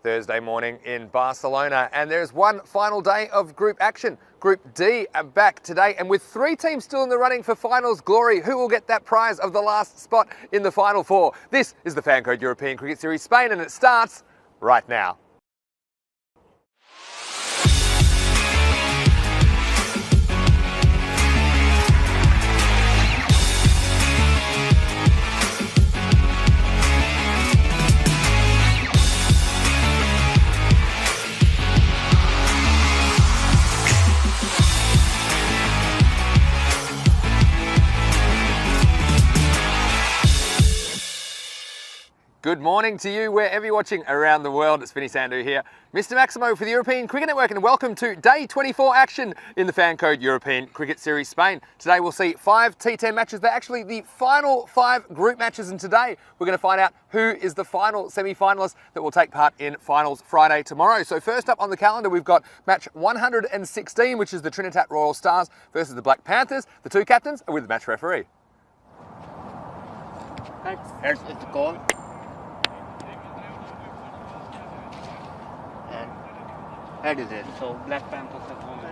Thursday morning in Barcelona, and there's one final day of group action. Group D are back today, and with three teams still in the running for finals glory, who will get that prize of the last spot in the final four? This is the Falco European Cricket Series Spain, and it starts right now. Good morning to you, wherever you're watching around the world. It's Vinny Sandhu here, Mr. Maximo for the European Cricket Network, and welcome to Day 24 action in the Falco European Cricket Series Spain. Today we'll see 5 T10 matches. They're actually the final 5 group matches, and today we're going to find out who is the final semi-finalist that will take part in finals Friday tomorrow. So first up on the calendar, we've got match 116, which is the Trinidad Royal Stars versus the Black Panthers. The two captains are with the match referee. Heads is the call. Head is it. So Black Panthers have won the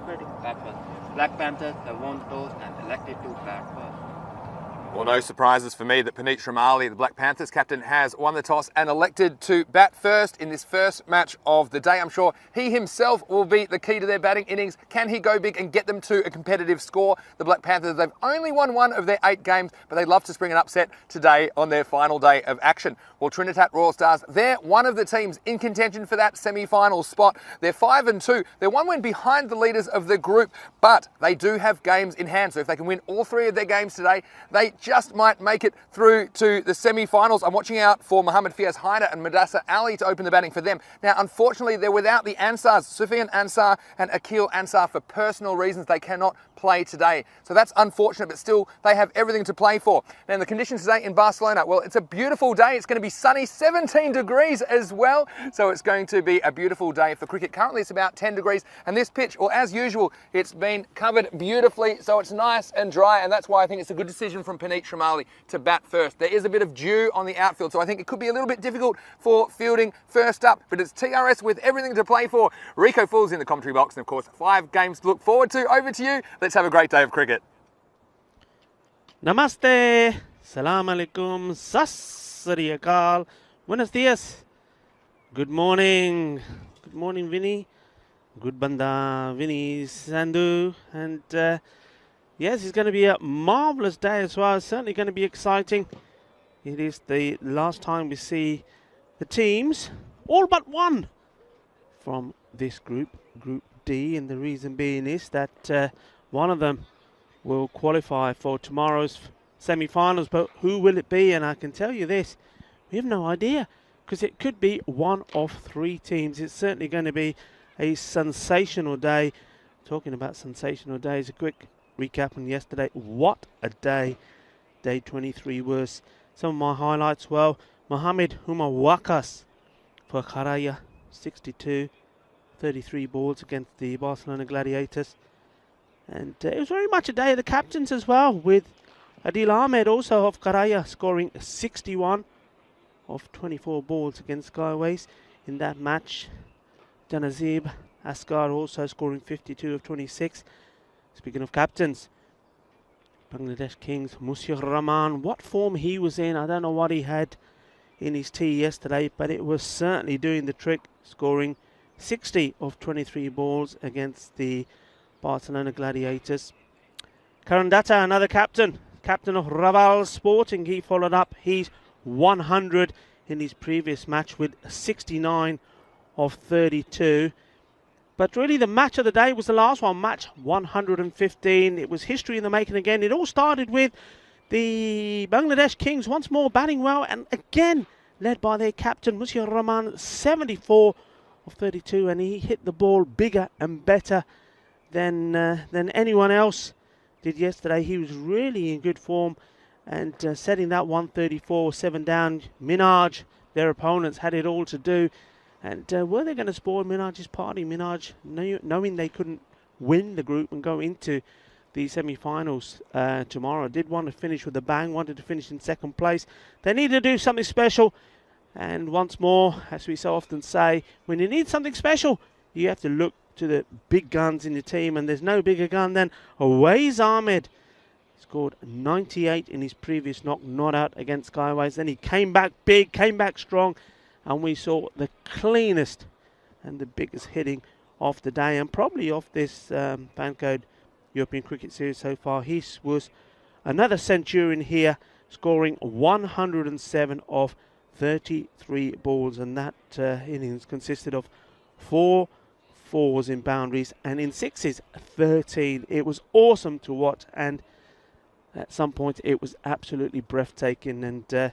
Ready. Black Panthers have won the toss and elected to bat first. Well, no surprises for me that Panthers, the Black Panthers captain, has won the toss and elected to bat first in this first match of the day. I'm sure he himself will be the key to their batting innings. Can he go big and get them to a competitive score? The Black Panthers, they've only won 1 of their 8 games, but they'd love to spring an upset today on their final day of action. Well, Trinidad Royal Stars, they're one of the teams in contention for that semi-final spot. They're 5-2. They're 1 win behind the leaders of the group, but they do have games in hand. So if they can win all 3 of their games today, they just might make it through to the semi-finals. I'm watching out for Mohammad Fiaz Haidar and Mudassar Ali to open the batting for them. Now, unfortunately, they're without the Ansars, Sufian Ansar and Akil Ansar, for personal reasons. They cannot play today. So that's unfortunate, but still, they have everything to play for. Now, the conditions today in Barcelona, well, it's a beautiful day. It's going to be sunny, 17 degrees as well. So it's going to be a beautiful day for cricket. Currently, it's about 10 degrees, and this pitch, well, as usual, it's been covered beautifully, so it's nice and dry, and that's why I think it's a good decision from Panthers to bat first. There is a bit of dew on the outfield, so I think it could be a little bit difficult for fielding first up, but it's TRS with everything to play for. Rico Fool's in the commentary box, and of course, 5 games to look forward to. Over to you. Let's have a great day of cricket. Namaste, Salam Alaikum, Sasri Akal, Buenos Dias. Good morning. Good morning, Vinny. Good banda, Vinny Sandhu. And yes, it's going to be a marvellous day as well. It's certainly going to be exciting. It is the last time we see the teams, all but one, from this group, Group D. And the reason being is that one of them will qualify for tomorrow's semi-finals. But who will it be? And I can tell you this, we have no idea, because it could be one of 3 teams. It's certainly going to be a sensational day. Talking about sensational days, a quick recap on yesterday. What a day Day 23 was. Some of my highlights, well, Mohamed Umar Wakas for Kharaya, 62, 33 balls against the Barcelona Gladiators. And it was very much a day of the captains as well, with Adil Ahmed also of Kharaya scoring 61 of 24 balls against Skyways in that match. Janazib Asghar also scoring 52 of 26. Speaking of captains, Bangladesh Kings, Musir Rahman, what form he was in. I don't know what he had in his tee yesterday, but it was certainly doing the trick, scoring 60 of 23 balls against the Barcelona Gladiators. Karan Datta, another captain of Raval Sporting, he followed up his 100 in his previous match with 69 of 32. But really the match of the day was the last one, match 115. It was history in the making again. It all started with the Bangladesh Kings once more batting well, and again led by their captain Musir Rahman, 74 of 32, and he hit the ball bigger and better than anyone else did yesterday. He was really in good form, and setting that 134, 7 down. Minaj, their opponents, had it all to do. And were they going to spoil Minaj's party? Minaj, knowing they couldn't win the group and go into the semi-finals tomorrow, did want to finish with a bang, wanted to finish in second place. They needed to do something special, And once more, as we so often say, when you need something special, you have to look to the big guns in your team, and there's no bigger gun than Awais Ahmed. Scored 98 in his previous knock, not out against Skyways. Then he came back big, came back strong, and we saw the cleanest and the biggest hitting of the day, and probably of this Falco European Cricket Series so far. He was another centurion here, scoring 107 of 33 balls, and that innings consisted of 4 fours in boundaries and in sixes 13. It was awesome to watch, and at some point it was absolutely breathtaking. And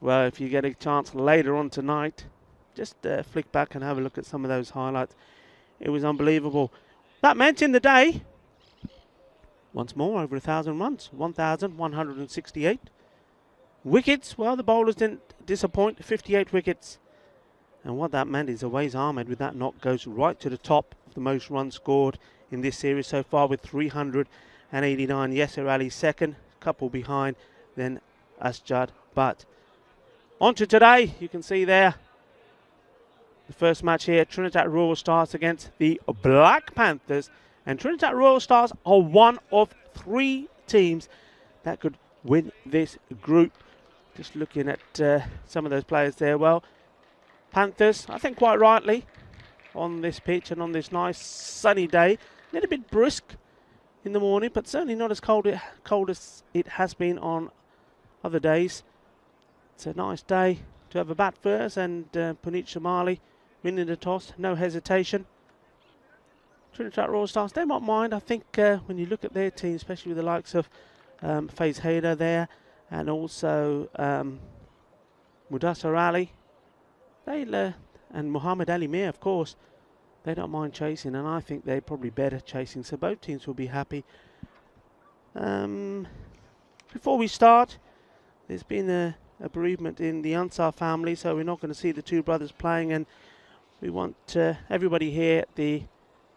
well, if you get a chance later on tonight, just flick back and have a look at some of those highlights. It was unbelievable. That meant in the day, once more, over 1,000 runs, 1,168. Wickets, well, the bowlers didn't disappoint, 58 wickets. And what that meant is Awais Ahmed with that knock goes right to the top of the most runs scored in this series so far with 389. Yasser Ali second, couple behind, then Asjad. But on to today, you can see there the first match here, Trinidad Royal Stars against the Black Panthers. And Trinidad Royal Stars are one of 3 teams that could win this group. Just looking at some of those players there. Well, Panthers, I think quite rightly, on this pitch and on this nice sunny day. A little bit brisk in the morning, but certainly not as cold as it has been on other days. It's a nice day to have a bat first, and Puneet Shamali winning the toss, no hesitation. Trinidad Royal Stars, they might mind. I think when you look at their team, especially with the likes of Faiz Haider there, and also Mudassar Ali, and Muhammad Ali Mir, of course, they don't mind chasing, and I think they're probably better chasing, so both teams will be happy. Before we start, there's been a bereavement in the Ansar family, so we're not going to see the 2 brothers playing, and we want everybody here at the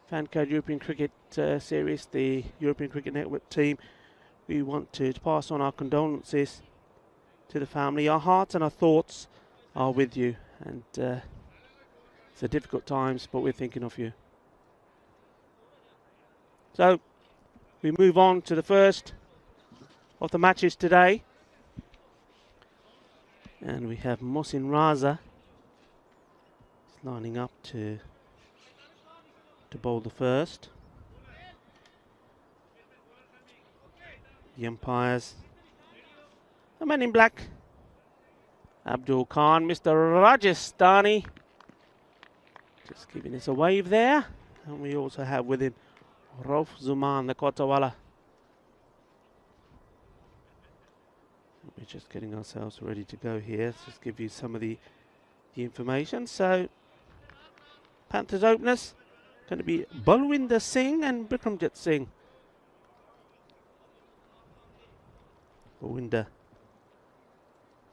Falco European Cricket Series, the European Cricket Network team, we want to pass on our condolences to the family. Our hearts and our thoughts are with you, and it's a difficult times, but we're thinking of you. So we move on to the first of the matches today, and we have Mohsin Raza lining up to bowl the first. The umpires, the man in black, Abdul Khan, Mr. Rajasthani, just giving us a wave there. And we also have with him Rauf Zuman, the Kotawala. We're just getting ourselves ready to go here. Just give you some of the information. So, Panthers openers going to be Balwinder Singh and Bikramjit Singh. Balwinder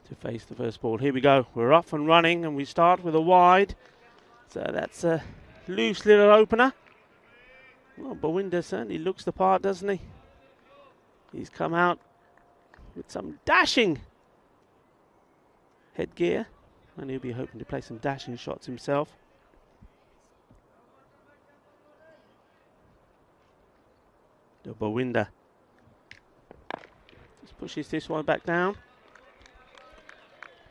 to face the first ball. Here we go. We're off and running, and we start with a wide. So that's a loose little opener. Well, Balwinder certainly looks the part, doesn't he? He's come out with some dashing headgear, and he'll be hoping to play some dashing shots himself. The Balwinder just pushes this one back down.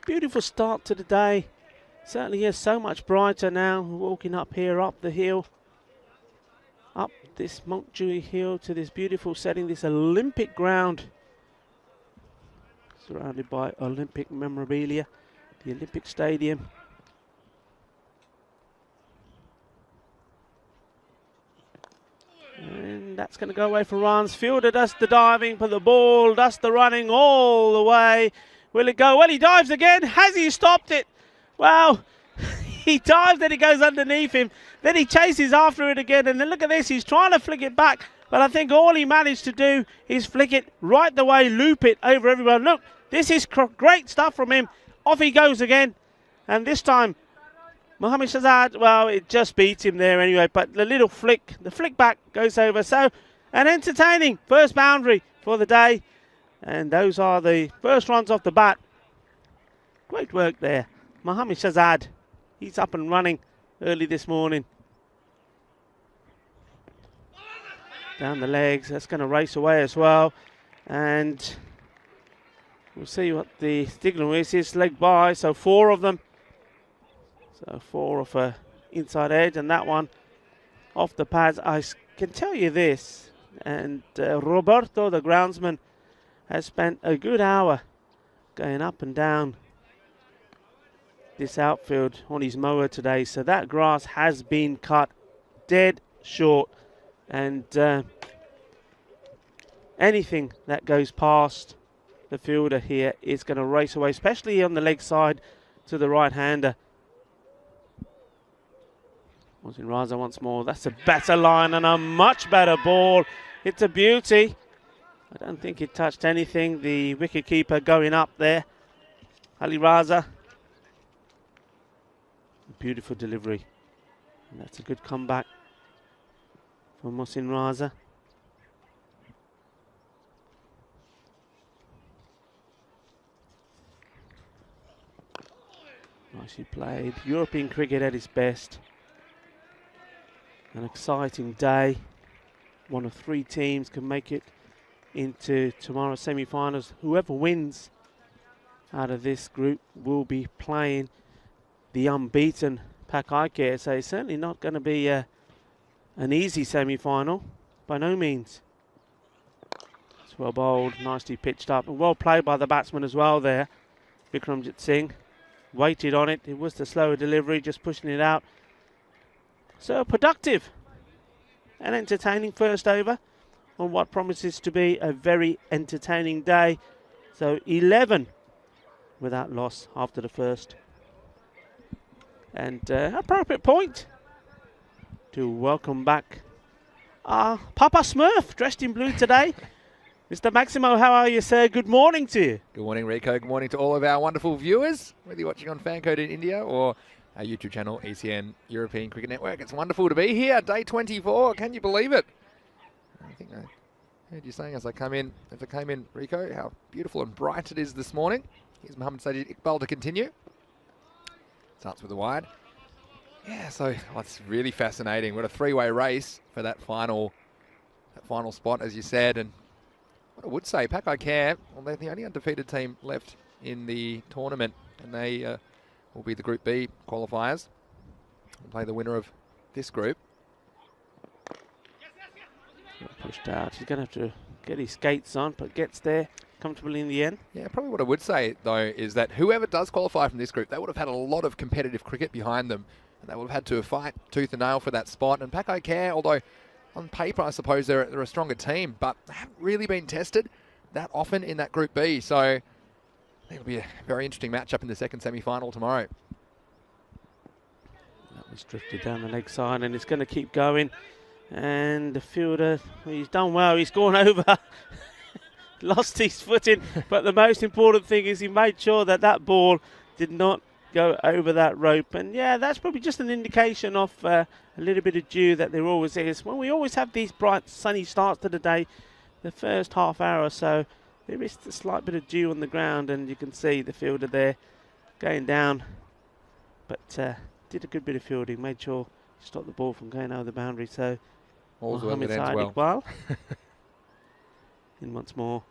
Beautiful start to the day. Certainly is so much brighter now. Walking up here, up the hill, up this Montjuic hill to this beautiful setting, this Olympic ground, surrounded by Olympic memorabilia, the Olympic Stadium. And that's going to go away for runs. Fielder does the diving, but the ball does the running all the way. Will it go? Well, he dives again. Has he stopped it? Well, he dives, then it goes underneath him. Then he chases after it again. And then look at this. He's trying to flick it back. But I think all he managed to do is flick it right the way, loop it over everyone. Look, this is great stuff from him. Off he goes again. And this time, Mohamed Shahzad, well, it just beats him there anyway. But the little flick, the flick back goes over. So, an entertaining first boundary for the day. And those are the first runs off the bat. Great work there Mohamed Shahzad, he's up and running early this morning. Down the legs, that's going to race away as well. And we'll see what the signal is. It's leg by, so 4 of them. So 4 off a inside edge, and that one off the pads. I can tell you this, and Roberto, the groundsman, has spent a good hour going up and down this outfield on his mower today. So that grass has been cut dead short, and anything that goes past the fielder here is going to race away, especially on the leg side to the right-hander. Mosin Raza once more. That's a better line and a much better ball. It's a beauty. I don't think it touched anything. The wicketkeeper going up there. Ali Raza. Beautiful delivery. And that's a good comeback from Mosin Raza. Nicely played. European cricket at its best. An exciting day. One of 3 teams can make it into tomorrow's semi-finals. Whoever wins out of this group will be playing the unbeaten Pak Ike. So it's certainly not going to be an easy semi-final, by no means. It's well bowled, nicely pitched up, and well played by the batsman as well there. Vikramjit Singh waited on it. It was the slower delivery, just pushing it out. So productive and entertaining first over on what promises to be a very entertaining day. So 11 without loss after the first. And appropriate point to welcome back Papa Smurf, dressed in blue today. Mr. Maximo, how are you, sir? Good morning to you. Good morning, Rico. Good morning to all of our wonderful viewers, whether you're watching on Fancode in India or our YouTube channel, ECN European Cricket Network. It's wonderful to be here, day 24. Can you believe it? I think I heard you saying as I came in, Rico, how beautiful and bright it is this morning. Here's Mohamed Sajid Iqbal to continue. Starts with the wide. Yeah, so it's really fascinating. What a 3-way race for that final spot, as you said. And what I would say, Pak Ike, well, they're the only undefeated team left in the tournament, and they will be the Group B qualifiers. We'll play the winner of this group. Pushed out. He's going to have to get his skates on, but gets there comfortably in the end. Yeah, probably what I would say, though, is that whoever does qualify from this group, they would have had a lot of competitive cricket behind them, and they would have had to fight tooth and nail for that spot. And Pak Ike, although on paper, I suppose they're a stronger team, but they haven't really been tested that often in that Group B. So I think it'll be a very interesting matchup in the second semi-final tomorrow. That was drifted down the leg side, and it's going to keep going. And the fielder, he's done well. He's gone over, lost his footing. But the most important thing is he made sure that that ball did not go over that rope. And yeah, that's probably just an indication of a little bit of dew that there always is. Well, we always have these bright sunny starts to the day, the first half hour or so. There is a slight bit of dew on the ground, and you can see the fielder there going down. But did a good bit of fielding, made sure to stop the ball from going over the boundary. So All's well that ends well. In once more.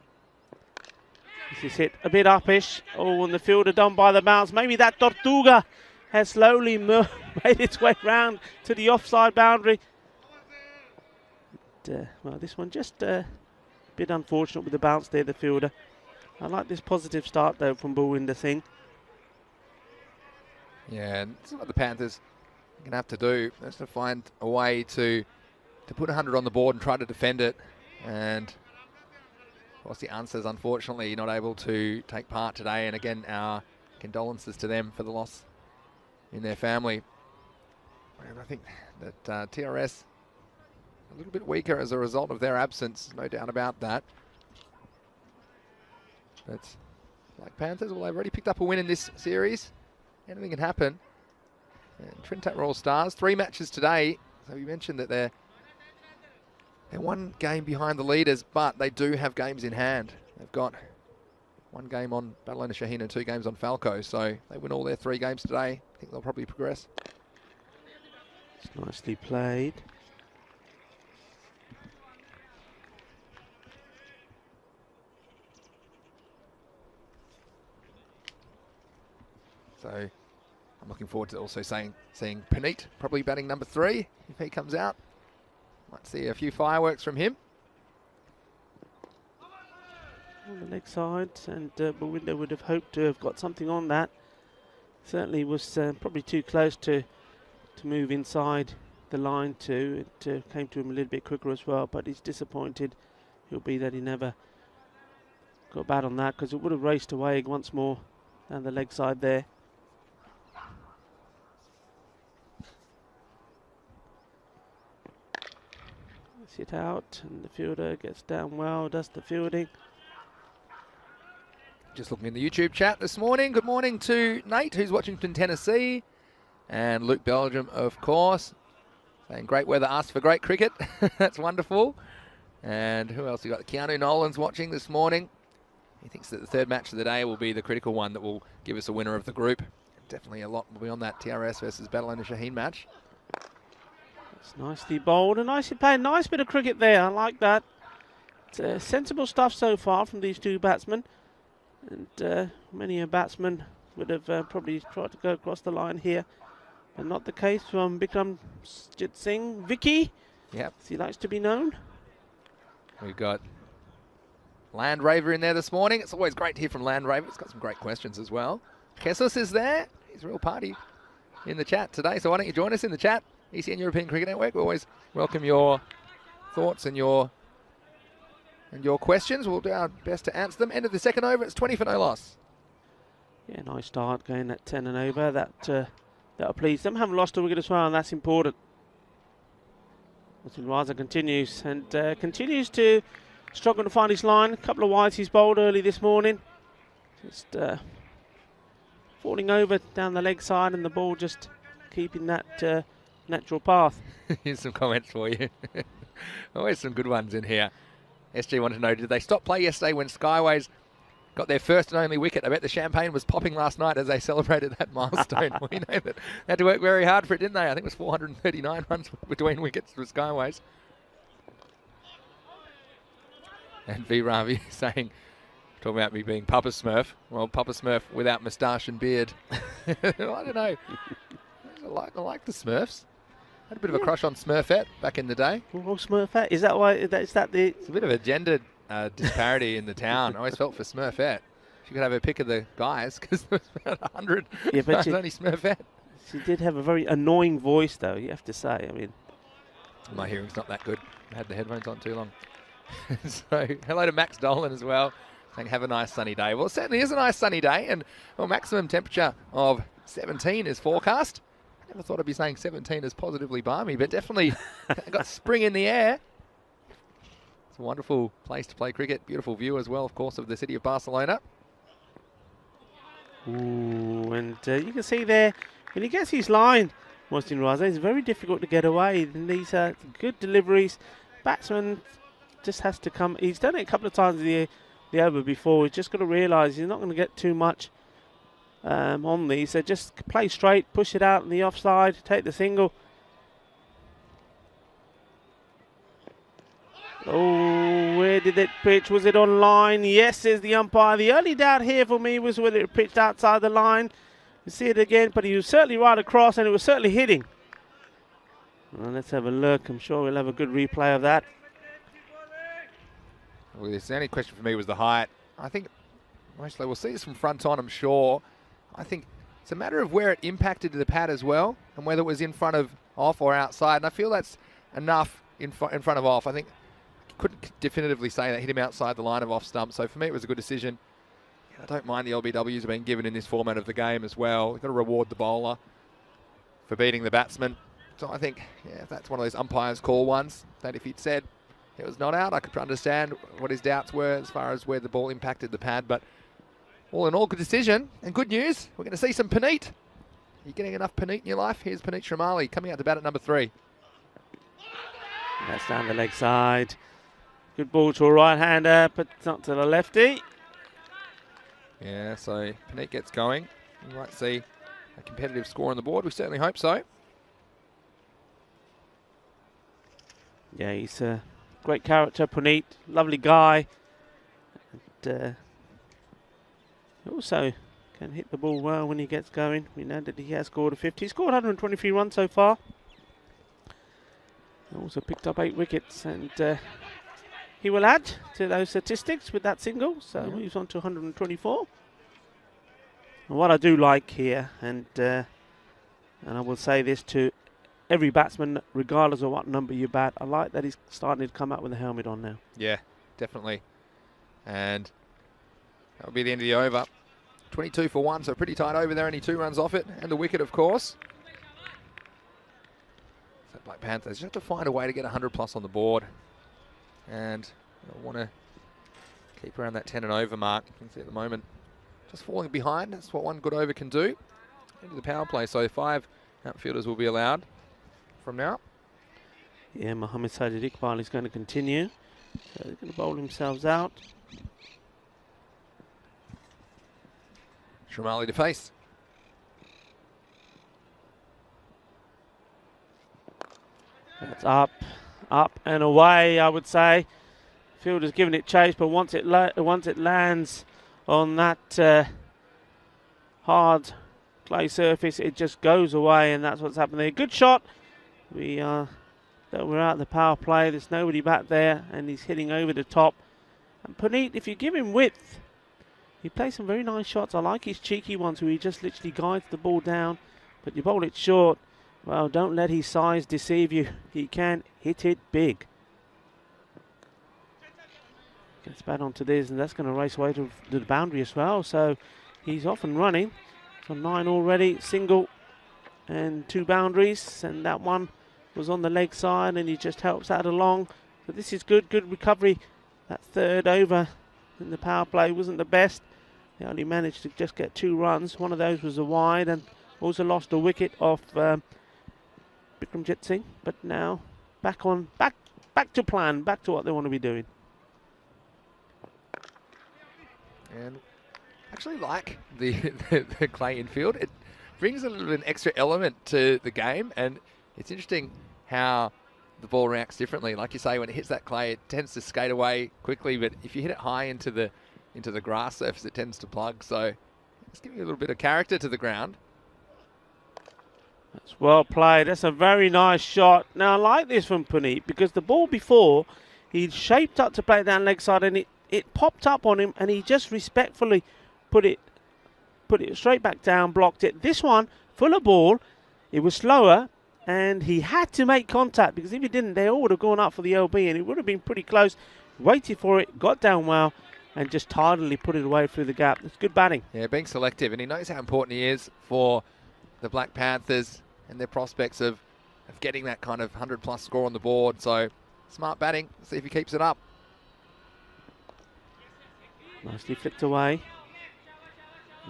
This is hit a bit uppish. Oh, and the fielder done by the bounce. Maybe that Tortuga has slowly made its way round to the offside boundary. But, well, this one just a bit unfortunate with the bounce there, the fielder. I like this positive start, though, from Bulwinder Singh. Yeah, and this is what the Panthers are going to have to do. They have to find a way to put 100 on the board and try to defend it. And of course, the Answers, unfortunately, not able to take part today. And again, our condolences to them for the loss in their family. And I think that TRS a little bit weaker as a result of their absence, no doubt about that. But like Panthers, well, they've already picked up a win in this series. Anything can happen. And Trinidad were all stars. 3 matches today. So we mentioned that they're one game behind the leaders, but they do have games in hand. They've got 1 game on Battle Shaheen and 2 games on Falco. So they win all their 3 games today. I think they'll probably progress. It's nicely played. So I'm looking forward to also seeing Puneet probably batting number 3 if he comes out. Might see a few fireworks from him. On the leg side, and Bewinder would have hoped to have got something on that. Certainly was probably too close to move inside the line too. It came to him a little bit quicker as well, but he's disappointed. He'll be that he never got bad on that, because it would have raced away once more down the leg side there. Hit out, and the fielder gets down well, does the fielding. Just looking in the YouTube chat this morning. Good morning to Nate, who's watching from Tennessee. And Luke Belgium, of course. Saying great weather asks for great cricket. That's wonderful. And who else? We got Keanu Nolan's watching this morning. He thinks that the 3rd match of the day will be the critical one that will give us a winner of the group. Definitely a lot will be on that TRS versus Battle Shaheen match. It's nicely bowled and nicely played. Nice bit of cricket there. I like that. It's, sensible stuff so far from these 2 batsmen. And many a batsman would have probably tried to go across the line here, but not the case from Bikramjit Singh. Vicky, yep, as he likes to be known. We've got Land Raver in there this morning. It's always great to hear from Land Raver. It's got some great questions as well. Jesus is there. He's a real party in the chat today, so why don't you join us in the chat? ECN European Cricket Network. We always welcome your thoughts and your questions. We'll do our best to answer them. End of the 2nd over. It's 20 for no loss. Yeah, nice start going at 10 and over. That'll please them. Haven't lost a wicket as well, and that's important. Raza continues and continues to struggle to find his line. A couple of wides he's bowled early this morning. Just falling over down the leg side, and the ball just keeping that natural path. Here's some comments for you. Always some good ones in here. SG wanted to know, did they stop play yesterday when Skyways got their first and only wicket? I bet the champagne was popping last night as they celebrated that milestone. We know that they had to work very hard for it, didn't they? I think it was 439 runs between wickets for Skyways. And V. Ravi saying, talking about me being Papa Smurf. Well, Papa Smurf without moustache and beard. I don't know. I like the Smurfs. Had a bit of a crush on Smurfette back in the day. Oh, Smurfette, is that why? Is that the? It's a bit of a gender disparity in the town. I always felt for Smurfette. She could have her pick of the guys, because there was about 100. Yeah, but only Smurfette. She did have a very annoying voice, though. You have to say. I mean, my hearing's not that good. I had the headphones on too long. So hello to Max Dolan as well, saying have a nice sunny day. Well, it certainly is a nice sunny day, and well, maximum temperature of 17 is forecast. I never thought I'd be saying 17 is positively balmy, but definitely got spring in the air. It's a wonderful place to play cricket. Beautiful view as well, of course, of the city of Barcelona. Ooh, and you can see there, when he gets his line, Mohsin Raza, it's very difficult to get away. And these are good deliveries. Batsman just has to come. He's done it a couple of times in the over before. He's just got to realise he's not going to get too much on these. So just play straight, push it out in the offside, take the single. Oh, where did it pitch? Was it on line? Yes, says the umpire. The only doubt here for me was whether it pitched outside the line. You see it again, but he was certainly right across, and it was certainly hitting. Well, let's have a look. I'm sure we'll have a good replay of that. Well, the only question for me was the height. I think mostly we'll see this from front on, I'm sure. I think it's a matter of where it impacted the pad as well, and whether it was in front of off or outside. And I feel that's enough in front of off. I think couldn't definitively say that hit him outside the line of off stump. So for me, it was a good decision. I don't mind the LBWs being given in this format of the game as well. You've got to reward the bowler for beating the batsman. So I think, yeah, that's one of those umpires call ones that if he'd said it was not out, I could understand what his doubts were as far as where the ball impacted the pad. But all in all, good decision and good news. We're going to see some Puneet. Are you getting enough Puneet in your life? Here's Puneet Shamali coming out to bat at number 3. That's down the leg side. Good ball to a right-hander, but not to the lefty. Yeah, so Panit gets going. You might see a competitive score on the board. We certainly hope so. Yeah, he's a great character, Puneet. Lovely guy. And also can hit the ball well when he gets going. We know that he has scored a 50. He scored 123 runs so far. He also picked up 8 wickets, and he will add to those statistics with that single. So moves on to 124. And what I do like here, and I will say this to every batsman, regardless of what number you bat, I like that he's starting to come out with a helmet on now. Yeah, definitely. And that will be the end of the over. 22 for 1, so pretty tight over there. Only 2 runs off it, and the wicket, of course. So Black Panthers just have to find a way to get 100 plus on the board. And I want to keep around that 10 and over mark. You can see at the moment, just falling behind. That's what one good over can do. Into the power play, so 5 outfielders will be allowed from now. Yeah, Mohammad Sajid Iqbal is going to continue. So they're going to bowl themselves out. Shamali to face. That's up and away, I would say. Fielder's giving it chase, but once it lands on that hard clay surface, it just goes away, and that's what's happened there. Good shot. We're out of the power play. There's nobody back there, and he's hitting over the top. And Puneet, if you give him width, he plays some very nice shots. I like his cheeky ones where he just literally guides the ball down, but you bowl it short. Well, don't let his size deceive you. He can hit it big. Gets back onto this, and that's going to race away to the boundary as well. So he's off and running. So 9 already, single and 2 boundaries, and that one was on the leg side, and he just helps that along. But this is good recovery. That 3rd over in the power play wasn't the best. They only managed to just get 2 runs. One of those was a wide, and also lost a wicket off Bikramjit Singh. But now back to plan, back to what they want to be doing. And actually like the clay infield. It brings a little bit an extra element to the game, and it's interesting how the ball reacts differently. Like you say, when it hits that clay, it tends to skate away quickly, but if you hit it high into the grass surface, it tends to plug. So it's giving a little bit of character to the ground. That's well played. That's a very nice shot. Now I like this from Puneet, because the ball before, he'd shaped up to play it down leg side, and it popped up on him, and he just respectfully put it straight back down, blocked it. This one, full of ball, it was slower, and he had to make contact, because if he didn't, they all would have gone up for the LB, and it would have been pretty close. Waited for it, got down well, and just tidily put it away through the gap. It's good batting. Yeah, being selective, and he knows how important he is for the Black Panthers and their prospects of getting that kind of 100 plus score on the board. So smart batting. Let's see if he keeps it up. Nicely flicked away.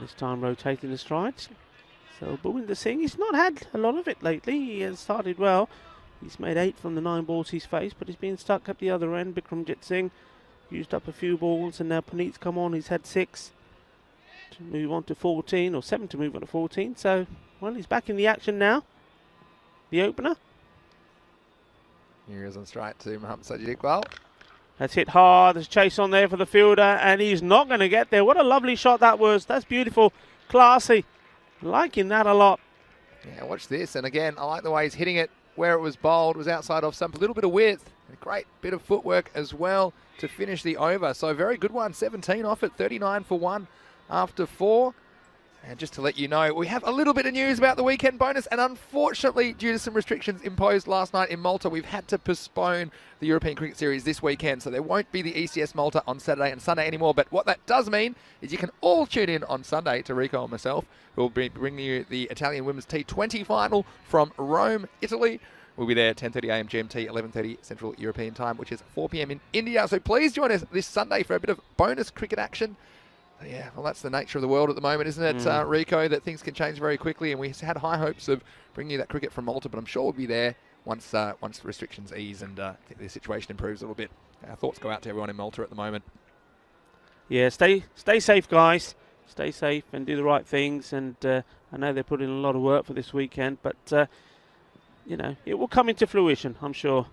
This time rotating the strides. So Bhupinder Singh, he's not had a lot of it lately. He has started well. He's made 8 from the 9 balls he's faced, but he's been stuck at the other end. Bikramjit Singh used up a few balls, and now Puneet's come on. He's had 6 to move on to 14, or 7 to move on to 14. So, well, he's back in the action now. The opener. Here he is on strike to Mohammad Sajid Iqbal. That's hit hard. There's chase on there for the fielder, and he's not going to get there. What a lovely shot that was. That's beautiful. Classy. Liking that a lot. Yeah, watch this. And again, I like the way he's hitting it where it was bowled. It was outside off stump. A little bit of width. A great bit of footwork as well to finish the over. So very good one. 17 off it. 39 for 1 after 4. And just to let you know, we have a little bit of news about the weekend bonus, and unfortunately, due to some restrictions imposed last night in Malta, we've had to postpone the European Cricket Series this weekend, so there won't be the ECS Malta on Saturday and Sunday anymore. But what that does mean is you can all tune in on Sunday to Rico and myself, who will be bringing you the Italian Women's T20 final from Rome, Italy. We'll be there 10:30 a.m. GMT, 11:30 Central European Time, which is 4 p.m. in India. So please join us this Sunday for a bit of bonus cricket action. Yeah, well, that's the nature of the world at the moment, isn't it, Rico, that things can change very quickly, and we had high hopes of bringing you that cricket from Malta, but I'm sure we'll be there once restrictions ease and the situation improves a little bit. Our thoughts go out to everyone in Malta at the moment. Yeah, stay safe, guys. stay safe and do the right things. And I know they're putting in a lot of work for this weekend, but you know, it will come into fruition, I'm sure.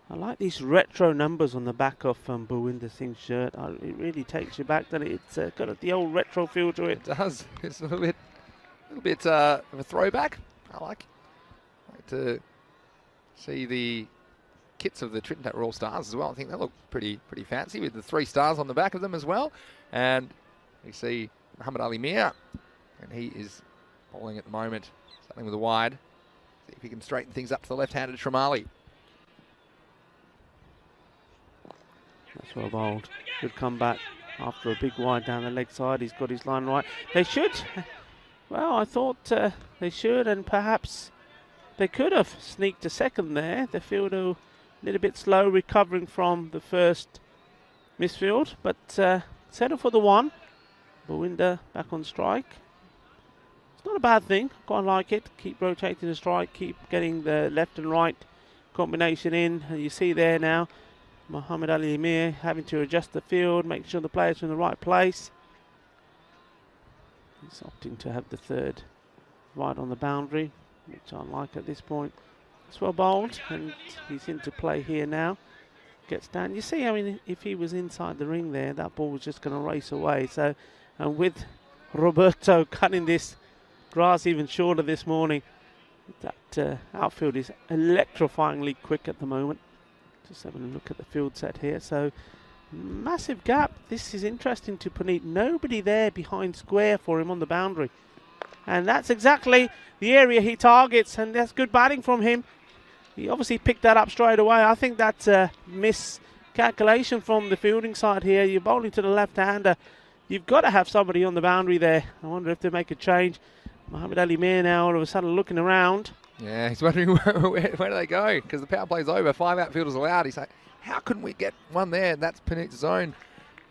I like these retro numbers on the back of Bhuwinder Singh's shirt. It really takes you back, doesn't it? It's got the old retro feel to it. It does. It's a little bit of a throwback. I like to see the kits of the Trinidad Royal Stars as well. I think they look pretty fancy with the 3 stars on the back of them as well. And you see Muhammad Ali Mir, and he is bowling at the moment, starting with a wide. See if he can straighten things up to the left-handed Shamali. That's well bowled. Good comeback after a big wide down the leg side. He's got his line right. They should. Well, I thought they should, and perhaps they could have sneaked a second there. The fielder a little bit slow, recovering from the first misfield, but settle for the 1. Bhuwinder back on strike. It's not a bad thing. Quite like it. Keep rotating the strike. Keep getting the left and right combination in. And you see there now, Muhammad Ali Mir having to adjust the field, make sure the players are in the right place. He's opting to have the 3rd right on the boundary, which I like at this point. It's well bowled, and he's into play here now. Gets down. You see, I mean, if he was inside the ring there, that ball was just going to race away. So, and with Roberto cutting this grass even shorter this morning, that outfield is electrifyingly quick at the moment. Just having a look at the field set here. So, massive gap. This is interesting to Puneet. Nobody there behind square for him on the boundary. And that's exactly the area he targets, and that's good batting from him. He obviously picked that up straight away. I think that's a miscalculation from the fielding side here. You're bowling to the left-hander. You've got to have somebody on the boundary there. I wonder if they make a change. Muhammad Ali Mir now all of a sudden looking around. Yeah, he's wondering where do they go, because the power play's over. 5 outfielders allowed. He's like, how couldn't we get one there? And that's Puneet's zone.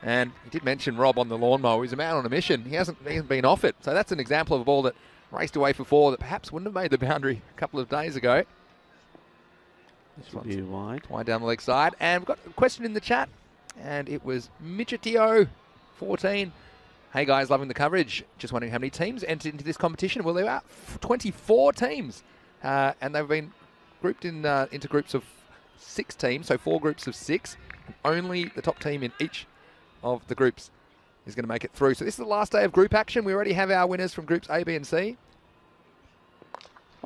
And he did mention Rob on the lawnmower. He's a man on a mission. He hasn't been off it. So that's an example of a ball that raced away for 4 that perhaps wouldn't have made the boundary a couple of days ago. This will be wide. Wide down the leg side. And we've got a question in the chat. And it was Midgetio 14. Hey guys, loving the coverage. Just wondering how many teams entered into this competition. Well, there are 24 teams. And they've been grouped into groups of 6 teams. So 4 groups of 6. And only the top team in each of the groups is going to make it through. So this is the last day of group action. We already have our winners from groups A, B and C.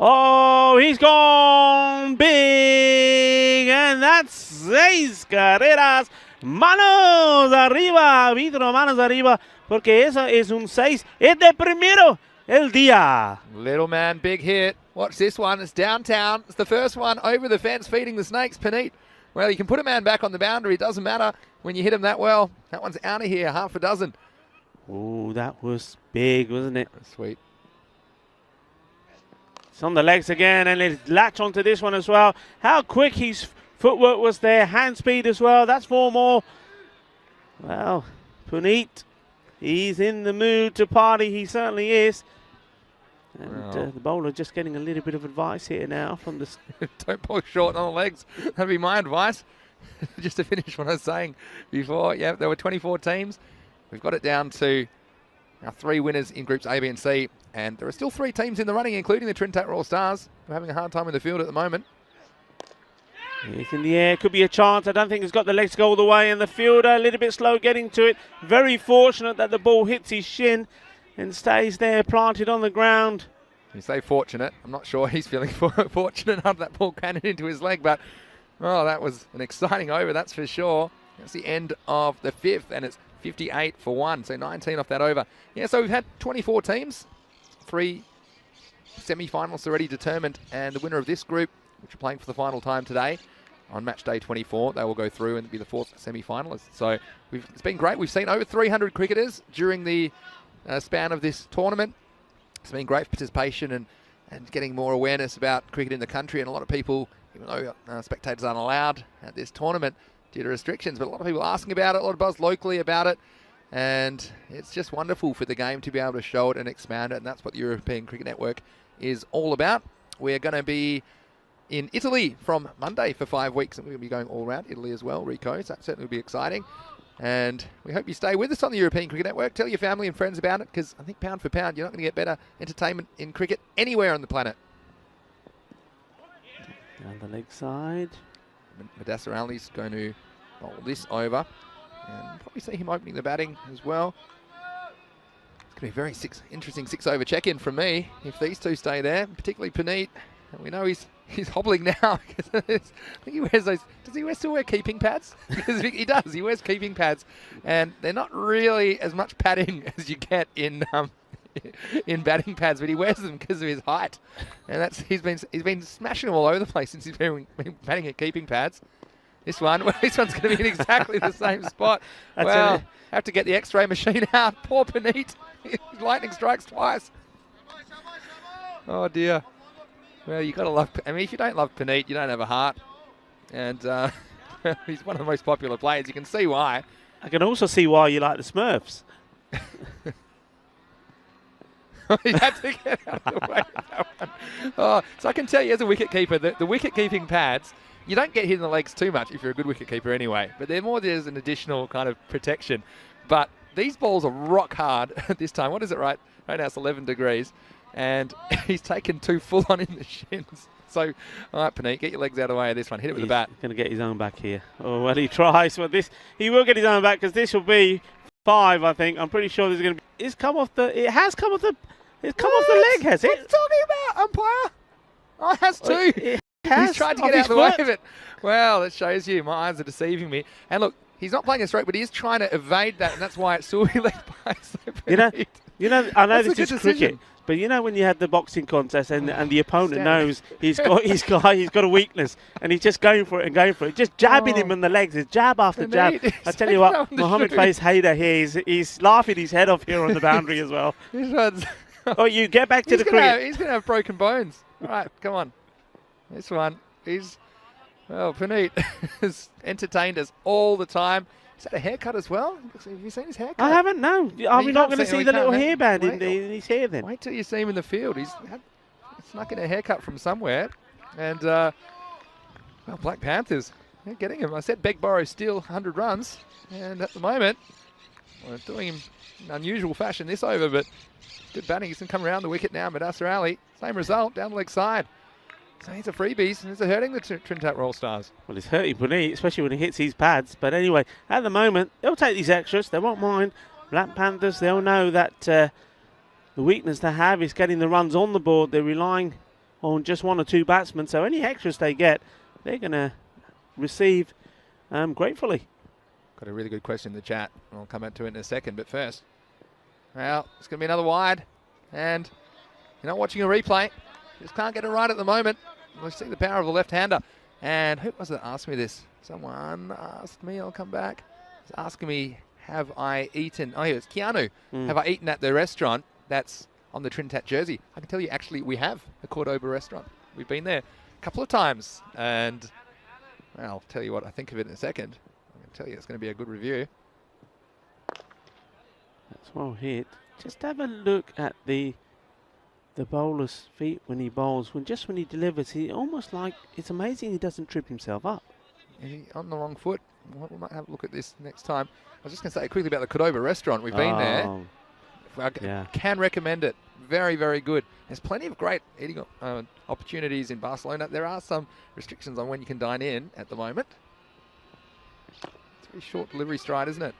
Oh, he's gone big, and that's 6 carreras. Manos arriba, Vitro, manos arriba, porque eso es un 6. Es de primero el día. Little man, big hit. Watch this one. It's downtown. It's the first one over the fence, feeding the snakes. Puneet. Well, you can put a man back on the boundary. It doesn't matter when you hit him that well. That one's out of here, half a dozen. Oh, that was big, wasn't it? Sweet. It's on the legs again, and let's latch onto this one as well. How quick his footwork was there. Hand speed as well. That's 4 more. Well, Puneet, he's in the mood to party. He certainly is. And the bowler just getting a little bit of advice here now from the... Don't pull short on the legs. That'd be my advice. Just to finish what I was saying before. Yeah, there were 24 teams. We've got it down to our 3 winners in groups A, B and C. And there are still 3 teams in the running, including the Trinidad Royal Stars, who are having a hard time in the field at the moment. He's in the air. Could be a chance. I don't think he's got the legs to go all the way. And the fielder a little bit slow getting to it. Very fortunate that the ball hits his shin and stays there planted on the ground. You say fortunate. I'm not sure he's feeling fortunate after that ball cannoned into his leg, but oh, that was an exciting over, that's for sure. That's the end of the 5th, and it's 58 for 1, so 19 off that over. Yeah, so we've had 24 teams, 3 semi-finals already determined, and the winner of this group, which are playing for the final time today, on match day 24, they will go through and be the 4th semi-finalist. So it's been great. We've seen over 300 cricketers during the span of this tournament. It's been great participation and getting more awareness about cricket in the country, and a lot of people, even though spectators aren't allowed at this tournament due to restrictions, but a lot of people asking about it, a lot of buzz locally about it, and it's just wonderful for the game to be able to show it and expand it, and that's what the European Cricket Network is all about. We're going to be in Italy from Monday for 5 weeks, and we're going to be going all around Italy as well, Rico, so that certainly will be exciting. And we hope you stay with us on the European Cricket Network. Tell your family and friends about it, because I think pound for pound, you're not going to get better entertainment in cricket anywhere on the planet. Down the leg side. Madasser Ali's going to bowl this over. And probably see him opening the batting as well. It's going to be a very interesting 6-over check-in from me if these two stay there, particularly Puneet. And we know he's hobbling now. I think he wears those. Does he still wear keeping pads? Because he does. He wears keeping pads, and they're not really as much padding as you get in batting pads, but he wears them because of his height. And he's been smashing them all over the place since he's been batting at keeping pads. This one's going to be in exactly the same spot. Well, have to get the X-ray machine out. Poor Puneet. Lightning strikes twice. Oh dear. Well, you got to love. I mean, if you don't love Puneet, you don't have a heart. And he's one of the most popular players. You can see why. I can also see why you like the Smurfs. You have to get out of the way of that one. Oh, so I can tell you, as a wicketkeeper, the wicket-keeping pads, you don't get hit in the legs too much if you're a good wicketkeeper anyway. But they're more there's an additional kind of protection. But these balls are rock hard at this time. What is it, right? Right now it's 11 degrees. And he's taken 2 full-on in the shins. So, all right, Puneet, get your legs out of the way of this one. Hit it with the bat. He's going to get his own back here. Oh, well, he tries. Well, he will get his own back, because this will be 5, I think. I'm pretty sure there's going to be. It's come off the leg, has it? What are you talking about, umpire? Oh, it has too. He's tried to get out of the way of it. Well, that shows you. My eyes are deceiving me. And look, he's not playing a stroke, but he is trying to evade that, and that's why it's still led by. You know, I know this is cricket. But you know when you had the boxing contest and the opponent knows he's got a weakness and he's just going for it, just jabbing him in the legs, it's jab after jab. I tell you what, Mohammed Faiz Haider here, he's laughing his head off here on the boundary as well. Oh, you get back to the cricket. He's going to have broken bones. All right, come on. This one, Puneet has entertained us all the time. Is that a haircut as well? Have you seen his haircut? I haven't, no. Are we not going to see the little hairband in his hair then? Wait till you see him in the field. He's snuck in a haircut from somewhere. And, well, Black Panthers, they're getting him. I said beg, borrow, steal, 100 runs. And at the moment, we're doing him in unusual fashion this over, but good batting. He's going to come around the wicket now. Madasser Ali, same result, down the leg side. So he's a freebies, and it's hurting the Trinidad Roll Stars. Well, it's hurting Puneet, especially when he hits his pads. But anyway, at the moment, they'll take these extras. They won't mind. Black Panthers, they'll know that the weakness they have is getting the runs on the board. They're relying on just 1 or 2 batsmen. So any extras they get, they're going to receive gratefully. Got a really good question in the chat. I'll come back to it in a second. But first, well, it's going to be another wide. And you're not watching a replay. Just can't get it right at the moment. Let's see the power of the left-hander. And who was it that asked me this? Someone asked me, I'll come back. He's asking me, have I eaten? Oh, it's Keanu. Have I eaten at the restaurant that's on the Trinidad jersey? I can tell you, actually, we have the Cordoba restaurant. We've been there a couple of times. And well, I'll tell you what I think of it in a second. I can tell you it's going to be a good review. That's well hit. Just have a look at the bowler's feet when he bowls. When he delivers, he almost like, it's amazing he doesn't trip himself up. On the wrong foot. We might have a look at this next time. I was just going to say quickly about the Cordoba restaurant. We've been there. I can recommend it. Very, very good. There's plenty of great eating opportunities in Barcelona. There are some restrictions on when you can dine in at the moment. It's a very short delivery stride, isn't it?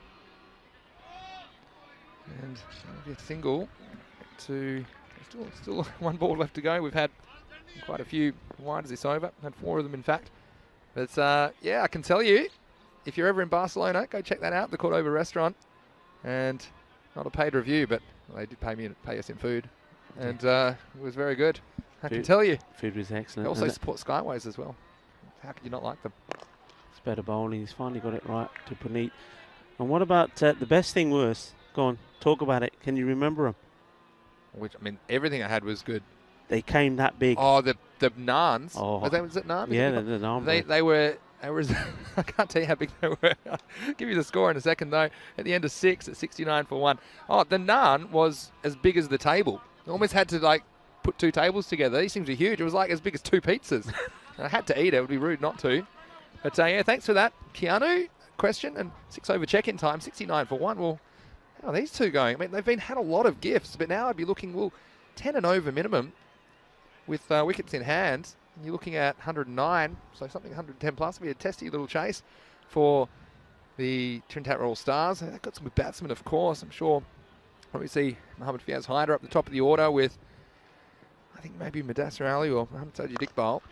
And a single to... Still 1 ball left to go. We've had quite a few wides this over. Had 4 of them, in fact. But, yeah, I can tell you, if you're ever in Barcelona, go check that out, the Cordoba restaurant. And not a paid review, but they did pay us in food. And it was very good. I can tell you. Food was excellent. They also support Skyways as well. How could you not like them? It's better bowling. He's finally got it right to Puneet. And what about the best thing worse? Go on, talk about it. Can you remember them? Which, I mean, everything I had was good. They came that big. Oh, the naans. Oh. Was it naan? Yeah, the naan. They were, I can't tell you how big they were. I'll give you the score in a second, though. At the end of 6, at 69 for 1. Oh, the naan was as big as the table. I almost had to, like, put 2 tables together. These things are huge. It was, like, as big as 2 pizzas. I had to eat it. It would be rude not to. But, yeah, thanks for that, Keanu. question. And 6 over check-in time, 69 for 1. Well, how are these two going? I mean, they've had a lot of gifts, but now I'd be looking, well, 10 and over minimum with wickets in hand. And you're looking at 109, so something 110 plus. It'll be a testy little chase for the Trinidad Royal Stars. They've got some good batsmen, of course. I'm sure we see Mohammad Fiaz Haider up the top of the order with, I think maybe Mudassar Ali or Mohammad Sajid Iqbal.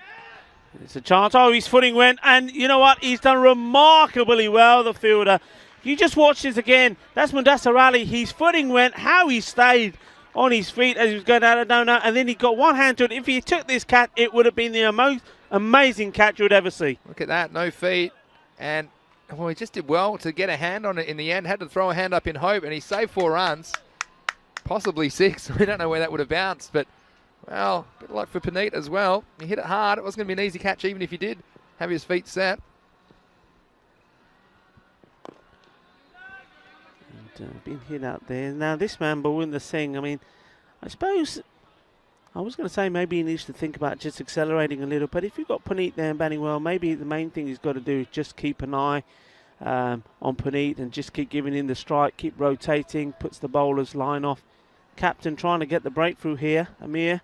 It's a chance. Oh, his footing went, and you know what? He's done remarkably well, the fielder. You just watch this again. That's Mudassar Ali. His footing went, how he stayed on his feet as he was going out of donut, and then he got one hand to it. If he took this catch, it would have been the most amazing catch you would ever see. Look at that, no feet, and well, he just did well to get a hand on it in the end. Had to throw a hand up in hope, and he saved 4 runs, possibly 6. We don't know where that would have bounced, but well, a bit of luck for Puneet as well. He hit it hard. It wasn't going to be an easy catch even if he did have his feet set. And, been hit out there. Now this man, Bawinder Singh, I mean, I suppose I was going to say maybe he needs to think about just accelerating a little, but if you've got Puneet there and batting well, maybe the main thing he's got to do is just keep an eye on Puneet and just keep giving in the strike, keep rotating, puts the bowler's line off. Captain trying to get the breakthrough here, Amir.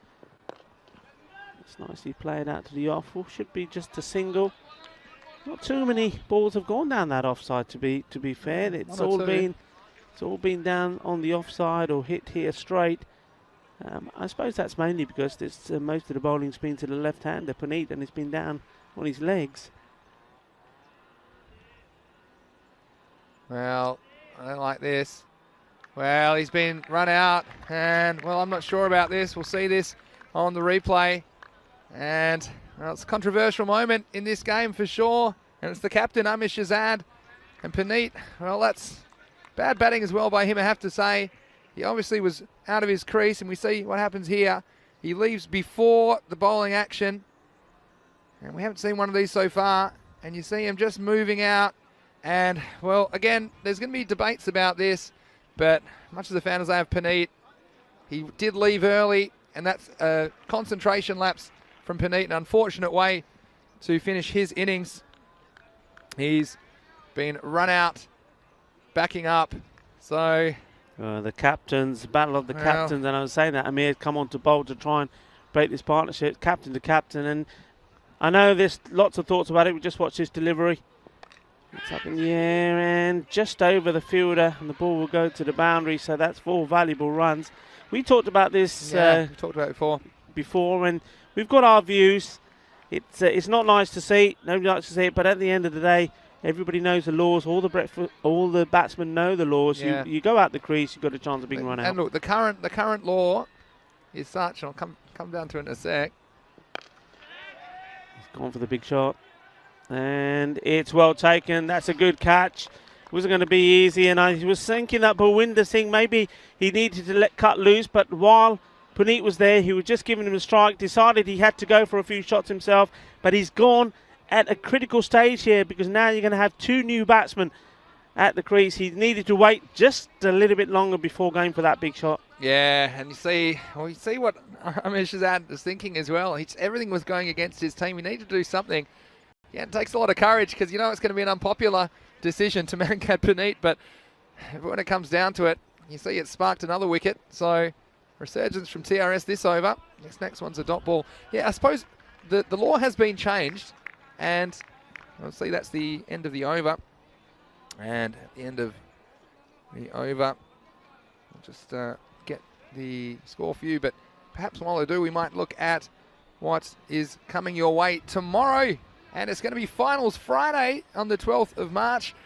It's nicely played out to the off. Well, should be just a single. Not too many balls have gone down that offside. To be fair, it's all been down on the offside or hit here straight. I suppose that's mainly because most of the bowling's been to the left-hander, Puneet, and it's been down on his legs. Well, I don't like this. Well, he's been run out, and well, I'm not sure about this. We'll see this on the replay. And well, it's a controversial moment in this game for sure. And it's the captain, Amir Shahzad, and Puneet. Well, that's bad batting as well by him, I have to say. He obviously was out of his crease, and we see what happens here. He leaves before the bowling action. And we haven't seen one of these so far. And you see him just moving out. And, well, again, there's going to be debates about this. But much as a fan as I have Puneet, he did leave early, and that's a concentration lapse from Puneet, an unfortunate way to finish his innings. He's been run out, backing up, so... the captains, battle of the captains, and I was saying that Amir had come on to bowl to try and break this partnership, captain to captain, and I know there's lots of thoughts about it. We just watched this delivery. It's up in the air and just over the fielder, and the ball will go to the boundary, so that's 4 valuable runs. We talked about this we talked about it before, and we've got our views. It's not nice to see, nobody likes to see it, but at the end of the day, everybody knows the laws. All the batsmen know the laws. Yeah. You go out the crease, you've got a chance of being run out. And look, the current law is such, and I'll come down to it in a sec. He's gone for the big shot. And it's well taken. That's a good catch. It wasn't going to be easy, and I was thinking that Bawinder Singh, maybe he needed to let cut loose, but while Puneet was there, he was just giving him a strike, decided he had to go for a few shots himself, but he's gone at a critical stage here because now you're going to have 2 new batsmen at the crease. He needed to wait just a little bit longer before going for that big shot. Yeah, and you see what Amir Shahzad is thinking as well. Everything was going against his team. He needed to do something. Yeah, it takes a lot of courage because you know it's going to be an unpopular decision to Mankat Puneet, but when it comes down to it, you see it sparked another wicket. So resurgence from TRS this over. This next one's a dot ball. Yeah, I suppose the law has been changed, and I'll see that's the end of the over. And at the end of the over, I'll just get the score for you, but perhaps while I do, we might look at what is coming your way tomorrow. And it's going to be finals Friday on the 12th of March.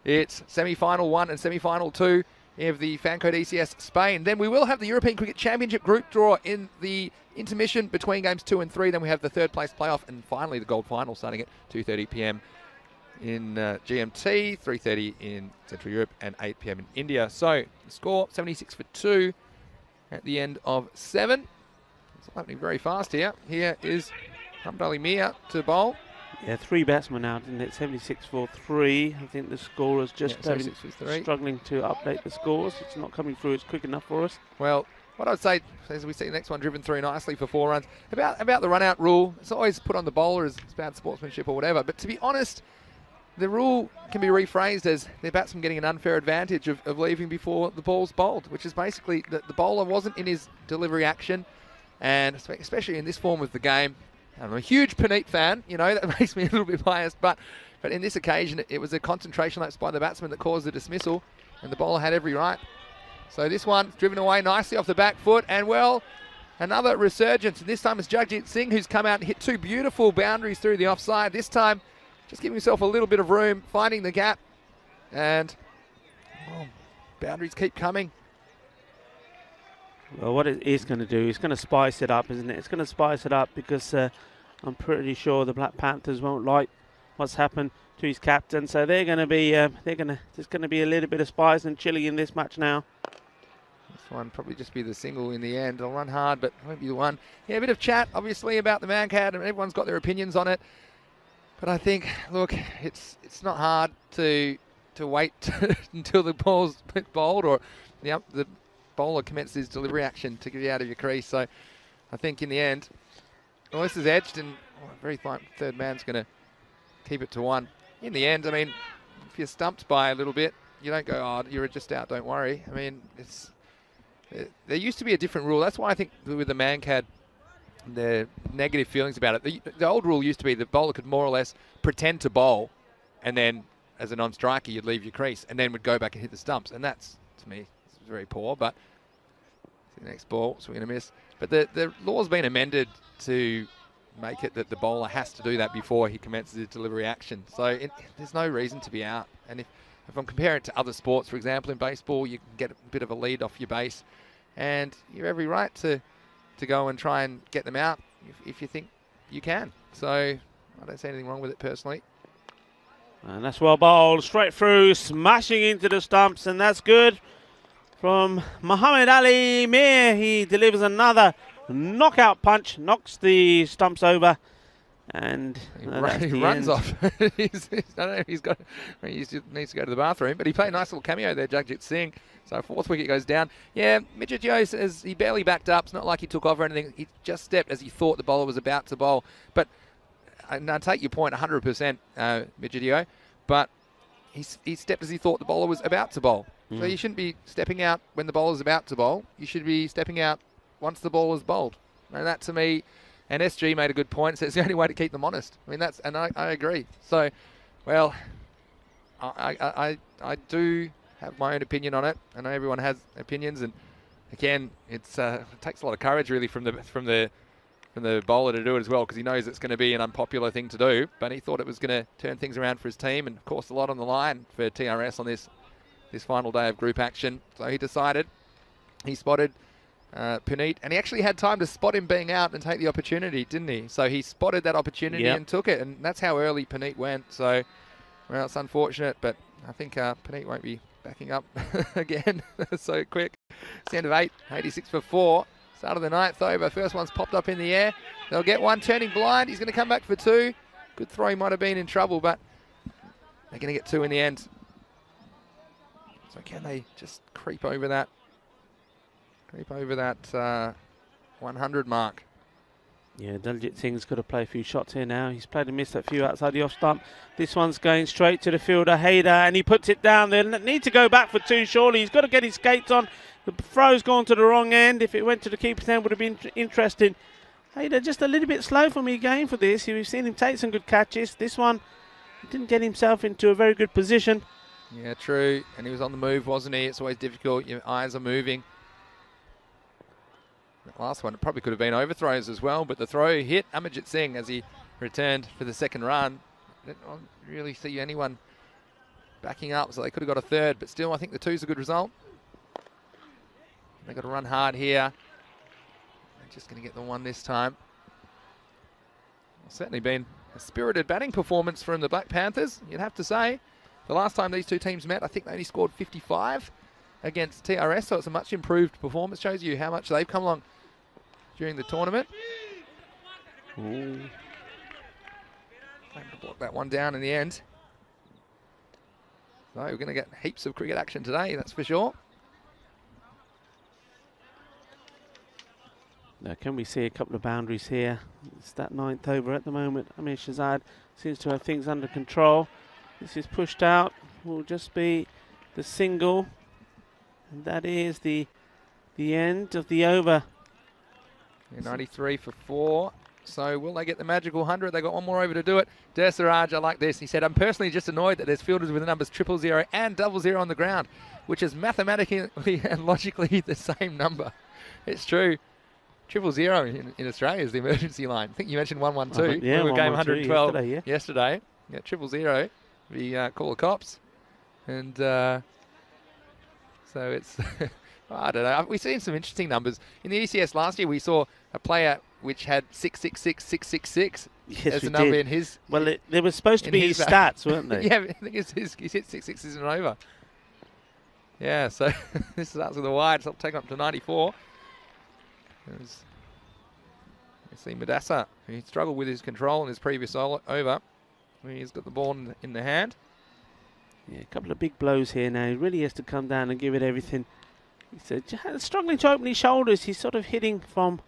It's semi-final 1 and semi-final 2 of the Falco ECS Spain. Then we will have the European Cricket Championship group draw in the intermission between games 2 and 3. Then we have the 3rd place playoff, and finally the gold final starting at 2:30 p.m. in GMT, 3:30 in Central Europe, and 8 p.m. in India. So the score 76 for 2 at the end of 7. It's happening very fast here. Here is Hamd Ali Mia to bowl. Yeah, 3 batsmen out, isn't it? 76 for 3. I think the scorers just struggling to update the scores. It's not coming through as quick enough for us. Well, what I would say, as we see the next one driven through nicely for 4 runs, about the run-out rule, it's always put on the bowler as bad sportsmanship or whatever. But to be honest, the rule can be rephrased as their batsman getting an unfair advantage of leaving before the ball's bowled, which is basically the bowler wasn't in his delivery action, and especially in this form of the game. I'm a huge Puneet fan, you know, that makes me a little bit biased, but in this occasion, it was a concentration lapse by the batsman that caused the dismissal, and the bowler had every right. So this one driven away nicely off the back foot, and well, another resurgence. And this time it's Jagjit Singh who's come out and hit 2 beautiful boundaries through the offside. This time, just giving himself a little bit of room, finding the gap, and boundaries keep coming. Well, what it is going to do, it's going to spice it up, isn't it? It's going to spice it up because I'm pretty sure the Black Panthers won't like what's happened to his captain, so they're going to be, there's going to be a little bit of spice and chili in this match now. This one probably just be the single in the end. They'll run hard, but won't be the one. Yeah, a bit of chat, obviously, about the Mancat, and everyone's got their opinions on it. But I think, look, it's not hard to wait until the ball's bowled or the bowler commences his delivery action to get you out of your crease. So I think in the end, well, this is edged, and a very fine third man's going to keep it to 1. In the end, I mean, if you're stumped by a little bit, you don't go, oh, you're just out, don't worry. I mean, there used to be a different rule. That's why I think with the Mancat, the negative feelings about it. The old rule used to be the bowler could more or less pretend to bowl, and then as a non-striker, you'd leave your crease, and then would go back and hit the stumps. And that's, to me, very poor. But the next ball, so we're going to miss. But the law's been amended to make it that the bowler has to do that before he commences his delivery action. So there's no reason to be out. And if I'm comparing it to other sports, for example, in baseball, you can get a bit of a lead off your base, and you have every right to go and try and get them out if you think you can. So I don't see anything wrong with it personally. And that's well bowled, straight through, smashing into the stumps, and that's good from Muhammad Ali Mir. He delivers another knockout punch, knocks the stumps over, and he runs off. I don't know if he needs to go to the bathroom, but he played a nice little cameo there, Jagjit Singh. So 4th wicket goes down. Yeah, Midget says he barely backed up. It's not like he took off or anything. He just stepped as he thought the bowler was about to bowl. But and I take your point 100%, Midget, but he stepped as he thought the bowler was about to bowl. So you shouldn't be stepping out when the bowler's about to bowl. You should be stepping out once the ball is bowled. And that, to me, and SG made a good point. So it's the only way to keep them honest. I mean, and I agree. So, well, I do have my own opinion on it. I know everyone has opinions, and again, it takes a lot of courage really from the bowler to do it as well, because he knows it's going to be an unpopular thing to do. But he thought it was going to turn things around for his team, and of course, a lot on the line for TRS on this final day of group action. So he decided, he spotted Puneet, and he actually had time to spot him being out and take the opportunity, didn't he? So he spotted that opportunity and took it, and that's how early Puneet went. So, well, it's unfortunate, but I think Puneet won't be backing up again so quick. It's the end of 8, 86 for 4. Start of the 9th over. First one's popped up in the air. They'll get one turning blind. He's going to come back for 2. Good throw. He might have been in trouble, but they're going to get 2 in the end. So can they just creep over that 100 mark? Yeah, Daljit Singh's got to play a few shots here now. He's played and missed a few outside the off stump. This one's going straight to the fielder, Haider, and he puts it down there. Need to go back for 2, surely. He's got to get his skates on. The throw's gone to the wrong end. If it went to the keeper's end, would have been interesting. Haider just a little bit slow for me again for this. We've seen him take some good catches. This one, he didn't get himself into a very good position. Yeah, true. And he was on the move, wasn't he? It's always difficult. Your eyes are moving. That last one, it probably could have been overthrows as well, but the throw hit Amarjit Singh as he returned for the second run. Didn't really see anyone backing up, so they could have got a 3rd, but still, I think the 2's a good result. They've got to run hard here. They're just going to get the 1 this time. It's certainly been a spirited batting performance from the Black Panthers, you'd have to say. The last time these two teams met, I think they only scored 55 against TRS, so it's a much improved performance. Shows you how much they've come along during the tournament. Ooh. Able to block that one down in the end. So we're going to get heaps of cricket action today, that's for sure. Now, can we see a couple of boundaries here? It's that 9th over at the moment. I mean, Shahzad seems to have things under control. This is pushed out. Will just be the single. And that is the end of the over. Yeah, 93 for 4. So will they get the magical 100? They got one more over to do it. Dersaraj, I like this. He said, I'm personally just annoyed that there's fielders with the numbers 000 and 00 on the ground, which is mathematically and logically the same number. It's true. 000 in Australia is the emergency line. I think you mentioned 112. Yeah, we were game 112 yesterday. Yeah, 000. We call the cops. And so it's, I don't know. We've seen some interesting numbers. In the ECS last year, we saw a player which had 666 as a number in his. Well, there was supposed to be his stats, weren't they? Yeah, I think he's hit 6 sixes and over. Yeah, so this starts with a wide. So I'll take up to 94. You see Madassa, he struggled with his control in his previous over. He's got the ball in the hand. Yeah, a couple of big blows here now. He really has to come down and give it everything. He's struggling to open his shoulders. He's sort of hitting from...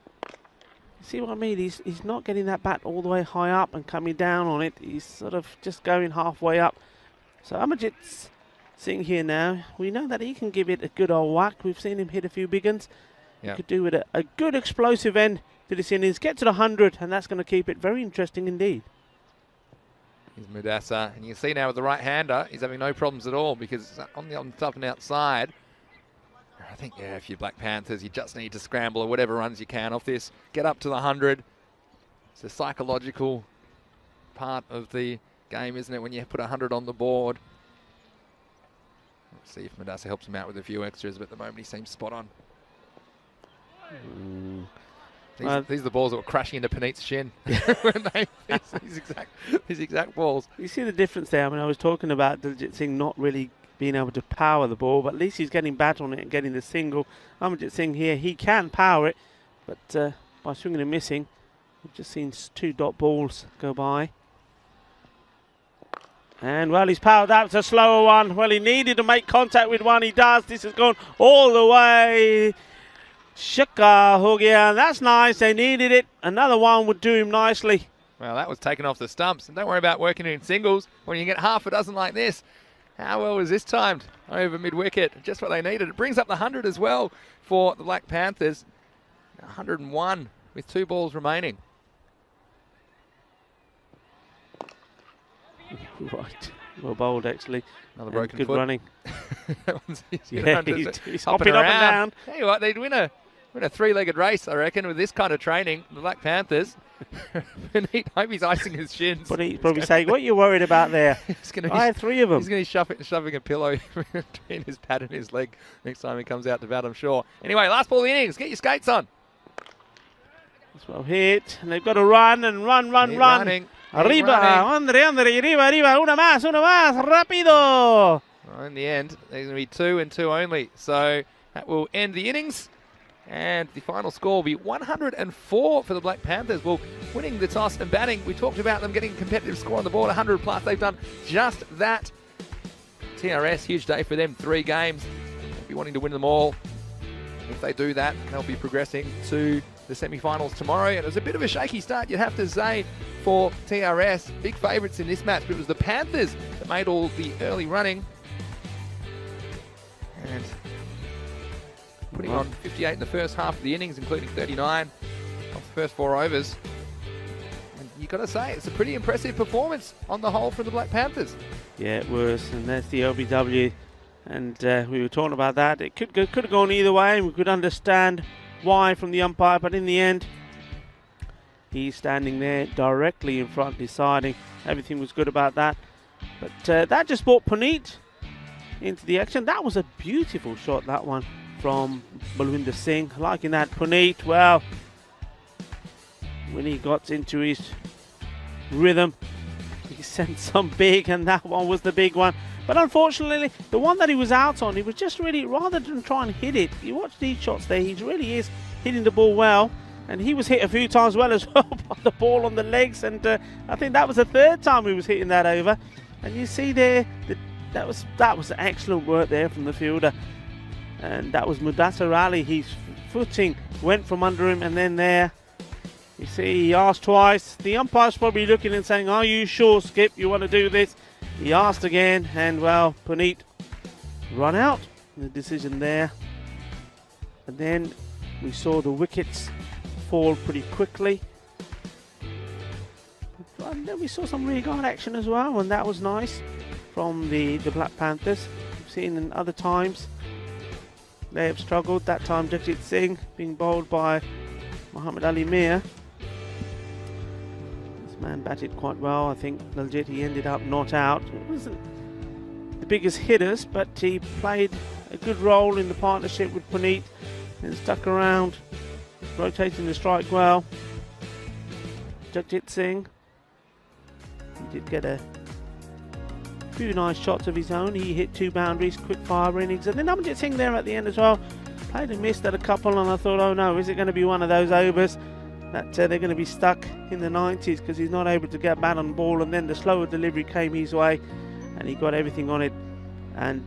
See what I mean? He's not getting that bat all the way high up and coming down on it. He's sort of just going halfway up. So Amarjit's sitting here now. We know that he can give it a good old whack. We've seen him hit a few big ones. Yep. He could do with a good explosive end to this innings. Get to the 100, and that's going to keep it very interesting indeed. Here's Madassa, and you can see now with the right-hander, he's having no problems at all because it's on the top and outside. I think, yeah, if you're Black Panthers, you just need to scramble or whatever runs you can off this. Get up to the 100. It's a psychological part of the game, isn't it, when you put 100 on the board. Let's see if Madassa helps him out with a few extras, but at the moment he seems spot on. These are the balls that were crashing into Puneet's shin. these exact balls. You see the difference there? I mean, I was talking about Diljit Singh not really being able to power the ball, but at least he's getting bat on it and getting the single. Amarjit Singh here, he can power it, but by swinging and missing, we've just seen 2 dot balls go by. And, well, he's powered out. It's a slower one. Well, he needed to make contact with one. He does. This has gone all the way. Shaka ho gaya. That's nice. They needed it. Another one would do him nicely. Well, that was taken off the stumps. And don't worry about working in singles. When you get half a dozen like this, how well was this timed? Over mid-wicket. Just what they needed. It brings up the 100 as well for the Black Panthers. 101 with 2 balls remaining. Right. Well bowled, actually. Another broken good foot. running. He's hopping up and down. Tell you what, they'd win a 3-legged race, I reckon, with this kind of training. The Black Panthers. I hope he's icing his shins. But he's probably saying, what are you worried about there? I had 3 of them. He's going to be shoving a pillow between his pad and his leg next time he comes out to bat, I'm sure. Anyway, last ball of the innings. Get your skates on. That's well hit. And they've got to run and run. Running. Arriba, Andre, arriba, una más, rápido. Well, in the end, there's going to be 2 and 2 only. So that will end the innings. And the final score will be 104 for the Black Panthers. Well, winning the toss and batting, we talked about them getting a competitive score on the board, 100 plus. They've done just that. TRS, huge day for them, 3 games. They'll be wanting to win them all. If they do that, they'll be progressing to the semi-finals tomorrow. And it was a bit of a shaky start, you'd have to say, for TRS. Big favourites in this match, but it was the Panthers that made all the early running. And putting on 58 in the first half of the innings, including 39 off the first 4 overs. And you've got to say, it's a pretty impressive performance on the whole from the Black Panthers. Yeah, it was. And that's the LBW. And we were talking about that. It could have gone either way, and we could understand why from the umpire, but in the end, he's standing there directly in front deciding. Everything was good about that. But that just brought Puneet into the action. That was a beautiful shot, that one, from Balwinder Singh. Liking that. Puneet, well, when he got into his rhythm, he sent some big, and that one was the big one. But unfortunately, the one that he was out on, he was just really, rather than try and hit it, you watch these shots there, he really is hitting the ball well. And he was hit a few times well as well by the ball on the legs. And I think that was the 3rd time he was hitting that over. And you see there, that was excellent work there from the fielder. And that was Mudassar Ali. His footing went from under him, and then there, you see, he asked twice. The umpire's probably looking and saying, are you sure, Skip, you want to do this? He asked again, and well, Puneet run out. The decision there. And then we saw the wickets fall pretty quickly. And then we saw some rear-guard action as well, and that was nice from the Black Panthers. We've seen in other times they have struggled. That time Jagjit Singh being bowled by Muhammad Ali Mir. This man batted quite well. I think Laljit, he ended up not out. It wasn't the biggest hitters, but he played a good role in the partnership with Puneet and stuck around, rotating the strike well. Jagjit Singh, he did get a few nice shots of his own. He hit 2 boundaries, quick fire innings, and then Jagjit Singh there at the end as well. Played and missed at a couple, and I thought, oh no, is it going to be one of those overs that they're going to be stuck in the 90s because he's not able to get bat on ball? And then the slower delivery came his way, and he got everything on it and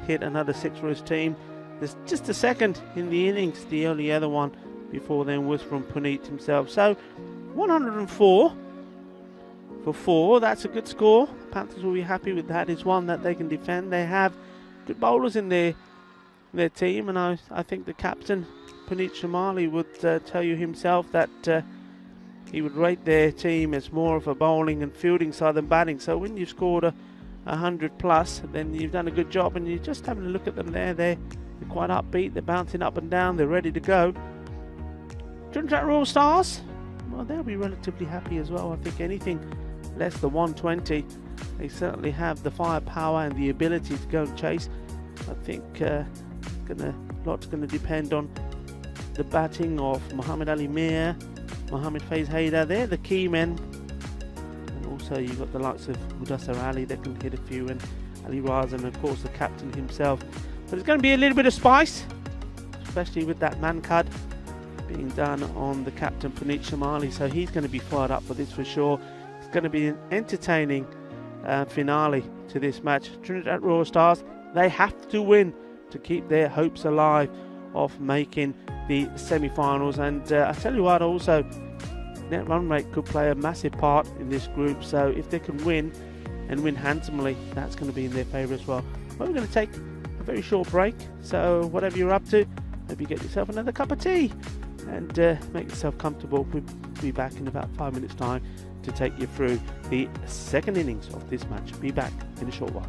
hit another 6 for his team. There's just a second in the innings. The only other one before then was from Puneet himself. So 104 for 4. That's a good score. Panthers will be happy with that. It's one that they can defend. They have good bowlers in their team, and I think the captain Puneet Shamali would tell you himself that he would rate their team as more of a bowling and fielding side than batting. So when you've scored 100 plus, then you've done a good job, and you're just having a look at them there. They're quite upbeat. They're bouncing up and down. They're ready to go. Trinidad Royal Stars, well, they'll be relatively happy as well. I think anything less than 120, they certainly have the firepower and the ability to go and chase. I think lot's going to depend on the batting of Muhammad Ali Mir, Mohammad Faiz Haider. They're the key men. And also you've got the likes of Mudassar Ali that can hit a few, and Ali Raz, and of course the captain himself. But it's going to be a little bit of spice, especially with that man card being done on the captain Puneet Shamali. So he's going to be fired up for this for sure. It's going to be an entertaining finale to this match. Trinidad Royal Stars, they have to win to keep their hopes alive of making the semi-finals. And I tell you what, also net run rate could play a massive part in this group. So if they can win and win handsomely, that's going to be in their favour as well. But we're going to take a very short break. So whatever you're up to, maybe get yourself another cup of tea and make yourself comfortable. We'll be back in about 5 minutes time to take you through the second innings of this match. Be back in a short while.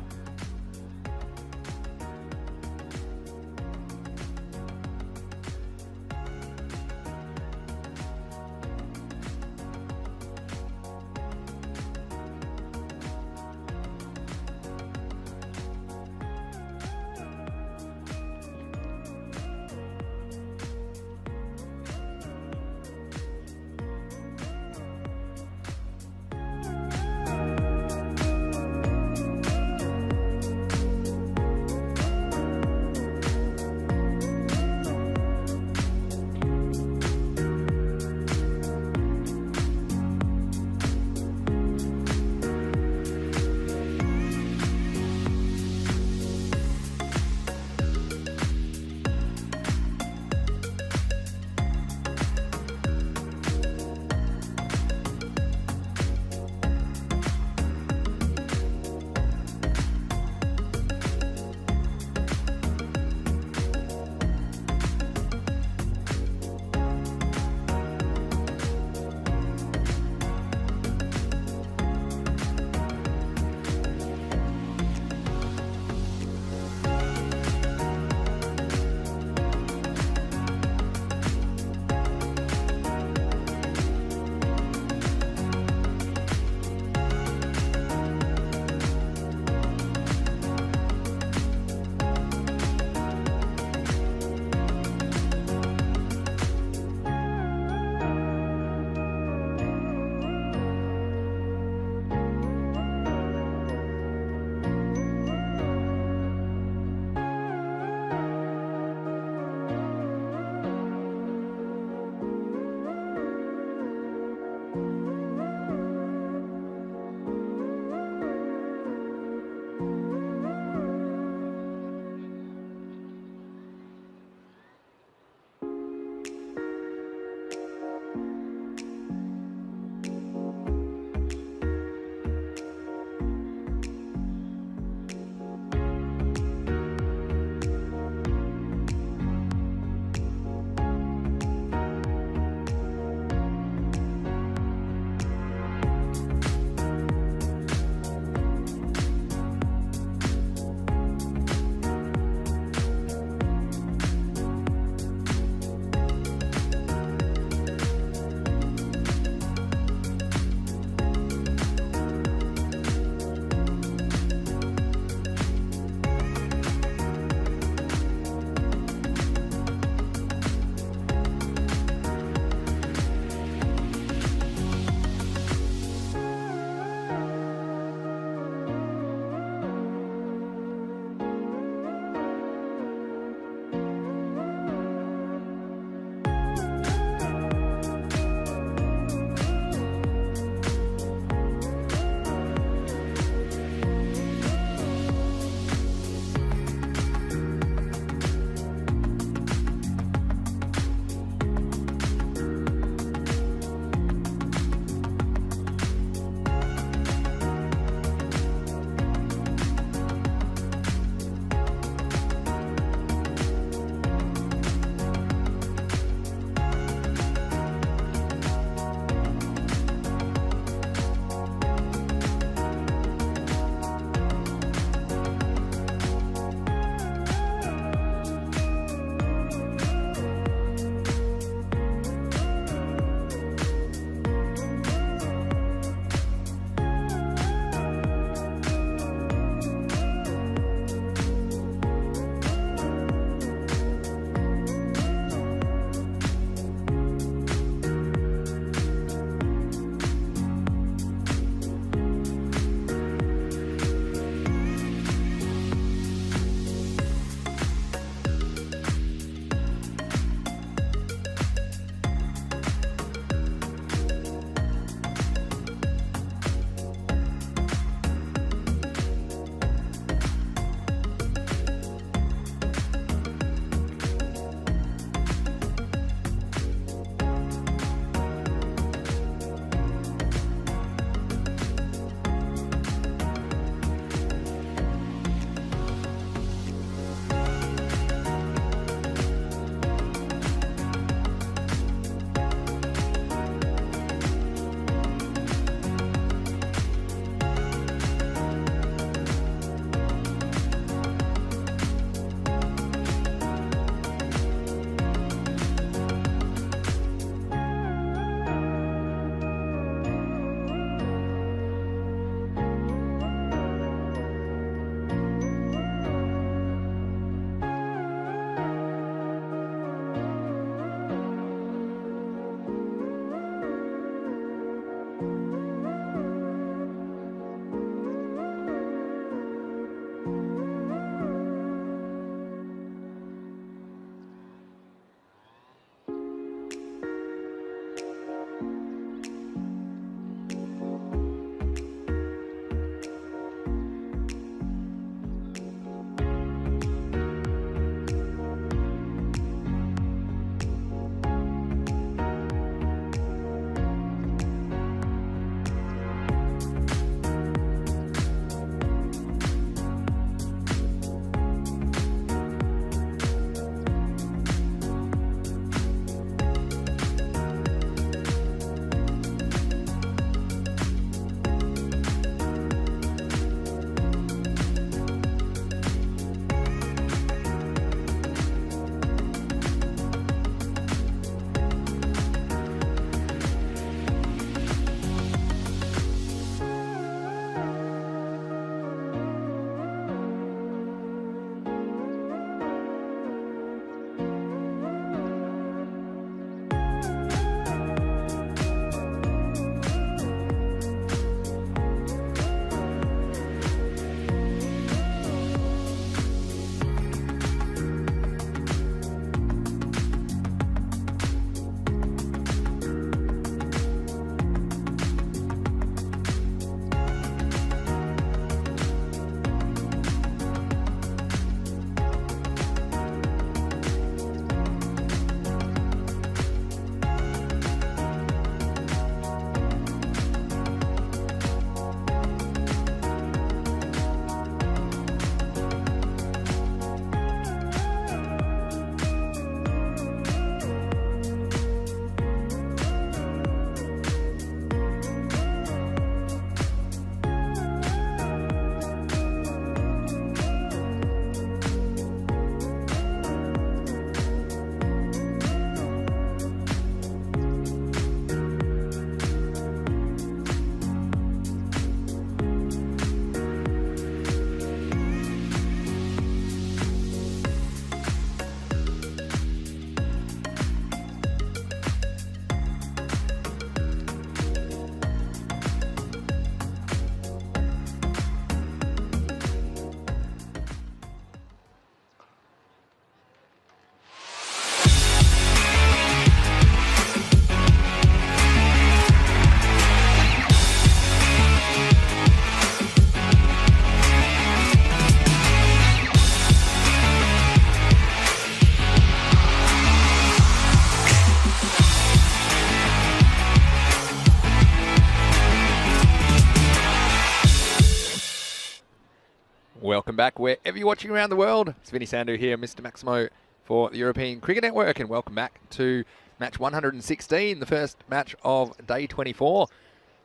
welcome back wherever you're watching around the world. It's Vinny Sandhu here, Mr. Maximo for the European Cricket Network, and welcome back to match 116, the first match of day 24.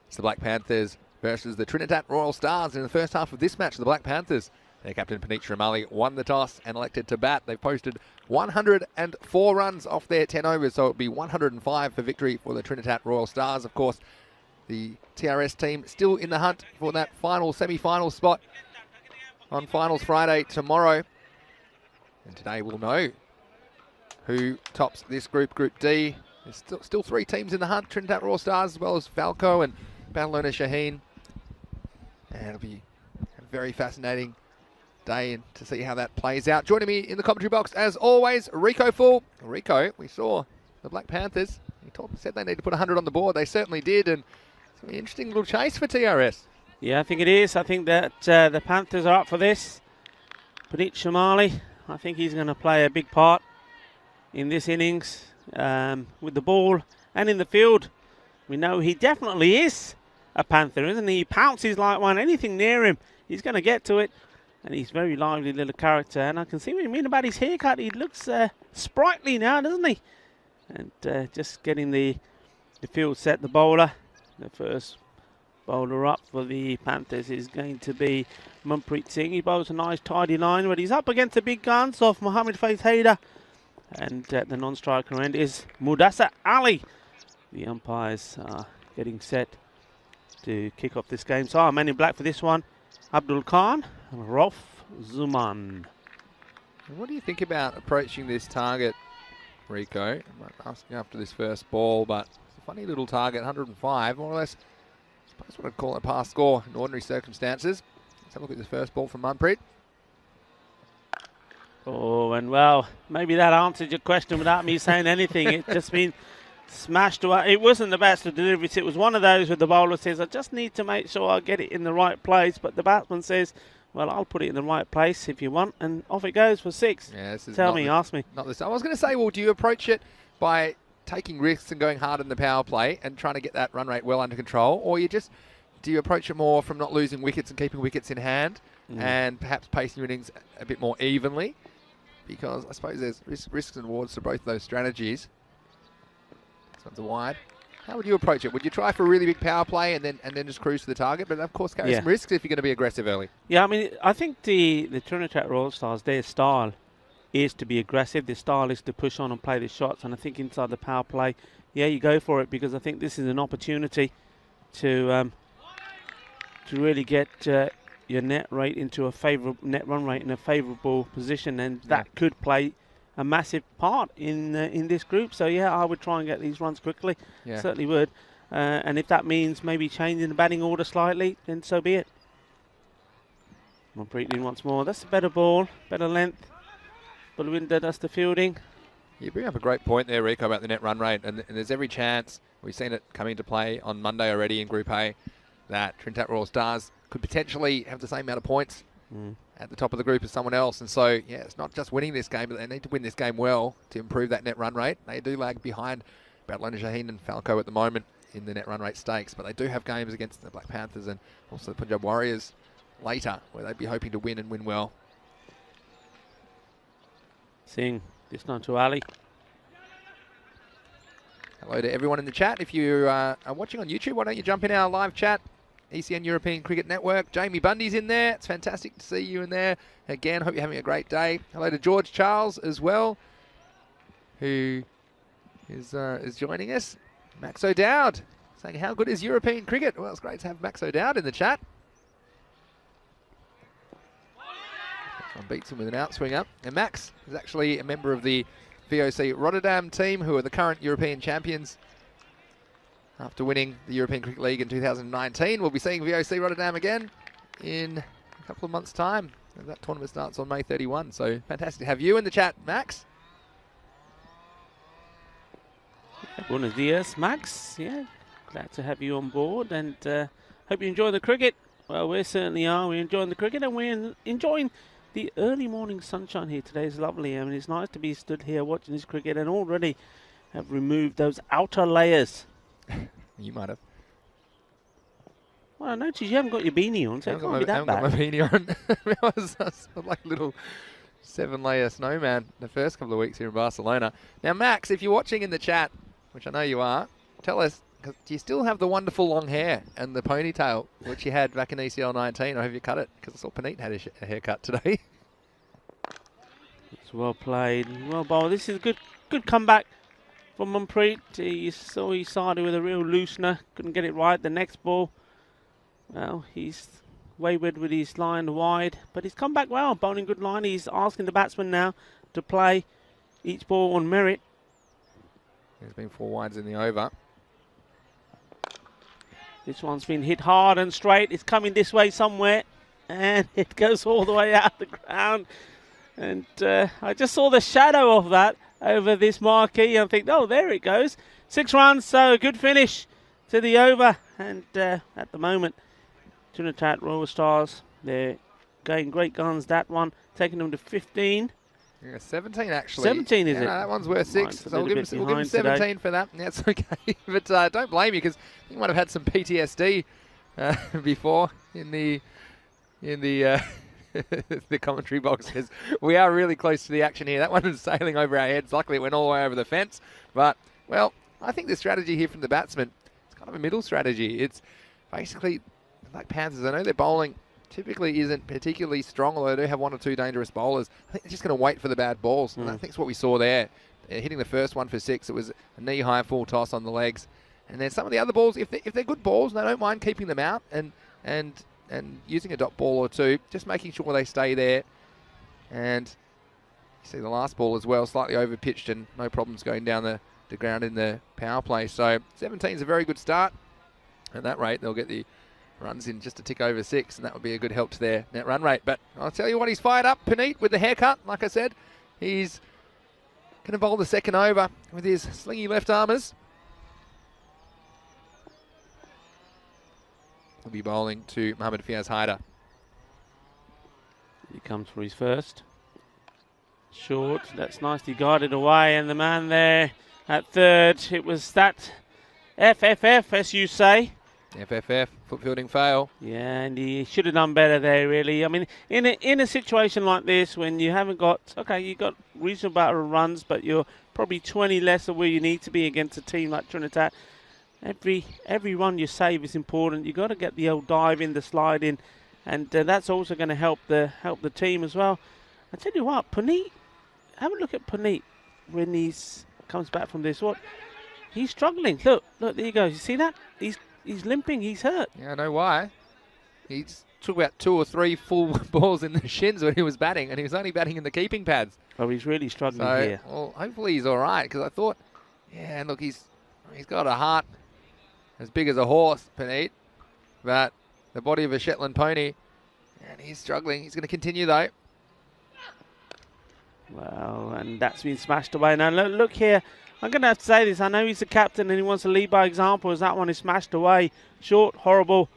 It's the Black Panthers versus the Trinidad Royal Stars. In the first half of this match, the Black Panthers, their captain Panthers Ramali won the toss and elected to bat. They've posted 104 runs off their 10 overs, so it'll be 105 for victory for the Trinidad Royal Stars. Of course, the TRS team still in the hunt for that final semi-final spot on Finals Friday tomorrow. And today we'll know who tops this group, Group D. There's still three teams in the hunt, Trinidad Royal Stars as well as Falco and Panthers Shaheen. And it'll be a very fascinating day and to see how that plays out. Joining me in the commentary box, as always, Rico Full. Rico, we saw the Black Panthers. He said they need to put 100 on the board. They certainly did, and it's an interesting little chase for TRS. Yeah, I think it is. I think that the Panthers are up for this. Panthers Ramali, I think he's going to play a big part in this innings with the ball and in the field. We know he definitely is a Panther, isn't he? He pounces like one. Anything near him, he's going to get to it. And he's a very lively little character. And I can see what you mean about his haircut. He looks sprightly now, doesn't he? And just getting the field set, the bowler. The first bowler up for the Panthers is going to be Manpreet Singh. He bowls a nice tidy line, but he's up against the big guns of Mohammad Faiz Haider. And the non-striker end is Mudassar Ali. The umpires are getting set to kick off this game. So our man in black for this one, Abdul Khan and Rauf Zuman. What do you think about approaching this target, Rico? I'm not asking after this first ball, but it's a funny little target, 105, more or less. I suppose what I'd call a pass score in ordinary circumstances. Let's have a look at this first ball from Manpreet. Oh, and well, maybe that answered your question without me saying anything. It's just been smashed away. It wasn't the best of deliveries. It was one of those where the bowler says, I just need to make sure I get it in the right place. But the batsman says, well, I'll put it in the right place if you want. And off it goes for six. Yeah, this is ask me. Not this. I was going to say, well, do you approach it by taking risks and going hard in the power play and trying to get that run rate well under control? Or do you approach it more from not losing wickets and keeping wickets in hand and perhaps pacing your innings a bit more evenly? Because I suppose there's risks and rewards to both those strategies. This one's a wide. How would you approach it? Would you try for a really big power play and then just cruise to the target? But of course, carry some risks if you're going to be aggressive early. Yeah, I mean, I think the Trinidad Royal Stars, their style is to be aggressive. Their style is to push on and play the shots. And I think inside the power play, yeah, you go for it because I think this is an opportunity to really get your net rate into a favourable net run rate in a favourable position, and that could play a massive part in this group. So yeah, I would try and get these runs quickly. Certainly would. And if that means maybe changing the batting order slightly, then so be it. Manpreet once more. That's a better ball, better length. Balwinder does the fielding. You bring up a great point there, Rico, about the net run rate, and there's every chance, we've seen it come into play on Monday already in Group A, that Trinidad Royal Stars could potentially have the same amount of points at the top of the group as someone else. And so, yeah, it's not just winning this game, but they need to win this game well to improve that net run rate. They do lag behind Panthers Shaheen and Falco at the moment in the net run rate stakes, but they do have games against the Black Panthers and also the Punjab Warriors later, where they'd be hoping to win and win well. Singh, this time to Ali. Hello to everyone in the chat. If you are watching on YouTube, why don't you jump in our live chat? ECN European Cricket Network. Jamie Bundy's in there. It's fantastic to see you in there. Again, hope you're having a great day. Hello to George Charles as well, who is joining us. Max O'Dowd saying, how good is European cricket? Well, it's great to have Max O'Dowd in the chat. Beats him with an outswing up. And Max is actually a member of the VOC Rotterdam team, who are the current European champions. After winning the European Cricket League in 2019, we'll be seeing VOC Rotterdam again in a couple of months' time. And that tournament starts on May 31. So fantastic to have you in the chat, Max. Buenos dias, Max. Yeah, glad to have you on board, and hope you enjoy the cricket. Well, we certainly are. We're enjoying the cricket, and we're enjoying the early morning sunshine here today. Is lovely. I mean, it's nice to be stood here watching this cricket and already have removed those outer layers. You might have. Well, I noticed you haven't got your beanie on, so it can't be that bad. I haven't got my beanie on. I was like a little 7-layer snowman the first couple of weeks here in Barcelona. Now, Max, if you're watching in the chat, which I know you are, tell us, do you still have the wonderful long hair and the ponytail, which you had back in ECL 19, or have you cut it? Because I saw Panit had a haircut today. It's well played, well bowled. This is a good comeback from Manpreet. You saw he started with a real loosener, couldn't get it right. The next ball, well, he's wayward with his line wide, but he's come back well, bowling good line. He's asking the batsman now to play each ball on merit. There's been 4 wides in the over. This one's been hit hard and straight. It's coming this way somewhere, and it goes all the way out the ground. And I just saw the shadow of that over this marquee. I think, oh, there it goes. 6 runs, so a good finish to the over. And at the moment, Trinidad Royal Stars, they're going great guns. That one taking them to 15. Yeah, 17 actually. 17 is it? No, that one's worth 6. So we'll give him 17 today for that. That's okay. But don't blame you, because you might have had some PTSD before in the the commentary boxes. We are really close to the action here. That one was sailing over our heads. Luckily, it went all the way over the fence. But, well, I think the strategy here from the batsman, it's kind of a middle strategy. It's basically, like Panthers, I know their bowling typically isn't particularly strong, although they do have 1 or 2 dangerous bowlers. I think they're just going to wait for the bad balls. And I think it's what we saw there. Hitting the first one for 6, it was a knee-high full toss on the legs. And then some of the other balls, if they're good balls, they don't mind keeping them out and using a dot ball or 2, just making sure they stay there. And you see the last ball as well, slightly over-pitched and no problems going down the ground in the power play. So 17 is a very good start. At that rate, they'll get the runs in just a tick over 6, and that would be a good help to their net run rate. But I'll tell you what, he's fired up, Panit, with the haircut. Like I said, he's going to bowl the second over with his slingy left armers. He'll be bowling to Mohammad Fiaz Haider. He comes for his first. Short, that's nicely guided away, and the man there at third, it was that FFF, as you say. FFF, foot fielding fail. Yeah, and he should have done better there, really. I mean, in a situation like this, when you haven't got, okay, you've got reasonable amount of runs, but you're probably 20 less of where you need to be against a team like Trinidad. Every run you save is important. You've got to get the old dive in, the slide in, and that's also going to help the team as well. I tell you what, Panit, have a look at Panit when he's comes back from this. What? He's struggling. Look, there he goes. You see that? He's limping. He's hurt. Yeah, I know why. He's took about 2 or 3 full balls in the shins when he was batting, and he was only batting in the keeping pads. Oh, he's really struggling here. Well, hopefully he's all right, because I thought, yeah, look, he's got a heart as big as a horse, Panit, but the body of a Shetland pony, and he's struggling. He's going to continue, though. Well, and that's been smashed away. Now, look here. I'm going to have to say this. I know he's the captain and he wants to lead by example, as that one is smashed away. Short, horrible.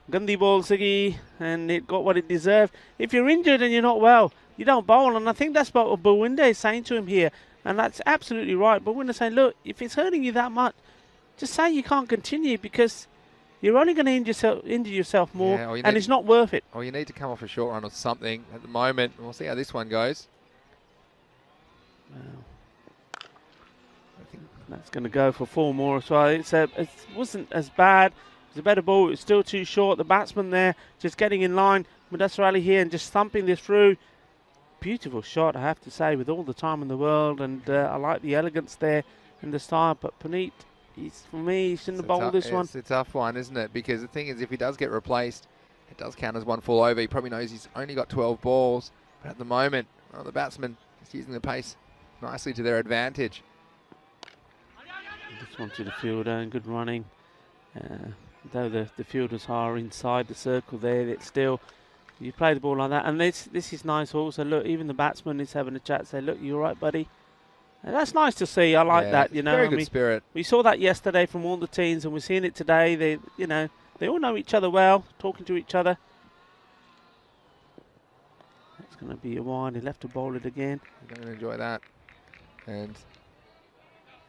Gandhi ball, Siggy, and it got what it deserved. If you're injured and you're not well, you don't bowl. And I think that's what Bawinda is saying to him here. And that's absolutely right. Bawinda saying, look, if it's hurting you that much, just say you can't continue, because you're only going to injure yourself more, and it's not worth it. Or you need to come off a short run or something at the moment. We'll see how this one goes. Well, I think that's going to go for 4 more as well. It wasn't as bad. It was a better ball. It was still too short. The batsman there just getting in line. Mudassar Ali here and just thumping this through. Beautiful shot, I have to say, with all the time in the world. And I like the elegance there and the style. But Panit, for me, he shouldn't have bowled this one. It's a tough one, isn't it? Because the thing is, if he does get replaced, it does count as 1 full over. He probably knows he's only got 12 balls. But at the moment, the batsman is using the pace nicely to their advantage. This one to the fielder, and good running. Though the fielders are inside the circle there, it's still, you play the ball like that. And this is nice also. Look, even the batsman is having a chat, say, look, you all right, buddy? And that's nice to see. I like that, you know. Very good spirit. We saw that yesterday from all the teams, and we're seeing it today. They all know each other well, talking to each other. That's going to be a wide. He left to bowl it again. You're going to enjoy that. And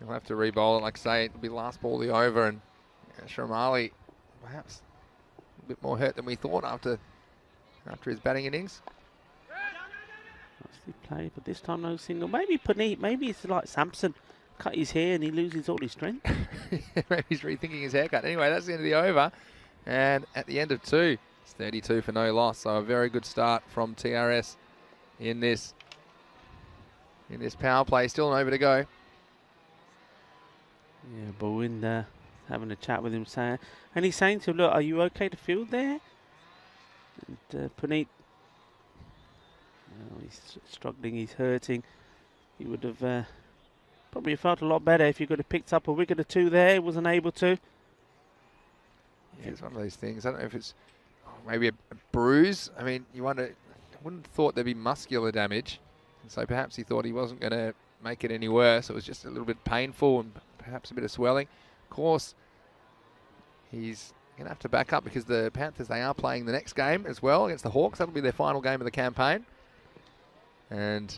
he'll have to re-bowl it. Like I say, it'll be last ball of the over, and Shamali perhaps a bit more hurt than we thought after his batting innings. Nicely played, but this time no single. Maybe Puneet, maybe it's like Samson, cut his hair and he loses all his strength. Maybe he's rethinking his haircut. Anyway, that's the end of the over. And at the end of 2, it's 32 for no loss. So a very good start from TRS in this power play. Still an over to go. Yeah, Bowinder having a chat with him, and he's saying to him, look, are you okay to field there? And Puneet, he's struggling, he's hurting. He would have probably felt a lot better if he could have picked up a wicket or 2 there. He wasn't able to. Yeah, it's one of those things. I don't know if it's maybe a bruise. I mean, I wouldn't have thought there'd be muscular damage. And so perhaps he thought he wasn't going to make it any worse. It was just a little bit painful and perhaps a bit of swelling. Of course, he's going to have to back up because the Panthers, they are playing the next game as well against the Hawks. That'll be their final game of the campaign. And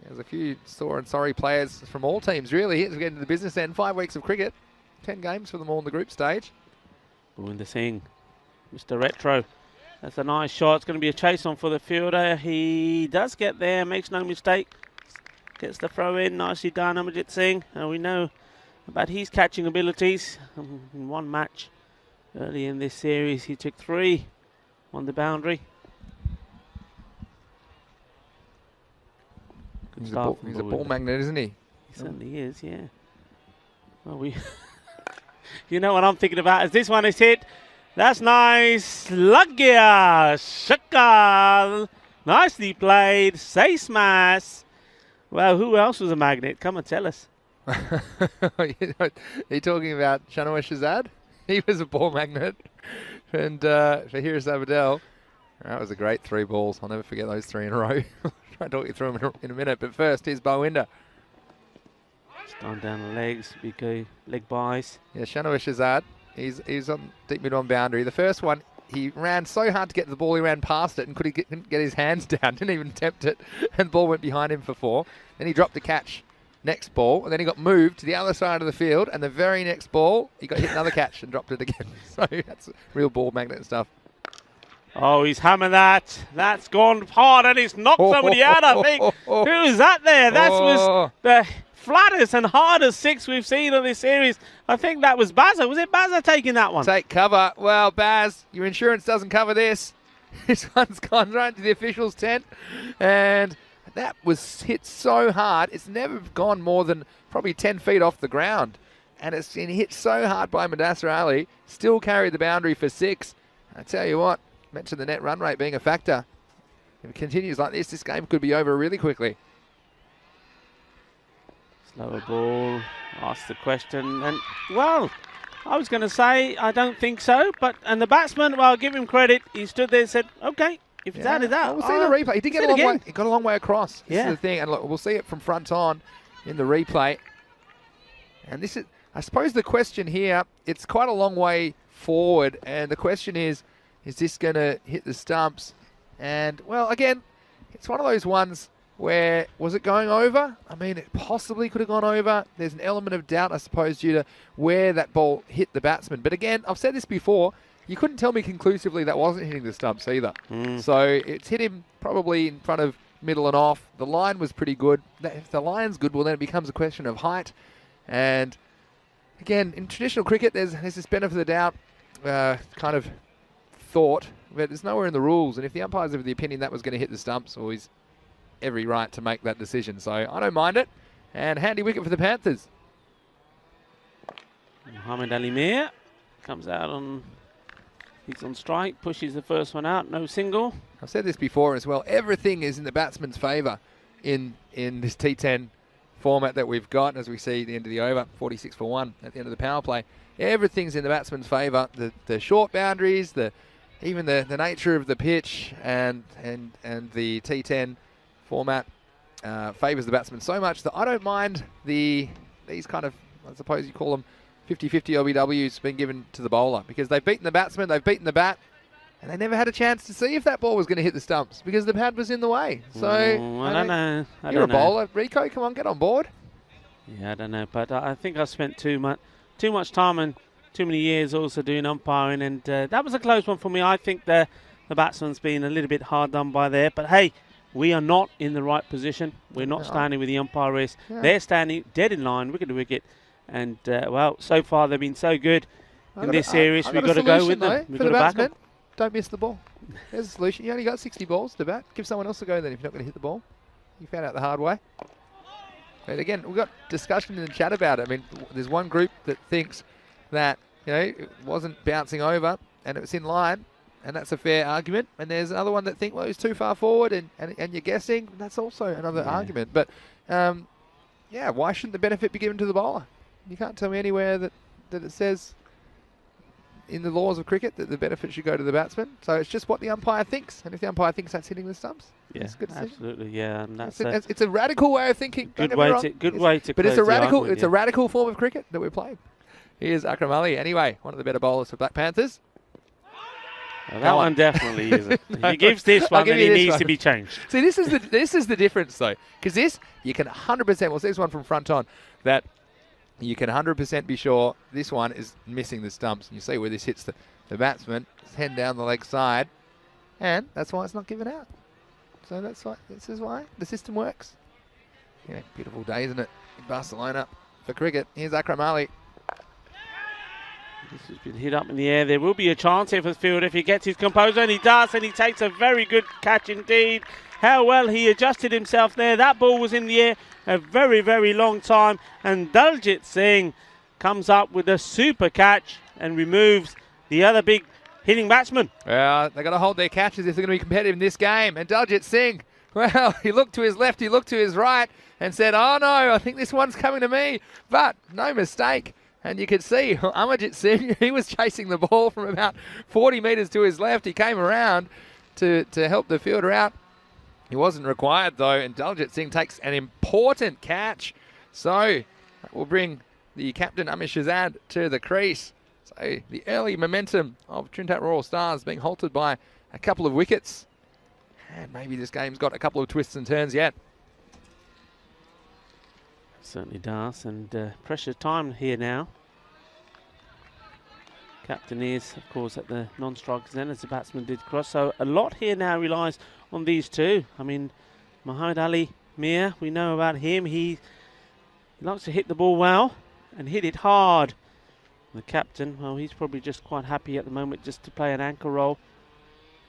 there's a few sore and sorry players from all teams, really. As we get into the business end, 5 weeks of cricket, 10 games for them all in the group stage. Bowinder Singh, Mr. Retro. That's a nice shot. It's going to be a chase on for the fielder. He does get there, makes no mistake. Gets the throw in. Nicely done, Amarjit Singh. We know about his catching abilities. In one match early in this series, he took 3 on the boundary. He's a ball magnet, isn't he? He certainly is, yeah. Well, you know what I'm thinking about as this one is hit. That's nice. Lagya Shakal. Nicely played. Say smash. Well, who else was a magnet? Come and tell us. Are you talking about Shanoa Shazad? He was a ball magnet. And for Hiris Abadel, that was a great 3 balls. I'll never forget those 3 in a row. I'll talk you through them in a minute. But first, here's Bowinder. Down the legs, big leg buys. Yeah, Shanoa Shazad. He's on deep mid on boundary. The first one, he ran so hard to get to the ball, he ran past it and couldn't get his hands down. Didn't even attempt it. And the ball went behind him for 4. Then he dropped a catch. Next ball, and then he got moved to the other side of the field, and the very next ball, he got hit another catch and dropped it again. So that's real ball magnet stuff. Oh, he's hammered that. That's gone hard, and he's knocked somebody out, I think. Who's that there? That was the flattest and hardest 6 we've seen on this series. I think that was Bazza. Was it Bazza taking that one? Take cover. Well, Baz, your insurance doesn't cover this. This one's gone right to the officials' tent, and that was hit so hard, it's never gone more than probably 10 feet off the ground. And it's been hit so hard by Mudassar Ali, still carried the boundary for 6. I tell you what, mentioned the net run rate being a factor. If it continues like this game could be over really quickly. Slower ball, asked the question, and well, I was going to say I don't think so, and the batsman, well, I'll give him credit, he stood there and said, okay. If it's out, it's out. We'll see the replay. He did get a long way. He got a long way across. This is the thing, and look, we'll see it from front on in the replay. And this is, I suppose, the question here. It's quite a long way forward, and the question is this going to hit the stumps? And well, again, it's one of those ones where was it going over? I mean, it possibly could have gone over. There's an element of doubt, I suppose, due to where that ball hit the batsman. But again, I've said this before. You couldn't tell me conclusively that wasn't hitting the stumps either. So it's hit him probably in front of middle and off. The line was pretty good. If the line's good, well, then it becomes a question of height. And again, in traditional cricket, there's this benefit of the doubt kind of thought, but there's nowhere in the rules. And if the umpire's of the opinion that was going to hit the stumps, well, he's every right to make that decision. So I don't mind it. And handy wicket for the Panthers. Mohamed Ali Mir comes out on... He's on strike, pushes the first one out, no single. I've said this before as well. Everything is in the batsman's favour in this T10 format that we've got. As we see at the end of the over, 46 for 1 at the end of the power play. Everything's in the batsman's favour. The short boundaries, even the nature of the pitch and the T10 format favours the batsman so much that I don't mind these kind of, I suppose you call them, 50-50 LBWs been given to the bowler because they've beaten the batsman, they've beaten the bat, and they never had a chance to see if that ball was going to hit the stumps because the pad was in the way. So I don't know. You're a bowler, Rico. Come on, get on board. Yeah, I don't know, but I think I spent too much time and too many years also doing umpiring, and that was a close one for me. I think the batsman's been a little bit hard done by there, but hey, we are not in the right position. We're not standing with the umpire wrist. Yeah. They're standing dead in line, wicket to wicket, and well, so far they've been so good in this series. We've got to go with them. We've For got the to back them. batsman, don't miss the ball. There's a solution. You only got 60 balls to bat. Give someone else a go then if you're not going to hit the ball. You found out the hard way. But again, we've got discussion in the chat about it. I mean, there's one group that thinks that, you know, it wasn't bouncing over and it was in line, and that's a fair argument. And there's another one that think, well, it was too far forward and you're guessing. That's also another argument. But, yeah, why shouldn't the benefit be given to the bowler? You can't tell me anywhere that it says in the laws of cricket that the benefit should go to the batsman. So it's just what the umpire thinks. And if the umpire thinks that's hitting the stumps, Yeah, it's a good decision. absolutely. Yeah, and that's It's a radical way of thinking. good way to. But it's close the argument, it's a radical form of cricket that we're playing. Here's Akram Ali. Anyway, one of the better bowlers for Black Panthers. Well, that one definitely isn't. If he gives this one, then he needs to be changed. See, this is the difference though, because this you can 100%. Well, this one from front on that you can 100% be sure this one is missing the stumps. And you see where this hits the batsman. It's head down the leg side, and that's why it's not given out. So this is why the system works. Yeah, beautiful day, isn't it, in Barcelona for cricket. Here's Akram Ali. This has been hit up in the air. There will be a chance here for the field if he gets his composure, and he does, and he takes a very good catch indeed. How well he adjusted himself there. That ball was in the air a very, very long time, and Daljit Singh comes up with a super catch and removes the other big hitting batsman. Well, they've got to hold their catches if they're going to be competitive in this game. And Daljit Singh, well, he looked to his left, he looked to his right, and said, oh no, I think this one's coming to me. But no mistake. And you could see Amarjit Singh, he was chasing the ball from about 40 metres to his left. He came around to help the fielder out. He wasn't required though, and Daljit Singh takes an important catch. So that will bring the captain Amish Shaheen to the crease. So the early momentum of Trinidad Royal Stars being halted by a couple of wickets. And maybe this game's got a couple of twists and turns yet. Certainly does, and pressure time here now. Captain is, of course, at the non-strikers then as the batsman did cross. So a lot here now relies on these two. I mean, Mohamed Ali Mir, we know about him. He likes to hit the ball well and hit it hard. The captain, well, he's probably just quite happy at the moment just to play an anchor role,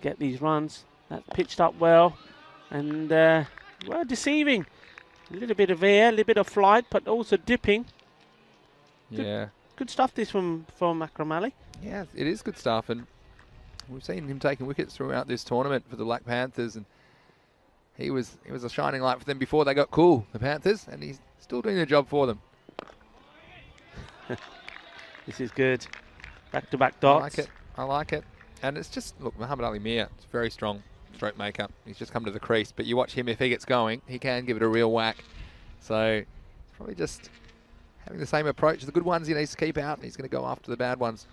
get these runs. That's pitched up well and, well, deceiving. A little bit of air, a little bit of flight, but also dipping. Yeah. Good stuff this from Akram Ali. Yeah, it is good stuff, and we've seen him taking wickets throughout this tournament for the Black Panthers, and he was a shining light for them before they got cool, the Panthers, and he's still doing the job for them. This is good. Back-to-back dots. I like it. And it's just, look, Mohamed Ali Mir, it's very strong stroke maker. He's just come to the crease, but you watch him, if he gets going, he can give it a real whack. So probably just having the same approach. The good ones he needs to keep out, and he's going to go after the bad ones.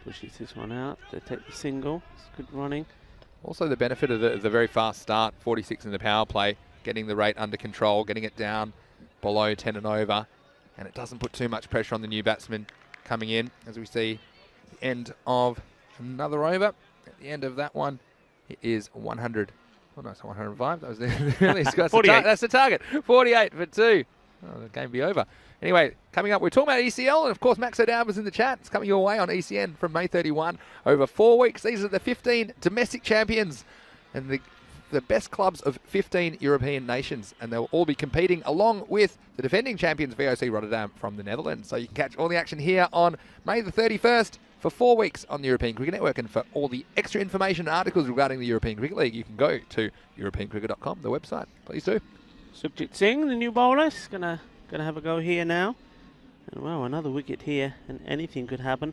Pushes this one out. They take the single. It's good running. Also the benefit of the very fast start, 46 in the power play, getting the rate under control, getting it down below 10 and over, and it doesn't put too much pressure on the new batsman coming in, as we see the end of another over. At the end of that one, it is 100. Oh no, it's 105. That was the 48. That's the target. 48 for 2. Oh, the game be over. Anyway, coming up, we're talking about ECL, and of course, Max O'Dowd was in the chat. It's coming your way on ECN from May 31 over 4 weeks. These are the 15 domestic champions and the best clubs of 15 European nations, and they'll all be competing along with the defending champions VOC Rotterdam from the Netherlands. So you can catch all the action here on May the 31st for 4 weeks on the European Cricket Network. And for all the extra information and articles regarding the European Cricket League, you can go to europeancricket.com, the website. Please do. Sukhjit Singh, the new bowler, is gonna have a go here now. And well, another wicket here, and anything could happen.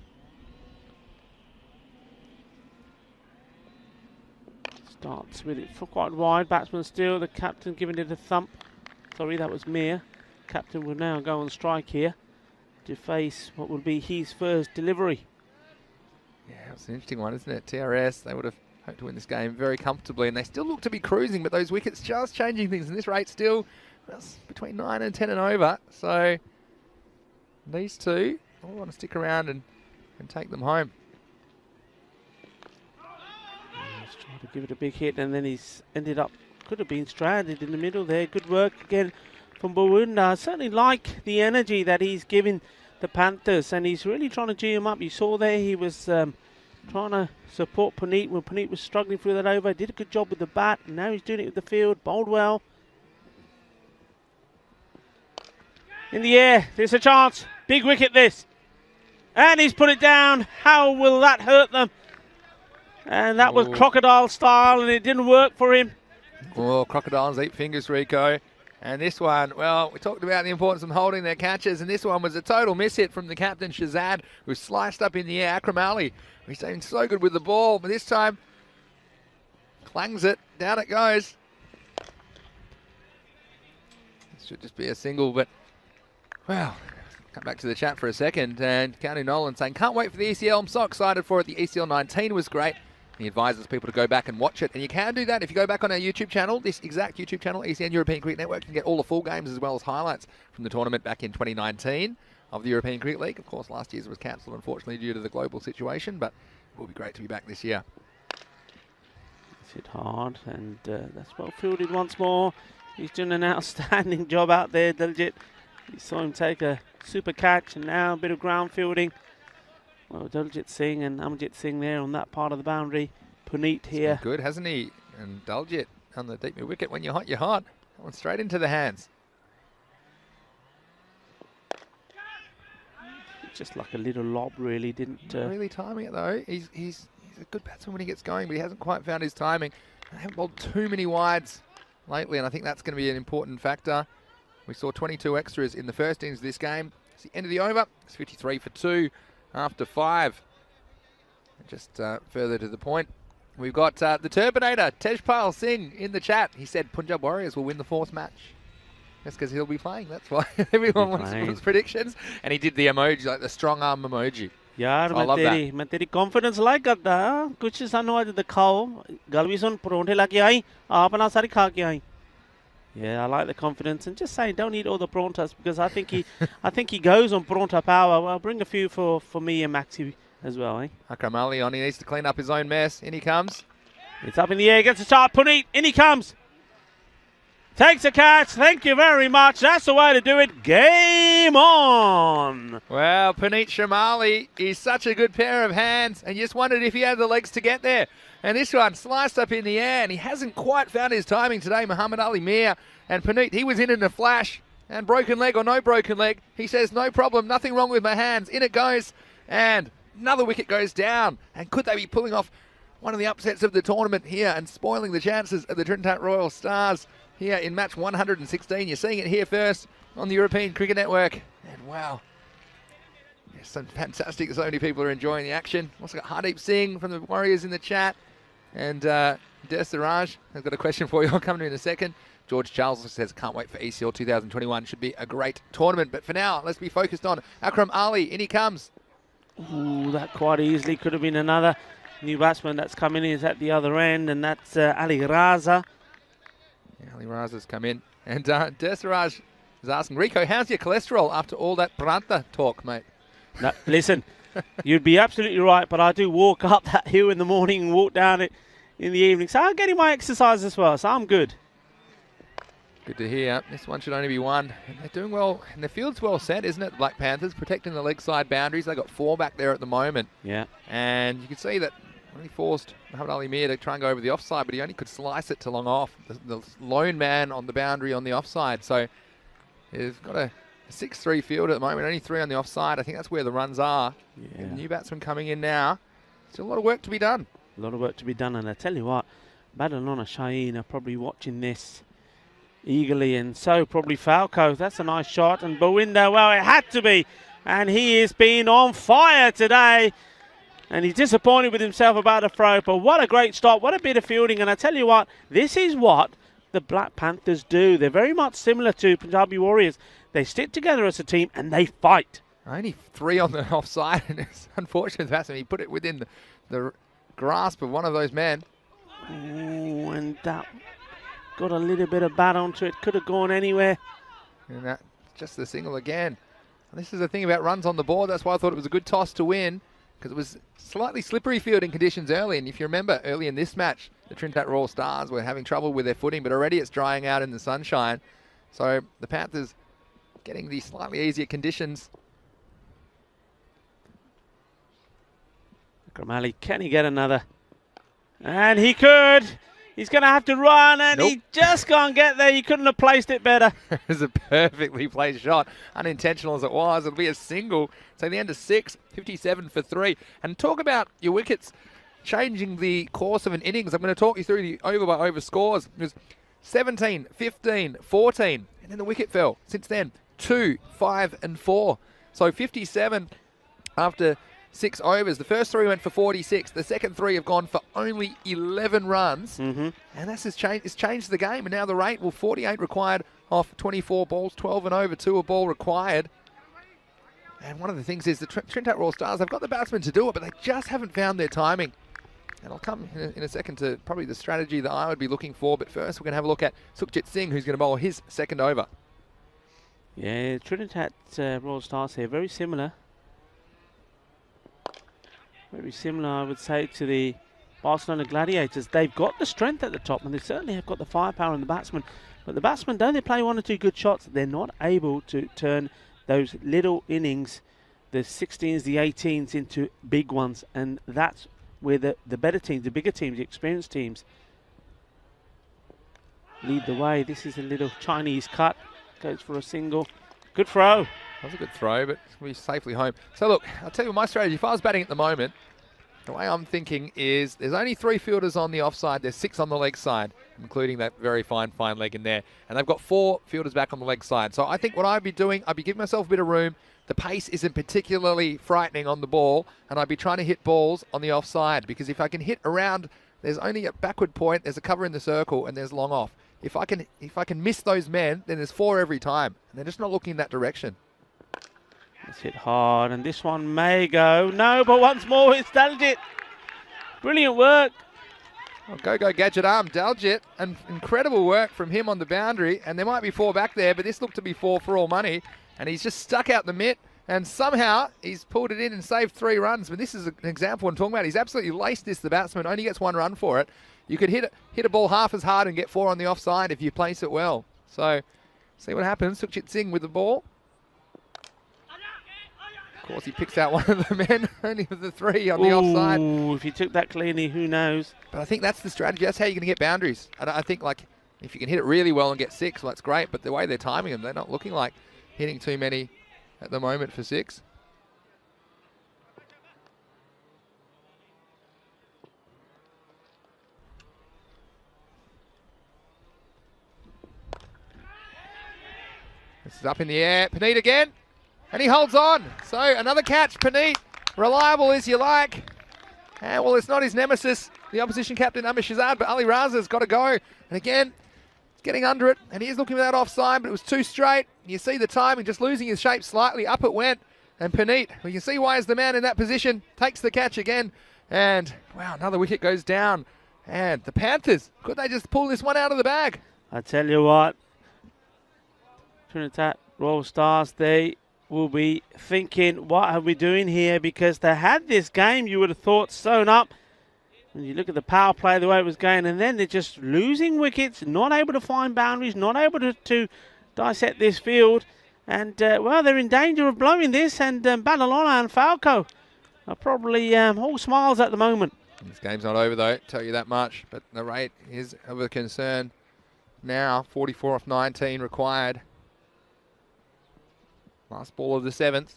Starts with it for quite wide. Batsman still. The captain giving it a thump. Sorry, that was Mir. Captain will now go on strike here to face what will be his first delivery. Yeah, it's an interesting one, isn't it? TRS, they would have hoped to win this game very comfortably, and they still look to be cruising, but those wickets just changing things, and this rate still between 9 and 10 and over. So These two all want to stick around and take them home. He's trying to give it a big hit, and then he's ended up, could have been stranded in the middle there. Good work again from Bawunda. I certainly like the energy that he's giving the Panthers, and he's really trying to G him up. You saw there he was trying to support Puneet when Puneet was struggling through that over. Did a good job with the bat, and now he's doing it with the field. Bowled well. In the air, there's a chance. Big wicket this. And he's put it down. How will that hurt them? And that was crocodile style, and it didn't work for him. Oh, crocodiles eat fingers, Rico. And this one, well, we talked about the importance of holding their catches, and this one was a total miss hit from the captain, Shahzad, who sliced up in the air. Akram Ali, he's been so good with the ball, but this time, clangs it. Down it goes. This should just be a single, but, well, come back to the chat for a second. And County Nolan saying, can't wait for the ECL. I'm so excited for it. The ECL 19 was great. He advises people to go back and watch it. And you can do that if you go back on our YouTube channel, this exact YouTube channel, ECN European Cricket Network. You can get all the full games as well as highlights from the tournament back in 2019 of the European Cricket League. Of course, last year's was cancelled, unfortunately, due to the global situation. But it will be great to be back this year. It's hit hard, and that's well fielded once more. He's doing an outstanding job out there, Diljit. You saw him take a super catch, and now a bit of ground fielding. Well, Daljit Singh and Amjit Singh there on that part of the boundary. Puneet here. Good, hasn't he? And Daljit on the deep mid wicket. When you're hot, you're hot. That one straight into the hands. Just like a little lob, really. Didn't really timing it though. He's a good batsman when he gets going, but he hasn't quite found his timing. They haven't bowled too many wides lately, and I think that's going to be an important factor. We saw 22 extras in the first innings of this game. It's the end of the over. It's 53 for 2 after 5. And just further to the point, we've got the Turbinator, Tejpal Singh, in the chat. He said Punjab Warriors will win the 4th match. That's because he'll be playing. That's why everyone wants predictions. And he did the emoji, like the strong arm emoji. यार मैं तेरी confidence like करता है कुछ सानू आज दिखाओ गल भी सुन परोंठे लाके आई अपना सारी खा के आई. Yeah, I like the confidence, and just saying, don't eat all the prontas because I think he goes on pronta power. Well, bring a few for me and Maxi as well, eh? Akram Ali on, he needs to clean up his own mess. In he comes. It's up in the air, gets a start. Puneet, in he comes. Takes a catch. Thank you very much. That's the way to do it. Game on. Well, Puneet Shamali is such a good pair of hands, and you just wondered if he had the legs to get there. And this one sliced up in the air, and he hasn't quite found his timing today, Muhammad Ali Mir. And Puneet, he was in a flash, and broken leg or no broken leg, he says, no problem, nothing wrong with my hands. In it goes, and another wicket goes down. And could they be pulling off one of the upsets of the tournament here and spoiling the chances of the Trinidad Royal Stars here in match 116. You're seeing it here first on the European Cricket Network. And wow, it's so fantastic that so many people are enjoying the action. Also got Hardeep Singh from the Warriors in the chat. And Desiraj has got a question for you. I'll come to in a second. George Charles says, can't wait for ECL 2021. Should be a great tournament. But for now, let's be focused on Akram Ali. In he comes. Ooh, that quite easily could have been another new batsman that's coming in. Is at the other end, and that's Ali Raza. Yeah, Ali Raza's come in. And Desiraj is asking, Rico, how's your cholesterol after all that Pranta talk, mate? No, listen, you'd be absolutely right, but I do walk up that hill in the morning and walk down it in the evening. So I'm getting my exercise as well, so I'm good. Good to hear. This one should only be one. And they're doing well, and the field's well set, isn't it? The Black Panthers protecting the leg side boundaries. They've got 4 back there at the moment. Yeah. And you can see that only forced Muhammad Ali Mir to try and go over the offside, but he only could slice it to long off. The lone man on the boundary on the offside. So he's got a 6-3 field at the moment, only 3 on the offside. I think that's where the runs are. Yeah. New batsman coming in now. Still a lot of work to be done. A lot of work to be done, and I tell you what, Badalona Shaheen are probably watching this eagerly, and so probably Falco. That's a nice shot, and Bawinda, well, it had to be, and he is being on fire today, and he's disappointed with himself about the throw, but what a great stop, what a bit of fielding, and I tell you what, this is what the Black Panthers do. They're very much similar to Punjabi Warriors. They stick together as a team, and they fight. Only 3 on the offside, and it's unfortunate that he put it within the grasp of one of those men. Oh, and that got a little bit of bat onto it. Could have gone anywhere. And that just the single again. This is the thing about runs on the board. That's why I thought it was a good toss to win, because it was slightly slippery fielding conditions early. And if you remember early in this match, the Trinidad Royal Stars were having trouble with their footing, but already it's drying out in the sunshine. So the Panthers getting the slightly easier conditions. Gramali, can he get another? And he could. He's going to have to run, and Nope. he just can't get there. You couldn't have placed it better. It was a perfectly placed shot, unintentional as it was. It'll be a single. So the end of 6, 57 for 3. And talk about your wickets changing the course of an innings. I'm going to talk you through the over-by-over scores. It was 17, 15, 14, and then the wicket fell. Since then, 2, 5, and 4. So 57 after 6 overs. The first 3 went for 46. The second 3 have gone for only 11 runs. And that's it's changed the game. And now the rate, 48 required off 24 balls, 12 and over, 2 a ball required. And one of the things is the Trinidad Royal Stars, they've got the batsmen to do it, but they just haven't found their timing. And I'll come in a second to probably the strategy that I would be looking for. But first, we're going to have a look at Sukhjit Singh, who's going to bowl his second over. Yeah, Trinidad Royal Stars here, very similar. Very similar, I would say, to the Barcelona Gladiators. They've got the strength at the top, and they certainly have got the firepower in the batsmen. But the batsmen, though they play 1 or 2 good shots, they're not able to turn those little innings, the 16s, the 18s, into big ones. And that's where the better teams, the bigger teams, the experienced teams lead the way. This is a little Chinese cut. Goes for a single. Good throw. That was a good throw, but we're safely home. So look, I'll tell you my strategy. If I was batting at the moment, the way I'm thinking is there's only 3 fielders on the offside. There's 6 on the leg side, including that very fine leg in there. And they've got 4 fielders back on the leg side. So I think what I'd be doing, I'd be giving myself a bit of room. The pace isn't particularly frightening on the ball, and I'd be trying to hit balls on the offside, because if I can hit around, there's only a backward point, there's a cover in the circle, and there's long off. If I can miss those men, then there's 4 every time, and they're just not looking in that direction. Let's hit hard, and this one may go. No, but once more, it's Daljit. Brilliant work. Oh, go gadget arm, Daljit, and incredible work from him on the boundary, and there might be 4 back there, but this looked to be 4 for all money, and he's just stuck out the mitt, and somehow he's pulled it in and saved 3 runs. But this is an example I'm talking about. He's absolutely laced this, the batsman, only gets 1 run for it. You could hit a ball half as hard and get 4 on the offside if you place it well. So, see what happens. Sukhjit Singh with the ball. Of course, he picks out one of the men, only with the 3 on the offside. If he took that cleanly, who knows? But I think that's the strategy. That's how you're going to get boundaries. I think, like, if you can hit it really well and get 6, well, that's great. But the way they're timing them, they're not looking like hitting too many at the moment for 6. This is up in the air. Paneet again. And he holds on. So another catch. Paneet, reliable as you like. And well, it's not his nemesis, the opposition captain, Amir Shahzad, but Ali Raza's got to go. And again, he's getting under it. And he is looking for that offside, but it was too straight. You see the timing, just losing his shape slightly. Up it went. And Paneet, well, you can see why is the man in that position, takes the catch again. And, wow, another wicket goes down. And the Panthers, could they just pull this one out of the bag? I tell you what, Trinidad Royal Stars, they will be thinking, what are we doing here? Because they had this game, you would have thought, sewn up. When you look at the power play, the way it was going, and then they're just losing wickets, not able to find boundaries, not able to dissect this field. And, well, they're in danger of blowing this, and Badalona and Falco are probably all smiles at the moment. This game's not over, though, tell you that much. But the rate is of a concern now. 44 off 19 required. Last ball of the 7th.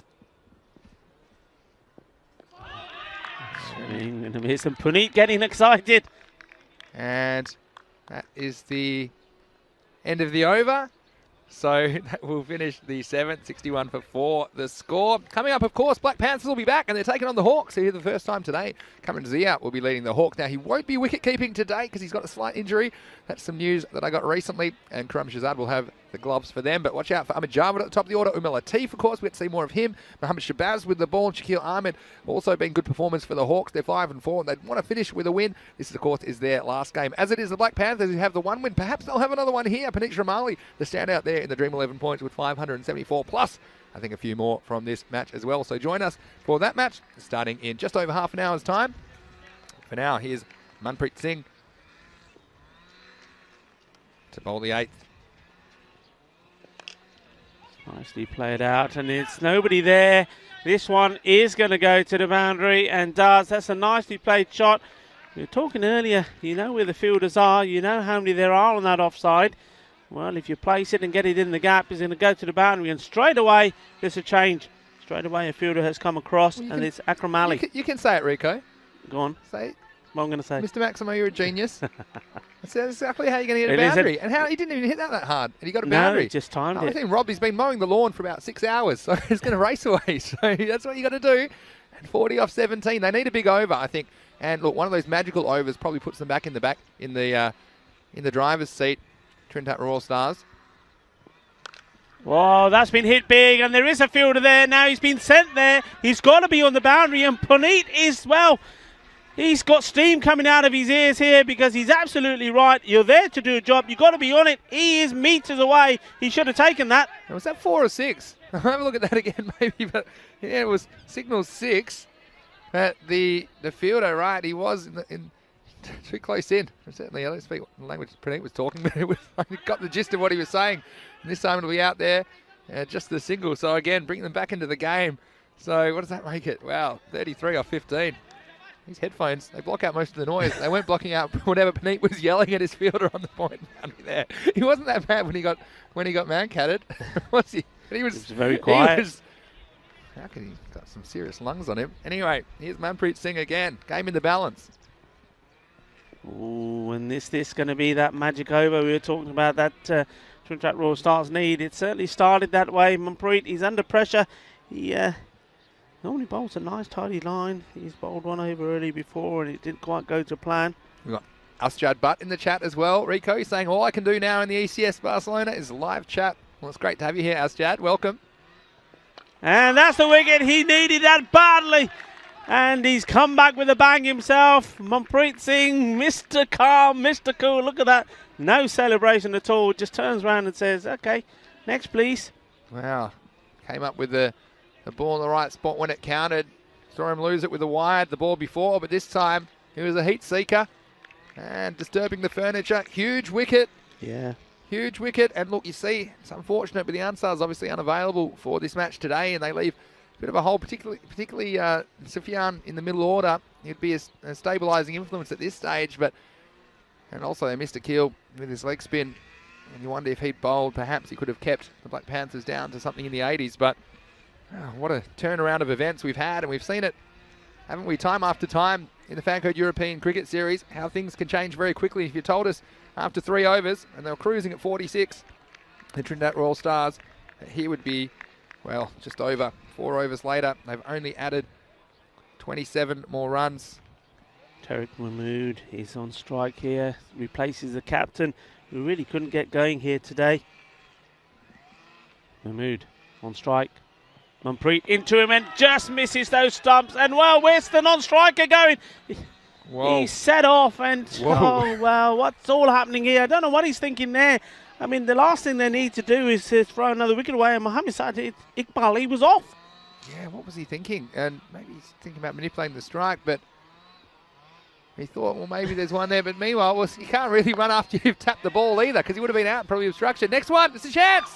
Swing and a miss, and Puneet getting excited. And that is the end of the over. So that will finish the 7th, 61 for 4. The score coming up, of course, Black Panthers will be back and they're taking on the Hawks here the first time today. Cameron Zia will be leading the Hawks. Now, he won't be wicket-keeping today because he's got a slight injury. That's some news that I got recently. And Karam Shahzad will have the gloves for them. But watch out for Ahmed Jarvid at the top of the order. Umar Latif, of course, we get to see more of him. Mohamed Shabazz with the ball. And Shaquille Ahmed also been good performance for the Hawks. They're 5-4 and they want to finish with a win. This, of course, is their last game. As it is the Black Panthers who have the one win. Perhaps they'll have another one here. Panthers Mali, the standout there in the Dream 11 points with 574 plus. I think a few more from this match as well. So join us for that match starting in just over half an hour's time. For now, here's Manpreet Singh to bowl the 8th. Nicely played out, and it's nobody there. This one is going to go to the boundary and does. That's a nicely played shot. We were talking earlier, you know where the fielders are, you know how many there are on that offside. Well, if you place it and get it in the gap, it's going to go to the boundary, and straight away there's a change. Straight away a fielder has come across, and it's Akram Ali. You can say it, Rico. Go on. Say it. What I'm going to say. Mr. Maximo, you're a genius. That's exactly how you're going to hit a boundary. And how he didn't even hit that hard. And he got a boundary. No, just timed it. I think Robbie's been mowing the lawn for about 6 hours, so he's going to race away. So that's what you got to do. And 40 off 17. They need a big over, I think. And look, one of those magical overs probably puts them back in the driver's seat. Trinidad Royal Stars. Whoa, that's been hit big, and there is a fielder there. Now he's been sent there. He's got to be on the boundary, and Puneet is, well, he's got steam coming out of his ears here because he's absolutely right. You're there to do a job. You've got to be on it. He is meters away. He should have taken that. Was that 4 or 6? I'll have a look at that again, maybe. But yeah, it was signal 6. But the fielder, right, he was in too close in. Certainly, I don't speak what language Praneet was talking, but I got the gist of what he was saying. And this time it'll be out there, just the single. So again, bring them back into the game. So what does that make it? Wow, 33 off 15. These headphones, they block out most of the noise. They weren't blocking out whatever Praneet was yelling at his fielder on the point boundary there. He wasn't that bad when he got man-catted, was he? But he was very quiet. How can he got some serious lungs on him? Anyway, here's Manpreet Singh again. Game in the balance. Ooh, and this going to be that magic over we were talking about, that Trinidad Royal Stars need. It certainly started that way. Manpreet, he's under pressure. He normally bowls a nice tidy line. He's bowled one over early before and it didn't quite go to plan. We've got Asjad Butt in the chat as well. Rico, he's saying all I can do now in the ECS Barcelona is live chat. Well, it's great to have you here, Asjad. Welcome. And that's the wicket. He needed that badly. And he's come back with a bang himself. Manpreet Singh, Mr. Calm, Mr. Cool. Look at that. No celebration at all. Just turns around and says, okay, next please. Wow. Came up with the ball in the right spot when it counted. Saw him lose it with a wide the ball before, but this time he was a heat seeker and disturbing the furniture. Huge wicket. Yeah. Huge wicket. And look, you see, it's unfortunate, but the Ansars obviously unavailable for this match today, and they leave a bit of a hole, particularly Sufyan in the middle order. He'd be a stabilising influence at this stage, and also they missed a kill with his leg spin. And you wonder if he'd bowled, perhaps he could have kept the Black Panthers down to something in the 80s. But what a turnaround of events we've had, and we've seen it, haven't we, time after time in the Falco European Cricket Series, how things can change very quickly. If you told us after 3 overs, and they were cruising at 46, the Trinidad Royal Stars, he would be, well, just over 4 overs later. They've only added 27 more runs. Tariq Mahmood is on strike here, replaces the captain, who really couldn't get going here today. Mahmood on strike. Manpreet into him and just misses those stumps. And well, where's the non-striker going? Whoa. He's set off and, oh, well, what's all happening here? I don't know what he's thinking there. I mean, the last thing they need to do is throw another wicket away. And Mohamed Saad Iqbal, he was off. Yeah, what was he thinking? And maybe he's thinking about manipulating the strike, but he thought, well, maybe there's one there. But meanwhile, you can't really run after you've tapped the ball either, because he would have been out, probably obstruction. Next one, it's a chance.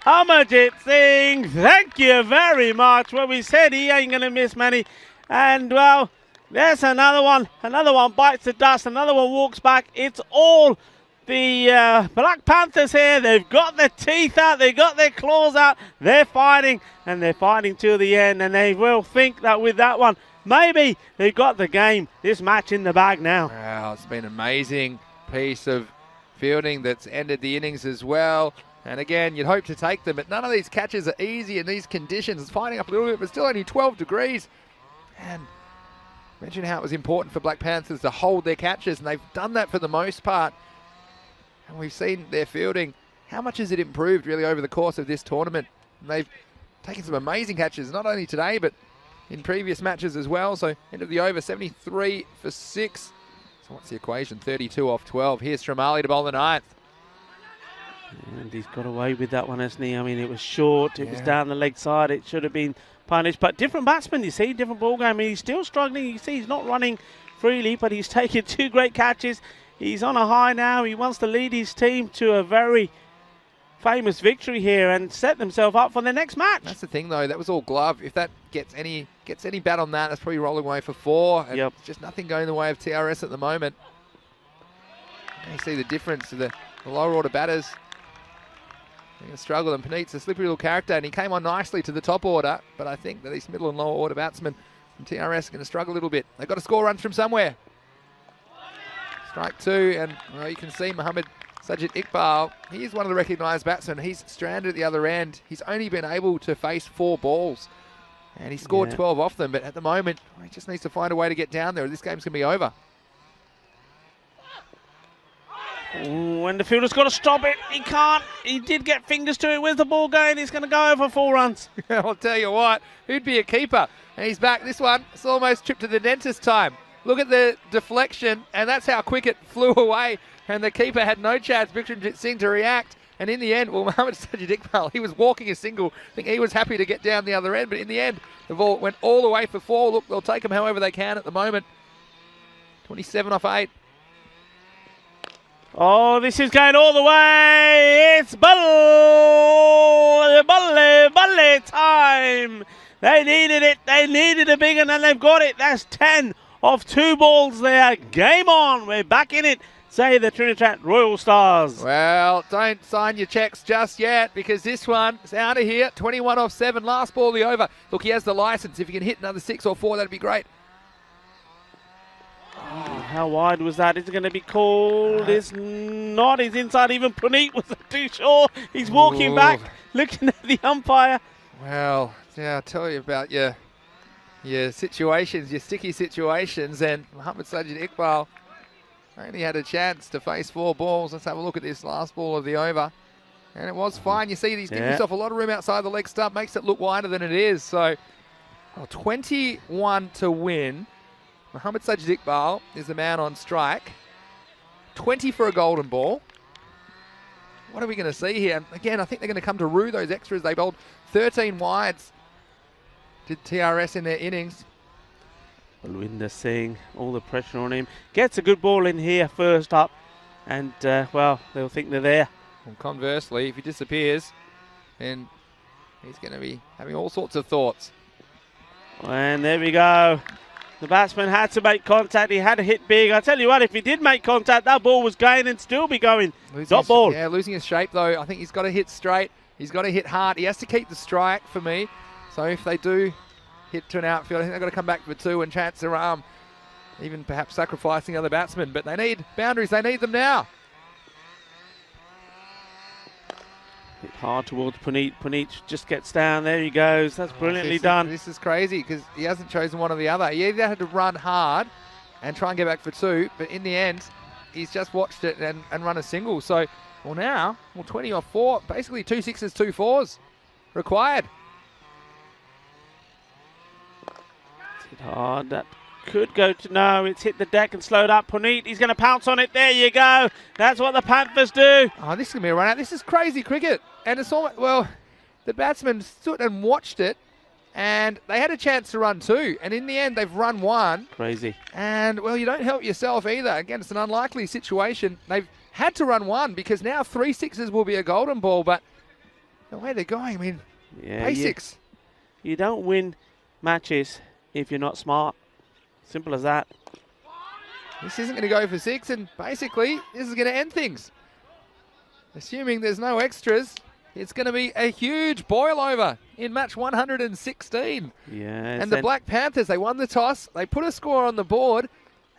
Amarjit Singh, thank you very much. Well, we said he ain't going to miss many. And, well, there's another one. Another one bites the dust. Another one walks back. It's all the Black Panthers here. They've got their teeth out. They've got their claws out. They're fighting, and they're fighting till the end. And they will think that with that one, maybe they've got the game, this match in the bag now. Wow, it's been an amazing piece of fielding that's ended the innings as well. And again, you'd hope to take them, but none of these catches are easy in these conditions. It's fighting up a little bit, but still only 12 degrees. And mention how it was important for Black Panthers to hold their catches, and they've done that for the most part. And we've seen their fielding how much has it improved really over the course of this tournament? And they've taken some amazing catches, not only today, but in previous matches as well. So end of the over, 73 for 6. So what's the equation? 32 off 12. Here's Shramali to bowl the 9th. And he's got away with that one, hasn't he? I mean, it was short, it was down the leg side, it should have been punished. But different batsmen, you see, different ball game. I mean, he's still struggling. You see, he's not running freely, but he's taken 2 great catches. He's on a high now. He wants to lead his team to a very famous victory here and set themselves up for the next match. That's the thing, though. That was all glove. If that gets any bat on that, that's probably rolling away for 4. And just nothing going the way of TRS at the moment. You see the difference to the lower order batters. They're going to struggle, and Puneet's a slippery little character, and he came on nicely to the top order, but I think that these middle and lower order batsmen from TRS are going to struggle a little bit. They've got to score runs from somewhere. Strike 2, and well, you can see Mohammad Sajid Iqbal, he is one of the recognised batsmen. He's stranded at the other end. He's only been able to face 4 balls, and he scored 12 off them, but at the moment, he just needs to find a way to get down there, or this game's going to be over. When the fielder's got to stop it, he can't. He did get fingers to it. Where's the ball going? He's going to go over 4 runs. I'll tell you what, who'd be a keeper? And he's back. This one, it's almost trip to the dentist time. Look at the deflection, and that's how quick it flew away. And the keeper had no chance, Vikramjit Singh, to react. And in the end, well, Mohammad Sajid Iqbal, he was walking a single. I think he was happy to get down the other end. But in the end, the ball went all the way for 4. Look, they'll take them however they can at the moment. 27 off 8. Oh, this is going all the way. It's balle time. They needed it. They needed a big one, and they've got it. That's 10 off 2 balls there. Game on. We're back in it, say the Trinidad Royal Stars. Well, don't sign your cheques just yet, because this one is out of here. 21 off 7. Last ball of the over. Look, he has the licence. If he can hit another 6 or 4, that'd be great. Oh, how wide was that? Is it going to be called? It's not. He's inside. Even Puneet was too short. He's walking back, looking at the umpire. Well, yeah, I'll tell you about your situations, your sticky situations, and Mohammad Sajid Iqbal only had a chance to face 4 balls. Let's have a look at this last ball of the over. And it was fine. You see, he's giving himself a lot of room outside the leg stump, makes it look wider than it is. So, 21 to win. Mohammad Sajid Iqbal is the man on strike. 20 for a golden ball. What are we going to see here? Again, I think they're going to come to rue those extras. They bowled 13 wides. Did TRS in their innings. Balwinder Singh, all the pressure on him. Gets a good ball in here first up. And, well, they'll think they're there. Well, conversely, if he disappears, then he's going to be having all sorts of thoughts. And there we go. The batsman had to make contact. He had to hit big. I tell you what, if he did make contact, that ball was going and still be going. Dot ball. Yeah, losing his shape, though. I think he's got to hit straight. He's got to hit hard. He has to keep the strike for me. So if they do hit to an outfield, I think they've got to come back for 2 and chance their arm. Even perhaps sacrificing other batsmen. But they need boundaries. They need them now. Hit hard towards Puneet. Puneet just gets down. There he goes. That's brilliantly done. This is crazy because he hasn't chosen one or the other. He either had to run hard and try and get back for 2, but in the end, he's just watched it and run a single. So, well now, 20 off 4, basically 2 6s, 2 4s required. Hit hard. That could go to no. It's hit the deck and slowed up. Puneet, he's going to pounce on it. There you go. That's what the Panthers do. Oh, this is going to be a run out. This is crazy cricket. And it's almost, well, the batsmen stood and watched it, and they had a chance to run 2. And in the end, they've run 1. Crazy. And, well, you don't help yourself either. Again, it's an unlikely situation. They've had to run 1 because now 3 6s will be a golden ball. But the way they're going, I mean, basics. You don't win matches if you're not smart. Simple as that. This isn't going to go for 6, and basically, this is going to end things. Assuming there's no extras, it's going to be a huge boil over in match 116. Yes. And the Black Panthers, they won the toss, they put a score on the board,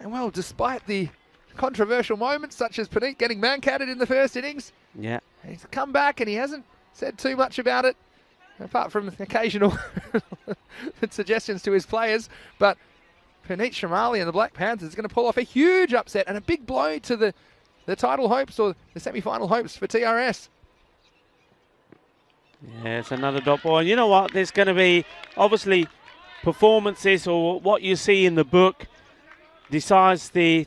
and well, despite the controversial moments, such as Puneet getting man-catted in the first innings, he's come back and he hasn't said too much about it, apart from occasional suggestions to his players, but Puneet Shramali and the Black Panthers is going to pull off a huge upset and a big blow to the title hopes or the semi-final hopes for TRS. Yeah, it's another dot ball. And you know what? There's going to be, obviously, performances or what you see in the book decides the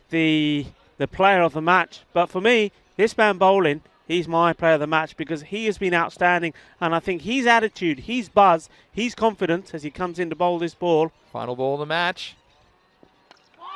player of the match. But for me, this man bowling, he's my player of the match because he has been outstanding. And I think his attitude, his buzz, his confidence as he comes in to bowl this ball. Final ball of the match.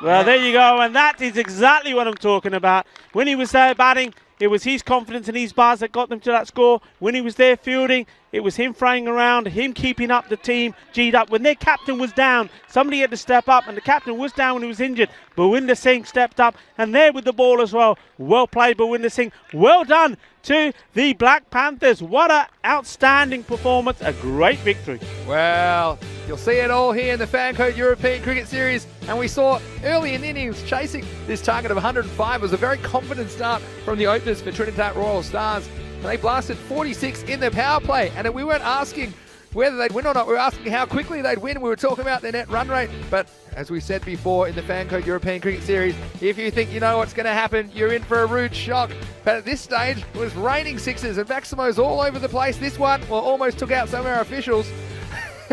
Well, there you go. And that is exactly what I'm talking about. When he was there batting, it was his confidence and his buzz that got them to that score. When he was there fielding, it was him throwing around, him keeping up the team, G'd up. When their captain was down, somebody had to step up, and the captain was down when he was injured. Bawinder Singh stepped up, and there with the ball as well. Well played, Bawinder Singh. Well done to the Black Panthers. What an outstanding performance. A great victory. Well, you'll see it all here in the Falco European Cricket Series. And we saw early in innings chasing this target of 105. It was a very confident start from the openers for Trinidad Royal Stars. And they blasted 46 in their power play. And we weren't asking whether they'd win or not. We were asking how quickly they'd win. We were talking about their net run rate. But as we said before in the Falco European Cricket Series, if you think you know what's going to happen, you're in for a rude shock. But at this stage, it was raining sixes and Maximos all over the place. This one almost took out some of our officials.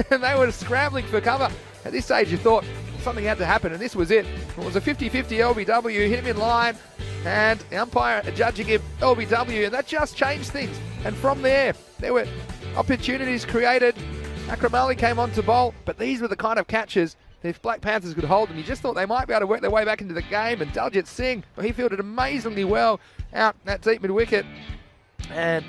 And they were scrambling for cover. At this stage, you thought something had to happen, and this was it. It was a 50-50 LBW, hit him in line, and the umpire judging him LBW, and that just changed things. And from there were opportunities created. Akram Ali came on to bowl, but these were the kind of catches that if Black Panthers could hold them, you just thought they might be able to work their way back into the game. And Daljit Singh, well, he fielded amazingly well out that deep mid-wicket, and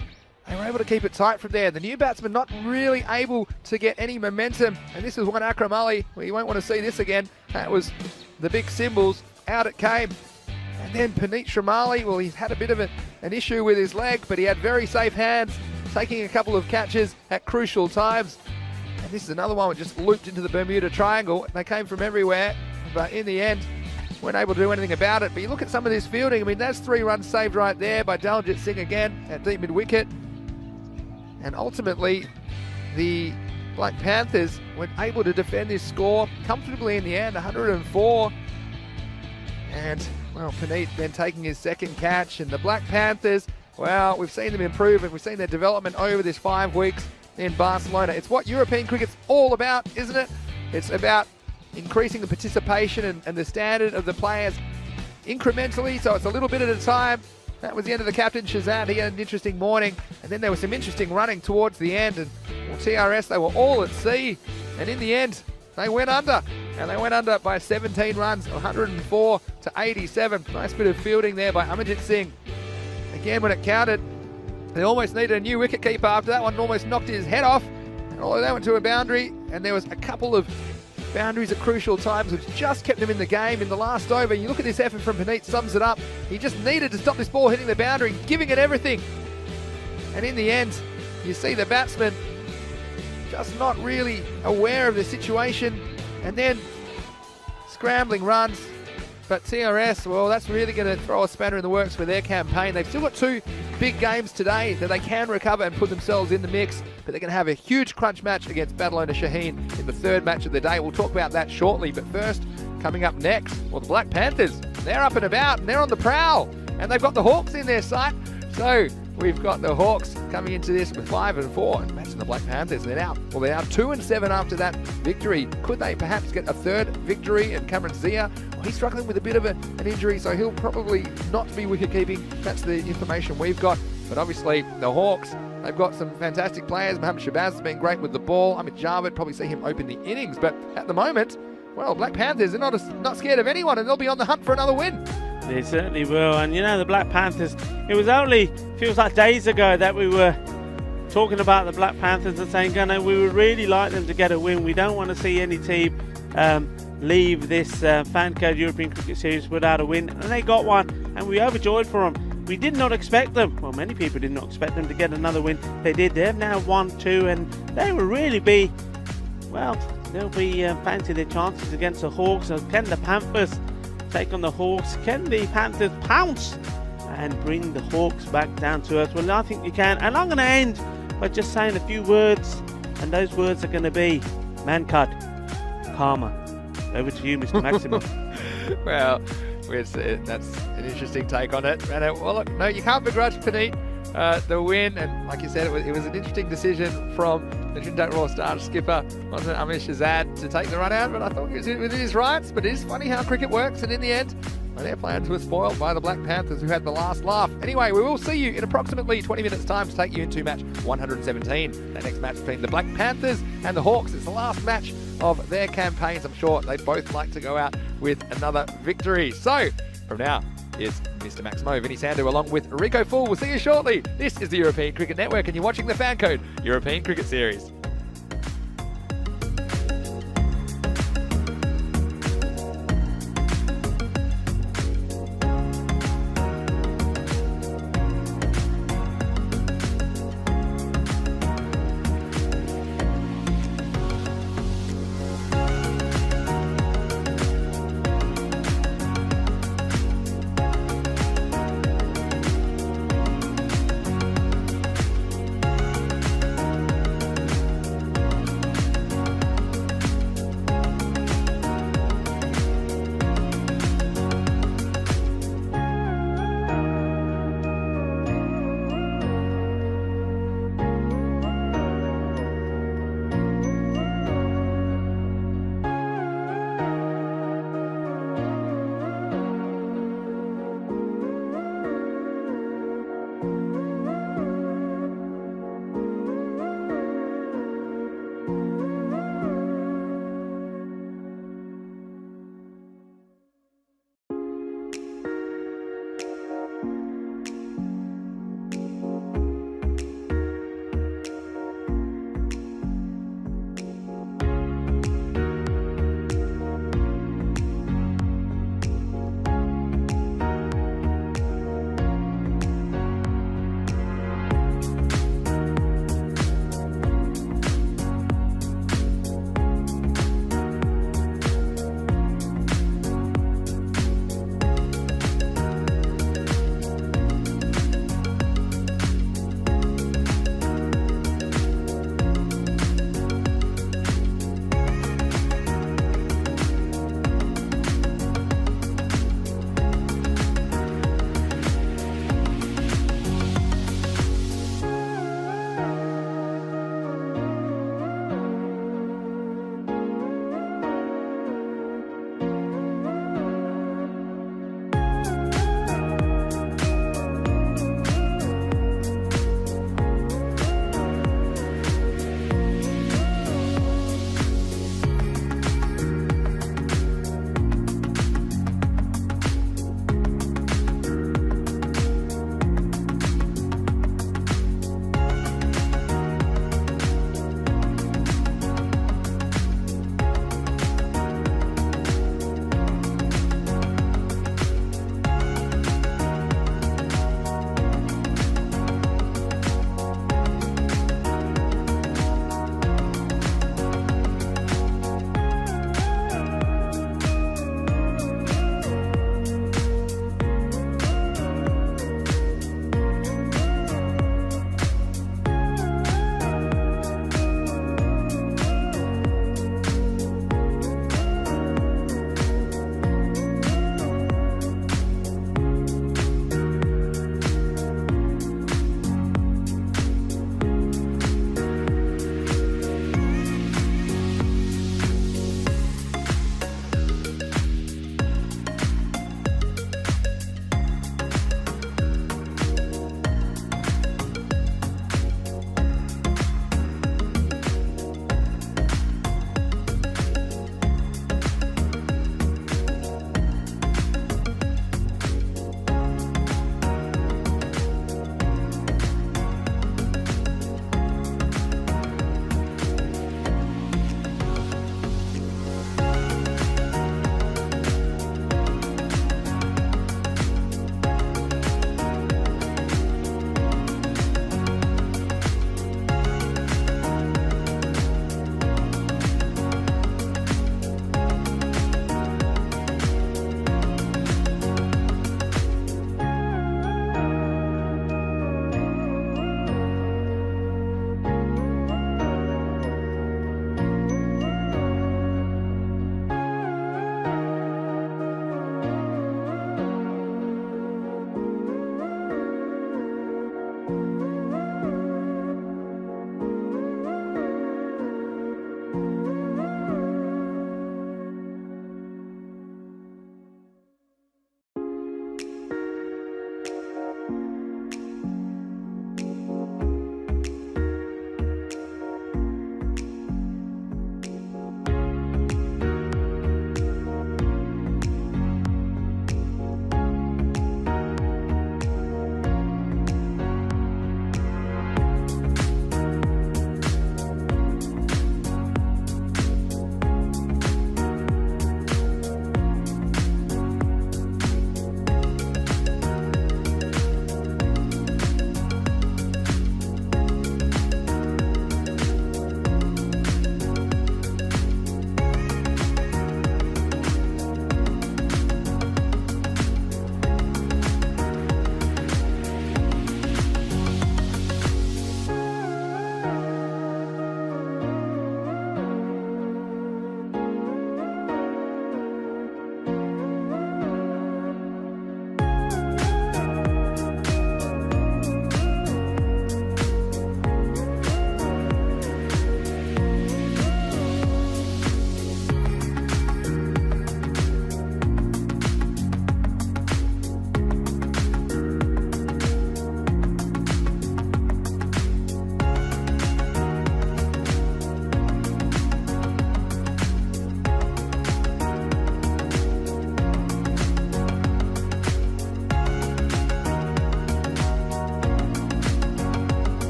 they were able to keep it tight from there. The new batsman not really able to get any momentum. And this is one Akram Ali. Well, you won't want to see this again. That was the big symbols. Out it came. And then Puneet Shamali, well, he's had a bit of an issue with his leg, but he had very safe hands, taking a couple of catches at crucial times. And this is another one that just looped into the Bermuda Triangle. They came from everywhere, but in the end, weren't able to do anything about it. But you look at some of this fielding. I mean, that's 3 runs saved right there by Daljit Singh again at deep mid-wicket. And ultimately, the Black Panthers were able to defend this score comfortably in the end, 104. And, well, Puneet then taking his second catch. And the Black Panthers, well, we've seen them improve and we've seen their development over this 5 weeks in Barcelona. It's what European cricket's all about, isn't it? It's about increasing the participation and the standard of the players incrementally, so it's a little bit at a time. That was the end of the captain, Shaheen. He had an interesting morning, and then there was some interesting running towards the end. And well, TRS, they were all at sea, and in the end, they went under. And they went under by 17 runs, 104 to 87. Nice bit of fielding there by Amarjit Singh. Again, when it counted, they almost needed a new wicketkeeper after that one, almost knocked his head off. And although they went to a boundary, and there was a couple of boundaries at crucial times, which just kept them in the game in the last over. You look at this effort from Puneet, sums it up. He just needed to stop this ball hitting the boundary, giving it everything. And in the end, you see the batsman just not really aware of the situation, and then scrambling runs. But TRS, well, that's really going to throw a spanner in the works for their campaign. They've still got 2 big games today that they can recover and put themselves in the mix, but they're going to have a huge crunch match against battle owner Shaheen in the 3rd match of the day. We'll talk about that shortly, but first, coming up next, well, the Black Panthers, they're up and about and they're on the prowl, and they've got the Hawks in their sight. So we've got the Hawks coming into this with 5 and 4 and matching the Black Panthers. They're now 2 and 7 after that victory. Could they perhaps get a 3rd victory? And Cameron Zia, well, he's struggling with a bit of an injury, so he'll probably not be wicket keeping. That's the information we've got. But obviously the Hawks, they've got some fantastic players. Mohammad Shabazz has been great with the ball. Amit Javed, probably see him open the innings. But at the moment, well, Black Panthers are not scared of anyone, and they'll be on the hunt for another win. They certainly will. And you know, the Black Panthers, it was only, feels like days ago that we were talking about the Black Panthers and saying, we would really like them to get a win. We don't want to see any team leave this Falco European Cricket Series without a win. And they got one, and we overjoyed for them. We did not expect them. Well, many people did not expect them to get another win. They did. They've now won 2, and they will really be, well, they'll be fancy their chances against the Hawks. So can the Panthers take on the Hawks? Can the Panthers pounce and bring the Hawks back down to earth? Well, I think you can. And I'm going to end by just saying a few words, and those words are going to be Mankad, karma. Over to you, Mr. Maximo. Well, that's an interesting take on it. And well, look, no, you can't begrudge Puneet the win. And like you said, it was an interesting decision from the Trinidad Raw Stars skipper, wasn't it, Amish Azad, to take the run out. But I thought he was within his rights. But it is funny how cricket works. And in the end, their plans were spoiled by the Black Panthers, who had the last laugh. Anyway, we will see you in approximately 20 minutes' time to take you into match 117. That next match between the Black Panthers and the Hawks. It's the last match of their campaigns. I'm sure they'd both like to go out with another victory. So, from now, it's Mr. Maximo, Vinny Sandu, along with Rico Full. We'll see you shortly. This is the European Cricket Network, and you're watching the Fan Code European Cricket Series.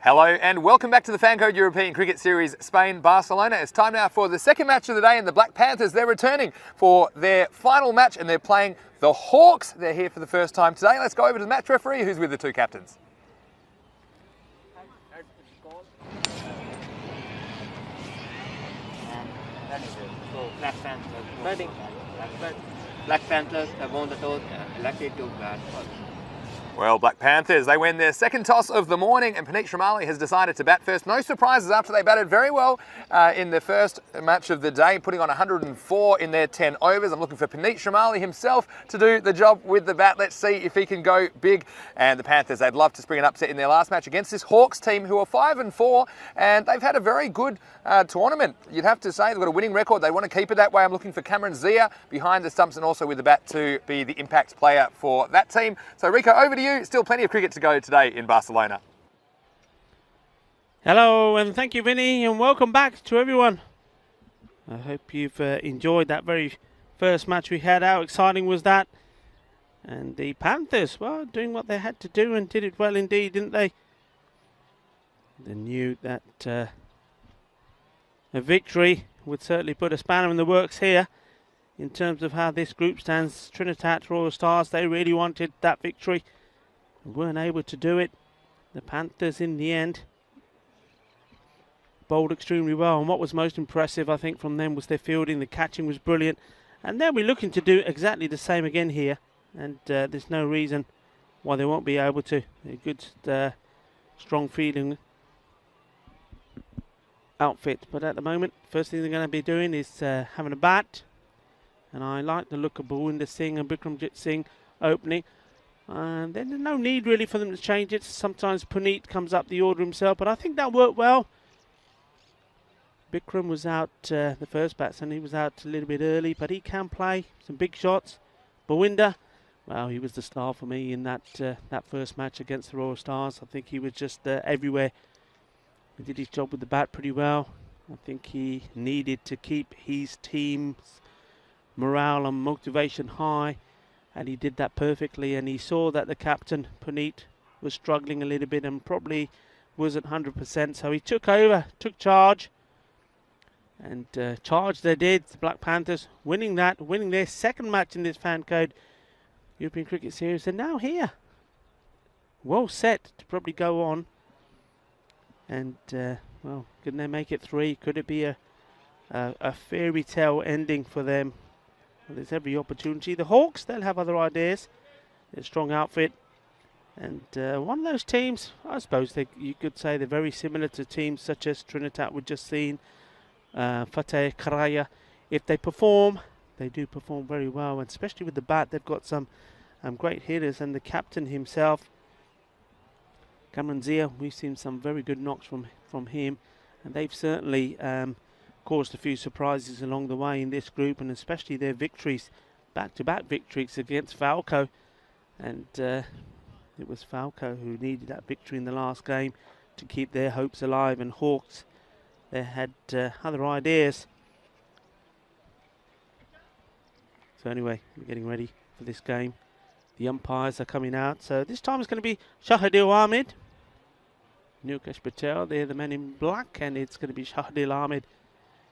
Hello and welcome back to the Fancode European Cricket Series Spain-Barcelona. It's time now for the second match of the day, and the Black Panthers, they're returning for their final match and they're playing the Hawks. They're here for the first time today. Let's go over to the match referee who's with the two captains. So Black Panthers batting. Black Panthers have won the toss and elected to bat first. Well, Black Panthers, they win their second toss of the morning and Panthers has decided to bat first. No surprises after they batted very well in the first match of the day, putting on 104 in their 10 overs. I'm looking for Panthers himself to do the job with the bat. Let's see if he can go big. And the Panthers, they'd love to spring an upset in their last match against this Hawks team who are 5-4, and they've had a very good tournament. You'd have to say they've got a winning record. They want to keep it that way. I'm looking for Cameron Zia behind the stumps and also with the bat to be the impact player for that team. So Rico, over to you. Still plenty of cricket to go today in Barcelona. Hello and thank you, Vinny, and welcome back to everyone. I hope you've enjoyed that very first match we had. How exciting was that? And the Panthers, well, doing what they had to do and did it well indeed, didn't they? They knew that a victory would certainly put a spanner in the works here in terms of how this group stands. Trinidad Royal Stars, they really wanted that victory and weren't able to do it. The Panthers in the end bowled extremely well, and what was most impressive I think from them was their fielding. The catching was brilliant, and they'll be looking to do exactly the same again here, and there's no reason why they won't be able to. A good strong fielding outfit, but at the moment first thing they're going to be doing is having a bat, and I like the look of Bawinder Singh and Bikramjit Singh opening. And then there's no need really for them to change it. Sometimes Puneet comes up the order himself, but I think that worked well. Bikram was out the first batsman. He was out a little bit early, but he can play some big shots. Bawinder, well, he was the star for me in that that first match against the Royal Stars. I think he was just everywhere. He did his job with the bat pretty well. I think he needed to keep his team's morale and motivation high, and he did that perfectly. And he saw that the captain, Puneet, was struggling a little bit and probably wasn't 100%. So he took over, took charge, and charge they did. The Black Panthers winning their second match in this Fancode European Cricket Series. And now here, well set to probably go on. And, well, can they make it 3? Could it be a fairy tale ending for them? Well, there's every opportunity. The Hawks, they'll have other ideas. They're a strong outfit. And one of those teams, I suppose you could say they're very similar to teams such as Trinidad we've just seen, Fateh Karaya. If they perform, they do perform very well. And especially with the bat, they've got some great hitters. And the captain himself, Cameron Zia, we've seen some very good knocks from him. And they've certainly caused a few surprises along the way in this group, and especially their victories, back-to-back victories against Falco. And it was Falco who needed that victory in the last game to keep their hopes alive, and Hawks, they had other ideas. So anyway, we're getting ready for this game. The umpires are coming out, so this time it's going to be Shaheen Ahmed, Nukesh Patel, they're the men in black, and it's going to be Shaheen Ahmed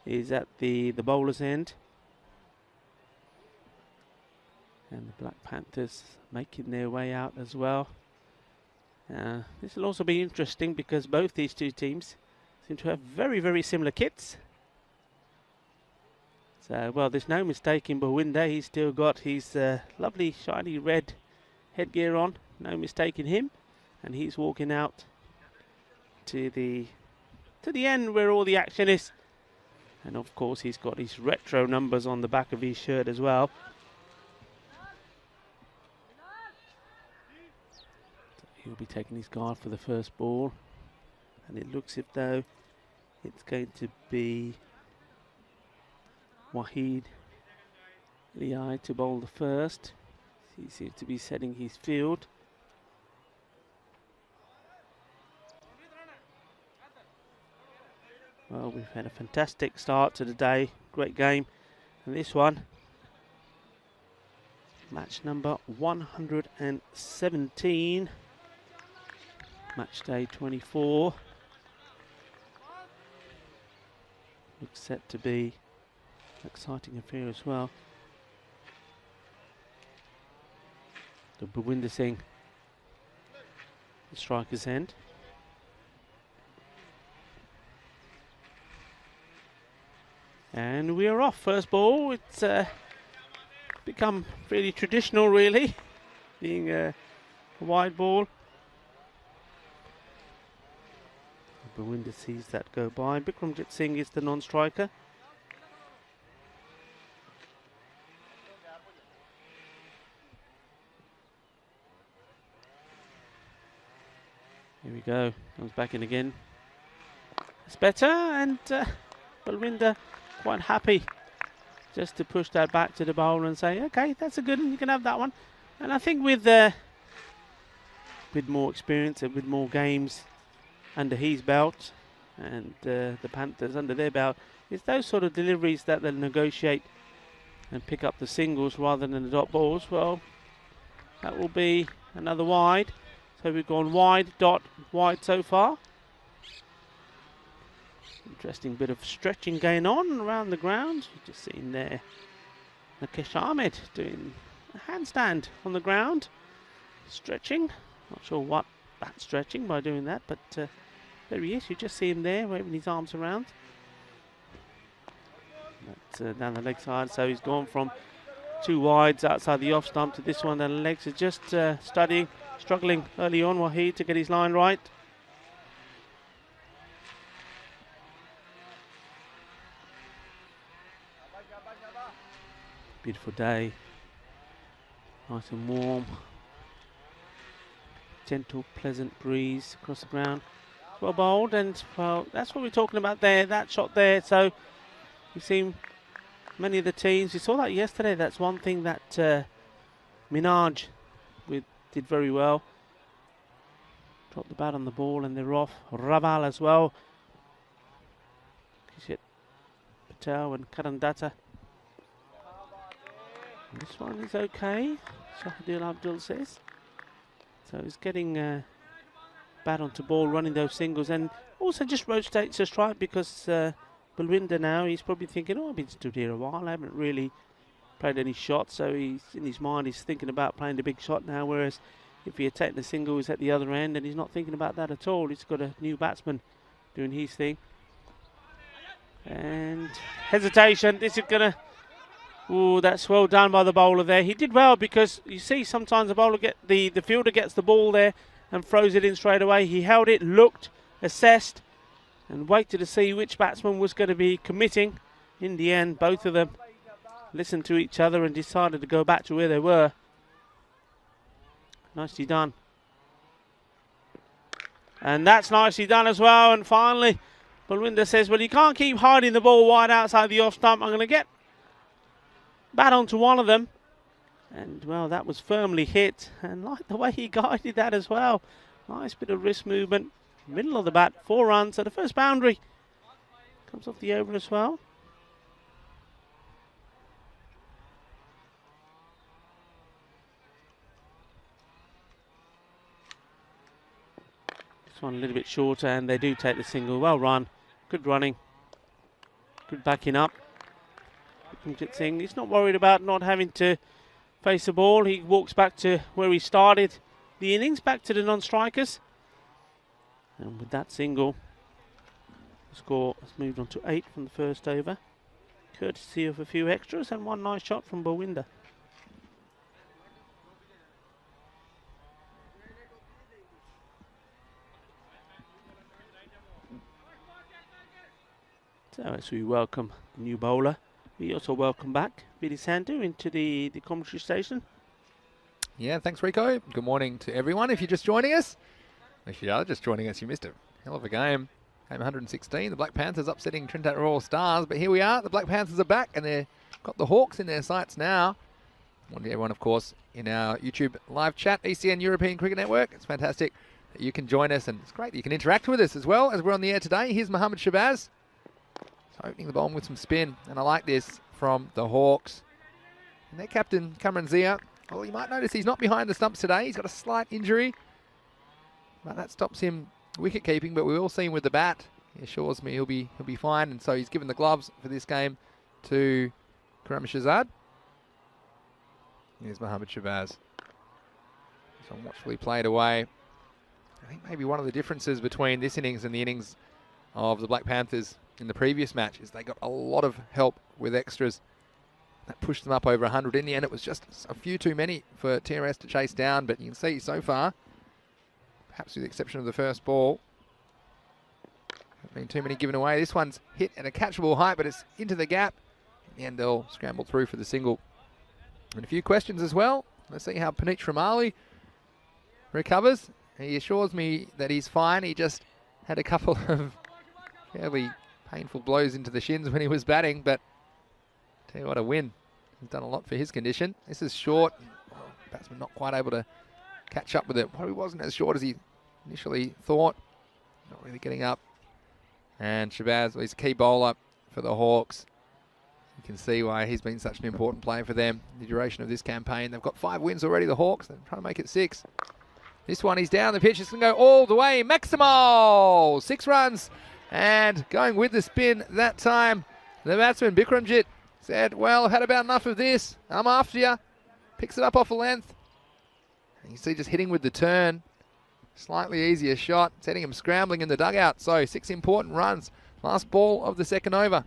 is at the bowler's end. And the Black Panthers making their way out as well. This will also be interesting because both these two teams seem to have very, very similar kits. So, well, there's no mistake in Bawinder. He's still got his lovely shiny red headgear on. No mistake in him. And he's walking out to the end where all the action is. And of course he's got his retro numbers on the back of his shirt as well. So he'll be taking his guard for the first ball. And it looks as though it's going to be Wahid Liai to bowl the first. He seems to be setting his field. Well, we've had a fantastic start to the day. Great game. And this one, match number 117. Match day 24. Looks set to be an exciting affair as well. The Bawinder Singh, the striker's end. And we are off. First ball. It's become fairly traditional, really, being a wide ball. Bawinder sees that go by. Bikramjit Singh is the non-striker. Here we go. Comes back in again. It's better, and Bawinder quite happy just to push that back to the bowler and say, okay, that's a good one, you can have that one. And I think with more experience and with more games under his belt and the Panthers under their belt, it's those sort of deliveries that they'll negotiate and pick up the singles rather than the dot balls. Well, that will be another wide. So we've gone wide, dot, wide so far. Interesting bit of stretching going on around the ground. You've just seen there Nakesh Ahmed doing a handstand on the ground. Stretching. Not sure what that's stretching by doing that, but there he is. You just see him there waving his arms around. That's down the leg side. So he's gone from two wides outside the off stump to this one. And the legs are just struggling early on, Waheed, to get his line right. Beautiful day, nice and warm, gentle, pleasant breeze across the ground. Well bowled, and well, that's what we're talking about there, that shot there. So we've seen many of the teams, we saw that yesterday. That's one thing that Minaj did very well. Dropped the bat on the ball and they're off. Raval as well. Kishit Patel and Karan Datta. This one is okay, Shahadil Abdul says. So he's getting bat onto ball, running those singles, and also just rotates a strike because Bawinder now, he's probably thinking, oh, I've been stood here a while, I haven't really played any shots, so he's in his mind, he's thinking about playing the big shot now, whereas if he attacked the single, he's at the other end, and he's not thinking about that at all. He's got a new batsman doing his thing. And hesitation, this is going to... Oh, that's well done by the bowler there. He did well because you see sometimes the bowler the fielder gets the ball there and throws it in straight away. He held it, looked, assessed, and waited to see which batsman was going to be committing. In the end, both of them listened to each other and decided to go back to where they were. Nicely done. And that's nicely done as well. And finally, Bawinder says, well, you can't keep hiding the ball wide outside the off stump. I'm going to get bat onto one of them, and well, that was firmly hit, and like the way he guided that as well. Nice bit of wrist movement, middle of the bat, 4 runs, so the first boundary comes off the over as well. This one a little bit shorter, and they do take the single. Well run, good running, good backing up. Singh, he's not worried about not having to face the ball. He walks back to where he started the innings, back to the non-strikers. And with that single, the score has moved on to 8 from the first over, courtesy of a few extras and one nice shot from Bawinder. So as we welcome the new bowler, we also welcome back Billy Sandhu into the commentary station. Yeah, thanks, Rico. Good morning to everyone. If you're just joining us, if you are just joining us, you missed a hell of a game. Game 116, the Black Panthers upsetting Trinidad Royal Stars. But here we are, the Black Panthers are back, and they've got the Hawks in their sights now. I want everyone, of course, in our YouTube live chat, ECN European Cricket Network. It's fantastic that you can join us, and it's great that you can interact with us as well as we're on the air today. Here's Mohammad Shabazz. Opening the ball with some spin, and I like this from the Hawks. And their captain, Cameron Zia, well, you might notice he's not behind the stumps today. He's got a slight injury, but that stops him wicket keeping. But we all see him with the bat he assures me he'll be fine, and so he's given the gloves for this game to Karam Shahzad. Here's Mohammad Shabazz. So watchfully played away. I think maybe one of the differences between this innings and the innings of the Black Panthers in the previous match is they got a lot of help with extras. That pushed them up over 100. In the end, it was just a few too many for TRS to chase down, but you can see so far, perhaps with the exception of the first ball, not been too many given away. This one's hit at a catchable height, but it's into the gap. In the end, they'll scramble through for the single. And a few questions as well. Let's see how Panit Ramali recovers. He assures me that he's fine. He just had a couple of fairly painful blows into the shins when he was batting, but tell you what, a win. He's done a lot for his condition. This is short. Batsman not quite able to catch up with it. Probably wasn't as short as he initially thought. Not really getting up. And Shabazz, well, he's a key bowler for the Hawks. You can see why he's been such an important player for them the duration of this campaign. They've got 5 wins already, the Hawks. They're trying to make it 6. This one, he's down the pitch. It's going to go all the way. Maximal! 6 runs. And going with the spin that time, the batsman, Bikramjit, said, well, I've had about enough of this. I'm after you. Picks it up off a length. And you see just hitting with the turn. Slightly easier shot, setting him scrambling in the dugout. So 6 important runs. Last ball of the second over.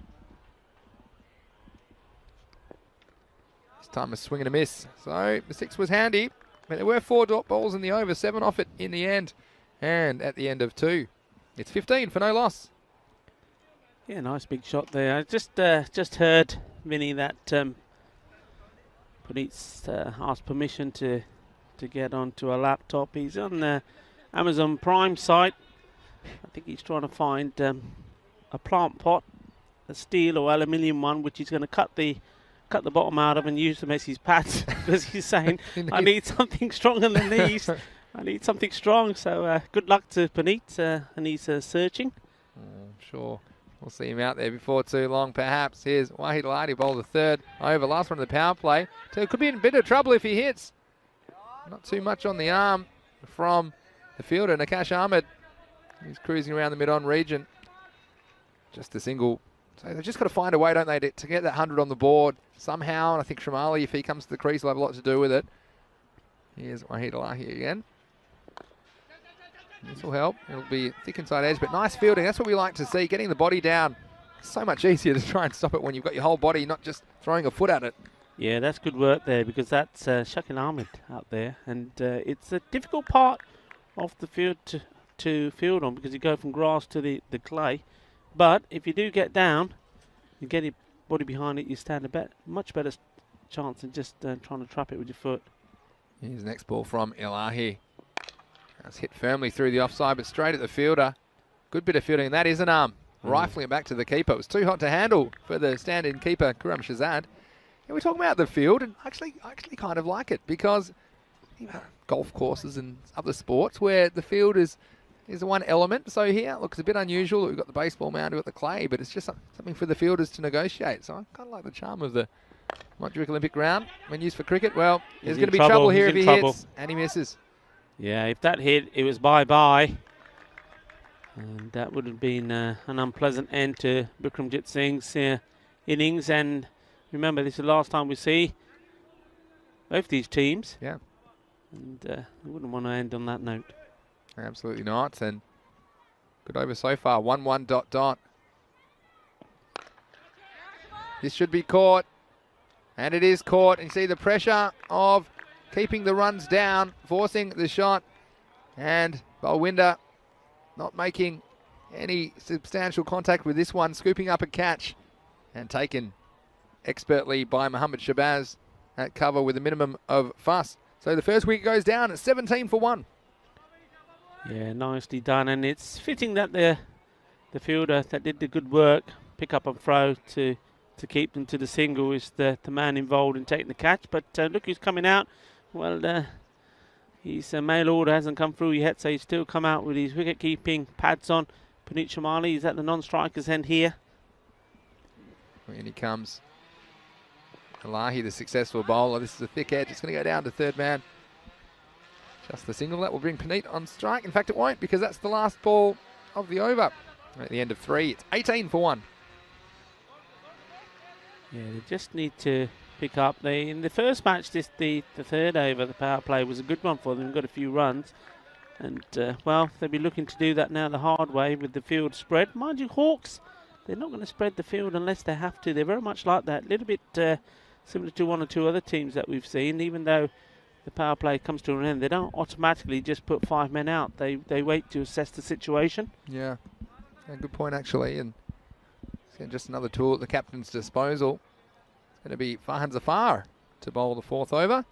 This time a swing and a miss. So the 6 was handy. But there were 4 dot balls in the over, 7 off it in the end. And at the end of 2, it's 15 for no loss. Yeah, nice big shot there. I just heard, Vinny, that Punit's asked permission to get onto a laptop. He's on the Amazon Prime site. I think he's trying to find a plant pot, a steel or aluminium one, which he's going to cut the bottom out of and use them as his pads, because he's saying, I need something stronger than these. I need something strong. So good luck to Panit, and he's searching. Sure. We'll see him out there before too long, perhaps. Here's Wahid Aladi, bowled the 3rd over, last one of the power play. So could be in a bit of trouble if he hits. Not too much on the arm from the fielder, Nakash Ahmed. He's cruising around the mid-on region. Just a single. So they've just got to find a way, don't they, to get that 100 on the board somehow. And I think Shamali, if he comes to the crease, will have a lot to do with it. Here's Wahid Alahi again. This will help. It'll be thick inside edge, but nice fielding. That's what we like to see, getting the body down. It's so much easier to try and stop it when you've got your whole body, not just throwing a foot at it. Yeah, that's good work there, because that's Shaheen Ahmed out there. And it's a difficult part of the field to field on, because you go from grass to the clay. But if you do get down, you get your body behind it, you stand a much better chance than just trying to trap it with your foot. Here's the next ball from Elahi. That's hit firmly through the offside, but straight at the fielder. Good bit of fielding, and that is an arm. Rifling it back to the keeper. It was too hot to handle for the stand-in keeper, Karam Shahzad. And we're talking about the field, and I actually kind of like it, because golf courses and other sports where the field is the one element. So here, look, it's a bit unusual. We've got the baseball mound, we've got the clay, but it's just something for the fielders to negotiate. So I kind of like the charm of the Montjuic Olympic ground when used for cricket. Well, there's going to be trouble here if he hits, and he misses. Yeah, if that hit, it was bye-bye. And that would have been an unpleasant end to Bikramjit Singh's innings. And remember, this is the last time we see both these teams. Yeah. And we wouldn't want to end on that note. Absolutely not. And good over so far. 1-1 ... This should be caught. And it is caught. And you see the pressure of keeping the runs down, forcing the shot. And Balwinder not making any substantial contact with this one, scooping up a catch and taken expertly by Mohammad Shabazz at cover with a minimum of fuss. So the first wicket goes down at 17 for 1. Yeah, nicely done. And it's fitting that the fielder that did the good work, pick up and throw to keep them to the single, is the man involved in taking the catch. But look who's coming out. Well, his mail order hasn't come through yet, so he's still come out with his wicket-keeping pads on. Panit Shamali, he's at the non-striker's end here. In he comes. Alahi, the successful bowler. This is a thick edge. It's going to go down to third man. Just the single. That will bring Panit on strike. In fact, it won't, because that's the last ball of the over. At the end of 3, it's 18 for 1. Yeah, they just need to pick up. In the first match, the third over, the power play was a good one for them. Got a few runs. And, well, they'll be looking to do that now the hard way with the field spread. Mind you, Hawks, they're not going to spread the field unless they have to. They're very much like that. A little bit similar to one or two other teams that we've seen. Even though the power play comes to an end, they don't automatically just put 5 men out. They wait to assess the situation. Yeah, good point, actually. And just another tool at the captain's disposal. It's going to be Farhan Zafar to bowl the 4th over.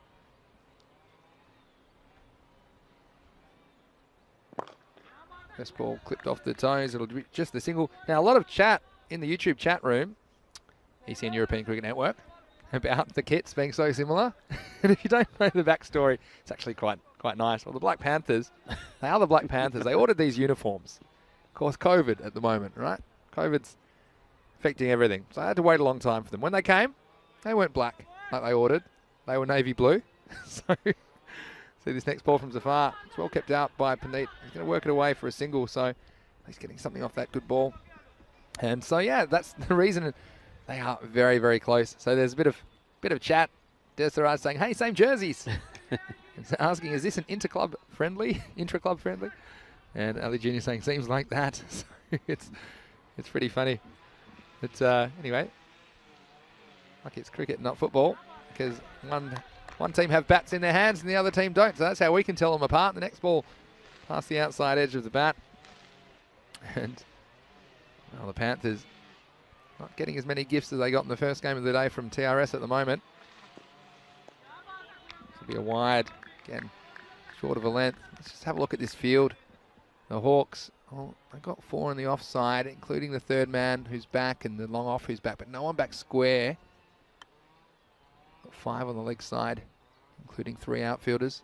First ball clipped off the toes. It'll be just the single. Now, a lot of chat in the YouTube chat room, ECN European Cricket Network, about the kits being so similar. And if you don't know the backstory, it's actually quite nice. Well, the Black Panthers, they are the Black Panthers. They ordered these uniforms. Of course, COVID at the moment, right? COVID's affecting everything. So I had to wait a long time for them. When they came, they weren't black like they ordered. They were navy blue. So... See this next ball from Zafar. It's well kept out by Puneet. He's going to work it away for a single, so he's getting something off that good ball. And so, yeah, that's the reason they are very, very close. So there's a bit of chat. Desiraj saying, hey, same jerseys. It's asking, is this an intra-club friendly? And Ali Jr. saying, seems like that. So it's pretty funny. But anyway, like it's cricket, not football, because one team have bats in their hands and the other team don't. So that's how we can tell them apart. The next ball past the outside edge of the bat. And well, the Panthers not getting as many gifts as they got in the first game of the day from TRS at the moment. This will be a wide, again, short of a length. Let's just have a look at this field. The Hawks, they got 4 on the offside, including the third man who's back and the long off who's back, but no one back square. 5 on the leg side, including 3 outfielders.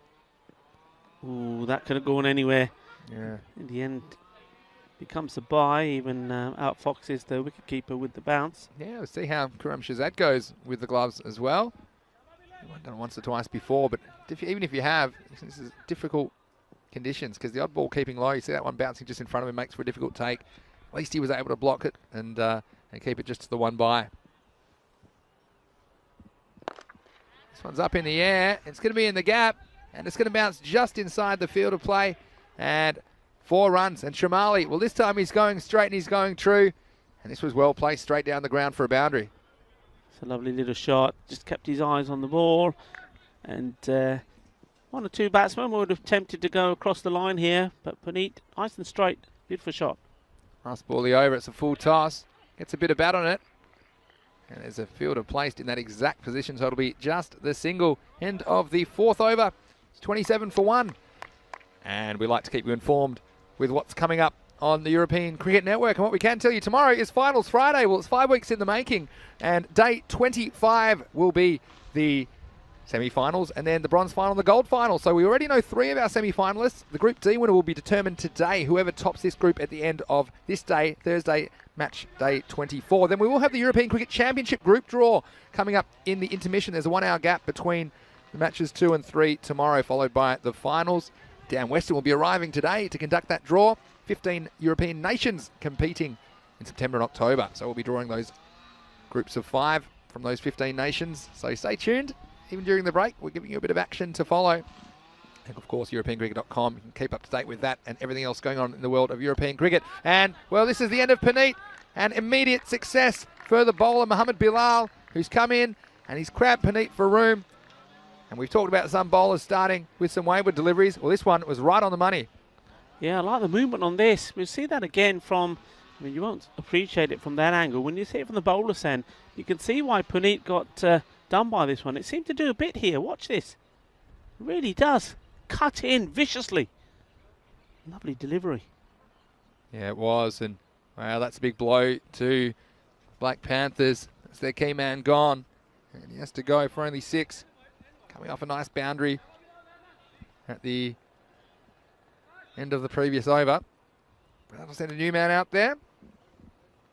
Ooh, that could have gone anywhere. Yeah. In the end, becomes a bye. Even outfoxes the wicketkeeper with the bounce. Yeah, we'll see how Karam Shahzad goes with the gloves as well. I've done it once or twice before, but even if you have, this is difficult conditions because the odd ball keeping low. You see that one bouncing just in front of him makes for a difficult take. At least he was able to block it and keep it just to the 1 bye. This one's up in the air. It's going to be in the gap, and it's going to bounce just inside the field of play. And 4 runs. And Shamali, well, this time he's going straight and he's going true. And this was well placed straight down the ground for a boundary. It's a lovely little shot. Just kept his eyes on the ball. And 1 or 2 batsmen would have tempted to go across the line here. But Puneet, nice and straight. Beautiful shot. Last ball over. It's a full toss. Gets a bit of bat on it. And there's a fielder placed in that exact position, so it'll be just the single. End of the 4th over. It's 27 for 1. And we like to keep you informed with what's coming up on the European Cricket Network. And what we can tell you tomorrow is Finals Friday. Well, it's 5 weeks in the making. And day 25 will be the semi-finals, and then the bronze final and the gold final. So we already know 3 of our semi-finalists. The Group D winner will be determined today, whoever tops this group at the end of this day, Thursday, match day 24. Then we will have the European Cricket Championship group draw coming up in the intermission. There's a 1-hour gap between the matches 2 and 3 tomorrow, followed by the finals. Dan Weston will be arriving today to conduct that draw. 15 European nations competing in September and October. So we'll be drawing those groups of 5 from those 15 nations. So stay tuned. Even during the break, we're giving you a bit of action to follow. And of course, EuropeanCricket.com. You can keep up to date with that and everything else going on in the world of European cricket. And, well, this is the end of Puneet. And immediate success for the bowler, Mohammed Bilal, who's come in and he's crabbed Puneet for room. And we've talked about some bowlers starting with some wayward deliveries. Well, this one was right on the money. Yeah, I like the movement on this. We'll see that again from, I mean, you won't appreciate it from that angle. When you see it from the bowler's end, you can see why Puneet got done by this one. It seemed to do a bit here. Watch this. It really does. Cut in viciously. Lovely delivery. Yeah, it was. And, wow, that's a big blow to Black Panthers. That's their key man gone. And he has to go for only 6. Coming off a nice boundary at the end of the previous over. That'll send a new man out there.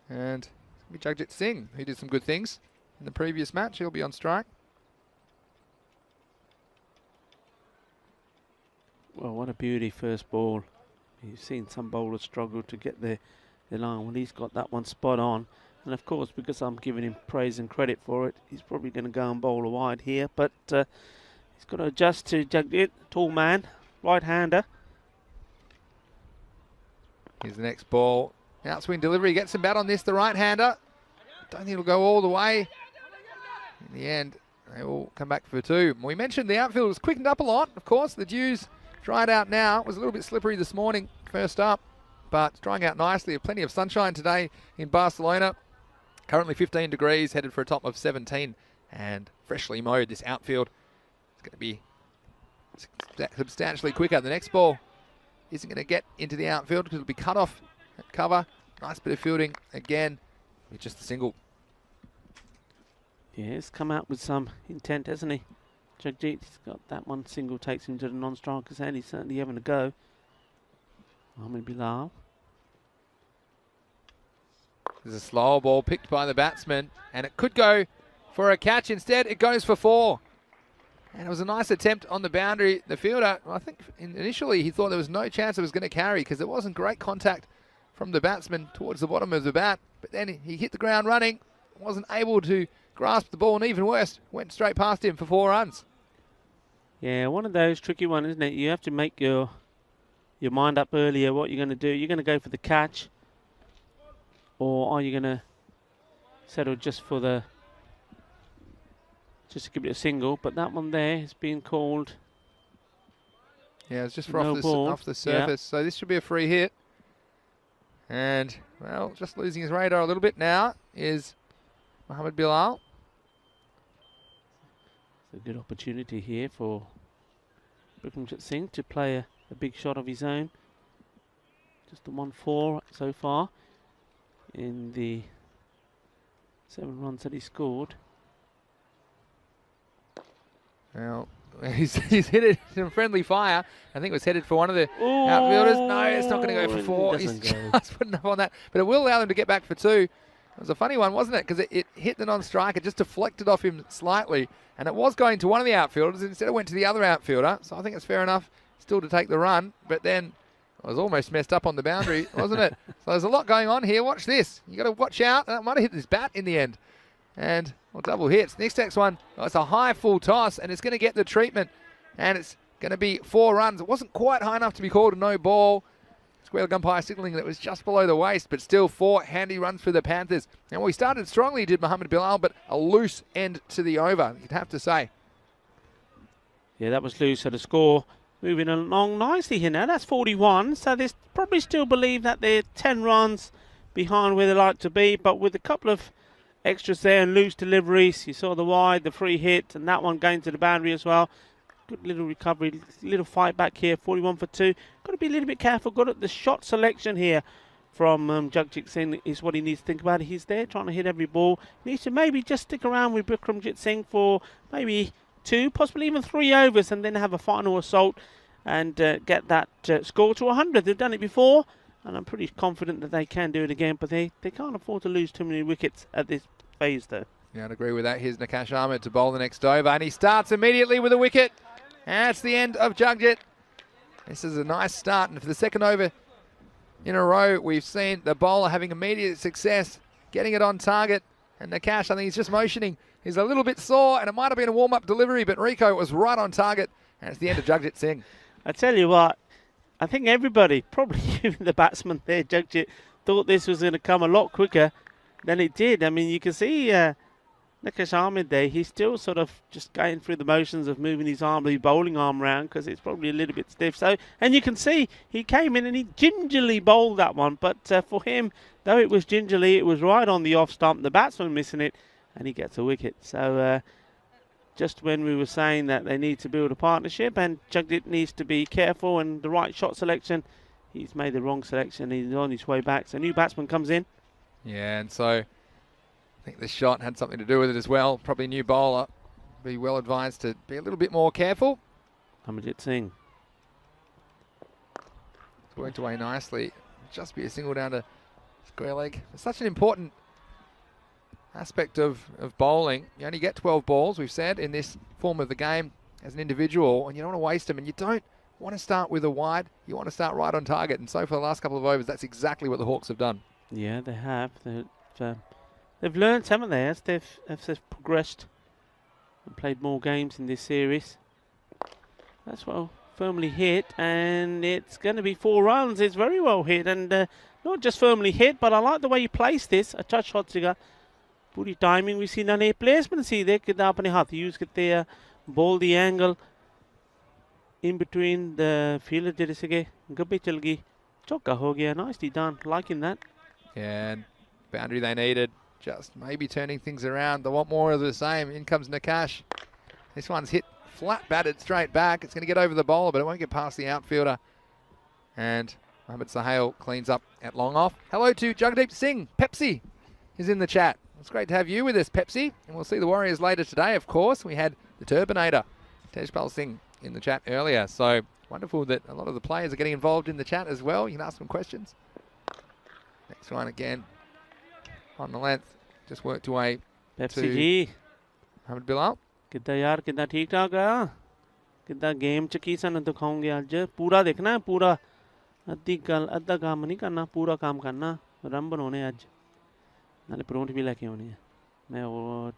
And it's going to be Jagjit Singh, who did some good things in the previous match. He'll be on strike. Well, what a beauty first ball. You've seen some bowlers struggle to get their the line. Well, he's got that one spot on. And of course, because I'm giving him praise and credit for it, he's probably going to go and bowl a wide here. But he's got to adjust to Jagjit, tall man, right-hander. Here's the next ball. Outswing delivery, gets some bat on this, the right-hander. Don't think it'll go all the way. In the end, they will come back for 2. We mentioned the outfield was quickened up a lot. Of course, the dew's dried out now. It was a little bit slippery this morning, first up, but it's drying out nicely. Plenty of sunshine today in Barcelona. Currently 15 degrees, headed for a top of 17, and freshly mowed. This outfield is going to be substantially quicker. The next ball isn't going to get into the outfield because it'll be cut off at cover. Nice bit of fielding again with just a single. Yeah, he's come out with some intent, hasn't he? Jagjit's got that one single, takes him to the non-striker's hand. He's certainly having a go. Mohamed Bilal. There's a slower ball picked by the batsman, and it could go for a catch. Instead, it goes for 4. And it was a nice attempt on the boundary. The fielder, I think initially he thought there was no chance it was going to carry because there wasn't great contact from the batsman towards the bottom of the bat. But then he hit the ground running, wasn't able to grasp the ball, and even worse, went straight past him for 4 runs. Yeah, one of those tricky ones, isn't it? You have to make your mind up earlier what you're going to do. You're going to go for the catch, or are you going to settle just for just to give it a single? But that one there has been called. Yeah, it's just for no off the surface. Yeah. So this should be a free hit. And, well, just losing his radar a little bit now is Mohamed Bilal. It's a good opportunity here for Bikramjit Singh to play a big shot of his own. Just the 1-4 so far in the 7 runs that he scored. Well, he's hit it in friendly fire. I think it was headed for one of the outfielders. No, it's not going to go for 4. He's just put enough on that. But it will allow them to get back for 2. It was a funny one, wasn't it? Because it hit the non-striker, just deflected off him slightly. And it was going to one of the outfielders. Instead it went to the other outfielder. So I think it's fair enough still to take the run. But then it was almost messed up on the boundary, wasn't it? So there's a lot going on here. Watch this. You got to watch out. That might have hit this bat in the end. And double hits. Next one, it's a high full toss, and it's going to get the treatment. And it's going to be 4 runs. It wasn't quite high enough to be called a no ball. Square leg umpire signalling that it was just below the waist, but still 4 handy runs for the Panthers. And we started strongly, did Mohamed Bilal, but a loose end to the over, you'd have to say. Yeah, that was loose. So the score moving along nicely here now. That's 41. So they probably still believe that they're 10 runs behind where they like to be, but with a couple of extras there and loose deliveries. You saw the wide, the free hit, and that one going to the boundary as well. Good little recovery, little fight back here, 41 for 2. Got to be a little bit careful. Got at the shot selection here from Jagjit Singh is what he needs to think about. He's there trying to hit every ball. He needs to maybe just stick around with Bikramjit Singh for maybe 2, possibly even 3 overs, and then have a final assault and get that score to 100. They've done it before, and I'm pretty confident that they can do it again, but they can't afford to lose too many wickets at this phase, though. Yeah, I'd agree with that. Here's Nakash Ahmed to bowl the next over, and he starts immediately with a wicket. And that's the end of Jagjit. This is a nice start, and for the second over in a row, we've seen the bowler having immediate success, getting it on target. And Nakash, I think he's just motioning. He's a little bit sore, and it might have been a warm-up delivery, but Rico was right on target, and it's the end of Jagjit Singh. I tell you what, I think everybody, probably even the batsman there, Jagjit, thought this was going to come a lot quicker than it did. I mean, you can see Nakash Ahmed there, he's still sort of just going through the motions of moving his arm, the bowling arm round, because it's probably a little bit stiff. So, and you can see he came in and he gingerly bowled that one. But for him, though it was gingerly, it was right on the off stump. The batsman missing it, and he gets a wicket. So just when we were saying that they need to build a partnership and Jagjit needs to be careful and the right shot selection, he's made the wrong selection. He's on his way back. So a new batsman comes in. Yeah, and so I think the shot had something to do with it as well. Probably new bowler. Be well advised to be a little bit more careful. Amarjit Singh. It's worked away nicely. Just be a single down to square leg. It's such an important aspect of bowling. You only get 12 balls, we've said, in this form of the game as an individual, and you don't want to waste them, and you don't want to start with a wide. You want to start right on target, and so for the last couple of overs, that's exactly what the Hawks have done. Yeah, they have. They've learned, haven't they, as they've progressed and played more games in this series. That's well firmly hit, and it's going to be 4 runs. It's very well hit, and not just firmly hit, but I like the way you place this. A touch shot सीगा पूरी timing भी सी ना placement सी दे कितना अपने हाथ use करते हैं ball the angle in between the fielder जेरे सीगे गब्बे चल गई चौका हो गया. Nicely done, liking that. Yeah, and boundary they needed. Just maybe turning things around. They want more of the same. In comes Nakash. This one's hit flat, batted straight back. It's going to get over the bowler, but it won't get past the outfielder. And Mohammad Sahel cleans up at long off. Hello to Jagdeep Singh. Pepsi is in the chat. It's great to have you with us, Pepsi. And we'll see the Warriors later today, of course. We had the Turbinator, Tejpal Singh, in the chat earlier. So wonderful that a lot of the players are getting involved in the chat as well. You can ask them questions. Next one again. On the length, just worked away Pepsi to ji Mohammad Bilal. कितना यार कितना ठीक ठाक है कितना game च की सन दिखाऊंगे आज पूरा देखना है पूरा अद्धा काम नहीं करना पूरा काम करना रन बनाने आज नाले परौंठ भी लेके आने हैं मैं वो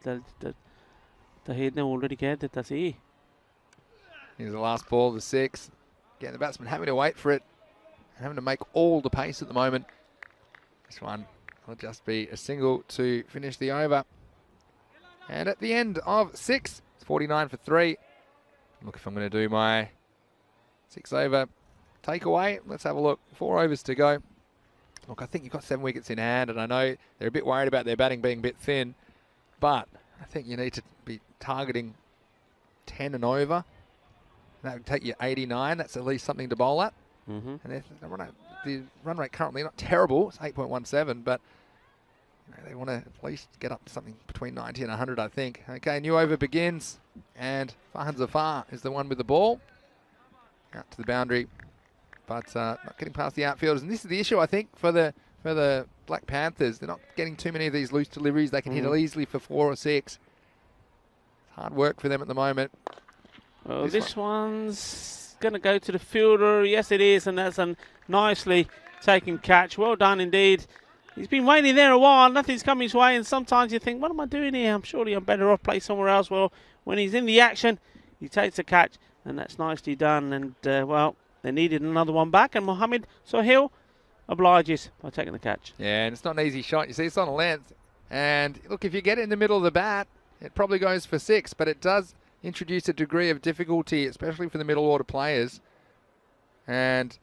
तहीद ने ऑलरेडी कह देता सी. Here's the last ball, the 6. Again, the batsman having to wait for it, having to make all the pace at the moment. This one will just be a single to finish the over. And at the end of 6, it's 49 for 3. Look, if I'm going to do my 6 over takeaway, let's have a look. 4 overs to go. Look, I think you've got 7 wickets in hand, and I know they're a bit worried about their batting being a bit thin, but I think you need to be targeting 10 and over. That would take you 89. That's at least something to bowl at. And the run rate currently not terrible. It's 8.17, but you know, they want to at least get up to something between 90 and 100, I think. Okay, new over begins, and Farhan Zafar is the one with the ball. Out to the boundary, but not getting past the outfielders. And this is the issue, I think, for the Black Panthers. They're not getting too many of these loose deliveries. They can hit it easily for 4 or 6. It's hard work for them at the moment. Well, this one's going to go to the fielder. Yes, it is, and that's a nicely taken catch. Well done indeed. He's been waiting there a while. Nothing's come his way, and sometimes you think, what am I doing here? Surely I'm better off playing somewhere else. Well, when he's in the action, he takes a catch, and that's nicely done. And, well, they needed another one back, and Mohammad Sohail obliges by taking the catch. Yeah, and it's not an easy shot. You see, it's on a length. And, look, if you get it in the middle of the bat, it probably goes for 6, but it does introduce a degree of difficulty, especially for the middle order players. And,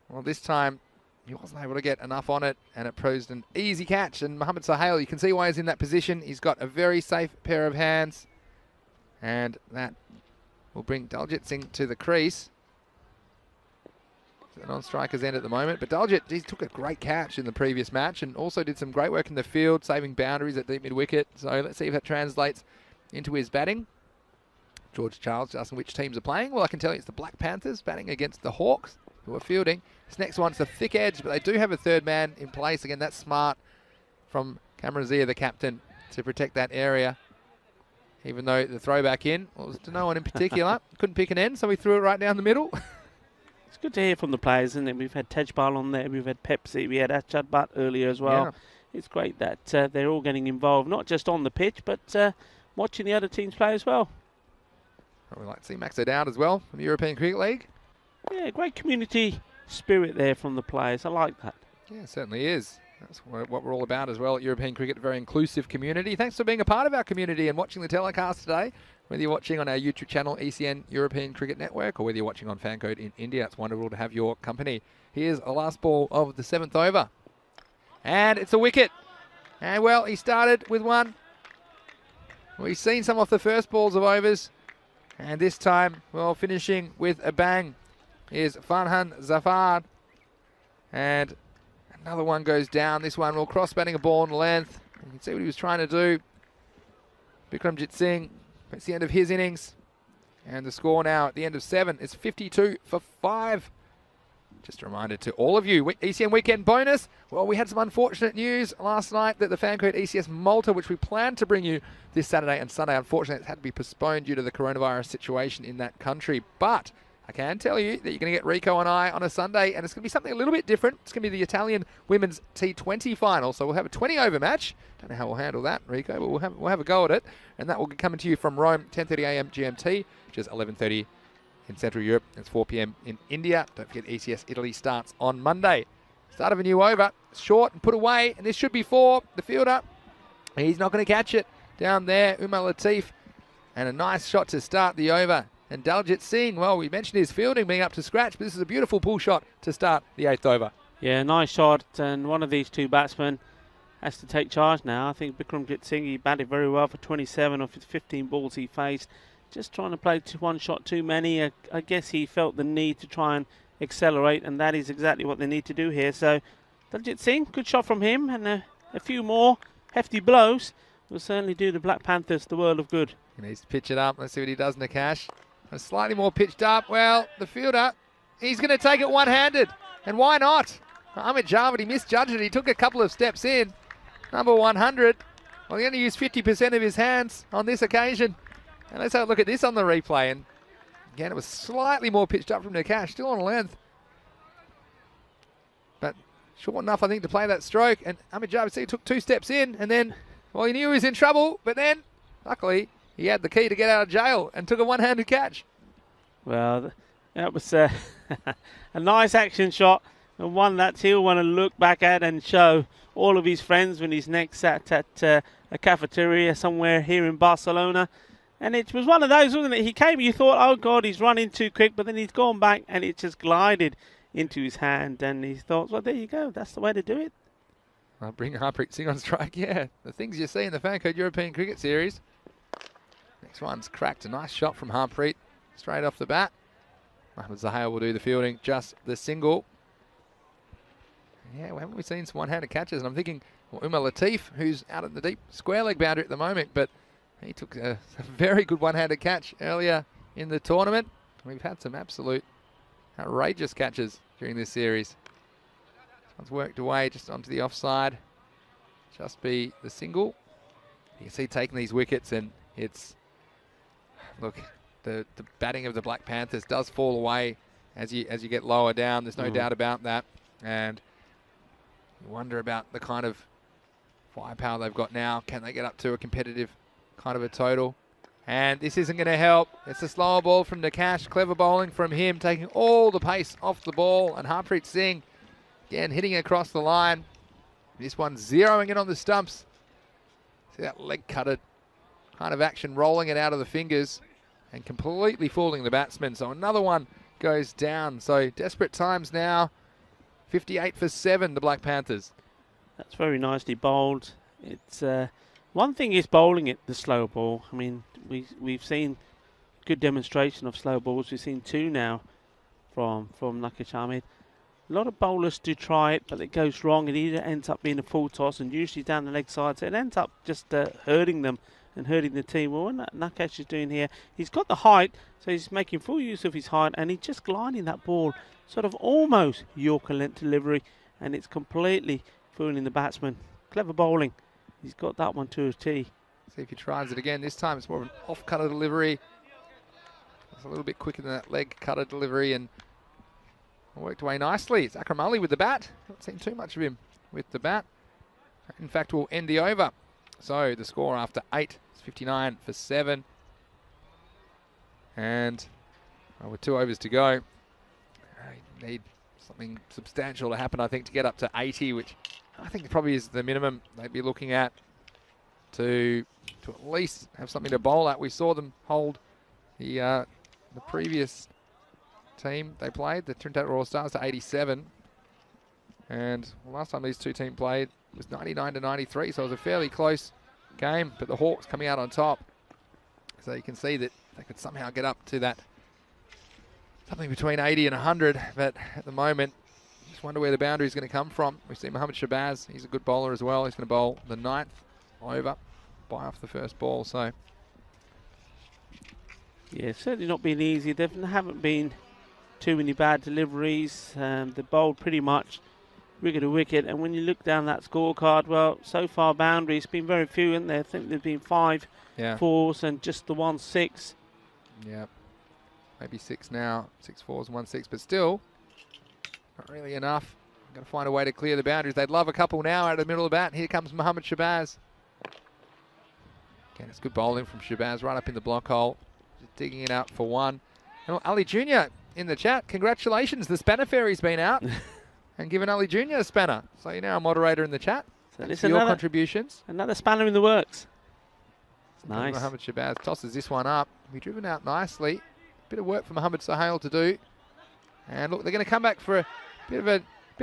well, this time he wasn't able to get enough on it, and it proved an easy catch. And Mohammad Sohail, you can see why he's in that position. He's got a very safe pair of hands, and that will bring Daljit Singh to the crease. It's an on-striker's end at the moment, but Daljit, he took a great catch in the previous match and also did some great work in the field, saving boundaries at deep mid-wicket. So let's see if that translates into his batting. George Charles asking which teams are playing. Well, I can tell you it's the Black Panthers batting against the Hawks, who are fielding. This next one's a thick edge, but they do have a third man in place. Again, that's smart from Cameron Zia, the captain, to protect that area. Even though the throw back in was to no one in particular. Couldn't pick an end, so we threw it right down the middle. It's good to hear from the players, isn't it? We've had Tejpal on there, we've had Pepsi, we had Achad Butt earlier as well. Yeah. It's great that they're all getting involved, not just on the pitch, but watching the other teams play as well. We like to see Max O'Dowd as well from the European Cricket League. Yeah, great community spirit there from the players. I like that. Yeah, it certainly is. That's what we're all about as well at European Cricket, a very inclusive community. Thanks for being a part of our community and watching the telecast today. Whether you're watching on our YouTube channel, ECN European Cricket Network, or whether you're watching on Fancode in India, it's wonderful to have your company. Here's the last ball of the 7th over. And it's a wicket. And, well, he started with one. We've seen some off the first balls of overs. And this time, well, finishing with a bang is Farhan Zafar. And another one goes down. This one will cross batting a ball on length. You can see what he was trying to do. Bikramjit Singh, it's the end of his innings. And the score now at the end of 7 is 52 for 5. Just a reminder to all of you, ECN Weekend Bonus. Well, we had some unfortunate news last night that the Fancode ECS Malta, which we planned to bring you this Saturday and Sunday, unfortunately, it's had to be postponed due to the coronavirus situation in that country. But I can tell you that you're going to get Rico and I on a Sunday, and it's going to be something a little bit different. It's going to be the Italian women's T20 final, so we'll have a 20-over match. Don't know how we'll handle that, Rico, but we'll have a go at it, and that will be coming to you from Rome, 10:30 a.m. GMT, which is 11:30 in Central Europe. It's 4 p.m. in India. Don't forget ECS Italy starts on Monday. Start of a new over, short and put away, and this should be for the fielder. He's not going to catch it down there, Umar Latif, and a nice shot to start the over. And Daljit Singh, well, we mentioned his fielding being up to scratch, but this is a beautiful pull shot to start the 8th over. Yeah, nice shot, and one of these two batsmen has to take charge now. I think Bikramjit Singh, he batted very well for 27 of his 15 balls he faced. Just trying to play one shot too many. I guess he felt the need to try and accelerate, and that is exactly what they need to do here. So Daljit Singh, good shot from him, and a few more hefty blows will certainly do the Black Panthers the world of good. He needs to pitch it up. Let's see what he does, Nakash. A slightly more pitched up. Well, the fielder, he's going to take it one-handed. And why not? Amit Javed, he misjudged it. He took a couple of steps in. Number 100. Well, he only used 50% of his hands on this occasion. And let's have a look at this on the replay. And again, it was slightly more pitched up from Nakash, still on length. But short enough, I think, to play that stroke. And Amit Javed took 2 steps in, and then, well, he knew he was in trouble. But then, luckily, he had the key to get out of jail and took a one-handed catch. Well, that was a nice action shot, and one that he'll want to look back at and show all of his friends when he's next sat at a cafeteria somewhere here in Barcelona. And it was one of those, wasn't it? He came, you thought, oh God, he's running too quick, but then he's gone back and it just glided into his hand, and he thought, well, there you go, that's the way to do it. I'll bring Harpreet Singh on strike, yeah. The things you see in the Falco European Cricket Series. Next one's cracked. A nice shot from Harpreet straight off the bat. Mohamed Zahel will do the fielding, just the single. Yeah, well, haven't we seen some one-handed catches? And I'm thinking, well, Umar Latif, who's out at the deep square leg boundary at the moment, but he took a very good one-handed catch earlier in the tournament. We've had some absolute outrageous catches during this series. This one's worked away just onto the offside. Just be the single. You can see taking these wickets, and it's... Look, the batting of the Black Panthers does fall away as you get lower down. There's no doubt about that. And you wonder about the kind of firepower they've got now. Can they get up to a competitive kind of a total? And this isn't going to help. It's a slower ball from Nakash. Clever bowling from him, taking all the pace off the ball. And Harpreet Singh, again, hitting across the line. This one zeroing in on the stumps. See that leg cutted kind of action, rolling it out of the fingers and completely fooling the batsman. So another one goes down. So desperate times now. 58 for 7, the Black Panthers. That's very nicely bowled. It's one thing is bowling it, the slow ball. I mean, we've seen good demonstration of slow balls. We've seen 2 now from Nakash Ahmed. A lot of bowlers do try it, but it goes wrong. It either ends up being a full toss and usually down the leg side, so it ends up just hurting them and hurting the team. Well, what Nakash is doing here, he's got the height, so he's making full use of his height, and he's just gliding that ball, sort of almost Yorker length delivery, and it's completely fooling the batsman. Clever bowling. He's got that one to a T. See if he tries it again. This time it's more of an off-cutter delivery. It's a little bit quicker than that leg cutter delivery, and worked away nicely. It's Akram Ali with the bat. Not seen too much of him with the bat. In fact, we'll end the over. So the score after 8 is 59 for 7. And with 2 overs to go, you need something substantial to happen, I think, to get up to 80, which I think probably is the minimum they'd be looking at to at least have something to bowl at. We saw them hold the previous team they played, the Trinidad Royal Stars, to 87. And last time these two teams played was 99 to 93, so it was a fairly close game, but the Hawks coming out on top. So you can see that they could somehow get up to that something between 80 and 100, but at the moment, just wonder where the boundary is going to come from. We see Mohamed Shabazz, he's a good bowler as well. He's going to bowl the 9th over, buy off the first ball. So yeah, certainly not been easy. There haven't been too many bad deliveries. They bowled pretty much wicket to wicket, and when you look down that scorecard, well, so far boundaries been very few, isn't there? I think there's been 5 fours and just the 1 6. Yeah. maybe 6 now. 6 fours and 1 6, but still not really enough. Got to find a way to clear the boundaries. They'd love a couple now out of the middle of the bat. Here comes Mohamed Shabazz. Again, it's good bowling from Shabazz right up in the block hole. Just digging it out for 1. And Ali Jr. in the chat. Congratulations, the Spanner Fairy's been out and given Ali Jr. a spanner. So you're now a moderator in the chat. So it's your contributions. Another spanner in the works. It's nice. Mohamed Shabazz tosses this one up. Be driven out nicely. Bit of work for Mohamed Sahel to do. And look, they're going to come back for a bit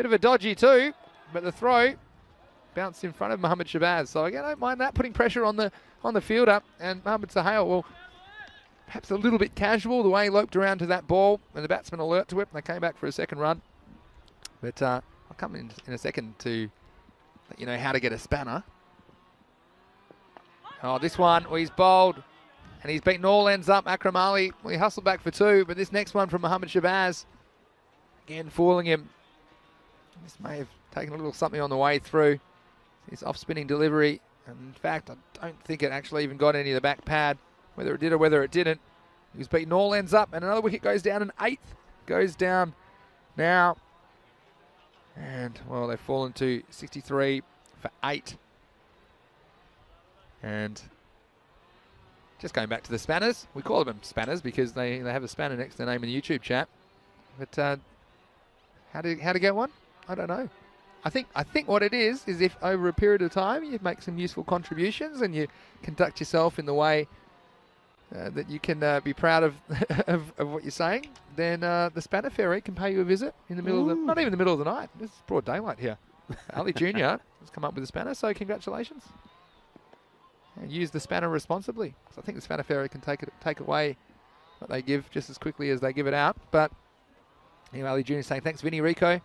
of a dodgy too, but the throw bounced in front of Mohamed Shabazz. So again, I don't mind that, putting pressure on the fielder. And Mohamed Sahel, well, perhaps a little bit casual the way he loped around to that ball, and the batsman alert to it, and they came back for a second run. But I'll come in a second to let you know how to get a spanner. Oh, this one, well, he's bowled, and he's beaten all ends up. Akram Ali, well, he hustled back for 2, but this next one from Mohamed Shabazz, again, fooling him. This may have taken a little something on the way through. His off-spinning delivery. And in fact, I don't think it actually even got any of the back pad, whether it did or whether it didn't. He was beaten all ends up, and another wicket goes down, an 8th goes down now. And, well, they've fallen to 63 for 8. And just going back to the spanners. We call them spanners because they have a spanner next to their name in the YouTube chat. But how to get one? I don't know. I think what it is if over a period of time you make some useful contributions and you conduct yourself in the way that you can be proud of, of what you're saying, then the Spanner Fairy can pay you a visit in the middle of the, not even the middle of the night. This is broad daylight here. Ali Jr. has come up with a spanner, so congratulations. And use the spanner responsibly. So I think the Spanner Fairy can take away what they give just as quickly as they give it out. But anyway, Ali Jr. saying thanks, Vinny Rico.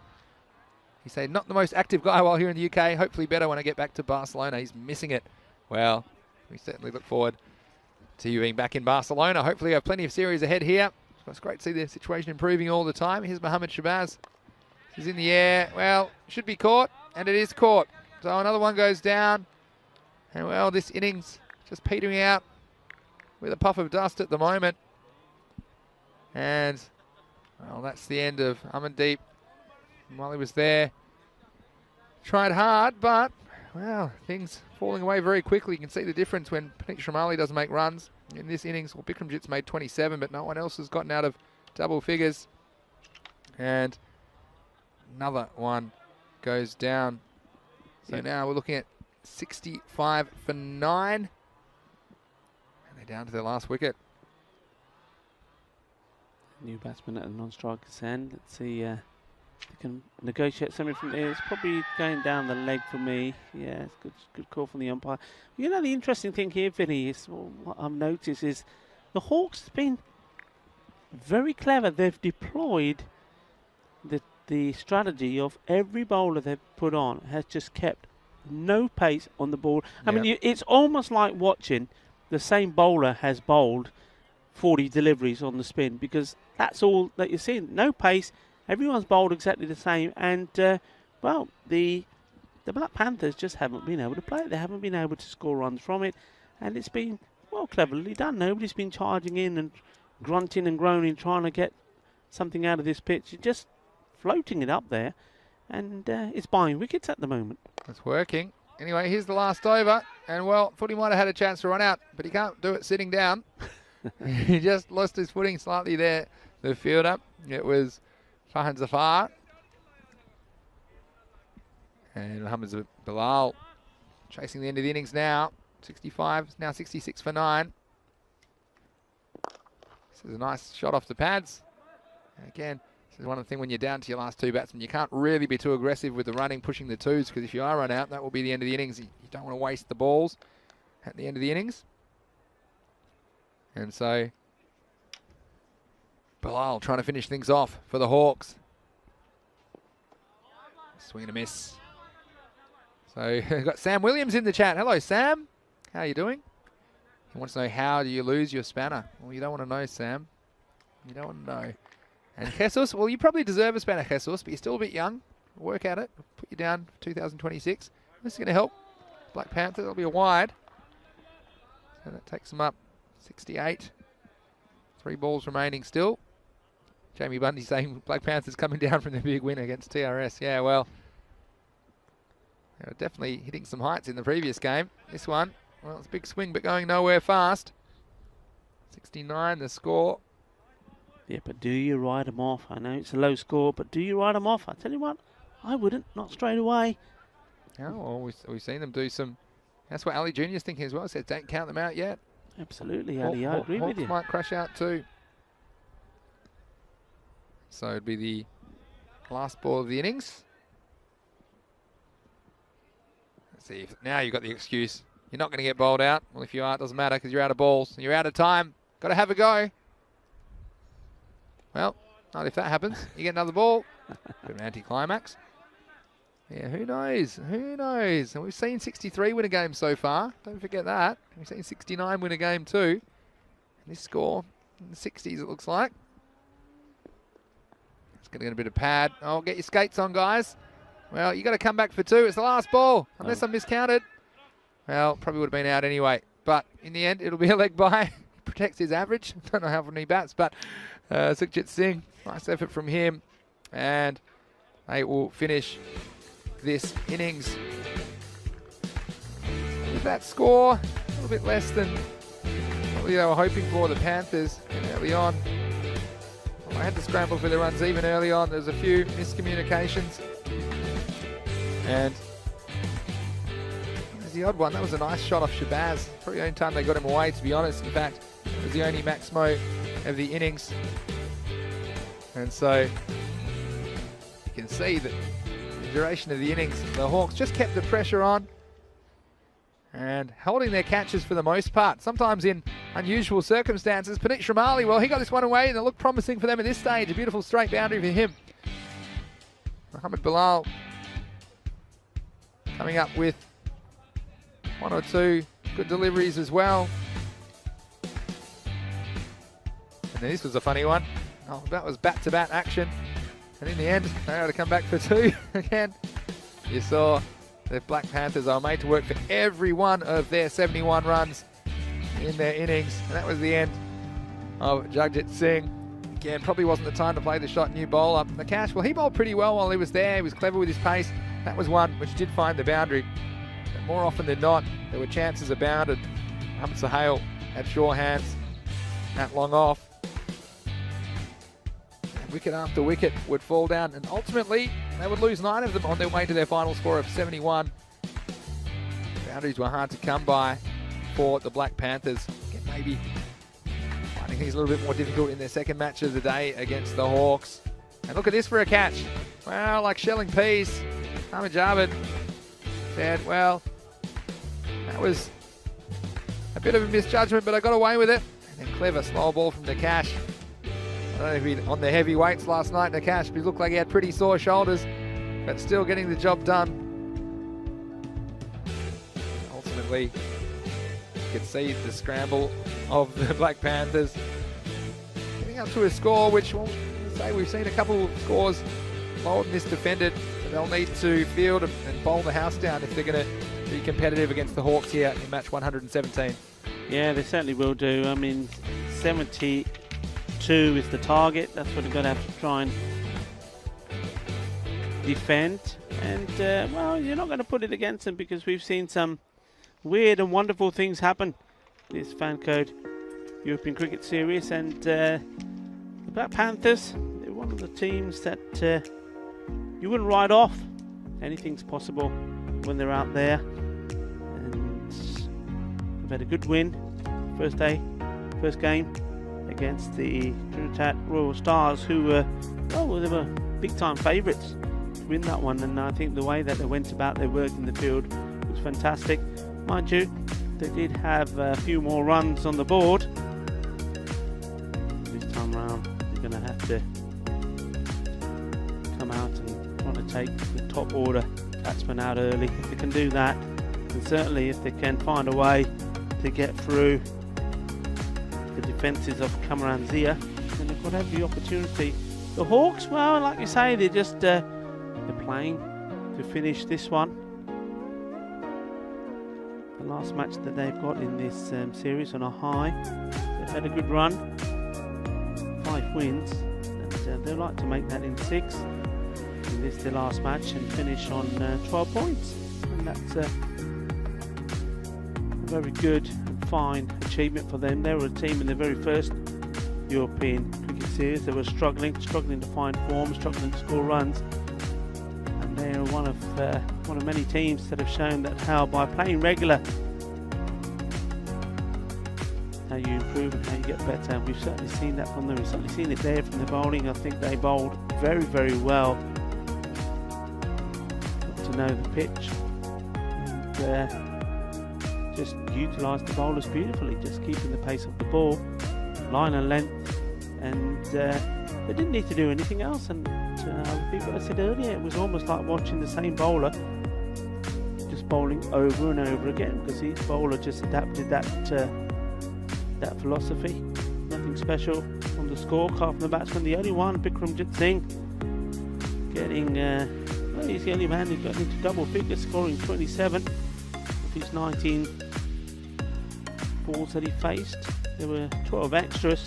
He said, not the most active guy while here in the UK. Hopefully better when I get back to Barcelona. He's missing it. Well, we certainly look forward to you being back in Barcelona. Hopefully you have plenty of series ahead here. So it's great to see the situation improving all the time. Here's Mohamed Shabazz. He's in the air. Well, should be caught, and it is caught. So another one goes down. And, well, this innings just petering out with a puff of dust at the moment. And, well, that's the end of Amandeep. While he was there, tried hard, but, well, things falling away very quickly. You can see the difference when Panik Shamali doesn't make runs. In this innings, well, Bikramjit's made 27, but no one else has gotten out of double figures. And another one goes down. So now we're looking at 65 for 9. And they're down to their last wicket. New batsman at a non-striker's end. Let's see. They can negotiate something from there. It's probably going down the leg for me. Yeah, it's good call from the umpire. You know, the interesting thing here, Vinny, is what I've noticed is the Hawks have been very clever. They've deployed the strategy of every bowler they've put on has just kept no pace on the ball. I mean, it's almost like watching the same bowler has bowled 40 deliveries on the spin, because that's all that you're seeing. No pace. Everyone's bowled exactly the same, and well, the Black Panthers just haven't been able to play it. They haven't been able to score runs from it, and it's been, well, cleverly done. Nobody's been charging in and grunting and groaning, trying to get something out of this pitch. You're just floating it up there, and it's buying wickets at the moment. It's working. Anyway, here's the last over, and, well, Footy might have had a chance to run out, but he can't do it sitting down. He just lost his footing slightly there, the fielder. It was Fahan Zafar. And Mohamed Bilal chasing the end of the innings now. 65, now 66 for 9. This is a nice shot off the pads. And again, this is one of the things when you're down to your last 2 batsmen, you can't really be too aggressive with the running, pushing the 2s, because if you are run out, that will be the end of the innings. You don't want to waste the balls at the end of the innings. And so Bilal trying to finish things off for the Hawks. Swing and a miss. So we've got Sam Williams in the chat. Hello, Sam. How are you doing? He wants to know, how do you lose your spanner? Well, you don't want to know, Sam. You don't want to know. And Jesus, well, you probably deserve a spanner, Jesus, but you're still a bit young. Work at it. Put you down for 2026. This is going to help Black Panther. That'll be a wide. So that takes them up 68 3 balls remaining still. Jamie Bundy saying Black Panthers coming down from the big win against TRS. Yeah, well, they were definitely hitting some heights in the previous game. This one, well, it's a big swing, but going nowhere fast. 69 the score. Yeah, but do you write them off? I know it's a low score, but do you write them off? I tell you what, I wouldn't, not straight away. Yeah, well, we've seen them do some. That's what Ali Jr.'s thinking as well. He said, don't count them out yet. Absolutely, Ali, I agree with you. Might crash out too. So it'd be the last ball of the innings. Let's see, if now you've got the excuse. You're not going to get bowled out. Well, if you are, it doesn't matter because you're out of balls. You're out of time. Got to have a go. Well, not if that happens. You get another ball. Bit of an anticlimax. Yeah, who knows? Who knows? And we've seen 63 win a game so far. Don't forget that. We've seen 69 win a game too. And this score in the 60s, it looks like. It's going to get a bit of pad. Oh, get your skates on, guys. Well, you got to come back for 2. It's the last ball, unless I miscounted. Well, probably would have been out anyway. But in the end, it'll be a leg by. Protects his average. Don't know how many bats, but Sukhjit Singh, nice effort from him. And they will finish this innings with that score. A little bit less than probably they were hoping for, the Panthers, early on. Well, I had to scramble for the runs even early on. There's a few miscommunications. And there's the odd one. That was a nice shot off Shabazz. Probably the only time they got him away, to be honest. In fact, it was the only Maximo of the innings. And so you can see that the duration of the innings, the Hawks just kept the pressure on and holding their catches for the most part, sometimes in unusual circumstances. Panit Shamali, well, he got this one away and it looked promising for them at this stage. A beautiful straight boundary for him. Mohammed Bilal coming up with 1 or 2 good deliveries as well. And this was a funny one. Oh, that was bat-to-bat action. And in the end, they had to come back for 2 again. You saw the Black Panthers are made to work for every one of their 71 runs in their innings. And that was the end of Jagjit Singh. Again, probably wasn't the time to play the shot new bowler. Nakash, well, he bowled pretty well while he was there. He was clever with his pace. That was one which did find the boundary. But more often than not, there were chances of bound. And Ahmed Sahel had sure hands. That long off. Wicket after wicket would fall down, and ultimately they would lose 9 of them on their way to their final score of 71. Boundaries were hard to come by for the Black Panthers. Again, maybe finding things a little bit more difficult in their second match of the day against the Hawks. And look at this for a catch. Well, like shelling peas. Ahmed Javed said, well, that was a bit of a misjudgment, but I got away with it. And then clever slow ball from Nakash. I don't know if he on the heavy weights last night, Nakash, but he looked like he had pretty sore shoulders, but still getting the job done. Ultimately, you could see the scramble of the Black Panthers getting up to a score, which we'll say we've seen a couple of scores lower than this defended, so they'll need to field and bowl the house down if they're going to be competitive against the Hawks here in match 117. Yeah, they certainly will do. I mean, 72 is the target. That's what they're going to have to try and defend. And, well, you're not going to put it against them because we've seen some weird and wonderful things happen this Falco European Cricket Series. And the Black Panthers, they're one of the teams that you wouldn't write off. Anything's possible when they're out there. And they've had a good win first game against the Trinidad Royal Stars, who were, well, they were big-time favourites to win that one. And I think the way that they went about their work in the field was fantastic. Mind you, they did have a few more runs on the board. This time round, they're going to have to come out and try to take the top order batsmen out early. If they can do that, and certainly if they can find a way to get through the defences of Cameron Zia, then they've got every opportunity. The Hawks, well, like you say, they're just they're playing to finish this one. The last match that they've got in this series on a high. They've had a good run. 5 wins, and they'd like to make that in 6 in this their last match and finish on 12 points. And that's a very good and fine achievement for them. They were a team in the very first European cricket series. They were struggling to find form, struggling to score runs, and they are one of many teams that have shown that how by playing regular, how you improve and how you get better. And we've certainly seen that from them. We've certainly seen it there from the bowling. I think they bowled very, very well. Got to know the pitch and just utilised the bowlers beautifully, just keeping the pace of the ball, line and length, and they didn't need to do anything else. And people, I said earlier, it was almost like watching the same bowler just bowling over and over again, because each bowler just adapted that philosophy. Nothing special on the scorecard from the batsman. The only one, Bikramjit Singh, getting well, he's the only man who got into double figures, scoring 27 of his 19 balls that he faced. There were 12 extras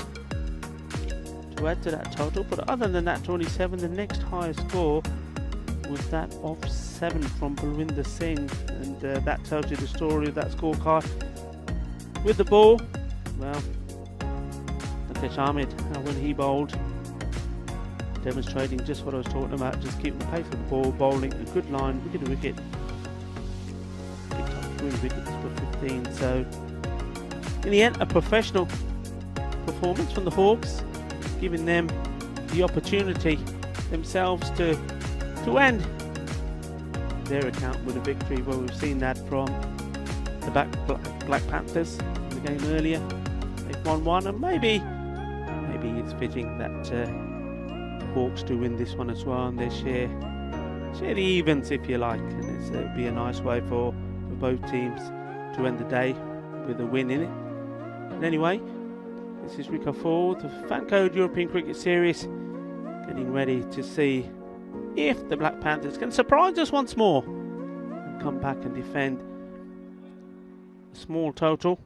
to add to that total, but other than that 27, the next highest score was that of 7 from Balwinder Singh, and that tells you the story of that scorecard. With the ball, well, Nitesh Ahmed, when he bowled, demonstrating just what I was talking about, just keeping the pace of the ball, bowling a good line, wicket to wicket, picked up 3 wickets for 15. So in the end, a professional performance from the Hawks, giving them the opportunity themselves to end their account with a victory. Well, we've seen that from the Black Panthers in the game earlier. They've won one, and maybe it's fitting that Hawks do win this one as well, and they share the evens, if you like, and it would be a nice way for both teams to end the day with a win in it. And anyway, this is Rico Ford, the Falco European Cricket Series, getting ready to see if the Black Panthers can surprise us once more and come back and defend a small total.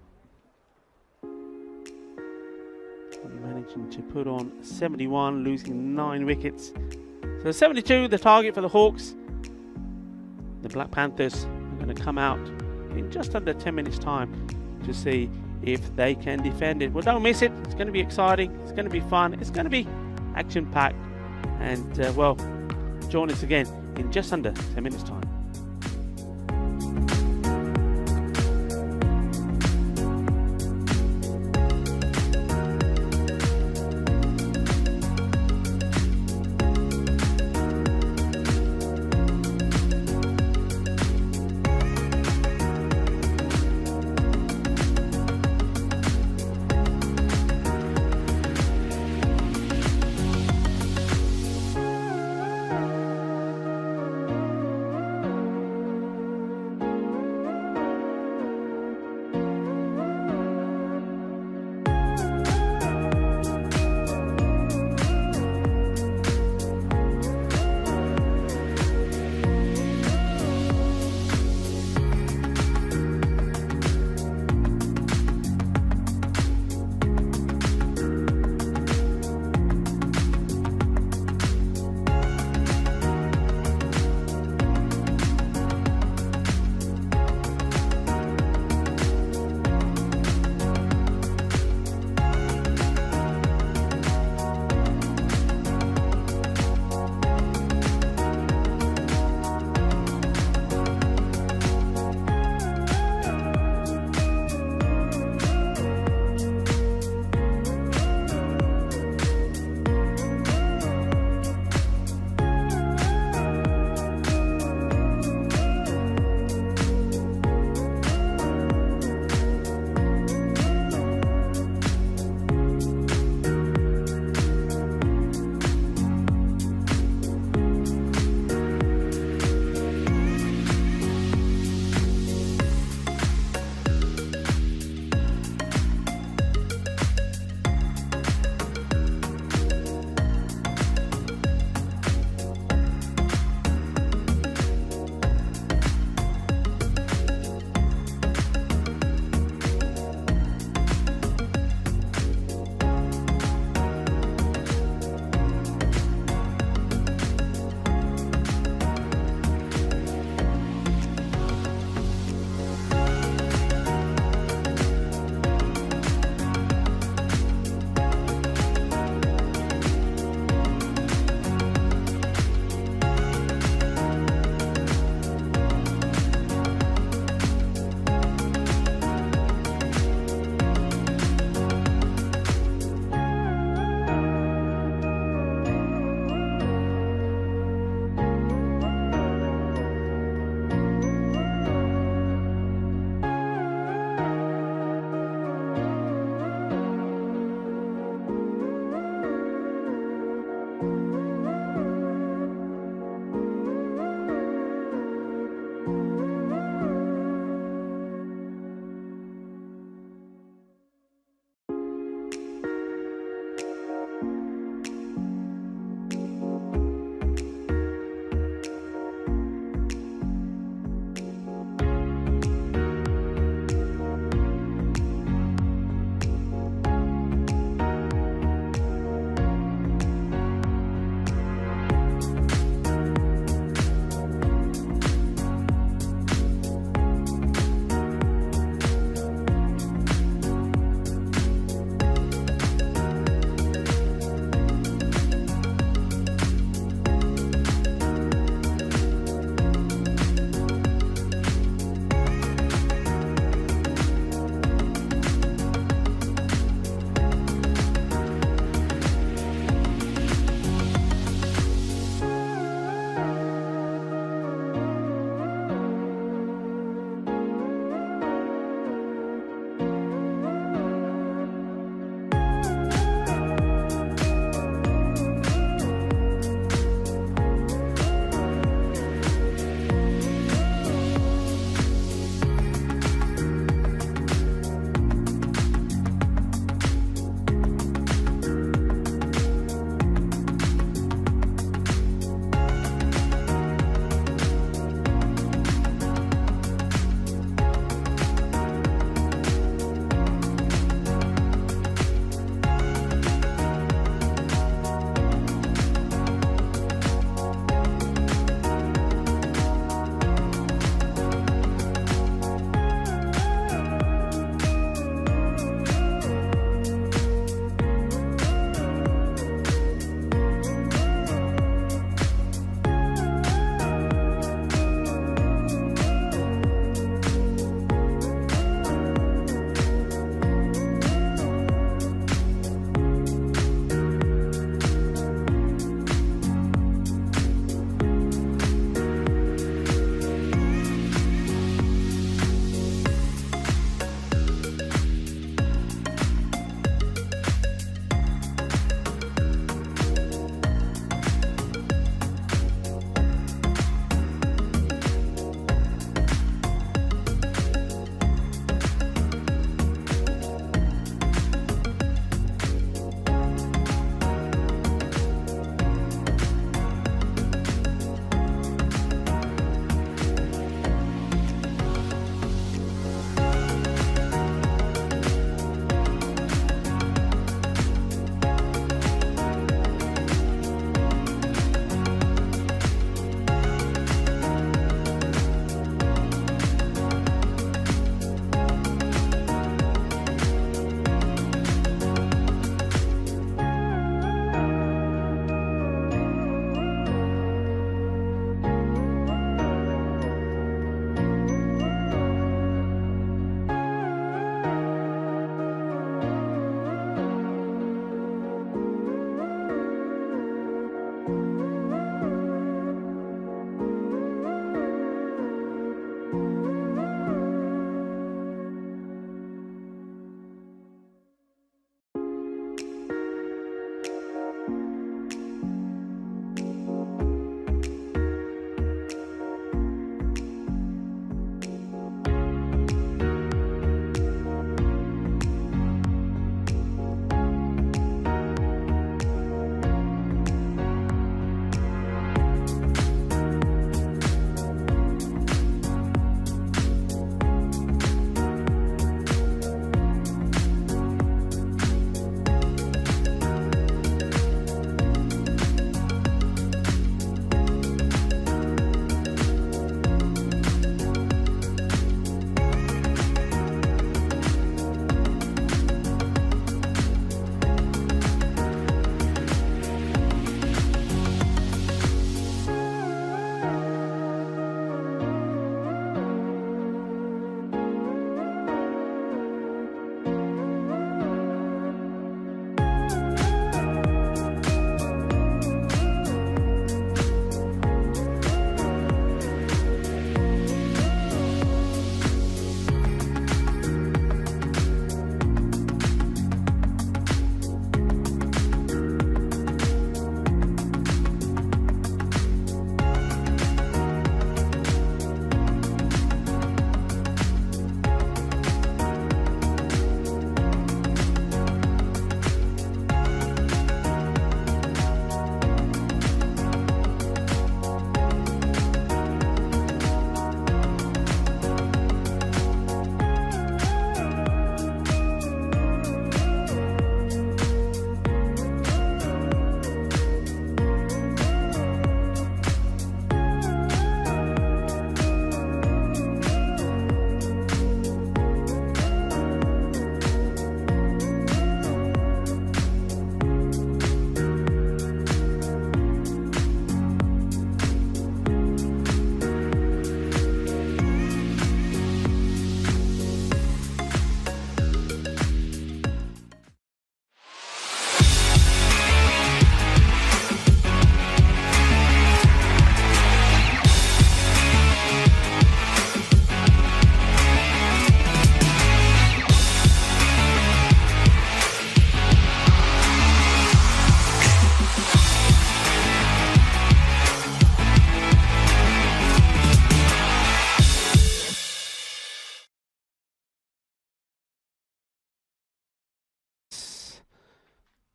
Only managing to put on 71, losing 9 wickets. So 72, the target for the Hawks. The Black Panthers are going to come out in just under 10 minutes time to see if they can defend it. Well, don't miss it. It's going to be exciting. It's going to be fun. It's going to be action-packed. And, well, join us again in just under 10 minutes time.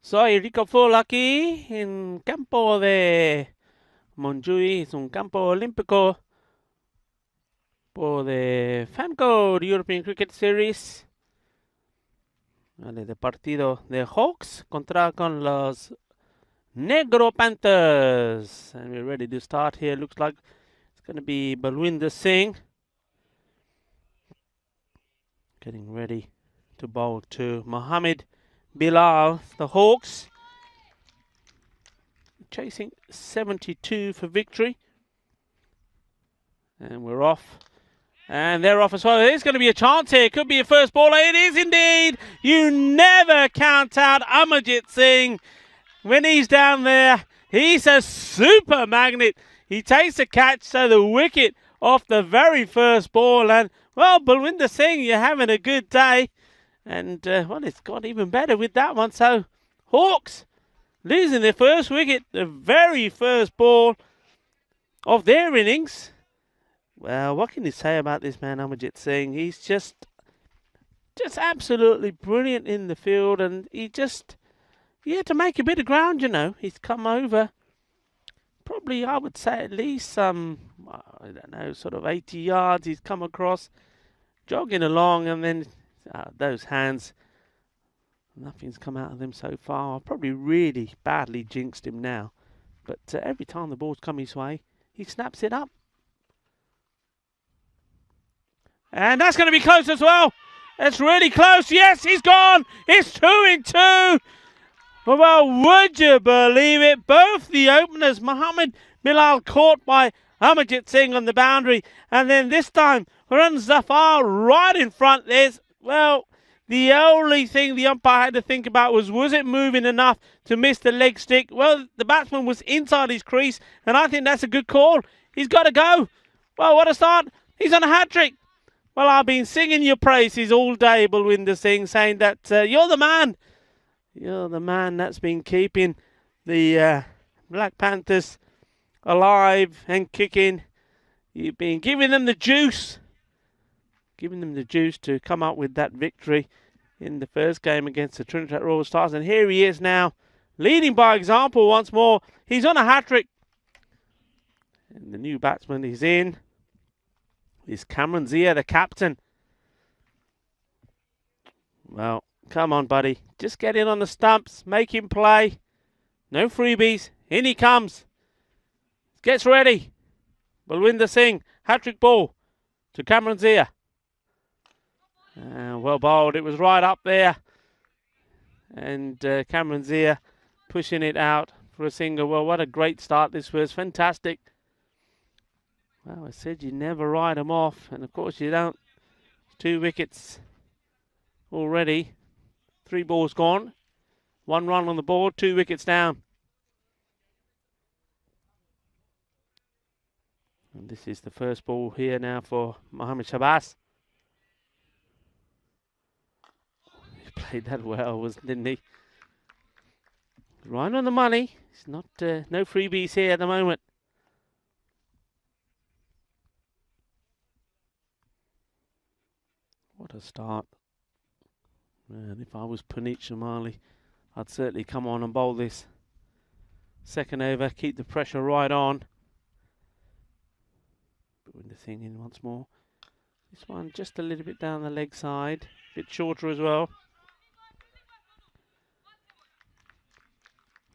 Soy Rico Full aquí en campo de Montjuïc. Es un campo olímpico por de Falco European Cricket Series. Vale, de partido de Hawks contra con los Negro Panthers. And we're ready to start here. Looks like it's going to be Balwinder Singh getting ready to bowl to Mohammed Bilal. The Hawks chasing 72 for victory. And we're off. And they're off as well. There's going to be a chance here. Could be a first ball. It is indeed. You never count out Amarjit Singh. When he's down there, he's a super magnet. He takes a catch to the wicket off the very first ball. And, well, Balwinder Singh, you're having a good day. And, well, it's got even better with that one. So, Hawks losing their first wicket, the very first ball of their innings. Well, what can you say about this man, Amarjit Singh? He's just absolutely brilliant in the field. And he had to make a bit of ground, you know. He's come over, probably, I would say, at least some, I don't know, sort of 80 yards. He's come across, jogging along, and then those hands, nothing's come out of them so far. I probably really badly jinxed him now. But every time the ball's come his way, he snaps it up. And that's going to be close as well. It's really close. Yes, he's gone. It's 2-2. Well, would you believe it? Both the openers, Mohammed Bilal caught by Amarjit Singh on the boundary. And then this time, Run Zafar right in front. Well, the only thing the umpire had to think about was it moving enough to miss the leg stick? Well, the batsman was inside his crease, and I think that's a good call. He's got to go. Well, what a start. He's on a hat-trick. Well, I've been singing your praises all day, Balwinder Singh, saying that you're the man. You're the man that's been keeping the Black Panthers alive and kicking. You've been giving them the juice. Giving them the juice to come up with that victory in the first game against the Trinidad Royal Stars. And here he is now, leading by example once more. He's on a hat-trick. And the new batsman is in. Is Cameron Zia, the captain. Well, come on, buddy. Just get in on the stumps. Make him play. No freebies. In he comes. Gets ready. Balwinder Singh. Hat-trick ball to Cameron Zia. Well bowled. It was right up there. And Cameron Zia pushing it out for a single. Well, what a great start this was. Fantastic. Well, I said you never write them off. And, of course, you don't. 2 wickets already. 3 balls gone. 1 run on the board. 2 wickets down. And this is the first ball here now for Mohammed Shabazz. He played that well, didn't he? Right on the money. It's not no freebies here at the moment. What a start. And if I was Puneet Shamali, I'd certainly come on and bowl this second over, keep the pressure right on. Putting the thing in once more. This one just a little bit down the leg side, a bit shorter as well.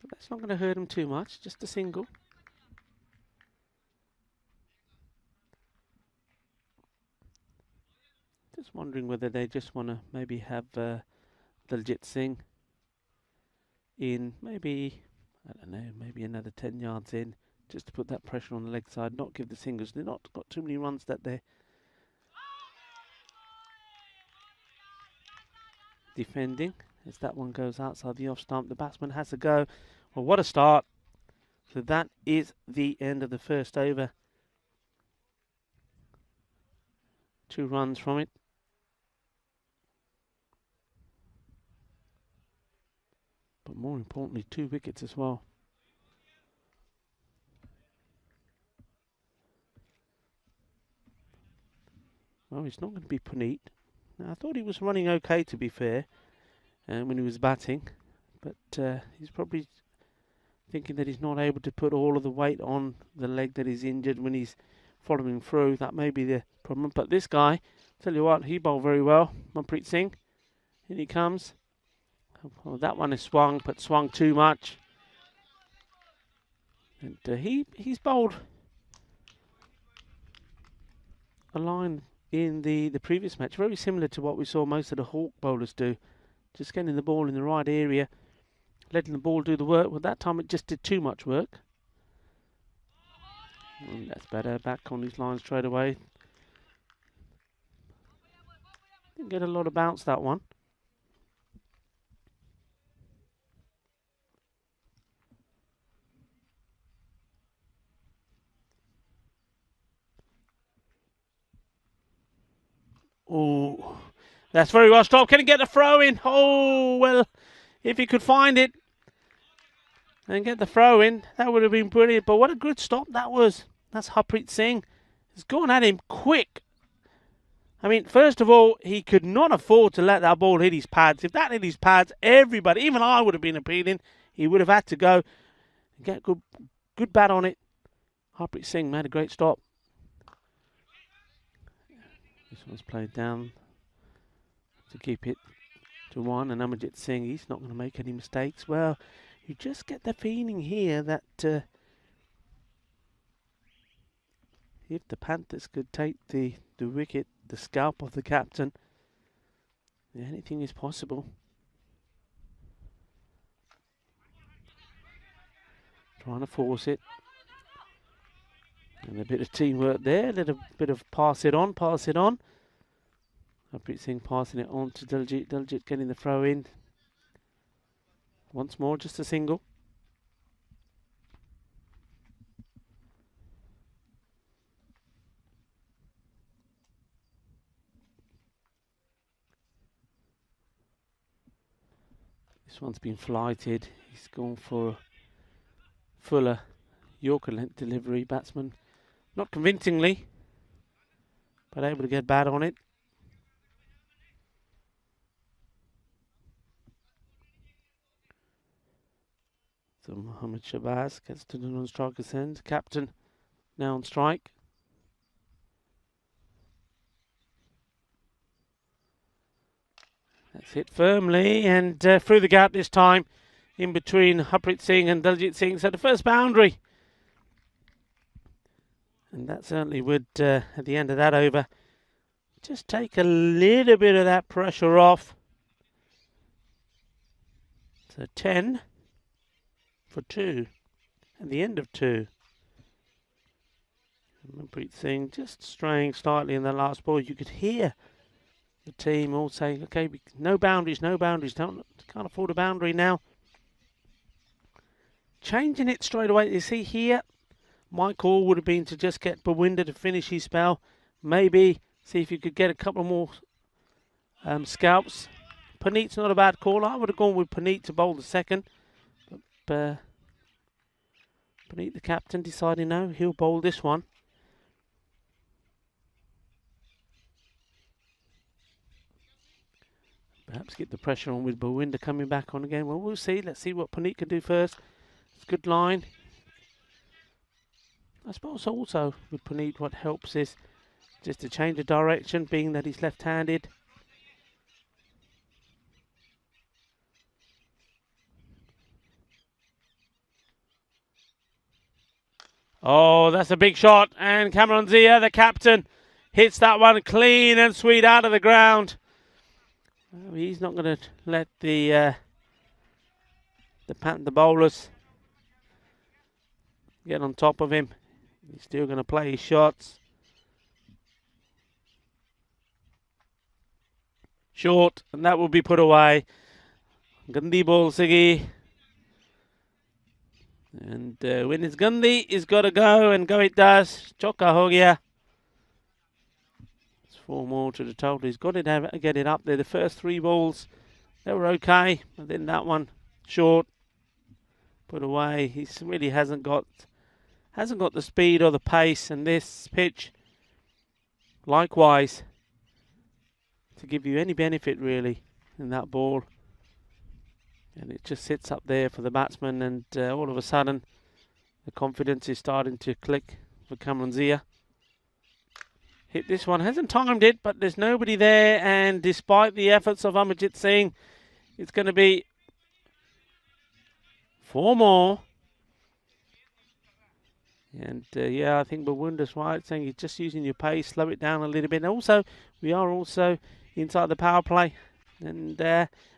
But that's not going to hurt him too much, just a single. Just wondering whether they just want to maybe have Daljit Singh in, maybe, I don't know, maybe another 10 yards in, just to put that pressure on the leg side, not give the singles. They've not got too many runs that they're defending. As that one goes outside the off stump, the batsman has to go. Well, what a start. So that is the end of the first over. 2 runs from it. But more importantly, 2 wickets as well. Well, it's not going to be Puneet. Now, I thought he was running okay, to be fair, when he was batting. but he's probably thinking that he's not able to put all of the weight on the leg that is injured when he's following through. That may be the problem. But this guy, tell you what, he bowled very well. Manpreet Singh, in he comes. Oh, that one is swung, but swung too much. And he's bowled a line in the previous match, very similar to what we saw most of the Hawk bowlers do. Just getting the ball in the right area, letting the ball do the work. Well, that time it just did too much work. And that's better. Back on his line straight away. Didn't get a lot of bounce, that one. Oh, that's very well stopped. Can he get the throw in? Oh, well, if he could find it and get the throw in, that would have been brilliant. But what a good stop that was. That's Harpreet Singh. He's gone at him quick. I mean, first of all, he could not afford to let that ball hit his pads. If that hit his pads, everybody, even I would have been appealing. He would have had to go and get good bat on it. Harpreet Singh made a great stop. This one's played down to keep it to 1. And Amarjit Singh, he's not going to make any mistakes. Well, you just get the feeling here that if the Panthers could take the wicket, the scalp of the captain, anything is possible. Trying to force it. And a bit of teamwork there, a little bit of pass it on. Harpreet Singh passing it on to Diljit. Diljit getting the throw in. Once more, just a single. This one's been flighted. He's gone for a fuller Yorker length delivery. Batsman, not convincingly, but able to get bat on it. So Mohammad Shabazz gets to the non-striker's end. Captain now on strike. That's hit firmly and through the gap this time, in between Harpreet Singh and Diljit Singh. So the first boundary. And that certainly would, at the end of that over, just take a little bit of that pressure off. So 10 for 2 at the end of 2. Manpreet Singh just straying slightly in the last ball. You could hear the team all saying, okay, no boundaries, can't afford a boundary now. Changing it straight away. You see here, my call would have been to just get Bawinder to finish his spell. Maybe see if you could get a couple more scalps. Puneet's not a bad call. I would have gone with Puneet to bowl the second. But Puneet, the captain, decided no, he'll bowl this one. Perhaps get the pressure on with Bawinder coming back on again. Well, we'll see. Let's see what Puneet can do first. It's a good line. I suppose also with Puneet what helps is just to change the direction, being that he's left-handed. Oh, that's a big shot. And Cameron Zia, the captain, hits that one clean and sweet out of the ground. Well, he's not going to let the Panther bowlers get on top of him. He's still going to play his shots. Short, and that will be put away. Gandhi ball, Siggy. And when it's Gandhi, he's got to go, and go it does. Chokka ho gaya. It's 4 more to the total. He's got to get it up there. The first 3 balls, they were okay. And then that one, short, put away. He really hasn't got the speed or the pace, and this pitch, likewise, to give you any benefit really in that ball. And it just sits up there for the batsman, and all of a sudden the confidence is starting to click for Kamran Zia. Hit this one, hasn't timed it, but there's nobody there, and despite the efforts of Amarjit Singh, it's going to be 4 more. And yeah, I think Bawunda's right, saying you're just using your pace, slow it down a little bit. And also, we are also inside the power play. And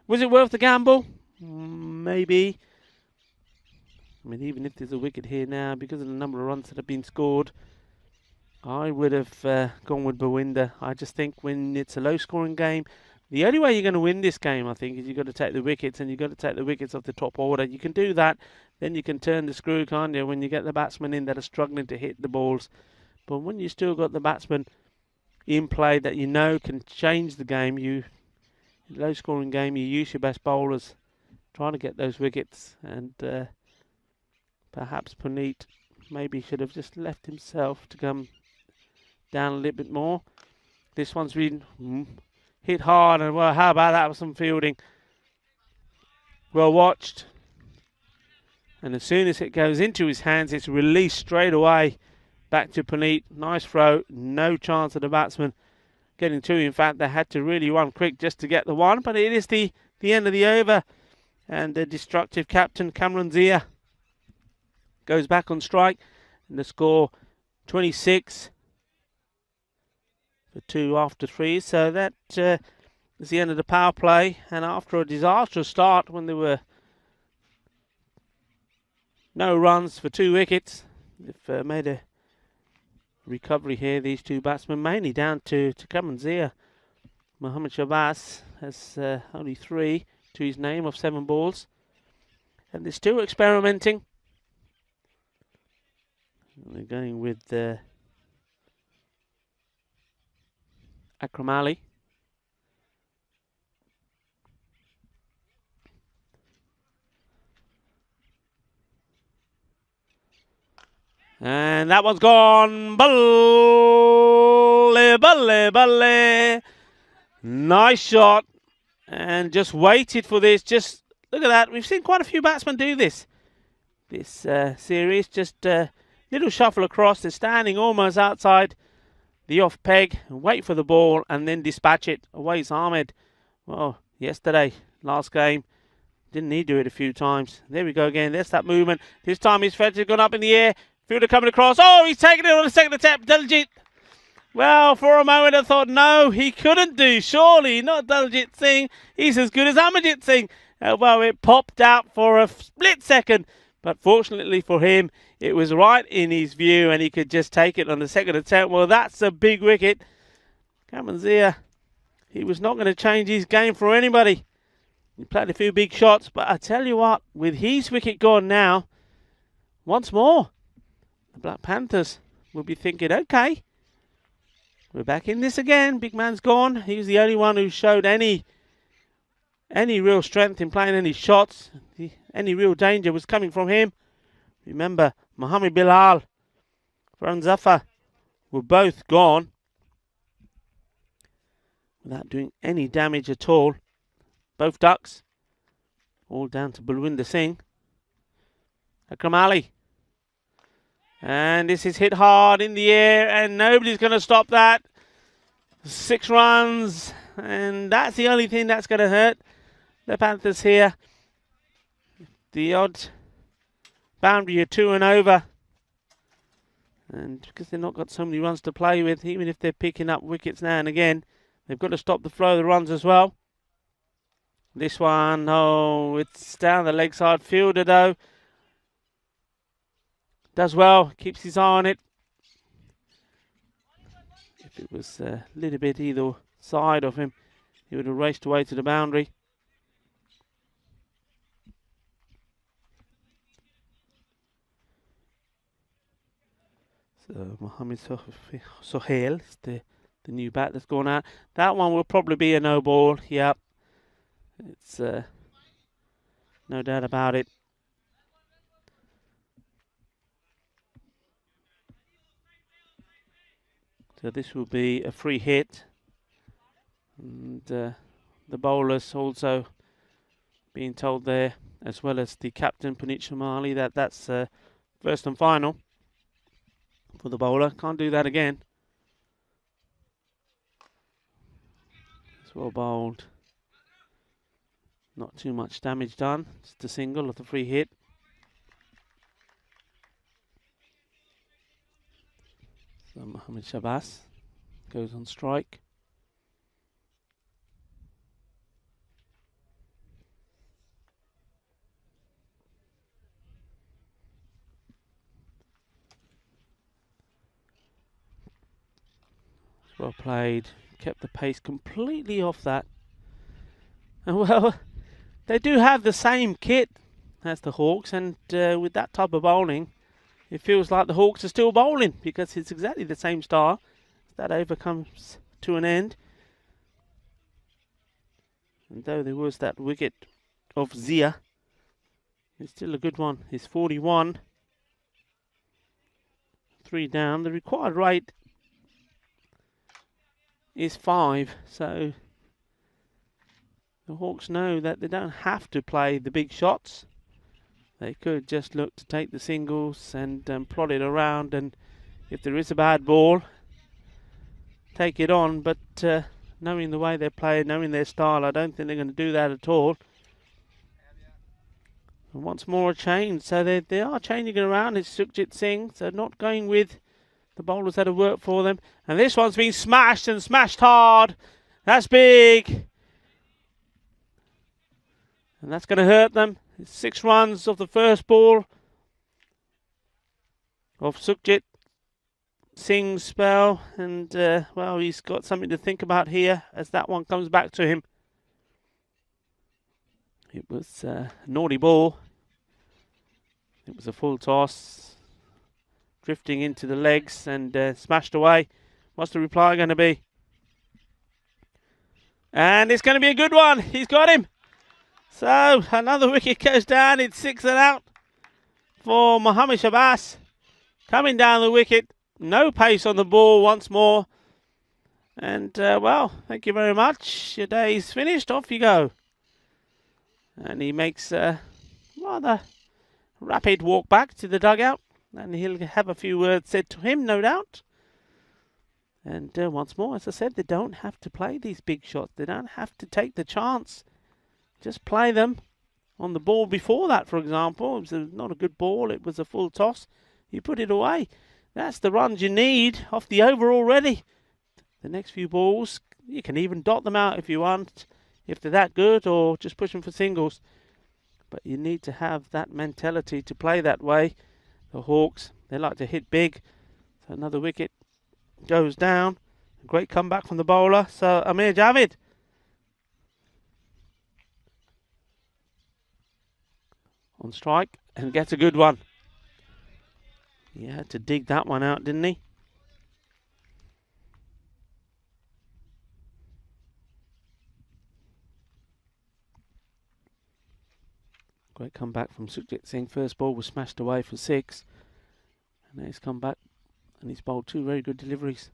was it worth the gamble? Maybe. I mean, even if there's a wicket here now, because of the number of runs that have been scored, I would have gone with Bawunda. I just think when it's a low-scoring game, the only way you're going to win this game, I think, is you've got to take the wickets, and you've got to take the wickets off the top order. You can do that, then you can turn the screw, can't you, when you get the batsmen in that are struggling to hit the balls. But when you still got the batsmen in play that you know can change the game, low-scoring game, you use your best bowlers trying to get those wickets. And perhaps Puneet maybe should have just left himself to come down a little bit more. This one's been hit hard, and well, how about that with some fielding? Well watched. And as soon as it goes into his hands, it's released straight away back to Puneet. Nice throw, no chance of the batsman getting to. In fact, they had to really run quick just to get the one, but it is the end of the over, and the destructive captain Kamran Zia goes back on strike, and the score 26 for 2 after 3. So that is the end of the power play, and after a disastrous start when there were no runs for 2 wickets, they've made a recovery here, these 2 batsmen, mainly down to Kamran Zia. Mohammad Shabazz has only 3 to his name of 7 balls, and they're still experimenting. They're going with Akram Ali. And that one's gone. Balle, balle, balle. Nice shot. And just waited for this. Just look at that. We've seen quite a few batsmen do this series. Just little shuffle across. They're standing almost outside the off peg. Wait for the ball and then dispatch it. Awais Ahmed. Well, yesterday, last game, didn't he do it a few times? There we go again. There's that movement. This time his fence has gone up in the air. Fielder coming across. Oh, he's taken it on the second attempt. Daljit. Well, for a moment I thought, no, he couldn't do. Surely not Daljit Singh. He's as good as Amarjit Singh. Well, it popped out for a split second. But fortunately for him, it was right in his view and he could just take it on the second attempt. Well, that's a big wicket. Kamran Zia, he was not going to change his game for anybody. He played a few big shots, but I tell you what, with his wicket gone now, once more, the Black Panthers will be thinking, okay, we're back in this again. Big man's gone. He was the only one who showed any real strength in playing any shots. Any real danger was coming from him. Remember, Mohammed Bilal, Farhan Zafar were both gone without doing any damage at all. Both ducks, all down to Balwinder Singh. Akram Ali. And this is hit hard in the air, and nobody's going to stop that. 6 runs, and that's the only thing that's going to hurt the Panthers here. The odd boundary of 2 and over. And because they've not got so many runs to play with, even if they're picking up wickets now and again, they've got to stop the flow of the runs as well. This one, oh, it's down the leg side. Fielder, though, does well, keeps his eye on it. If it was a little bit either side of him, he would have raced away to the boundary. So Mohamed Sohail is the new bat that's gone out. That one will probably be a no ball. Yep. It's no doubt about it. So this will be a free hit. And the bowlers also being told there, as well as the captain, Panthers, that that's first and final for the bowler. Can't do that again. It's well bowled. Not too much damage done. Just a single of the free hit. So Mohammad Shabazz goes on strike. Well played. Kept the pace completely off that. And well, they do have the same kit as the Hawks, and with that type of bowling, it feels like the Hawks are still bowling because it's exactly the same style. That over comes to an end. And though there was that wicket of Zia, it's still a good one. It's 41. 3 down. The required rate is 5. So the Hawks know that they don't have to play the big shots. They could just look to take the singles and plot it around, and if there is a bad ball, take it on. But knowing the way they play, knowing their style, I don't think they're going to do that at all. And once more a change, so they are changing it around. It's Sukhjit Singh, so not going with the bowlers that have worked for them. And this one's been smashed, and smashed hard. That's big. And that's going to hurt them. It's 6 runs of the first ball of Sukhjit Singh's spell. And, well, he's got something to think about here as that one comes back to him. It was a naughty ball. It was a full toss. Drifting into the legs and smashed away. What's the reply going to be? And it's going to be a good one. He's got him. So another wicket goes down. It's 6 and out for Mohammad Shabazz. Coming down the wicket. No pace on the ball once more. And, well, thank you very much. Your day's finished. Off you go. And he makes a rather rapid walk back to the dugout. And he'll have a few words said to him, no doubt. And once more, as I said, they don't have to play these big shots. They don't have to take the chance. Just play them on the ball before that, for example. It was not a good ball. It was a full toss. You put it away. That's the runs you need off the over already. The next few balls, you can even dot them out if you want, if they're that good, or just push them for singles. But you need to have that mentality to play that way. The Hawks, they like to hit big. So another wicket goes down. A great comeback from the bowler. So Amir Javed on strike and gets a good one. He had to dig that one out, didn't he? Great comeback from Sukhjit Singh. First ball was smashed away for 6. And now he's come back and he's bowled 2 very good deliveries.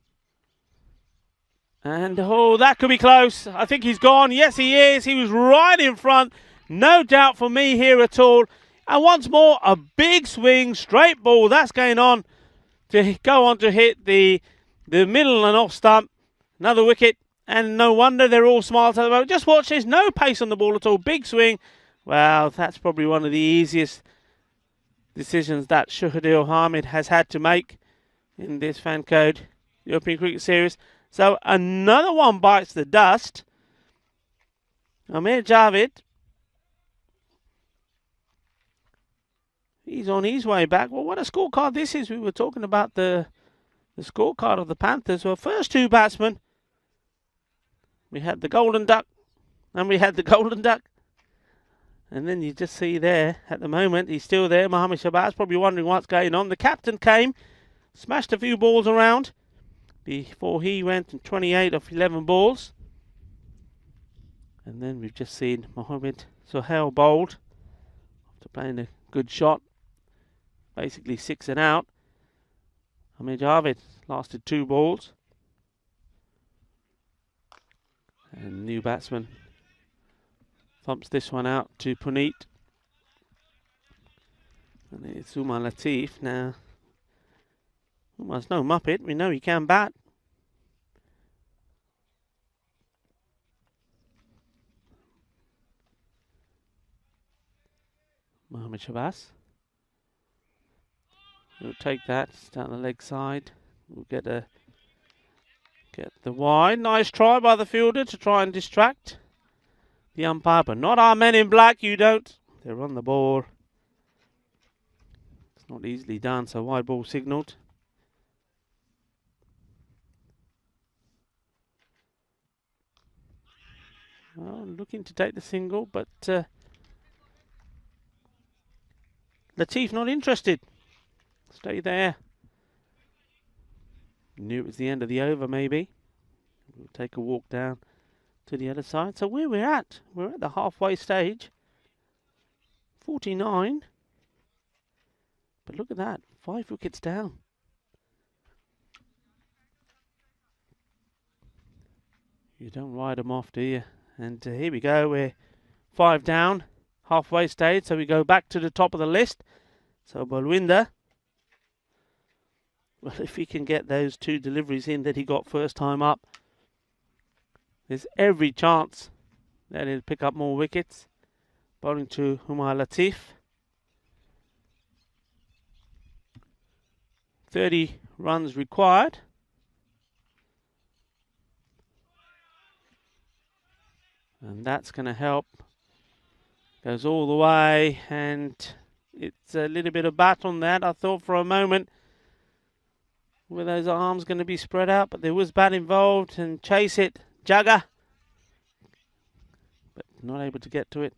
And, oh, that could be close. I think he's gone. Yes, he is. He was right in front. No doubt for me here at all. And once more, a big swing, straight ball. That's going on to go on to hit the middle and off stump. Another wicket. And no wonder they're all smiles at the moment. Just watch, there's no pace on the ball at all. Big swing. Well, that's probably one of the easiest decisions that Shaheen Hamid has had to make in this fan code European Cricket Series. So another one bites the dust. Amir Javed, he's on his way back. Well, what a scorecard this is. We were talking about the scorecard of the Panthers. Well, first 2 batsmen, we had the Golden Duck and we had the Golden Duck. And then you just see there, at the moment, he's still there. Mohammad Shabazz probably wondering what's going on. The captain came, smashed a few balls around before he went 28 of 11 balls. And then we've just seen Mohammad Sohail bowled after playing a good shot. Basically 6 and out. Amir Javed lasted 2 balls. And new batsman Thumps this one out to Puneet. And it's Umar Latif now. Umar's no muppet. We know he can bat. Mohammad Shabazz. We'll take that down the leg side. We'll get the wide. Nice try by the fielder to try and distract the umpire, but not our men in black. You don't. They're on the ball. It's not easily done, so wide ball signalled. Well, looking to take the single, but Latif not interested. Stay there. Knew it was the end of the over, maybe. We'll take a walk down to the other side. So where we're at the halfway stage. 49. But look at that, 5 wickets down. You don't ride them off, do you? And here we go, we're 5 down, halfway stage, so we go back to the top of the list. So Balwinder, well, if he can get those 2 deliveries in that he got first time up, there's every chance that he'll pick up more wickets. Bowling to Umar Latif. 30 runs required. And that's going to help. Goes all the way, and it's a little bit of bat on that. I thought for a moment, were those arms going to be spread out? But there was bat involved, and chase it, Jagger. But not able to get to it.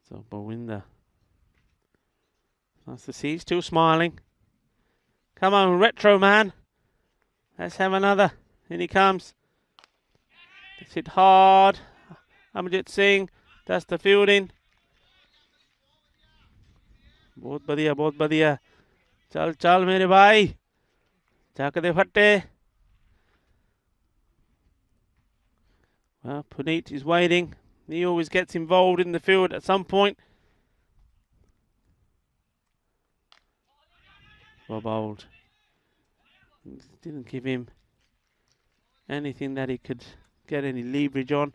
So Balwinder. Nice to see, still smiling. Come on, retro man. Let's have another. In he comes. It's hit hard. Amarjit Singh does the fielding. बहुत बढ़िया, बहुत बढ़िया. चल चल मेरे भाई. जाके दे फट्टे. Well, Puneet is waiting. He always gets involved in the field at some point. Well bowled. Didn't give him anything that he could get any leverage on.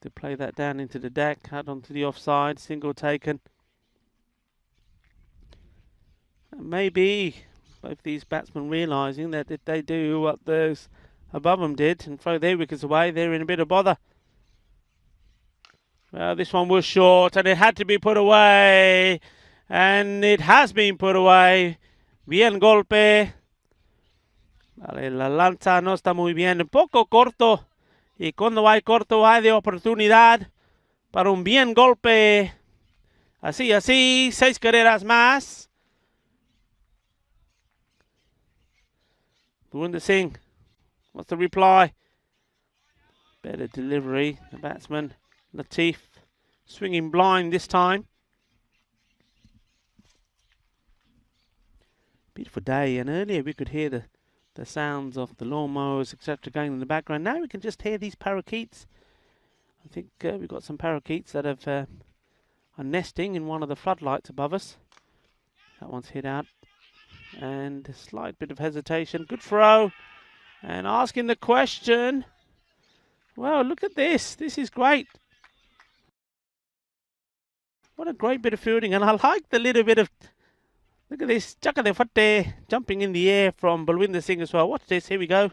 To play that down into the deck, out onto the offside, single taken. And maybe both these batsmen realising that if they do what those above them did and throw their wickets away, they're in a bit of bother. Well, this one was short and it had to be put away. And it has been put away. Bien golpe. Vale, la lanza no está muy bien. Un poco corto. Y cuando hay corto hay de oportunidad para un bien golpe. Así, así. 6 carreras más. Balwinder Singh. What's the reply? Better delivery. The batsman, Latif, swinging blind this time. Beautiful day, and earlier we could hear the sounds of the lawnmowers, etc., going in the background. Now we can just hear these parakeets. I think we've got some parakeets that have are nesting in one of the floodlights above us. That one's hit out, and a slight bit of hesitation. Good throw, and asking the question. Well, look at this. This is great. What a great bit of fielding, and I like the little bit of. Look at this, Chakade Fatte jumping in the air from Balwinder Singh as well. Watch this, here we go.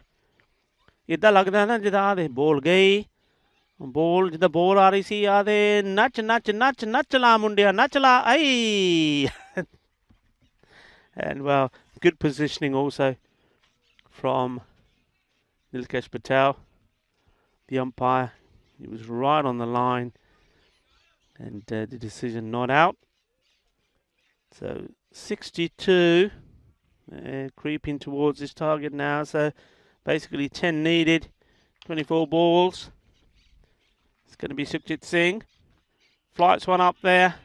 Idda lagda na jida de ball gayi. Ball jida ball aa rahi si aade nach la mundiya nach la ay. And well, good positioning also from Nilkesh Patel, the umpire. He was right on the line, and the decision not out. So 62, creeping towards this target now. So basically 10 needed, 24 balls. It's going to be Sukhjit Singh. Flights one up there.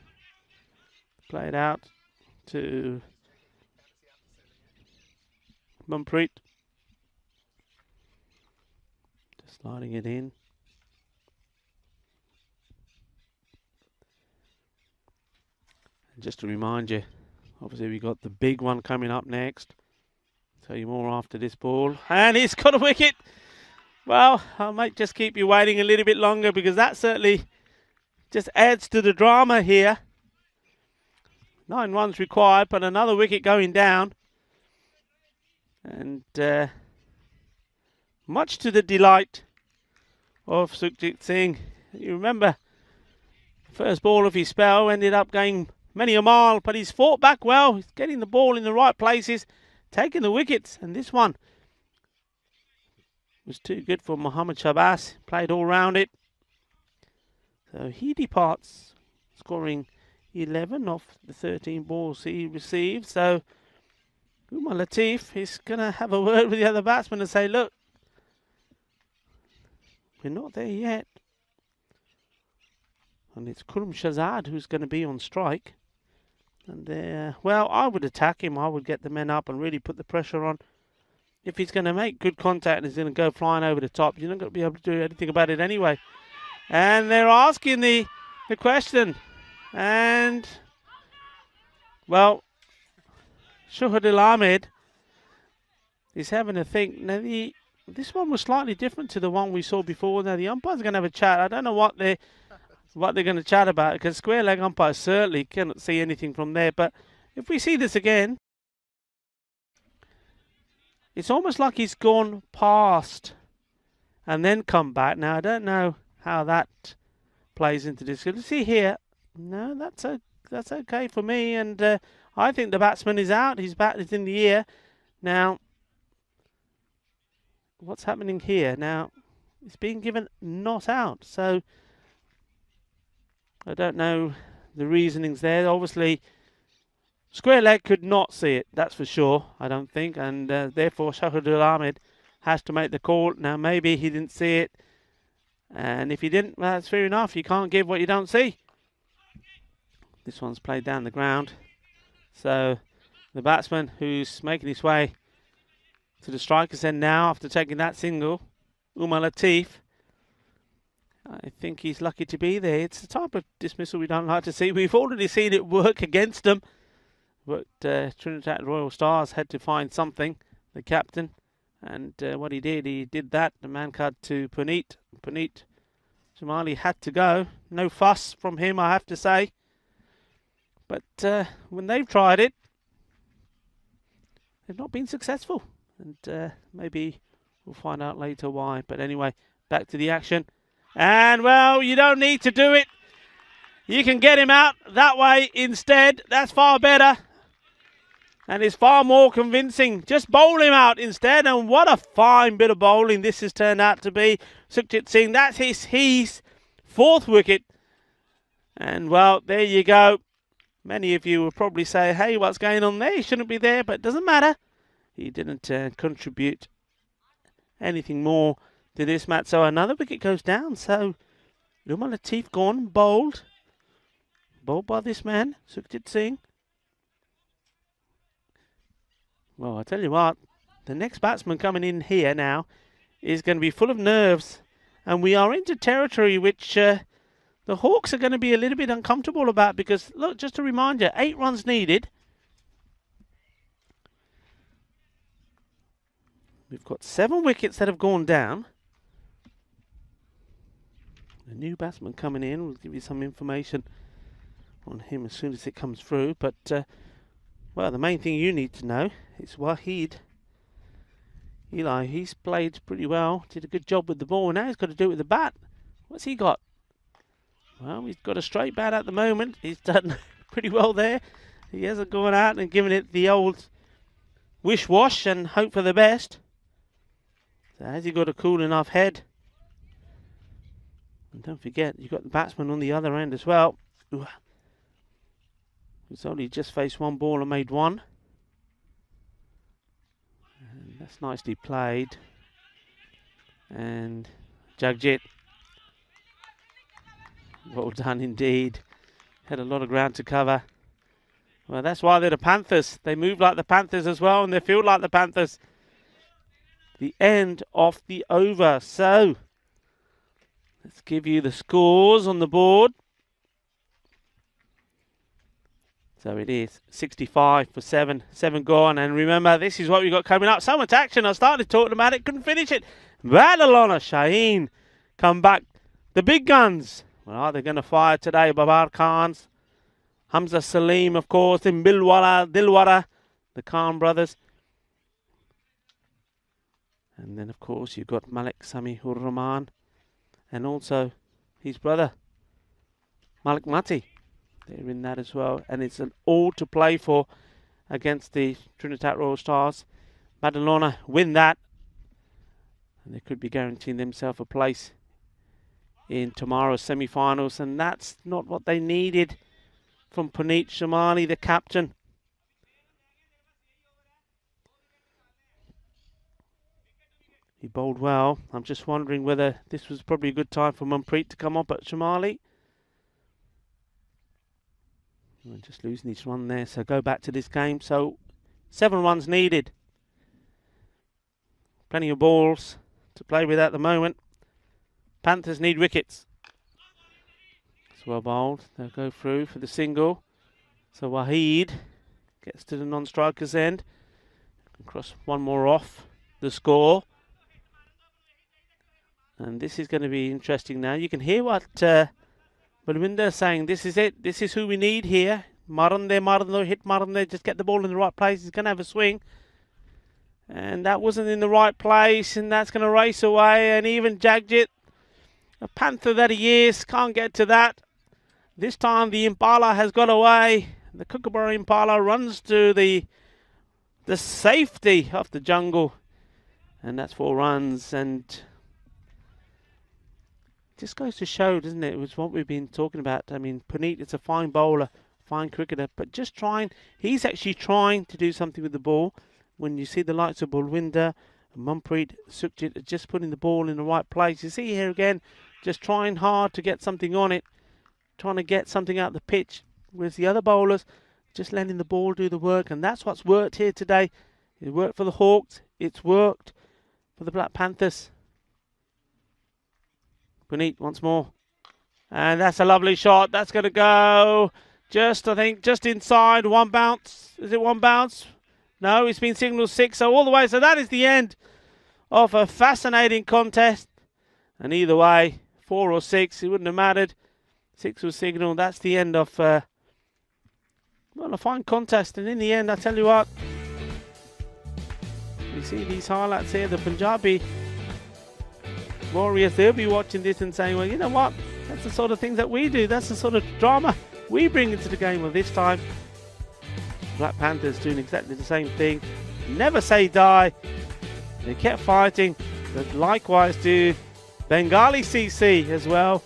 Played out to Manpreet. Just sliding it in. And just to remind you, obviously we got the big one coming up next. Tell you more after this ball. And he's got a wicket. Well, I might just keep you waiting a little bit longer because that certainly just adds to the drama here. 9 runs required, but another wicket going down. And much to the delight of Sukhjit Singh. You remember, first ball of his spell ended up going many a mile, but he's fought back well. He's getting the ball in the right places, taking the wickets. And this one was too good for Mohammad Shabazz. Played all round it. So he departs, scoring 11 off the 13 balls he received. So Umar Latif is going to have a word with the other batsman and say, look, we're not there yet. And it's Khurram Shahzad who's going to be on strike. And well, I would attack him. I would get the men up and really put the pressure on. If he's going to make good contact and he's going to go flying over the top, you're not going to be able to do anything about it anyway. And they're asking the question. And, well, Shaheen Ahmed is having a think. Now, this one was slightly different to the one we saw before. Now, the umpires are going to have a chat. I don't know what they're going to chat about, because square leg umpires certainly cannot see anything from there. But if we see this again, it's almost like he's gone past and then come back. Now, I don't know how that plays into this. Let's see here. No, that's okay for me. And I think the batsman is out. His bat is in the air. Now, what's happening here? Now, it's being given not out. So, I don't know the reasonings there. Obviously, square leg could not see it. That's for sure, I don't think. And therefore, Shaheen Ahmed has to make the call. Now, maybe he didn't see it. And if he didn't, well, that's fair enough. You can't give what you don't see. This one's played down the ground. So, the batsman who's making his way to the striker's end now after taking that single, Umar Latif, I think he's lucky to be there. It's the type of dismissal we don't like to see. We've already seen it work against them. But Trinidad Royal Stars had to find something, the captain. And what he did that. The man card to Puneet. Puneet Jamali had to go. No fuss from him, I have to say. But when they've tried it, they've not been successful. And maybe we'll find out later why. But anyway, back to the action. And, well, you don't need to do it. You can get him out that way instead. That's far better. And it's far more convincing. Just bowl him out instead. And what a fine bit of bowling this has turned out to be. Sukhjit Singh, that's his fourth wicket. And, well, there you go. Many of you will probably say, hey, what's going on there? He shouldn't be there. But it doesn't matter. He didn't contribute anything more to this match. So another wicket goes down. So Umar Latif gone, bowled. Bowled by this man, Sukhjit Singh. Well, I tell you what, the next batsman coming in here now is going to be full of nerves. And we are into territory which the Hawks are going to be a little bit uncomfortable about, because, look, just to remind you, 8 runs needed. We've got 7 wickets that have gone down. A new batsman coming in. We'll give you some information on him as soon as it comes through. But, well, the main thing you need to know is Waheed. Eli, he's played pretty well. Did a good job with the ball. Now he's got to do it with the bat. What's he got? Well, he's got a straight bat at the moment. He's done pretty well there. He hasn't gone out and given it the old wish-wash and hope for the best. So has he got a cool enough head? And don't forget, you've got the batsman on the other end as well. Who's only just faced 1 ball and made 1. And that's nicely played. And Jagjit, well done indeed. Had a lot of ground to cover. Well, that's why they're the Panthers. They move like the Panthers as well, and they feel like the Panthers. the end of the over. So let's give you the scores on the board. So it is 65 for 7 gone. And remember, this is what we got coming up. So much action. I started talking about it, couldn't finish it. Battle on a Shaheen. Come back. The big guns. Well, are they going to fire today? Babar Khans, Hamza Salim, of course, and Dilwara, the Khan brothers. And then, of course, you've got Malik Samihur Rahman and also his brother, Malik Mati. They're in that as well. And it's an all to play for against the Trinidad Royal Stars. Badalona win that. And they could be guaranteeing themselves a place in tomorrow's semi-finals. And that's not what they needed from Puneet Shamani, the captain. He bowled well. I'm just wondering whether this was probably a good time for Manpreet to come up at Shamali. We're just losing each run there, so go back to this game. So 7 runs needed. Plenty of balls to play with at the moment. Panthers need wickets. It's well bowled. They'll go through for the single. So Waheed gets to the non-striker's end. Cross one more off the score. And this is going to be interesting now. You can hear what Balwinder saying. This is it. This is who we need here. Marande, hit Marande. Just get the ball in the right place. He's going to have a swing. And that wasn't in the right place. And that's going to race away. And even Jagjit, a Panther that he is, can't get to that. This time the Impala has got away. The Kookaburra Impala runs to the safety of the jungle. And that's 4 runs. And just goes to show, doesn't it? It was what we've been talking about. I mean, Puneet is a fine bowler, fine cricketer, but just he's actually trying to do something with the ball. When you see the likes of Balwinder, Manpreet, Sukhjit just putting the ball in the right place. You see here again, just trying hard to get something on it, trying to get something out of the pitch. Whereas the other bowlers, just letting the ball do the work. And that's what's worked here today. It worked for the Hawks. It's worked for the Black Panthers. Puneet once more. And that's a lovely shot. That's going to go just, I think, just inside. 1 bounce. Is it 1 bounce? No, it's been signalled 6. So all the way. So that is the end of a fascinating contest. And either way, 4 or 6, it wouldn't have mattered. 6 was signalled. That's the end of, well, a fine contest. And in the end, I tell you what, you see these highlights here, the Punjabi Warriors, they'll be watching this and saying, well, you know what? That's the sort of things that we do. That's the sort of drama we bring into the game. Well, this time, Black Panthers doing exactly the same thing. Never say die. They kept fighting, but likewise do Bengali CC as well.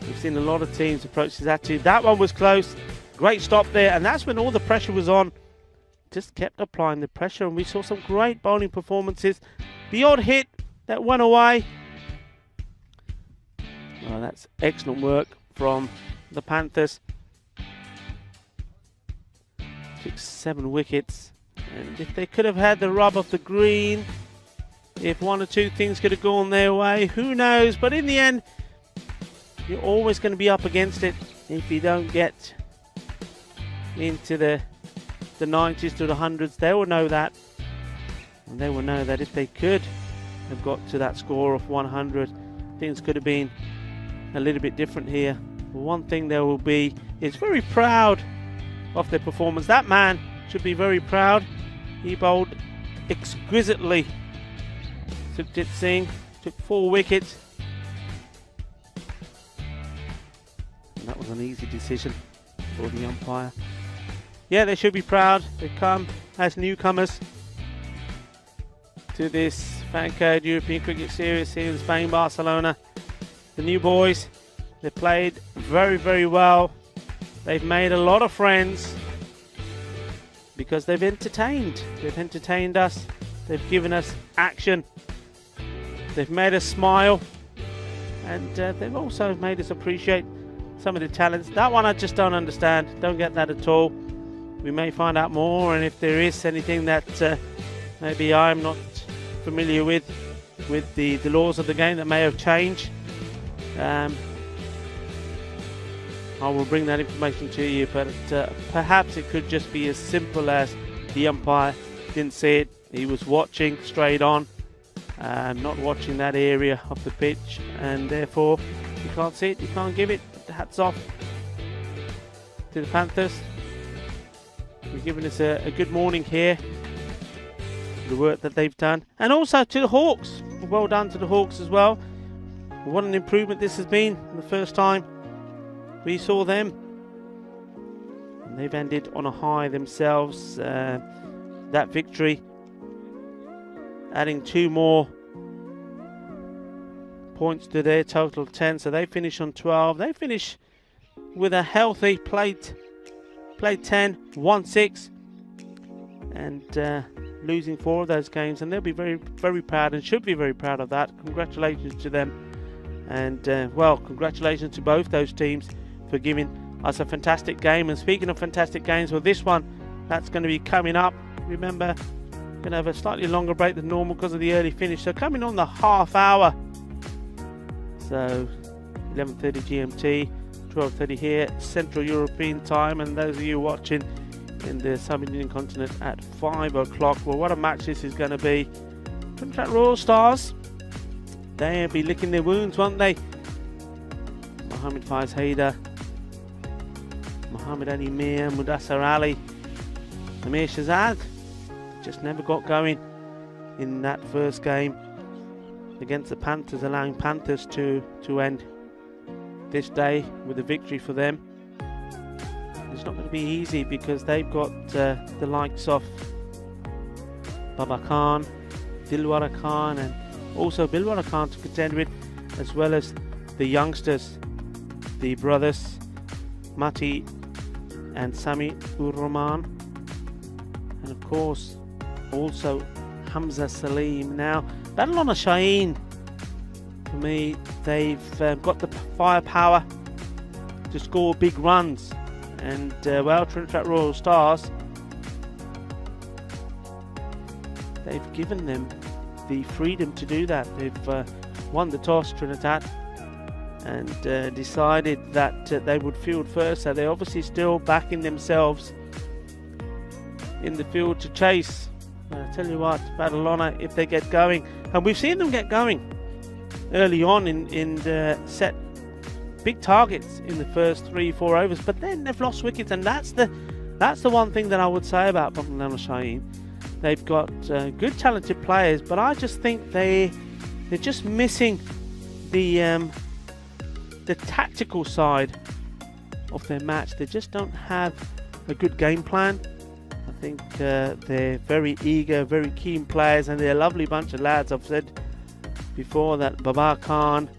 We've seen a lot of teams approach this attitude. That one was close. Great stop there, and that's when all the pressure was on. Just kept applying the pressure, and we saw some great bowling performances. The odd hit that went away. Well, that's excellent work from the Panthers. 6, 7 wickets. And if they could have had the rub of the green, if 1 or 2 things could have gone their way, who knows? But in the end, you're always going to be up against it if you don't get into the 90s to the 100s. They will know that. And they will know that if they could have got to that score of 100, things could have been a little bit different here. But one thing there will be is very proud of their performance. That man should be very proud. He bowled exquisitely. Sukhjit Singh took 4 wickets. And that was an easy decision for the umpire. Yeah, they should be proud. They come as newcomers to this Falco European Cricket Series here in Spain, Barcelona. The new boys, they played very, very well. They've made a lot of friends because they've entertained. They've entertained us. They've given us action. They've made us smile. And they've also made us appreciate some of the talents. That one I just don't understand. Don't get that at all. We may find out more, and if there is anything that maybe I'm not familiar with the laws of the game that may have changed. I will bring that information to you, but perhaps it could just be as simple as the umpire didn't see it. He was watching straight on, not watching that area of the pitch, and therefore you can't see it, you can't give it. Hats off to the Panthers. They're giving us a good morning here, the work that they've done, and also to the Hawks. Well done to the Hawks as well. What an improvement this has been. The first time we saw them, and they've ended on a high themselves. That victory adding 2 more points to their total 10, so they finish on 12. They finish with a healthy played 10, won 6, and losing 4 of those games, and they'll be very, very proud and should be very proud of that. Congratulations to them, and well, congratulations to both those teams for giving us a fantastic game. And speaking of fantastic games, well, this one that's going to be coming up. Remember, we're going to have a slightly longer break than normal because of the early finish, so coming on the half hour, so 11:30 GMT, 12:30 here Central European time, and those of you watching in the Sub-Indian continent at 5 o'clock. Well, what a match this is going to be. Trinidad Royal Stars, they'll be licking their wounds, won't they? Mohamed Faiz Haider, Mohamed Ali Mir, Mudassar Ali, Amir Shahzad just never got going in that first game against the Panthers, allowing Panthers to end this day with a victory for them. It's not going to be easy because they've got the likes of Baba Khan, Dilwara Khan, and also Bilwara Khan to contend with, as well as the youngsters, the brothers Mati and Sami ur Rahman, and of course also Hamza Salim. Now, battle on a Shaheen, for me, they've got the firepower to score big runs, and well, Trinidad Royal Stars, they've given them the freedom to do that. They've won the toss, Trinidad, and decided that they would field first, so they're obviously still backing themselves in the field to chase. I tell you what, battle on it if they get going, and we've seen them get going early on in the set big targets in the first 3-4 overs, but then they've lost wickets, and that's the one thing that I would say about Bangladesh Shaheen. They've got good talented players, but I just think they're just missing the tactical side of their match. They just don't have a good game plan. I think they're very eager, very keen players, and they're a lovely bunch of lads. I've said before that Baba Khan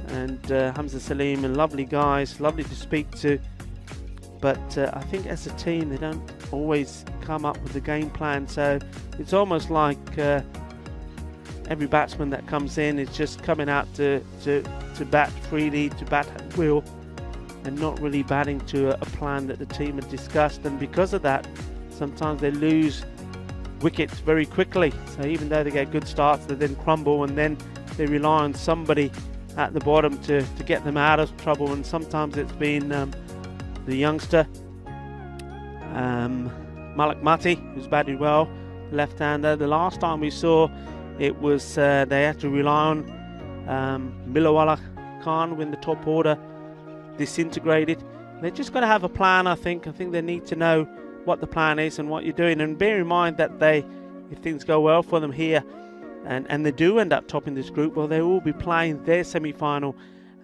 and Hamza Salim are lovely guys, lovely to speak to, but I think as a team they don't always come up with the game plan, so it's almost like every batsman that comes in is just coming out to bat freely, to bat at will, and not really batting to a plan that the team had discussed, and because of that sometimes they lose wickets very quickly. So even though they get good starts, they then crumble, and then they rely on somebody at the bottom to get them out of trouble, and sometimes it's been the youngster Malik Mati, who's batted well, left-hander. The last time we saw it was they had to rely on Bilawala Khan when the top order disintegrated. They've just got to have a plan. I think they need to know what the plan is and what you're doing, and bear in mind that if things go well for them here and they do end up topping this group, well, they will be playing their semi-final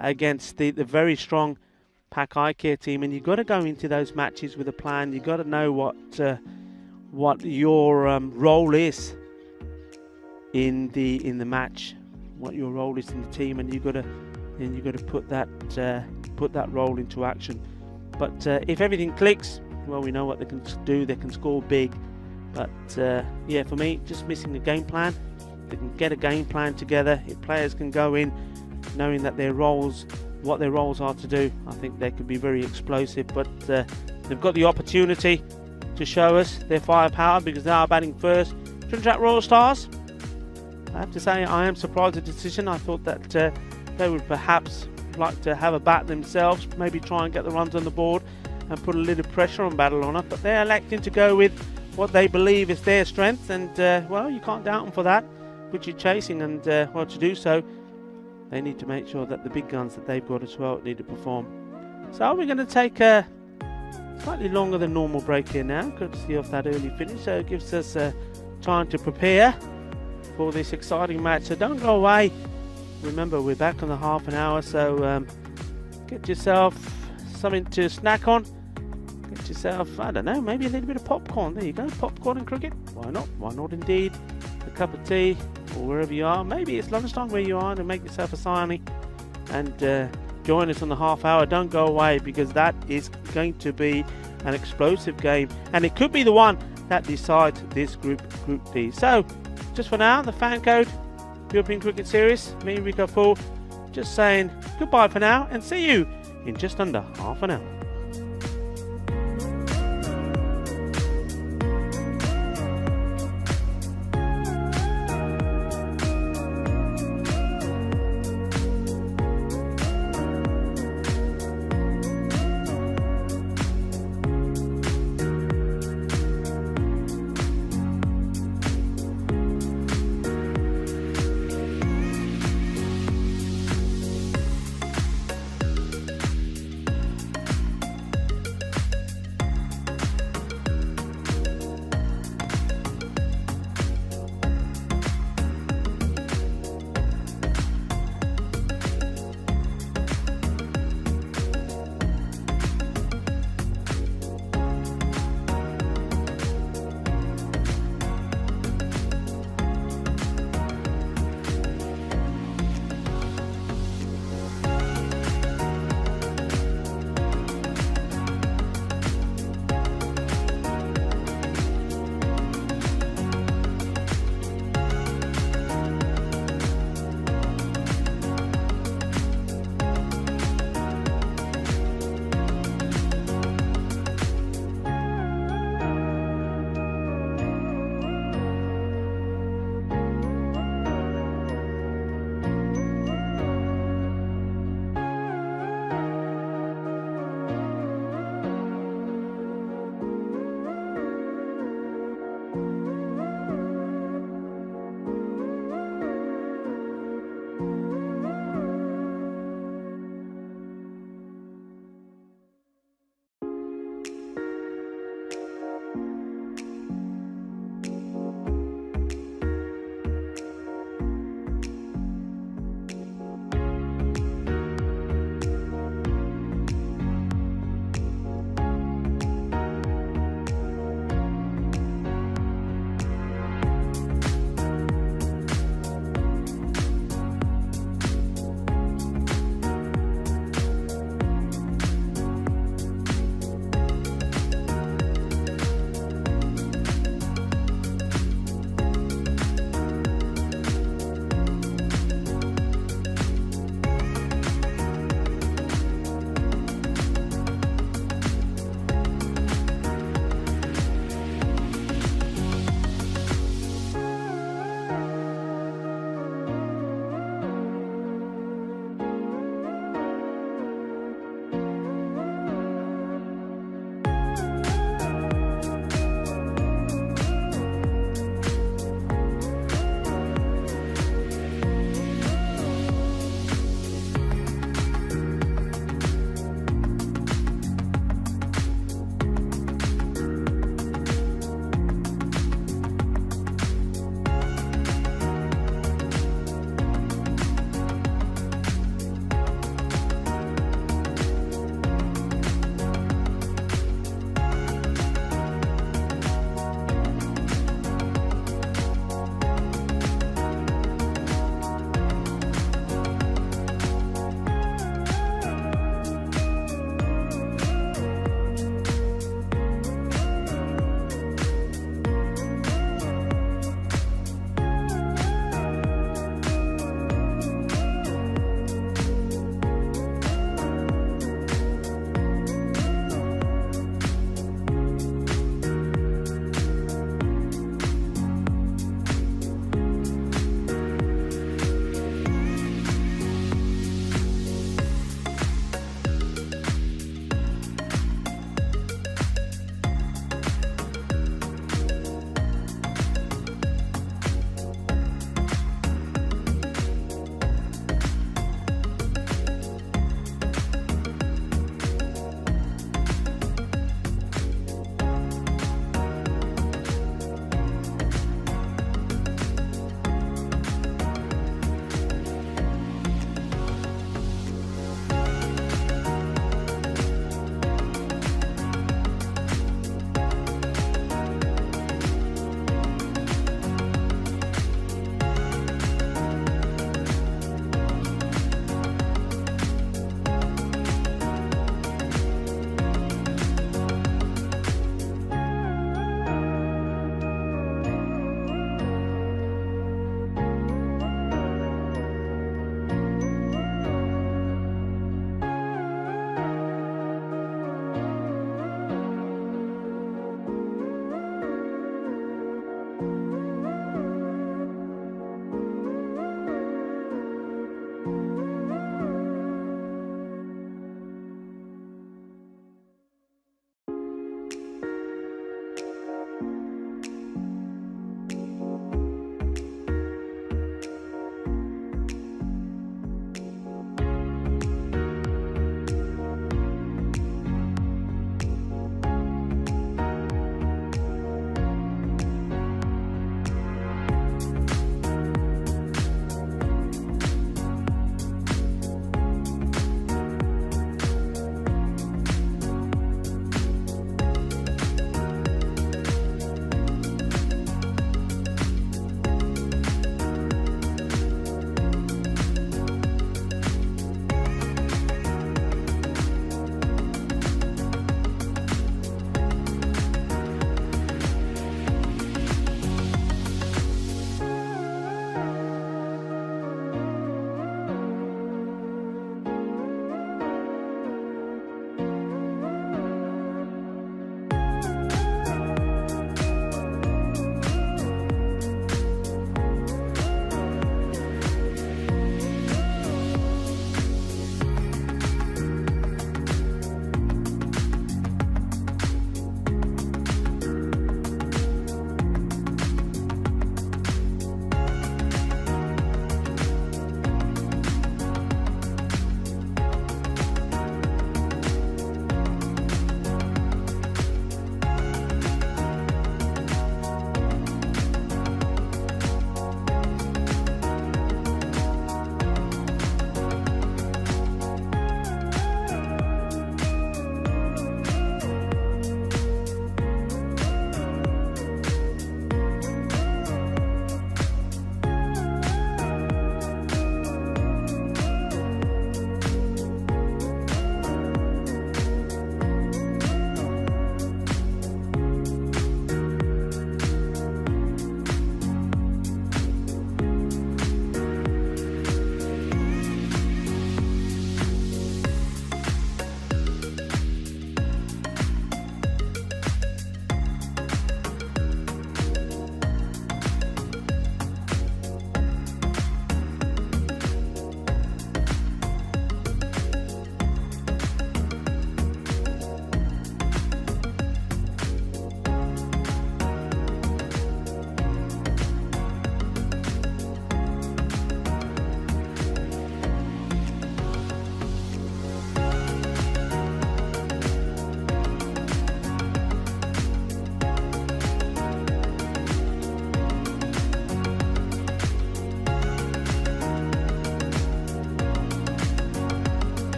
against the very strong Pak Eye Care team, and you've got to go into those matches with a plan. You've got to know what your role is in the match, what your role is in the team, and you've got to put that role into action. But if everything clicks, well, we know what they can do. They can score big, but yeah, for me, just missing a game plan. They can get a game plan together. If players can go in knowing that what their roles are to do, I think they could be very explosive. But they've got the opportunity to show us their firepower because they are batting first. Trinidad Royal Stars, I have to say I am surprised at the decision. I thought that they would perhaps like to have a bat themselves, maybe try and get the runs on the board and put a little pressure on Battle on it, but they're electing to go with what they believe is their strength, and well, you can't doubt them for that, which you're chasing, and well, to do so they need to make sure that the big guns that they've got as well need to perform. So we're going to take a slightly longer than normal break here now, courtesy of that early finish, so it gives us time to prepare for this exciting match. So don't go away. Remember, we're back on the half an hour, so get yourself something to snack on. Get yourself, I don't know, maybe a little bit of popcorn. There you go, popcorn and cricket. Why not? Why not indeed? A cup of tea, or wherever you are. Maybe it's lunchtime where you are, and make yourself a sarnie and join us on the half hour. Don't go away, because that is going to be an explosive game, and it could be the one that decides this Group D. So, just for now, the Fan Code European Cricket Series, me, Rico Poole, just saying goodbye for now, and see you in just under half an hour.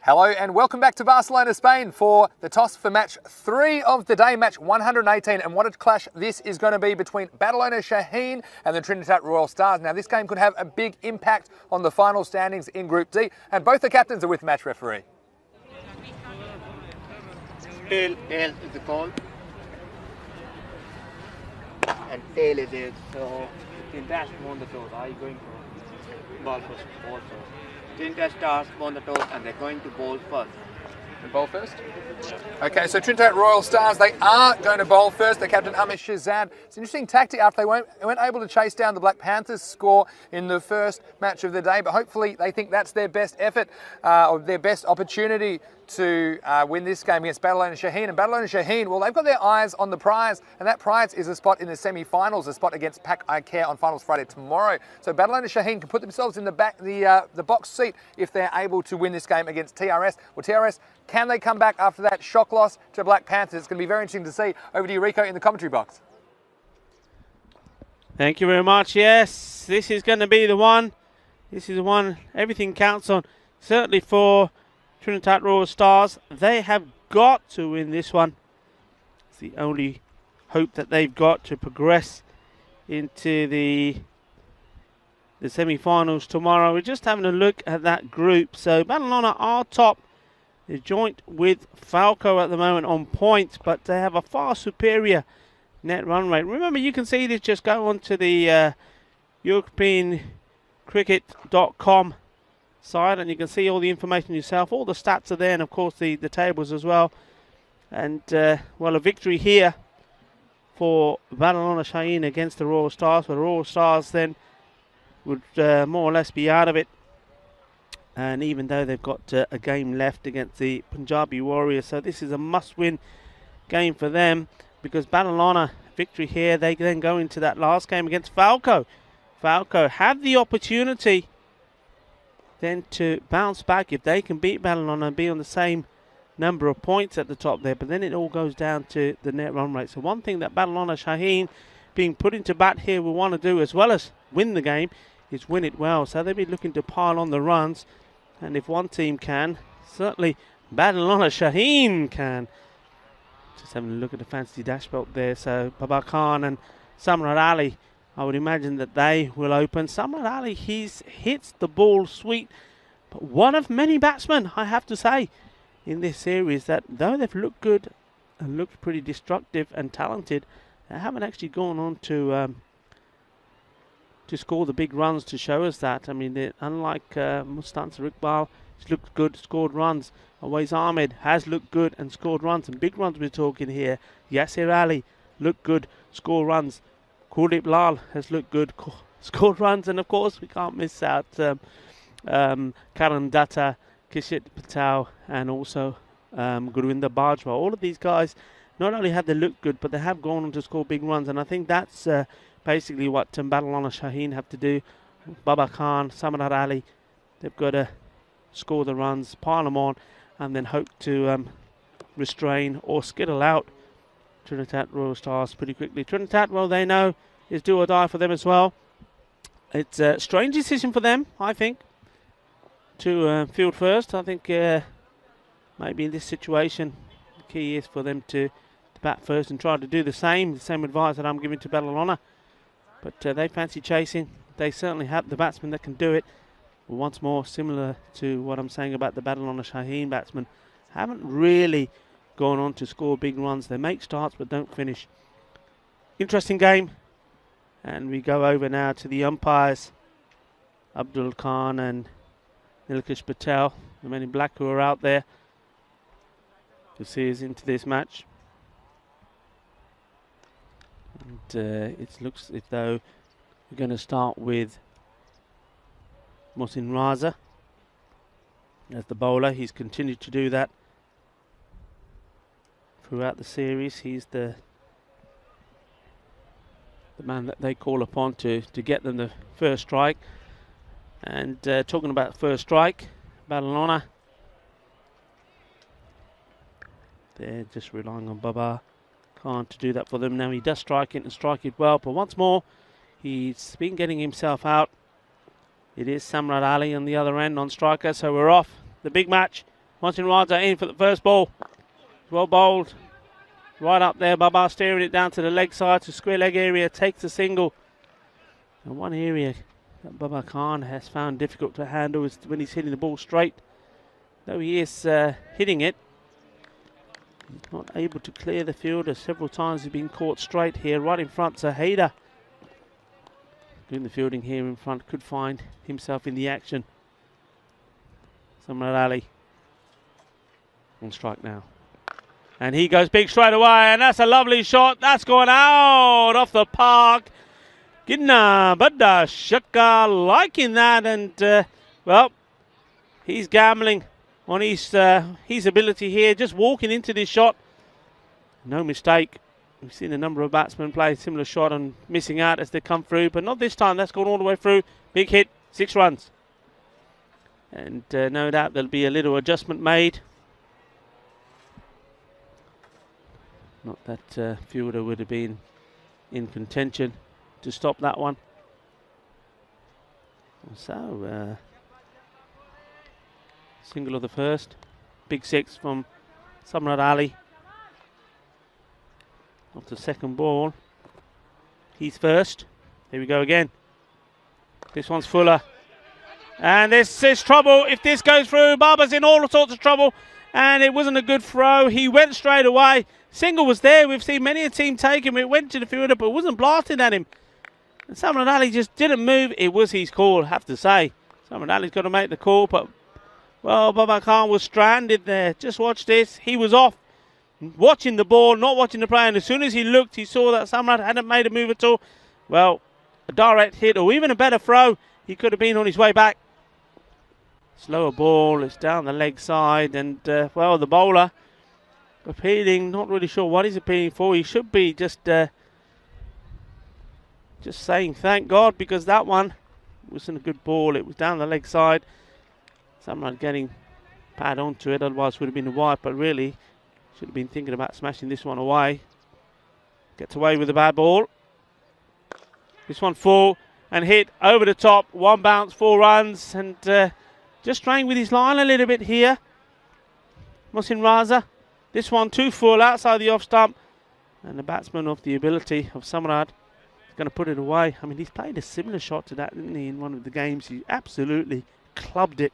Hello and welcome back to Barcelona, Spain for the toss for match 3 of the day, match 118. And what a clash this is going to be between Badalona Shaheen and the Trinidad Royal Stars. Now this game could have a big impact on the final standings in Group D, and both the captains are with match referee. Tail is the call. And tail is it. So Trinidad won the toss. Are you going for ball first? Ball first. Trinidad Stars won the toss and they're going to bowl first. Bowl first? Okay, so Trinidad Royal Stars, they are going to bowl first. The captain, Amish Shazad. It's an interesting tactic after they weren't able to chase down the Black Panthers score in the first match of the day, but hopefully they think that's their best effort or their best opportunity to win this game against Badalona Shaheen. And Badalona Shaheen, well, they've got their eyes on the prize, and that prize is a spot in the semi-finals, a spot against Pac I Care on Finals Friday tomorrow. So Badalona Shaheen can put themselves in the box seat if they're able to win this game against TRS. Well, TRS, can they come back after that shock loss to Black Panthers? It's going to be very interesting to see. Over to you, Rico, in the commentary box. Thank you very much. Yes, this is going to be the one. This is the one everything counts on. Certainly for Trinidad Royal Stars, they have got to win this one. It's the only hope that they've got to progress into the semi-finals tomorrow. We're just having a look at that group. So Badalona are top. They're joint with Falco at the moment on points, but they have a far superior net run rate. Remember, you can see this. Just go onto the EuropeanCricket.com side and you can see all the information yourself. All the stats are there, and of course the tables as well. And well, a victory here for Badalona Shaheen against the Royal Stars. But the Royal Stars then would more or less be out of it. And even though they've got a game left against the Punjabi Warriors, so this is a must-win game for them, because Badalona victory here, they then go into that last game against Falco. Falco have the opportunity then to bounce back if they can beat Badalona and be on the same number of points at the top there, but then it all goes down to the net run rate. So one thing that Badalona Shaheen being put into bat here will want to do, as well as win the game, is win it well. So they'll be looking to pile on the runs, and if one team can, certainly Badalona Shaheen can. Just having a look at the fancy dashboard there. So Baba Khan and Samrat Ali, I would imagine that they will open. Samrat Ali, he hits the ball sweet, but one of many batsmen, I have to say, in this series that though they've looked good and looked pretty destructive and talented, they haven't actually gone on to score the big runs to show us that. I mean, unlike Mustansar Iqbal, he's looked good, scored runs. Awais Ahmed has looked good and scored runs, and big runs we're talking here. Yasir Ali looked good, scored runs. Kuldeep Lal has looked good, scored runs, and of course we can't miss out Karan Datta, Kishit Patel, and also Gurwinder Bajwa. All of these guys not only have they looked good, but they have gone on to score big runs, and I think that's basically what Badalona Shaheen have to do. Baba Khan, Samrat Ali, they've got to score the runs, pile them on, and then hope to restrain or skittle out Trinidad Royal Stars pretty quickly. Trinidad, well, they know is do or die for them as well. It's a strange decision for them, I think, to field first. I think maybe in this situation, the key is for them to bat first and try to do the same advice that I'm giving to Badalona. But they fancy chasing. They certainly have the batsmen that can do it. But once more, similar to what I'm saying about the Badalona Shaheen batsmen, haven't really gone on to score big runs. They make starts but don't finish. Interesting game. And we go over now to the umpires. Abdul Khan and Nilkesh Patel, the men in black who are out there to see us into this match. And it looks as though we're going to start with Mohsin Raza as the bowler. He's continued to do that throughout the series. He's the man that they call upon to get them the first strike. And talking about first strike, Badalona, they're just relying on Baba Khan to do that for them. Now he does strike it and strike it well, but once more he's been getting himself out. It is Samrat Ali on the other end on striker, so we're off. The big match Watching Raja in for the first ball. Well bowled. Right up there, Baba steering it down to the leg side to square leg area. Takes a single. And one area that Baba Khan has found difficult to handle is when he's hitting the ball straight. Though he is hitting it, he's not able to clear the fielder. Several times he's been caught straight here, right in front. So Haider, doing the fielding here in front, could find himself in the action. Samrat Ali on strike now. And he goes big straight away, and that's a lovely shot. That's gone out off the park. Gidna Badda Shaka liking that, and well, he's gambling on his ability here, just walking into this shot. No mistake. We've seen a number of batsmen play a similar shot and missing out as they come through, but not this time. That's gone all the way through. Big hit, 6 runs. And no doubt there'll be a little adjustment made. Not that fielder would have been in contention to stop that one. So, single of the first. Big 6 from Samrat Ali. Off the second ball. He's first. Here we go again. This one's Fuller. And this is trouble. If this goes through, Baba's in all sorts of trouble. And it wasn't a good throw. He went straight away. Single was there. We've seen many a team take him. It went to the fielder, but it wasn't blasted at him. And Samrat Ali just didn't move. It was his call, I have to say. Samrat Ali's got to make the call, but, well, Baba Khan was stranded there. Just watch this. He was off, watching the ball, not watching the play. And as soon as he looked, he saw that Samrat hadn't made a move at all. Well, a direct hit or even a better throw, he could have been on his way back. Slower ball, it's down the leg side, and, well, the bowler appealing, not really sure what he's appealing for. He should be just saying thank God, because that one wasn't a good ball. It was down the leg side. Someone getting pad onto it, otherwise would have been a wipe, but really should have been thinking about smashing this one away. Gets away with a bad ball. This one full and hit over the top. One bounce, 4 runs, and just straying with his line a little bit here. Mohsin Raza. This one too full outside the off stump, and the batsman of the ability of Samrat is going to put it away. I mean, he's played a similar shot to that, didn't he, in one of the games? He absolutely clubbed it,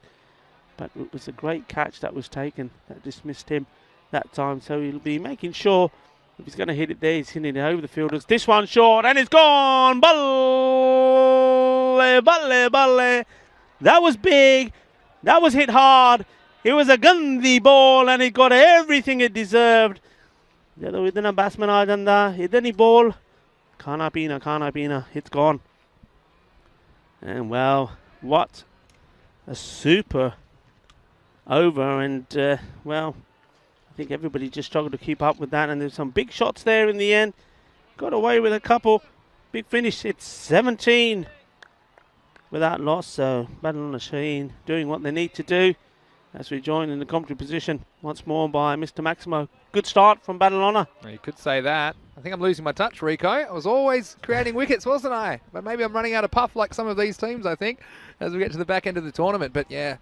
but it was a great catch that was taken that dismissed him that time. So he'll be making sure if he's going to hit it there, he's hitting it over the fielders. This one short, and it's gone. Balle, balle, balle. That was big. That was hit hard. It was a Gandhi ball, and it got everything it deserved. Within a batsman, idani ball. Khana pina, it's gone. And well, what a super over, and well, I think everybody just struggled to keep up with that, and there's some big shots there in the end. Got away with a couple. Big finish. It's 17 without loss. So Badalona Shaheen doing what they need to do as we join in the commentary position once more by Mr. Maximo. Good start from Badalona. You could say that. I think I'm losing my touch, Rico. I was always creating wickets, wasn't I? But maybe I'm running out of puff like some of these teams, I think, as we get to the back end of the tournament. But yeah,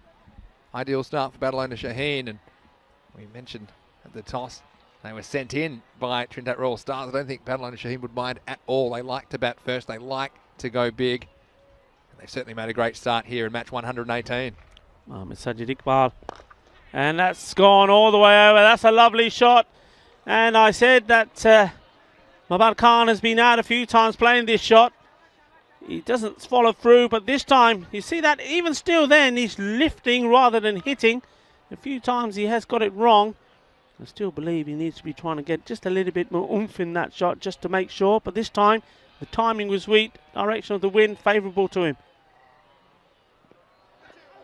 ideal start for Badalona Shaheen. And we mentioned at the toss, they were sent in by Trinidad Royal Stars. I don't think Badalona Shaheen would mind at all. They like to bat first. They like to go big. And they've certainly made a great start here in match 118. It's Sajid Iqbal. And that's gone all the way over. That's a lovely shot. And I said that Mabad Khan has been out a few times playing this shot. He doesn't follow through, but this time, you see that even still then, he's lifting rather than hitting. A few times he has got it wrong. I still believe he needs to be trying to get just a little bit more oomph in that shot just to make sure. But this time, the timing was weak. Direction of the wind favourable to him.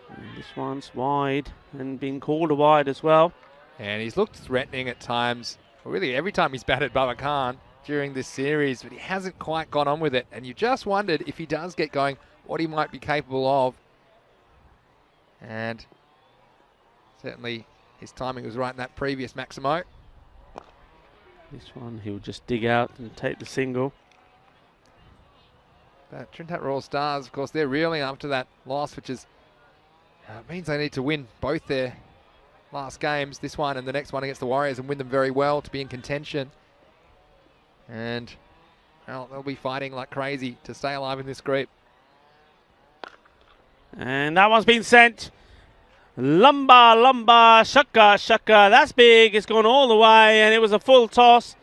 And this one's wide and being called a wide as well. And he's looked threatening at times. Well, really, every time he's batted Baba Khan during this series, but he hasn't quite gone on with it. And you just wondered if he does get going, what he might be capable of. And certainly his timing was right in that previous Maximo. This one he'll just dig out and take the single. But Trinidad Royal Stars, of course, they're reeling after that loss, which is it means they need to win both their last games, this one and the next one against the Warriors, and win them very well to be in contention. And well, they'll be fighting like crazy to stay alive in this group. And that one's been sent. Lumba, shaka. That's big. It's gone all the way, and it was a full toss.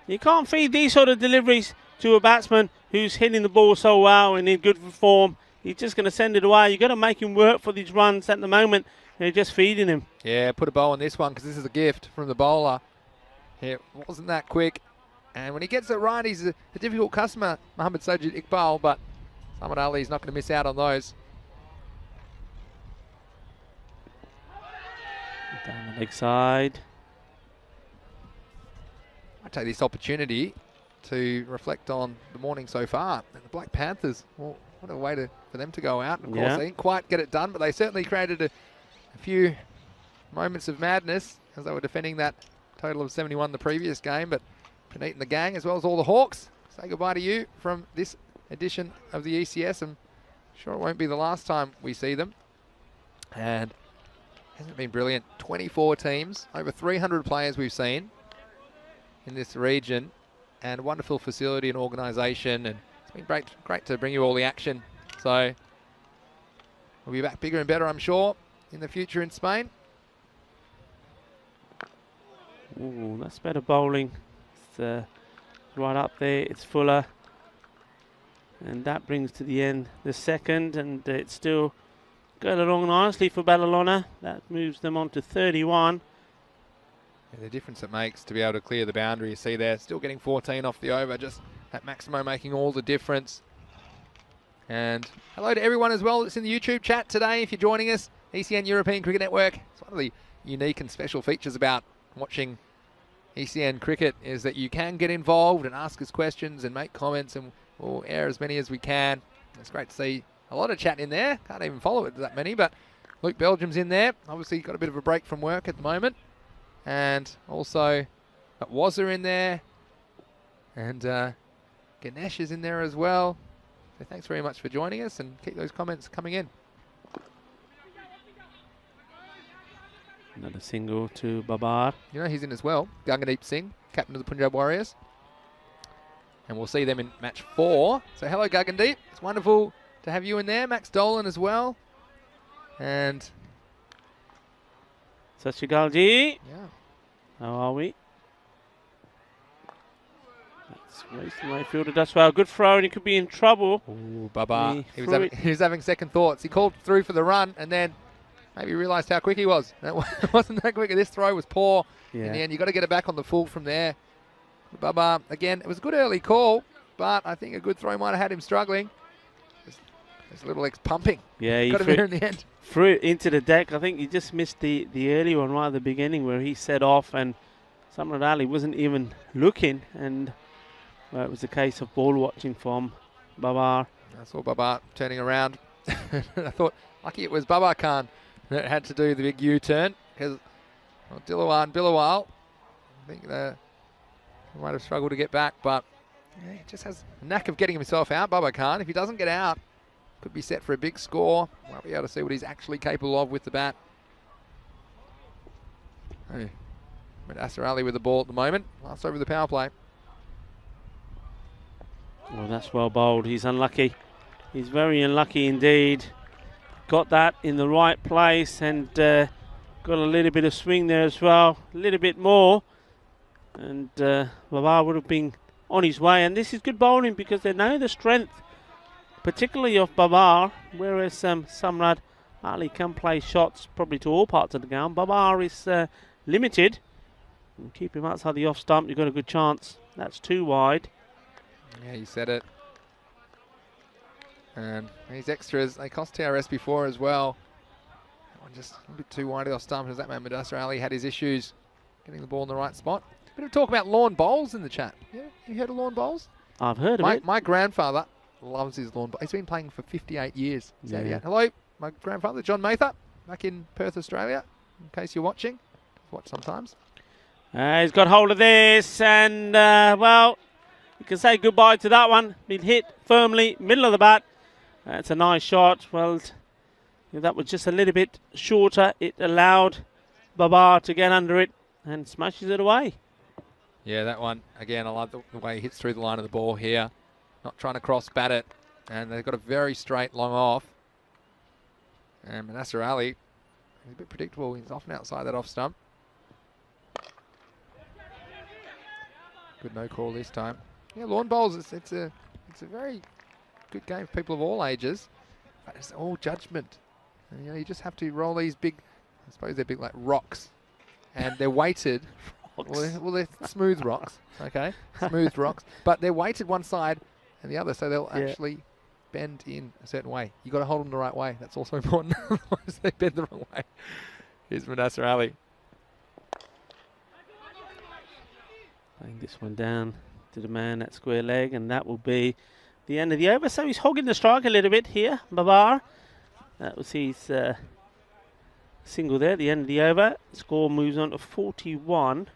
You can't feed these sort of deliveries to a batsman who's hitting the ball so well and in good form. He's just going to send it away. You've got to make him work for these runs at the moment. They're just feeding him. Yeah, put a bow on this one because this is a gift from the bowler. It wasn't that quick. And when he gets it right, he's a difficult customer, Mohammad Sajid Iqbal, but Muhammad Ali's not going to miss out on those. Down the leg side. I take this opportunity to reflect on the morning so far. And the Black Panthers, well, what a way for them to go out. Of course, they didn't quite get it done, but they certainly created a few moments of madness as they were defending that total of 71 the previous game. But Puneet and the gang, as well as all the Hawks, say goodbye to you from this edition of the ECS. I'm sure it won't be the last time we see them. And hasn't it been brilliant? 24 teams, over 300 players we've seen in this region, and wonderful facility and organisation, and it's been great to bring you all the action. So we'll be back bigger and better, I'm sure, in the future in Spain. Ooh, that's better bowling. It's right up there. It's fuller, and that brings to the end the second, and it's still going along nicely for Ballalona. That moves them on to 31. And the difference it makes to be able to clear the boundary, you see there, still getting 14 off the over, just that Maximo making all the difference. And hello to everyone as well that's in the YouTube chat today. If you're joining us, ECN European Cricket Network. It's one of the unique and special features about watching ECN cricket is that you can get involved and ask us questions and make comments, and we'll air as many as we can. It's great to see a lot of chat in there. Can't even follow it that many, but Luke Belgium's in there. Obviously got a bit of a break from work at the moment. And also Wazza in there. And Ganesh is in there as well. So thanks very much for joining us, and keep those comments coming in. Another single to Babar. You know, he's in as well. Gangadeep Singh, captain of the Punjab Warriors. And we'll see them in match 4. So hello, Gagandeep. It's wonderful to have you in there. Max Dolan as well. And Sashigalji. yeah, How are we? That's racing right fielder. That's well. Good throw, and he could be in trouble. ooh, Baba. He was having second thoughts. He called through for the run, and then maybe realised how quick he was. That wasn't that quick. This throw was poor. Yeah. In the end, you've got to get it back on the full from there. Baba, again, it was a good early call, but I think a good throw might have had him struggling. His little legs pumping. Yeah, he got him there in the end. threw it into the deck. I think he just missed the early one right at the beginning where he set off, and Samrat Ali wasn't even looking, and it was a case of ball watching from Babar. I saw Baba turning around. I thought, lucky it was Baba Khan that had to do the big U-turn, because Dilawar and Bilawal, I think they might have struggled to get back, but yeah, he just has a knack of getting himself out, Baba Khan. If he doesn't get out, could be set for a big score. Might be able to see what he's actually capable of with the bat. Hey, Asar Ali with the ball at the moment. Last over the power play. Well, that's well bowled. He's unlucky. He's very unlucky indeed. Got that in the right place, and got a little bit of swing there as well. A little bit more. And Babar would have been on his way. And this is good bowling because they know the strength, particularly of Babar, whereas Samrat Ali can play shots probably to all parts of the ground. Babar is limited. And keep him outside the off stump, you've got a good chance. That's too wide. Yeah, you said it. And these extras, they cost TRS before as well. That one just a little bit too wide off stump, as that man Mudassar Ali had his issues getting the ball in the right spot. Bit of talk about lawn bowls in the chat. Yeah, you heard of lawn bowls? I've heard of it. My grandfather loves his lawn bowl. He's been playing for 58 years. Yeah. Hello, my grandfather, John Mather, back in Perth, Australia, in case you're watching. Watch sometimes. He's got hold of this, and well, you can say goodbye to that one. Been hit firmly, middle of the bat. That's a nice shot. Well, if that was just a little bit shorter, it allowed Babar to get under it and smashes it away. Yeah, that one, again, I like the way he hits through the line of the ball here. Not trying to cross-bat it. And they've got a very straight long off. And Manasseh Ali, he's a bit predictable. He's often outside that off stump. Good no call this time. Yeah, lawn bowls, it's a very good game for people of all ages. But it's all judgment. And, you know, you just have to roll these big, I suppose they're big like rocks. And they're weighted. Well, they're smooth rocks, okay? Smooth rocks. But they're weighted one side and the other, so they'll actually bend in a certain way. You've got to hold them the right way. That's also important. Otherwise, they bend the wrong way. Here's Manasseh Ali. Laying this one down to the man at square leg, and that will be the end of the over. So he's hogging the strike a little bit here, Babar. That was his single there at the end of the over. Score moves on to 41.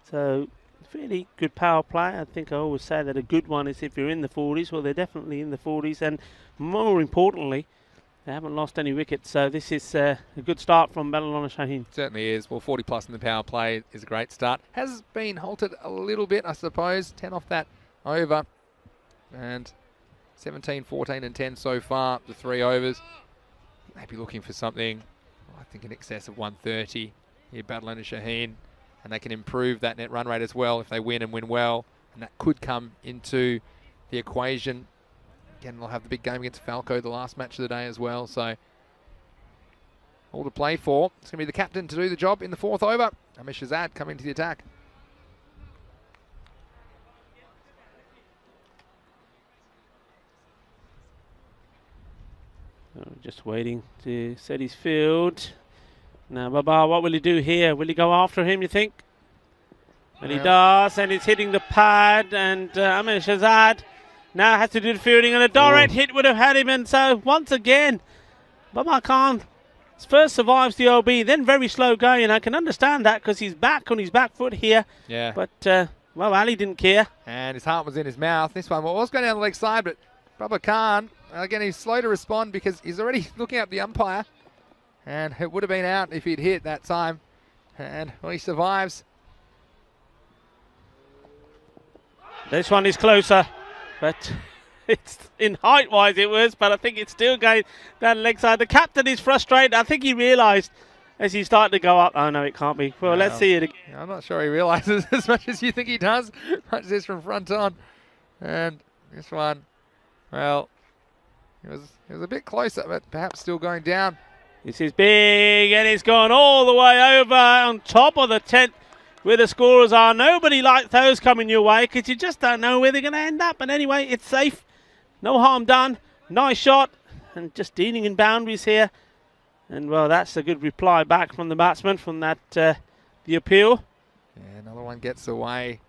So fairly good power play. I think I always say that a good one is if you're in the 40s. Well, they're definitely in the 40s, and more importantly, they haven't lost any wickets. So this is a good start from Babylon Shaheen. Certainly is. Well, 40 plus in the power play is a great start. Has been halted a little bit, I suppose. 10 off that over. And 17, 14 and 10 so far, the 3 overs. Maybe looking for something, I think, in excess of 130 here, Babylon Shaheen. And they can improve that net run rate as well if they win and win well. And that could come into the equation. Again, they'll have the big game against Falco, the last match of the day as well. So all to play for. It's going to be the captain to do the job in the 4th over. Amish Shahzad coming to the attack. Just waiting to set his field. Now, Babar, what will he do here? Will he go after him, you think? And he does, and he's hitting the pad, and Amish Shahzad now has to do the fielding, and a direct hit would have had him, and so once again, Babar Khan first survives the OB, then very slow going, and I can understand that because he's back on his back foot here. Yeah. But, well, Ali didn't care. And his heart was in his mouth. This one was going down the leg side, but Babar Khan, again, he's slow to respond because he's already looking at the umpire. And it would have been out if he'd hit that time. And well, he survives. This one is closer, but it's in height-wise it was, but I think it's still going down the leg side. The captain is frustrated. I think he realised as he started to go up. Oh, no, it can't be. Well, let's see it again. I'm not sure he realises as much as you think he does. Watch this from front on. And this one, well, it was a bit closer, but perhaps still going down. This is big, and it's gone all the way over on top of the 10th where the scorers are. Nobody likes those coming your way because you just don't know where they're going to end up. But anyway, it's safe. No harm done. Nice shot. And just dealing in boundaries here. And, well, that's a good reply back from the batsman from that the appeal. Yeah, another one gets away.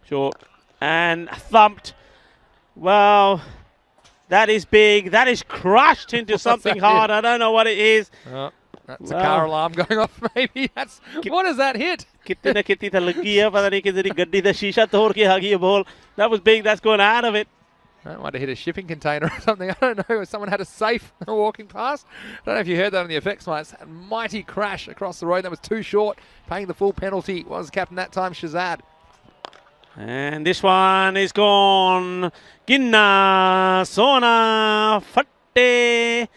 Short. And thumped. Well, that is big. That is crushed into something hard. I don't know what it is. Oh, that's a car alarm going off, maybe. What does that hit? That was big. That's going out of it. I might have hit a shipping container or something. I don't know. Someone had a safe walking past. I don't know if you heard that on the effects, mate. It's a mighty crash across the road. That was too short. Paying the full penalty was captain that time, Shahzad. And this one is gone. Ginna, Sona, Fatte,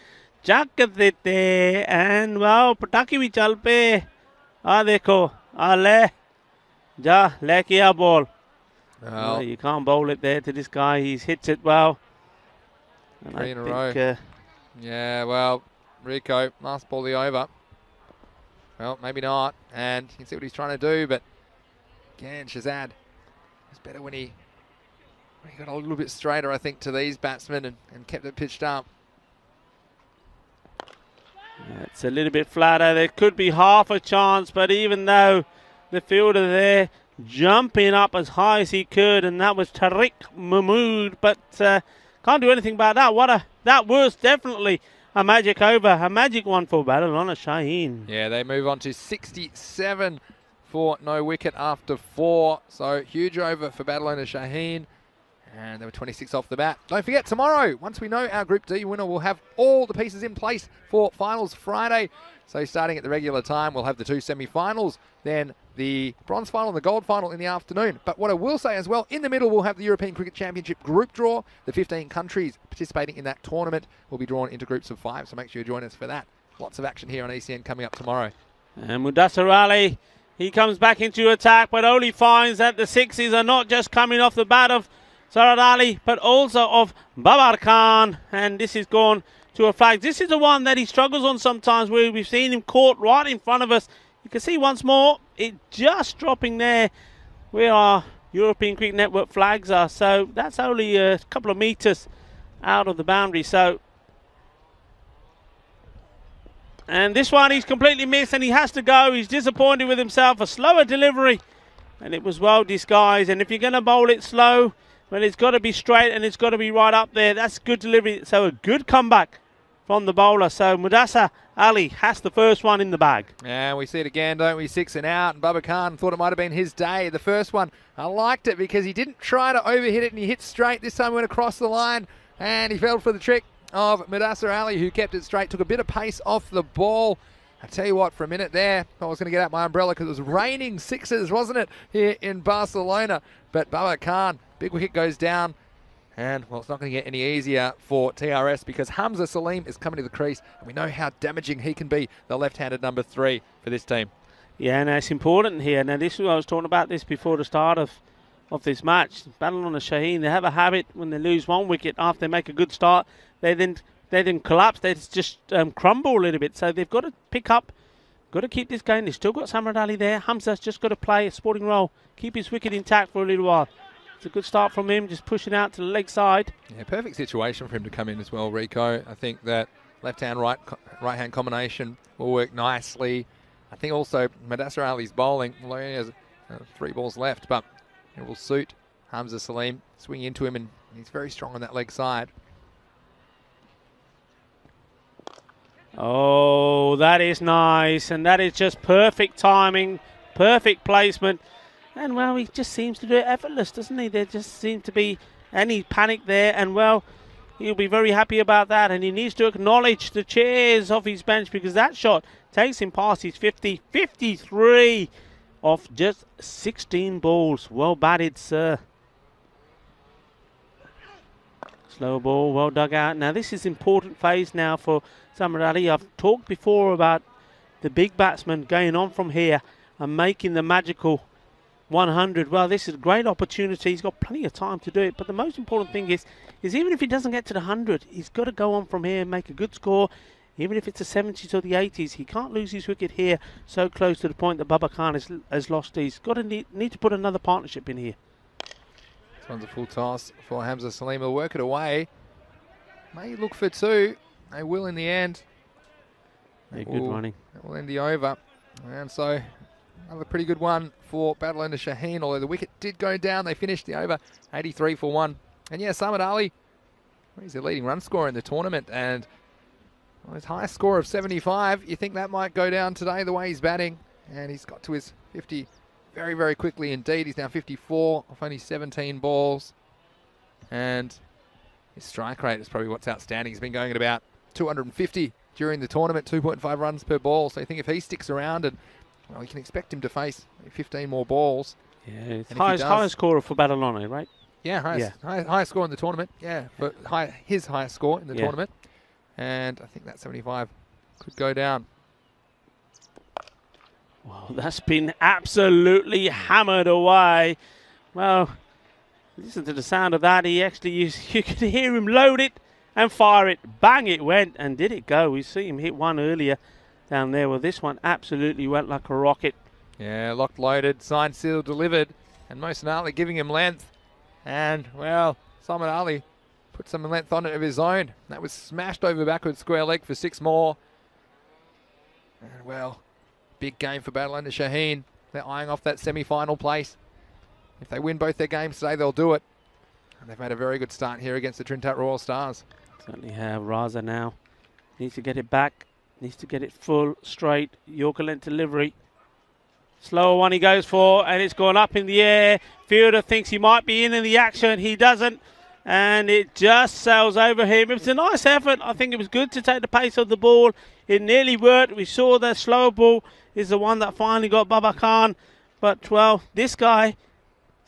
Chakatete, and wow, Pataki bhi chal pe. Dekho, le, ja, le kiya ball. Well, you can't bowl it there to this guy. He's hits it well. And 3 in a row. Yeah, well, Rico, last ball the over. Well, maybe not. And you can see what he's trying to do, but again, Shahzad. It's better when he got a little bit straighter, I think, to these batsmen and kept it pitched up. It's a little bit flatter. There could be half a chance, but even though the fielder there jumping up as high as he could, and that was Tariq Mahmood, but can't do anything about that. That was definitely a magic over, a magic one for Babylon Shaheen. Yeah, they move on to 67 for no wicket after 4. So huge over for Babylon Shaheen. And they were 26 off the bat. Don't forget, tomorrow, once we know our Group D winner, we'll have all the pieces in place for Finals Friday. So starting at the regular time, we'll have the 2 semi-finals, then the bronze final and the gold final in the afternoon. But what I will say as well, in the middle, we'll have the European Cricket Championship group draw. The 15 countries participating in that tournament will be drawn into groups of 5, so make sure you join us for that. Lots of action here on ECN coming up tomorrow. And Mudassar Ali, he comes back into attack, but only finds that the sixes are not just coming off the bat of Sarad Ali, but also of Babar Khan. And this is gone to a flag. This is the one that he struggles on sometimes, where we've seen him caught right in front of us. You can see once more, it just dropping there where our European Cricket Network flags are. So that's only a couple of meters out of the boundary. So, and this one he's completely missed, and he has to go. He's disappointed with himself. A slower delivery, and it was well disguised. And if you're going to bowl it slow, well, it's got to be straight and it's got to be right up there. That's good delivery. So a good comeback from the bowler. So Mudassar Ali has the first one in the bag. And we see it again, don't we? 6 and out. And Babar Khan thought it might have been his day. The first one, I liked it because he didn't try to overhit it and he hit straight. This time he went across the line and he fell for the trick of Mudassar Ali, who kept it straight, took a bit of pace off the ball. I tell you what, for a minute there, I was going to get out my umbrella because it was raining sixes, wasn't it, here in Barcelona. But Babar Khan, big wicket goes down. And, well, it's not going to get any easier for TRS because Hamza Salim is coming to the crease. And we know how damaging he can be, the left-handed number 3 for this team. Yeah, and it's important here. Now, this was, I was talking about this before the start of this match. Battling on the Shaheen, they have a habit when they lose one wicket after they make a good start, they then collapse. They just crumble a little bit. So they've got to pick up, got to keep this going. They've still got Samad Ali there. Hamza's just got to play a sporting role, keep his wicket intact for a little while. It's a good start from him, just pushing out to the leg side. Yeah, perfect situation for him to come in as well, Rico. I think that left-hand, right-hand combination will work nicely. I think also Mudassar Ali's bowling, although he has 3 balls left, but it will suit Hamza Salim. Swing into him, and he's very strong on that leg side. Oh, that is nice, and that is just perfect timing, perfect placement. And, well, he just seems to do it effortless, doesn't he? There just seems to be any panic there. And, well, he'll be very happy about that. And he needs to acknowledge the cheers off his bench because that shot takes him past his 50, 53 off just 16 balls. Well batted, sir. Slow ball, well dug out. Now, this is important phase now for Samad Ali. I've talked before about the big batsman going on from here and making the magical 100. Well, this is a great opportunity. He's got plenty of time to do it. But the most important thing is even if he doesn't get to the 100, he's got to go on from here and make a good score. Even if it's the 70s or the 80s, he can't lose his wicket here so close to the point that Babar Khan has lost. He's got to need to put another partnership in here. This one's a full toss for Hamza Salim. He'll work it away. May look for 2. They will in the end. Yeah, good running. That will end the over. And so another pretty good one for Battle under Shaheen, although the wicket did go down. They finished the over 83 for 1. And yeah, Samad Ali, he's the leading run scorer in the tournament. And his highest score of 75, you think that might go down today the way he's batting. And he's got to his 50 very, very quickly indeed. He's now 54 off only 17 balls. And his strike rate is probably what's outstanding. He's been going at about 250 during the tournament, 2.5 runs per ball. So you think if he sticks around, and well, you can expect him to face 15 more balls. Yeah, it's highest scorer for Badalona, right? Yeah, highest score in the tournament. Yeah, but his highest score in the tournament. And I think that 75 could go down. Well, that's been absolutely hammered away. Well, listen to the sound of that. He actually you could hear him load it and fire it. Bang, it went. And did it go? We see him hit one earlier down there. Well, this one absolutely went like a rocket. Yeah, locked, loaded, signed, sealed, delivered. And Mohsin Ali giving him length. And, well, Samad Ali put some length on it of his own. That was smashed over backward square leg for 6 more. And, well, big game for Battle under Shaheen. They're eyeing off that semi-final place. If they win both their games today, they'll do it. And they've made a very good start here against the Trinidad Royal Stars. Certainly have. Raza now needs to get it back. Needs to get it full, straight, Yorker length delivery. Slower one he goes for, and it's gone up in the air. Fielder thinks he might be in the action. He doesn't, and it just sails over him. It was a nice effort. I think it was good to take the pace of the ball. It nearly worked. We saw the slower ball is the one that finally got Baba Khan. But, well, this guy,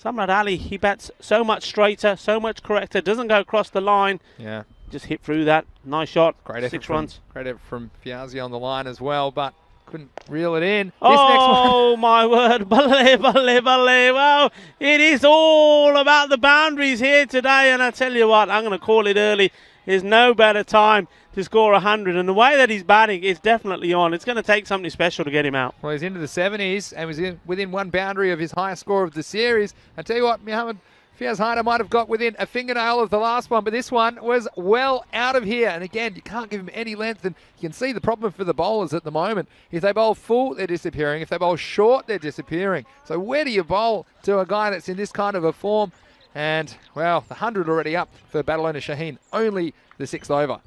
Samrat Ali, he bats so much straighter, so much correcter, doesn't go across the line. Yeah. Just hit through that. Nice shot. Great effort 6 runs. Great effort from Fiazi on the line as well, but couldn't reel it in. Oh, my word. Balle, balle, balle. Well, it is all about the boundaries here today. And I tell you what, I'm going to call it early. There's no better time to score 100. And the way that he's batting is definitely on. It's going to take something special to get him out. Well, he's into the 70s and was within one boundary of his highest score of the series. I tell you what, Mohammed Fiaz Haider might have got within a fingernail of the last one, but this one was well out of here. And again, you can't give him any length, and you can see the problem for the bowlers at the moment. If they bowl full, they're disappearing. If they bowl short, they're disappearing. So where do you bowl to a guy that's in this kind of a form? And, well, the 100 already up for battle owner Shaheen. Only the 6th over.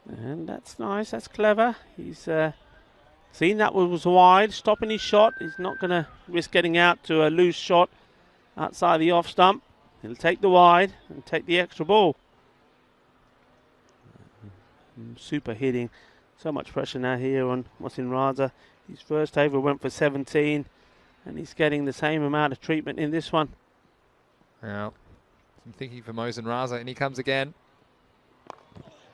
And that's nice. That's clever. He's seen that one was wide, stopping his shot. He's not going to risk getting out to a loose shot outside the off stump. He'll take the wide and take the extra ball. Super hitting. So much pressure now here on Mohsin Raza. His first over went for 17, and he's getting the same amount of treatment in this one. Well, I'm thinking for Mohsin Raza, and he comes again.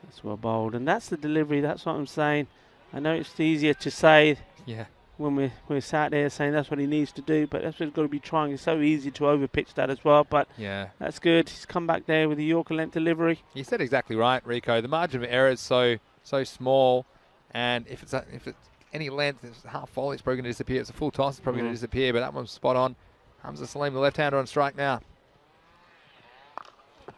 That's well bowled, and that's the delivery. That's what I'm saying. I know it's easier to say when we're sat there saying that's what he needs to do, but that's what he's got to be trying. It's so easy to overpitch that as well, but that's good. He's come back there with the Yorker length delivery. You said exactly right, Rico. The margin of error is so small, and if it's any length, it's half volley, it's probably going to disappear. It's a full toss, it's probably going to disappear, but that one's spot on. Hamza Salim, the left-hander, on strike now.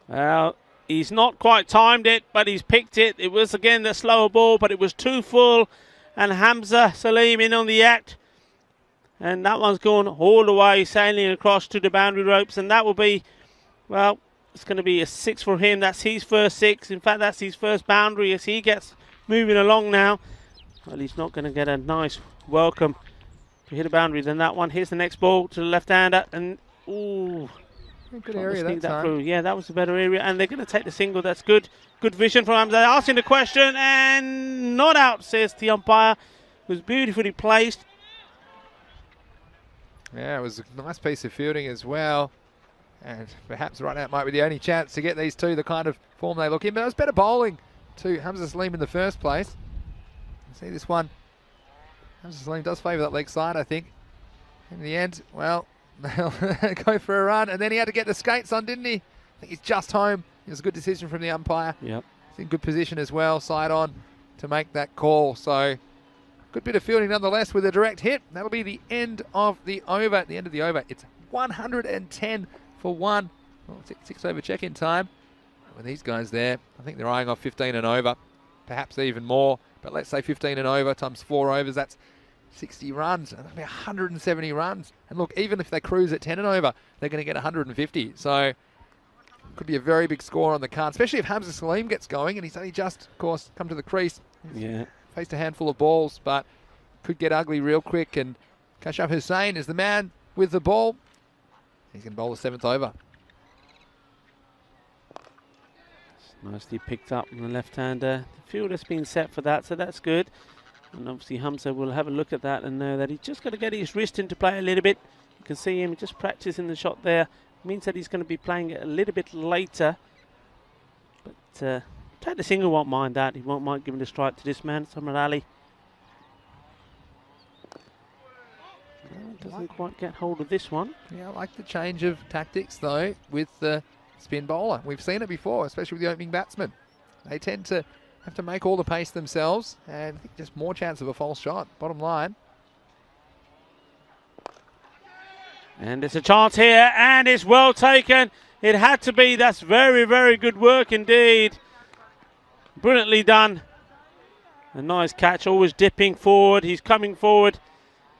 Well, he's not quite timed it, but he's picked it. It was, again, the slower ball, but it was too full. And Hamza Salim in on the act. And that one's gone all the way, sailing across to the boundary ropes. And that will be, well, it's going to be a 6 for him. That's his first 6. In fact, that's his first boundary as he gets moving along now. Well, he's not going to get a nice welcome to hit a boundary than that one. Here's the next ball to the left-hander. And, ooh. Good area that time. Through. Yeah, that was a better area, and they're going to take the single. That's good. Good vision from Hamza. Asking the question, and not out, says the umpire. It was beautifully placed. Yeah, it was a nice piece of fielding as well, and perhaps right now it might be the only chance to get these two the kind of form they look in. But it was better bowling to Hamza Salim in the first place. See this one. Hamza Salim does favour that leg side, I think. In the end, well, they'll go for a run, and then he had to get the skates on, didn't he? I think he's just home. It was a good decision from the umpire. Yep. He's in good position as well, side on, to make that call. So, good bit of fielding nonetheless with a direct hit. That'll be the end of the over. At the end of the over, it's 110 for 1. Well, 6 over check-in time. With these guys there, I think they're eyeing off 15 and over, perhaps even more. But let's say 15 and over times 4 overs, that's 60 runs, and that'll be 170 runs. And look, even if they cruise at 10 and over, they're going to get 150. So, could be a very big score on the card, especially if Hamza Salim gets going, and he's only just, of course, come to the crease. Yeah. Faced a handful of balls, but could get ugly real quick. And Kashaf Hussain is the man with the ball. He's going to bowl the 7th over. Nicely picked up on the left-hander. The field has been set for that, so that's good. And obviously Hamza will have a look at that and know that he's just got to get his wrist into play a little bit. You can see him just practicing the shot there. It means that he's going to be playing it a little bit later. But take the single, won't mind that. He won't mind giving the strike to this man, Samrat Ali. Doesn't quite get hold of this one. Yeah, I like the change of tactics, though, with the spin bowler. We've seen it before, especially with the opening batsman. They tend to have to make all the pace themselves, and I think just more chance of a false shot, bottom line. And there's a chance here, and it's well taken. It had to be. That's very, very good work indeed. Brilliantly done. A nice catch, always dipping forward. He's coming forward.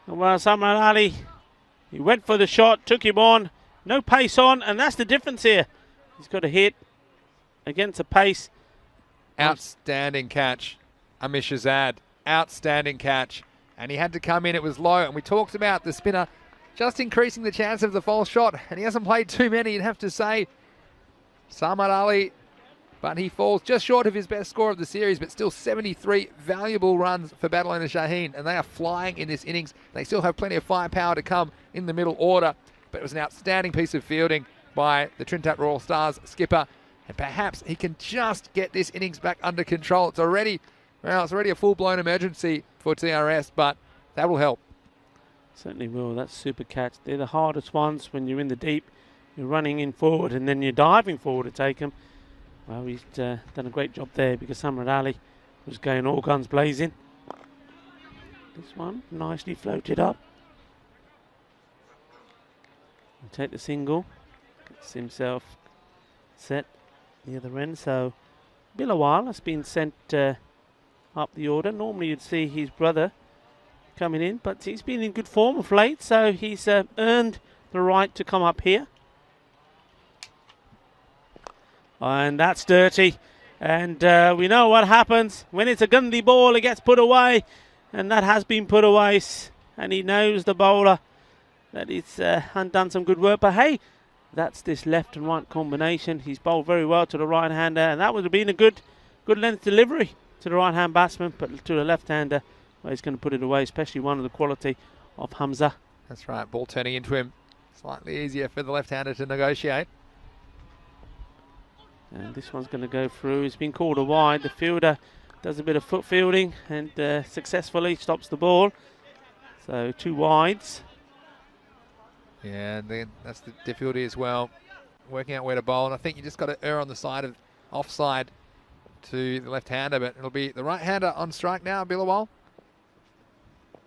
And well, Samrat Ali, he went for the shot, took him on. No pace on, and that's the difference here. He's got a hit against a pace. Outstanding catch. Amir Shahzad. Outstanding catch. And he had to come in. It was low. And we talked about the spinner just increasing the chance of the false shot. And he hasn't played too many, you'd have to say. Samad Ali. But he falls just short of his best score of the series, but still 73 valuable runs for Battle Owner Shaheen. And they are flying in this innings. They still have plenty of firepower to come in the middle order. But it was an outstanding piece of fielding by the Trinidad Royal Stars skipper. And perhaps he can just get this innings back under control. It's already a full-blown emergency for TRS, but that will help. Certainly will. That's super catch. They're the hardest ones when you're in the deep. You're running in forward and then you're diving forward to take them. Well, he's done a great job there because Samad Ali was going all guns blazing. This one nicely floated up. He'll take the single. Gets himself set the other end. So Bilawal has been sent up the order. Normally you'd see his brother coming in, but he's been in good form of late, so he's earned the right to come up here. And that's dirty. And we know what happens. When it's a Gundy ball, it gets put away. And that has been put away. And he knows, the bowler, that he's undone some good work. But hey, that's this left and right combination. He's bowled very well to the right-hander. And that would have been a good length delivery to the right-hand batsman. But to the left-hander, well, he's going to put it away, especially one of the quality of Hamza. That's right. Ball turning into him. Slightly easier for the left-hander to negotiate. And this one's going to go through. It's been called a wide. The fielder does a bit of foot fielding and successfully stops the ball. So 2 wides. Yeah, and then that's the difficulty as well. Working out where to bowl. And I think you just got to err on the side of offside to the left-hander. But it'll be the right-hander on strike now, Bilawal.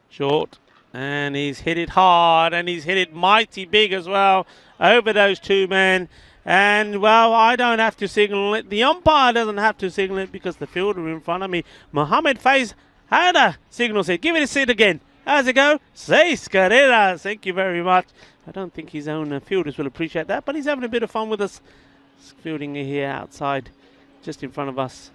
Short. And he's hit it hard. And he's hit it mighty big as well over those 2 men. And, well, I don't have to signal it. The umpire doesn't have to signal it because the fielder in front of me, Mohammed Faiz Haida, signals it. Give it a sit again. How's it go? Seis carreras. Thank you very much. I don't think his own fielders will appreciate that, but he's having a bit of fun with us. Fielding here outside, just in front of us.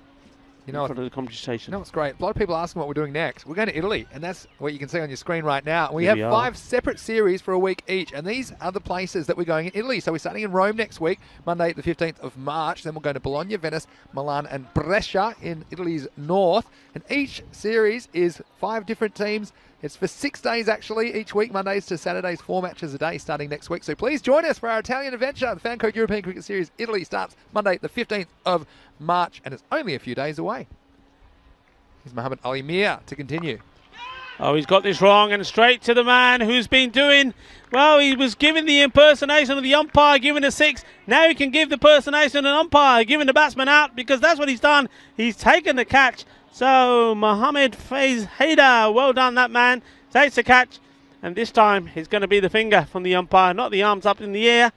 In front of the competition. You know what's great? A lot of people asking what we're doing next. We're going to Italy, and that's what you can see on your screen right now. We have 5 separate series for a week each, and these are the places that we're going in Italy. So we're starting in Rome next week, Monday the 15th of March. Then we're going to Bologna, Venice, Milan, and Brescia in Italy's north. And each series is 5 different teams. It's for 6 days, actually, each week, Mondays to Saturdays, 4 matches a day starting next week. So please join us for our Italian adventure. The Falco European Cricket Series Italy starts Monday the 15th of March, and it's only a few days away. Here's Muhammad Ali Mir to continue. Oh, he's got this wrong, and straight to the man who's been doing, well, he was giving the impersonation of the umpire, giving a 6. Now he can give the impersonation of an umpire, giving the batsman out, because that's what he's done. He's taken the catch. So, Mohammed Faiz Haida, well done, that man. Takes the catch, and this time it's going to be the finger from the umpire, not the arms up in the air.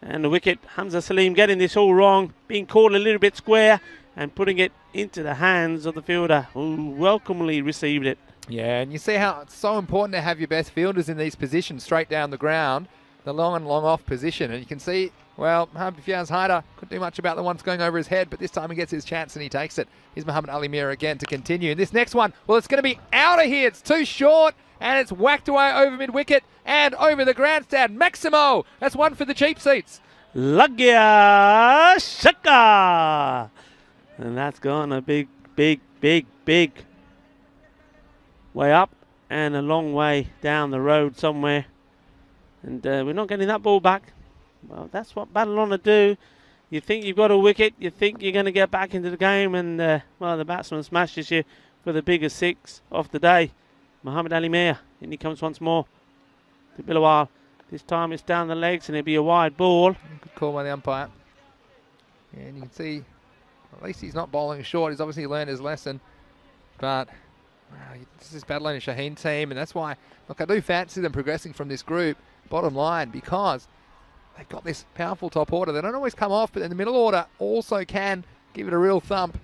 And the wicket, Hamza Salim getting this all wrong, being called a little bit square, and putting it into the hands of the fielder, who welcomely received it. Yeah, and you see how it's so important to have your best fielders in these positions straight down the ground, the long and long off position. And you can see, well, Mohammed Faiz Haida couldn't do much about the ones going over his head, but this time he gets his chance and he takes it. Here's Muhammad Ali Mir again to continue. And this next one, well, it's going to be out of here. It's too short, and it's whacked away over mid-wicket and over the grandstand. Maximo, that's one for the cheap seats. Lagya Shaka. And that's gone a big way up and a long way down the road somewhere. And we're not getting that ball back. Well, that's what Battle Honour do. You think you've got a wicket, you think you're going to get back into the game, and, well, the batsman smashes you for the biggest 6 of the day. Muhammad Ali Mir, and he comes once more to Bilawal. This time it's down the legs, and it'll be a wide ball. Good call by the umpire. And you can see, at least he's not bowling short. He's obviously learned his lesson. But wow, this is Battle Owner Shaheen team, and that's why, look, I do fancy them progressing from this group, bottom line, because they've got this powerful top order. They don't always come off, but in the middle order also can give it a real thump.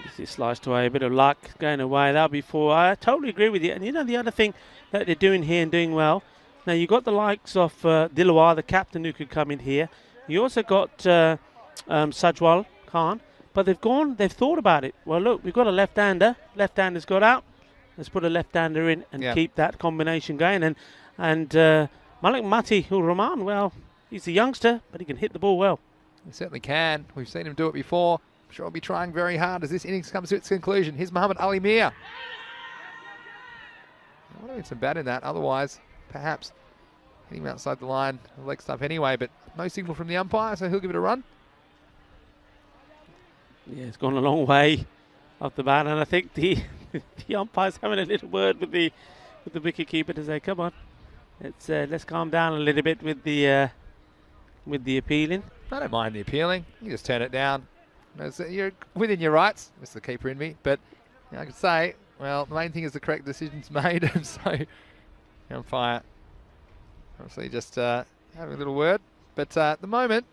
This is sliced away, a bit of luck going away. That'll be 4. I totally agree with you. And you know the other thing that they're doing here and doing well, now you've got the likes of Dilawar, the captain, who could come in here. You also got Sajwal Khan, But they've thought about it. Well, look, we've got a left-hander. Left-hander's got out. Let's put a left-hander in and keep that combination going. And Malik Mati ur Rahman, well, he's a youngster, but he can hit the ball well. He certainly can. We've seen him do it before. I'm sure he'll be trying very hard as this innings comes to its conclusion. Here's Muhammad Ali Mir. I would have been some bad in that. Otherwise, perhaps hitting him outside the line, leg stump anyway, but no signal from the umpire, so he'll give it a run. Yeah, it's gone a long way off the bat, and I think the umpire's having a little word with the wicket keeper to say, come on, let's calm down a little bit with the appealing. I don't mind the appealing. You just turn it down. You're within your rights. That's the keeper in me. But I could say, well, the main thing is the correct decision's made. And so the umpire obviously just having a little word. But at the moment,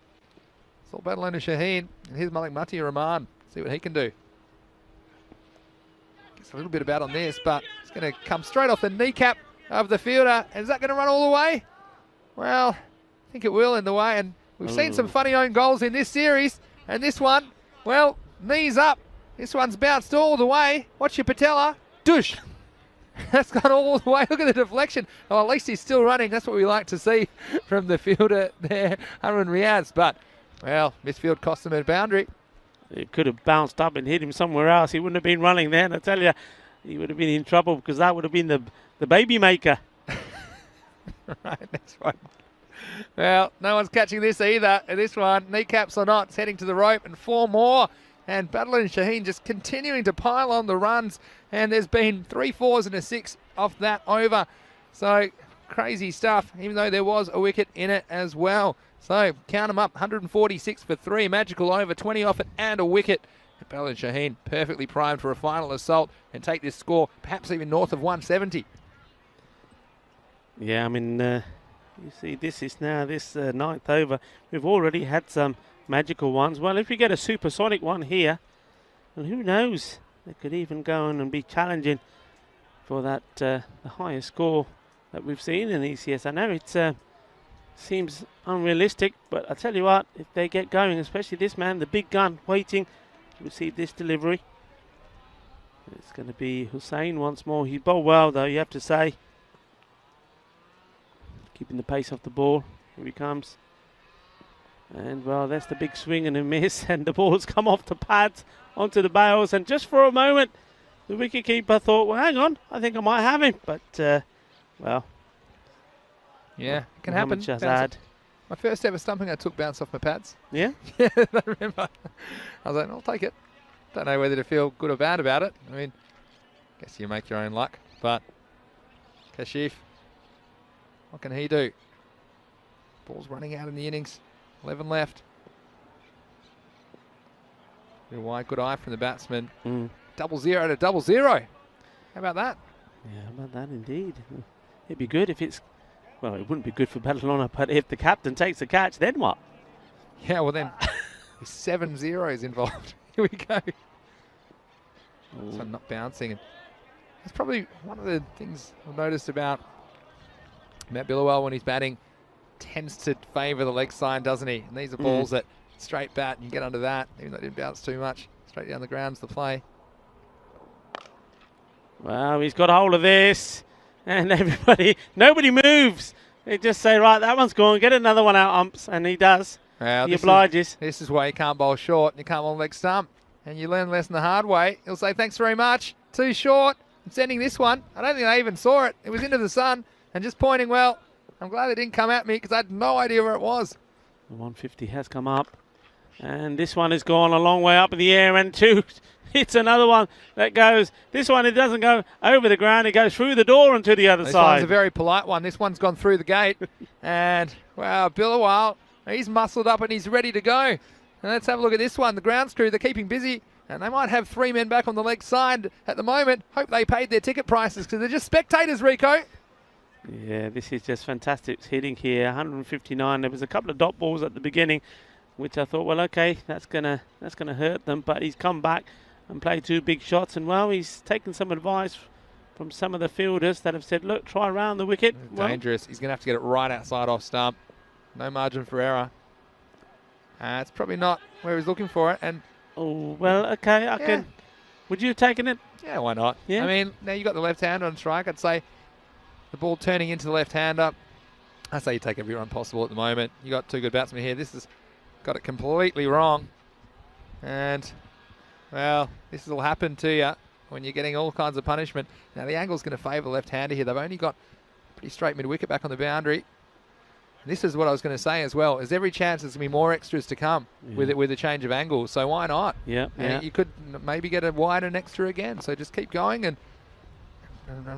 it's all battle under Shaheen. And here's Malik Mati Rahman. See what he can do. Gets a little bit about on this, but it's going to come straight off the kneecap of the fielder. And is that going to run all the way? Well, I think it will in the way. And we've seen some funny own goals in this series. And this one, well, knees up. This one's bounced all the way. Watch your patella. Douche. That's gone all the way. Look at the deflection. Oh, at least he's still running. That's what we like to see from the fielder there, Harun Riaz. But, well, misfield cost him a boundary. It could have bounced up and hit him somewhere else. He wouldn't have been running there. And I tell you, he would have been in trouble because that would have been the baby maker. Right, next one. Well, no one's catching this either. This one, kneecaps or not, it's heading to the rope and 4 more. And Badal and Shaheen just continuing to pile on the runs. And there's been 3 4s and a 6 off that over. So crazy stuff, even though there was a wicket in it as well. So count them up, 146 for 3, magical over, 20 off it and a wicket. Badal and Shaheen perfectly primed for a final assault and take this score perhaps even north of 170. Yeah, I mean, you see, this is now this 9th over. We've already had some magical ones. Well, if we get a supersonic one here, and who knows, they could even go on and be challenging for that the highest score that we've seen in ECS. I know it seems unrealistic, but I tell you what, if they get going, especially this man, the big gun, waiting to receive this delivery, it's going to be Hussain once more. He bowled well, though, you have to say. Keeping the pace off the ball. Here he comes. And, well, that's the big swing and a miss. And the ball's come off the pads onto the bails. And just for a moment, the wicketkeeper thought, well, hang on, I think I might have him. But, well. Yeah, it can happen. My first ever stumping, I took bounce off my pads. Yeah? Yeah, I remember. I was like, I'll take it. Don't know whether to feel good or bad about it. I mean, guess you make your own luck. But, Kashif, what can he do? Ball's running out in the innings. 11 left. Real wide, good eye from the batsman. 0-0 to 0-0. How about that? Yeah, how about that indeed? It'd be good if it's, well, it wouldn't be good for Barcelona, but if the captain takes the catch, then what? Yeah, well then, 7 zeros involved. Here we go. So not bouncing. And that's probably one of the things I've noticed about Matt Billowell when he's batting, tends to favour the leg side, doesn't he? And these are balls that straight bat, and you get under that, even though it didn't bounce too much. Straight down the ground's the play. Well, he's got hold of this, and nobody moves. They just say, right, that one's gone, get another one out, umps, and he does. Well, he obliges. This is why you can't bowl short, and you can't bowl leg stump. And you learn the lesson the hard way. He'll say, thanks very much, too short. I'm sending this one. I don't think they even saw it. It was into the sun. And just pointing, well, I'm glad they didn't come at me because I had no idea where it was. The 150 has come up. And this one has gone a long way up in the air. And two, it's another one that goes. This one, it doesn't go over the ground. It goes through the door and to the other side. This one's a very polite one. This one's gone through the gate. And, wow, Billowell, he's muscled up and he's ready to go. And let's have a look at this one. The grounds crew, they're keeping busy. And they might have 3 men back on the leg side at the moment. Hope they paid their ticket prices because they're just spectators, Rico. Yeah, this is just fantastic hitting here. 159. There was a couple of dot balls at the beginning, which I thought, well, okay, that's gonna hurt them. But he's come back and played 2 big shots, and well, he's taken some advice from some of the fielders that have said, look, try around the wicket. Dangerous. He's gonna have to get it right outside off stump. No margin for error. It's probably not where he's looking for it, and Oh, well, okay, I can. Would you have taken it? Yeah, why not? Yeah. I mean, now you got the left-hander on strike. I'd say the ball turning into the left-hander. I say you take every run possible at the moment. You got two good batsmen here. This has got it completely wrong. And, well, this will happen to you when you're getting all kinds of punishment. Now, the angle's going to favour the left-hander here. They've only got pretty straight mid-wicket back on the boundary. And this is what I was going to say as well. There's every chance there's going to be more extras to come with a change of angle. So why not? Yeah. You could maybe get a wide and extra again. So just keep going and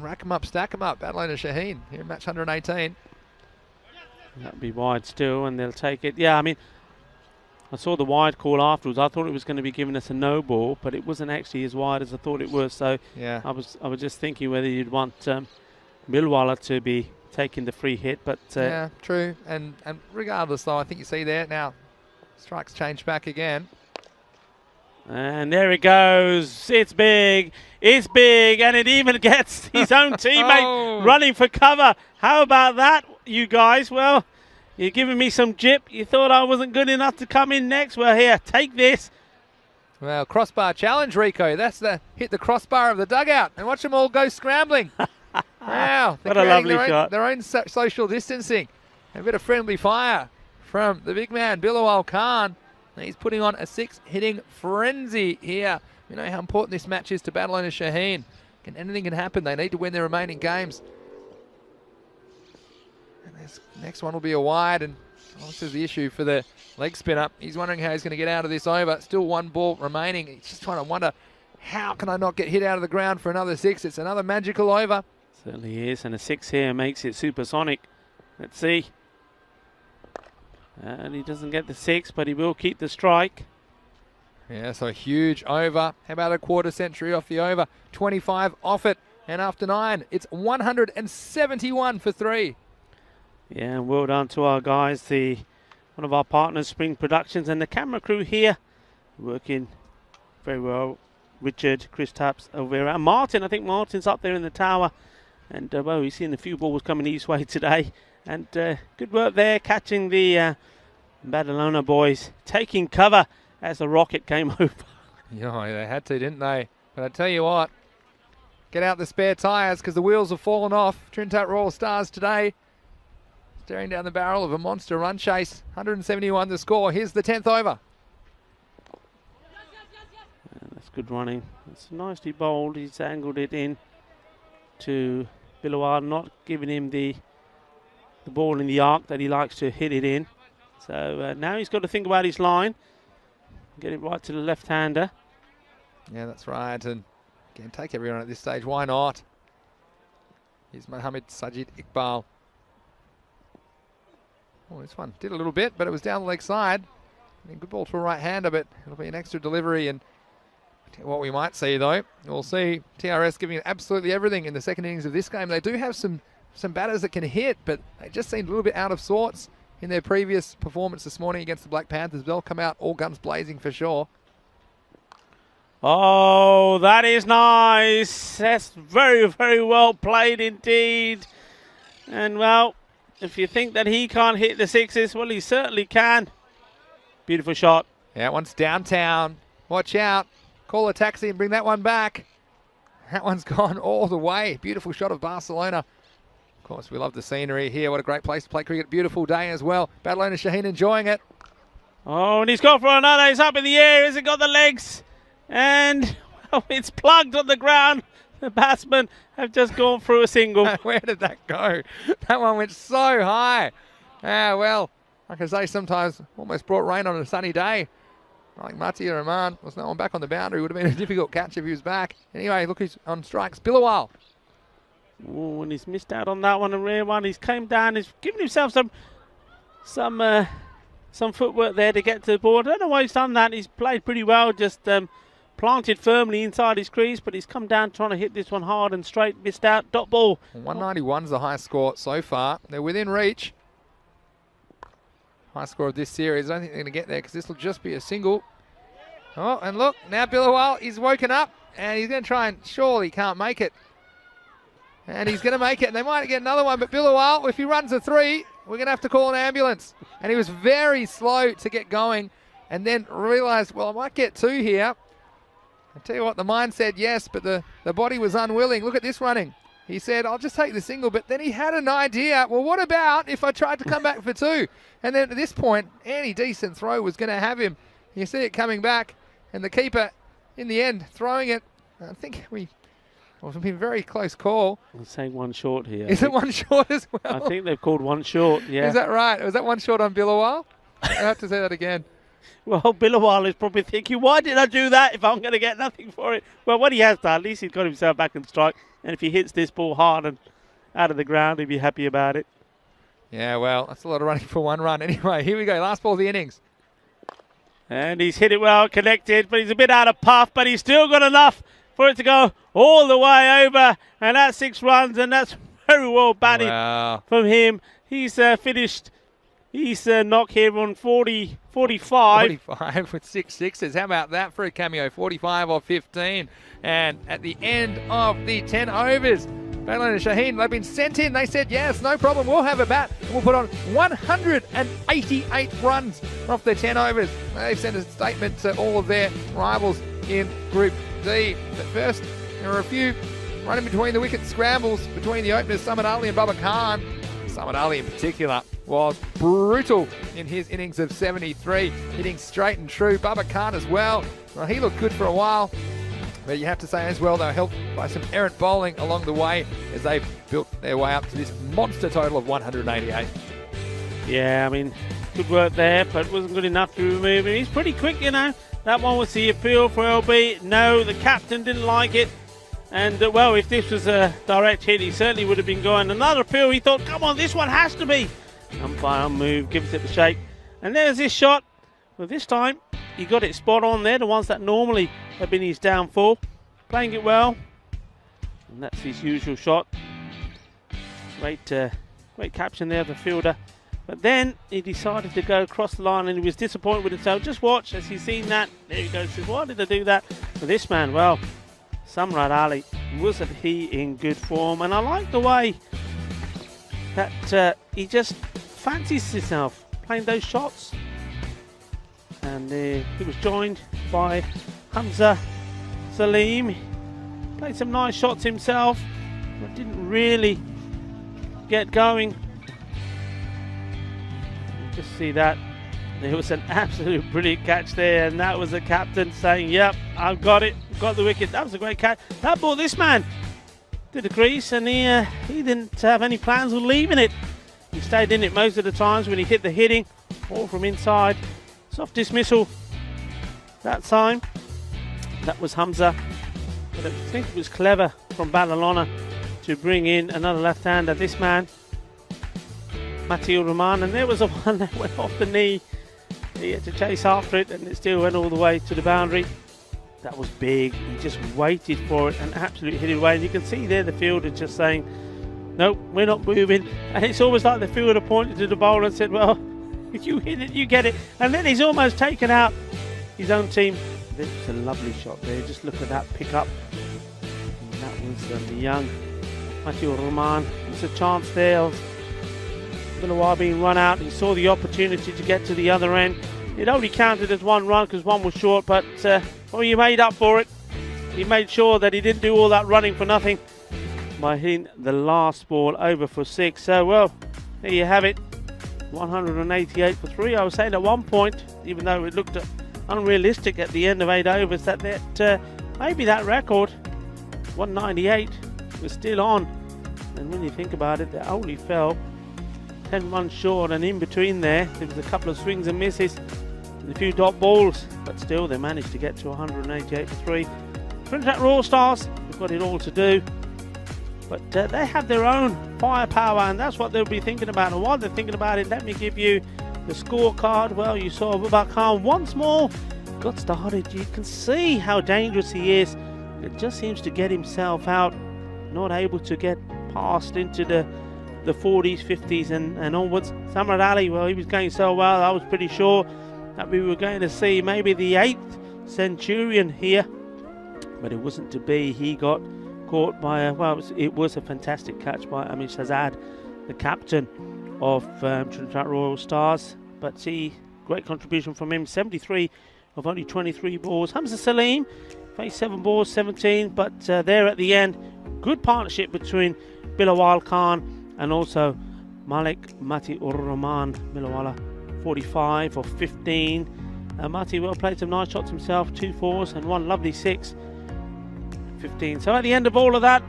rack them up, stack them up. Battle owner Shaheen here in match 118. That'd be wide still, and they'll take it. Yeah, I mean, I saw the wide call afterwards. I thought it was going to be giving us a no ball, but it wasn't actually as wide as I thought it was. So yeah, I was just thinking whether you'd want Millwalla to be taking the free hit, but yeah, true. And regardless, though, I think you see there now, strikes change back again. And there it goes. It's big, and it even gets his own teammate running for cover. How about that, you guys? Well, you're giving me some jip. You thought I wasn't good enough to come in next. Well, here, take this. Well, crossbar challenge, Rico. That's hit the crossbar of the dugout. And watch them all go scrambling. Wow. What a lovely shot. Their own social distancing. A bit of friendly fire from the big man, Bilawal Khan. He's putting on a 6-hitting frenzy here. You know how important this match is to battle owner Shaheen. Anything can happen. They need to win their remaining games. And this next one will be a wide. And this is the issue for the leg spinner. He's wondering how he's going to get out of this over. Still one ball remaining. He's just trying to wonder, how can I not get hit out of the ground for another 6? It's another magical over. Certainly is. And a 6 here makes it supersonic. Let's see. And he doesn't get the 6, but he will keep the strike. Yeah, so a huge over. How about a quarter century off the over? 25 off it. And after 9, it's 171 for 3. Yeah, and well done to our guys, one of our partners, Spring Productions, and the camera crew here, working very well. Richard, Chris Taps over here. And Martin, I think Martin's up there in the tower. And, well, he's seen a few balls coming his way today. And good work there, catching the Badalona boys, taking cover as the rocket came over. Yeah, they had to, didn't they? But I tell you what, get out the spare tyres because the wheels have fallen off. Trinidad Royal Stars today, staring down the barrel of a monster run chase. 171 the score. Here's the 10th over. That's good running. It's nicely bowled. He's angled it in to Bilawal, not giving him the ball in the arc that he likes to hit it in. So now he's got to think about his line. Get it right to the left-hander. Yeah, that's right. And again, take everyone at this stage. Why not? Here's Mohammed Sajid Iqbal. Oh, this one did a little bit, but it was down the leg side. Good ball to a right-hander, but it'll be an extra delivery. And what we might see, though, we'll see TRS giving it absolutely everything in the second innings of this game. They do have some batters that can hit, but they just seemed a little bit out of sorts in their previous performance this morning against the Black Panthers. They'll come out all guns blazing for sure. Oh, that is nice. That's very, very well played indeed. And, well, if you think that he can't hit the 6s, well, he certainly can. Beautiful shot. Yeah, that one's downtown. Watch out. Call a taxi and bring that one back. That one's gone all the way. Beautiful shot of Barcelona. Of course, we love the scenery here. What a great place to play cricket. Beautiful day as well. Battle owner Shaheen enjoying it. Oh, and he's gone for another. He's up in the air. Has it got the legs? And, well, it's plugged on the ground. The batsmen have just gone through a single. Where did that go? That one went so high. Well, like I say, sometimes almost brought rain on a sunny day. Like Mati Rahman was no one back on the boundary. Would have been a difficult catch if he was back. Anyway, look who's on strikes. Bilawal. Oh, and he's missed out on that one, a rare one. He's came down, he's given himself some footwork there to get to the board. I don't know why he's done that. He's played pretty well, just planted firmly inside his crease, but he's come down trying to hit this one hard and straight. Missed out. Dot ball. 191's the high score so far. They're within reach. High score of this series. I don't think they're going to get there because this will just be a single. Oh, and look, now Bilawal is woken up and he's going to try and surely can't make it. And he's going to make it, and they might get another one. But Bilawal, if he runs a 3, we're going to have to call an ambulance. And he was very slow to get going. and then realised, well, I might get 2 here. I tell you what, the mind said yes, but the body was unwilling. Look at this running. He said, I'll just take the single, but then he had an idea. Well, what about if I tried to come back for 2? And then at this point, any decent throw was going to have him. You see it coming back, and the keeper, in the end, throwing it. I think it's been a very close call. I'm saying 1 short here. Is it 1 short as well? I think they've called 1 short, yeah. Is that right? Was that 1 short on Billawal? I have to say that again. Well, Billawal is probably thinking, why did I do that if I'm going to get nothing for it? Well, what he has done, at least he's got himself back in strike. And if he hits this ball hard and out of the ground, he'll be happy about it. Yeah, well, that's a lot of running for 1 run. Anyway, here we go. Last ball of the innings. And he's hit it well, connected, but he's a bit out of puff, but he's still got enough for it to go all the way over. And that's 6 runs, and that's very well batted from him. He's finished. He's knocked here on 45. 45 with 6 sixes. How about that for a cameo? 45 off 15. And at the end of the 10 overs, Falco and Shaheen, they've been sent in. They said, yes, no problem. We'll have a bat. And we'll put on 188 runs off the 10 overs. They've sent a statement to all of their rivals in Group D. But first, there were a few running between the wicket scrambles between the openers, Samad Ali and Baba Khan. Samad Ali in particular was brutal in his innings of 73, hitting straight and true. Baba Khan as well. Well, he looked good for a while, but you have to say as well they were helped by some errant bowling along the way as they've built their way up to this monster total of 188. Yeah, I mean, good work there, but it wasn't good enough to remove him. He's pretty quick, you know. That one was the appeal for LB. No, the captain didn't like it. And, well, if this was a direct hit, he certainly would have been going. Another appeal, he thought, come on, this one has to be. Umpire move, gives it the shake. And there's this shot. Well, this time, he got it spot on there, the ones that normally have been his downfall. Playing it well. And that's his usual shot. Great caption there of the fielder. But then he decided to go across the line and he was disappointed with himself. Just watch as he's seen that. There he goes. Says, why did I do that? But this man, well, Samad Ali, wasn't he in good form? And I like the way that he just fancies himself playing those shots. And he was joined by Hamza Salim. Played some nice shots himself, but didn't really get going. Just see that. There was an absolute brilliant catch there, and that was the captain saying, yep, I've got it, got the wicket. That was a great catch. That brought this man to the crease, and he didn't have any plans on leaving it. He stayed in it most of the times when he hit the hitting, all from inside. Soft dismissal that time. That was Hamza. But I think it was clever from Balalona to bring in another left-hander. This man, Matiur Rahman, and there was a one that went off the knee. He had to chase after it, and it still went all the way to the boundary. That was big. He just waited for it and absolutely hit it away. And you can see there the fielder just saying, nope, we're not moving. And it's almost like the fielder pointed to the bowler and said, well, if you hit it, you get it. And then he's almost taken out his own team. It's a lovely shot there. Just look at that pick up. And that was the young Matiur Rahman. There's a chance there of Billawal being run out. He saw the opportunity to get to the other end. It only counted as 1 run because 1 was short, but well, he made up for it. He made sure that he didn't do all that running for nothing by hitting the last ball over for 6. So, well, there you have it. 188 for 3. I was saying at one point, even though it looked unrealistic at the end of 8 overs, that maybe that record, 198, was still on. And when you think about it, they only fell 10 runs short, and in between there was a couple of swings and misses and a few dot balls, but still they managed to get to 188 for 3. Trinidad Royal Stars, they've got it all to do, but they have their own firepower, and that's what they'll be thinking about. And while they're thinking about it, let me give you the scorecard. Well, you saw Baba Khan once more got started. You can see how dangerous he is. It just seems to get himself out, not able to get past into the 40s, 50s and onwards. Samad Ali, well, he was going so well, I was pretty sure that we were going to see maybe the 8th centurion here, but it wasn't to be. He got caught by it was a fantastic catch by Amish Azad, the captain of Trinidad Royal Stars, but he great contribution from him. 73 of only 23 balls. Hamza Salim faced 7 balls, 17, but there at the end, good partnership between Bilawal Khan and also Malik Mati Ur Rahman. Bilawala 45 of 15. Mati well played some nice shots himself, 2 fours and 1 lovely 6. 15. So at the end of all of that,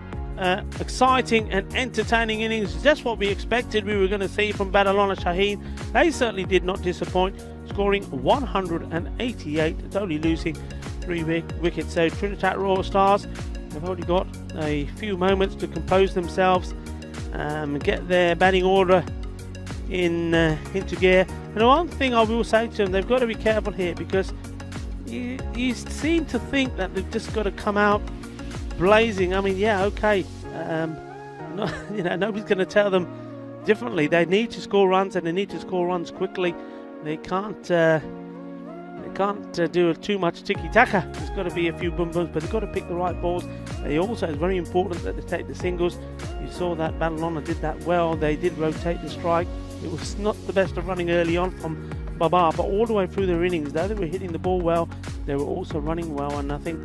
exciting and entertaining innings, just what we expected we were going to see from Badalona Shaheen. They certainly did not disappoint, scoring 188, only losing 3 wickets. So Trinidad Royal Stars have only got a few moments to compose themselves, get their batting order into gear. And one thing I will say to them, they've got to be careful here, because you seem to think that they've just got to come out blazing. I mean, yeah, okay, nobody's going to tell them differently. They need to score runs, and they need to score runs quickly. They can't do too much tiki-taka. There's got to be a few boom-booms, but they've got to pick the right balls. Also, it's very important that they take the singles. You saw that Badalona did that well. They did rotate the strike. It was not the best of running early on from Baba, but all the way through their innings, though they were hitting the ball well, they were also running well. And I think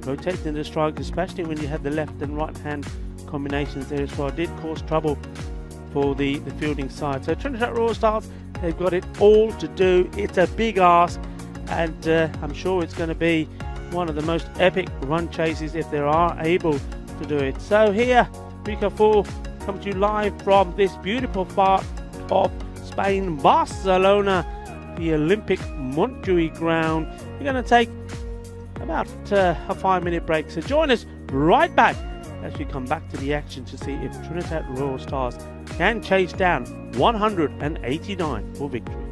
rotating the strike, especially when you had the left and right hand combinations there as well, did cause trouble for the fielding side. So Trinidad Royal Stars, they've got it all to do. It's a big ask, and I'm sure it's going to be one of the most epic run chases if they are able to do it. So here, Rika Full comes to you live from this beautiful part of Spain, Barcelona, the Olympic Montjuic ground. We're going to take about a 5-minute break, so join us right back as we come back to the action to see if Trinidad Royal Stars can chase down 189 for victory.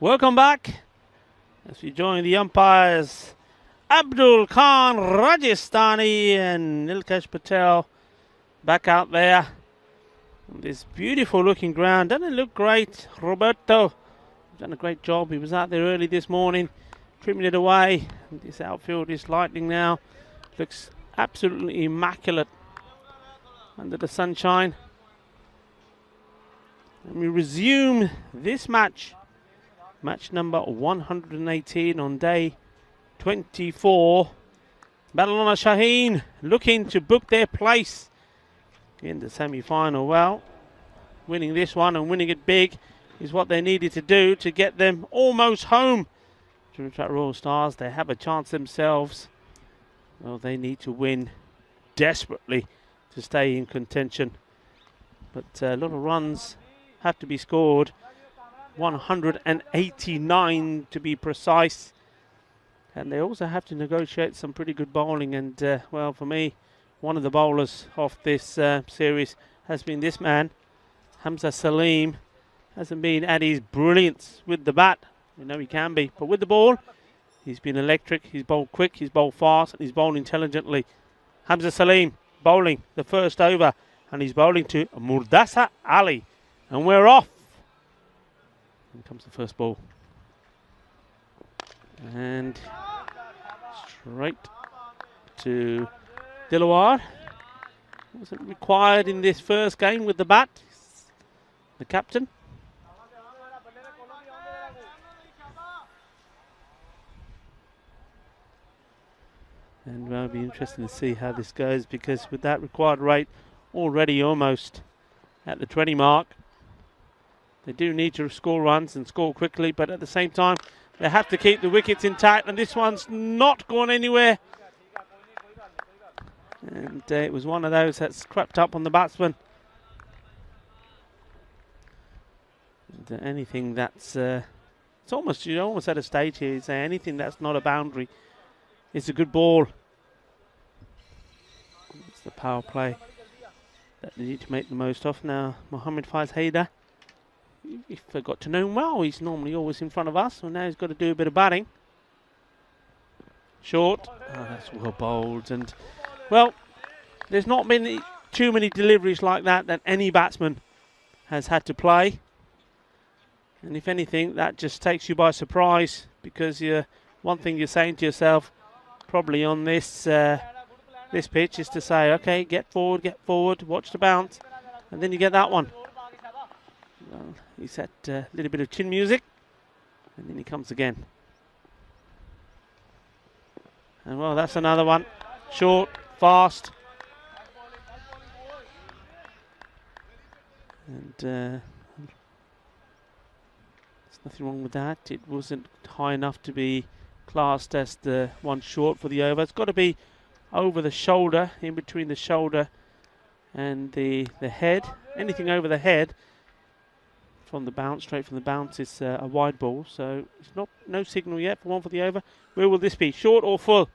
Welcome back as we join the umpires Abdul Khan Rajasthani and Nilkesh Patel back out there on this beautiful looking ground. Doesn't it look great? Roberto done a great job. He was out there early this morning trimming it away. And this outfield is lightning now. Looks absolutely immaculate under the sunshine. And we resume this match number 118 on day 24. Badalona Shaheen looking to book their place in the semi-final. Well, winning this one and winning it big is what they needed to do to get them almost home to the Royal Stars. They have a chance themselves. Well, they need to win desperately to stay in contention. But a lot of runs have to be scored. 189 to be precise. And they also have to negotiate some pretty good bowling. And, well, for me, one of the bowlers of this series has been this man, Hamza Salim. Hasn't been at his brilliance with the bat. You know he can be. But with the ball, he's been electric. He's bowled quick, he's bowled fast, and he's bowled intelligently. Hamza Salim bowling the first over. And he's bowling to Murdasa Ali. And we're off. Here comes the first ball. And straight to Dilawar. Wasn't required in this first game with the bat. The captain. And it'll be interesting to see how this goes, because with that required rate already almost at the 20 mark, they do need to score runs and score quickly, but at the same time they have to keep the wickets intact, and this one's not gone anywhere. And it was one of those that's crept up on the batsman. And anything that's it's almost, you're almost at a stage here, you say anything that's not a boundary, it's a good ball. It's the power play that they need to make the most of. Now Mohammed Faiz Haider, we forgot to know him well. He's normally always in front of us, so now he's got to do a bit of batting. Short. Oh, that's well bowled. And, well, there's not been too many deliveries like that any batsman has had to play. And if anything, that just takes you by surprise, because one thing you're saying to yourself, probably on this this pitch, is to say, okay, get forward, watch the bounce, and then you get that one. Well, he's had a little bit of chin music, and then he comes again. And well, that's another one. Short, fast. And there's nothing wrong with that. It wasn't high enough to be classed as the one short for the over. It's got to be over the shoulder, in between the shoulder and the head. Anything over the head from the bounce, straight from the bounce, is a wide ball. So it's no signal yet for one for the over. Where will this be? Short or full?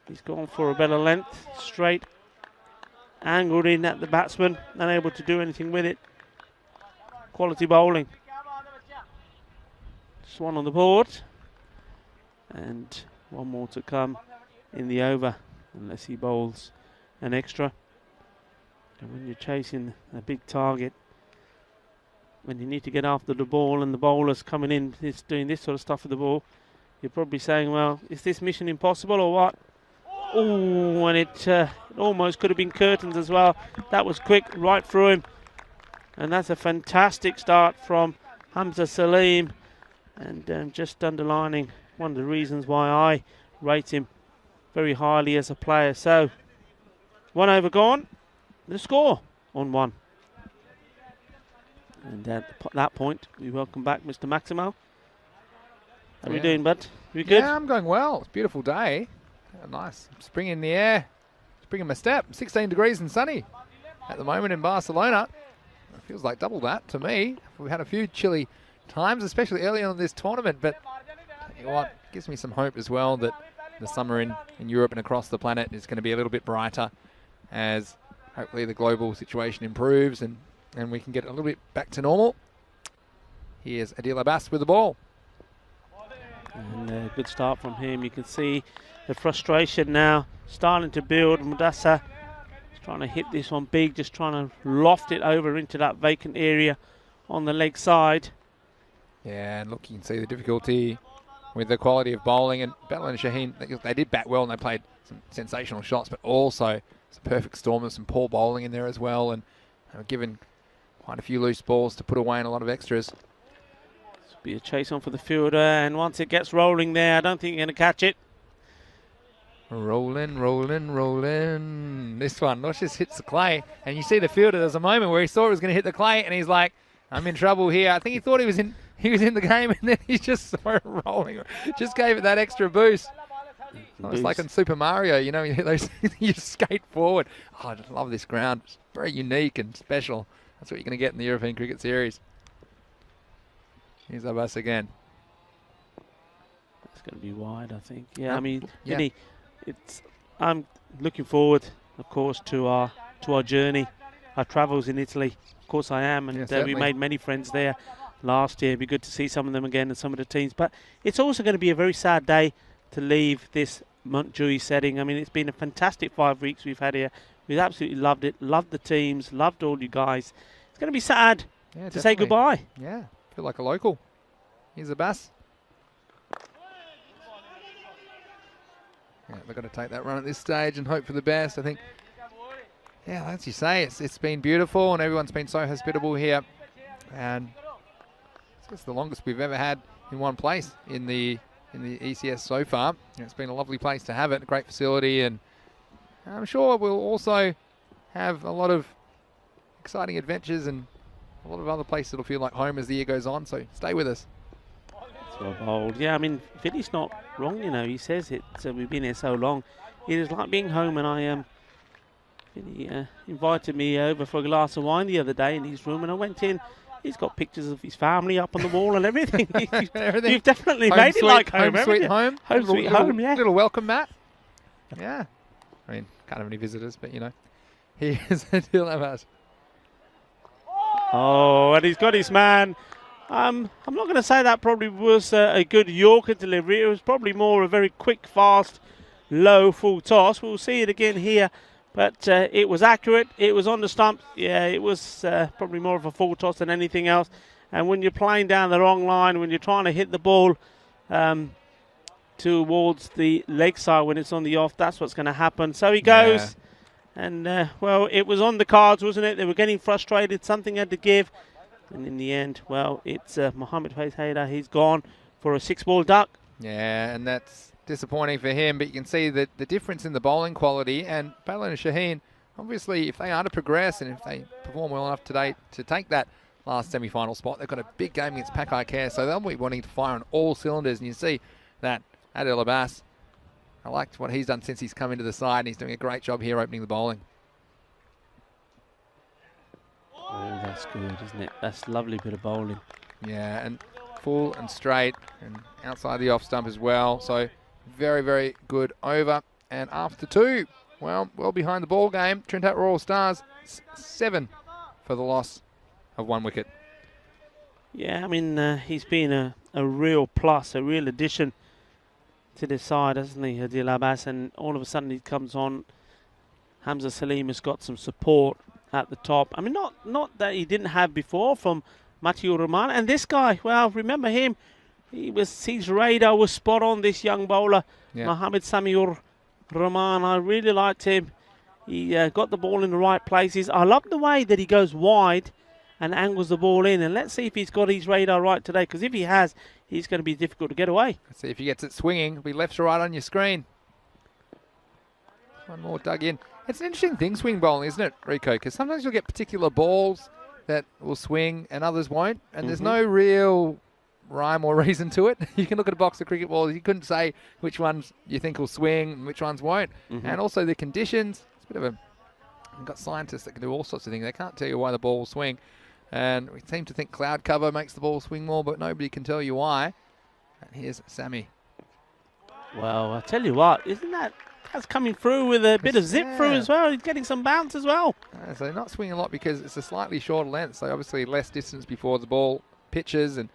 He's gone for a better length. Straight. Angled in at the batsman. Unable to do anything with it. Quality bowling. Just one on the board. And one more to come in the over, unless he bowls an extra. And when you're chasing a big target, when you need to get after the ball and the bowler's coming in, doing this sort of stuff with the ball, you're probably saying, well, is this mission impossible or what? Oh, and it almost could have been curtains as well. That was quick, right through him. And that's a fantastic start from Hamza Salim. And just underlining one of the reasons why I rate him very highly as a player. So, one over gone. The score on one. And at that point, we welcome back Mr. Maximo. How are we doing, bud? You good? Yeah, I'm going well. It's a beautiful day. Nice spring in the air. Spring in my step. 16 degrees and sunny at the moment in Barcelona. It feels like double that to me. We've had a few chilly times, especially early on in this tournament, but you know what, it gives me some hope as well that the summer in Europe and across the planet is going to be a little bit brighter, as hopefully the global situation improves and we can get a little bit back to normal. Here's Adil Abbas with the ball. And a good start from him. You can see the frustration now starting to build. Mudassar is trying to hit this one big, just trying to loft it over into that vacant area on the leg side. Yeah, and look, you can see the difficulty with the quality of bowling. And Battle and Shaheen, they did bat well and they played some sensational shots, but also it's a perfect storm of some poor bowling in there as well. And they were given quite a few loose balls to put away and a lot of extras. Be a chase on for the fielder, and once it gets rolling there, I don't think you're going to catch it. Rolling, rolling, rolling. This one, not just hits the clay, and you see the fielder. There's a moment where he thought it was going to hit the clay, and he's like, "I'm in trouble here." I think he thought he was in the game, and then he just saw it rolling. Just gave it that extra boost. It's like in Super Mario, you know, you hit those, you skate forward. Oh, I just love this ground. It's very unique and special. That's what you're going to get in the European Cricket Series. Here's Abbas again. It's going to be wide, I think. Yeah, Oh, I mean, yeah. Vinny, I'm looking forward, of course, to our journey, our travels in Italy. Of course, I am, and we certainly. made many friends there last year. It'd be good to see some of them again and some of the teams. But it's also going to be a very sad day to leave this Montjuïc setting. I mean, it's been a fantastic 5 weeks we've had here. We've absolutely loved it. Loved the teams. Loved all you guys. It's going to be sad to say goodbye. Yeah, feel like a local. Here's Abbas. Yeah, they've got to take that run at this stage and hope for the best. I think, yeah, as you say, it's been beautiful and everyone's been so hospitable here. And it's the longest we've ever had in one place in the ECS so far. It's been a lovely place to have it, a great facility, and I'm sure we'll also have a lot of exciting adventures and a lot of other places that'll feel like home as the year goes on, so stay with us. It's well bowled. Yeah, I mean, Vinny's not wrong, you know. He says it. We've been here so long. It is like being home, and Vinny invited me over for a glass of wine the other day in his room, and I went in. He's got pictures of his family up on the wall and everything. You've definitely Home made sweet, it like home, home sweet you? home. Home sweet home, yeah. Little welcome mat. Yeah. I mean, can't have any visitors, but you know. Here's Adil Abbas. Oh, and he's got his man. I'm not going to say that probably was a good Yorker delivery. It was probably more a very quick, fast, low, full toss. We'll see it again here. But it was accurate. It was on the stump. Yeah, it was probably more of a full toss than anything else. And when you're playing down the wrong line, when you're trying to hit the ball towards the leg side when it's on the off, that's what's going to happen. So he goes. Yeah. And, well, it was on the cards, wasn't it? They were getting frustrated. Something had to give. And in the end, well, it's Mohammed Faiz Haider. He's gone for a 6-ball duck. Yeah, and that's disappointing for him, but you can see the difference in the bowling quality. And Battle and Shaheen, obviously, if they are to progress and if they perform well enough today to take that last semi-final spot, they've got a big game against Pakai Care, so they'll be wanting to fire on all cylinders. And you see that Adil Abbas, I liked what he's done since he's come into the side, and he's doing a great job here opening the bowling. Oh, that's good, isn't it? That's a lovely bit of bowling. Yeah, and full and straight and outside the off stump as well. So very, very good over. And after 2, well behind the ball game, Trinidad Royal Stars 7 for the loss of 1 wicket. Yeah, I mean, he's been a real plus, a real addition to this side, hasn't he, Adil Abbas? And all of a sudden he comes on. Hamza Salim has got some support at the top. I mean, not that he didn't have before from Matiur Rahman. And this guy, well, remember him. His radar was spot on, this young bowler, Mohammed Samiur Rahman. I really liked him. He got the ball in the right places. I love the way that he goes wide and angles the ball in. And let's see if he's got his radar right today, because if he has, he's going to be difficult to get away. Let's see if he gets it swinging. It'll be left to right on your screen. One more dug in. It's an interesting thing, swing bowling, isn't it, Rico? Because sometimes you'll get particular balls that will swing and others won't. And there's no real rhyme or reason to it. You can look at a box of cricket balls. You couldn't say which ones you think will swing and which ones won't. And also the conditions. It's a bit of a... We've got scientists that can do all sorts of things. They can't tell you why the ball will swing. And we seem to think cloud cover makes the ball swing more, but nobody can tell you why. And here's Sammy. Well, I tell you what, isn't that's coming through with a bit of zip through as well. He's getting some bounce as well. So not swinging a lot because it's a slightly shorter length, so obviously less distance before the ball pitches and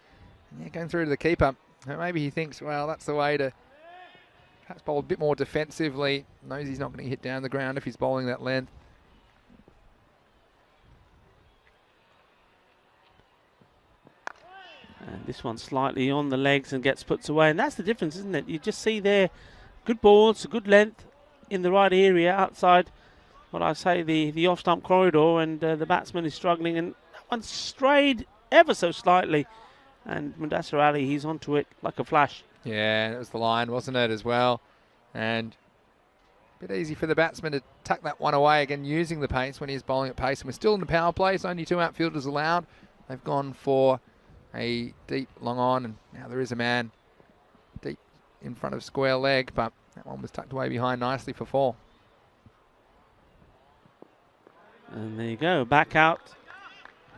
going through to the keeper. Maybe he thinks, well, that's the way to perhaps bowl a bit more defensively. Knows he's not going to hit down the ground if he's bowling that length. And this one slightly on the legs and gets put away. And that's the difference, isn't it? You just see there, good balls, good length in the right area outside, what I say, the off-stump corridor, and the batsman is struggling. And that one strayed ever so slightly. And Mudassar Ali, he's onto it like a flash. Yeah, it was the line, wasn't it, as well? And a bit easy for the batsman to tuck that one away again, using the pace when he's bowling at pace. And we're still in the power play, so only 2 outfielders allowed. They've gone for a deep long on, and now there is a man deep in front of square leg, but that one was tucked away behind nicely for 4. And there you go, back out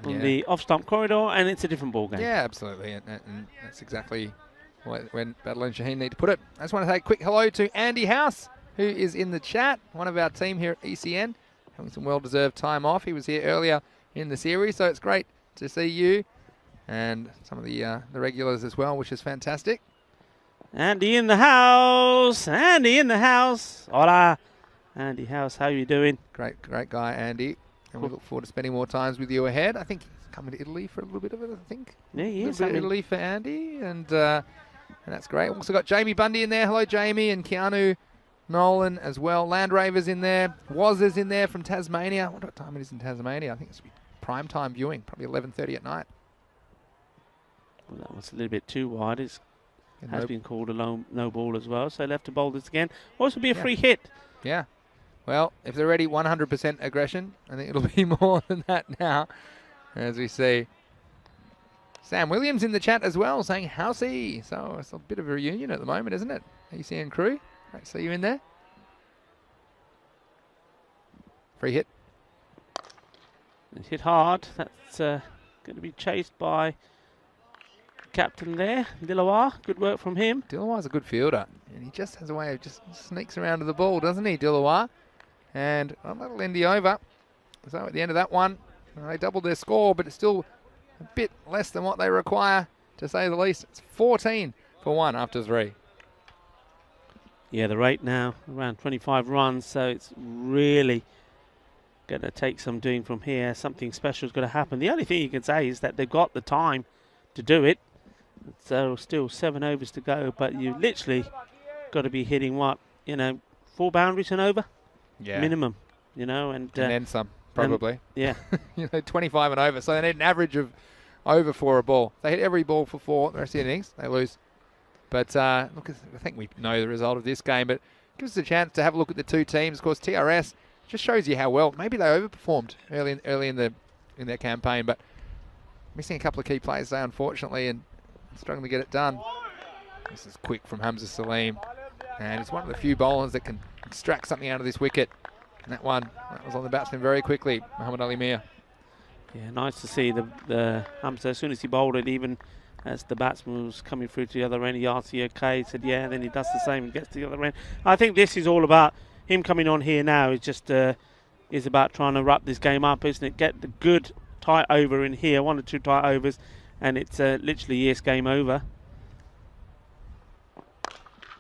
on the off-stump corridor, and it's a different ball game. Yeah, absolutely, and that's exactly when Battle and Shaheen need to put it. I just want to say a quick hello to Andy House, who is in the chat, one of our team here at ECN, having some well-deserved time off. He was here earlier in the series, so it's great to see you and some of the regulars as well, which is fantastic. Andy in the house. Andy in the house. Hola. Andy House, how are you doing? Great guy, Andy. And we look forward to spending more times with you ahead. I think he's coming to Italy for a little bit of it, I think. Yeah, he is. A little bit of Italy for Andy, and that's great. Also got Jamie Bundy in there. Hello, Jamie, and Keanu Nolan as well. Land Ravers in there. Waz's in there from Tasmania. I wonder what time it is in Tasmania. I think it's prime time viewing, probably 11:30 at night. Well, that was a little bit too wide. It has been called a no ball as well, so left to bowl this again. Also be a free hit. Yeah. Well, if they're ready 100% aggression, I think it'll be more than that now, as we see. Sam Williams in the chat as well, saying housey. So it's a bit of a reunion at the moment, isn't it? ECN crew. Great to see you in there. Free hit. It's hit hard. That's going to be chased by captain there, Dilawar. Good work from him. Dilawar's a good fielder, and he just has a way of just sneaks around to the ball, doesn't he, Dilawar? And that'll end the over. So at the end of that one, they doubled their score, but it's still a bit less than what they require, to say the least. It's 14 for 1 after 3. Yeah, the rate now around 25 runs, so it's really going to take some doing from here. Something special is going to happen. The only thing you can say is that they've got the time to do it. So still 7 overs to go, but you literally got to be hitting 4 boundaries and over, minimum, and then some, probably. Yeah, 25 and over. So they need an average of over 4 a ball. They hit every ball for 4 the rest of the innings, they lose. But look, I think we know the result of this game, but it gives us a chance to have a look at the 2 teams. Of course, TRS just shows you how well maybe they overperformed early in their campaign, but missing a couple of key players there, unfortunately, and struggling to get it done. This is quick from Hamza Salim, and it's one of the few bowlers that can extract something out of this wicket. And that was on the batsman very quickly, Muhammad Ali Mia. Yeah, nice to see the Hamza. As soon as he bowled it, even as the batsman was coming through to the other end, he asked the okay, he said yeah, then he does the same and gets to the other end. I think this is all about him coming on here now. It's just is about trying to wrap this game up, isn't it? Get the good tight over in here, 1 or 2 tight overs, and it's literally yes, game over.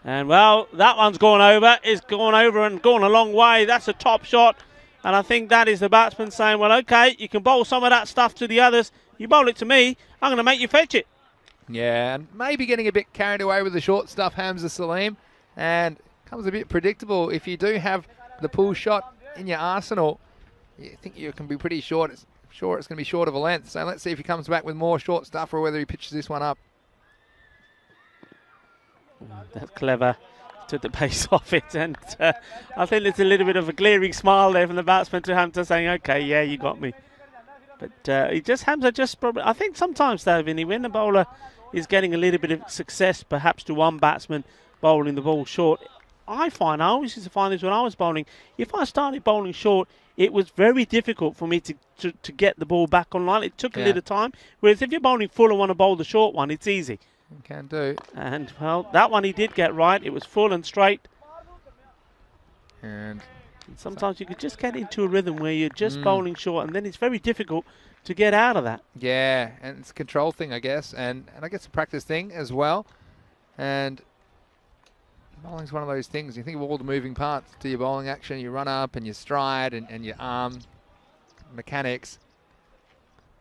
And well, that one's gone over. It's gone over and gone a long way. That's a top shot, and I think that is the batsman saying, well, okay, you can bowl some of that stuff to the others. You bowl it to me, I'm going to make you fetch it. Yeah, and maybe getting a bit carried away with the short stuff, Hamza Salim, and comes a bit predictable. If you do have the pull shot in your arsenal, you think you can be pretty short. It's going to be short of a length. So let's see if he comes back with more short stuff or whether he pitches this one up. That's clever. Took the pace off it, and I think there's a little bit of a glaring smile there from the batsman to Hamza saying, okay, yeah, you got me. But Hamza just probably, I think sometimes though, Vinny, when the bowler is getting a little bit of success perhaps to one batsman bowling the ball short, I always used to find this when I was bowling, if I started bowling short, it was very difficult for me to get the ball back on line. It took a little time. Whereas if you're bowling full and want to bowl the short one, it's easy. You can do. And, well, that one he did get right. It was full and straight. And And sometimes you could just get into a rhythm where you're just bowling short, and then it's very difficult to get out of that. Yeah, and it's a control thing, I guess, and I guess a practice thing as well. And bowling's one of those things. You think of all the moving parts to your bowling action, your run up and your stride and your arm mechanics.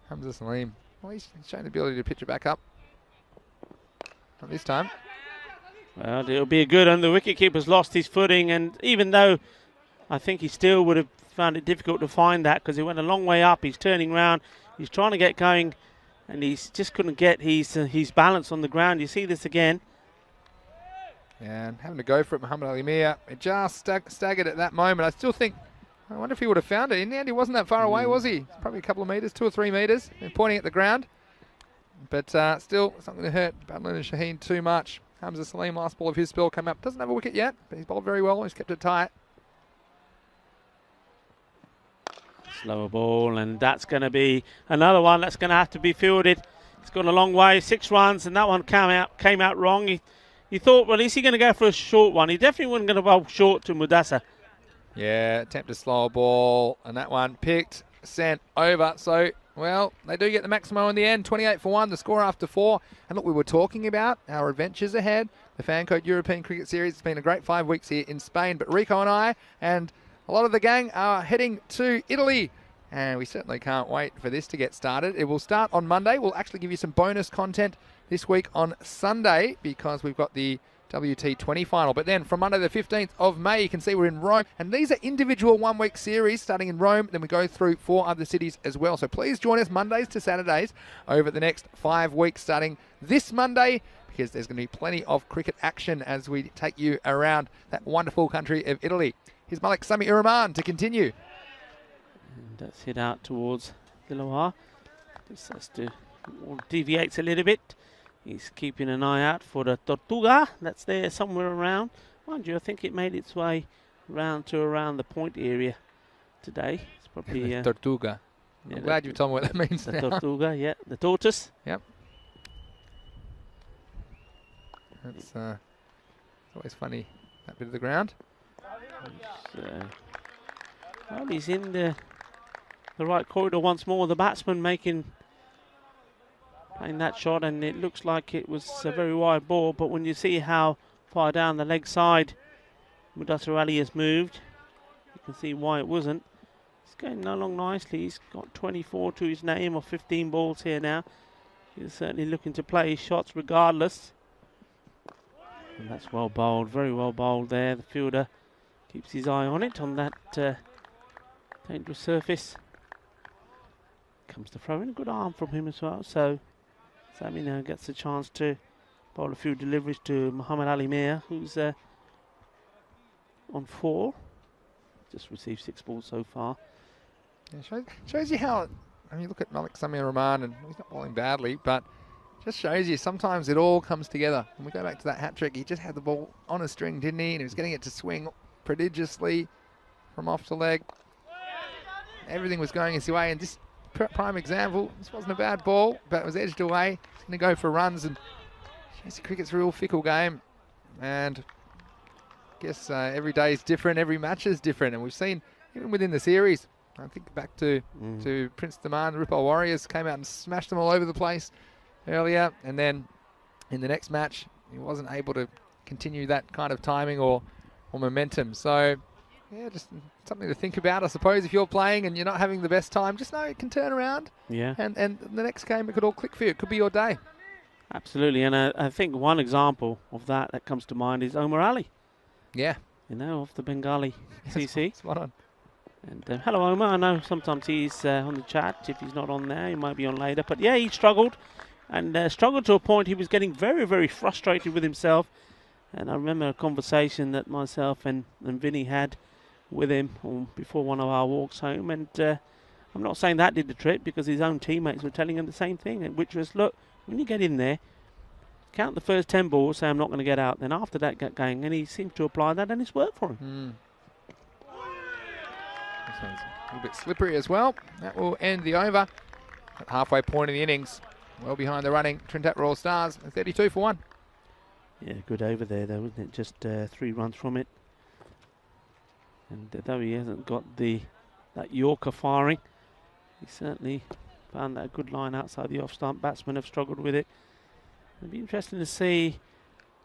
Hamza Salim, well, he's shown the ability to pitch it back up. Not this time. Well, it'll be a good one. The wicketkeeper's lost his footing, and even though I think he still would have found it difficult to find that because he went a long way up, he's turning round, he's trying to get going, and he's just couldn't get his balance on the ground. You see this again. And having to go for it, Muhammad Ali Mir. It just staggered at that moment. I still think, I wonder if he would have found it. In the end, he wasn't that far away, was he? Probably a couple of metres, 2 or 3 metres, and pointing at the ground. But still, something to hurt Badlin and Shaheen too much. Hamza Salim, last ball of his spell, came up. Doesn't have a wicket yet, but he's bowled very well. He's kept it tight. Slower ball, and that's going to be another one that's going to have to be fielded. It's gone a long way, 6 runs, and that one came out wrong. He thought, well, is he going to go for a short one? He definitely wasn't going to bowl short to Mudassar. Yeah, attempt a slower ball, and that one picked, sent over. So, well, they do get the maximo in the end, 28 for 1, the score after 4. And look, we were talking about our adventures ahead. The Fan Code European Cricket Series. It's been a great 5 weeks here in Spain, but Rico and I and a lot of the gang are heading to Italy. And we certainly can't wait for this to get started. It will start on Monday. We'll actually give you some bonus content this week on Sunday because we've got the WT20 final. But then from Monday the 15th of May, you can see we're in Rome. And these are individual 1-week series starting in Rome. Then we go through 4 other cities as well. So please join us Mondays to Saturdays over the next 5 weeks starting this Monday, because there's going to be plenty of cricket action as we take you around that wonderful country of Italy. Here's Malik Sami-ur-Rahman to continue. And that's hit out towards Dilawar. Just has to deviates a little bit. He's keeping an eye out for the Tortuga. That's there somewhere around. Mind you, I think it made its way around the point area today. It's probably Tortuga. Yeah, I'm glad you told me what that means. The Tortuga, yeah, the tortoise. Yep. It's always funny, that bit of the ground. Well, he's in the right corridor once more. The batsman playing that shot, and it looks like it was a very wide ball. But when you see how far down the leg side Mudassar Ali has moved, you can see why it wasn't. He's going along nicely. He's got 24 to his name, or 15 balls here now. He's certainly looking to play his shots regardless. And that's well bowled, very well bowled there. The fielder keeps his eye on it, on that dangerous surface. Comes to throw in, a good arm from him as well. So Sami now gets a chance to bowl a few deliveries to Muhammad Ali Mir, who's on 4. Just received 6 balls so far. Yeah, shows you how, I mean, you look at Malik Sami-ur-Rahman, and he's not bowling badly, but just shows you sometimes it all comes together. And we go back to that hat trick. He just had the ball on a string, didn't he? And he was getting it to swing prodigiously from off to leg. Everything was going his way, and this prime example, this wasn't a bad ball, but it was edged away. He's going to go for runs, and cricket's a real fickle game. And I guess every day is different, every match is different, and we've seen even within the series. I think back to Prince Daman, the Ripple Warriors came out and smashed them all over the place earlier, and then in the next match he wasn't able to continue that kind of timing or momentum. So yeah, just something to think about, I suppose. If you're playing and you're not having the best time, just know it can turn around. Yeah. And the next game it could all click for you. It could be your day. Absolutely, and I think one example of that comes to mind is Omar Ali. Yeah. You know, of the Bengali CC. Spot on. And hello, Omar. I know sometimes he's on the chat. If he's not on there, he might be on later. But yeah, he struggled, and struggled to a point he was getting very, very frustrated with himself. And I remember a conversation that myself and Vinny had with him before one of our walks home. And I'm not saying that did the trick, because his own teammates were telling him the same thing, which was, look, when you get in there, count the first 10 balls, say I'm not going to get out. Then after that, get going. And he seems to apply that, and it's worked for him. This one's a little bit slippery as well. That will end the over at halfway point in the innings. Well behind the running Trinidad Royal Stars, 32 for 1. Yeah, good over there though, wasn't it? Just 3 runs from it. And though he hasn't got that Yorker firing, he certainly found that a good line outside the off-stump. Batsmen have struggled with it. It'll be interesting to see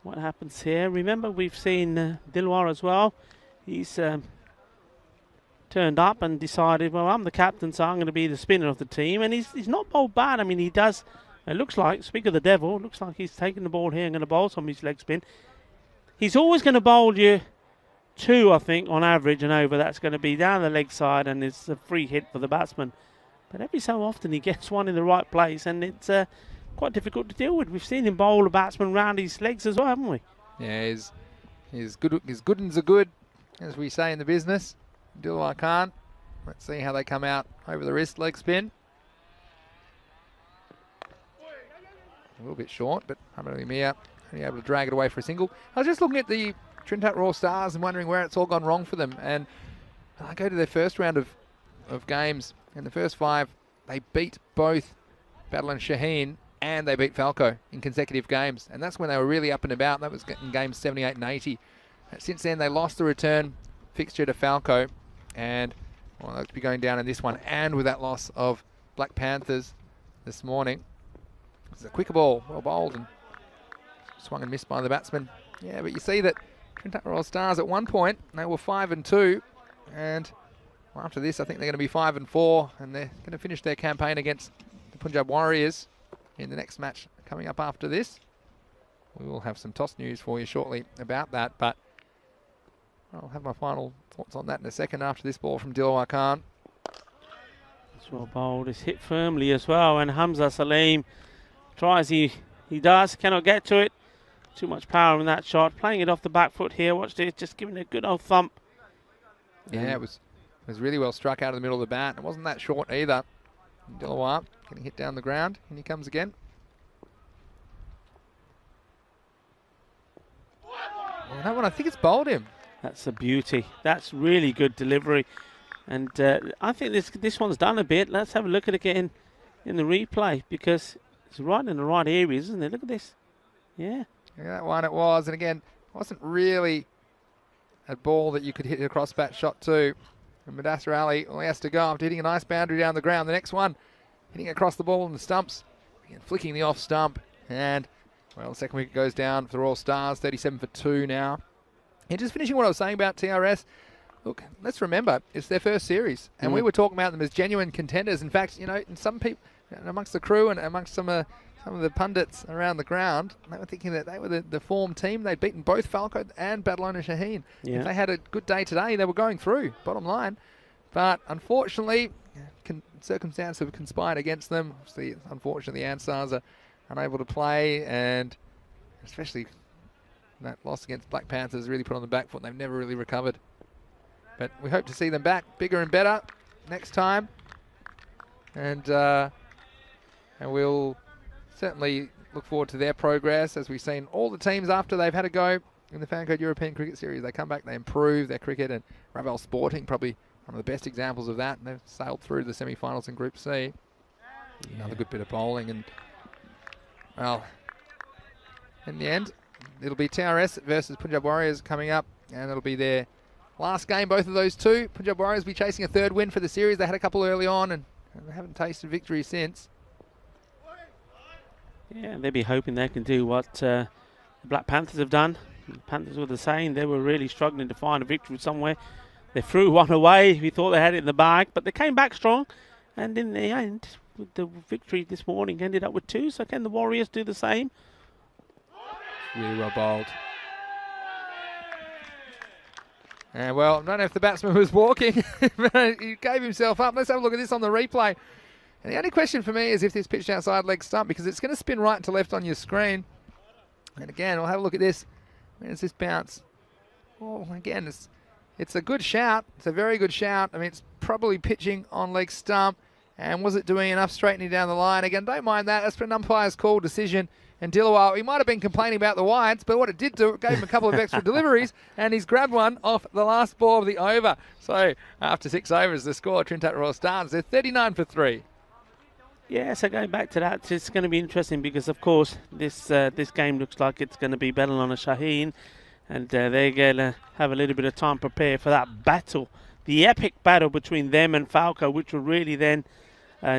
what happens here. Remember, we've seen Dilwar as well. He's turned up and decided, well, I'm the captain, so I'm going to be the spinner of the team. And he's not bowled bad. I mean, he does, it looks like, speak of the devil, looks like he's taking the ball here and going to bowl some of his leg spin. He's always going to bowl you 2, I think, on average and over. That's going to be down the leg side, and it's a free hit for the batsman. But every so often he gets one in the right place, and it's quite difficult to deal with. We've seen him bowl a batsman round his legs as well, haven't we? Yeah, he's good. His good ones are good, as we say in the business. Dilwar Khan. Let's see how they come out over the wrist leg spin. A little bit short, but Hamid Mir only able to drag it away for a single. I was just looking at the Trinidad Royal Stars and wondering where it's all gone wrong for them. And I go to their first round of games. In the first 5, they beat both Battle and Shaheen, and they beat Falco in consecutive games. And that's when they were really up and about. That was in games 78 and 80. Since then, they lost the return fixture to Falco. And well, they'll be going down in this one. And with that loss of Black Panthers this morning. It's a quicker ball, well bowled, and swung and missed by the batsman. Yeah, but you see that Trinidad Royal Stars at one point, they were 5-2. And well, after this, I think they're going to be 5-4. And they're going to finish their campaign against the Punjab Warriors in the next match coming up after this. We will have some toss news for you shortly about that, but I'll have my final thoughts on that in a second after this ball from Dilwar Khan. It's well bowled. It's hit firmly as well, and Hamza Salim tries, he does, cannot get to it. Too much power in that shot. Playing it off the back foot here. Watch this, just giving it a good old thump. Yeah, it was really well struck out of the middle of the bat. It wasn't that short either. Dilwar getting hit down the ground, and he comes again. Well, that one, I think it's bowled him. That's a beauty. That's really good delivery. And I think this one's done a bit. Let's have a look at it again in the replay, because it's right in the right areas, isn't it? Look at this. Yeah. Yeah, that one it was. And again, wasn't really a ball that you could hit a cross-bat shot to. And Mudassir Ali, all he has to go after hitting a nice boundary down the ground. The next one, hitting across the ball in the stumps. Again, flicking the off stump. And, well, the second wicket goes down for the Royal Stars, 37 for 2 now. And just finishing what I was saying about TRS, look, let's remember, it's their first series. And we were talking about them as genuine contenders. In fact, you know, some people, amongst the crew and amongst some of the pundits around the ground, they were thinking that they were the form team. They'd beaten both Falco and Badalona Shaheen. Yeah. If they had a good day today, they were going through, bottom line. But unfortunately, circumstances have conspired against them. Obviously, unfortunately, the Ansars are unable to play, and especially that loss against Black Panthers really put on the back foot. They've never really recovered. But we hope to see them back bigger and better next time. And we'll certainly look forward to their progress, as we've seen all the teams after they've had a go in the Fancode European Cricket Series. They come back, they improve their cricket, and Ravel Sporting, probably one of the best examples of that. And they've sailed through to the semi-finals in Group C. Yeah. Another good bit of bowling, and well, in the end, it'll be TRS versus Punjab Warriors coming up, and it'll be their last game, both of those two. Punjab Warriors will be chasing a third win for the series. They had a couple early on, and they haven't tasted victory since. Yeah, they'll be hoping they can do what the Black Panthers have done. The Panthers were the same. They were really struggling to find a victory somewhere. They threw one away. We thought they had it in the bag, but they came back strong. And in the end, with the victory this morning, ended up with 2. So can the Warriors do the same? Really well bowled. And well, I don't know if the batsman was walking, but he gave himself up. Let's have a look at this on the replay. And the only question for me is if this pitched outside leg stump, because it's going to spin right to left on your screen. And again, we'll have a look at this. Where does this bounce? Oh, again, it's a good shout. It's a very good shout. I mean, it's probably pitching on leg stump. And was it doing enough straightening down the line? Again, don't mind that. That's an umpire's call decision. And Dilawar, he might have been complaining about the wides, but what it did do, it gave him a couple of extra deliveries, and he's grabbed one off the last ball of the over. So after 6 overs, the score, Trinidad Royal Stars, they're 39 for 3. Yeah, so going back to that, it's going to be interesting because, of course, this game looks like it's going to be Badalona Shaheen. And they're going to have a little bit of time to prepare for that battle, the epic battle between them and Falco, which will really then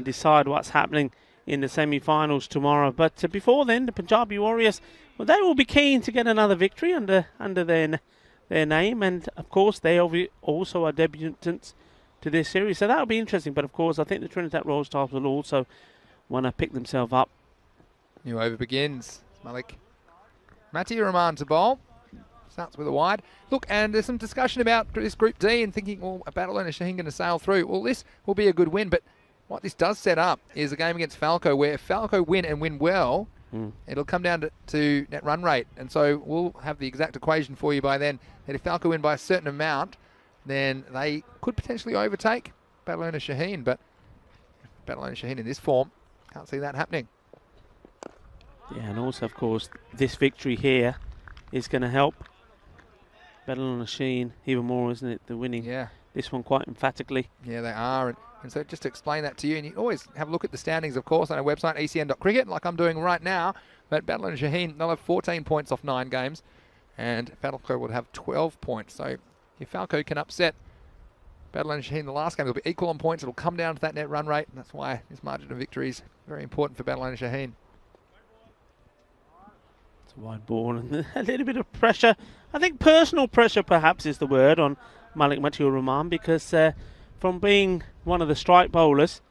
decide what's happening in the semi-finals tomorrow. But before then, the Punjabi Warriors, well, they will be keen to get another victory under their name, and of course they also are debutants to this series, so that'll be interesting. But of course, I think the Trinidad Royal Stars will also want to pick themselves up. New over begins. Malik Mati Rahman to bowl. Starts with a wide. Look, and there's some discussion about this Group D and thinking, well, a battle and a Shaheen going to sail through. Well, this will be a good win, but what this does set up is a game against Falco where if Falco win and win well, it'll come down to net run rate. And so we'll have the exact equation for you by then, that if Falco win by a certain amount, then they could potentially overtake Battle Owner Shaheen. But Battle Owner Shaheen in this form, can't see that happening. Yeah, and also, of course, this victory here is going to help Battle Owner Shaheen even more, isn't it? They're winning this one quite emphatically. Yeah, they are. And so just to explain that to you, and you always have a look at the standings, of course, on our website, ecn.cricket, like I'm doing right now. But Battle Owner Shaheen, they'll have 14 points off 9 games, and Falco would have 12 points. So if Falco can upset Battle Owner Shaheen, the last game will be equal on points. It'll come down to that net run rate, and that's why this margin of victory is very important for Battle Owner Shaheen. It's a wide ball and a little bit of pressure. I think personal pressure perhaps is the word on Malik Matiu Rahman, because from being one of the strike bowlers,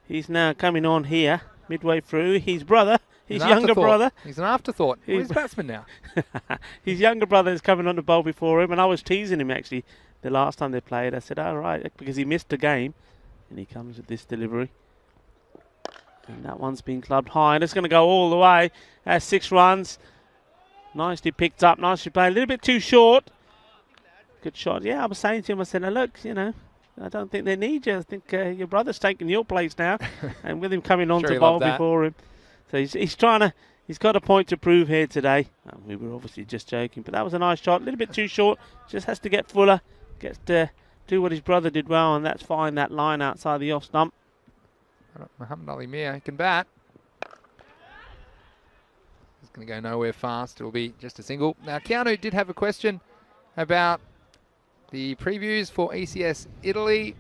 he's now coming on here midway through. His brother, his younger brother. He's an afterthought. He's a batsman now. His younger brother is coming on the bowl before him, and I was teasing him actually the last time they played. I said, all right, because he missed the game, and he comes with this delivery. And that one's been clubbed high, and it's going to go all the way. 6 runs. Nicely picked up, nicely played. A little bit too short. Good shot. Yeah, I was saying to him, I said, now look, you know, I don't think they need you. I think your brother's taking your place now. And with him coming on to bowl before him. So he's trying to, he's got a point to prove here today. We were obviously just joking, but that was a nice shot. A little bit too short. Just has to get fuller. Gets to do what his brother did well, and that's fine, that line outside the off stump. Muhammad Ali Mir can bat. It's going to go nowhere fast. It'll be just a single. Now, Keanu did have a question about the previews for ECS Italy,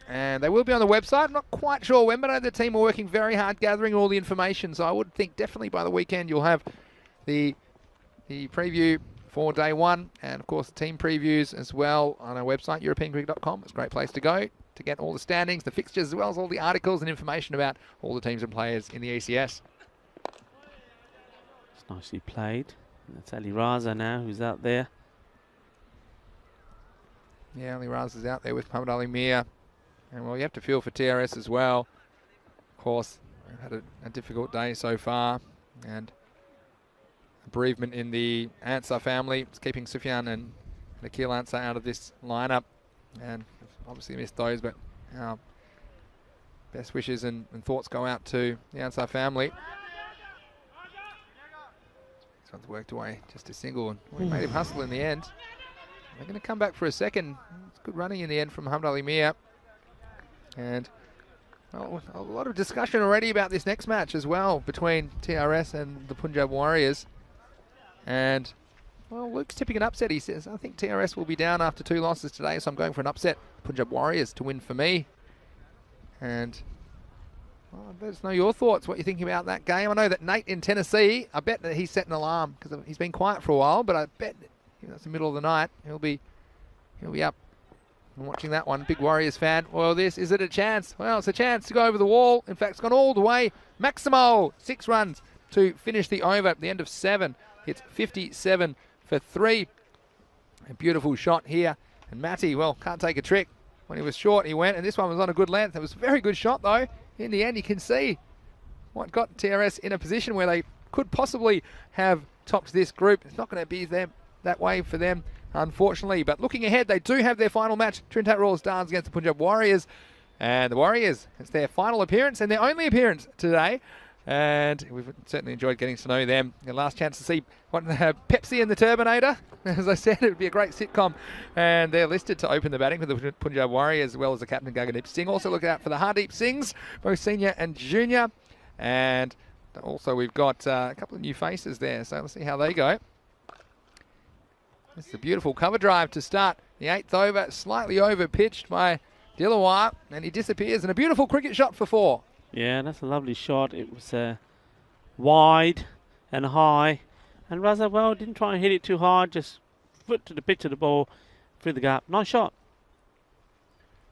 and they will be on the website. I'm not quite sure when, but I know the team are working very hard gathering all the information, so I would think definitely by the weekend you'll have the preview for day one, and of course the team previews as well on our website, europeancricket.com. It's a great place to go to get all the standings, the fixtures, as well as all the articles and information about all the teams and players in the ECS. It's nicely played. That's Ali Raza now, who's out there. Yeah, Ali Raza's out there with Muhammad Ali Mir. And well, you have to feel for TRS as well. Of course, they've had a difficult day so far. And a bereavement in the Ansar family. It's keeping Sufyan and Nikhil Ansar out of this lineup. And obviously missed those, but our best wishes and thoughts go out to the Ansar family. This one's worked away just a single, and we made him hustle in the end. They're going to come back for a second. It's good running in the end from Muhammad Ali Mir. And well, a lot of discussion already about this next match as well between TRS and the Punjab Warriors. And well, Luke's tipping an upset, he says. I think TRS will be down after 2 losses today, so I'm going for an upset. Punjab Warriors to win for me. And well, let us know your thoughts, what you think about that game. I know that Nate in Tennessee, I bet that he's set an alarm because he's been quiet for a while, but I bet that's the middle of the night. He'll be up and watching that one. Big Warriors fan. Well, is it a chance? Well, it's a chance to go over the wall. In fact, it's gone all the way. Maximo, 6 runs to finish the over at the end of 7. It's 57 for 3. A beautiful shot here. And Matty, well, can't take a trick. When he was short, he went, and this one was on a good length. It was a very good shot, though. In the end, you can see what got TRS in a position where they could possibly have topped this group. It's not going to be that way for them, unfortunately. But looking ahead, they do have their final match, Trinidad Royal Stars against the Punjab Warriors. And the Warriors, it's their final appearance and their only appearance today. And we've certainly enjoyed getting to know them. Your last chance to see Pepsi and the Turbinator. As I said, it would be a great sitcom. And they're listed to open the batting for the Punjab Warriors, as well as the captain Gagandeep Singh. Also look out for the Hardeep Singhs, both senior and junior. And also we've got a couple of new faces there, so let's see how they go. This is a beautiful cover drive to start the 8th over. Slightly over pitched by Dilawar, and he disappears. And a beautiful cricket shot for 4. Yeah, that's a lovely shot. It was wide and high. And Raza, well, didn't try and hit it too hard. Just foot to the pitch of the ball through the gap. Nice shot.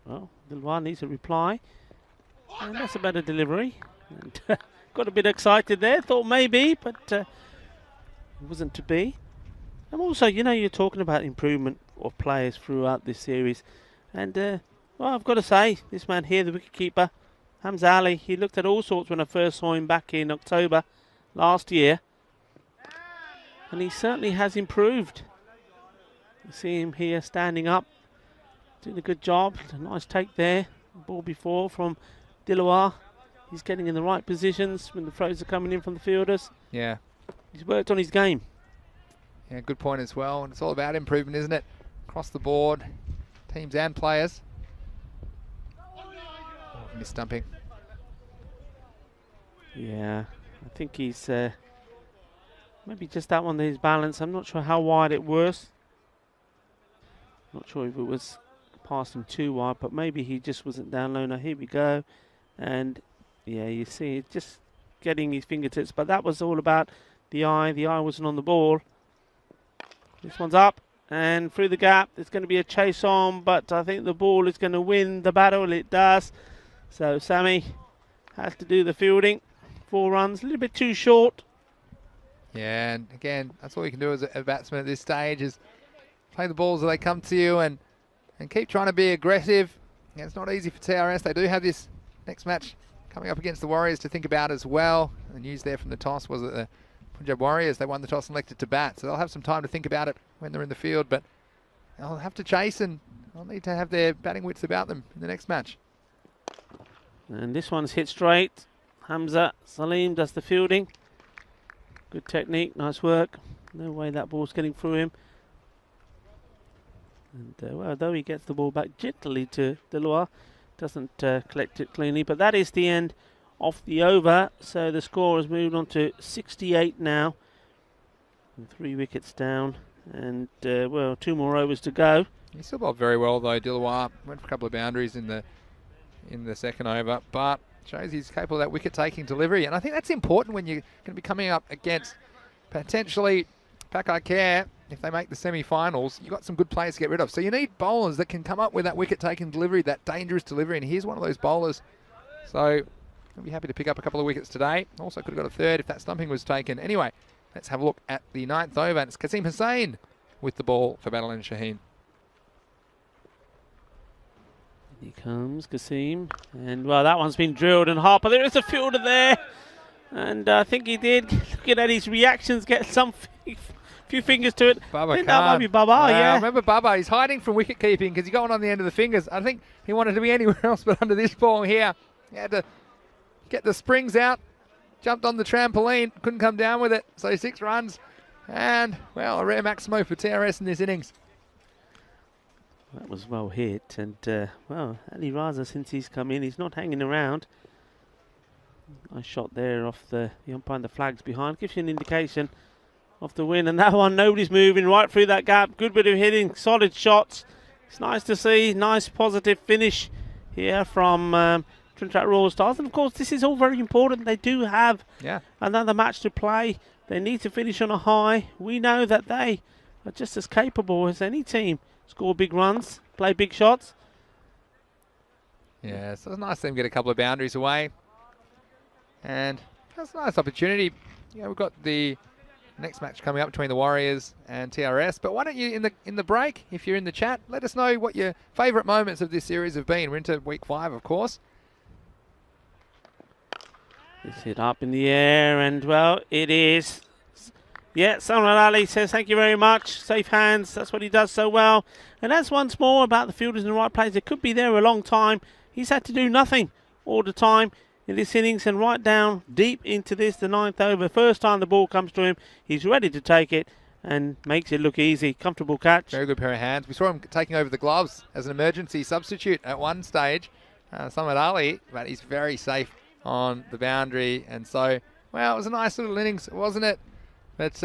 Well, Dilawar needs a reply. And that's a better delivery. And got a bit excited there. Thought maybe, but it wasn't to be. And also, you know, you're talking about improvement of players throughout this series. And, well, I've got to say, this man here, the wicketkeeper, Hamza Ali, he looked at all sorts when I first saw him back in October last year. And he certainly has improved. You see him here standing up, doing a good job. A nice take there. Ball before from Dilawar. He's getting in the right positions when the throws are coming in from the fielders. Yeah. He's worked on his game. Yeah, good point as well. And it's all about improvement, isn't it? Across the board, teams and players. Oh, missed stumping. Yeah, I think he's maybe just that one, his balance. I'm not sure how wide it was. Not sure if it was past him too wide, but maybe he just wasn't down low. Now here we go. And yeah, you see it just getting his fingertips, but that was all about the eye. The eye wasn't on the ball. This one's up and through the gap. There's going to be a chase on, but I think the ball is going to win the battle. It does. So Sammy has to do the fielding. 4 runs, a little bit too short. Yeah, and again, that's all you can do as a batsman at this stage is play the balls as they come to you and keep trying to be aggressive. Yeah, it's not easy for TRS. They do have this next match coming up against the Warriors to think about as well. The news there from the toss was that the Punjab Warriors, they won the toss and elected to bat, so they'll have some time to think about it when they're in the field, but they'll have to chase and they'll need to have their batting wits about them in the next match. And this one's hit straight. Hamza Salim does the fielding. Good technique, nice work. No way that ball's getting through him. And well, though he gets the ball back gently to Dilawar, doesn't collect it cleanly, but that is the end of the over. So the score has moved on to 68 now. And 3 wickets down, and well, 2 more overs to go. He still bowled very well though. Dilawar went for a couple of boundaries in the second over, but shows he's capable of that wicket-taking delivery, and I think that's important when you're going to be coming up against potentially Pakai Care. If they make the semi-finals, you've got some good players to get rid of. So you need bowlers that can come up with that wicket-taking delivery, that dangerous delivery, and here's one of those bowlers. So I'll be happy to pick up a couple of wickets today. Also could have got a third if that stumping was taken. Anyway, let's have a look at the 9th over. And it's Kasim Hussain with the ball for Battle and Shaheen. Here comes Kasim, and well, that one's been drilled and hard, but there is a fielder there, and I think he did, looking at his reactions, get some few fingers to it. Baba I think that might be Baba, yeah. I remember Baba, he's hiding from wicket keeping because he got one on the end of the fingers. I think he wanted to be anywhere else but under this ball here. He had to get the springs out, jumped on the trampoline, couldn't come down with it, so 6 runs, and well, a rare maximo for TRS in this innings. That was well hit, and well, Ali Raza, since he's come in, he's not hanging around. Nice shot there off the umpire and the flags behind, gives you an indication of the win. And that one, nobody's moving right through that gap. Good bit of hitting, solid shots. It's nice to see, nice positive finish here from Trinidad Royal Stars. And of course, this is all very important. They do have another match to play. They need to finish on a high. We know that they are just as capable as any team. Score big runs, play big shots. Yeah, so it's nice to get a couple of boundaries away. And that's a nice opportunity. Yeah, we've got the next match coming up between the Warriors and TRS. But why don't you, in the break, if you're in the chat, let us know what your favourite moments of this series have been. We're into week 5, of course. It's hit up in the air, and well, it is. Yeah, Salman Ali says thank you very much. Safe hands, that's what he does so well. And that's once more about the fielders in the right place. They could be there a long time. He's had to do nothing all the time in this innings, and right down deep into this, the 9th over. First time the ball comes to him, he's ready to take it and makes it look easy. Comfortable catch. Very good pair of hands. We saw him taking over the gloves as an emergency substitute at one stage, Salman Ali, but he's very safe on the boundary. And so, well, it was a nice little innings, wasn't it? But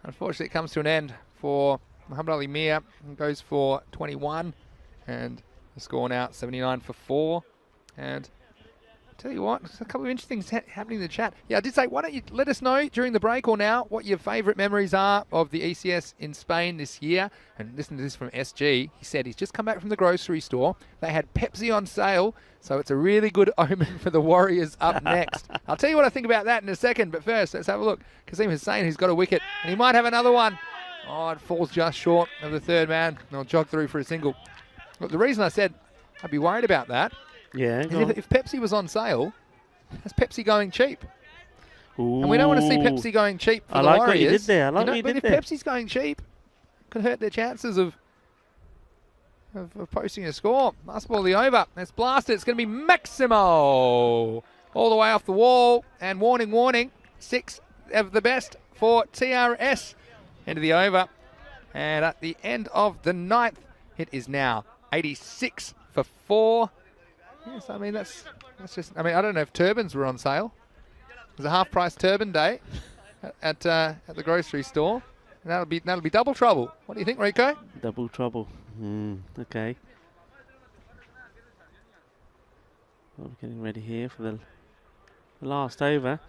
unfortunately, it comes to an end for Muhammad Ali Mir goes for 21. And the score now 79 for 4. And tell you what, there's a couple of interesting things happening in the chat. Yeah, I did say, why don't you let us know during the break or now what your favourite memories are of the ECS in Spain this year. And listen to this from SG. He said he's just come back from the grocery store. They had Pepsi on sale, so it's a really good omen for the Warriors up next. I'll tell you what I think about that in a second, but first, let's have a look. Kasim Hussain, who's got a wicket, and he might have another one. Oh, it falls just short of the third man. They'll jog through for a single. Look, the reason I said I'd be worried about that is if Pepsi was on sale, that's Pepsi going cheap. Ooh. And we don't want to see Pepsi going cheap for the like Warriors. what you did there. I like what you but did if there. Pepsi's going cheap, it could hurt their chances of posting a score. Last ball of the over. Let's blast it. It's going to be Maximo. All the way off the wall. And warning, warning. 6 of the best for TRS. Into the over. And at the end of the 9th, it is now 86 for 4. Yes, I mean, that's just, I mean, I don't know if turbans were on sale. It was a half-price turban day at the grocery store. And that'll be double trouble. What do you think, Rico? Double trouble. Okay. Well, we're getting ready here for the last over.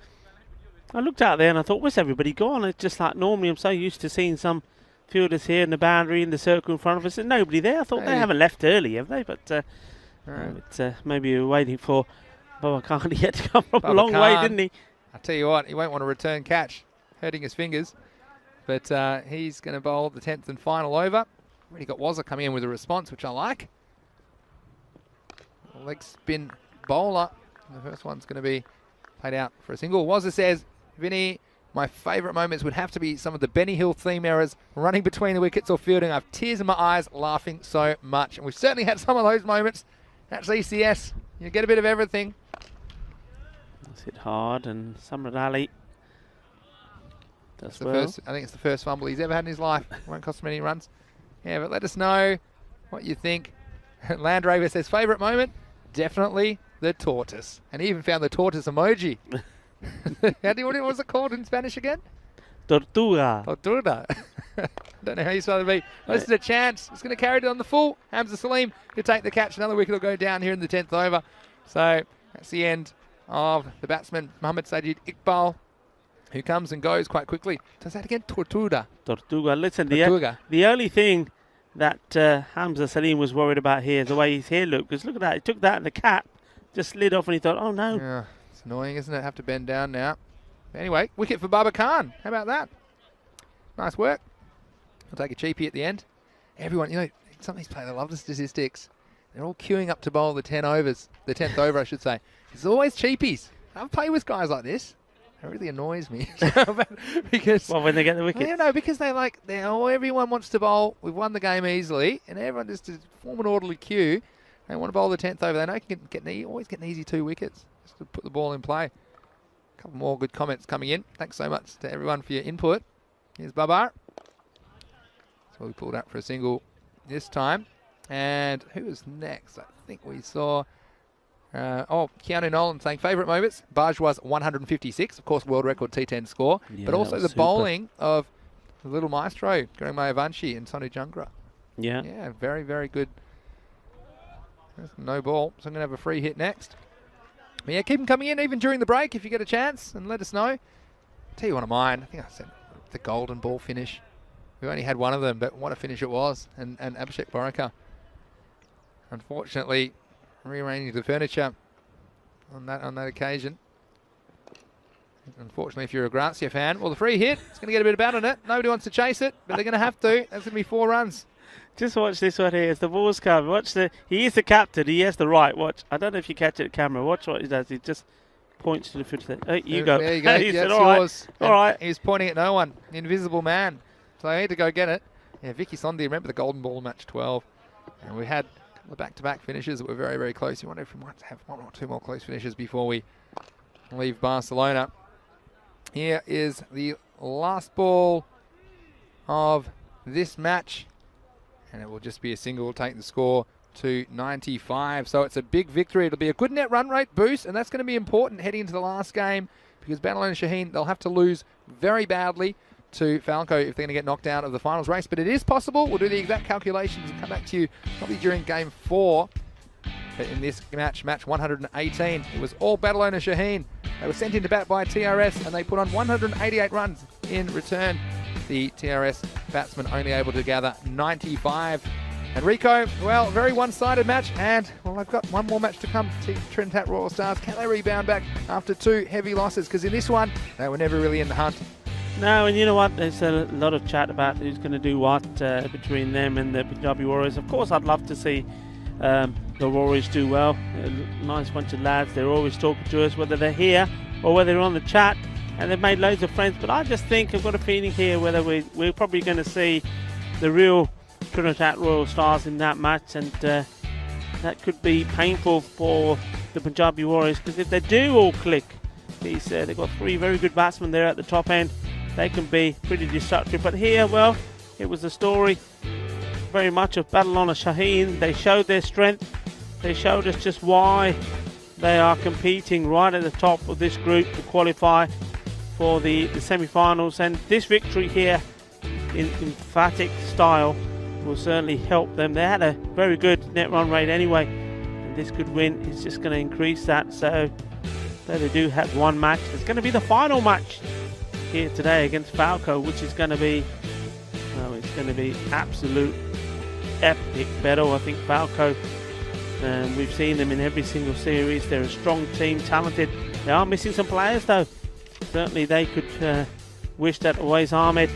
I looked out there and I thought, where's everybody gone? It's just like normally I'm so used to seeing some fielders here in the boundary, in the circle in front of us, and nobody there. I thought they haven't left early, have they? But maybe we were waiting for Baba Khan yet to come from a long way, didn't he? I tell you what, he won't want a return catch, hurting his fingers. But he's going to bowl the 10th and final over. Already got Wazza coming in with a response, which I like. Leg spin bowler. The first one's going to be played out for a single. Wazza says, Vinny, my favourite moments would have to be some of the Benny Hill theme errors, running between the wickets or fielding. I have tears in my eyes, laughing so much. And we've certainly had some of those moments. That's ECS. You get a bit of everything. That's hit hard, and Samrat Ali does well. I think it's the first fumble he's ever had in his life. Won't cost him any runs. Yeah, but let us know what you think. Land Rover says, favourite moment? Definitely the tortoise. And he even found the tortoise emoji. What was it called in Spanish again? Tortuga. Tortuga. Don't know how you spell it. This is a chance. It's going to carry it on the full. Hamza Salim to take the catch. Another wicket will go down here in the 10th over. So that's the end of the batsman, Mohammad Sajid Iqbal, who comes and goes quite quickly. Does that again? Tortuga. Tortuga. Listen, Tortuga. The only thing that Hamza Salim was worried about here is the way his hair looked. Because look at that. He took that and the cap just slid off and he thought, oh no. Yeah, it's annoying, isn't it? Have to bend down now. But anyway, wicket for Baba Khan. How about that? Nice work. I'll take a cheapie at the end. Everyone, some of these players, I love the statistics. They're all queuing up to bowl the 10 overs. The 10th over, I should say. It's always cheapies. I've played with guys like this. It really annoys me. Because when they get the wicket. Because everyone wants to bowl. We've won the game easily, and everyone just to form an orderly queue. They want to bowl the 10th over. They know you can always get an easy 2 wickets just to put the ball in play. A couple more good comments coming in. Thanks so much to everyone for your input. Here's Babar. So we pulled up for a single this time. And who was next? I think we saw... Keanu Nolan saying favourite moments. Bajwa's 156, of course, world record T10 score. Yeah, but also the super. bowling of the little maestro, Gurung Mayavanshi and Sonu Jungra. Yeah. Yeah, very, very good. There's no ball, so I'm going to have a free hit next. But yeah, keep them coming in even during the break if you get a chance, and let us know. Tell you one of mine. I think I said the golden ball finish. We only had one of them, but what a finish it was. And Abhishek Boraka, unfortunately, rearranging the furniture on that occasion. Unfortunately, if you're a Grazia fan, well, the free hit, it's going to get a bit of bat on it. Nobody wants to chase it, but they're going to have to. That's going to be 4 runs. Just watch this one here. As the ball's coming. He is the captain. He has the right. Watch. I don't know if you catch it at camera. Watch what he does. He just points to the foot. Hey, you go. There you go. He said, That's all yours. Right. All right. He's pointing at no one. The invisible man. So I need to go get it. Yeah, Vicky Sondi, remember the golden ball match 12. And we had a couple of back-to-back finishes that were very, very close. You wonder if we might have 1 or 2 more close finishes before we leave Barcelona. Here is the last ball of this match. And it will just be a single, take the score to 95. So it's a big victory. It'll be a good net run rate boost, and that's going to be important heading into the last game because Bannerlin and Shaheen, they'll have to lose very badly to Falco if they're going to get knocked out of the finals race. But it is possible. We'll do the exact calculations and come back to you probably during Game 4. But in this match 118, it was all battle owner Shaheen. They were sent into bat by TRS and they put on 188 runs in return. The TRS batsman only able to gather 95. And Rico, well, very one-sided match, and well, they've got one more match to come. Trinidad Royal Stars, can they rebound back after 2 heavy losses? Because in this one, they were never really in the hunt. No, and you know what? There's a lot of chat about who's going to do what between them and the Punjabi Warriors. Of course, I'd love to see the Warriors do well. A nice bunch of lads. They're always talking to us, whether they're here or whether they're on the chat, and they've made loads of friends. But I just think I've got a feeling here whether we're probably going to see the real Trinidad Royal Stars in that match, and that could be painful for the Punjabi Warriors, because if they do all click, they've got 3 very good batsmen there at the top end, they can be pretty destructive. But here, well, it was a story very much of battle on a Shaheen. They showed their strength, they showed us just why they are competing right at the top of this group to qualify for the semi-finals, and this victory here in emphatic style will certainly help them. They had a very good net run rate anyway, and this good win is just going to increase that. So they do have one match. It's going to be the final match here today against Falco, which is going to be, well, it's going to be absolute epic battle. I think Falco, we've seen them in every single series. They're a strong team, talented. They are missing some players though. Certainly they could wish that Awais Ahmed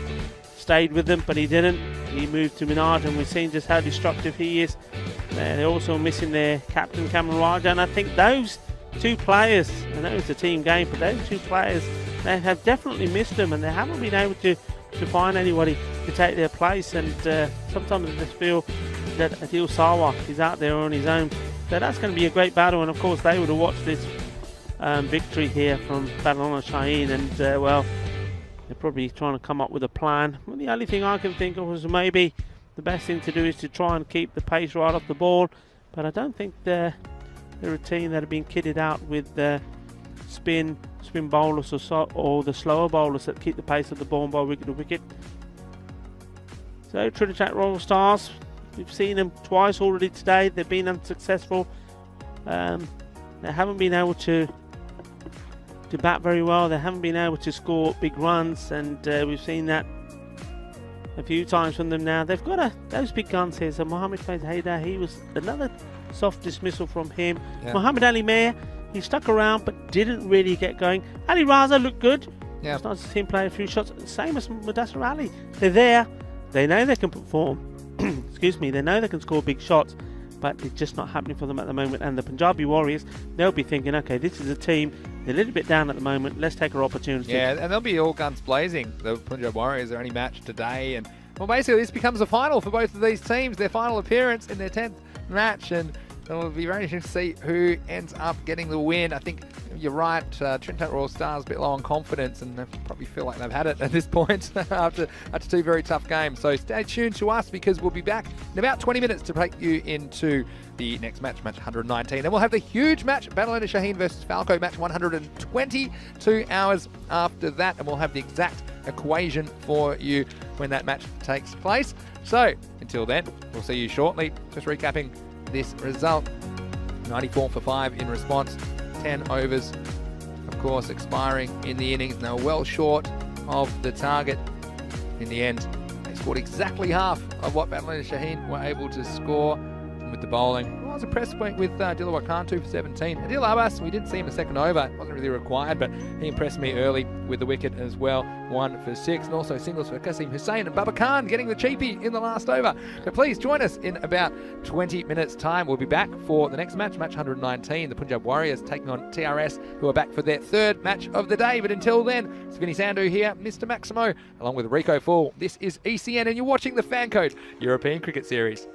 stayed with them, but he didn't. He moved to Minaj, and we've seen just how destructive he is. They're also missing their captain, Cameron Raja, and I think those 2 players, I know it's a team game, but those 2 players, they have definitely missed them, and they haven't been able to find anybody to take their place. And sometimes I just feel that Adil Sawa is out there on his own. So that's going to be a great battle, and of course they would have watched this victory here from Badalona Shaheen, and well, they're probably trying to come up with a plan. Well, the only thing I can think of was maybe the best thing to do is to try and keep the pace right off the ball, but I don't think they're a team that have been kitted out with spin bowlers or the slower bowlers that keep the pace of the ball and bowl wicket to wicket. So Trinidad Royal Stars, we've seen them twice already today. They've been unsuccessful. They haven't been able to bat very well. They haven't been able to score big runs, and we've seen that a few times from them now. They've got those big guns here. So Mohammed Faiz Haidar, he was another soft dismissal from him. Yeah. Muhammad Ali Mayer, he stuck around but didn't really get going. Ali Raza looked good. Yeah. It's nice to see him play a few shots. Same as Mudassir Ali. They're there. They know they can perform. Excuse me. They know they can score big shots, but it's just not happening for them at the moment. And the Punjabi Warriors, they'll be thinking, okay, this is a team, they're a little bit down at the moment, let's take our opportunity. Yeah, and they'll be all guns blazing. The Punjab Warriors are only matched today, and well, basically this becomes a final for both of these teams, their final appearance in their 10th match, and it will be very interesting to see who ends up getting the win. I think you're right, Trinidad Royal Stars a bit low on confidence, and they probably feel like they've had it at this point after 2 very tough games. So stay tuned to us, because we'll be back in about 20 minutes to take you into the next match 119. Then we'll have the huge match, Battle Owner Shaheen versus Falco, match 120, 2 hours after that, and we'll have the exact equation for you when that match takes place. So until then, we'll see you shortly. Just recapping this result: 94 for 5 in response, 10 overs, of course, expiring in the innings. They were well short of the target. In the end, they scored exactly half of what Battle Owner Shaheen were able to score. And with the bowling, well, I was impressed with Dilawar Khan, 2 for 17. Adil Abbas, we didn't see him a second over, it wasn't really required, but he impressed me early with the wicket as well, 1 for 6, and also singles for Qasim Hussain and Baba Khan getting the cheapie in the last over. So please join us in about 20 minutes time. We'll be back for the next match 119, the Punjab Warriors taking on TRS, who are back for their 3rd match of the day. But until then, it's Vinny Sandhu here, Mr. Maximo, along with Rico Fall. This is ECN, and you're watching the Fan Code European Cricket Series.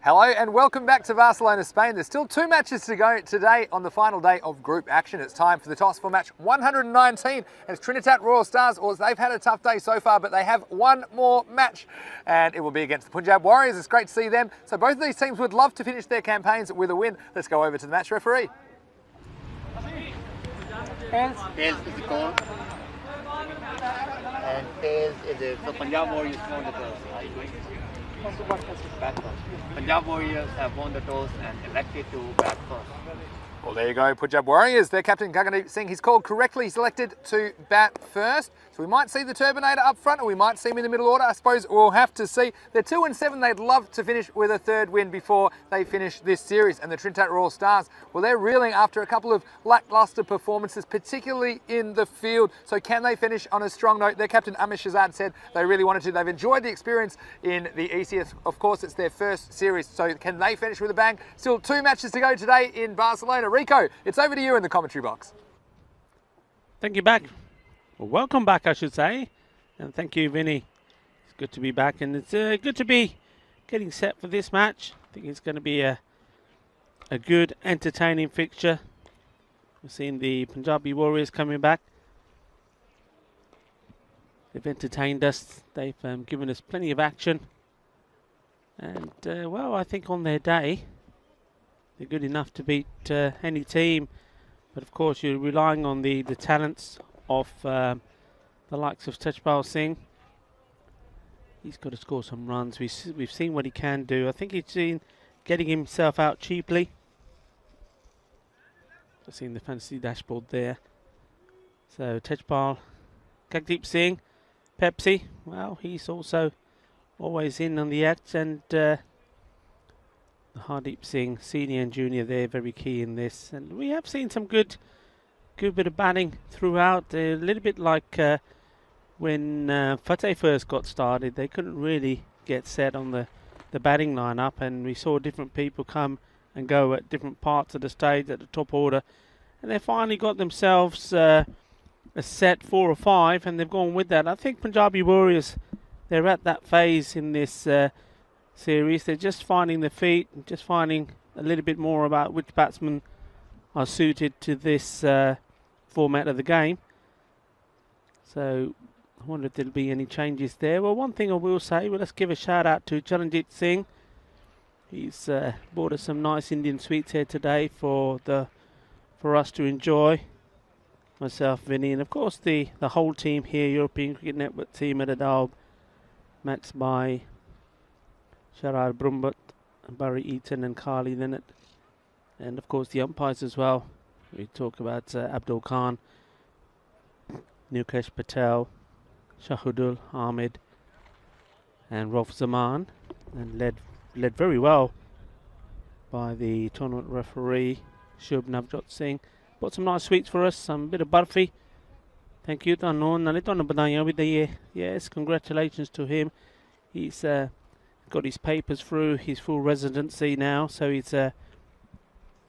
Hello and welcome back to Barcelona, Spain. There's still 2 matches to go today on the final day of group action. It's time for the toss for match 119. It's Trinidad Royal Stars, or they've had a tough day so far, but they have one more match and it will be against the Punjab Warriors. It's great to see them. So both of these teams would love to finish their campaigns with a win. Let's go over to the match referee. Tails is the goal. And tails is it. So Punjab Warriors won the toss. Are you going to bat first? Punjab Warriors have won the toss and elected to bat first. Well, there you go, Punjab Warriors. Their captain, Gagandeep Singh, he's called correctly. He's selected to bat first. So we might see the Turbinator up front, or we might see him in the middle order. I suppose we'll have to see. They're 2-7. They'd love to finish with a 3rd win before they finish this series. And the Trinidad Royal Stars, well, they're reeling after a couple of lackluster performances, particularly in the field. So can they finish on a strong note? Their captain, Amish Shahzad, said they really wanted to. They've enjoyed the experience in the ECN. Of course, it's their first series. So can they finish with a bang? Still 2 matches to go today in Barcelona. Rico, it's over to you in the commentary box. Thank you back. Well, welcome back, I should say. And thank you, Vinny. It's good to be back, and it's good to be getting set for this match. I think it's going to be a good, entertaining fixture. We've seen the Punjabi Warriors coming back. They've entertained us. They've given us plenty of action. And, well, I think on their day, they're good enough to beat any team. But, of course, you're relying on the talents of the likes of Tejpal Singh. He's got to score some runs. We've seen what he can do. I think he's seen getting himself out cheaply. I've seen the fantasy dashboard there. So Tejpal, Gagandeep Singh, Pepsi. Well, he's also always in on the act, and Hardeep Singh, senior and junior, they're very key in this. And we have seen some good bit of batting throughout. A little bit like when Fateh first got started, they couldn't really get set on the batting lineup, and we saw different people come and go at different parts of the stage at the top order, and they finally got themselves a set 4 or 5, and they've gone with that. I think Punjabi Warriors, they're at that phase in this series. They're just finding their feet, just finding a little bit more about which batsmen are suited to this format of the game. So I wonder if there'll be any changes there. Well, one thing I will say, well, let's give a shout out to Charanjit Singh. He's bought us some nice Indian sweets here today for us to enjoy. Myself, Vinny, and of course the whole team here, European Cricket Network team at Adalb, matched by Sharad Brumbat, Barry Eaton and Carly Linnett. And of course the umpires as well. We talk about Abdul Khan, Nukesh Patel, Shahudul Ahmed and Rolf Zaman, and led very well by the tournament referee Shubh Navjot Singh. Bought some nice sweets for us, some bit of barfi. Thank you, yes, congratulations to him. He's got his papers through, his full residency now, so he's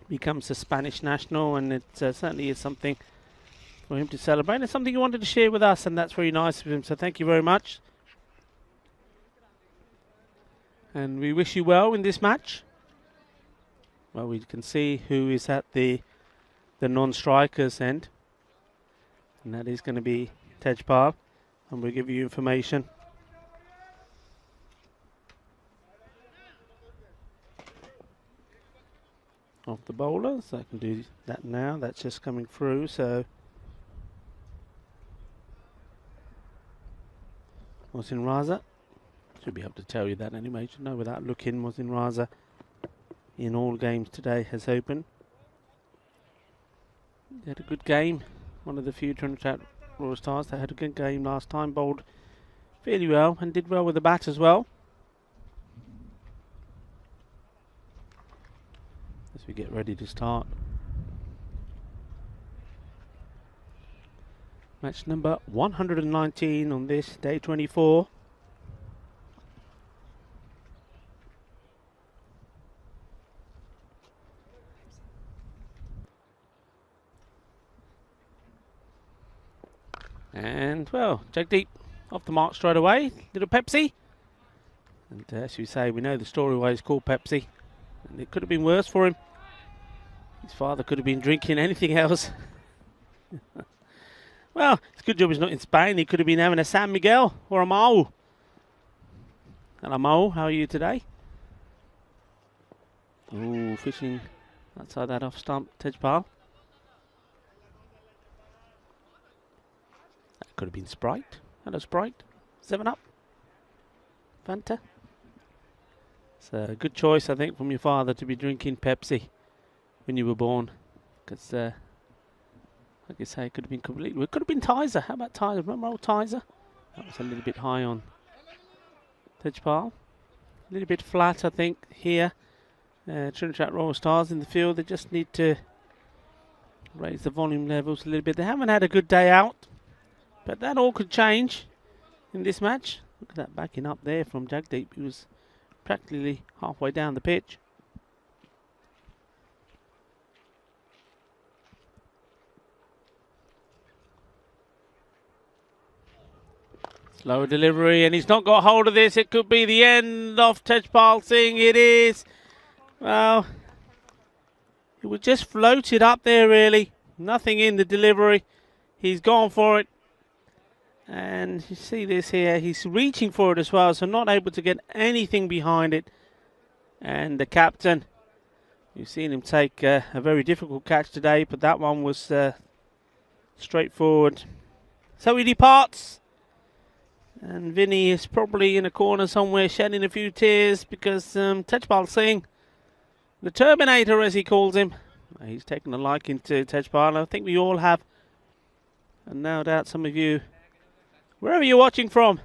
becomes a Spanish national, and it certainly is something for him to celebrate. It's something he wanted to share with us, and that's very nice of him, so thank you very much. And we wish you well in this match. Well, we can see who is at the non-strikers end, and that is going to be Tejpal, and we'll give you information. Of the bowlers, I can do that now. That's just coming through. So Mohsin Raza, should be able to tell you that anyway. You should know without looking. Mohsin Raza in all games today has opened. He had a good game. One of the few Trinidad Royal Stars that had a good game last time. Bowled fairly well and did well with the bat as well. As we get ready to start match number 119 on this day 24. And well, Jagdeep off the mark straight away. Little Pepsi. And as you say, we know the story why he's called Pepsi. And it could have been worse for him. His father could have been drinking anything else. Well, it's a good job he's not in Spain. He could have been having a San Miguel or a Mau. Hello, Mau. How are you today? Ooh, fishing outside that off stump, Tejpal. That could have been Sprite. Hello, Sprite. 7-Up. Fanta. It's a good choice, I think, from your father to be drinking Pepsi when you were born. Because, like I say, it could have been completely... It could have been Tizer. How about Tizer? Remember old Tizer? That was a little bit high on Tejpal. A little bit flat, I think, here. Trinidad Royal Stars in the field. They just need to raise the volume levels a little bit. They haven't had a good day out. But that all could change in this match. Look at that backing up there from Jagdeep. He was practically halfway down the pitch. Slow delivery, and he's not got hold of this. It could be the end of Tejpal Singh. It is. Well, it was just floated up there, really. Nothing in the delivery. He's gone for it. And you see this here. He's reaching for it as well, so not able to get anything behind it. And the captain, you've seen him take a very difficult catch today, but that one was straightforward. So he departs. And Vinny is probably in a corner somewhere shedding a few tears because Tejpal Singh, the Terminator as he calls him, he's taken a liking to Tejpal. I think we all have. And no doubt some of you, wherever you're watching from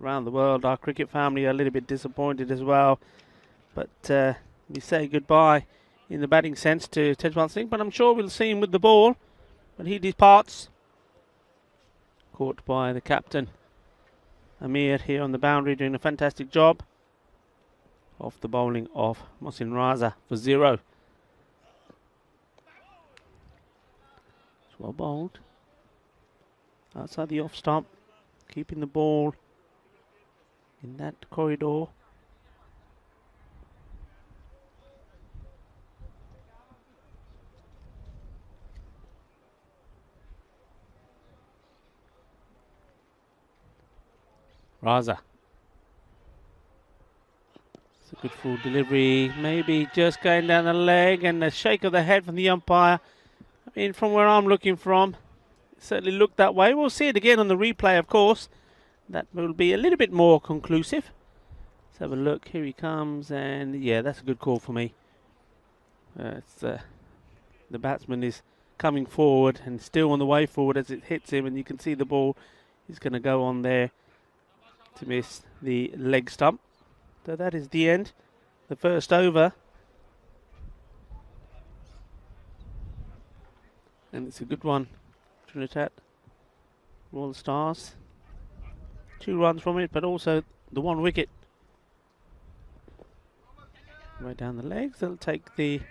around the world, our cricket family are a little bit disappointed as well. But we say goodbye in the batting sense to Tejpal Singh. But I'm sure we'll see him with the ball when he departs. Caught by the captain. Amir here on the boundary doing a fantastic job. Off the bowling of Mohsin Raza for 0. It's well bowled. Outside the off stump. Keeping the ball in that corridor. Raza. It's a good full delivery. Maybe just going down the leg and a shake of the head from the umpire. I mean, from where I'm looking from, it certainly looked that way. We'll see it again on the replay, of course. That will be a little bit more conclusive. Let's have a look. Here he comes. And yeah, that's a good call for me. The batsman is coming forward and still on the way forward as it hits him. And you can see the ball is going to go on there to miss the leg stump. So that is the end. The first over. And it's a good one. Trinidad Royal Stars. 2 runs from it, but also the 1 wicket. Right down the legs. They'll take the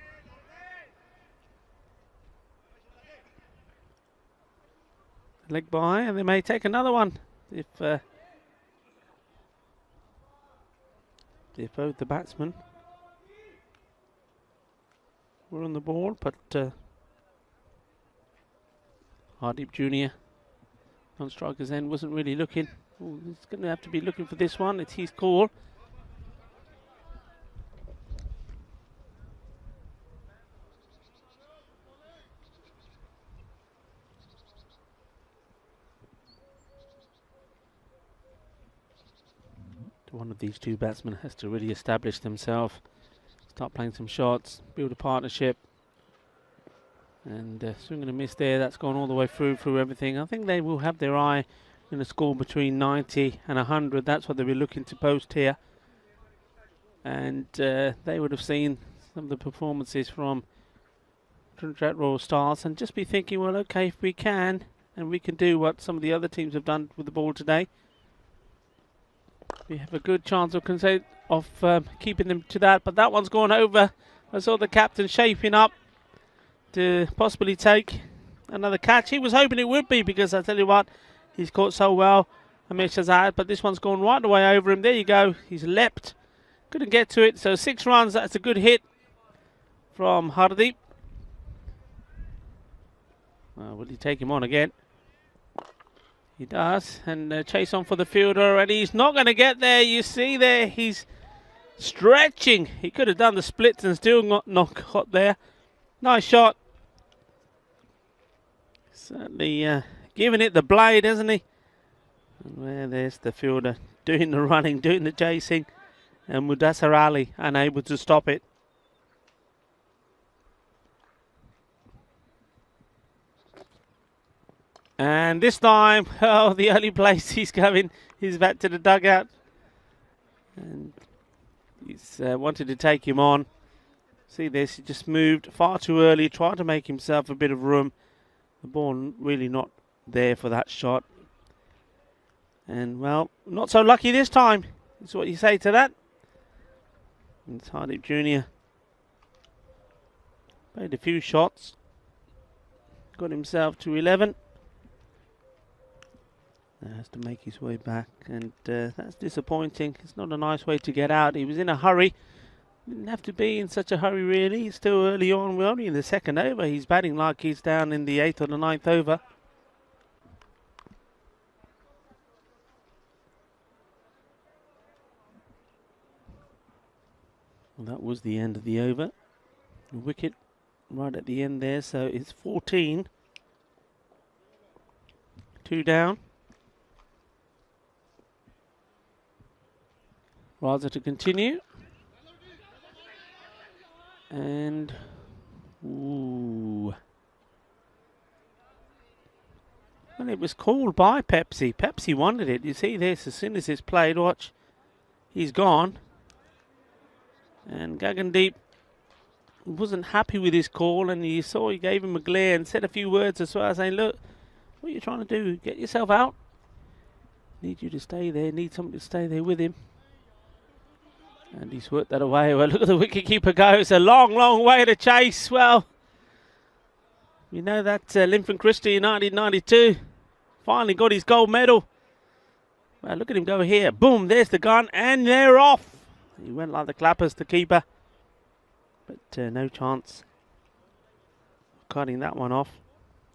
leg by, and they may take another one if both the batsmen were on the ball, but Hardeep Jr. on striker's end wasn't really looking. Ooh, he's going to have to be looking for this one. It's his call. One of these 2 batsmen has to really establish themselves, start playing some shots, build a partnership. And swing and a miss there. That's gone all the way through everything. I think they will have their eye in a score between 90 and 100. That's what they'll be looking to post here. And they would have seen some of the performances from Trinidad Royal Stars and just be thinking, well, okay, if we can, and we can do what some of the other teams have done with the ball today, we have a good chance of keeping them to that. But that one's gone over. I saw the captain shaping up to possibly take another catch. He was hoping it would be, because I tell you what, he's caught so well Amir Shahzad, but this one's gone right the way over him. There you go. He's leapt. Couldn't get to it. So 6 runs. That's a good hit from Hardeep. Will he take him on again? He does. And chase on for the fielder. And he's not going to get there. You see there, he's stretching. He could have done the splits and still not got there. Nice shot. Certainly giving it the blade, hasn't he? And where there's the fielder doing the running, doing the chasing, and Mudassar Ali unable to stop it. And this time, oh, the early place he's going, he's back to the dugout. And he's wanted to take him on. See this, he just moved far too early, tried to make himself a bit of room. The ball really not there for that shot. And, well, not so lucky this time. That's what you say to that. And Hardeep Jr. played a few shots. Got himself to 11. Has to make his way back. And that's disappointing. It's not a nice way to get out. He was in a hurry. Didn't have to be in such a hurry, really. It's still early on. We're only in the 2nd over. He's batting like he's down in the 8th or the 9th over. Well, that was the end of the over. The wicket right at the end there, so it's 14. 2 down. Raza to continue. And, ooh. Well, it was called by Pepsi. Pepsi wanted it. You see this, as soon as it's played, watch, he's gone. And Gagandeep wasn't happy with his call, and you saw he gave him a glare and said a few words as well, saying, look, what are you trying to do? Get yourself out. Need you to stay there. Need somebody to stay there with him. And he's worked that away. Well, look at the wicketkeeper go. It's a long, long way to chase. Well, you know that Linford Christie in 1992 finally got his gold medal. Well, look at him go here. Boom, there's the gun, and they're off. He went like the clappers, the keeper. But no chance of cutting that one off.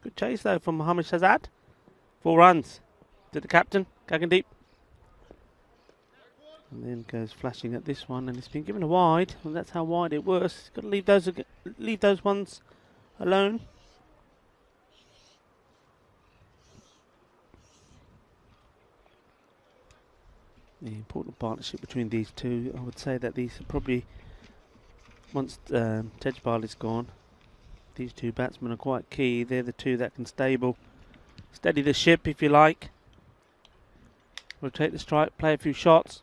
Good chase, though, from Mohammad Shahzad. 4 runs to the captain, Gagandeep. And then goes flashing at this one, and it's been given a wide. Well, that's how wide it was. Got to leave those ones alone. The important partnership between these two, I would say that these are probably, once Tejpal is gone, these two batsmen are quite key. They're the two that can steady the ship, if you like. Rotate the strike, play a few shots.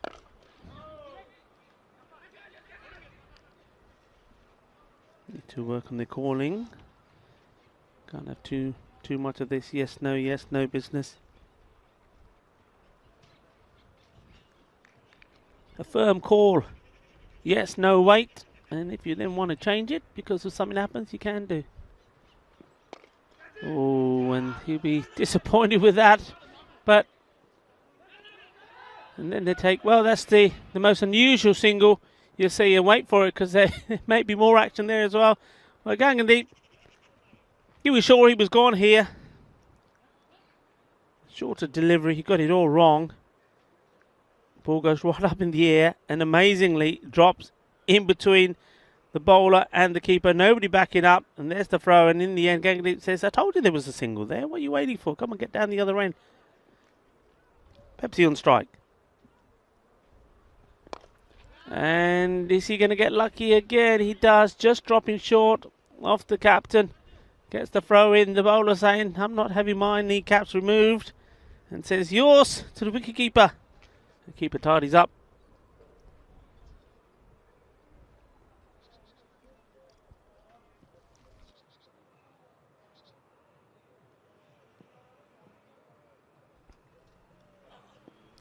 Need to work on the calling. Can't have too much of this yes, no business. A firm call. Yes, no, wait. And if you then want to change it because of something happens, you can do. Oh, and he'll be disappointed with that. But, and then they take, well, that's the most unusual single you'll see, and wait for it because there may be more action there as well. Well, Gagandeep, he was sure he was gone here. Shorter delivery, he got it all wrong. Ball goes right up in the air and amazingly drops in between the bowler and the keeper. Nobody backing up, and there's the throw. And in the end, Gagandeep says, I told you there was a single there. What are you waiting for? Come on, get down the other end. Pepsi on strike. And is he going to get lucky again? He does, just dropping short off the captain. Gets the throw in. The bowler saying, I'm not having my kneecaps removed. And says, yours to the wicketkeeper. The keeper tidies up.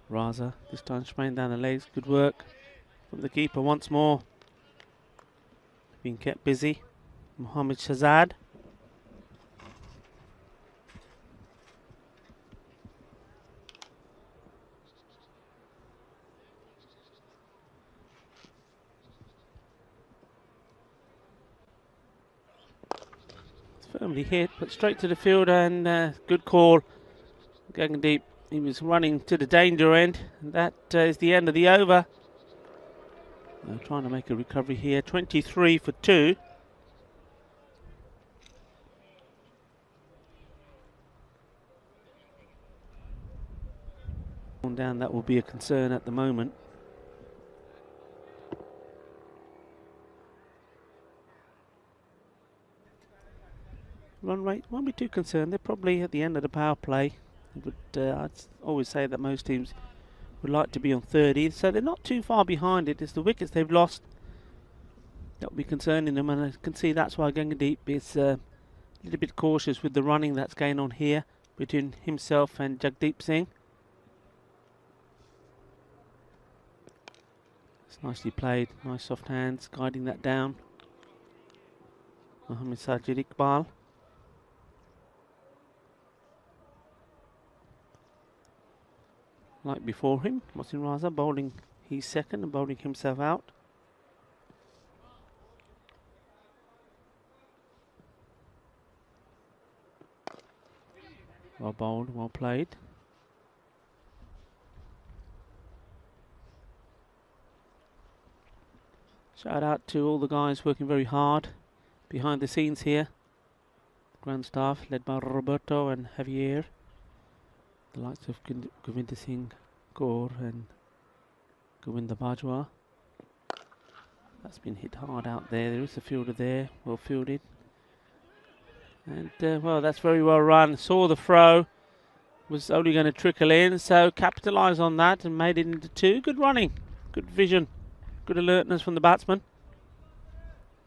Raza, this time spraying down the legs. Good work from the keeper once more. Being kept busy. Mohammad Shahzad. Firmly hit, but straight to the fielder, and good call. Going deep. He was running to the danger end. And that is the end of the over. They're trying to make a recovery here. 23 for 2. Down, that will be a concern at the moment. Run rate won't be too concerned. They're probably at the end of the power play. But I'd always say that most teams would like to be on 30, so they're not too far behind it. It's the wickets they've lost that will be concerning them, and I can see that's why going deep is a little bit cautious with the running that's going on here between himself and Jagdeep Singh. It's nicely played, nice soft hands, guiding that down. Mohammad Sajid Iqbal. Like before him, Mohsin Raza bowling his second and bowling himself out. Well bowled, well played. Shout out to all the guys working very hard behind the scenes here. Grand staff led by Roberto and Javier. The likes of Govinda Singh Kaur and Govinda Bajwa. That's been hit hard out there. There is a fielder there, well fielded. And well, that's very well run. Saw the throw, was only going to trickle in, so capitalise on that and made it into 2. Good running, good vision, good alertness from the batsman.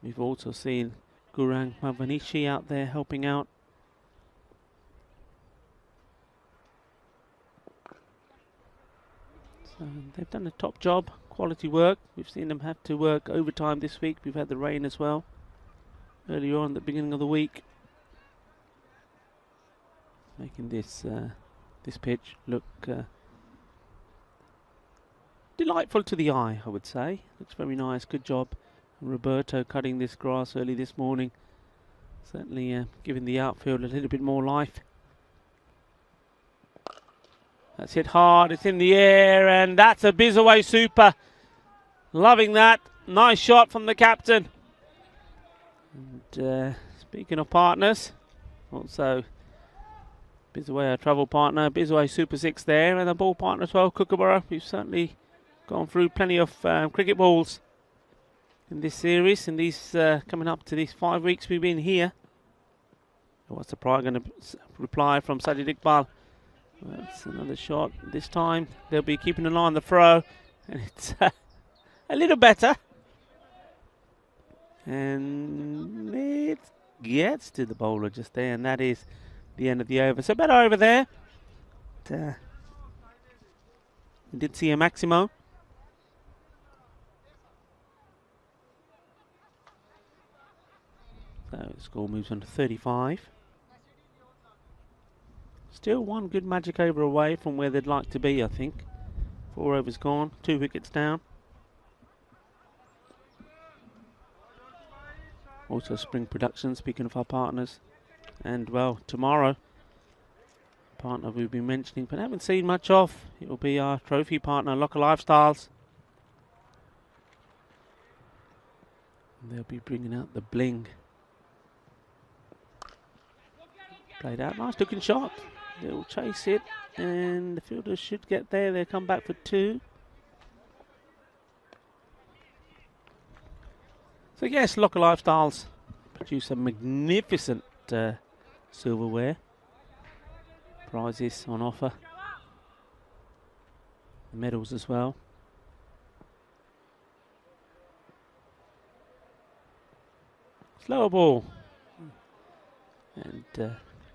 We've also seen Gurang Mavanishi out there helping out. So they've done a top job, quality work. We've seen them have to work overtime this week. We've had the rain as well earlier on at the beginning of the week, making this this pitch look delightful to the eye, I would say. Looks very nice, good job. Roberto cutting this grass early this morning, certainly giving the outfield a little bit more life. That's hit hard, it's in the air, and that's a Bizaway super. Loving that. Nice shot from the captain. And speaking of partners, also Bizaway, our travel partner, Bizaway Super 6 there, and a ball partner as well, Kookaburra. We've certainly gone through plenty of cricket balls in this series, in these coming up to these 5 weeks we've been here. What's the prize going to reply from Sajid Iqbal? That's another shot. This time they'll be keeping an eye on the throw, and it's a little better. And it gets to the bowler just there, and that is the end of the over. So better over there. But, we did see a Maximo. So the score moves on to 35. Still one good magic over away from where they'd like to be, I think. 4 overs gone, 2 wickets down. Also Spring Production, speaking of our partners. And well, tomorrow, a partner we've been mentioning but haven't seen much of. It will be our trophy partner, Locker Lifestyles. And they'll be bringing out the bling. Played out, nice looking shot. They'll chase it, and the fielders should get there. They'll come back for 2. So yes, Locker Lifestyles produce a magnificent silverware. Prizes on offer. Medals as well. Slower ball. And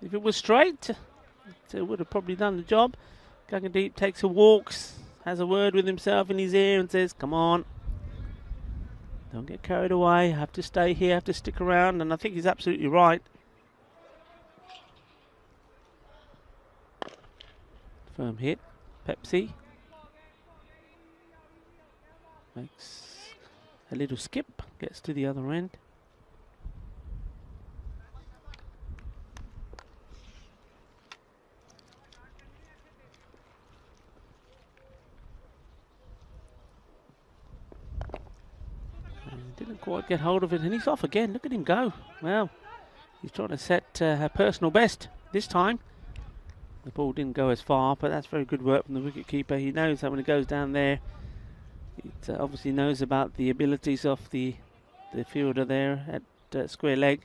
if it was straight, it would have probably done the job. Gaggandeep takes a walk, has a word with himself in his ear and says, come on, don't get carried away, have to stay here, have to stick around, and I think he's absolutely right. Firm hit, Pepsi. Makes a little skip, gets to the other end. Didn't quite get hold of it, and he's off again. Look at him go. Well, he's trying to set a personal best this time. The ball didn't go as far, but that's very good work from the wicketkeeper. He knows that when it goes down there, it obviously knows about the abilities of the fielder there at square leg.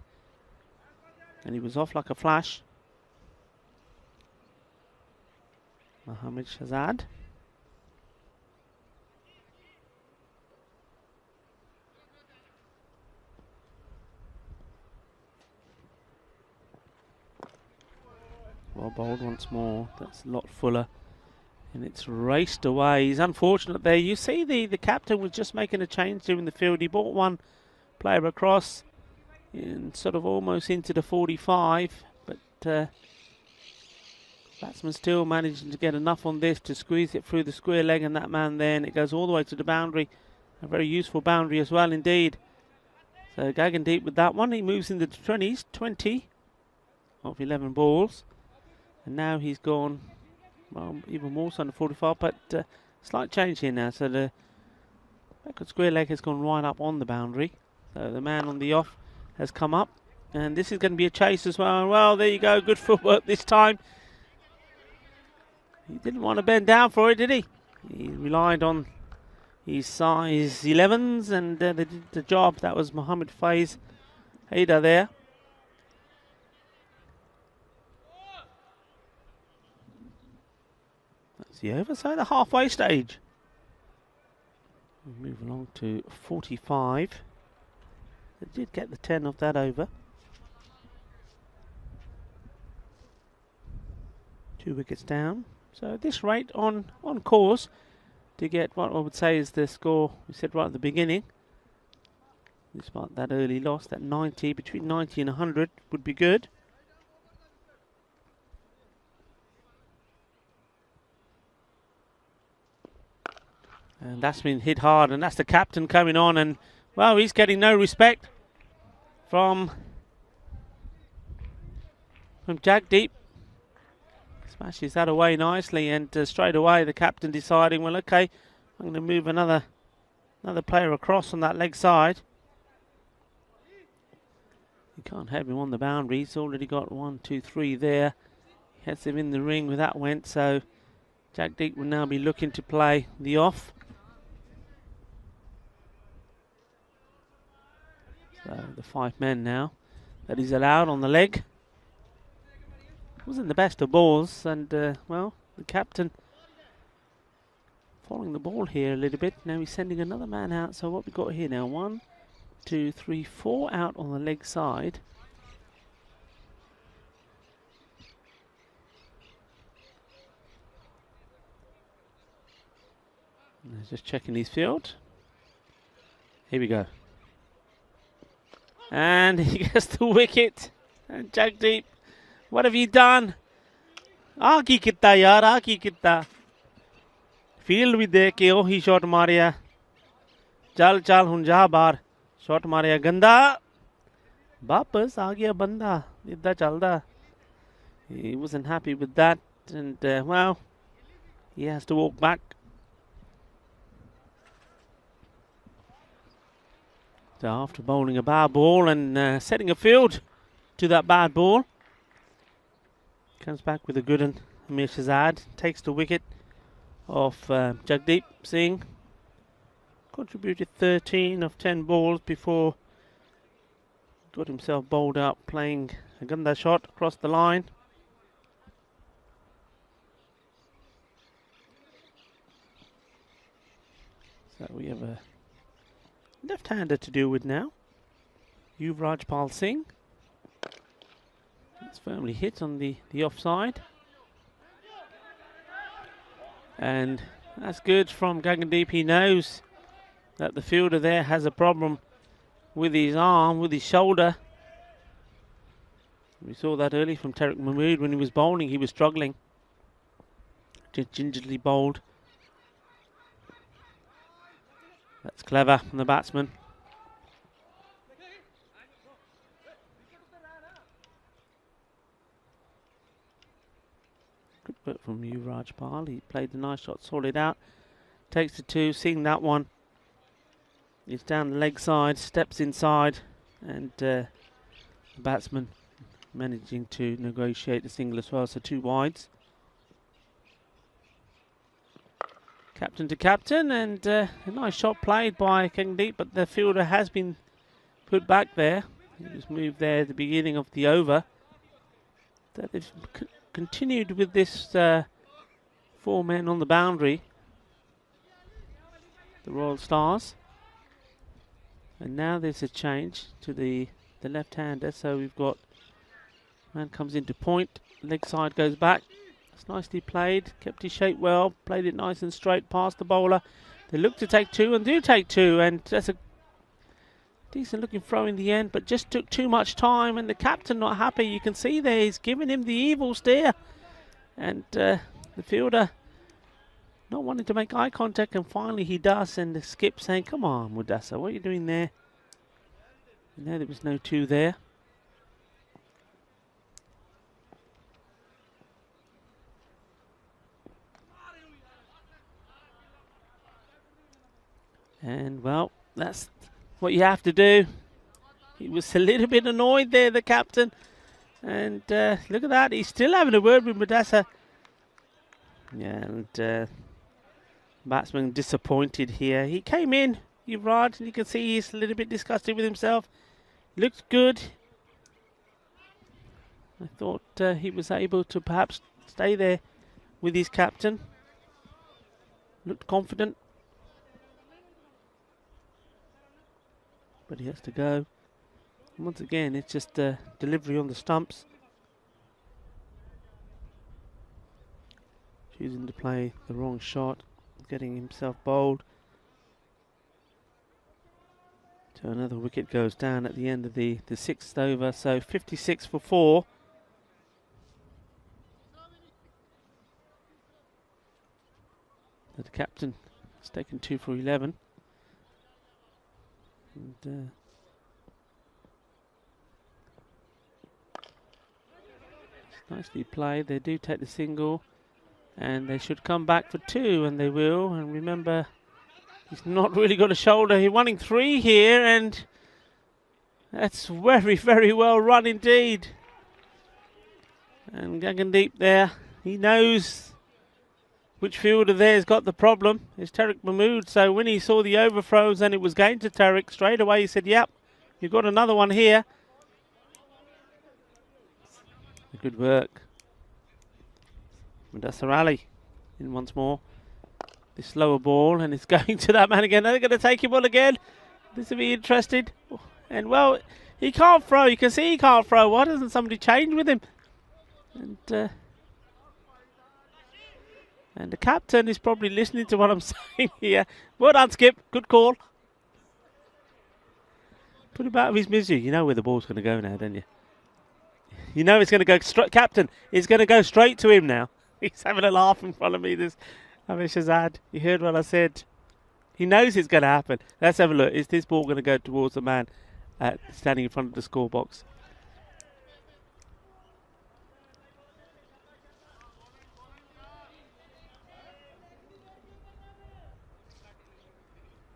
And he was off like a flash. Mohammad Shahzad. Well bowled once more. That's a lot fuller. And it's raced away. He's unfortunate there. You see the captain was just making a change during the field. He brought one player across and sort of almost into the 45. But batsman still managing to get enough on this to squeeze it through the square leg and that man there. And it goes all the way to the boundary. A very useful boundary as well indeed. So Gagandeep with that one. He moves into the 20s. 20 of 11 balls. And now he's gone, well, even more so on the 45, but slight change here now. So the backward square leg has gone right up on the boundary. So the man on the off has come up. And this is going to be a chase as well. Well, there you go. Good footwork this time. He didn't want to bend down for it, did he? He relied on his size 11s and they did the job. That was Mohammed Faiz Haida there. The over, so the halfway stage. We move along to 45. They did get the 10 of that over. 2 wickets down. So at this rate on course to get what I would say is the score we said right at the beginning. Despite that early loss, that 90, between 90 and 100 would be good. And that's been hit hard, and that's the captain coming on, and well, he's getting no respect from Jagdeep. Smashes that away nicely, and straight away the captain deciding, well, okay, I'm going to move another player across on that leg side. You can't have him on the boundary. He's already got 1, 2, 3 there. He has him in the ring where that went, so Jagdeep will now be looking to play the off. So the 5 men now that he's allowed on the leg. Wasn't the best of balls, and well, the captain following the ball here a little bit. Now he's sending another man out. So what we got here now? 1, 2, 3, 4 out on the leg side. Just checking his field. Here we go. And he gets the wicket. And Jagdeep, what have you done? Aaki kitta yaar, aaki kitta. Field भी देख के ओ ही shot Maria. चल चल हुन जा बाहर. Shot Maria गंदा. वापस आ गया बंदा. इद्दा चलदा. He wasn't happy with that, and well, he has to walk back. So after bowling a bad ball and setting a field to that bad ball, comes back with a good one. Amir Shahzad takes the wicket of Jagdeep Singh. Contributed 13 of 10 balls before got himself bowled up, playing a ganda shot across the line. So we have a left-hander to deal with now. Yuvraj Pal Singh. It's firmly hit on the offside. And that's good from Gagandeep. He knows that the fielder there has a problem with his arm, with his shoulder. We saw that early from Tariq Mahmood when he was bowling. He was struggling. Just gingerly bowled. That's clever from the batsman. Good work from Yuvraj Pal. He played the nice shot, sorted out. Takes the 2, seeing that one He's down the leg side, steps inside, and the batsman managing to negotiate the single as well, so 2 wides. Captain to captain, and a nice shot played by Kangdeep, but the fielder has been put back there. He was moved there at the beginning of the over. So they've continued with this 4 men on the boundary, the Royal Stars. And now there's a change to the left-hander, so we've got man comes into point, leg side goes back. It's nicely played, kept his shape well, played it nice and straight past the bowler. They look to take 2 and do take 2, and that's a decent looking throw in the end, but just took too much time, and the captain not happy. You can see there he's giving him the evil stare, and the fielder not wanting to make eye contact, and finally he does, and the skip saying, come on Mudasa, what are you doing there? And there was no 2 there. And well, that's what you have to do. He was a little bit annoyed there, the captain. And look at that, he's still having a word with Mudasa. Yeah, and batsman disappointed here. He came in, you're right, and you can see he's a little bit disgusted with himself. Looks good. I thought he was able to perhaps stay there with his captain. Looked confident. But he has to go. And once again, it's just delivery on the stumps. Choosing to play the wrong shot, getting himself bowled. So another wicket goes down at the end of the 6th over, so 56 for 4. The captain has taken 2 for 11. And nicely played. They do take the single, and they should come back for 2, and they will. And remember, he's not really got a shoulder. He's running 3 here, and that's very, very well run indeed. And Gagandeep there, he knows which fielder there has got the problem. It's Tariq Mahmood. So when he saw the overthrows and it was going to Tariq, straight away he said, yep, you've got another one here. Good work. Mudasar Ali in once more. This slower ball, and it's going to that man again. They're going to take him on again. This will be interesting. And well, he can't throw. You can see he can't throw. Why doesn't somebody change with him? And the captain is probably listening to what I'm saying here. Well done, Skip. Good call. Put him out of his misery. You know where the ball's going to go now, don't you? You know it's going to go straight. Captain is going to go straight to him now. He's having a laugh in front of me. This Shahzad. You heard what I said. He knows it's going to happen. Let's have a look. Is this ball going to go towards the man standing in front of the score box?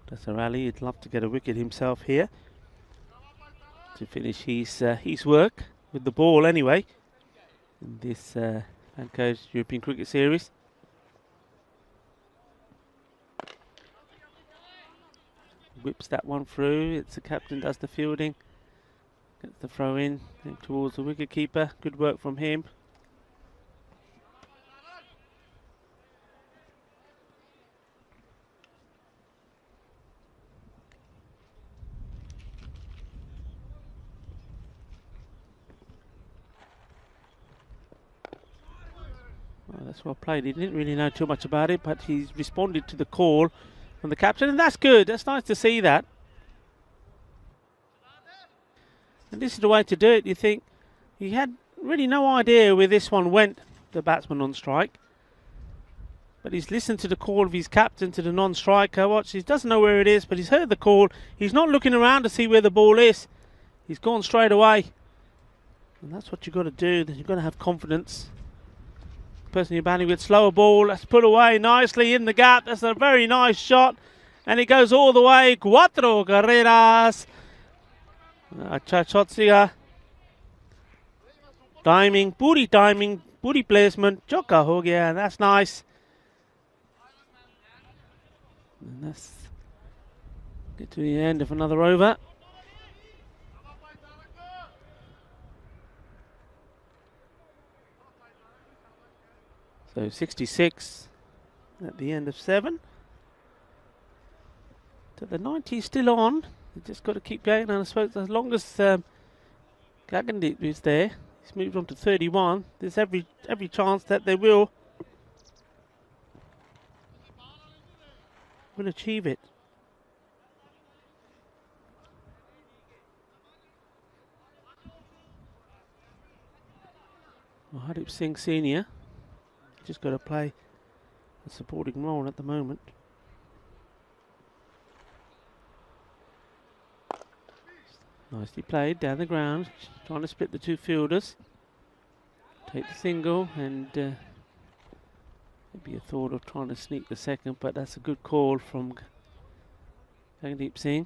Mudasar Ali, he'd love to get a wicket himself here to finish his work with the ball anyway in this Falco's European Cricket Series. Whips that one through. It's the captain does the fielding, gets the throw in towards the wicket keeper. Good work from him. That's well played. He didn't really know too much about it, but he's responded to the call from the captain, and that's good. That's nice to see that. And this is the way to do it. You think he had really no idea where this one went, the batsman on strike. But he's listened to the call of his captain to the non-striker. Watch, he doesn't know where it is, but he's heard the call. He's not looking around to see where the ball is. He's gone straight away. And that's what you've got to do. You've got to have confidence. Person you're batting with, slower ball, that's put away nicely in the gap. That's a very nice shot, And it goes all the way. Cuatro carreras. Chachotsia. Timing, puri placement. Choka ho gaya. That's nice. And that's get to the end of another over. So 66 at the end of 7. So the 90 is still on. You just got to keep going. And I suppose as long as Gagandeep is there, he's moved on to 31. There's every chance that they will achieve it. Well, Hardeep Singh Senior just got to play a supporting role at the moment. Nicely played down the ground, trying to split the two fielders. Take the single, and maybe a thought of trying to sneak the second, but that's a good call from Gagandeep Singh.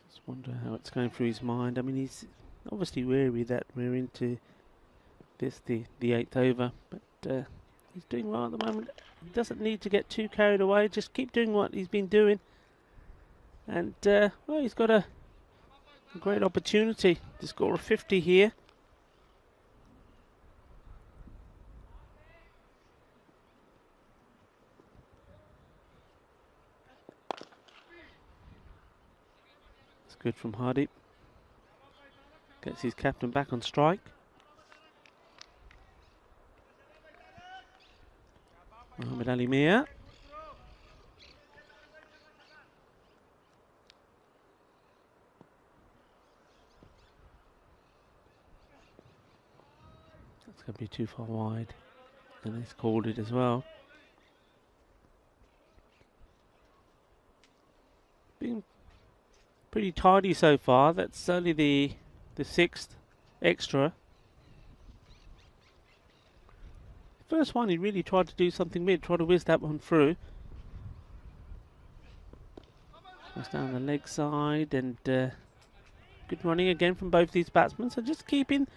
Just wonder how it's going through his mind. I mean, he's obviously wary that we're into this, the 8th over, but he's doing well at the moment. He doesn't need to get too carried away. Just keep doing what he's been doing. And, well, he's got a great opportunity to score a 50 here. It's good from Hardeep. Gets his captain back on strike. Mohamed Ali Mia. That's going to be too far wide. And he's called it as well. Been pretty tidy so far. That's only the 6th extra. First one, he really tried to do something mid, tried to whiz that one through. Goes down the leg side, and good running again from both these batsmen. So just keeping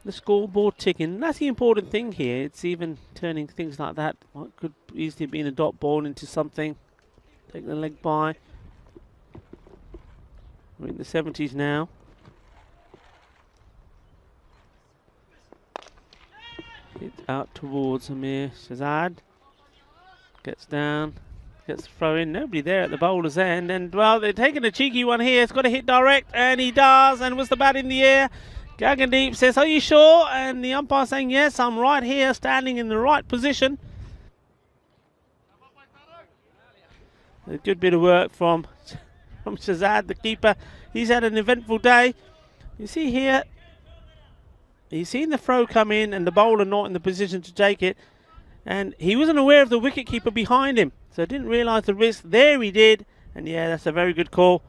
the scoreboard ticking. That's the important thing here. It's even turning things like that. What could easily be a dot ball into something. Take the leg by. We're in the 70s now. It's out towards Amir Shahzad. Gets down. Gets the throw in. Nobody there at the bowler's end. And, well, they're taking a cheeky one here. It's got to hit direct. And he does. And was the bat in the air? Gagandeep says, are you sure? And the umpire saying, yes, I'm right here, standing in the right position. A good bit of work from Shahzad, the keeper. He's had an eventful day. You see here, he's seen the throw come in and the bowler not in the position to take it. And he wasn't aware of the wicketkeeper behind him. So didn't realise the risk. There he did. And yeah, that's a very good call.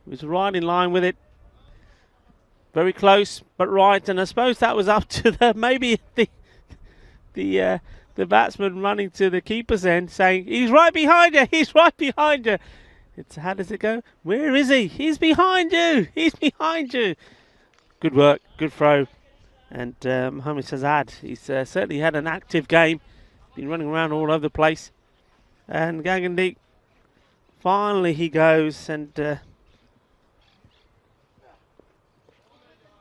He was right in line with it. Very close, but right. And I suppose that was up to the maybe the batsman running to the keeper's end saying, he's right behind you, he's right behind you. It's, how does it go? Where is he? He's behind you. He's behind you. Good work. Good throw. And Mohamed Shahzad, he's certainly had an active game. Been running around all over the place. And Gagandeep, finally he goes. And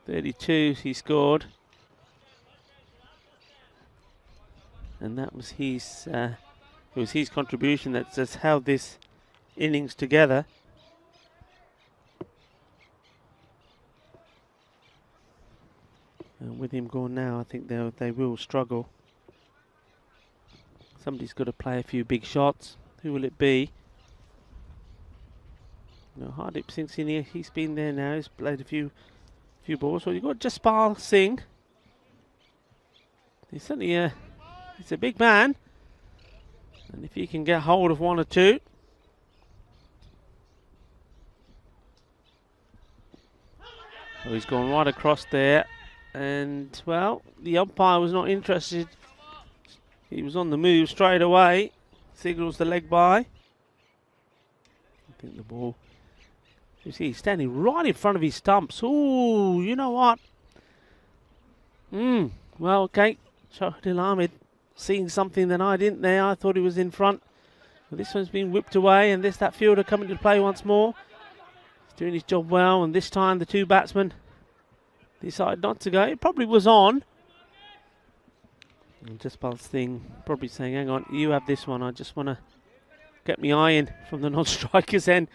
32 he scored. And that was his contribution that has held this innings together. And with him gone now, I think they will struggle. Somebody's got to play a few big shots. Who will it be? No, Hardeep Singh Senior, he's been there now. He's played a few balls. Well, you've got Jaspal Singh. He's certainly he's a big man. And if he can get hold of one or two. Oh, he's gone right across there. And, well, the umpire was not interested. He was on the move straight away. Signals the leg by. I think the ball... You see, he's standing right in front of his stumps. Ooh, you know what? Well, okay. Shaheen Ahmed seeing something that I didn't there. I thought he was in front. But this one's been whipped away, and that fielder coming to play once more. He's doing his job well, and this time the two batsmen decided not to go. It probably was on. And Jaspal's thing, probably saying, hang on, you have this one. I just want to get my eye in from the non-striker's end.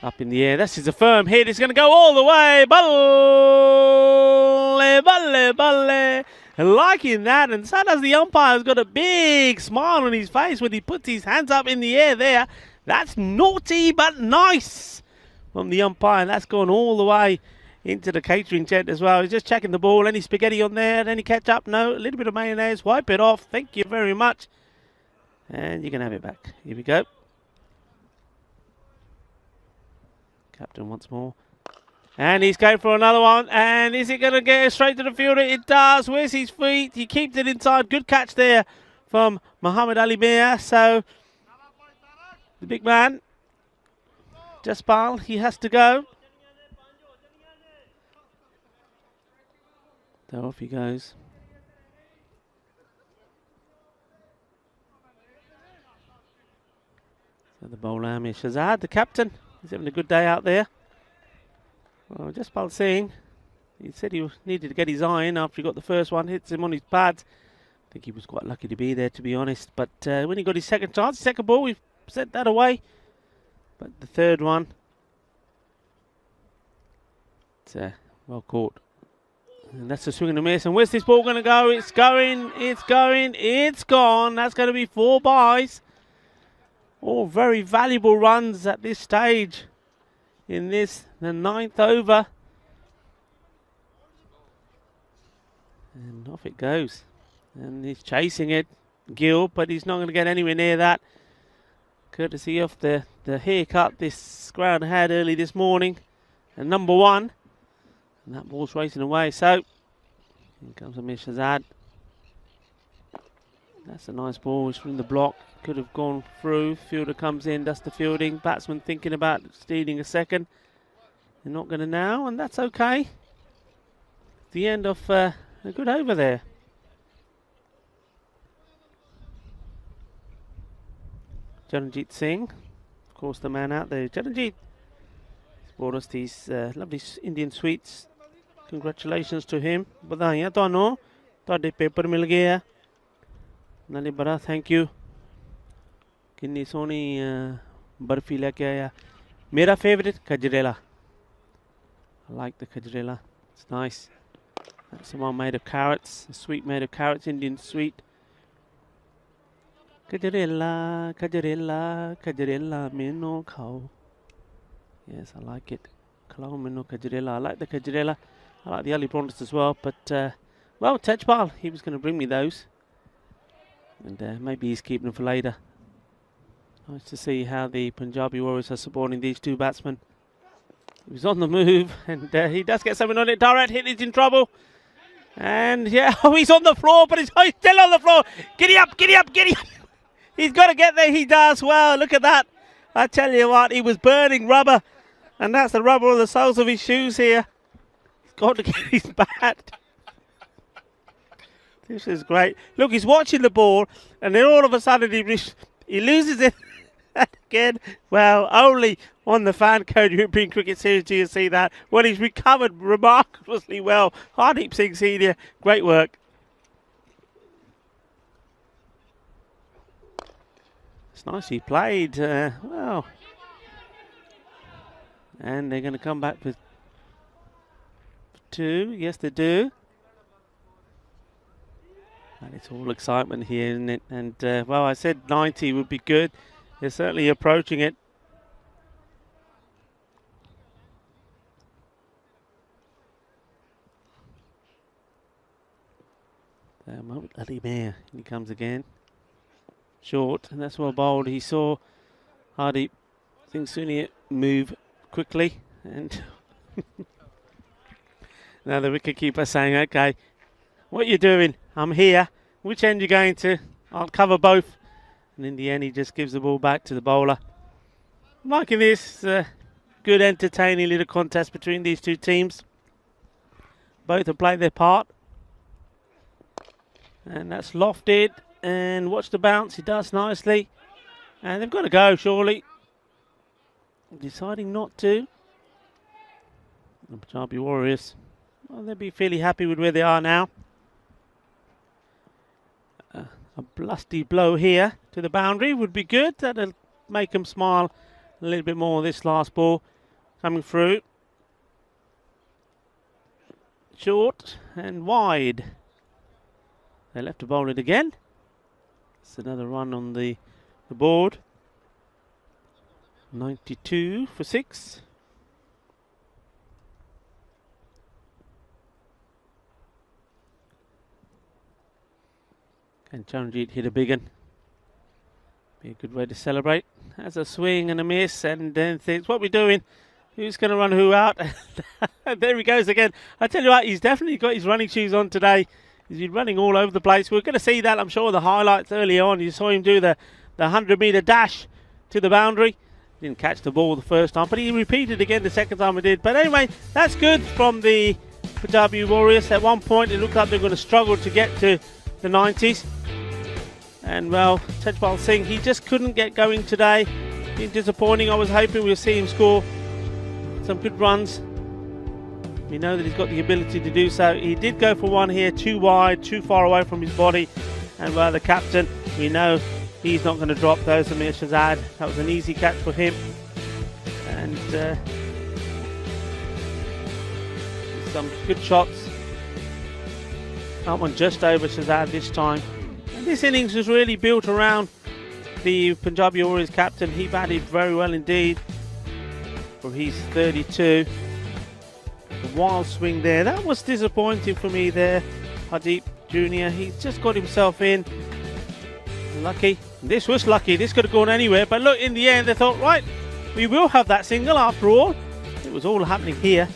Up in the air. This is a firm hit. It's going to go all the way. Balle, balle, balle. Liking that. And so does the umpire. Has got a big smile on his face when he puts his hands up in the air there. That's naughty but nice from the umpire. And that's gone all the way into the catering tent as well. He's just checking the ball. Any spaghetti on there? Any ketchup? No. A little bit of mayonnaise. Wipe it off. Thank you very much. And you can have it back. Here we go. Captain once more. And he's going for another one. And is it going to get straight to the fielder? It does. Where's his feet? He keeps it inside. Good catch there from Muhammad Ali Mir. So, the big man, Jaspal, he has to go. So off he goes. So the bowler, Amir Shahzad, the captain. He's having a good day out there. Well, Jaspal Singh, he said he needed to get his eye in after he got the first one, hits him on his pads. I think he was quite lucky to be there, to be honest. But when he got his second chance, second ball, we sent that away. But the third one, it's well caught. And that's a swing and a miss. And where's this ball going to go? It's going, it's going, it's gone. That's going to be 4 byes. All very valuable runs at this stage in this, the 9th over. And off it goes. And he's chasing it, Gill, but he's not going to get anywhere near that. Courtesy of the haircut this ground had early this morning. And number 1. And that ball's racing away. So, here comes Amir Shahzad. That's a nice ball. It's from the block. Could have gone through. Fielder comes in, does the fielding. Batsman thinking about stealing a second. They're not going to now, and that's okay. The end of a good over there. Charanjit Singh, of course, the man out there. Charanjit brought us these lovely Indian sweets. Congratulations to him. Badaiyan ਤੁਹਾਨੂੰ ਤੁਹਾਡੇ paper mill ਗਏ ਆ ਨਾਲੇ ਬੜਾ thank you ਕਿੰਨੀ ਸੋਹਣੀ ਬਰਫੀ ਲੈ ਕੇ ਆਇਆ ਮੇਰਾ favourite ਖਜਰੇਲਾ I like the khajrela. It's nice. That's the one made of carrots, a sweet made of carrots, Indian sweet. Khajrela, khajrela, khajrela mino khao. Yes, I like it. Khao mino khajrela. I like the khajrela. I like the early prawns as well, but well, Tejpal, he was going to bring me those. And maybe he's keeping them for later. Nice to see how the Punjabi Warriors are supporting these two batsmen. He was on the move, and he does get something on it. Direct hit, he's in trouble. And yeah, oh, he's on the floor, but he's still on the floor. Giddy up, giddy up, giddy up. He's got to get there, he does. Well, look at that. I tell you what, he was burning rubber. And that's the rubber on the soles of his shoes here. He's got to get his bat. This is great. Look, he's watching the ball, and then all of a sudden he loses it again. Well, only on the Fan Code European Cricket Series do you see that. Well, he's recovered remarkably well. Hardeep Singh Senior, great work. It's nicely played. Well, and they're going to come back with 2. Yes, they do. And it's all excitement here, isn't it? And, well, I said 90 would be good. They're certainly approaching it. Mohammad Ali Mir, he comes again. Short, and that's well bowled. He saw Hardeep Singh Suni move quickly, and now the wicketkeeper saying, okay, what you doing? I'm here. Which end you going to? I'll cover both. And in the end, he just gives the ball back to the bowler. I'm liking this. Good, entertaining little contest between these two teams. Both have played their part. And that's lofted. And watch the bounce. He does nicely. And they've got to go, surely. Deciding not to. The Punjabi Warriors, well, they'll be fairly happy with where they are now. A blusty blow here to the boundary would be good. That'll make them smile a little bit more. This last ball coming through. Short and wide. They left to bowl it again. It's another run on the board. 92 for 6. And Charanjit hit a big one. Be a good way to celebrate. Has a swing and a miss, and then thinks, what are we doing? Who's going to run who out? There he goes again. I tell you what, he's definitely got his running shoes on today. He's been running all over the place. We're going to see that, I'm sure, the highlights early on. You saw him do the 100-metre dash to the boundary. Didn't catch the ball the first time, but he repeated again the second time he did. But anyway, that's good from the Punjabi Warriors. At one point, it looked like they're going to struggle to get to the 90s. And well, Tejpal Singh, he just couldn't get going today. Been disappointing. I was hoping we'll see him score some good runs. We know that he's got the ability to do so. He did go for one here, too wide, too far away from his body. And well, the captain, we know he's not going to drop those. Amir Shahzad, that was an easy catch for him. And some good shots. That one just over Shahzad this time. And this innings was really built around the Punjabi Warriors captain. He batted very well indeed for his 32. A wild swing there. That was disappointing for me there. Hardeep Jr. He just got himself in. Lucky. This was lucky. This could have gone anywhere. But look, in the end, they thought, right, we will have that single after all. It was all happening here.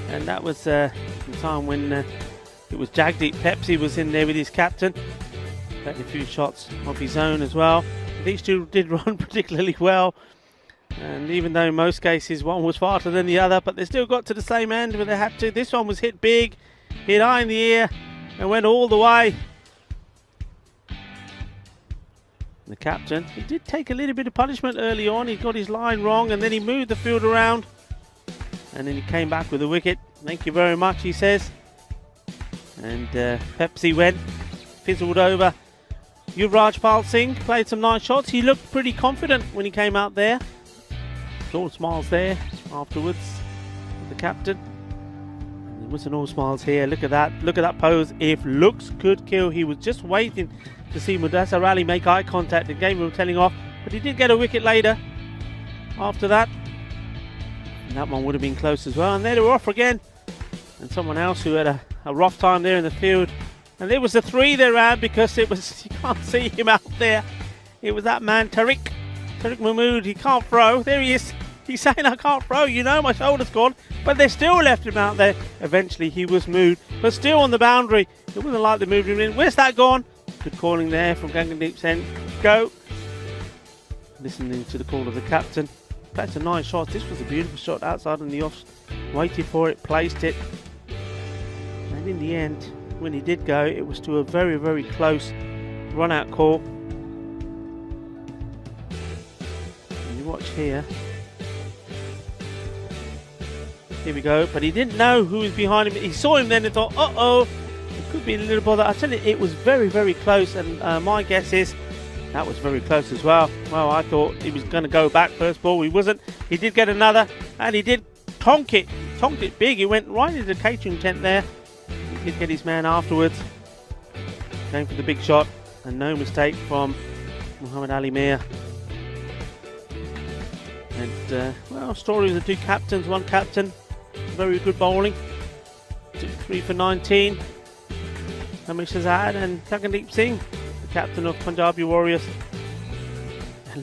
And that was the time when it was Jagdeep Pepsi was in there with his captain. Had a few shots of his own as well. These two did run particularly well. And even though in most cases one was faster than the other, but they still got to the same end where they had to. This one was hit big, hit high in the air, and went all the way. The captain, he did take a little bit of punishment early on. He got his line wrong, and then he moved the field around. And then he came back with a wicket. Thank you very much, he says. And Pepsi went, fizzled over. Yuvraj Pal Singh played some nice shots. He looked pretty confident when he came out there. All smiles there afterwards. The captain. And there wasn't all smiles here. Look at that. Look at that pose. If looks could kill, he was just waiting to see Mudassar Ali make eye contact. The game was telling off, but he did get a wicket later. After that, and that one would have been close as well. And there they were off again. And someone else who had a rough time there in the field. And there was a 3 there around because it was, you can't see him out there. It was that man, Tariq Mahmood. He can't throw. There he is. He's saying, I can't throw. You know, my shoulder's gone. But they still left him out there. Eventually, he was moved. But still on the boundary. It wasn't like they moved him in. Where's that gone? Good calling there from Gangandeep Sen. Go. Listening to the call of the captain. That's a nice shot. This was a beautiful shot outside on the off. Waited for it, placed it. And in the end, when he did go, it was to a very, very close run-out call. And you watch here. Here we go. But he didn't know who was behind him. He saw him then and thought, uh-oh, it could be a little bother. I tell you, it was very, very close. And my guess is that was very close as well. Well, I thought he was going to go back first ball. He wasn't. He did get another. And he did tonk it. Tonked it big. He went right into the catering tent there. He did get his man afterwards. Going for the big shot. And no mistake from Muhammad Ali Mir. And, well, story of the two captains. One captain, very good bowling. 3 for 19. Amir Shahzad and Gangandeep Singh, the captain of Punjabi Warriors.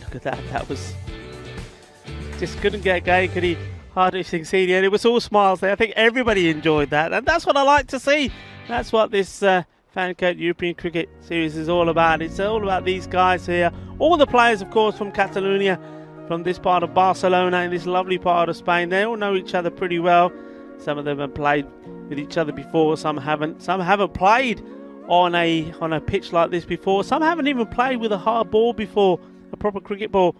look at that. That was... Just couldn't get going, could he? Hardeep Singh Senior. It was all smiles there. I think everybody enjoyed that. And that's what I like to see. That's what this Falco European Cricket Series is all about. It's all about these guys here. All the players, of course, from Catalonia, from this part of Barcelona, in this lovely part of Spain. They all know each other pretty well. Some of them have played with each other before. Some haven't. Some haven't played on a pitch like this before. Some haven't even played with a hard ball before, a proper cricket ball.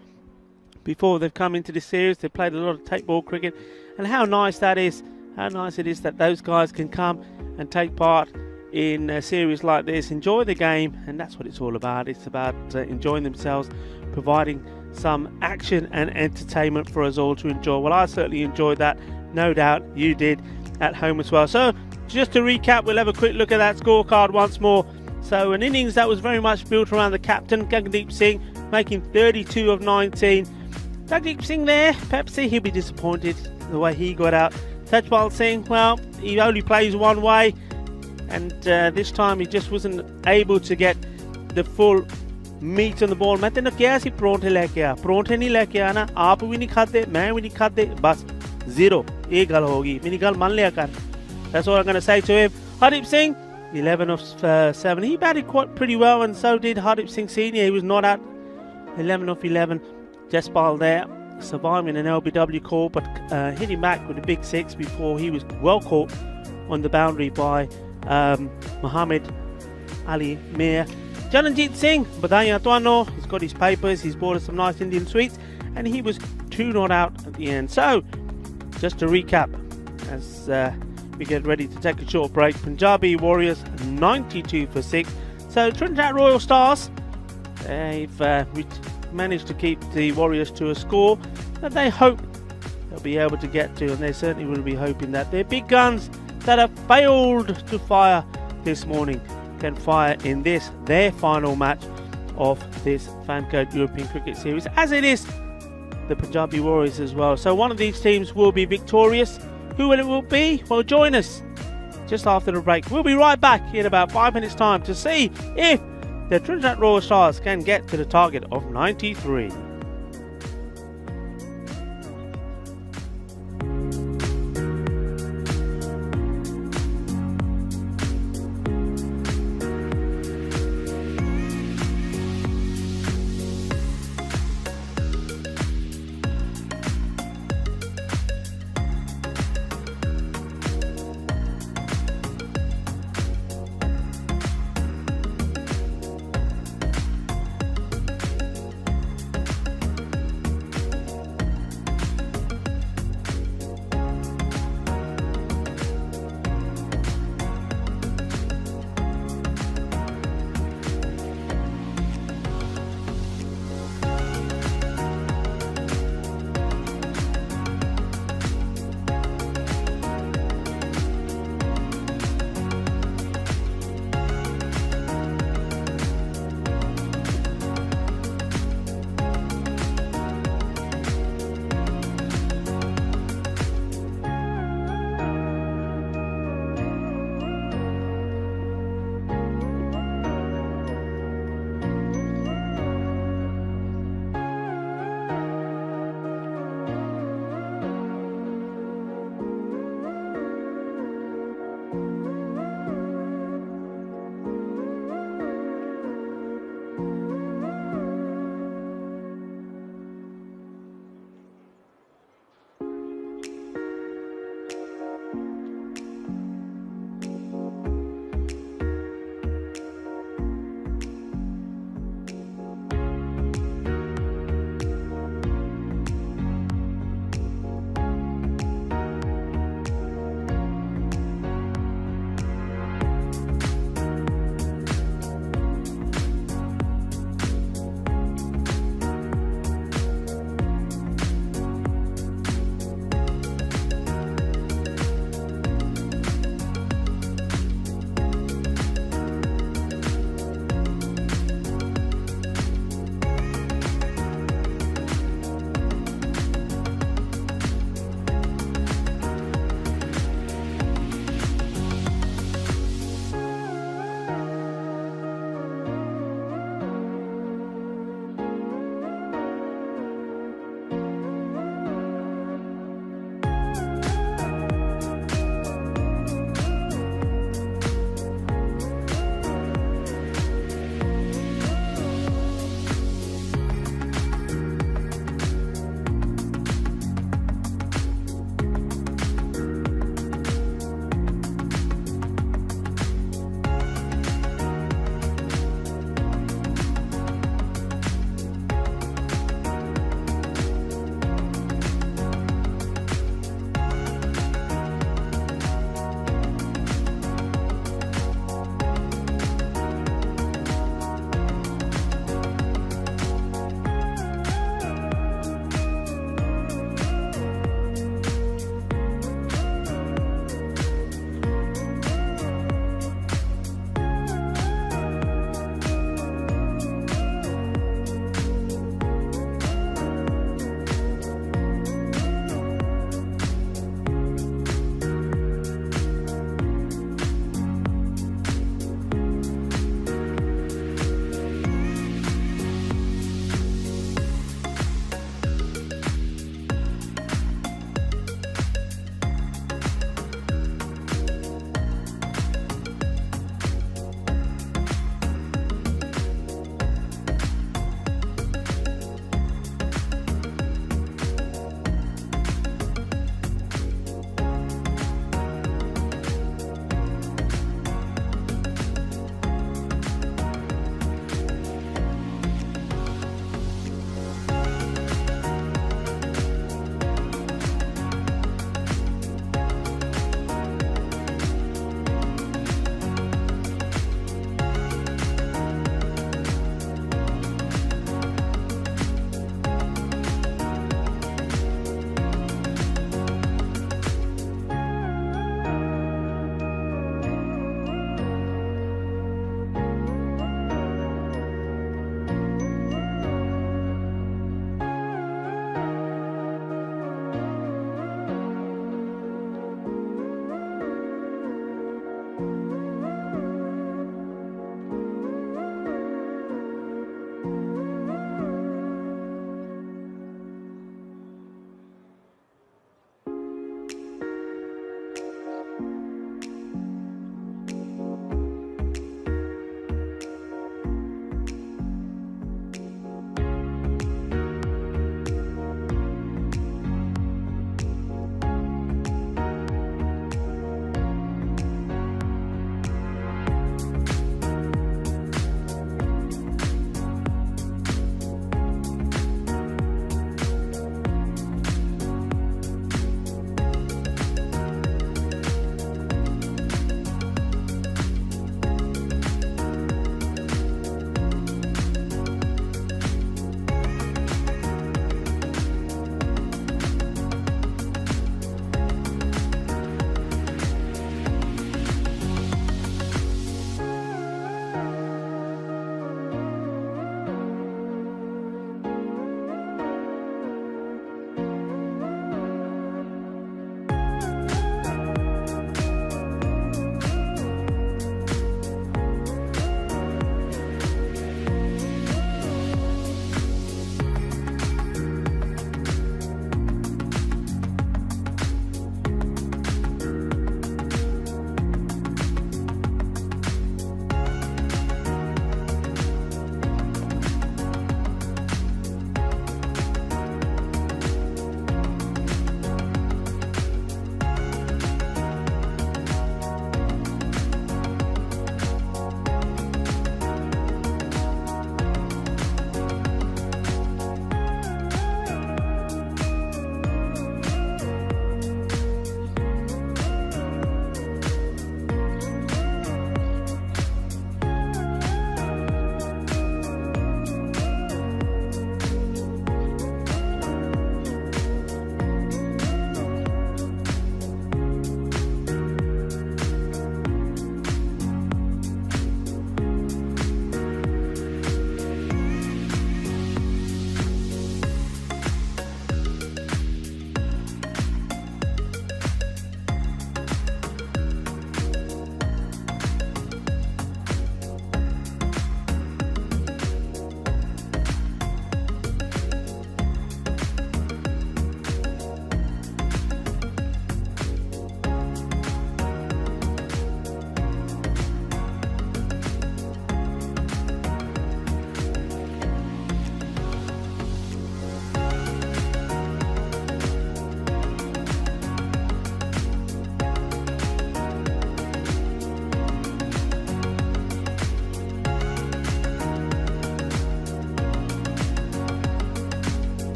Before they've come into this series, they've played a lot of tape ball cricket, and how nice that is. How nice it is that those guys can come and take part in a series like this, enjoy the game, and that's what it's all about. It's about enjoying themselves, providing some action and entertainment for us all to enjoy. Well, I certainly enjoyed that. No doubt you did at home as well. So just to recap, we'll have a quick look at that scorecard once more. So an innings that was very much built around the captain, Gagdeep Singh, making 32 of 19. Gagdeep Singh there, Pepsi, he'll be disappointed the way he got out. Tajpal Singh, well, he only plays one way, and this time he just wasn't able to get the full meat on the ball. मैं तेरे क्या सी परोंठे लेके आ, परोंठे नहीं लेके आना, आप भी नहीं खाते, मैं भी नहीं खाते, बस zero. ये गल होगी, मेरी गल मान लिया कर. That's all I'm going to say to him. Hardeep Singh, 11 of 7. He batted quite pretty well, and so did Hardeep Singh Senior. He was not out. 11 of 11. Jaspal there, surviving an LBW call, but hitting back with a big 6 before he was well caught on the boundary by Muhammad Ali Mir. Jalanjit Singh, Badaya Tuano, he's got his papers, he's bought us some nice Indian sweets, and he was 2 not out at the end. So, just to recap, as we get ready to take a short break, Punjabi Warriors 92 for 6. So, Trinidad Royal Stars, they've managed to keep the Warriors to a score that they hope they'll be able to get to, and they certainly will be hoping that their big guns that have failed to fire this morning can fire in this, their final match of this Falco European Cricket Series, as it is the Punjabi Warriors as well. So one of these teams will be victorious. Who will it be? Well, join us just after the break. We'll be right back in about 5 minutes time to see if the Trinidad Royal Stars can get to the target of 93.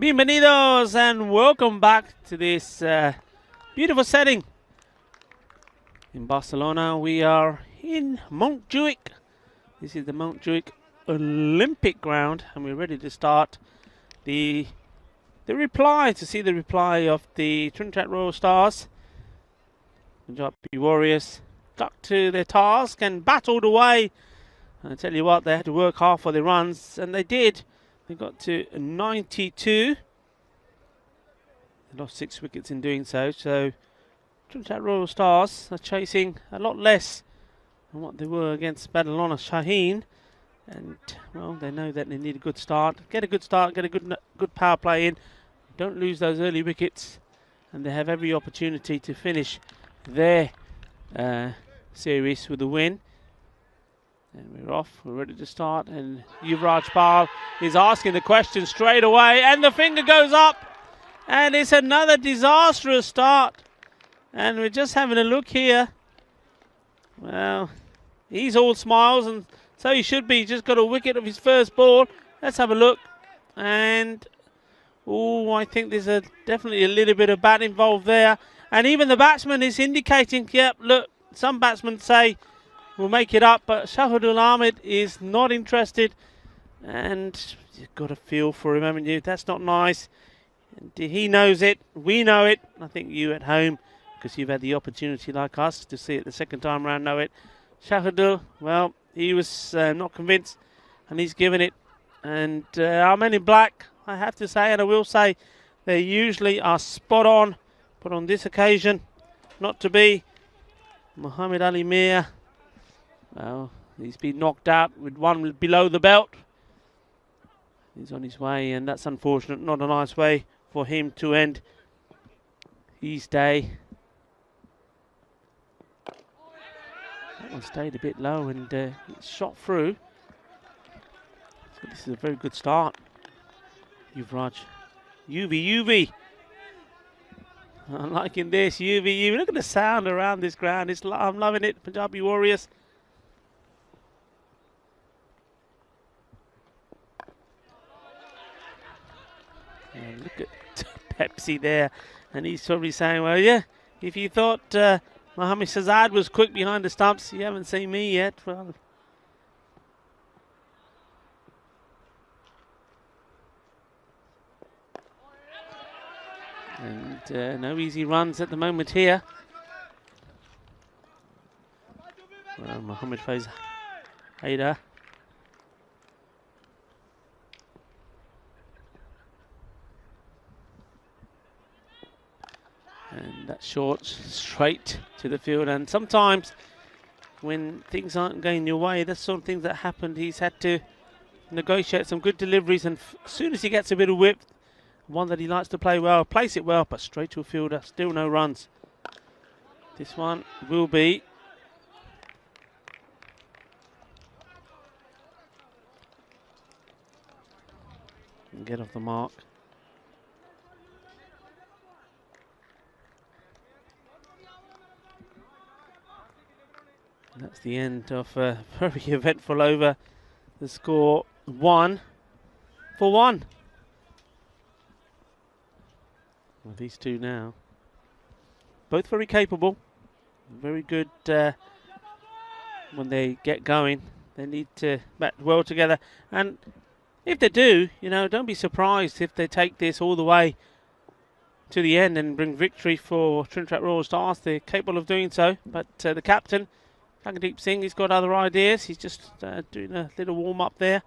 Bienvenidos and welcome back to this beautiful setting in Barcelona. We are in Montjuic. This is the Montjuic Olympic ground, and we're ready to start the reply, to see the reply of the Trinidad Royal Stars. Punjabi Warriors stuck to their task and battled away. I tell you what, they had to work hard for their runs, and they did. They got to 92. They lost 6 wickets in doing so. So Trinidad Royal Stars are chasing a lot less than what they were against Badalona Shaheen. And, well, they know that they need a good start. Get a good start, get a good power play in. Don't lose those early wickets. And they have every opportunity to finish their series with a win. And we're off, we're ready to start, and Yuvraj Pal is asking the question straight away, and the finger goes up, and it's another disastrous start. And we're just having a look here. Well, he's all smiles, and so he should be. He's just got a wicket of his first ball. Let's have a look. And, oh, I think there's definitely a little bit of bat involved there. And even the batsman is indicating, yep, look, some batsmen say, we'll make it up, but Shahidul Ahmed is not interested, and you've got a feel for him, haven't you? That's not nice. And he knows it, we know it. I think you at home, because you've had the opportunity like us to see it the second time around, know it. Shahidul, well, he was not convinced, and he's given it. And our men in black, I have to say, and I will say, they usually are spot on, but on this occasion, not to be. Muhammad Ali Mir, well, he's been knocked out with one below the belt. He's on his way, and that's unfortunate. Not a nice way for him to end his day. That one stayed a bit low, and it's shot through. So this is a very good start. Yuvraj. UV. I'm liking this, UV. Look at the sound around this ground. I'm loving it. Punjabi Warriors. And look at Pepsi there. And he's probably saying, well, yeah, if you thought Mohammad Shahzad was quick behind the stumps, you haven't seen me yet. Well, and no easy runs at the moment here. Well, Mohammad Faiz Haider. And that's short, straight to the field. And sometimes when things aren't going your way, that's sort of things that happened. He's had to negotiate some good deliveries, and as soon as he gets a bit of width, one that he likes to play well, place it well, but straight to a fielder, still no runs. This one will be and get off the mark. And that's the end of a very eventful over. The score 1-1. Well, these two now, both very capable, very good when they get going. They need to bat well together, and if they do, you know, don't be surprised if they take this all the way to the end and bring victory for Trinidad Royal Stars. They're capable of doing so, but the captain, Gagandeep Singh, he's got other ideas. He's just doing a little warm-up there.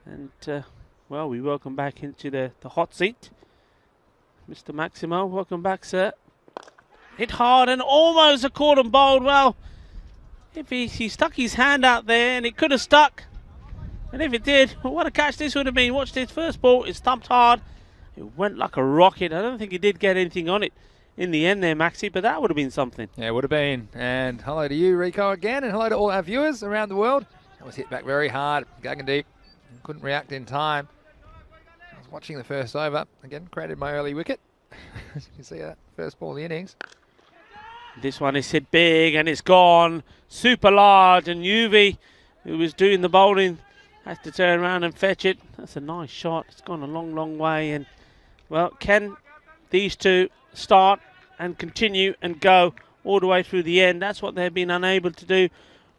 And, well, we welcome back into the hot seat Mr. Maximo. Welcome back, sir. Hit hard and almost a caught and bowled. Well, if he stuck his hand out there, and it could have stuck. And if it did, well, what a catch this would have been. Watch this first ball. It stumped hard. It went like a rocket. I don't think he did get anything on it in the end there, Maxi, but that would have been something. Yeah, it would have been. And hello to you, Rico, again, and hello to all our viewers around the world. That was hit back very hard. Gagandeep couldn't react in time. I was watching the first over. Again, created my early wicket. As you can see, that first ball of the innings. This one is hit big, and it's gone super large. And Yuvi, who was doing the bowling, has to turn around and fetch it. That's a nice shot. It's gone a long, long way. And, well, can these two start and continue and go all the way through the end? That's what they've been unable to do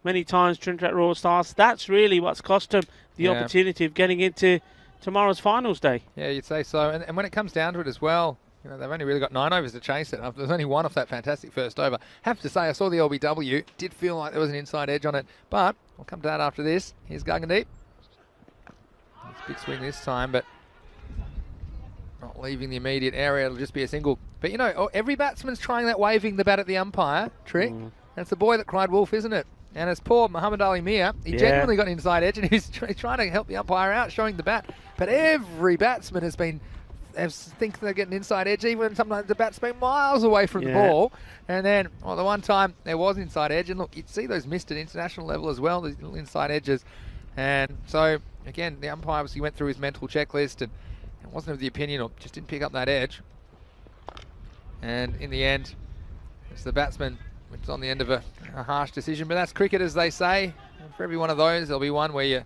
many times, Trinidad Royal Stars. That's really what's cost them the opportunity of getting into tomorrow's finals day. Yeah, you'd say so. And when it comes down to it as well, you know, they've only really got 9 overs to chase it. There's only 1 off that fantastic first over. Have to say, I saw the LBW. Did feel like there was an inside edge on it. But we'll come to that after this. Here's Guggendeep. It's a big swing this time, but not leaving the immediate area. It'll just be a single. But, you know, every batsman's trying that waving the bat at the umpire trick. And it's the boy that cried wolf, isn't it? And it's poor Muhammad Ali Mir. He genuinely got an inside edge, and he's trying to help the umpire out, showing the bat. But every batsman think they're getting inside edge, even sometimes the bat's been miles away from the ball. And then, well, the one time there was inside edge, and look, you'd see those missed at international level as well, these little inside edges. And so, again, the umpire obviously went through his mental checklist and wasn't of the opinion, or just didn't pick up that edge. And in the end, it's the batsman which is on the end of a harsh decision. But that's cricket, as they say. And for every one of those, there'll be one where you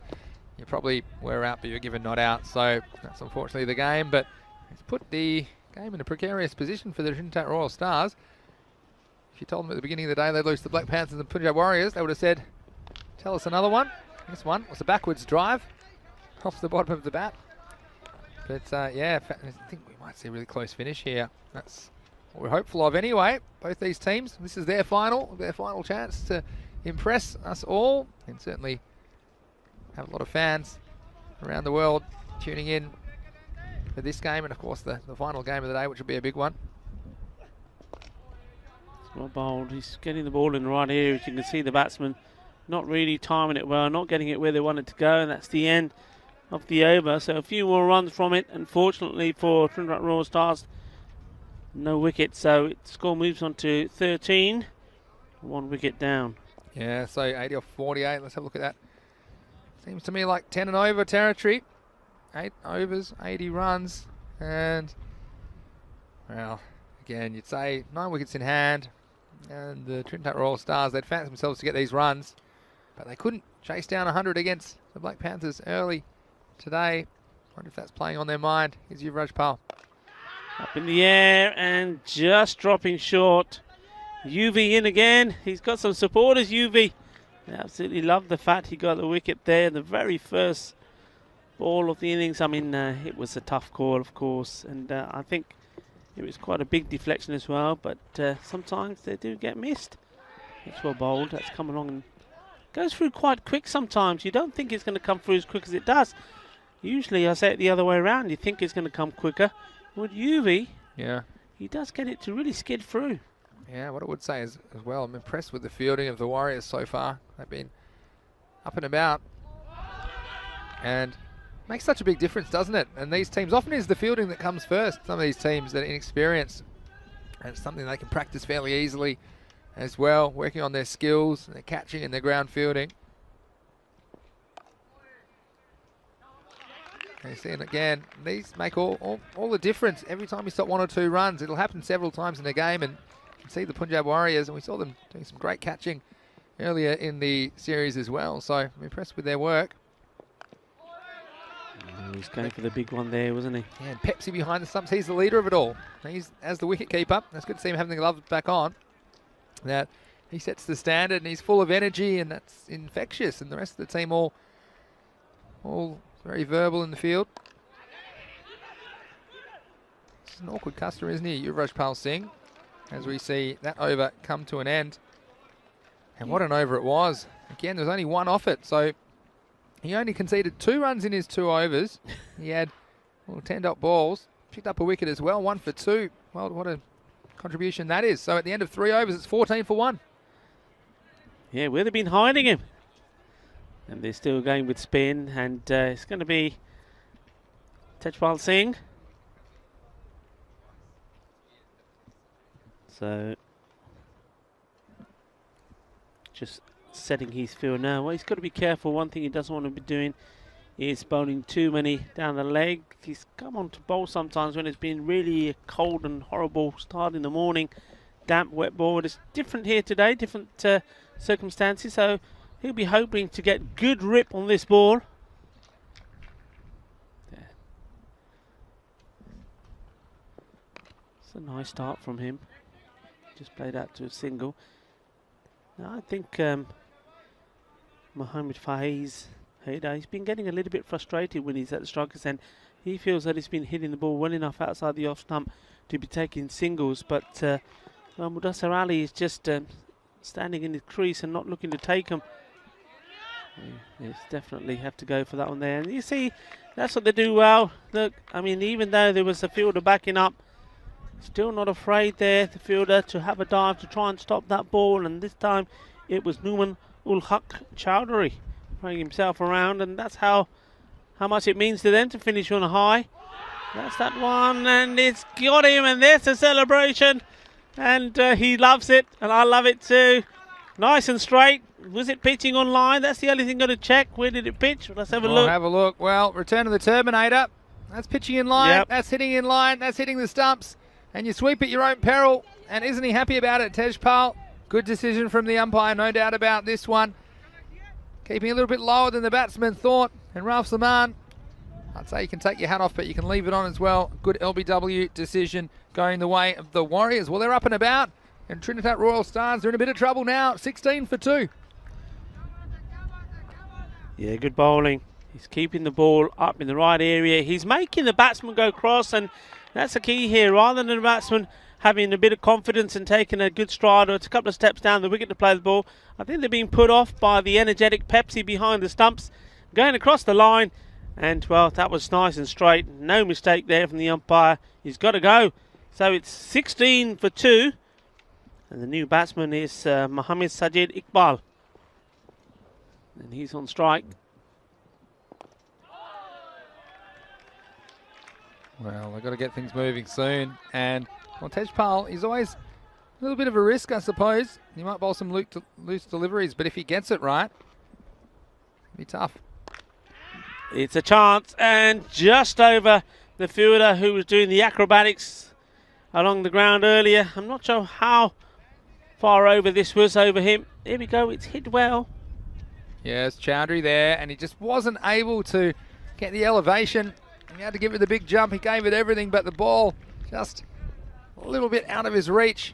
probably were out, but you're given not out. So that's unfortunately the game. But it's put the game in a precarious position for the Trinidad Royal Stars. If you told them at the beginning of the day they'd lose to the Black Panthers and the Punjab Warriors, they would have said, tell us another one. This one was a backwards drive off the bottom of the bat. But yeah, I think we might see a really close finish here. That's what we're hopeful of anyway. Both these teams, this is their final chance to impress us all, and certainly have a lot of fans around the world tuning in for this game, and of course the final game of the day, which will be a big one. It's well bowled. He's getting the ball in the right area. As you can see, the batsman not really timing it well, not getting it where they want it to go, and that's the end of the over. So a few more runs from it. Unfortunately for Trinidad Royal Stars, no wicket, so the score moves on to 13. 1 wicket down. Yeah, so 80 off 48. Let's have a look at that. Seems to me like 10 and over territory. 8 overs, 80 runs, and, well, again, you'd say 9 wickets in hand, and the Trinidad Royal Stars, they'd fancy themselves to get these runs, but they couldn't chase down 100 against the Black Panthers early today. Wonder if that's playing on their mind. Here's Yuvraj Pal. Up in the air and just dropping short. UV in again. He's got some supporters, UV. They absolutely love the fact he got the wicket there. The very first ball of the innings. I mean, it was a tough call, of course. And I think it was quite a big deflection as well. But sometimes they do get missed. It's well bowled. That's come along and goes through quite quick sometimes. You don't think it's going to come through as quick as it does. Usually, I say it the other way around. You think it's going to come quicker. With UV, he does get it to really skid through. Yeah, what I would say is, as well, I'm impressed with the fielding of the Warriors so far. They've been up and about. And makes such a big difference, doesn't it? And these teams, often is the fielding that comes first. Some of these teams that are inexperienced. And it's something they can practice fairly easily as well, working on their skills, their catching and their ground fielding. And you see it again, these make all the difference. Every time you stop 1 or 2 runs, it'll happen several times in the game. And you can see the Punjab Warriors, and we saw them doing some great catching earlier in the series as well. So I'm impressed with their work. He was going for the big one there, wasn't he? Yeah, and Pepsi behind the stumps. He's the leader of it all. He's as the wicket keeper. That's good to see him having the gloves back on. That he sets the standard, and he's full of energy, and that's infectious. And the rest of the team all very verbal in the field. It's an awkward customer, isn't he, Yuvraj Pal Singh, as we see that over come to an end. And what an over it was. Again, there was only 1 off it, so he only conceded 2 runs in his 2 overs. He had 10 dot balls, picked up a wicket as well, 1 for 2. Well, what a contribution that is. So at the end of 3 overs, it's 14 for 1. Yeah, where they've been hiding him. And they're still going with spin, and it's going to be Tejpal Singh. So, just setting his field now. Well, he's got to be careful. One thing he doesn't want to be doing is bowling too many down the leg. He's come on to bowl sometimes when it's been really a cold and horrible start in the morning. Damp, wet ball. It's different here today, different circumstances. So, he'll be hoping to get good rip on this ball. It's a nice start from him. Just played out to a single. Now I think Mohamed Faiz, he's been getting a little bit frustrated when he's at the striker's end. He feels that he's been hitting the ball well enough outside the off stump to be taking singles, but Mudassar Ali is just standing in his crease and not looking to take them. Yes, definitely have to go for that one there. And you see, that's what they do well. Look, I mean, even though there was a fielder backing up, still not afraid there, the fielder, to have a dive to try and stop that ball. And this time it was Numan ul Haq Chowdhury throwing himself around, and that's how much it means to them to finish on a high. That's that one, and it's got him, and there's the celebration. And he loves it, and I love it too. Nice and straight. Was it pitching on line? That's the only thing got to check. Where did it pitch? Let's have a look. Have a look. Well, return of the Terminator. That's pitching in line. Yep. That's hitting in line. That's hitting the stumps. And you sweep at your own peril. And isn't he happy about it, Tejpal? Good decision from the umpire, no doubt about this one. Keeping a little bit lower than the batsman thought. And Ralph Zaman, I'd say you can take your hat off, but you can leave it on as well. Good LBW decision going the way of the Warriors. Well, they're up and about. And Trinidad Royal Stars are in a bit of trouble now. 16 for 2. Yeah, good bowling. He's keeping the ball up in the right area. He's making the batsman go cross, and that's the key here. Rather than the batsman having a bit of confidence and taking a good stride or a couple of steps down the wicket to play the ball, I think they're being put off by the energetic Pepsi behind the stumps, going across the line. And, well, that was nice and straight. No mistake there from the umpire. He's got to go. So it's 16 for 2. And the new batsman is Mohammed Sajid Iqbal. And he's on strike. Well, they've got to get things moving soon. And, well, Tejpal is always a little bit of a risk, I suppose. He might bowl some loose deliveries, but if he gets it right, it'll be tough. It's a chance, and just over the fielder who was doing the acrobatics along the ground earlier. I'm not sure how far over this was over him. Here we go, it's hit well. Yes, Chowdhury there, and he just wasn't able to get the elevation. And he had to give it the big jump. He gave it everything, but the ball just a little bit out of his reach.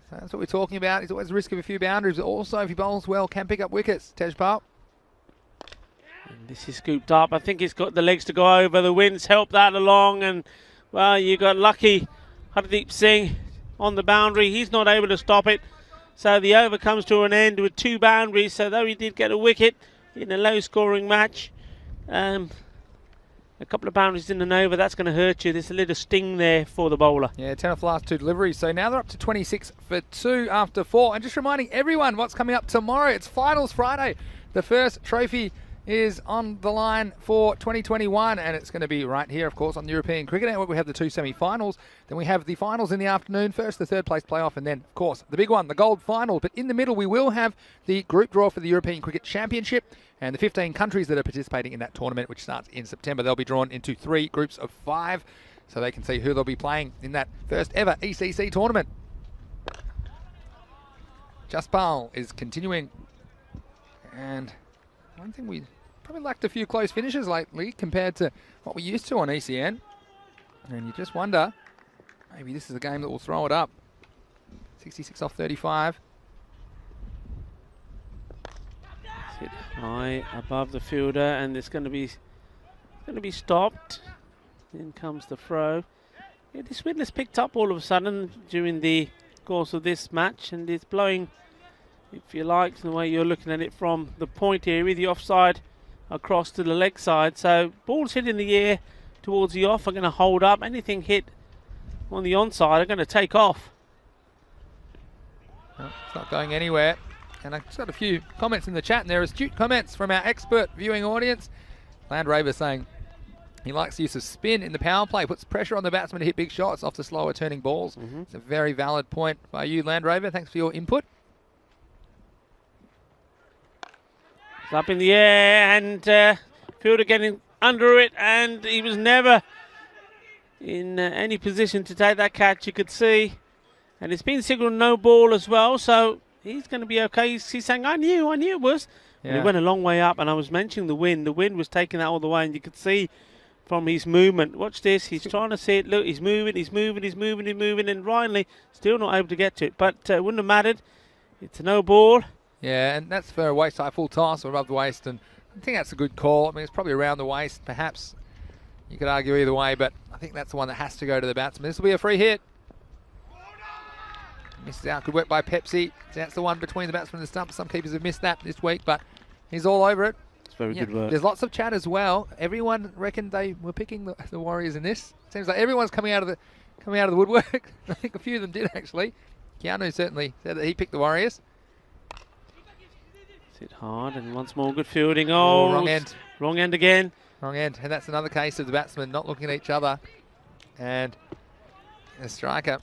So that's what we're talking about. He's always at risk of a few boundaries, but also if he bowls well, can pick up wickets. Tejpal. And this is scooped up. I think he's got the legs to go over. The wind's helped that along, and, well, you got lucky. Hardeep Singh on the boundary. He's not able to stop it. So the over comes to an end with 2 boundaries. So though he did get a wicket in a low-scoring match, a couple of boundaries in an over, that's going to hurt you. There's a little sting there for the bowler. Yeah, 10 off the last 2 deliveries. So now they're up to 26 for 2 after 4. And just reminding everyone what's coming up tomorrow. It's Finals Friday. The first trophy is on the line for 2021, and it's going to be right here, of course, on the European Cricket Network. We have the 2 semi-finals, then we have the finals in the afternoon, first the third place playoff, and then, of course, the big one, the gold final. But in the middle, we will have the group draw for the European Cricket Championship, and the 15 countries that are participating in that tournament, which starts in September. They'll be drawn into 3 groups of 5, so they can see who they'll be playing in that first ever ECC tournament. Jaspal is continuing, and one thing we probably lacked a few close finishes lately compared to what we used to on ECN. And you just wonder, maybe this is a game that will throw it up. 66 off 35. Hit high above the fielder, and it's going to be stopped. In comes the throw. Yeah, this wind has picked up all of a sudden during the course of this match, and it's blowing, if you like, the way you're looking at it from the point area, the offside across to the leg side. So balls hit in the air towards the off are going to hold up. Anything hit on the onside are going to take off. Well, it's not going anywhere. And I've just got a few comments in the chat, and they're astute comments from our expert viewing audience. Land Rover saying he likes the use of spin in the power play, puts pressure on the batsman to hit big shots off the slower turning balls. It's a very valid point by you, Land Rover. Thanks for your input. It's up in the air, and fielder getting under it, and he was never in any position to take that catch, you could see. And it's been signalled no ball as well, so he's going to be okay. He's saying, I knew it was. Yeah. And he went a long way up, and I was mentioning the wind. The wind was taking that all the way, and you could see from his movement. Watch this. He's trying to see it. Look, he's moving, and Riley still not able to get to it. But it wouldn't have mattered. It's a no ball. Yeah, and that's for a waist-high full toss or above the waist, and I think that's a good call. I mean, it's probably around the waist, perhaps. You could argue either way, but I think that's the one that has to go to the batsman. This will be a free hit. Missed out. Good work by Pepsi. That's the one between the batsman and the stump. Some keepers have missed that this week, but he's all over it. It's very good work. There's lots of chat as well. Everyone reckoned they were picking the Warriors in this. Seems like everyone's coming out of the woodwork. I think a few of them did actually. Keanu certainly said that he picked the Warriors. Hit hard, and once more good fielding. Oh, wrong end. Wrong end again. Wrong end. And that's another case of the batsmen not looking at each other. And the striker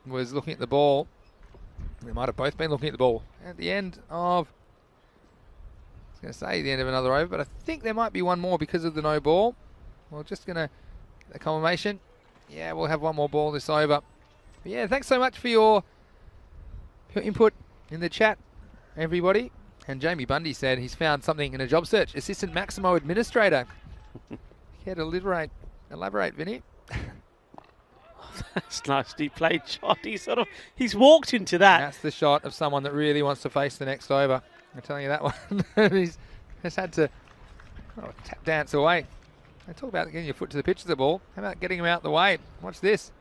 was looking at the ball. They might have both been looking at the ball. At the end of, I was going to say the end of another over, but I think there might be one more because of the no ball. We're just going to get the confirmation. Yeah, we'll have one more ball this over. But yeah, thanks so much for your input in the chat, everybody. And Jamie Bundy said he's found something in a job search. Assistant Maximo Administrator. Care to elaborate, Vinny? That's nicely played shot. He's walked into that. That's the shot of someone that really wants to face the next over. I'm telling you that one. He's just had to tap dance away. They talk about getting your foot to the pitch of the ball. How about getting him out the way? Watch this.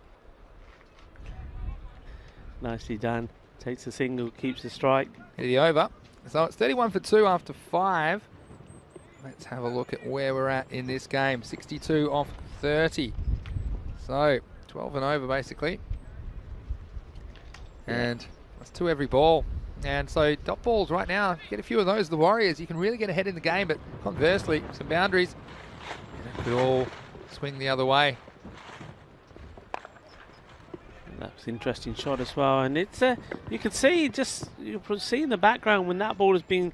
Nicely done. Takes the single, keeps the strike. Hit the over. So it's 31 for 2 after 5. Let's have a look at where we're at in this game. 62 off 30. So 12 and over basically. And that's 2 every ball. And so dot balls right now, if you get a few of those, the Warriors, you can really get ahead in the game, but conversely, some boundaries, and it could all swing the other way. That was an interesting shot as well, and it's you can see you can see in the background when that ball is being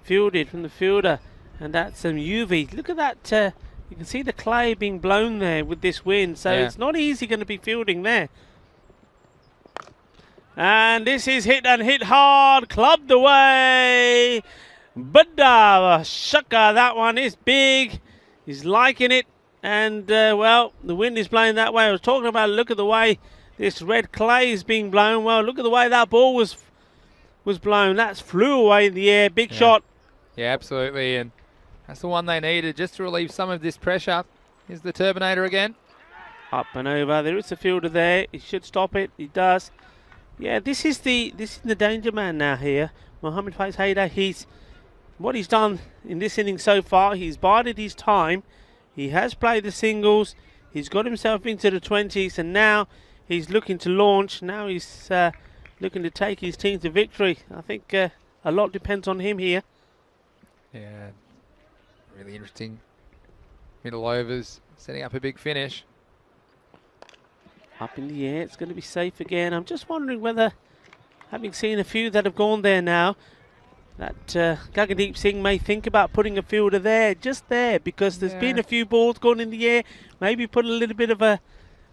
fielded from the fielder, and that's some UV. Look at that. You can see the clay being blown there with this wind, so it's not easy going to be fielding there. And this is hit hard, clubbed away. But Shaka, that one is big. He's liking it, and well, the wind is blowing that way. I was talking about, look at the way this red clay is being blown. Well, look at the way that ball was blown. That flew away in the air. Big shot. Yeah, absolutely. And that's the one they needed just to relieve some of this pressure. Here's the Turbinator again. Up and over. There is a fielder there. He should stop it. He does. Yeah, this is the danger man now here. Mohamed Faiz Haider. What he's done in this inning so far, he's bided his time. He has played the singles. He's got himself into the 20s, and now he's looking to launch. Now he's looking to take his team to victory. I think a lot depends on him here. Yeah, really interesting. Middle overs, setting up a big finish. Up in the air, it's going to be safe again. I'm just wondering whether, having seen a few that have gone there now, that Gagandeep Singh may think about putting a fielder there, just there, because there's been a few balls gone in the air. Maybe put a little bit of an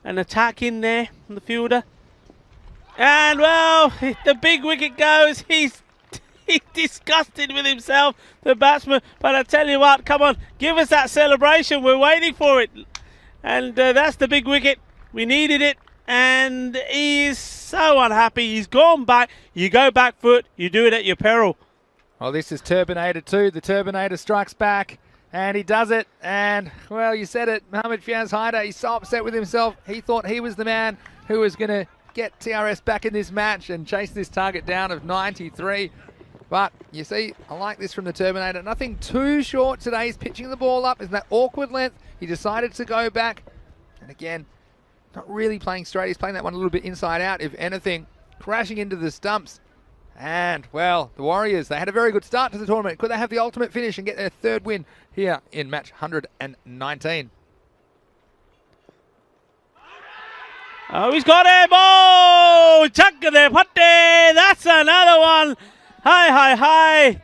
attack in there from the fielder. And, well, the big wicket goes. He's disgusted with himself, the batsman. But I tell you what, come on, give us that celebration. We're waiting for it. And that's the big wicket. We needed it. And he is so unhappy. He's gone back. You go back foot. You do it at your peril. Well, this is Turbinator 2. The Turbinator strikes back, and he does it. And, well, you said it, Mohamed Faiz Haider, he's so upset with himself. He thought he was the man who was going to get TRS back in this match and chase this target down of 93. But, you see, I like this from the Turbinator. Nothing too short today. He's pitching the ball up. It's that awkward length. He decided to go back. And, again, not really playing straight. He's playing that one a little bit inside out, if anything. Crashing into the stumps. And, well, the Warriors, they had a very good start to the tournament. Could they have the ultimate finish and get their 3rd win here in match 119? Oh, he's got him! Oh! Chakade Patte! That's another one! Hi.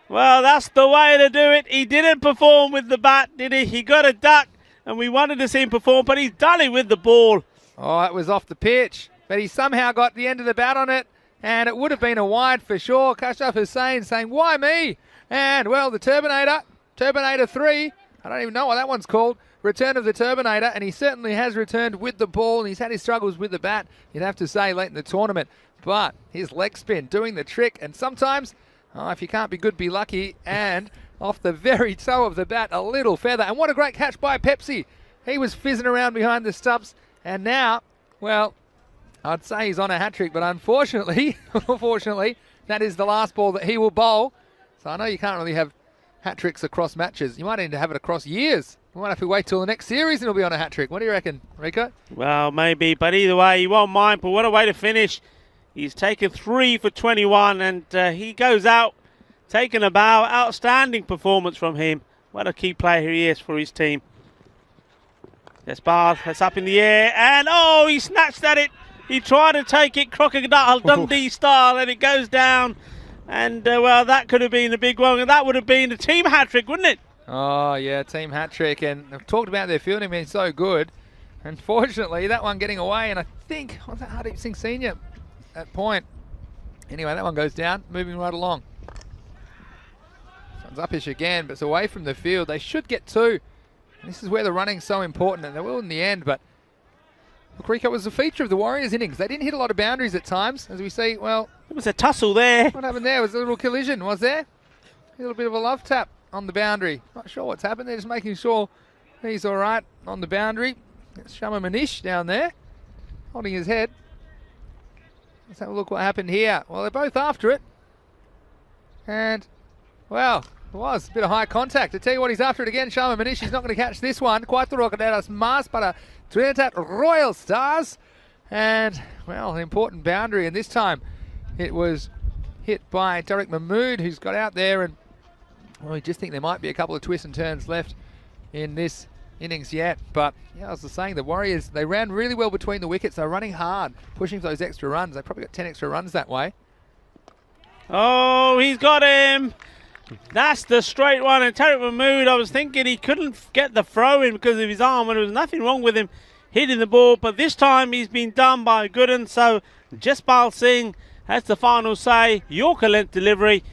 Well, that's the way to do it. He didn't perform with the bat, did he? He got a duck, and we wanted to see him perform, but he's done it with the ball. Oh, it was off the pitch, but he somehow got the end of the bat on it. And it would have been a wide for sure. Kashaf Hussain saying, why me? And, well, the Turbinator 3, I don't even know what that one's called, return of the Terminator, and he certainly has returned with the ball, and he's had his struggles with the bat, you'd have to say, late in the tournament. But his leg spin doing the trick, and sometimes, if you can't be good, be lucky, and off the very toe of the bat, a little feather. And what a great catch by Pepsi. He was fizzing around behind the stumps, and now, well, I'd say he's on a hat-trick, but unfortunately, that is the last ball that he will bowl. So I know you can't really have hat-tricks across matches. You might need to have it across years. We might have to wait till the next series and he'll be on a hat-trick. What do you reckon, Rico? Well, maybe, but either way, he won't mind. But what a way to finish. He's taken 3 for 21, and he goes out taking a bow. Outstanding performance from him. What a key player he is for his team. Despard, that's up in the air, and oh, he snatched at it. He tried to take it Crocodile Dundee style, and it goes down. And, well, that could have been a big one, and that would have been a team hat-trick, wouldn't it? Oh, yeah, team hat-trick, and I've talked about their fielding being so good. Unfortunately, that one getting away, and I think, was that Hardeep Singh Sr. at point? Anyway, that one goes down, moving right along. This one's uppish again, but it's away from the field. They should get 2. And this is where the running's so important, and they will in the end, but look, Rico, was a feature of the Warriors innings. They didn't hit a lot of boundaries at times, as we see. Well, it was a tussle there. What happened there? Was a little collision, was there? A little bit of a love tap on the boundary. Not sure what's happened. They're just making sure he's all right on the boundary. It's Shama Manish down there, holding his head. Let's have a look what happened here. Well, they're both after it. And, well, it was a bit of high contact. I tell you what, he's after it again, Shama Manish. He's not going to catch this one. Quite the Rockedadas Mas para Trinidad Royal Stars. And, well, an important boundary. And this time it was hit by Derek Mahmood, who's got out there. And, well, we just think there might be a couple of twists and turns left in this innings yet. But, yeah, I was just saying, the Warriors, they ran really well between the wickets. They were running hard, pushing for those extra runs. They probably got 10 extra runs that way. Oh, he's got him. That's the straight one. And Tariq Mahmood, I was thinking he couldn't get the throw in because of his arm, and there was nothing wrong with him hitting the ball. But this time he's been done by Gooden. So Jaspal Singh has the final say. Yorker length delivery.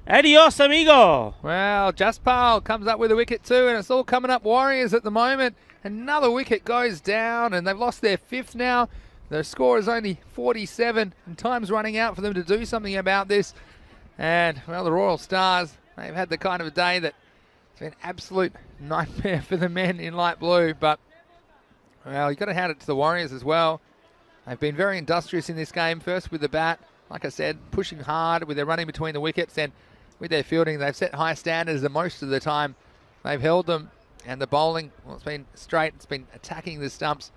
Adios, amigo. Well, Jaspal comes up with a wicket too, and it's all coming up Warriors at the moment. Another wicket goes down, and they've lost their 5th now. Their score is only 47, and time's running out for them to do something about this. And, well, the Royal Stars, they've had the kind of a day that it's been an absolute nightmare for the men in light blue. But, well, you've got to hand it to the Warriors as well. They've been very industrious in this game, first with the bat, like I said, pushing hard with their running between the wickets, and with their fielding, they've set high standards, and most of the time they've held them. And the bowling, well, it's been straight, it's been attacking the stumps.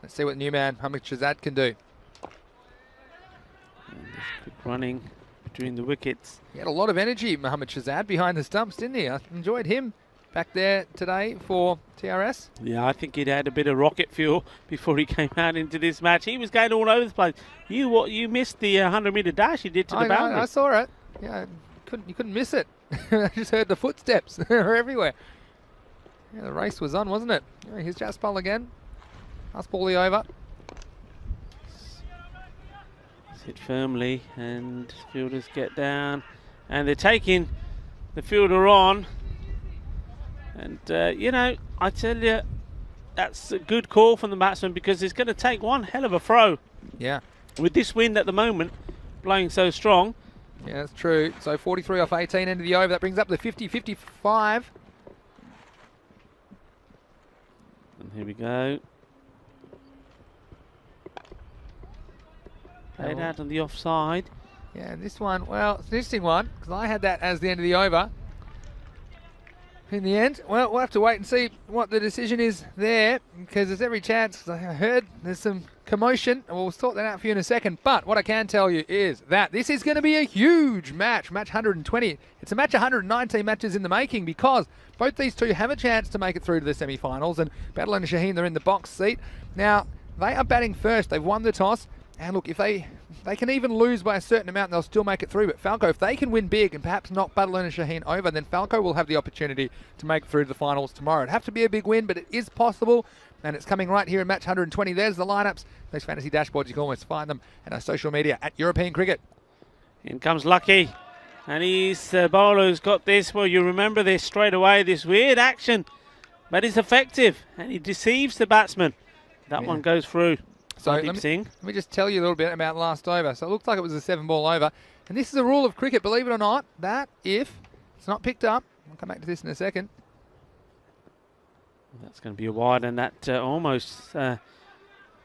Let's see what new man Hamid Shahzad can do. And this quick running between the wickets. He had a lot of energy, Mohammad Shahzad, behind the stumps, didn't he? I enjoyed him back there today for TRS. Yeah, I think he'd had a bit of rocket fuel before he came out into this match. He was going all over the place. You missed the 100-metre dash he did to the boundary. I saw it. Yeah, you couldn't miss it. I just heard the footsteps. They were everywhere. Yeah, the race was on, wasn't it? Yeah, here's Jaspal again. Last ball over. Hit firmly, and fielders get down, and they're taking the fielder on. And you know, I tell you, that's a good call from the batsman, because it's going to take one hell of a throw. Yeah. With this wind at the moment blowing so strong. Yeah, that's true. So 43 off 18, end of the over. That brings up the 50-55. And here we go. Played out on the offside. Yeah, and this one, well, it's an interesting one, because I had that as the end of the over. In the end, well, we'll have to wait and see what the decision is there, because there's every chance. I heard there's some commotion, and we'll sort that out for you in a second. But what I can tell you is that this is going to be a huge match, match 120. It's a match 119 matches in the making, because both these two have a chance to make it through to the semi-finals, and Battle and Shaheen, they're in the box seat. Now, they are batting first. They've won the toss. And look, if they can even lose by a certain amount, they'll still make it through. But Falco, if they can win big and perhaps knock Battle and Shaheen over, then Falco will have the opportunity to make it through to the finals tomorrow. It'd have to be a big win, but it is possible. And it's coming right here in match 120. There's the lineups. Those fantasy dashboards, you can almost find them at our social media at European Cricket. In comes Lucky. And he's bowler's got this. Well, you remember this straight away, this weird action but he's effective and he deceives the batsman. That one goes through. So Let me just tell you a little bit about the last over. So it looked like it was a 7-ball over. And this is a rule of cricket, believe it or not, that if it's not picked up, I'll come back to this in a second. That's going to be a wide, and that almost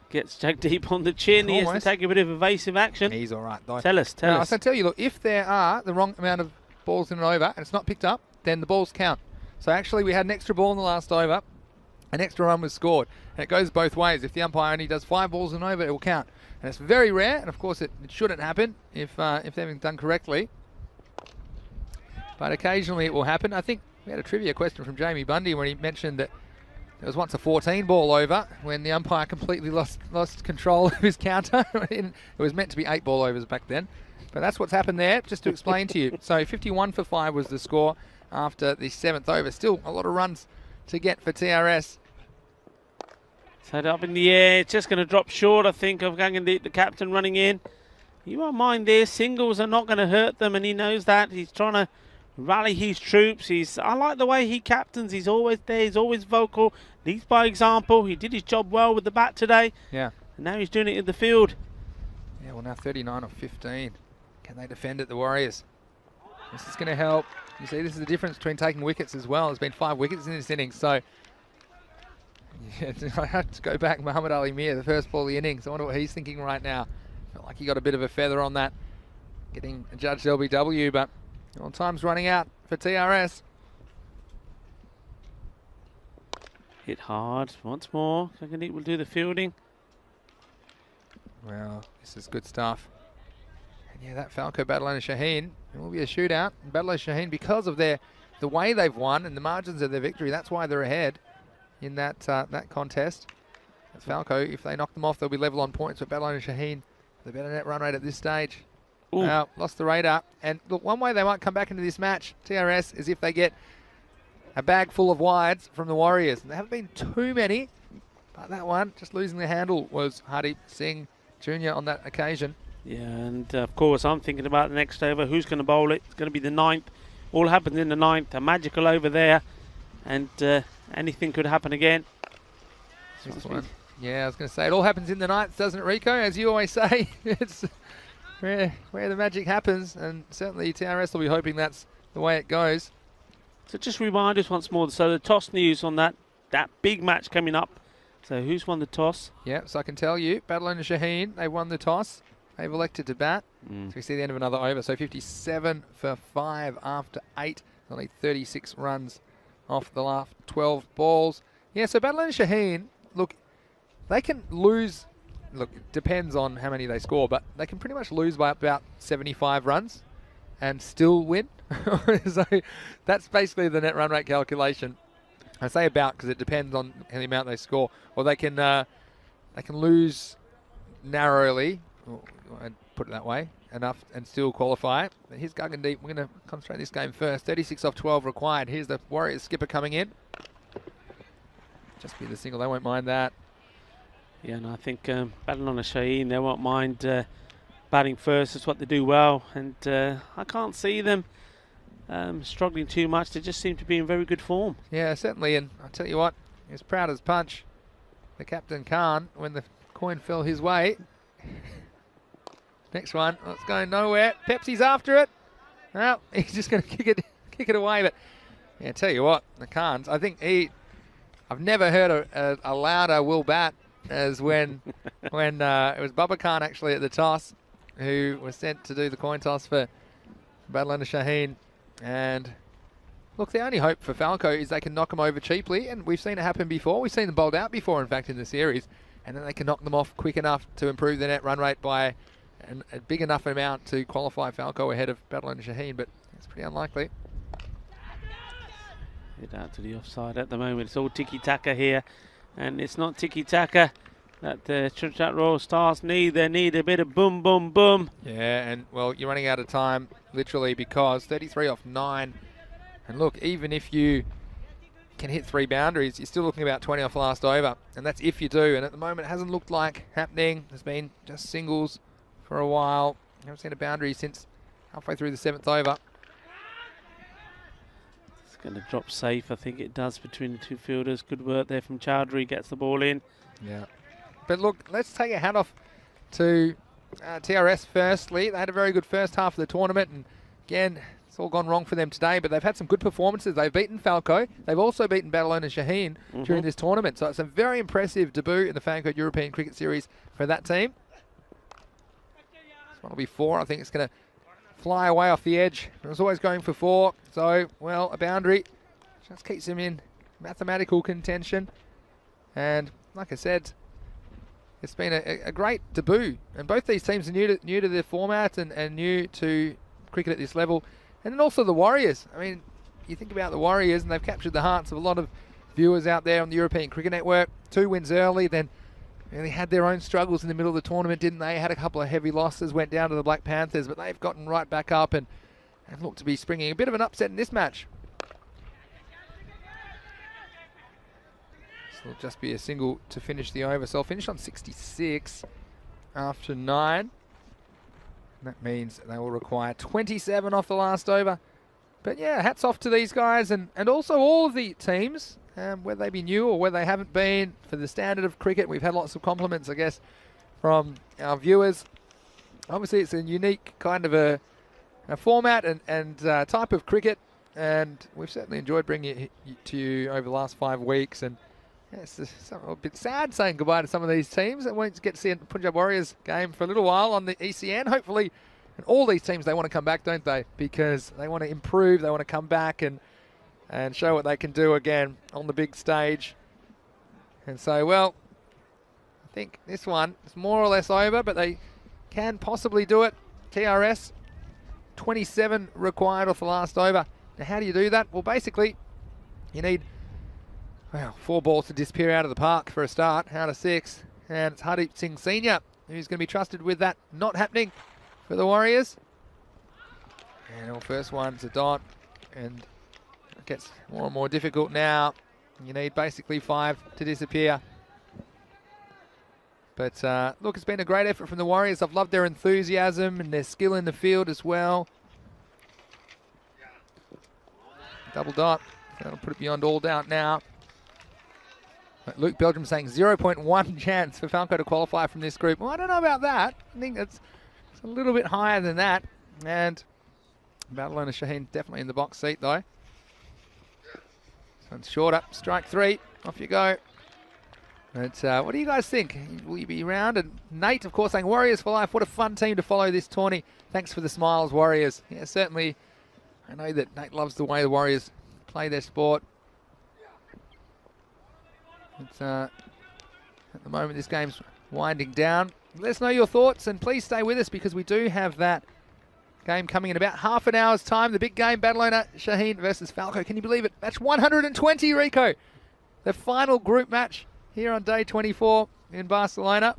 gets Jagdeep on the chin. He has to take a bit of evasive action. He's all right, though. Tell us. I tell you, look, if there are the wrong amount of balls in an over and it's not picked up, then the balls count. So actually we had an extra ball in the last over. An extra run was scored. And it goes both ways. If the umpire only does 5 balls in an over, it will count. And it's very rare, and of course it shouldn't happen if they've been done correctly. But occasionally it will happen. I think we had a trivia question from Jamie Bundy when he mentioned that there was once a 14-ball over when the umpire completely lost control of his counter. It was meant to be 8-ball overs back then. But that's what's happened there, just to explain to you. So 51 for 5 was the score after the 7th over. Still a lot of runs to get for TRS. Set up in the air. It's just going to drop short, I think, of Gagandeep, the captain, running in. You won't mind there. Singles are not going to hurt them, and he knows that. He's trying to rally his troops. I like the way he captains. He's always there. He's always vocal. Leads by example. He did his job well with the bat today. Yeah. And now he's doing it in the field. Yeah, well, now 39 of 15. Can they defend it, the Warriors? This is going to help. You see, this is the difference between taking wickets as well. There's been 5 wickets in this innings, so yeah, I have to go back. Muhammad Ali Mir, the first ball of the innings. I wonder what he's thinking right now. Felt like he got a bit of a feather on that, getting judged LBW, but well, time's running out for TRS. Hit hard once more. Gagandeep will do the fielding. Well, this is good stuff. And yeah, that Falco battle under Shaheen, it will be a shootout. And battle over Shaheen, because of the way they've won and the margins of their victory, that's why they're ahead in that contest. That's Falco. If they knock them off, they'll be level on points. But battle over Shaheen, the better net run rate at this stage. Lost the radar. And look, one way they might come back into this match, TRS, is if they get a bag full of wides from the Warriors. And there haven't been too many, but that one, just losing the handle, was Hardeep Singh Jr. on that occasion. Yeah, and of course I'm thinking about the next over. Who's going to bowl it? It's going to be the 9th. All happens in the 9th. A magical over there. And anything could happen again. This one. Yeah, I was going to say, it all happens in the 9th, doesn't it, Rico? As you always say, it's where the magic happens. And certainly TRS will be hoping that's the way it goes. So just remind us once more. So the toss news on that big match coming up. So who's won the toss? Yeah, so I can tell you, Battle and Shaheen, they won the toss. They've elected to bat. So we see the end of another over. So 57 for 5 after 8. Only 36 runs off the last 12 balls. Yeah, so Battle and Shaheen, look, they can lose. Look, it depends on how many they score, but they can pretty much lose by about 75 runs and still win. So that's basically the net run rate calculation. I say about because it depends on the amount they score. Or they can lose narrowly, I'd put it that way, enough and still qualify. But here's Gagandeep. We're going to concentrate this game first. 36 off 12 required. Here's the Warriors skipper coming in. Just be the single. They won't mind that. Yeah, and I think batting on a Shaheen, they won't mind batting first. It's what they do well. And I can't see them struggling too much. They just seem to be in very good form. Yeah, certainly. And I'll tell you what, as proud as punch, the captain Khan, when the coin fell his way. Next one, it's going nowhere. Pepsi's after it. Well, he's just going to kick it away. But yeah, tell you what, the Khans, I think I've never heard a louder will bat as when it was Bubba Khan actually at the toss, who was sent to do the coin toss for Battle under Shaheen. And look, the only hope for Falco is they can knock them over cheaply, and we've seen it happen before. We've seen them bowled out before, in fact, in the series, and then they can knock them off quick enough to improve their net run rate by a big enough amount to qualify Falco ahead of Battle and Shaheen, but it's pretty unlikely. Get out to the offside at the moment. It's all tiki-taka here, and it's not tiki-taka that the Trinidad Royal Stars need. They need a bit of boom, boom, boom. Yeah, and well, you're running out of time, literally, because 33 off 9. And look, even if you can hit 3 boundaries, you're still looking about 20 off last over. And that's if you do. And at the moment, it hasn't looked like happening. There's been just singles for a while. Haven't seen a boundary since halfway through the 7th over. going to drop safe. I think it does between the two fielders. Good work there from Chowdhury. Gets the ball in. Yeah. But look, let's take a hat off to TRS firstly. They had a very good first half of the tournament, and again, it's all gone wrong for them today, but they've had some good performances. They've beaten Falco. They've also beaten Badalona Shaheen during this tournament. So it's a very impressive debut in the Falco European Cricket Series for that team. This one will be 4. I think it's going to fly away off the edge. It was always going for 4. So, well, a boundary just keeps them in mathematical contention. And like I said, it's been a great debut. And both these teams are new to their format and new to cricket at this level. And then also the Warriors. I mean, you think about the Warriors, and they've captured the hearts of a lot of viewers out there on the European Cricket Network. 2 wins early, then really had their own struggles in the middle of the tournament, didn't they? Had a couple of heavy losses, went down to the Black Panthers, but they've gotten right back up and look to be springing a bit of an upset in this match. This will just be a single to finish the over. So I'll finish on 66 after 9. That means they will require 27 off the last over. But yeah, hats off to these guys and also all of the teams, whether they be new or whether they haven't been, for the standard of cricket. We've had lots of compliments, I guess, from our viewers. Obviously, it's a unique kind of a format and type of cricket, and we've certainly enjoyed bringing it to you over the last 5 weeks. And yeah, it's a bit sad saying goodbye to some of these teams. I won't get to see a Punjab Warriors game for a little while on the ECN. Hopefully, and all these teams, they want to come back, don't they? Because they want to improve, they want to come back and show what they can do again on the big stage. And so, well, I think this one is more or less over, but they can possibly do it. TRS, 27 required off the last over. Now, how do you do that? Well, basically, you need 4 balls to disappear out of the park for a start, out of 6. And it's Hardeep Singh Sr. who's going to be trusted with that not happening for the Warriors. And our first one's a dot, and it gets more and more difficult now. You need basically 5 to disappear. But look, it's been a great effort from the Warriors. I've loved their enthusiasm and their skill in the field as well. Double dot. That'll put it beyond all doubt now. But Luke Belgium saying 0.1 chance for Falco to qualify from this group. Well, I don't know about that. I think it's a little bit higher than that. And Badalona Shaheen definitely in the box seat, though. So it's short up. Strike 3. Off you go. But what do you guys think? Will you be around? And Nate, of course, saying Warriors for life. What a fun team to follow this tourney. Thanks for the smiles, Warriors. Yeah, certainly. I know that Nate loves the way the Warriors play their sport. It's, at the moment, this game's winding down. Let us know your thoughts, and please stay with us because we do have that game coming in about half an hour's time. The big game, Badalona Shaheen versus Falco. Can you believe it? Match 120, Rico. The final group match here on day 24 in Barcelona.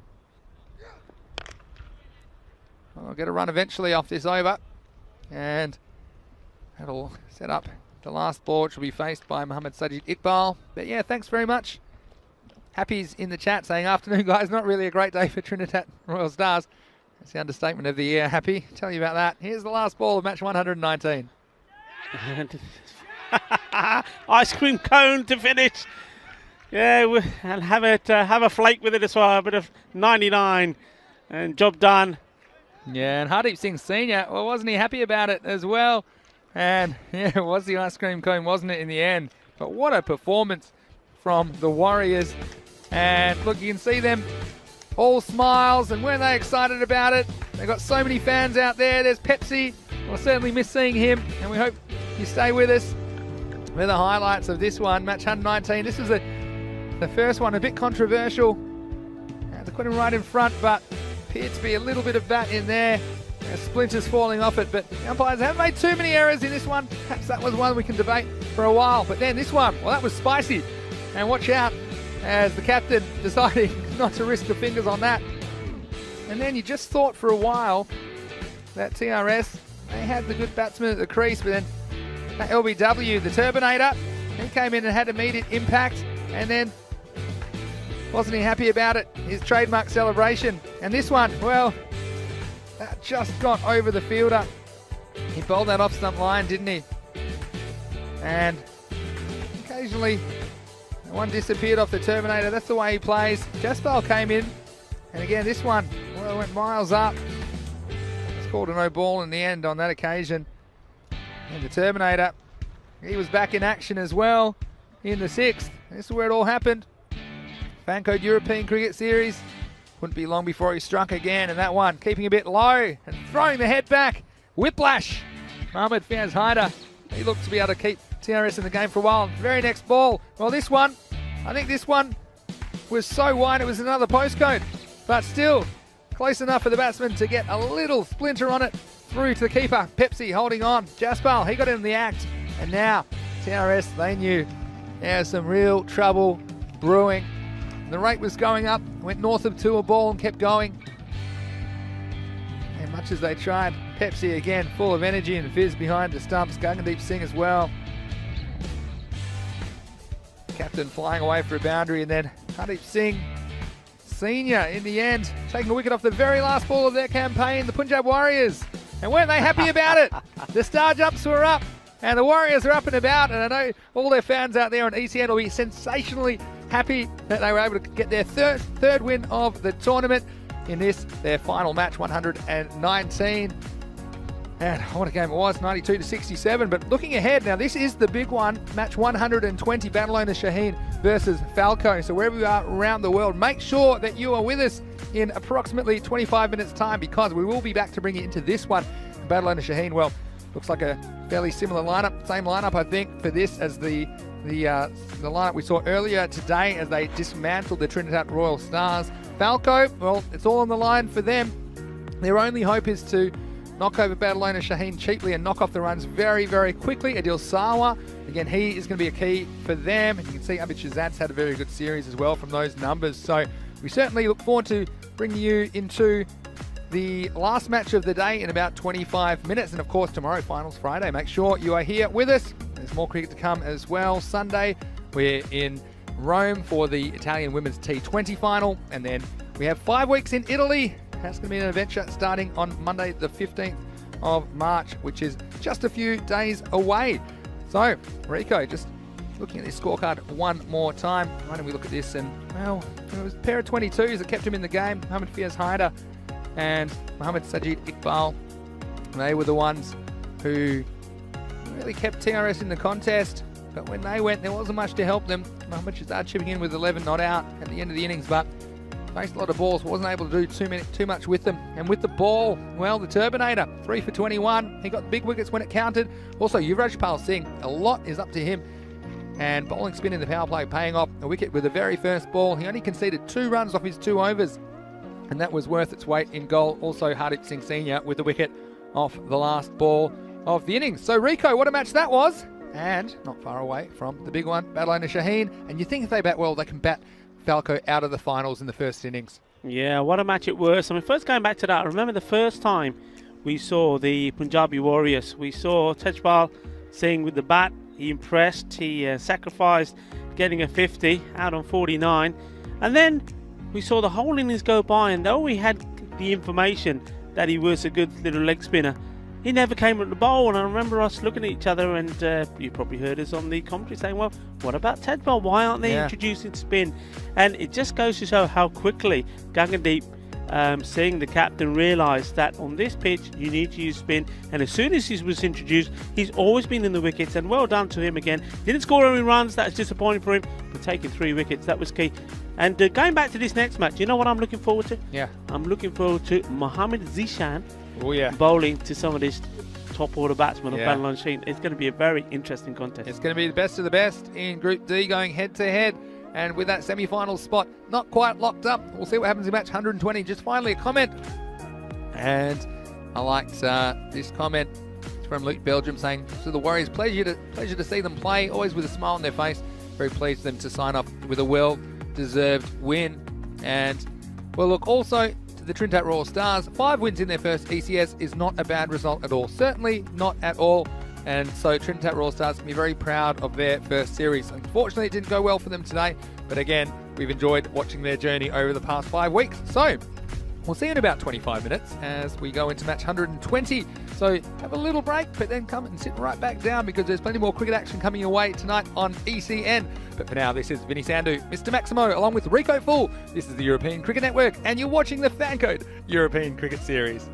I'll get a run eventually off this over, and that'll set up the last ball, which will be faced by Mohammad Sajid Iqbal. But yeah, thanks very much. Happy's in the chat saying, afternoon guys, not really a great day for Trinidad Royal Stars. That's the understatement of the year, Happy. Tell you about that. Here's the last ball of match 119. Ice cream cone to finish. Yeah, and have a flake with it as well. A bit of 99 and job done. Yeah, and Hardeep Singh Sr., well, wasn't he happy about it as well? And yeah, it was the ice cream cone, wasn't it, in the end? But what a performance from the Warriors. And look, you can see them all smiles, and weren't they excited about it? They've got so many fans out there. There's Pepsi. We'll certainly miss seeing him, and we hope you stay with us for the highlights of this one, match 119. This is the first one, a bit controversial. They put him right in front, but appeared to be a little bit of bat in there. Splinters falling off it, but the umpires haven't made too many errors in this one. Perhaps that was one we can debate for a while. But then this one, well, that was spicy. And watch out as the captain deciding not to risk the fingers on that. And then you just thought for a while that TRS, they had the good batsman at the crease, but then that LBW, the Turbinator, he came in and had immediate impact, and then wasn't he happy about it? His trademark celebration. And this one, well, that just got over the fielder. He bowled that off stump line, didn't he? And occasionally one disappeared off the Terminator. That's the way he plays. Jaspal came in, and again this one, well, it went miles up. It's called a no ball in the end on that occasion. And the Terminator, he was back in action as well in the 6th. This is where it all happened. Falco European Cricket Series. Wouldn't be long before he struck again, and that one keeping a bit low and throwing the head back. Whiplash. Mohamed Fiaz Haider. He looked to be able to keep TRS in the game for a while. Very next ball. Well, this one, I think this one was so wide it was another postcode. But still, close enough for the batsman to get a little splinter on it through to the keeper. Pepsi holding on. Jaspal, he got in the act. And now, TRS, they knew there's some real trouble brewing. The rate was going up, went north of 2 a ball and kept going. And much as they tried, Pepsi again full of energy and fizz behind the stumps. Gagandeep Singh as well. Captain flying away for a boundary, and then Hardeep Singh Senior in the end taking a wicket off the very last ball of their campaign, the Punjab Warriors. And weren't they happy about it? The star jumps were up and the Warriors are up and about, and I know all their fans out there on ECN will be sensationally happy that they were able to get their third win of the tournament in this, their final match, 119. And what a game it was, 92 to 67. But looking ahead now, this is the big one, match 120, battle owner Shaheen versus Falco. So wherever you are around the world, make sure that you are with us in approximately 25 minutes time, because we will be back to bring you into this one. Battle owner Shaheen, well, looks like a fairly similar lineup, same lineup I think for this as the lineup we saw earlier today as they dismantled the Trinidad Royal Stars. Falco, well, it's all on the line for them. Their only hope is to knock over battle owner Shaheen cheaply and knock off the runs very, very quickly. Adil Sawa, again, he is going to be a key for them. And you can see Abid Shazad's had a very good series as well from those numbers. So we certainly look forward to bringing you into the last match of the day in about 25 minutes. And of course, tomorrow, Finals Friday. Make sure you are here with us. There's more cricket to come as well. Sunday, we're in Rome for the Italian Women's T20 final. And then we have 5 weeks in Italy. That's going to be an adventure starting on Monday, the 15th of March, which is just a few days away. So, Rico, just looking at this scorecard one more time. Why don't we look at this? And, well, it was a pair of 22s that kept him in the game. Mohamed Fiaz Haider and Mohamed Sajid Iqbal. They were the ones who really kept TRS in the contest. But when they went, there wasn't much to help them. Mohamed Shahzad chipping in with 11 not out at the end of the innings, but faced a lot of balls, wasn't able to do too much with them. And with the ball, well, the Terminator, 3 for 21. He got big wickets when it counted. Also, Yuvraj Pal Singh, a lot is up to him. And bowling spin in the power play paying off. A wicket with the very first ball. He only conceded 2 runs off his 2 overs. And that was worth its weight in goal. Also, Hardeep Singh Senior with the wicket off the last ball of the innings. So, Rico, what a match that was. And not far away from the big one, battle owner Shaheen. And you think if they bat well, they can bat Falco out of the finals in the first innings. Yeah, what a match it was. I mean, first going back to that, I remember the first time we saw the Punjabi Warriors. We saw Tejpal Singh with the bat. He impressed. He sacrificed getting a 50 out on 49. And then we saw the whole innings go by, and though we had the information that he was a good little leg spinner, he never came at the bowl. And I remember us looking at each other, and you probably heard us on the commentary saying, well, what about Tedball? Why aren't they introducing spin? And it just goes to show how quickly Gagandeep Singh, the captain, realised that on this pitch you need to use spin. And as soon as he was introduced, he's always been in the wickets, and well done to him again. Didn't score any runs, that's disappointing for him, but taking 3 wickets, that was key. And going back to this next match, you know what I'm looking forward to? Yeah. I'm looking forward to Mohamed Zishan bowling to some of these top order batsmen of Battle on Sheen. It's going to be a very interesting contest. It's going to be the best of the best in Group D, going head to head. And with that semi-final spot not quite locked up, we'll see what happens in match 120. Just finally a comment. And I liked this comment. It's from Luke Belgium saying, to the Warriors, pleasure to see them play, always with a smile on their face. Very pleased for them to sign off with a well-deserved win. And, well, look, also to the Trinidad Royal Stars, 5 wins in their first ECS is not a bad result at all. Certainly not at all. And so Trinidad Royal Stars can be very proud of their first series. Unfortunately, it didn't go well for them today. But again, we've enjoyed watching their journey over the past 5 weeks. So we'll see you in about 25 minutes as we go into match 120 So have a little break, but then come and sit right back down because there's plenty more cricket action coming your way tonight on ECN. But for now, this is Vinny Sandhu, Mr. Maximo, along with Rico Full. This is the European Cricket Network, and you're watching the Falco European Cricket Series.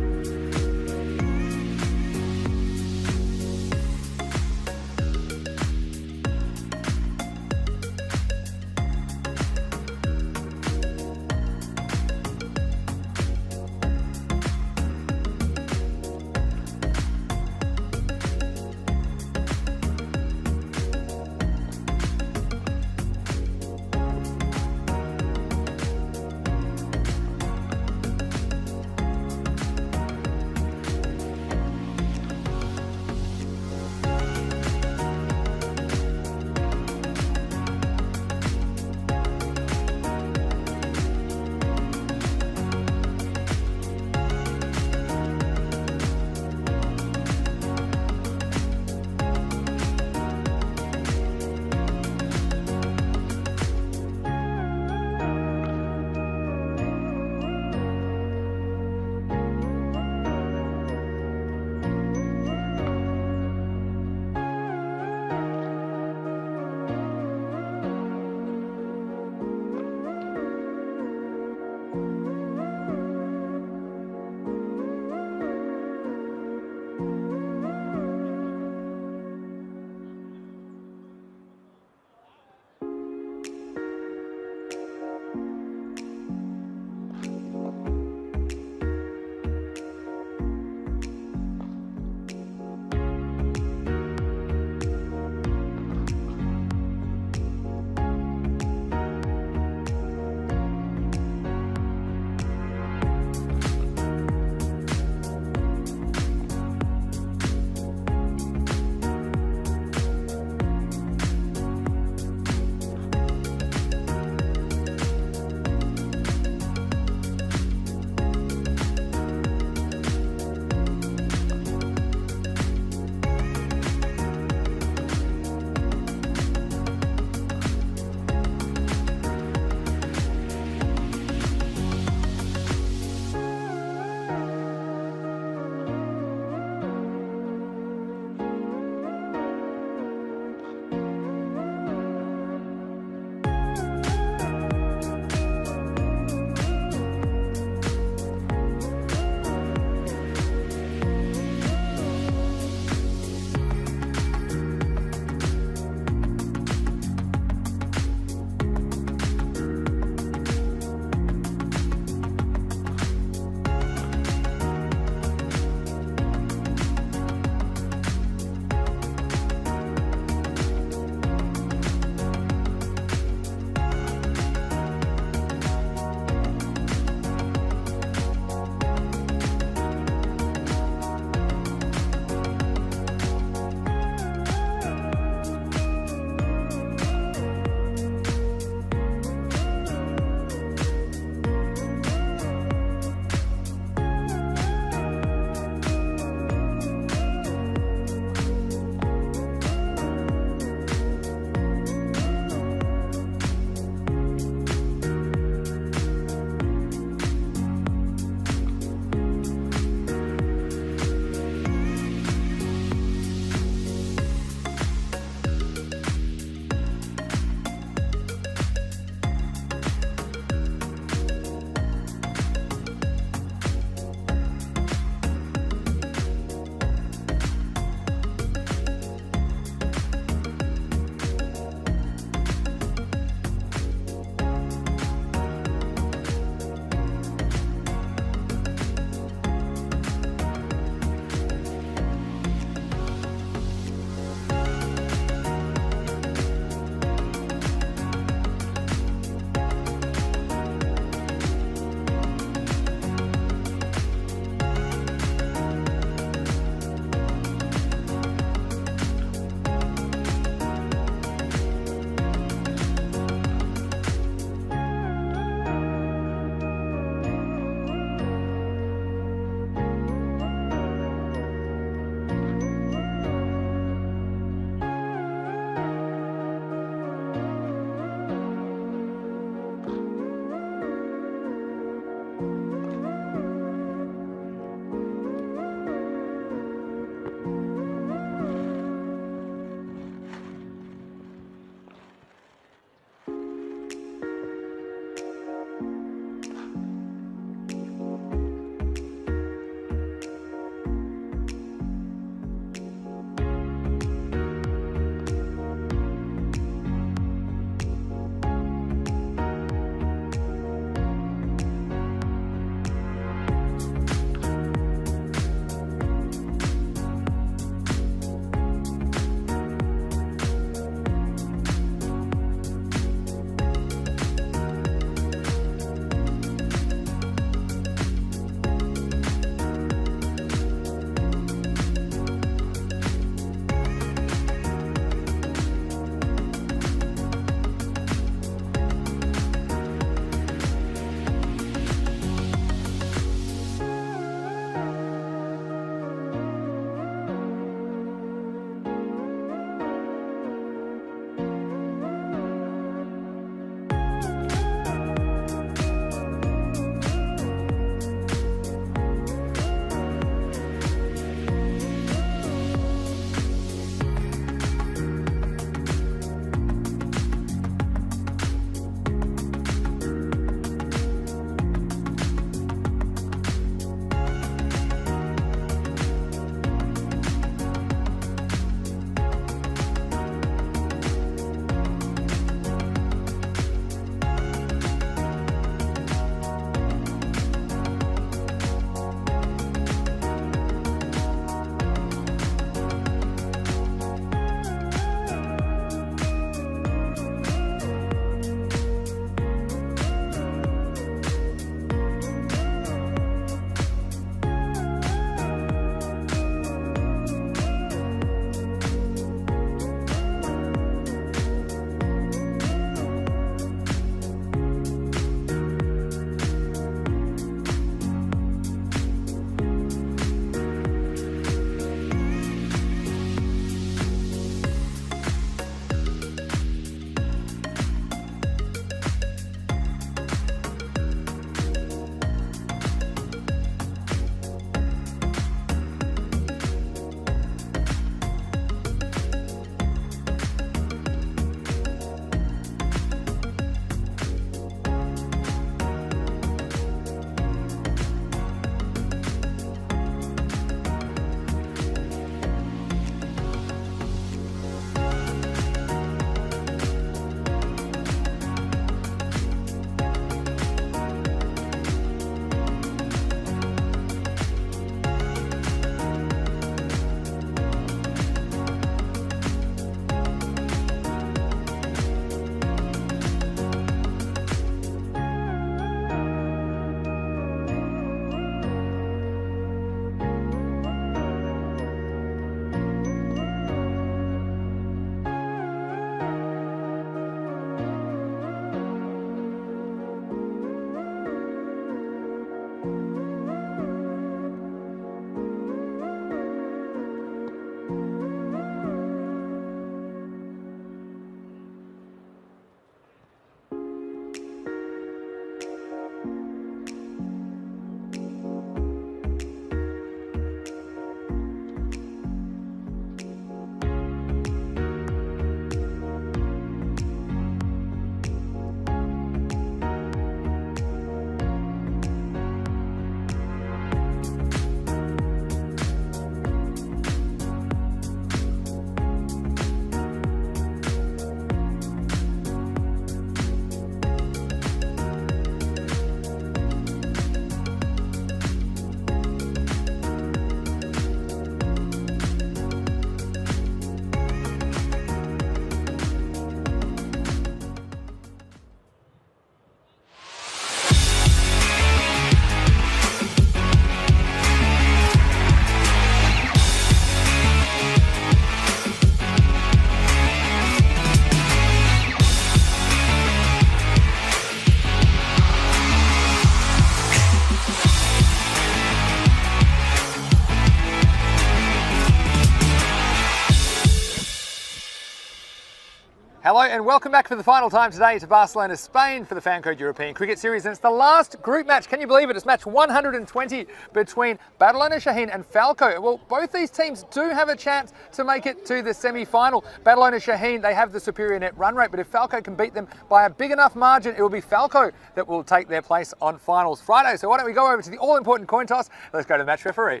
Hello and welcome back for the final time today to Barcelona, Spain for the Fancode European Cricket Series, and it's the last group match. Can you believe it? It's match 120 between Badalona Shaheen and Falco. Well, both these teams do have a chance to make it to the semi-final. Badalona Shaheen, they have the superior net run rate, but if Falco can beat them by a big enough margin, it will be Falco that will take their place on Finals Friday. So why don't we go over to the all-important coin toss. Let's go to the match referee.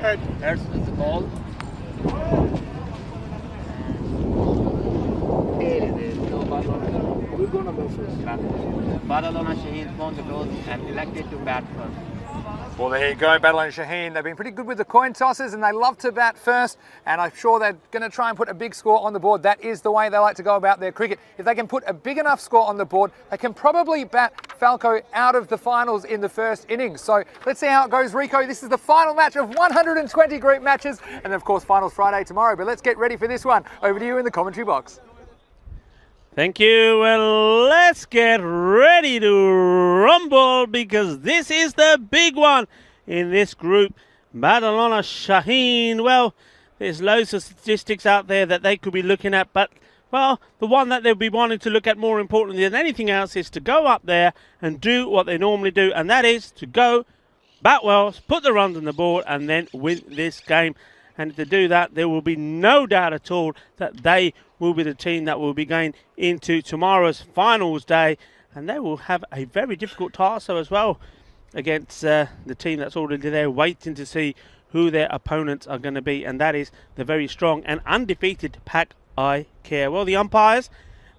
Heads is the ball. We're gonna go first. Badalona Shaheen won the toss and elected to bat first. Well, there you go, Badalona Shaheen. They've been pretty good with the coin tosses and they love to bat first, and I'm sure they're going to try and put a big score on the board. That is the way they like to go about their cricket. If they can put a big enough score on the board, they can probably bat Falco out of the finals in the first innings. So let's see how it goes, Rico. This is the final match of 120 group matches, and of course, Finals Friday tomorrow. But let's get ready for this one. Over to you in the commentary box. Thank you. Well, let's get ready to rumble because this is the big one in this group. Badalona Shaheen. Well, there's loads of statistics out there that they could be looking at, but, well, the one that they'll be wanting to look at more importantly than anything else is to go up there and do what they normally do, and that is to go bat well, put the runs on the board, and then win this game. And to do that, there will be no doubt at all that they will be the team that will be going into tomorrow's finals day. And they will have a very difficult task as well against the team that's already there waiting to see who their opponents are going to be. And that is the very strong and undefeated Pak I Care. Well, the umpires,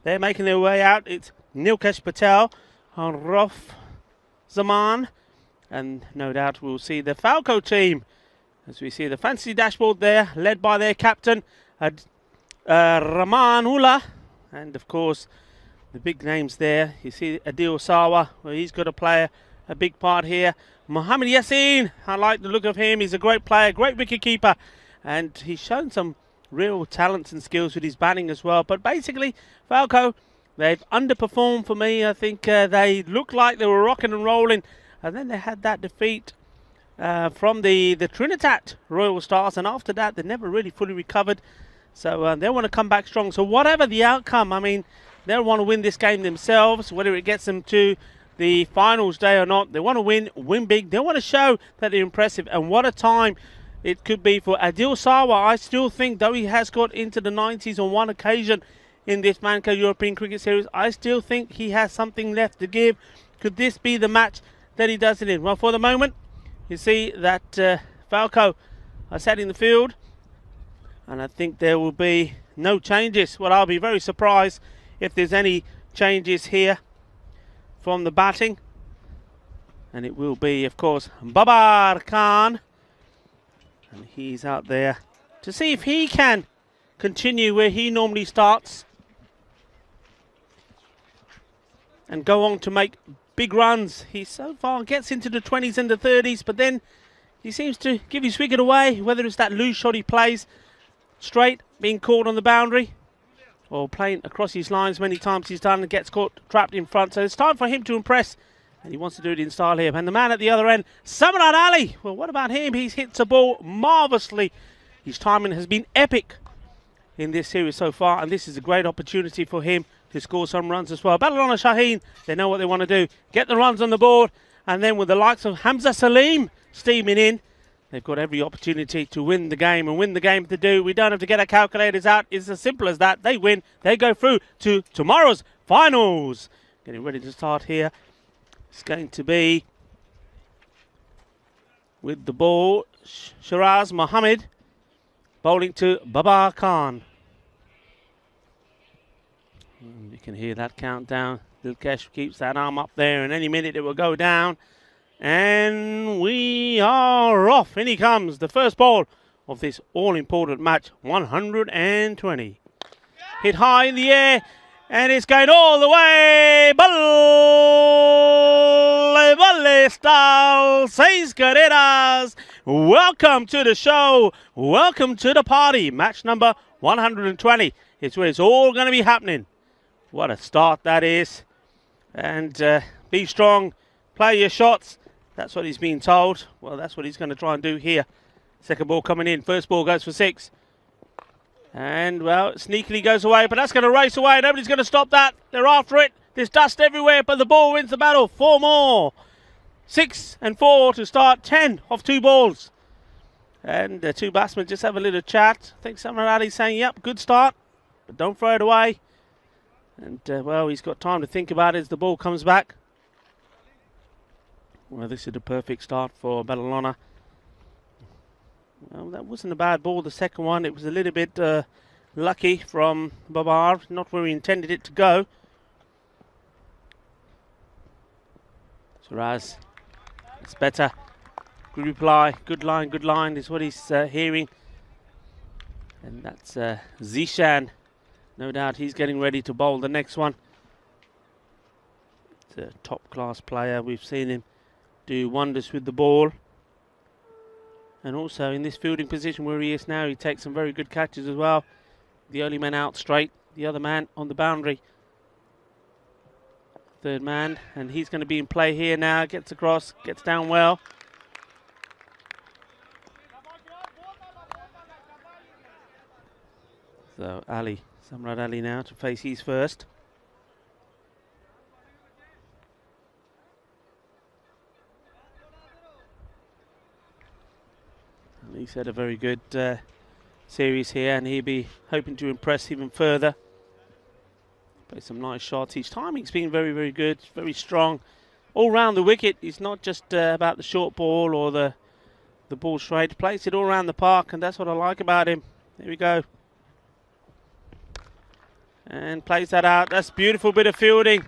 they're making their way out. It's Nilkesh Patel and Rof Zaman. And no doubt we'll see the Falco team, as we see the fancy dashboard there, led by their captain, Ramanullah. And, of course, the big names there. You see Adil Sawa, well, he's got to play a big part here. Mohammad Yassin, I like the look of him. He's a great player, great wicketkeeper. And he's shown some real talents and skills with his batting as well. But basically, Falco, they've underperformed for me. I think they looked like they were rocking and rolling. And then they had that defeat from the Trinidad Royal Stars, and after that they never really fully recovered. So they want to come back strong. So whatever the outcome, I mean, they'll want to win this game themselves, whether it gets them to the finals day or not. They want to win big. They want to show that they're impressive, and what a time it could be for Adil Sawa. I still think, though he has got into the 90s on one occasion in this Fancode European Cricket Series, I still think he has something left to give. Could this be the match that he does it in? Well, for the moment, you see that Falco are setting the field, and I think there will be no changes. Well, I'll be very surprised if there's any changes here from the batting. And it will be, of course, Babar Khan. And he's out there to see if he can continue where he normally starts and go on to make big runs. He so far gets into the 20s and the 30s, but then he seems to give his wicket away, whether it's that loose shot he plays straight, being caught on the boundary, or playing across his lines. Many times he's done and gets caught trapped in front. So it's time for him to impress, and he wants to do it in style here. And the man at the other end, Samrat Ali. Well, what about him? He's hit the ball marvellously. His timing has been epic in this series so far, and this is a great opportunity for him to score some runs as well. Badalona Shaheen, they know what they want to do. Get the runs on the board, and then with the likes of Hamza Salim steaming in, they've got every opportunity to win the game, and win the game to do. We don't have to get our calculators out. It's as simple as that. They win. They go through to tomorrow's finals. Getting ready to start here. It's going to be with the ball, Shiraz Mohammed bowling to Babar Khan. You can hear that countdown. Dilkesh keeps that arm up there, and any minute it will go down. And we are off. In he comes, the first ball of this all-important match, 120. Hit high in the air, and it's going all the way. Balle, balle, style, seis carreras. Welcome to the show. Welcome to the party. Match number 120. It's where it's all going to be happening. What a start that is. And be strong, play your shots. That's what he's been told. Well, that's what he's going to try and do here. Second ball coming in. First ball goes for 6. And, well, sneakily goes away, but that's going to race away. Nobody's going to stop that. They're after it. There's dust everywhere, but the ball wins the battle. 4 more. 6 and 4 to start 10 off 2 balls. And the 2 batsmen just have a little chat. I think Samar Ali's saying, yep, good start, but don't throw it away. And, well, he's got time to think about it as the ball comes back. Well, this is the perfect start for Badalona. Well, that wasn't a bad ball, the second one. It was a little bit lucky from Babar, not where he intended it to go. Suraz, it's better. Good reply, good line is what he's hearing. And that's Zishan. No doubt he's getting ready to bowl the next one. It's a top-class player. We've seen him do wonders with the ball. And also in this fielding position where he is now, he takes some very good catches as well. The only man out straight, the other man on the boundary. Third man, and he's going to be in play here now. Gets across, gets down well. So Ali, Samrat Ali now to face his first. And he's had a very good series here, and he'll be hoping to impress even further. Play some nice shots. His timing's been very, very good, very strong. All round the wicket. It's not just about the short ball or the ball straight. He plays it all around the park, and that's what I like about him. There we go. And plays that out. That's a beautiful bit of fielding.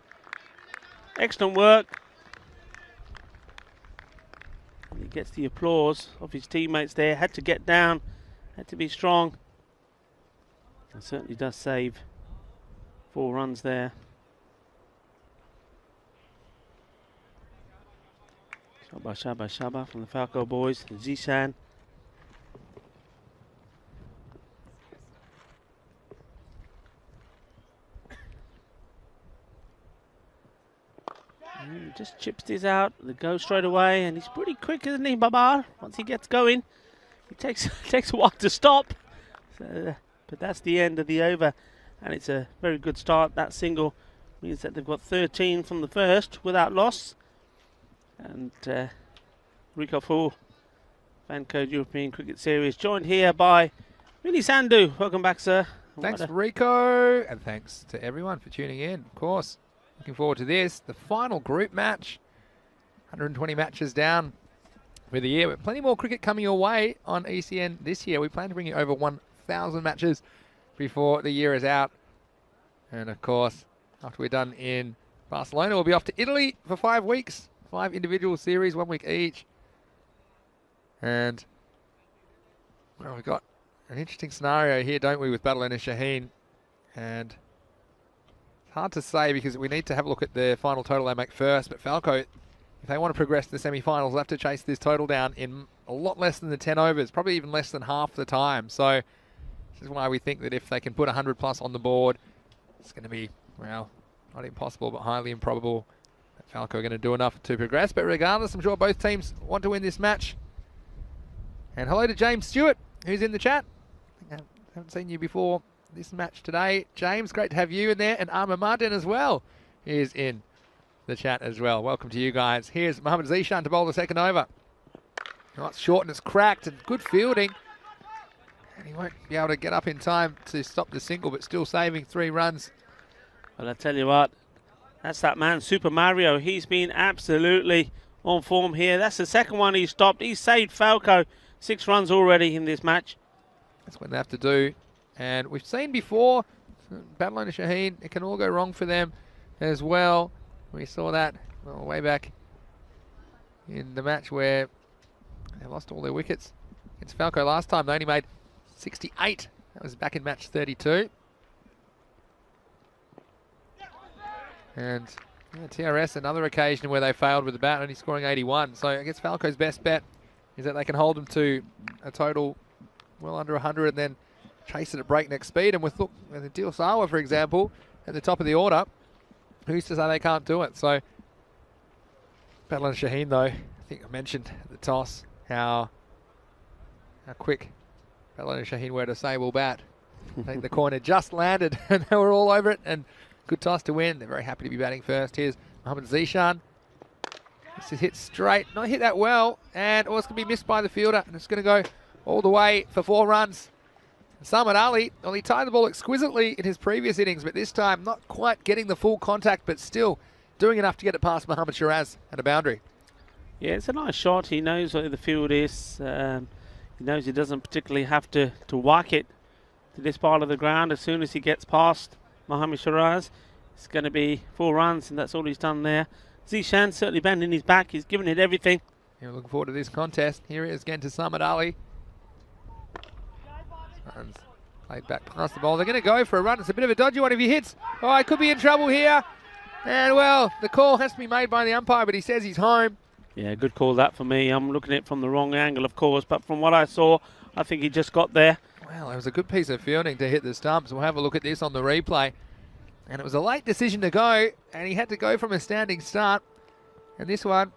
Excellent work. And he gets the applause of his teammates there. Had to get down. Had to be strong. And certainly does save 4 runs there. Shaba from the Falco boys. Zishan. Just chips this out. They go straight away, and he's pretty quick, isn't he, Babar? Once he gets going, it takes a while to stop. So, but that's the end of the over, and it's a very good start. That single means that they've got 13 from the first without loss. And Rico Fu, Fan Code European Cricket Series, joined here by Vinny Sandhu. Welcome back, sir. Thanks, Rico, and thanks to everyone for tuning in, of course. Looking forward to this, the final group match. 120 matches down for the year, but plenty more cricket coming your way on ECN this year. We plan to bring you over 1,000 matches before the year is out. And of course, after we're done in Barcelona, we'll be off to Italy for 5 weeks. 5 individual series, 1 week each. And, well, we've got an interesting scenario here, don't we, with Badalona Shaheen. And it's hard to say because we need to have a look at the final total they make first. But Falco, if they want to progress to the semi-finals, they'll have to chase this total down in a lot less than the 10 overs, probably even less than half the time. So this is why we think that if they can put 100 plus on the board, it's going to be, well, not impossible, but highly improbable that Falco are going to do enough to progress. But regardless, I'm sure both teams want to win this match. And hello to James Stewart, who's in the chat. I haven't seen you before this match today. James, great to have you in there. And Arma Martin as well is in the chat as well. Welcome to you guys. Here's Mohammad Zishan to bowl the second over. Oh, it's short and it's cracked, and good fielding. And he won't be able to get up in time to stop the single, but still saving 3 runs. Well, I tell you what, that's that man, Super Mario. He's been absolutely on form here. That's the second one he's stopped. He's saved Falco 6 runs already in this match. That's what they have to do. And we've seen before, Badalona Shaheen, it can all go wrong for them as well. We saw that way back in the match where they lost all their wickets against Falco last time. They only made 68. That was back in match 32. And yeah, TRS, another occasion where they failed with the bat, only scoring 81. So I guess Falco's best bet is that they can hold them to a total well under 100 and then chase it at breakneck speed. And with the Dil Sawa, for example, at the top of the order, who's to say they can't do it? So Badalona Shaheen, though, I think I mentioned at the toss how quick Badalona Shaheen were to say, well, bat I think the coin had just landed and they were all over it. And good toss to win. They're very happy to be batting first. Here's Mohammad Zishan. This is hit straight. Not hit that well. And it's going to be missed by the fielder. And it's going to go all the way for 4 runs. Samad Ali, well, he tied the ball exquisitely in his previous innings, but this time not quite getting the full contact, but still doing enough to get it past Mohammad Shiraz and a boundary. Yeah, it's a nice shot. He knows where the field is. He knows he doesn't particularly have to whack it to this part of the ground. As soon as he gets past Mohammad Shiraz, it's going to be 4 runs, and that's all he's done there. Zishan certainly bending his back. He's given it everything. Yeah, looking forward to this contest. Here it is again to Samad Ali. Runs played back past the ball. They're going to go for a run. It's a bit of a dodgy one if he hits. Oh, he could be in trouble here. And, well, the call has to be made by the umpire, but he says he's home. Yeah, good call that for me. I'm looking at it from the wrong angle, of course, but from what I saw, I think he just got there. Well, it was a good piece of fielding to hit the stumps. We'll have a look at this on the replay. And it was a late decision to go, and he had to go from a standing start. And this one,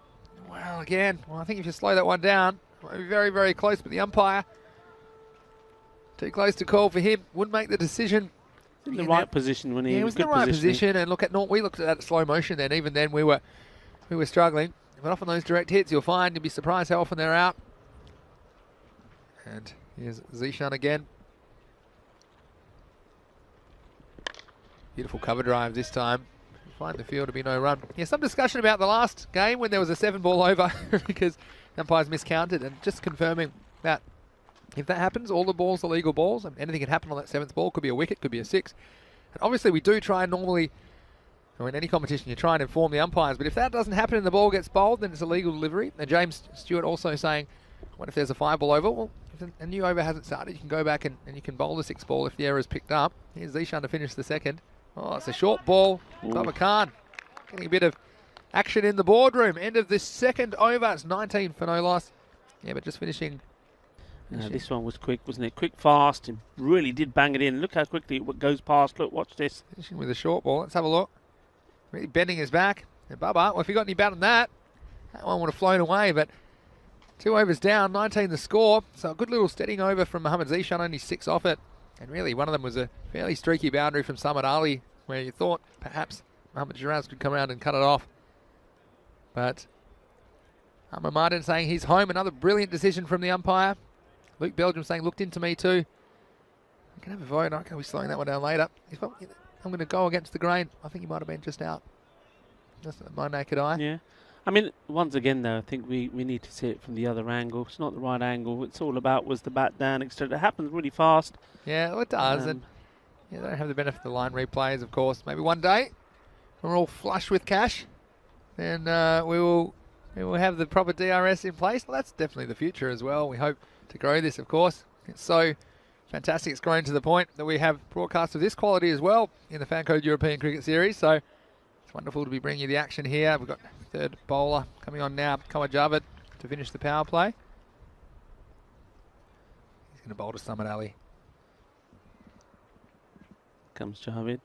well, again, I think if you slow that one down, it might be very, very close, but the umpire, too close to call for him, wouldn't make the decision. In the right position when he was in the right position. And look at we looked at that at slow motion then. Even then we were struggling. But often those direct hits, you'll find, you'll be surprised how often they're out. And here's Zishan again. Beautiful cover drive this time. Find the field to be no run. Yeah, some discussion about the last game when there was a 7-ball over because umpires miscounted, and just confirming that if that happens, all the balls are legal balls, and anything can happen on that 7th ball. Could be a wicket, could be a 6. And obviously we do try and normally, or in any competition, you try and inform the umpires, but if that doesn't happen and the ball gets bowled, then it's a legal delivery. And James Stewart also saying, what if there's a 5-ball over? Well, if a new over hasn't started, you can go back and you can bowl the 6th ball if the error is picked up. Here's Zishan to finish the 2nd. Oh, it's a short ball. Baba Khan getting a bit of action in the boardroom. End of this 2nd over. It's 19 for no loss. Yeah, but just finishing. This one was quick, wasn't it? Quick, fast, and really did bang it in. Look how quickly it goes past. Look, watch this. Finishing with a short ball. Let's have a look. Really bending his back. And Baba, well, if you got any bat on that, that one would have flown away. But 2 overs down, 19 the score. So a good little steadying over from Mohammad Zishan, only 6 off it. And really, one of them was a fairly streaky boundary from Samad Ali, where you thought perhaps Mohammad Shiraz could come around and cut it off. But Ahmed Martin saying he's home. Another brilliant decision from the umpire. Luke Belgium saying, looked into me too. I can have a vote. I can be slowing that one down later. I'm going to go against the grain. I think he might have been just out. Just my naked eye. Yeah. I mean, once again, though, I think we need to see it from the other angle. It's not the right angle. It's all about was the bat down, etc. It happens really fast. Yeah, well, it does. And yeah, they don't have the benefit of the line replays, of course. Maybe one day when we're all flush with cash, then we will have the proper DRS in place. Well, that's definitely the future as well. We hope to grow this, of course. It's so fantastic. It's grown to the point that we have broadcasts of this quality as well in the Fan Code European Cricket Series. So it's wonderful to be bringing you the action here. We've got 3rd bowler coming on now, Kawar Javed, to finish the power play. He's going to bowl to Samad Ali. Comes Javed.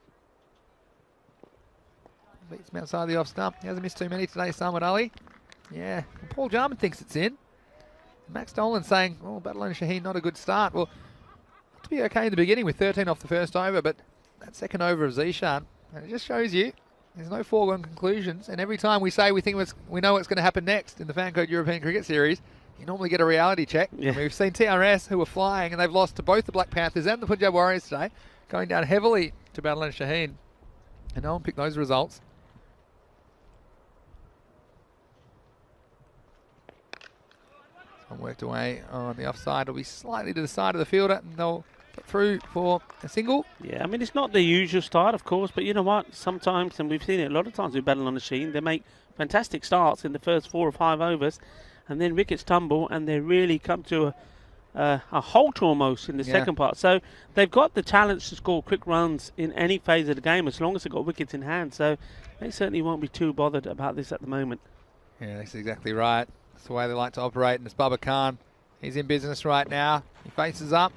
Beats him outside the off stump. He hasn't missed too many today, Samad Ali. Yeah, well, Paul Jarman thinks it's in. Max Dolan saying, oh, Battleline Shaheen, not a good start. Well, to be okay in the beginning with 13 off the 1st over, but that 2nd over of Zishan, and it just shows you there's no foregone conclusions. And every time we say we know what's going to happen next in the Fan Code European Cricket Series, you normally get a reality check. Yeah. I mean, we've seen TRS, who are flying, and they've lost to both the Black Panthers and the Punjab Warriors today, going down heavily to Battleline Shaheen. And no one picked those results. Worked away on the offside. It'll be slightly to the side of the fielder, and they'll get through for a single. Yeah, I mean, it's not the usual start, of course, but you know what? Sometimes, and we've seen it a lot of times with Battleline Shaheen, they make fantastic starts in the first 4 or 5 overs, and then wickets tumble, and they really come to a halt almost in the second part. So they've got the challenge to score quick runs in any phase of the game, as long as they've got wickets in hand. So they certainly won't be too bothered about this at the moment. Yeah, that's exactly right. That's the way they like to operate. And it's Baba Khan. He's in business right now. He faces up.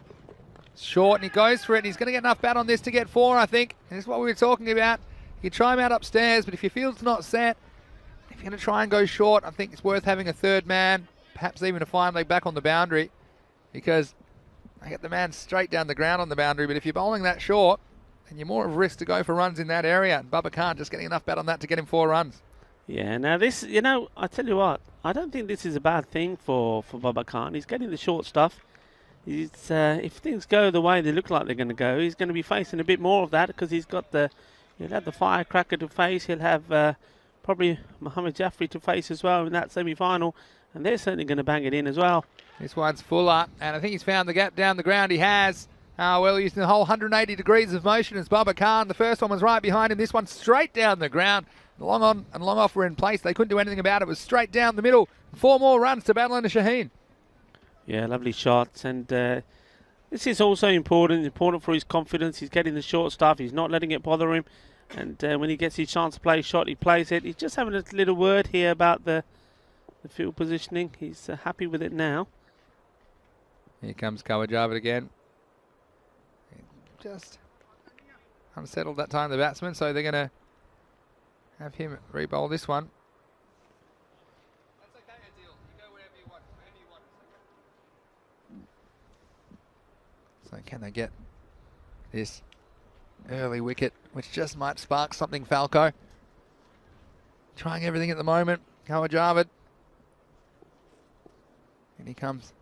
Short, and he goes for it. And he's going to get enough bat on this to get 4, I think. And this is what we were talking about. You can try him out upstairs, but if your field's not set, if you're going to try and go short, I think it's worth having a 3rd man, perhaps even a fine leg back on the boundary, because They get the man straight down the ground on the boundary, but if you're bowling that short, then you're more at risk to go for runs in that area. And Bubba Khan just getting enough bat on that to get him 4 runs. Yeah, now this, I tell you what, I don't think this is a bad thing for Bubba Khan. He's getting the short stuff. He's, if things go the way they look like they're going to go, he's going to be facing a bit more of that because he'll have the firecracker to face. He'll have probably Mohammad Jaffrey to face as well in that semi-final, and they're certainly going to bang it in as well. This one's fuller, and I think he's found the gap down the ground. He has. Well, using the whole 180 degrees of motion as Bubba Khan. The first one was right behind him. This one straight down the ground. Long on and long off were in place. They couldn't do anything about it. It was straight down the middle. 4 more runs to battle under Shaheen. Yeah, lovely shots. And this is also important for his confidence. He's getting the short stuff. He's not letting it bother him. And when he gets his chance to play a shot, he plays it. He's just having a little word here about the field positioning. He's happy with it now. Here comes Kawajava again. Just unsettled that time, the batsman, so they're going to have him re-bowl this one. That's okay, Adil. You go wherever you want. So can they get this early wicket, which just might spark something, Falco? Trying everything at the moment. Kawajava. And he comes.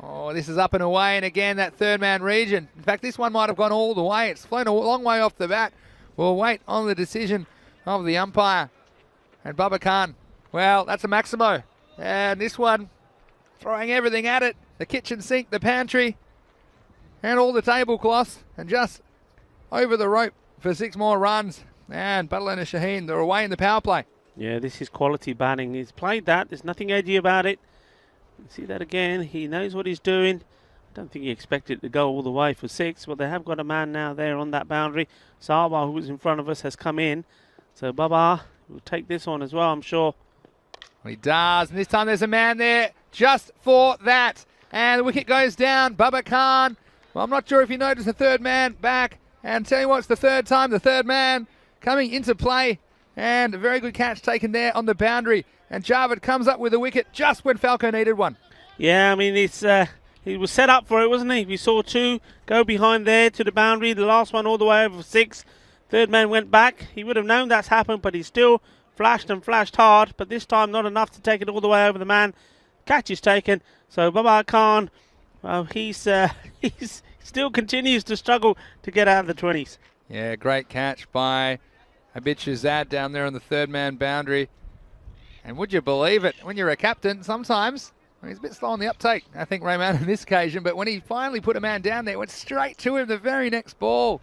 Oh, this is up and away, and again, that third man region. In fact, this one might have gone all the way. It's flown a long way off the bat. We'll wait on the decision of the umpire. And Bubba Khan, well, that's a Maximo. And this one, throwing everything at it. The kitchen sink, the pantry, and all the tablecloths, and just over the rope for 6 more runs. And Badalona Shaheen, they're away in the power play. Yeah, this is quality batting. He's played that. There's nothing edgy about it. See that again. He knows what he's doing. I don't think he expected to go all the way for 6. Well, they have got a man now there on that boundary. Sawa, who was in front of us, has come in. So Baba will take this on as well, I'm sure. Well, he does. And this time there's a man there just for that. And the wicket goes down. Bubba Khan. Well, I'm not sure if you noticed the third man back. And tell you what, it's the third time the third man coming into play. And a very good catch taken there on the boundary. And Javed comes up with a wicket just when Falco needed one. Yeah, I mean, he was set up for it, wasn't he? We saw 2 go behind there to the boundary. The last one all the way over for 6. Third man went back. He would have known that's happened, but he still flashed and flashed hard. But this time not enough to take it all the way over the man. Catch is taken. So Baba Khan, he still continues to struggle to get out of the 20s. Yeah, great catch by Abid Shahzad down there on the third man boundary. And would you believe it, when you're a captain, sometimes, he's a bit slow on the uptake, I think, Rayman, on this occasion, but when he finally put a man down there, it went straight to him the very next ball.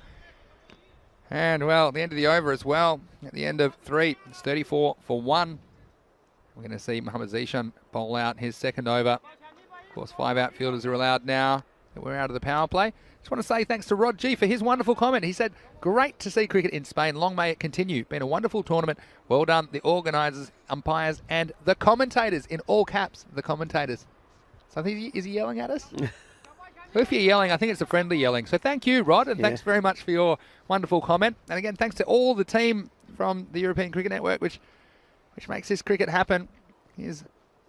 And, well, at the end of the over as well, at the end of 3, it's 34 for 1. We're going to see Mohammad Zishan bowl out his second over. Of course, 5 outfielders are allowed now that we're out of the power play. Just want to say thanks to Rod G for his wonderful comment. He said, great to see cricket in Spain. Long may it continue. Been a wonderful tournament. Well done, the organisers, umpires, and the commentators, in all caps, the commentators. So I think, is he yelling at us? Well, if you're yelling, I think it's a friendly yelling. So thank you, Rod, and thanks very much for your wonderful comment. And again, thanks to all the team from the European Cricket Network, which makes this cricket happen. Here's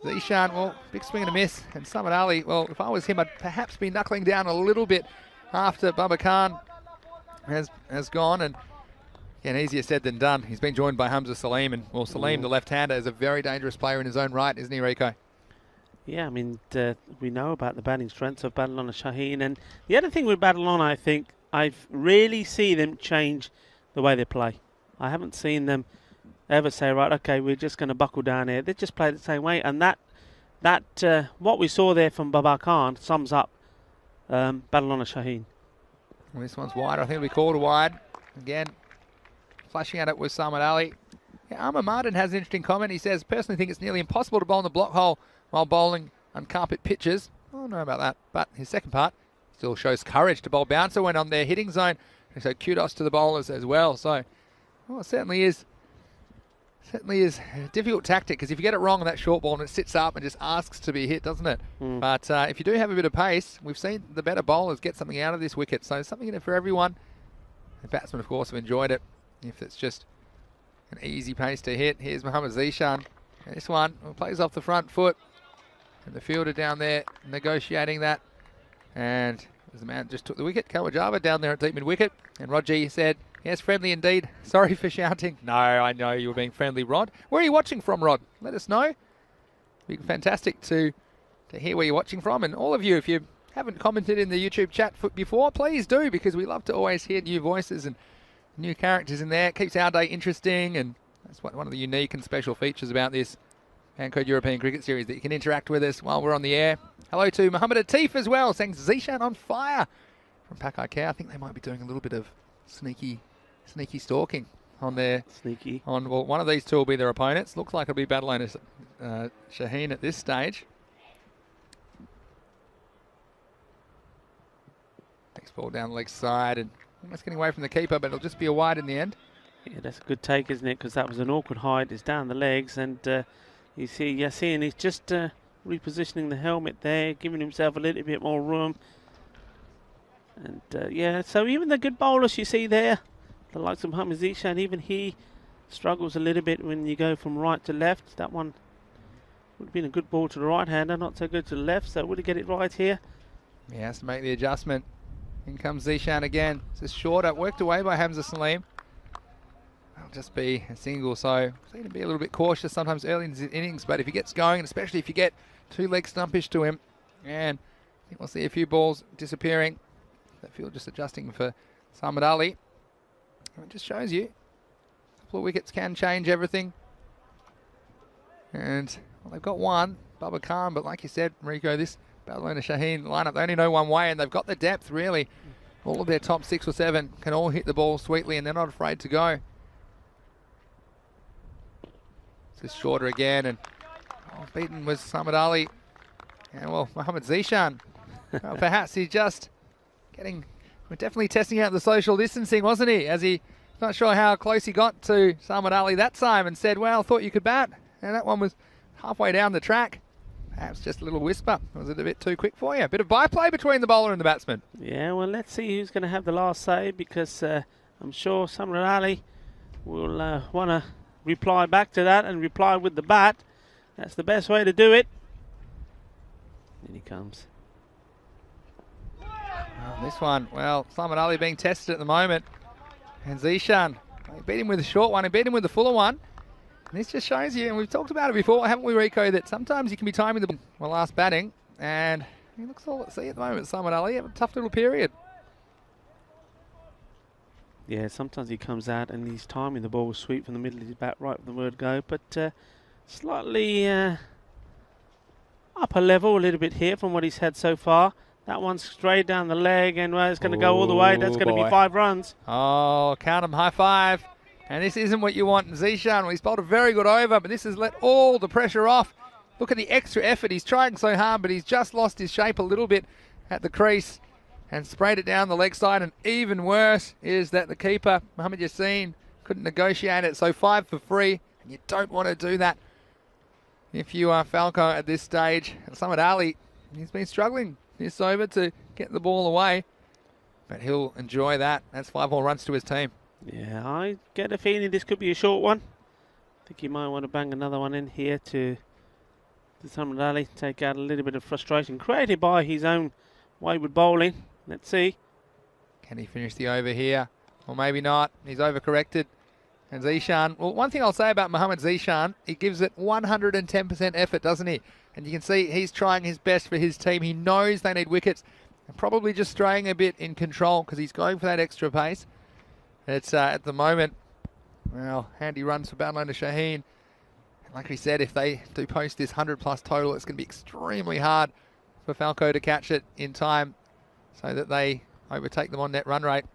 Zishan, well, big swing and a miss. And Samad Ali, well, if I was him, I'd perhaps be knuckling down a little bit after Bubba Khan has gone. And again, easier said than done. He's been joined by Hamza Salim. And, well, Salim, the left-hander, is a very dangerous player in his own right, isn't he, Rico? Yeah, I mean, we know about the batting strengths of Badalona Shaheen. And the other thing with Badalona, I think, I've really seen them change the way they play. I haven't seen them ever say, right, okay, we're just going to buckle down here. They just play the same way. And that what we saw there from Baba Khan sums up Badalona Shaheen. Well, this one's wide. I think it'll be called wide. Again, flashing at it with Samad Ali. Yeah, Amar Martin has an interesting comment. He says, personally think it's nearly impossible to bowl in the block hole while bowling on carpet pitches. I don't know about that. But his second part still shows courage to bowl bouncer when on their hitting zone. So kudos to the bowlers as well. So, well, it certainly is a difficult tactic, because if you get it wrong on that short ball and it sits up and just asks to be hit, doesn't it? But if you do have a bit of pace, we've seen the better bowlers get something out of this wicket. So something in it for everyone. The batsmen, of course, have enjoyed it. If it's just an easy pace to hit. Here's Mohammad Zishan. This one plays off the front foot. And the fielder down there negotiating that. And as the man just took the wicket, Kawajava down there at deep mid-wicket. And Rod G said, yes, friendly indeed. Sorry for shouting. No, I know you were being friendly, Rod. Where are you watching from, Rod? Let us know. It'd be fantastic to hear where you're watching from. And all of you, if you haven't commented in the YouTube chat before, please do, because we love to always hear new voices and new characters in there. It keeps our day interesting, and that's one of the unique and special features about this Pancode European Cricket Series, that you can interact with us while we're on the air. Hello to Mohammed Atif as well, saying Zishan on fire from Pakai Care. I think they might be doing a little bit of sneaky stalking on their... Sneaky. Well, one of these two will be their opponents. Looks like it'll be battle owner Shaheen at this stage. Next ball down the leg side and almost getting away from the keeper, but it'll just be a wide in the end. Yeah, that's a good take, isn't it? Because that was an awkward height. It's down the legs, and you see Yasin, he's just repositioning the helmet there, giving himself a little bit more room. And yeah, so even the good bowlers you see there, the likes of Mohammad Zishan, even he struggles a little bit when you go from right to left. That one would have been a good ball to the right-hander, not so good to the left, so would he get it right here? He has to make the adjustment. In comes Zishan again. It's shorter, worked away by Hamza Salim. That'll just be a single, so seem to be a little bit cautious sometimes early in his innings, but if he gets going, and especially if you get two-leg stumpish to him, and I think we'll see a few balls disappearing. That field just adjusting for Samad Ali. And it just shows you a couple of wickets can change everything. And well, they've got one, Baba Khan, but like you said, Rico, this Badalona Shaheen lineup, they only know one way, and they've got the depth, really. All of their top 6 or 7 can all hit the ball sweetly, and they're not afraid to go. This is shorter again, and beaten was Samad Ali. And well, Mohammad Zishan, well, perhaps he's just we're definitely testing out the social distancing, wasn't he? As he, not sure how close he got to Samad Ali that time, and said, well, thought you could bat. And that one was halfway down the track. Perhaps just a little whisper. Was it a bit too quick for you? A bit of byplay between the bowler and the batsman. Yeah, well, let's see who's going to have the last say, because I'm sure Samad Ali will want to reply back to that and reply with the bat. That's the best way to do it. In he comes. Oh, this one, well, Samad Ali being tested at the moment. And Zishan, he beat him with a short one, he beat him with the fuller one. And this just shows you, and we've talked about it before, haven't we, Rico, that sometimes you can be timing the ball while last batting. And he looks all at sea at the moment, Samad Ali. Have a tough little period. Yeah, sometimes he comes out and he's timing the ball sweep from the middle of his bat right from the word go, but slightly upper level a little bit here from what he's had so far. That one's straight down the leg, and it's going to go all the way. That's going to be 5 runs. Oh, count them, high five. And this isn't what you want in Zishan. Well, he's bowled a very good over, but this has let all the pressure off. Look at the extra effort. He's trying so hard, but he's just lost his shape a little bit at the crease and sprayed it down the leg side. And even worse is that the keeper, Mohammad Yasin, couldn't negotiate it. So 5 for free, and you don't want to do that if you are Falco at this stage. And Samad Ali, he's been struggling this over to get the ball away, but he'll enjoy that. That's 5 more runs to his team. Yeah, I get a feeling this could be a short one. I think he might want to bang another one in here to Samad Ali, take out a little bit of frustration created by his own wayward bowling. Let's see. Can he finish the over here? Or maybe not. He's overcorrected. And Zishan, well, one thing I'll say about Mohammad Zishan, he gives it 110% effort, doesn't he? And you can see he's trying his best for his team. He knows they need wickets. And probably just straying a bit in control because he's going for that extra pace. It's at the moment, well, handy runs for Badalona Shaheen. And like we said, if they do post this 100+ total, it's going to be extremely hard for Falco to catch it in time so that they overtake them on net run rate.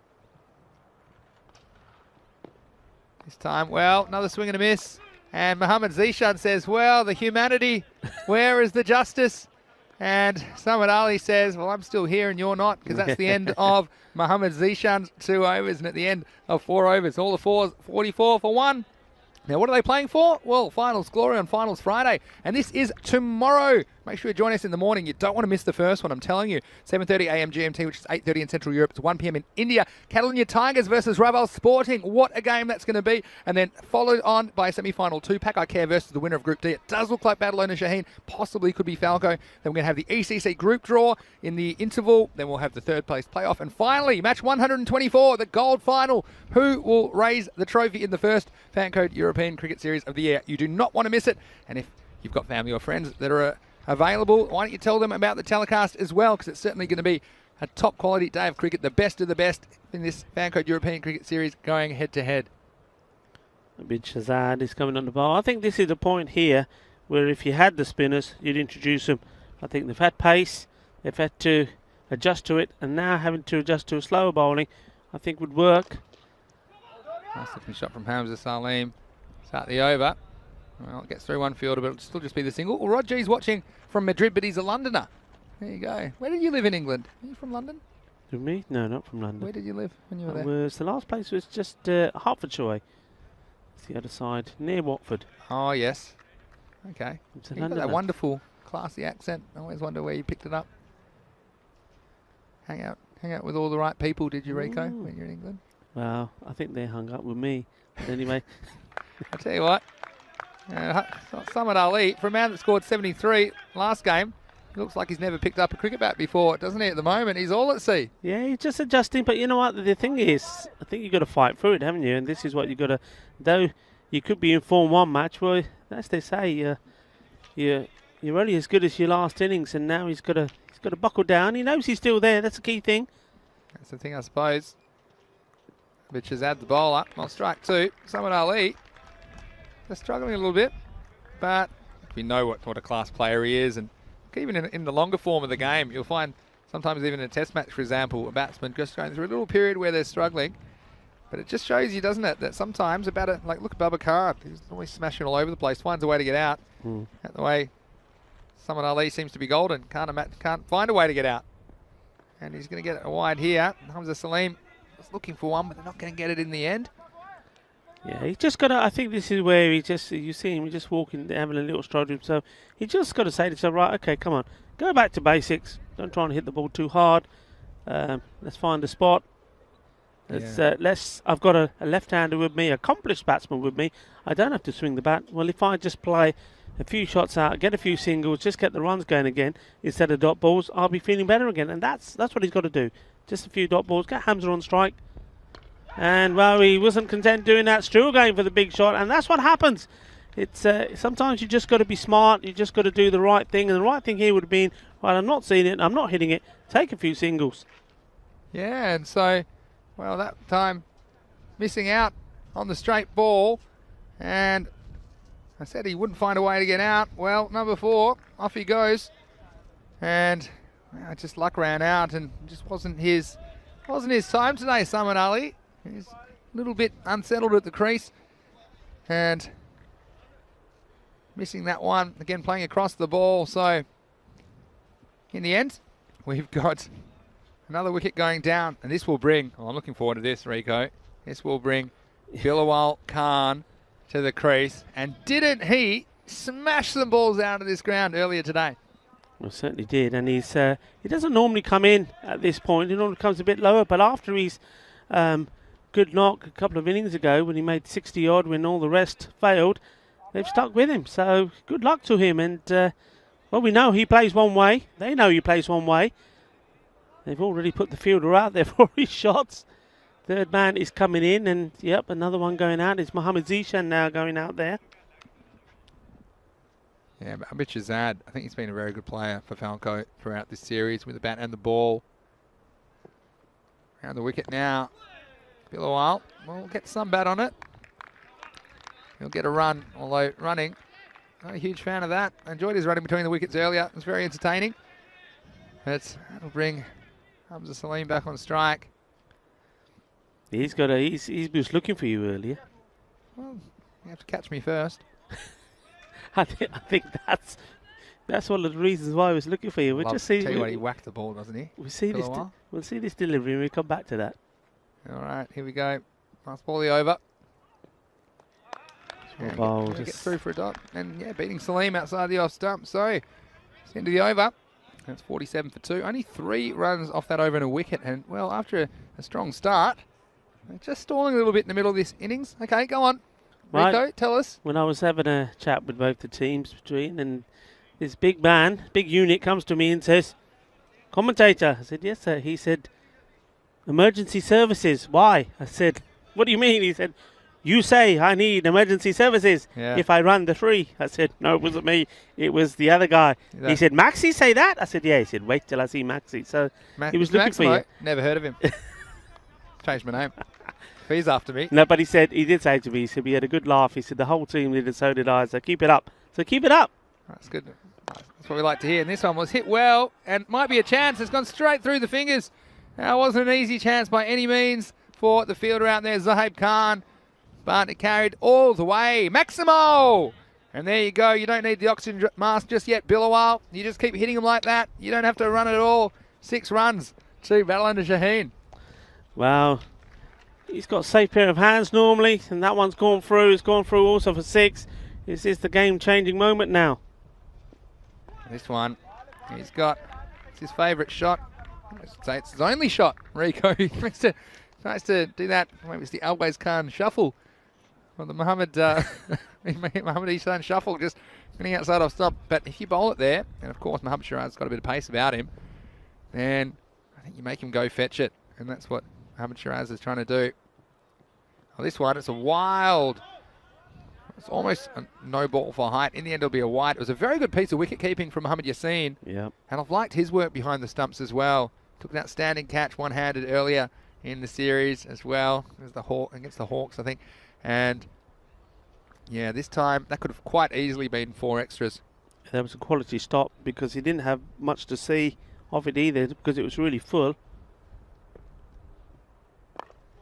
This time, well, another swing and a miss. And Mohammad Zishan says, well, the humanity, where is the justice? And Samad Ali says, well, I'm still here and you're not, because that's the end of Mohammad Zishan's 2 overs, and at the end of 4 overs, all the 4s, 44 for 1. Now, what are they playing for? Well, Finals Glory on Finals Friday, and this is tomorrow. Make sure you join us in the morning. You don't want to miss the first one, I'm telling you. 7:30 a.m. GMT, which is 8:30 in Central Europe. It's 1 p.m. in India. Catalonia Tigers versus Raval Sporting. What a game that's going to be. And then followed on by semi-final 2, Pack I Care versus the winner of Group D. It does look like Badalona Shaheen possibly could be Falco. Then we're going to have the ECC group draw in the interval. Then we'll have the third place playoff. And finally, match 124, the gold final. Who will raise the trophy in the first Fan Code European Cricket Series of the year? You do not want to miss it. And if you've got family or friends that are available, why don't you tell them about the telecast as well, because it's certainly going to be a top quality day of cricket, the best of the best in this Fan Code European Cricket Series going head to head. A bit Shazad is coming on the ball. I think this is the point here where if you had the spinners, you'd introduce them. I think they've had pace, they've had to adjust to it, and now having to adjust to a slower bowling, I think would work. Nice looking shot from Hamza Salim. Start the over. Well, it gets through one fielder, but it'll still just be the single. Well, Rod G's watching from Madrid, but he's a Londoner. There you go. Where did you live in England? Are you from London? To me? No, not from London. Where did you live when you were there? The last place was just Hertfordshire way. It's the other side, near Watford. Oh, yes. Okay. It's a You've got that Londoner. wonderful, classy accent. I always wonder where you picked it up. Hang out with all the right people, did you, Rico, when you're in England? Well, I think they hung up with me. But anyway. I'll tell you what. Samad Ali, for a man that scored 73 last game, he looks like he's never picked up a cricket bat before, doesn't he, at the moment? He's all at sea. Yeah, he's just adjusting. But you know what? The thing is, I think you've got to fight through it, haven't you? And this is what you've got to... Though you could be in Form 1 match, well, as they say, you're only as good as your last innings, and now he's got to buckle down. He knows he's still there. That's the key thing. That's the thing, I suppose. Which has had the bowler on strike 2. Samad Ali, they're struggling a little bit, but we know what a class player he is. And even in the longer form of the game, you'll find sometimes even in a test match, for example, a batsman just going through a little period where they're struggling. But it just shows you, doesn't it, that sometimes look at Bubba Khan, he's always smashing all over the place, finds a way to get out. At the way Samad Ali seems to be golden, can't find a way to get out. And he's going to get it wide here. Hamza Salim was looking for one, but they're not going to get it in the end. Yeah, he's just got to... I think this is where you see him just walking, having a little struggle. So he just got to say to himself, right, okay, come on, go back to basics. Don't try and hit the ball too hard. Let's find a spot. I've got a left-hander with me, accomplished batsman with me. I don't have to swing the bat. Well, if I just play a few shots out, get a few singles, just get the runs going again instead of dot balls, I'll be feeling better again. And that's what he's got to do. Just a few dot balls, get Hamza on strike. And, well, he wasn't content doing that. Still going for the big shot, and that's what happens. It's sometimes you just got to be smart. You just got to do the right thing. And the right thing here would have been, well, I'm not seeing it, I'm not hitting it. Take a few singles. Yeah, and so, well, that time missing out on the straight ball. And I said he wouldn't find a way to get out. Well, number 4, off he goes. And just luck ran out, and just wasn't his time today, Samad Ali. He's a little bit unsettled at the crease. And missing that one. Again, playing across the ball. So, in the end, we've got another wicket going down. And this will bring, I'm looking forward to this, Rico. This will bring Bilawal Khan to the crease. And didn't he smash some balls out of this ground earlier today? Well, certainly did. And he doesn't normally come in at this point. He normally comes a bit lower. But after his good knock a couple of innings ago when he made 60 odd when all the rest failed, they've stuck with him. So good luck to him. And, well, we know he plays one way. They know he plays one way. They've already put the fielder out there for his shots. Third man is coming in. And, yep, another one going out. It's Mohammad Zishan now going out there. Yeah, but Abid Shahzad, I think he's been a very good player for Falco throughout this series with the bat and the ball. Around the wicket now. Bilawal will get some bat on it. He'll get a run, although running, not a huge fan of that. I enjoyed his running between the wickets earlier. It was very entertaining. But that'll bring Hamza Salim back on strike. He was looking for you earlier. Well, you have to catch me first. I think that's one of the reasons why I was looking for you. We'll just see. Tell you what, he whacked the ball, doesn't he? We'll see this delivery and we'll come back to that. All right, here we go. Last ball the over. Well, get through for a dot. And yeah, beating Salim outside the off stump. So It's the end of the over. That's 47 for 2. Only 3 runs off that over and a wicket. And, well, after a strong start, they're just stalling a little bit in the middle of this innings. Okay, go on. Right. Rico, tell us. When I was having a chat with both the teams between, and this big man, big unit comes to me and says, "Commentator." I said, "Yes, sir." He said, "Emergency services. Why?" I said, "What do you mean?" He said, "You say I need emergency services if I run the 3. I said, "No, it wasn't me. It was the other guy." He said, "Maxi say that?" I said, "Yeah." He said, "Wait till I see Maxi." So he was looking for you. Never heard of him. Changed my name. He's after me. No, but he did say to me, he said, "We had a good laugh." He said, "The whole team did, and so did I. So keep it up." So keep it up. That's good. That's what we like to hear. And this one was hit well and might be a chance. It's gone straight through the fingers. Now, it wasn't an easy chance by any means for the fielder out there, Zahib Khan. But it carried all the way. Maximo! And there you go. You don't need the oxygen mask just yet, Billawal. You just keep hitting them like that. You don't have to run it all. 6 runs to battle under Shaheen. Wow. He's got a safe pair of hands normally, and that one's gone through. It's gone through also for 6. Is this the game-changing moment now? This one, it's his favourite shot. I'd say it's his only shot, Rico. He tries to do that. Maybe it's the Always Khan shuffle. Or the Muhammad Ihsan shuffle, just getting outside off stop. But if you bowl it there, and of course Muhammad Shiraz's got a bit of pace about him, then I think you make him go fetch it. And that's what Muhammad Shiraz is trying to do. Well, this one, it's a wild. It's almost a no ball for height. In the end, it'll be a wide. It was a very good piece of wicket keeping from Muhammad Yassin. Yeah. And I've liked his work behind the stumps as well. Took an outstanding catch one-handed earlier in the series as well. It was against the Hawks, I think. And yeah, this time that could have quite easily been 4 extras. That was a quality stop because he didn't have much to see of it either because it was really full.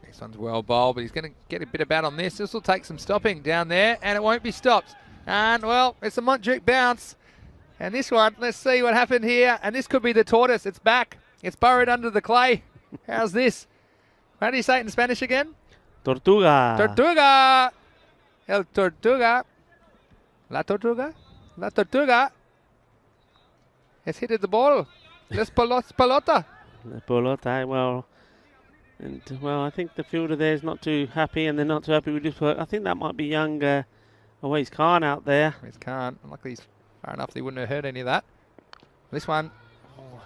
This one's well bowled, but he's going to get a bit of bat on this. This will take some stopping down there, and it won't be stopped. And, well, it's a Montjuic bounce. And this one, let's see what happened here. And this could be the tortoise. It's back. It's burrowed under the clay. How's this? How do you say it in Spanish again? Tortuga. Tortuga. El Tortuga. La Tortuga. La Tortuga. Has hit the ball. Les pelota. La pelota, well. And, well, I think the fielder there is not too happy, and they're not too happy with this work. I think that might be young Awais Khan out there. Awais Khan. Luckily, he's far enough they wouldn't have heard any of that. This one,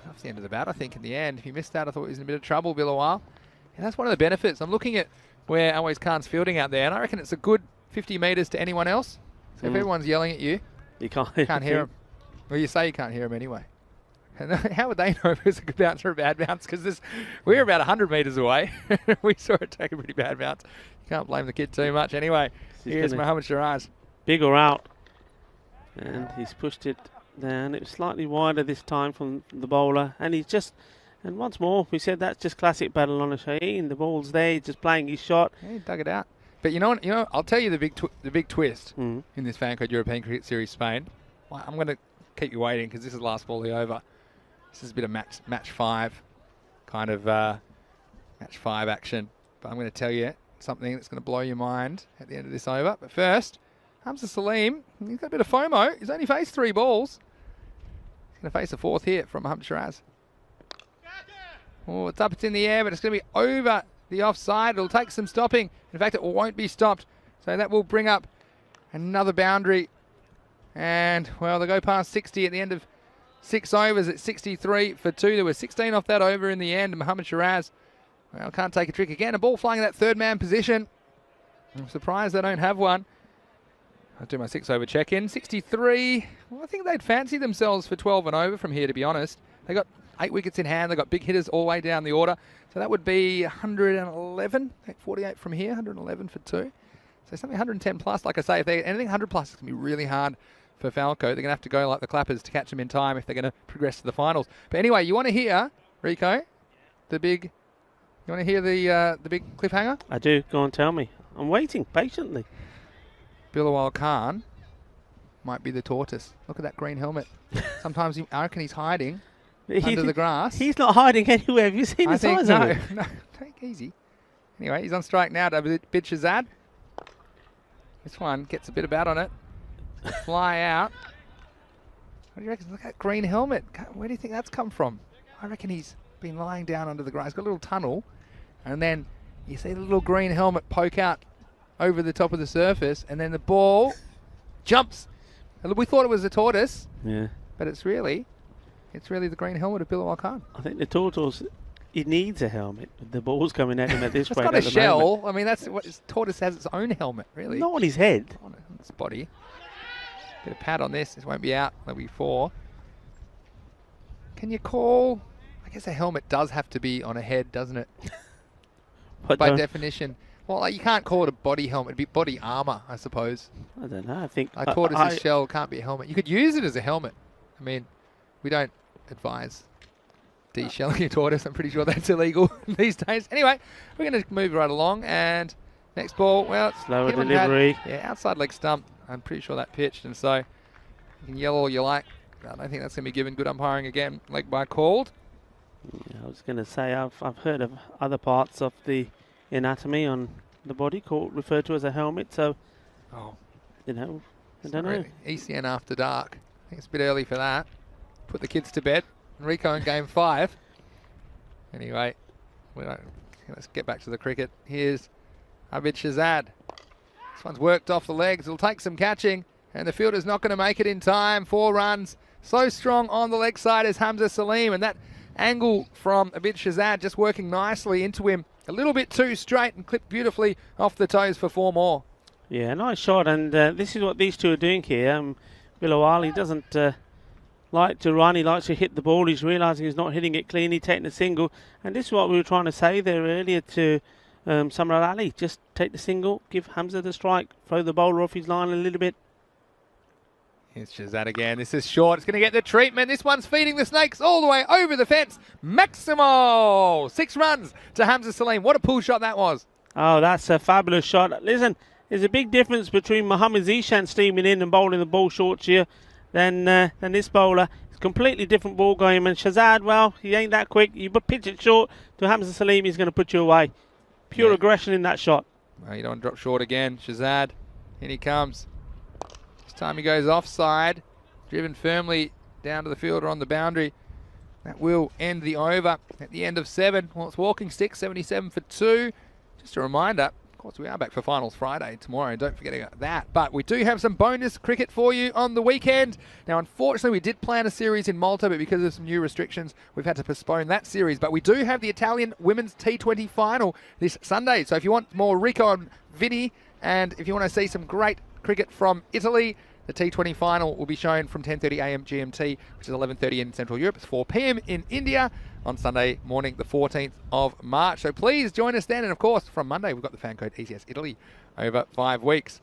that's the end of the bat, I think, in the end. If he missed that, I thought he was in a bit of trouble, Billawal. And that's one of the benefits. I'm looking at where Awais Khan's fielding out there, and I reckon it's a good 50 metres to anyone else. So if everyone's yelling at you, you can't hear him. Well, you say you can't hear him anyway. And how would they know if it was a good bounce or a bad bounce? Because we were about 100 metres away. We saw it take a pretty bad bounce. You can't blame the kid too much anyway. Here's Muhammad Shiraz. Big or out. And he's pushed it down. It was slightly wider this time from the bowler. And he's just, and once more, we said that's just classic battle on a Shaheen. The ball's there, he's just playing his shot. Yeah, he dug it out. But you know what? I'll tell you the big twist in this Falco European Cricket Series Spain. Well, I'm going to keep you waiting because this is last ball over. This is a bit of match 5, kind of match 5 action. But I'm going to tell you something that's going to blow your mind at the end of this over. But first, Hamza Salim, he's got a bit of FOMO. He's only faced 3 balls. He's going to face a 4th here from Muhammad Shiraz. Oh, it's up, it's in the air, but it's going to be over the offside. It'll take some stopping. In fact, it won't be stopped. So that will bring up another boundary. And, well, they'll go past 60 at the end of 6 overs at 63 for 2. There were 16 off that over in the end. Muhammad Shiraz, well, can't take a trick again. A ball flying in that 3rd man position. I'm surprised they don't have one. I'll do my 6 over check-in. 63. Well, I think they'd fancy themselves for 12 and over from here, to be honest. They got 8 wickets in hand. They got big hitters all the way down the order. So that would be 111. 48 from here. 111 for 2. So something 110 plus. Like I say, if they anything 100 plus, it's going to be really hard for Falco. They're going to have to go like the Clappers to catch them in time if they're going to progress to the finals. But anyway, you want to hear, Rico, the big cliffhanger? I do. Go on, tell me. I'm waiting patiently. Billawal Khan might be the tortoise. Look at that green helmet. Sometimes I reckon he's hiding under the grass. He's not hiding anywhere. Have you seen the size of it? No, take it easy. Anyway, he's on strike now to Bid Shazad. This one gets a bit of bat on it. Fly out. What do you reckon? Look at that green helmet. Where do you think that's come from? I reckon he's been lying down under the grass. He's got a little tunnel, and then you see the little green helmet poke out over the top of the surface, and then the ball jumps. We thought it was a tortoise, but it's really the green helmet of Bilawal Khan. I think the tortoise, it needs a helmet. The ball's coming at him at this It's rate. got a at the shell. moment. I mean, that's what tortoise has its own helmet, really. Not on his head. On its body. Bit of pad on this. This won't be out. That'll be 4. Can you call? I guess a helmet does have to be on a head, doesn't it? By definition. Well, you can't call it a body helmet. It'd be body armor, I suppose. I don't know. I think a tortoise's shell can't be a helmet. You could use it as a helmet. I mean, we don't advise de-shelling a tortoise. I'm pretty sure that's illegal these days. Anyway, we're going to move right along. And next ball, well, it's slower delivery. Outside leg stump. I'm pretty sure that pitched. And so you can yell all you like. I don't think that's going to be given. Good umpiring again. Leg bye called. Yeah, I was going to say I've heard of other parts of the anatomy on the body referred to as a helmet. So, you know, I don't know. ECN after dark. I think it's a bit early for that. Put the kids to bed. Rico in game 5. Anyway, let's get back to the cricket. Here's Abid Shahzad. This one's worked off the legs. It'll take some catching, and the fielder's not going to make it in time. 4 runs. So strong on the leg side is Hamza Salim, and that angle from Abid Shahzad just working nicely into him. A little bit too straight and clipped beautifully off the toes for 4 more. Yeah, nice shot, and this is what these two are doing here. Bilawal, he doesn't like to run, he likes to hit the ball. He's realising he's not hitting it cleanly, taking a single. And this is what we were trying to say there earlier to Samrar Ali. Just take the single, give Hamza the strike, throw the bowler off his line a little bit. Here's Shahzad again. This is short. It's going to get the treatment. This one's feeding the snakes all the way over the fence. Maximo! 6 runs to Hamza Salim. What a pull shot that was. Oh, that's a fabulous shot. Listen, there's a big difference between Mohammad Zishan steaming in and bowling the ball short here than this bowler. It's a completely different ball game. And Shahzad, well, he ain't that quick. You pitch it short to Hamza Salim, he's going to put you away. Pure aggression in that shot. Well, you don't want to drop short again. Shahzad, in he comes. This time he goes offside, driven firmly down to the fielder on the boundary. That will end the over at the end of 7. Well, it's walking stick, 77 for 2. Just a reminder, of course, we are back for Finals Friday tomorrow. Don't forget about that. But we do have some bonus cricket for you on the weekend. Now, unfortunately, we did plan a series in Malta, but because of some new restrictions, we've had to postpone that series. But we do have the Italian Women's T20 final this Sunday. So if you want more Rico and Vinny, and if you want to see some great cricket from Italy, the T20 final will be shown from 10:30 a.m. GMT, which is 11:30 in Central Europe. It's 4 p.m. in India on Sunday morning, the 14th of March. So please join us then. And of course, from Monday, we've got the fan code ECS Italy over 5 weeks.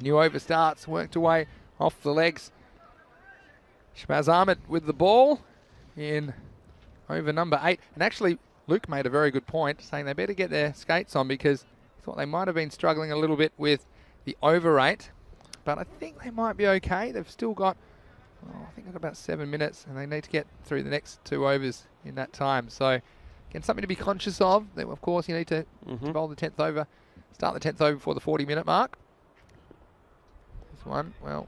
New over starts, worked away off the legs. Shahbaz Ahmed with the ball in over number 8. And actually, Luke made a very good point, saying they better get their skates on because he thought they might have been struggling a little bit with the over rate. But I think they might be okay. They've still got, I think they've got about 7 minutes, and they need to get through the next 2 overs in that time. So, again, something to be conscious of. Of course, you need to bowl the 10th over, start the 10th over before the 40-minute mark. This one, well,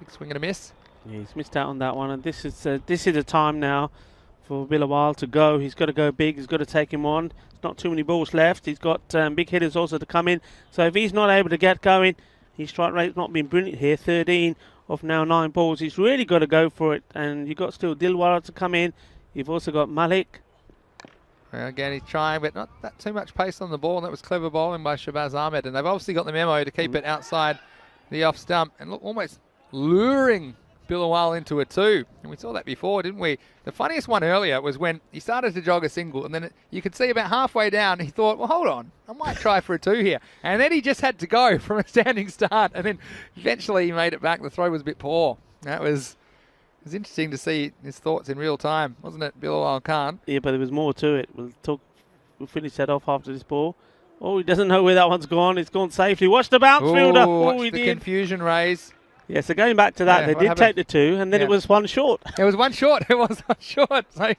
big swing and a miss. Yeah, he's missed out on that one, and this is a time now for Bilawal to go. He's got to go big. He's got to take him on. There's not too many balls left. He's got big hitters also to come in. So if he's not able to get going, his strike rate's not been brilliant here. 13 of now 9 balls. He's really got to go for it. And you've got still Dilwara to come in. You've also got Malik. Well, again, he's trying, but not that too much pace on the ball. And that was clever bowling by Shahbaz Ahmed. And they've obviously got the memo to keep it outside the off stump. And look, almost luring Bilawal into a 2. And we saw that before, didn't we? The funniest one earlier was when he started to jog a single, and then you could see about halfway down, he thought, well, hold on, I might try for a 2 here. And then he just had to go from a standing start, and then eventually he made it back. The throw was a bit poor. It was interesting to see his thoughts in real time, wasn't it, Bilawal Khan? Yeah, but there was more to it. We'll finish that off after this ball. Oh, he doesn't know where that one's gone. It's gone safely. Watch the bounce fielder. Watch the confusion raise. Yeah, so going back to that, they did take the 2, and then it was 1 short. It was 1 short. It was 1 short. So,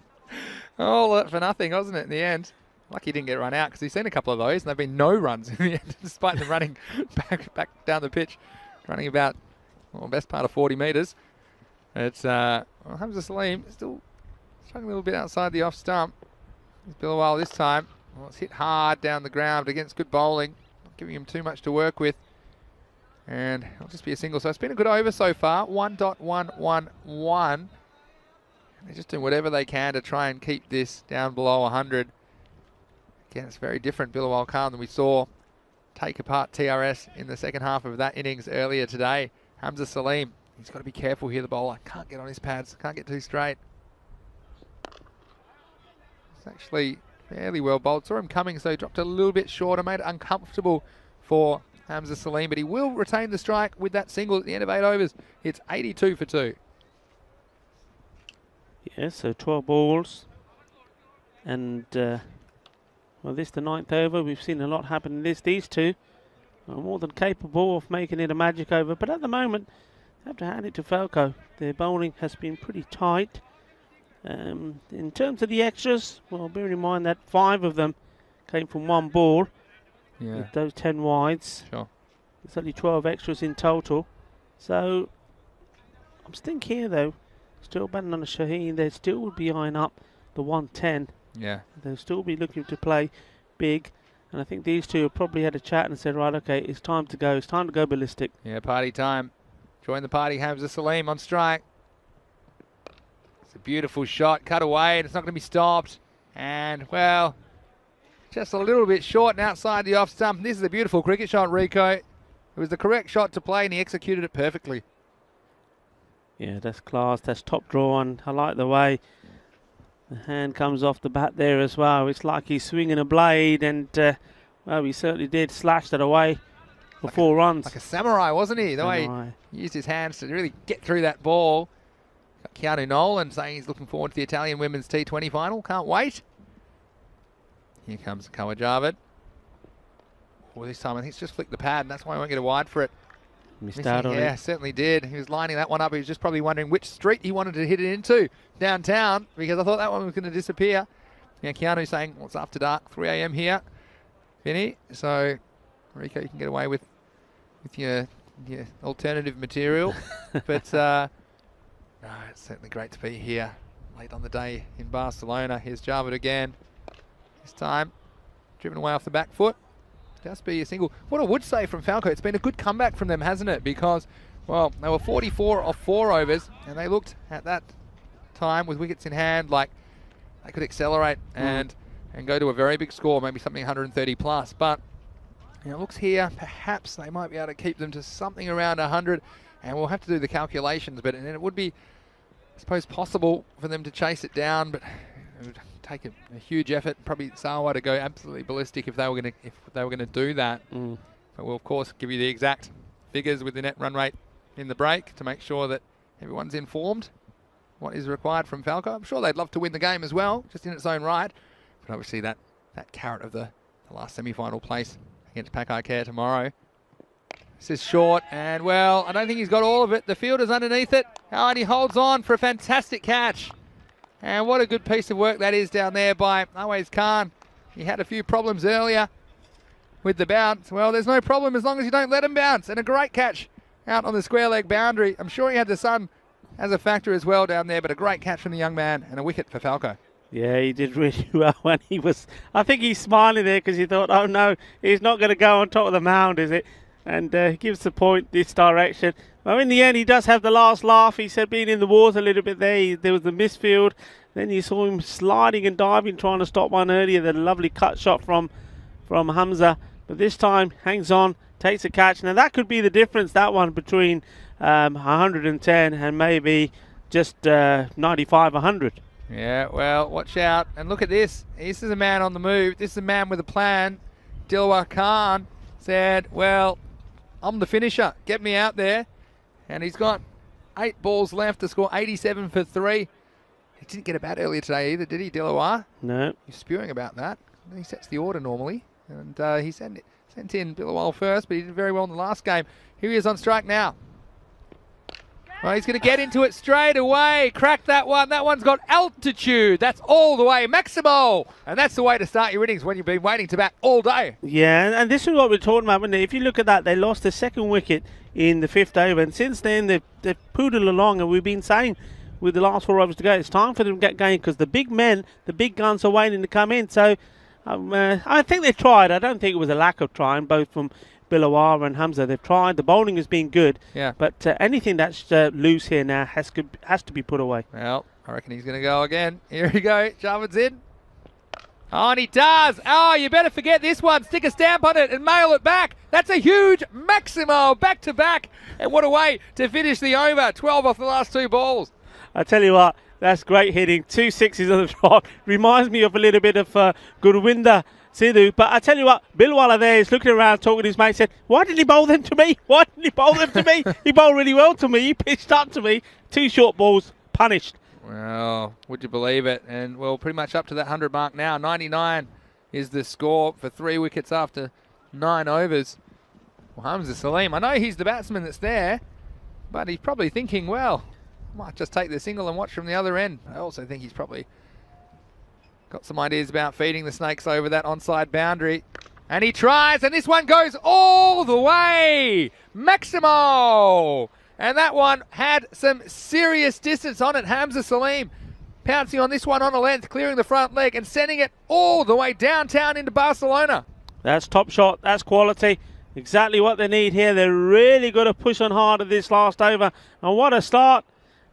all that for nothing, wasn't it, in the end? Lucky he didn't get run out because he's seen a couple of those, and they've been no runs in the end, despite them running back down the pitch, running about, best part of 40 metres. It's Hamza Salim still struggling a little bit outside the off stump. It's Billawal this time. Well, it's hit hard down the ground against good bowling, not giving him too much to work with. And it'll just be a single. So it's been a good over so far. 1.111. They're just doing whatever they can to try and keep this down below 100. Again, it's very different Billawal Khan than we saw take apart TRS in the second half of that innings earlier today. Hamza Salim, he's got to be careful here, the bowler. Can't get on his pads, can't get too straight. It's actually fairly well bowled. Saw him coming, so he dropped a little bit shorter, made it uncomfortable for Hamza Salim, but he will retain the strike with that single at the end of 8 overs. It's 82 for 2. Yeah, so 12 balls. And, well, this the 9th over. We've seen a lot happen in this. These two are more than capable of making it a magic over. But at the moment, I have to hand it to Falco. Their bowling has been pretty tight. In terms of the extras, well, bear in mind that 5 of them came from 1 ball. Yeah. With those 10 wides. Sure. There's only 12 extras in total. So, I'm thinking here, though, still batting on a Shaheen. They still would be eyeing up the 110. Yeah. They'll still be looking to play big. And I think these two have probably had a chat and said, right, okay, it's time to go. It's time to go ballistic. Yeah, party time. Join the party, Hamza Salim on strike. It's a beautiful shot, cut away, and it's not going to be stopped. And, well, just a little bit short and outside the off stump. This is a beautiful cricket shot, Rico. It was the correct shot to play, and he executed it perfectly. Yeah, that's class. That's top draw, and I like the way the hand comes off the bat there as well. It's like he's swinging a blade, and, well, he certainly did slash that away for 4 runs. Like a samurai, wasn't he? The way he used his hands to really get through that ball. Got Keanu Nolan saying he's looking forward to the Italian women's T20 final. Can't wait. Here comes Kawajavid. Well, this time I think it's just flicked the pad, and that's why I won't get a wide for it. Missed out on it. Yeah, certainly did. He was lining that one up. He was just probably wondering which street he wanted to hit it into downtown, because I thought that one was going to disappear. Yeah, Keanu saying, well, it's after dark, 3 a.m. here, Vinny. So, Rico, you can get away with your alternative material. But, no, it's certainly great to be here late on the day in Barcelona. Here's Javid again. This time, driven away off the back foot. Just be a single. What I would say from Falco, it's been a good comeback from them, hasn't it? Because, well, they were 44 off 4 overs, and they looked at that time with wickets in hand like they could accelerate and go to a very big score, maybe something 130 plus. But, you know, looks here, perhaps they might be able to keep them to something around 100, and we'll have to do the calculations. But and it would be, I suppose, possible for them to chase it down, but it would take a huge effort, probably Sawa, to go absolutely ballistic if they were going to do that. But we'll of course give you the exact figures with the net run rate in the break to make sure that everyone's informed what is required from Falco. I'm sure they'd love to win the game as well, just in its own right. But obviously that carrot of the last semi-final place against Pakai Care tomorrow. This is short, and well, I don't think he's got all of it. The fielder's underneath it, and he holds on for a fantastic catch. And what a good piece of work that is down there by Awais Khan. He had a few problems earlier with the bounce. Well, there's no problem as long as you don't let him bounce. And a great catch out on the square leg boundary. I'm sure he had the sun as a factor as well down there, but a great catch from the young man and a wicket for Falco. Yeah, he did really well when he was... I think he's smiling there because he thought, oh no, he's not going to go on top of the mound, is it? And he gives the point this direction. Well, in the end, he does have the last laugh. He said being in the water a little bit there, there was the misfield. Then you saw him sliding and diving, trying to stop one earlier. The lovely cut shot from Hamza. But this time, hangs on, takes a catch. Now, that could be the difference, that one, between 110 and maybe just 95, 100. Yeah, well, watch out. And look at this. This is a man on the move. This is a man with a plan. Dilwar Khan said, well, I'm the finisher. Get me out there. And he's got 8 balls left to score 87 for 3. He didn't get a bat earlier today either, did he, Dilawar? No. He's spewing about that. He sets the order normally. And he sent in Billawal first, but he did very well in the last game. Here he is on strike now. Well, he's going to get into it straight away. Crack that one. That one's got altitude. That's all the way. Maximo. And that's the way to start your innings when you've been waiting to bat all day. Yeah, and this is what we're talking about. If you look at that, they lost the second wicket in the 5th over. And since then, they've poodled along. And we've been saying with the last 4 overs to go, it's time for them to get going because the big men, the big guns are waiting to come in. So I think they tried. I don't think it was a lack of trying, both from Bilawar and Hamza. They've tried. The bowling has been good. Yeah. But anything that's loose here now has to be put away. Well, I reckon he's going to go again. Here we go. Jarvin's in. Oh, and he does. Oh, you better forget this one. Stick a stamp on it and mail it back. That's a huge Maximo back-to-back. And what a way to finish the over. 12 off the last 2 balls. I tell you what, that's great hitting. 2 sixes on the trot. Reminds me of a little bit of Gurwinder Sidhu. But I tell you what, Bilwala there is looking around talking to his mate, said, why didn't he bowl them to me? Why didn't he bowl them to me? He bowled really well to me. He pitched up to me. 2 short balls, punished. Well, would you believe it? And, well, pretty much up to that 100 mark now. 99 is the score for 3 wickets after 9 overs. Well, Hamza Salim, I know he's the batsman that's there, but he's probably thinking, well, might just take the single and watch from the other end. I also think he's probably got some ideas about feeding the snakes over that onside boundary. And he tries, and this one goes all the way. Maximo! And that one had some serious distance on it. Hamza Salim pouncing on this one on a length, clearing the front leg and sending it all the way downtown into Barcelona. That's top shot. That's quality. Exactly what they need here. They're really got to push on hard at this last over. And what a start.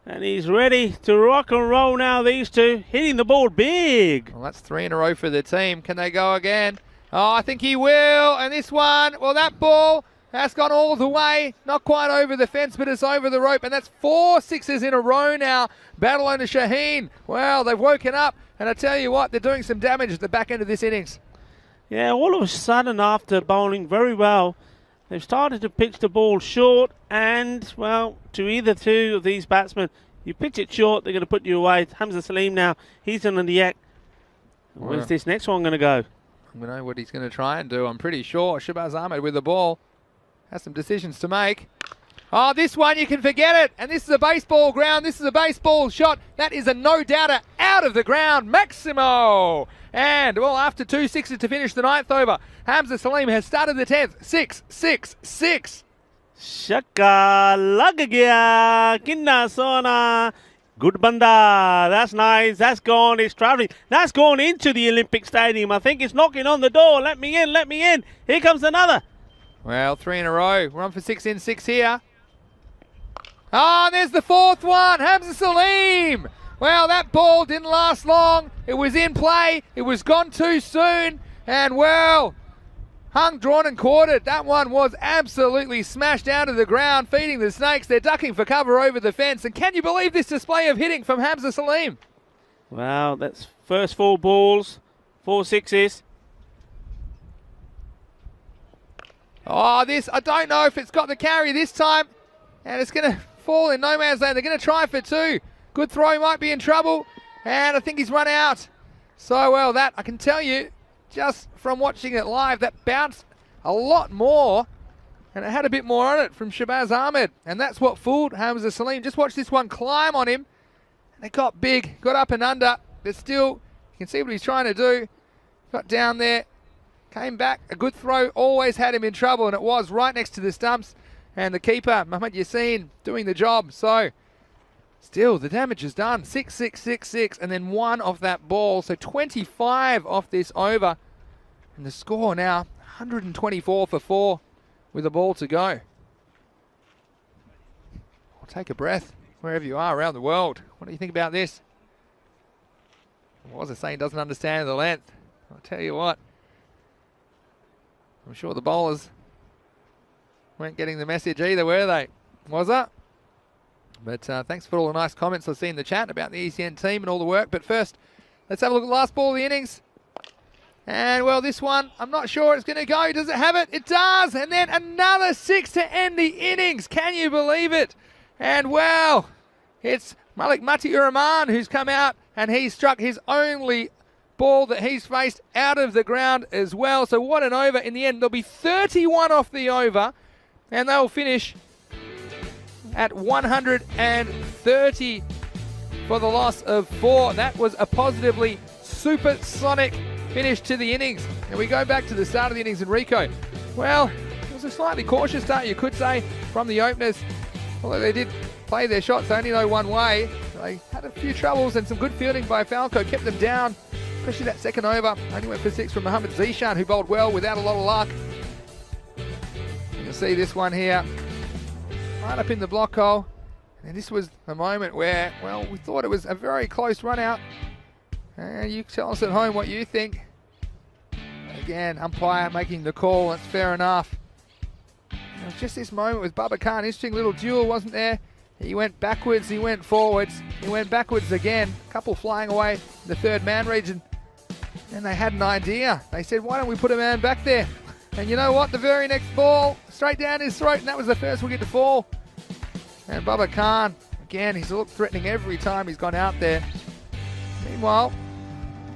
And he's ready to rock and roll now, these two. Hitting the ball big. Well, that's 3 in a row for the team. Can they go again? Oh, I think he will. And this one, well, that ball has gone all the way. Not quite over the fence, but it's over the rope. And that's 4 sixes in a row now. Battle owner Shaheen. Well, they've woken up. And I tell you what, they're doing some damage at the back end of this innings. Yeah, all of a sudden, after bowling very well, they've started to pitch the ball short and, well, to either two of these batsmen. You pitch it short, they're going to put you away. Hamza Salim now, he's on the yak. Where's this next one going to go? I don't know what he's going to try and do. I'm pretty sure Shahbaz Ahmed with the ball has some decisions to make. Oh, this one, you can forget it. And this is a baseball ground. This is a baseball shot. That is a no-doubter out of the ground. Maximo! And, well, after 2 sixes to finish the 9th over, Hamza Salim has started the 10th. 6, 6, 6. Shakka lag gaya, kinna sona. Good banda. That's nice. That's gone. It's travelling. That's gone into the Olympic Stadium. I think it's knocking on the door. Let me in. Let me in. Here comes another. Well, 3 in a row. We're on for 6 in, 6 here. Oh, and there's the 4th one. Hamza Salim. Well, that ball didn't last long. It was in play. It was gone too soon. And, well, hung, drawn and quartered. That one was absolutely smashed down to the ground, feeding the snakes. They're ducking for cover over the fence. And can you believe this display of hitting from Hamza Salim? Wow, that's first 4 balls, 4 sixes. Oh, this, I don't know if it's got the carry this time. And it's going to fall in no man's land. They're going to try for 2. Good throw, might be in trouble. And I think he's run out. So, well, that, I can tell you, just from watching it live, that bounced a lot more. And it had a bit more on it from Shahbaz Ahmed. And that's what fooled Hamza Salim. Just watch this one climb on him. And it got big, got up and under. But still, you can see what he's trying to do. Got down there, came back. A good throw always had him in trouble. And it was right next to the stumps. And the keeper, Mohamed Yassin, doing the job. So, still, the damage is done. 6, 6, 6, 6, and then 1 off that ball. So 25 off this over. And the score now, 124 for 4 with a ball to go. Well, take a breath wherever you are around the world. What do you think about this? What was I saying? Doesn't understand the length. I'll tell you what. I'm sure the bowlers weren't getting the message either, were they? Was that? But thanks for all the nice comments I see in the chat about the ECN team and all the work. But first, let's have a look at the last ball of the innings. And, well, this one, I'm not sure it's going to go. Does it have it? It does. And then another 6 to end the innings. Can you believe it? And, well, it's Malik Mati-ur-Rahman who's come out and he's struck his only ball that he's faced out of the ground as well. So what an over. In the end, there'll be 31 off the over. And they'll finish at 130 for the loss of 4. That was a positively supersonic finish to the innings. And we go back to the start of the innings, Enrico. Well, it was a slightly cautious start, you could say, from the openers. Although they did play their shots only though one way. They had a few troubles, and some good fielding by Falco kept them down, especially that second over. Only went for 6 from Mohamed Zishan, who bowled well without a lot of luck. You'll see this one here, right up in the block hole. And this was the moment where, well, we thought it was a very close run out. And you tell us at home what you think. Again, umpire making the call, that's fair enough. It was just this moment with Bubba Khan, interesting little duel, wasn't there? He went backwards, he went forwards, he went backwards again. A couple flying away in the third man region. And they had an idea. They said, why don't we put a man back there? And you know what? The very next ball, straight down his throat, and that was the first wicket to fall. And Bubba Khan, again, he's looked threatening every time he's gone out there. Meanwhile,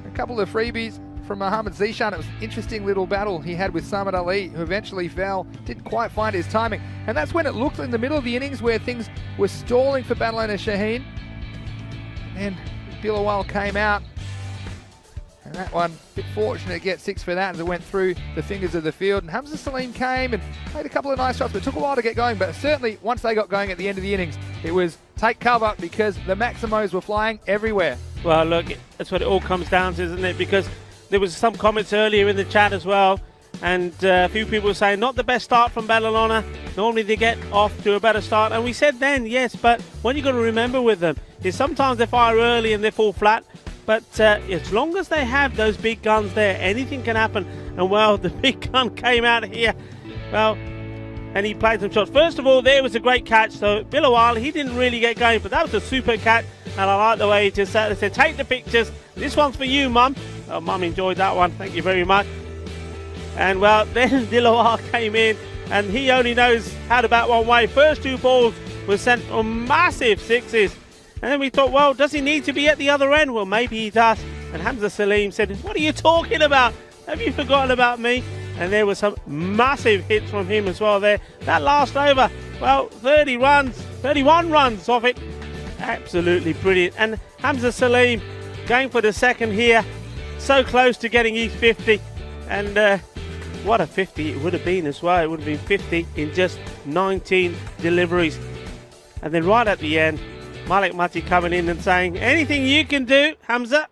a couple of freebies from Mohamed Zishan. It was an interesting little battle he had with Samad Ali, who eventually fell, didn't quite find his timing. And that's when it looked in the middle of the innings where things were stalling for battle owner Shaheen. And Bilawal came out. And that one, a bit fortunate to get 6 for that as it went through the fingers of the field. And Hamza Salim came and made a couple of nice shots, but it took a while to get going. But certainly, once they got going at the end of the innings, it was take cover because the Maximos were flying everywhere. Well, look, that's what it all comes down to, isn't it? Because there was some comments earlier in the chat as well, and a few people were saying not the best start from Badalona. Normally they get off to a better start, and we said then, yes, but what you got to remember with them is sometimes they fire early and they fall flat, but as long as they have those big guns there, anything can happen. And well, the big gun came out here, well, and he played some shots. First of all, there was a great catch. So Bilawal, he didn't really get going, but that was a super catch, and I like the way he just said, take the pictures. This one's for you, Mum. Oh, Mum enjoyed that one. Thank you very much. And well, then Dilawar came in, and he only knows how to bat one way. First 2 balls were sent on massive 6s. And then we thought, well, does he need to be at the other end? Well, maybe he does. And Hamza Salim said, what are you talking about? Have you forgotten about me? And there were some massive hits from him as well there. That last over, well, 31 runs off it. Absolutely brilliant. And Hamza Salim going for the second here. So close to getting his 50. And what a 50 it would have been as well. It would have been 50 in just 19 deliveries. And then right at the end, Malik Mati coming in and saying, anything you can do, Hamza.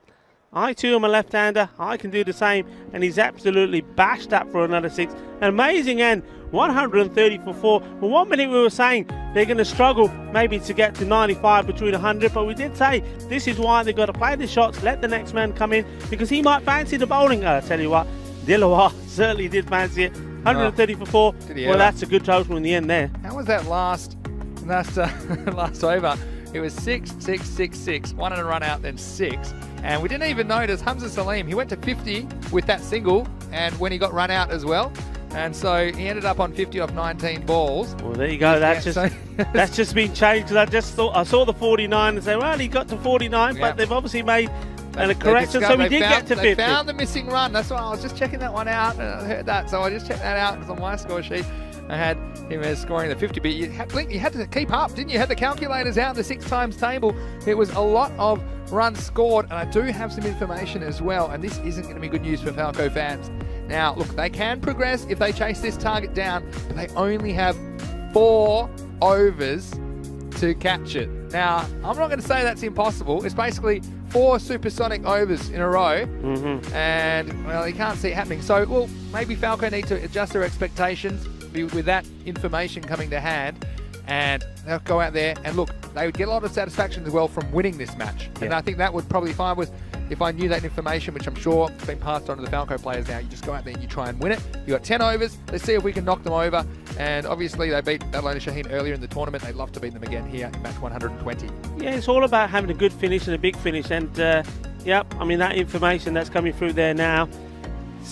I too am a left-hander. I can do the same. And he's absolutely bashed up for another 6. An amazing end. 130 for 4. Well, 1 minute we were saying they're going to struggle maybe to get to 95 between 100. But we did say this is why they've got to play the shots. Let the next man come in because he might fancy the bowling. I tell you what, Dilawar certainly did fancy it. 130 for 4. Well, that's a good total in the end there. How was that last over? It was 6, 6, 6, 6. 1 and a run out, then 6. And we didn't even notice Hamza Salim. He went to 50 with that single, and when he got run out as well. And so he ended up on 50 off 19 balls. Well, there you go. That's just been changed because I saw the 49 and said, well, he got to 49, but they've obviously made a correction, so we did get to 50. They found the missing run. That's why I was just checking that one out, and I heard that. So I just checked that out because on my score sheet, I had him as scoring the 50, but you had to keep up, didn't you? You had the calculators out, the 6 times table. It was a lot of runs scored, and I do have some information as well, and this isn't going to be good news for Falco fans. Now, look, they can progress if they chase this target down, but they only have 4 overs to catch it. Now, I'm not going to say that's impossible. It's basically 4 supersonic overs in a row, and, well, you can't see it happening. So, well, maybe Falco need to adjust their expectations with that information coming to hand, and they'll go out there and look, they would get a lot of satisfaction as well from winning this match. And I think that would probably be fine with, if I knew that information, which I'm sure has been passed on to the Falco players now, you just go out there and you try and win it. You got 10 overs, let's see if we can knock them over. And obviously they beat Badalona Shaheen earlier in the tournament. They'd love to beat them again here in match 120. Yeah, it's all about having a good finish and a big finish. And I mean, that information that's coming through there now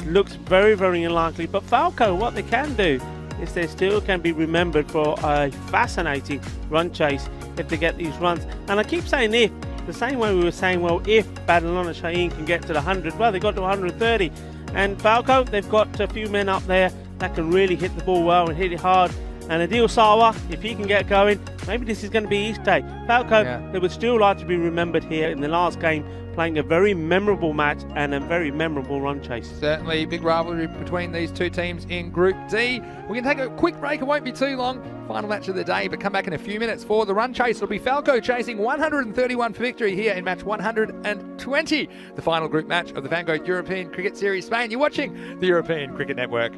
looks very, very unlikely. But Falco, what they can do is they still can be remembered for a fascinating run chase if they get these runs. And I keep saying if, the same way we were saying, well, if Badalona Shaheen can get to the 100, well, they got to 130. And Falco, they've got a few men up there that can really hit the ball well and hit it hard. And Adil Sawa, if he can get going, maybe this is going to be his day. Falco, they would still like to be remembered here in the last game, playing a very memorable match and a very memorable run chase. Certainly, big rivalry between these two teams in Group D. We can take a quick break, it won't be too long. Final match of the day, but come back in a few minutes for the run chase. It'll be Falco chasing 131 for victory here in match 120, the final group match of the Vanguard European Cricket Series Spain. You're watching the European Cricket Network.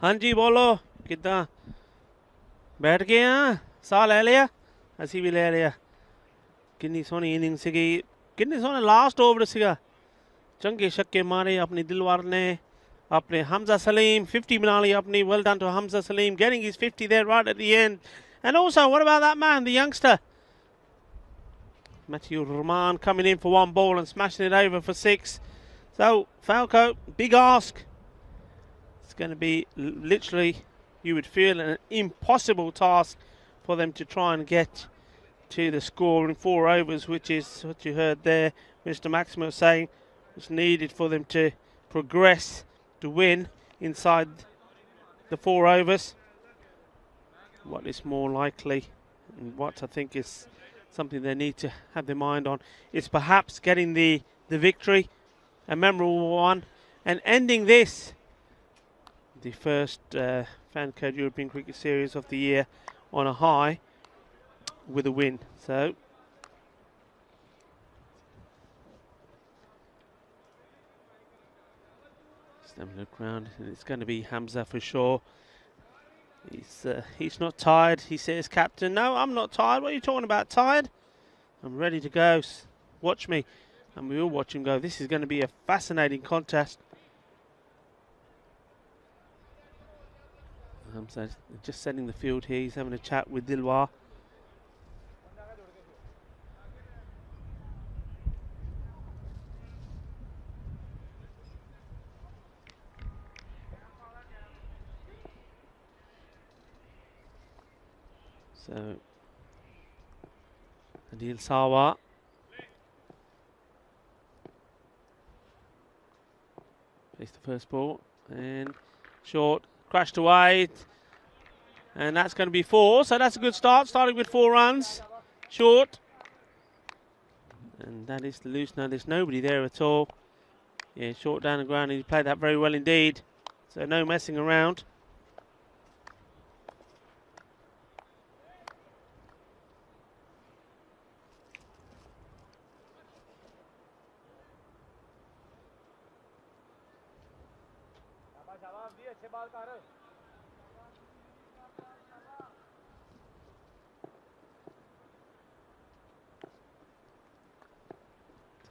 हाँ जी बोलो कितना बैठ गए हाँ साह ले लिया ਅਸੀਂ ਵੀ ਲੈ ਲਿਆ ਕਿੰਨੀ ਸੋਹਣੀ ਇਨਿੰਗ ਸੀਗੀ ਕਿੰਨੇ ਸੋਹਣੇ ਲਾਸਟ ਓਵਰ ਸੀਗਾ ਚੰਗੇ ਛੱਕੇ ਮਾਰੇ ਆਪਣੀ ਦਿਲਵਾਰ ਨੇ ਆਪਣੇ Hamza Salim 50 ਬਣਾ ਲਈ ਆਪਣੀ well done to Hamza Salim getting his 50 there right at the end and also what about that man the youngster Matthew Rahman coming in for one ball and smashing it over for 6 so Falco big ask it's going to be literally you would feel an impossible task for them to try and get to the score in 4 overs, which is what you heard there. Mr. Maximo saying was needed for them to progress to win inside the 4 overs. What is more likely, and what I think is something they need to have their mind on, is perhaps getting the victory, a memorable one, and ending this, the first Fan Code European Cricket Series of the year, on a high with a win. So just have a look round, and it's going to be Hamza for sure. He's not tired. He says, "Captain, no, I'm not tired. What are you talking about? Tired? I'm ready to go. Watch me." And we all watch him go. This is going to be a fascinating contest. Hamza just setting the field here. He's having a chat with Dilwar. So Adil Sawa faced the first ball and short, crashed away, and that's going to be 4. So that's a good start, starting with 4 runs, short, and that is the loose. Now there's nobody there at all. Yeah, short down the ground. He played that very well indeed. So no messing around.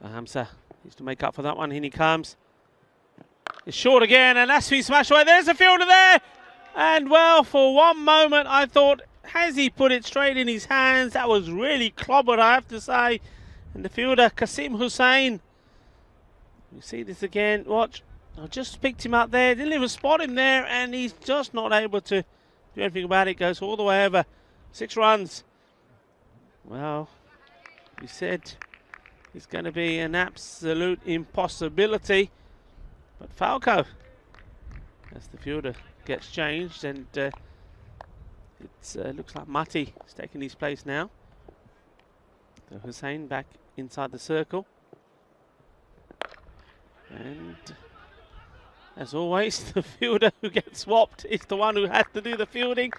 So Hamza needs to make up for that one. In he comes. It's short again, and that's who smashed away. There's a fielder there. And well, for one moment, I thought, has he put it straight in his hands? That was really clobbered, I have to say. And the fielder, Kasim Hussain. You see this again. Watch. I just picked him up there. Didn't even spot him there, and he's just not able to do anything about it. Goes all the way over. 6 runs. Well, we said it's going to be an absolute impossibility. But Falco, as the fielder gets changed, and it looks like Mati is taking his place now. So Hussain back inside the circle. And as always, the fielder who gets swapped is the one who has to do the fielding.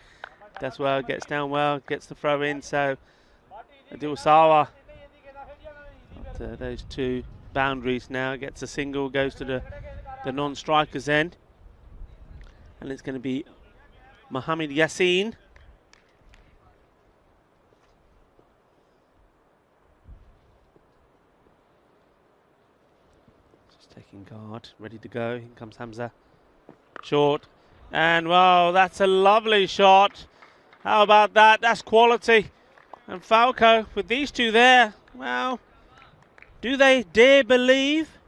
That's well, gets down well, gets the throw in. So Adil Sawa, those 2 boundaries now, gets a single, goes to the non-striker's end. And it's going to be Mohamed Yassin. Just taking guard, ready to go. Here comes Hamza. Short. And well, that's a lovely shot. How about that? That's quality. And Falco, with these 2 there, well, do they dare believe?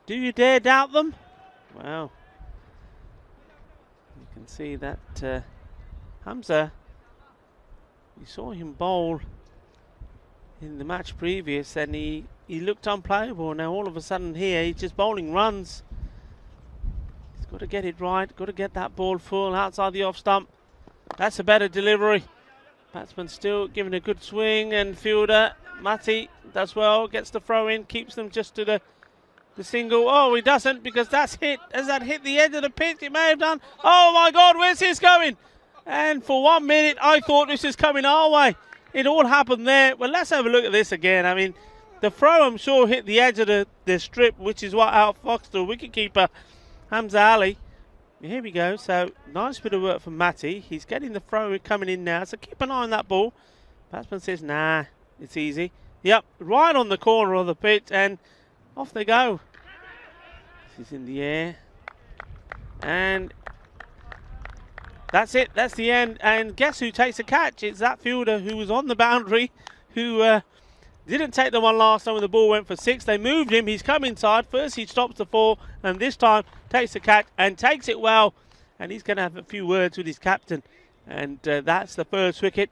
Do you dare doubt them? Well, you can see that Hamza, you saw him bowl in the match previous, and he looked unplayable. Now all of a sudden here, he's just bowling runs. He's got to get it right, got to get that ball full outside the off stump. That's a better delivery. Batsman still giving a good swing, and fielder Mati does well, gets the throw in, keeps them just to the single. Oh, he doesn't, because that's hit. Has that hit the edge of the pitch? It may have done. Oh my God, where's this going? And for 1 minute, I thought this was coming our way. It all happened there. Well, let's have a look at this again. I mean, the throw, I'm sure, hit the edge of the strip, which is what outfoxed the wicketkeeper, Hamza Ali. Here we go. So, nice bit of work from Mati. He's getting the throw coming in now. So, keep an eye on that ball. Batsman says, nah, it's easy. Yep, right on the corner of the pitch, and off they go. This is in the air. And that's it. That's the end. And guess who takes a catch? It's that fielder who was on the boundary, who didn't take the one last time when the ball went for 6. They moved him. He's come inside. First he stops the 4, and this time takes the catch and takes it well. And he's going to have a few words with his captain. And that's the first wicket.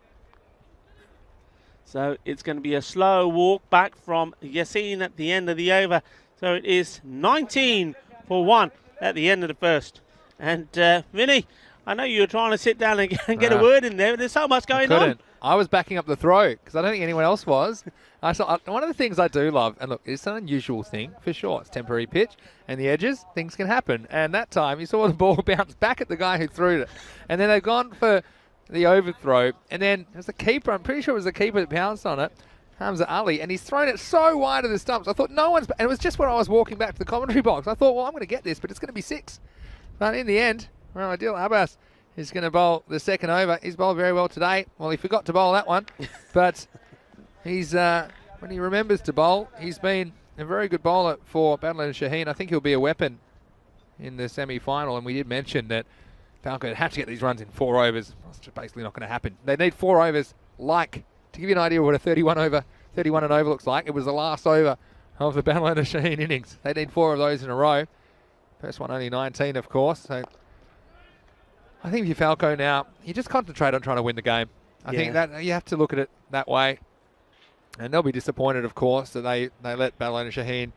So it's going to be a slow walk back from Yassin at the end of the over. So it is 19 for 1 at the end of the first. And Vinny, I know you were trying to sit down and get a word in there, but there's so much going on. I was backing up the throw because I don't think anyone else was. One of the things I do love, and look, it's an unusual thing for sure. It's temporary pitch, and the edges, things can happen. And that time, you saw the ball bounce back at the guy who threw it. And then they've gone for the overthrow, and then it was the keeper. I'm pretty sure it was the keeper that pounced on it, Hamza Ali, and he's thrown it so wide of the stumps. I thought no one's, and it was just when I was walking back to the commentary box. I thought, well, I'm going to get this, but it's going to be 6. But in the end, well, Adil Abbas is going to bowl the second over. He's bowled very well today. Well, he forgot to bowl that one, but he's when he remembers to bowl, he's been a very good bowler for Badland Shaheen. I think he'll be a weapon in the semi-final, and we did mention that Falco have to get these runs in 4 overs. That's just basically not going to happen. They need 4 overs. To give you an idea of what a 31 and over looks like, it was the last over of the Badland Shaheen innings. They need 4 of those in a row. First one only 19, of course. So I think if you're Falco now, you just concentrate on trying to win the game. I think that you have to look at it that way. And they'll be disappointed, of course, that they let Badland Shaheen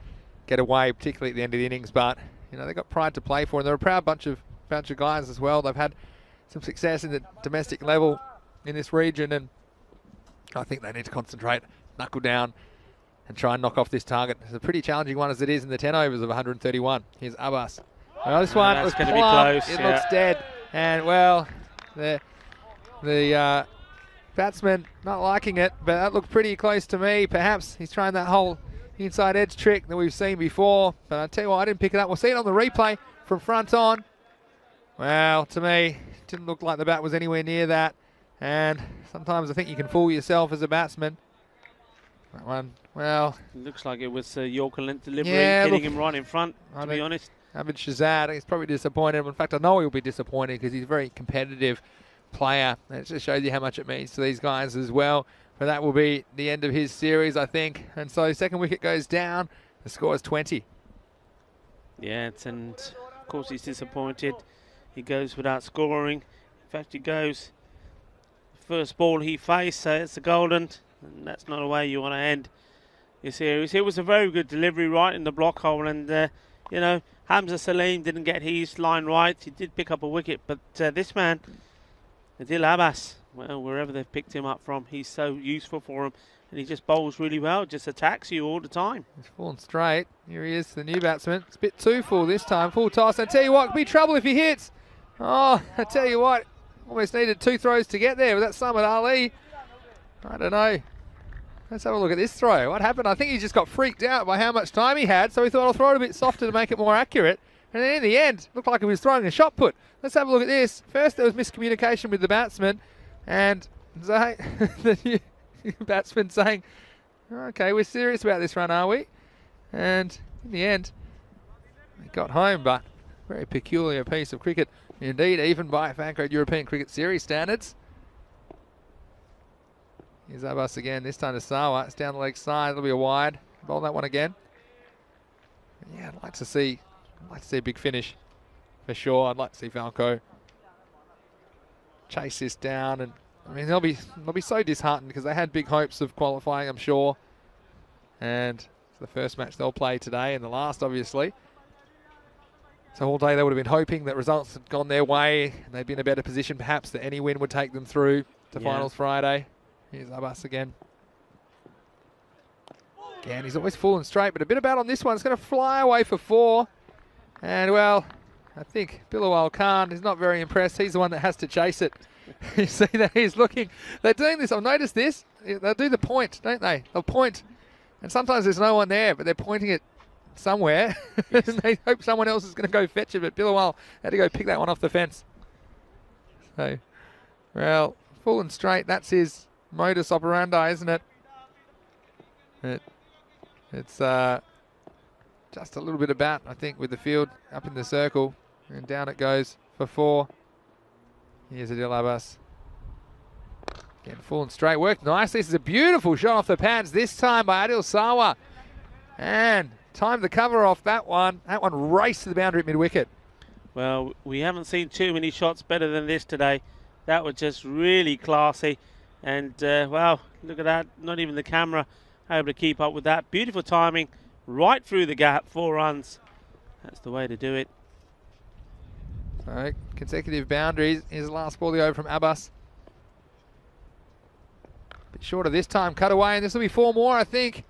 get away, particularly at the end of the innings. But you know, they've got pride to play for, and they're a proud bunch of guys as well. They've had some success in the domestic level in this region, and I think they need to concentrate, knuckle down, and try and knock off this target. It's a pretty challenging one as it is in the 10 overs of 131. Here's Abbas. Well, this one was going to be plumb. close. It looks dead. And, well, the batsman not liking it, but that looked pretty close to me. Perhaps he's trying that whole inside edge trick that we've seen before. But I tell you what, I didn't pick it up. We'll see it on the replay from front on. Well, to me, it didn't look like the bat was anywhere near that. And sometimes I think you can fool yourself as a batsman. That one, well... It looks like it was Yorker length delivery, Yeah, hitting look, him right in front, to be honest. Ahmed Shahzad, he's probably disappointed. In fact, I know he'll be disappointed because he's a very competitive player. And it just shows you how much it means to these guys as well. But that will be the end of his series, I think. And so second wicket goes down. The score is 20. Yeah, and of course he's disappointed. He goes without scoring. In fact, he goes first ball he faced, so it's a golden. And that's not a way you want to end your series. It was a very good delivery right in the block hole, and you know, Hamza Salim didn't get his line right. He did pick up a wicket, but this man, Adil Abbas, well, wherever they've picked him up from, he's so useful for him, and he just bowls really well, just attacks you all the time. He's fallen straight. Here he is, the new batsman. It's a bit too full this time, full toss. I tell you what, could be trouble if he hits. Oh, I tell you what, almost needed 2 throws to get there with that Samad Ali. I don't know. Let's have a look at this throw. What happened? I think he just got freaked out by how much time he had, so he thought I'll throw it a bit softer to make it more accurate. And then in the end, looked like he was throwing a shot put. Let's have a look at this. First, there was miscommunication with the batsman, and the new batsman saying, okay, we're serious about this run, are we? And in the end, he got home, but very peculiar piece of cricket indeed, even by Falco European Cricket Series standards. Here's Abbas again, this time to Sawa. It's down the leg side, it'll be a wide. Bowl that one again. Yeah, I'd like to see a big finish for sure. I'd like to see Falco chase this down, and I mean they'll be so disheartened because they had big hopes of qualifying, I'm sure. And it's the first match they'll play today, and the last, obviously. So all day they would have been hoping that results had gone their way and they'd be in a better position, perhaps that any win would take them through to finals Friday. Here's Abbas again. Again, he's always full and straight, but a bit of bat on this one. It's going to fly away for 4. And, well, I think Bilawal Khan is not very impressed. He's the one that has to chase it. You see that he's looking. They're doing this. I've noticed this. They'll do the point, don't they? They'll point. And sometimes there's no one there, but they're pointing it somewhere. Yes. And they hope someone else is going to go fetch it, but Bilawal had to go pick that one off the fence. So, well, full and straight. That's his modus operandi, isn't it? It's just a little bit of bat, I think, with the field up in the circle, and down it goes for 4. Here's Adil Abbas. Again, full and straight. Worked nicely. This is a beautiful shot off the pads, this time by Adil Sawa. And time to cover off that one. That one raced to the boundary at mid-wicket. Well, we haven't seen too many shots better than this today. That was just really classy. And, well, look at that. Not even the camera able to keep up with that. Beautiful timing. Right through the gap. 4 runs. That's the way to do it. So, consecutive boundaries. Here's the last ball, the over from Abbas. Bit shorter this time. Cut away, and this will be 4 more, I think.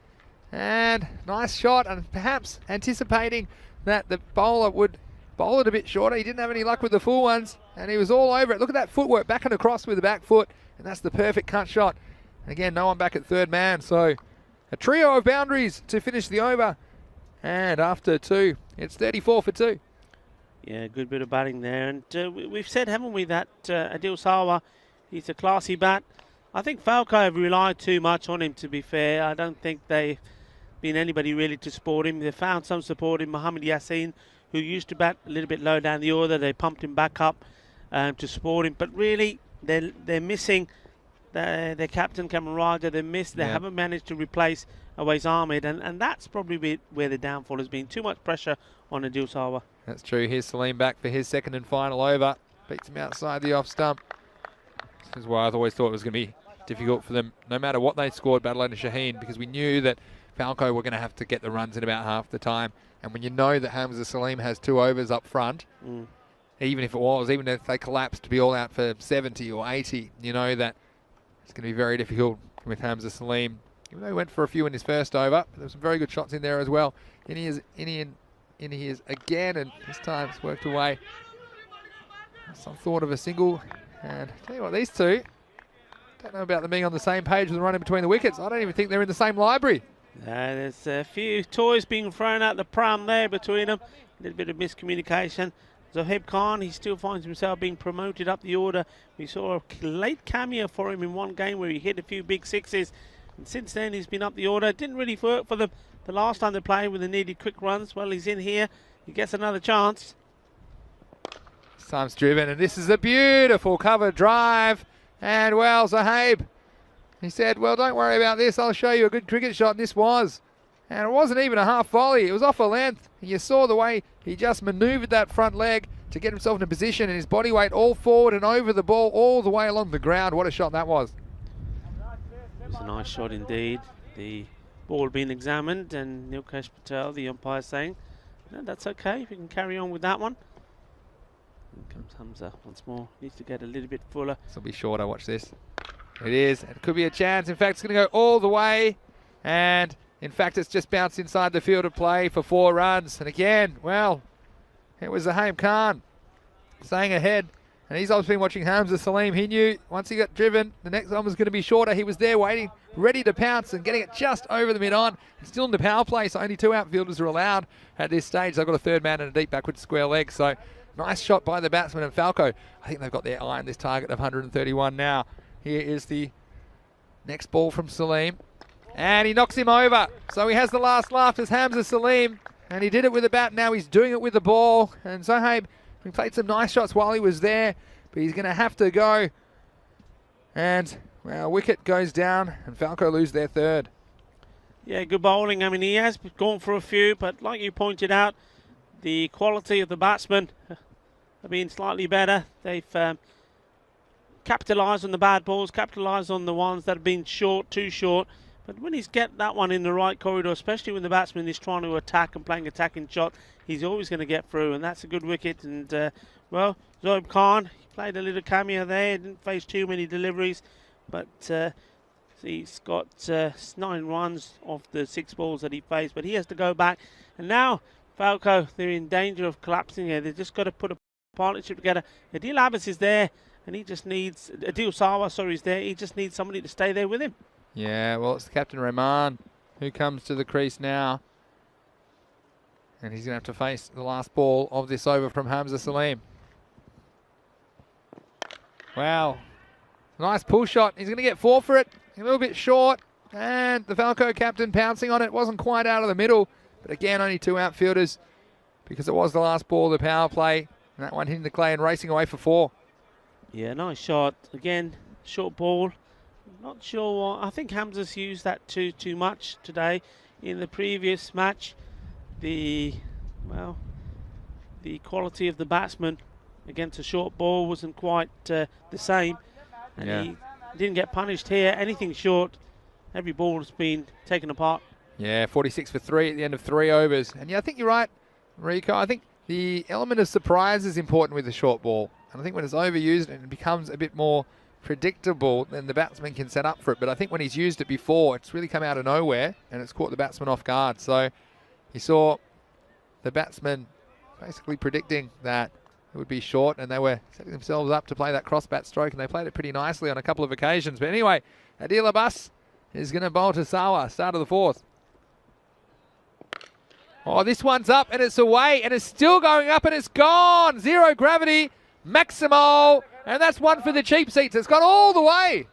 And nice shot, and perhaps anticipating that the bowler would bowl it a bit shorter. He didn't have any luck with the full ones, and he was all over it. Look at that footwork, back and across with the back foot, and that's the perfect cut shot. And again, no one back at third man, so a trio of boundaries to finish the over. And after 2, it's 34 for 2. Yeah, good bit of batting there. And we've said, haven't we, that Adil Sawa, he's a classy bat. I think Falco have relied too much on him, to be fair. I don't think they've been anybody really to support him. They found some support in Mohammad Yassin, who used to bat a little bit low down the order. They pumped him back up to support him. But really, they're missing their captain, Cameron Raja. They haven't managed to replace Awais Ahmed. And that's probably where the downfall has been. Too much pressure on Adil Sawa. That's true. Here's Salim back for his second and final over. Beats him outside the off stump. This is why I've always thought it was going to be difficult for them, no matter what they scored, Badalona Shaheen, because we knew that Falco were going to have to get the runs in about half the time. And when you know that Hamza Salim has 2 overs up front, even if they collapse to be all out for 70 or 80, you know that it's going to be very difficult with Hamza Salim Even though he went for a few in his first over, there were some very good shots in there as well. In he is again, and this time it's worked away. Some thought of a single, and tell you what, these two, don't know about them being on the same page with the run in between the wickets. I don't even think they're in the same library. There's a few toys being thrown out the pram there between them. A little bit of miscommunication. Zohaib Khan, he still finds himself being promoted up the order. We saw a late cameo for him in one game where he hit a few big sixes. And since then, he's been up the order. It didn't really work for them the last time they played with the needed quick runs. Well, he's in here. He gets another chance. This time's driven, and this is a beautiful cover drive. And, well, Zohaib, he said, well, don't worry about this. I'll show you a good cricket shot. And this was. And it wasn't even a half volley. It was off a length. And you saw the way he just manoeuvred that front leg to get himself in a position, and his body weight all forward and over the ball all the way along the ground. What a shot that was. It was a nice shot indeed. The ball being examined, and Nilkesh Patel, the umpire, saying, no, that's okay. We can carry on with that one. Here comes Hamza once more. Needs to get a little bit fuller. This will be shorter. Watch this. It is. It could be a chance. In fact, it's going to go all the way. And, in fact, it's just bounced inside the field of play for 4 runs. And again, well, it was Zohaib Khan staying ahead. And he's obviously been watching Hamza Salim. He knew once he got driven, the next one was going to be shorter. He was there waiting, ready to pounce and getting it just over the mid-on. Still in the power play, so only 2 outfielders are allowed at this stage. They've got a third man and a deep backward square leg. So nice shot by the batsman and Falco. I think they've got their eye on this target of 131 now. Here is the next ball from Salim. And he knocks him over. So he has the last laugh as Hamza Salim. And he did it with the bat. Now he's doing it with the ball. And Zohaib, he played some nice shots while he was there. But he's going to have to go. And, well, wicket goes down. And Falco lose their third. Yeah, good bowling. I mean, he has gone for a few. But like you pointed out, the quality of the batsmen have been slightly better. They've capitalised on the bad balls, capitalised on the ones that have been short, too short. But when he's get that one in the right corridor, especially when the batsman is trying to attack and playing attacking shot, he's always going to get through, and that's a good wicket. And, well, Zohaib Khan, he played a little cameo there, didn't face too many deliveries, but he's got 9 runs off the 6 balls that he faced, but he has to go back. And now, Falco, they're in danger of collapsing here. They've just got to put a partnership together. Adil Abbas is there, and he just needs, Adil Sawa, sorry, is there. He just needs somebody to stay there with him. Yeah, well, it's the captain, Rahman, who comes to the crease now. And he's going to have to face the last ball of this over from Hamza Salim. Wow. Nice pull shot. He's going to get 4 for it. A little bit short. And the Falco captain pouncing on it. Wasn't quite out of the middle. But again, only 2 outfielders because it was the last ball of the power play. And that one hitting the clay and racing away for 4. Yeah, nice shot. Again, short ball. Not sure. I think Hamza's used that too much today. In the previous match, the quality of the batsman against a short ball wasn't quite the same, and he didn't get punished here. Anything short, every ball has been taken apart. Yeah, 46 for 3 at the end of 3 overs. And yeah, I think you're right, Rico. I think the element of surprise is important with the short ball, and I think when it's overused and it becomes a bit more predictable, then the batsman can set up for it. But I think when he's used it before, it's really come out of nowhere and it's caught the batsman off guard. So you saw the batsman basically predicting that it would be short, and they were setting themselves up to play that cross bat stroke, and they played it pretty nicely on a couple of occasions. But anyway, Adil Abbas is going to bowl to Sawa, start of the 4th. Oh, this one's up and it's away, and it's still going up and it's gone. 0 gravity, Maximo. And that's one for the cheap seats. It's gone all the way.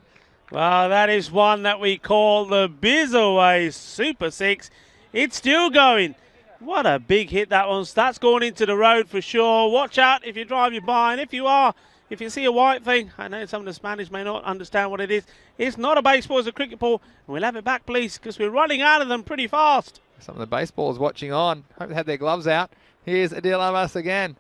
Well, that is one that we call the Bizaway Super 6. It's still going. What a big hit that was. That's going into the road for sure. Watch out if you drive your by. And if you see a white thing, I know some of the Spanish may not understand what it is. It's not a baseball, it's a cricket ball. And we'll have it back, please, because we're running out of them pretty fast. Some of the baseballers watching on. Hope they had their gloves out. Here's Adil Abbas again.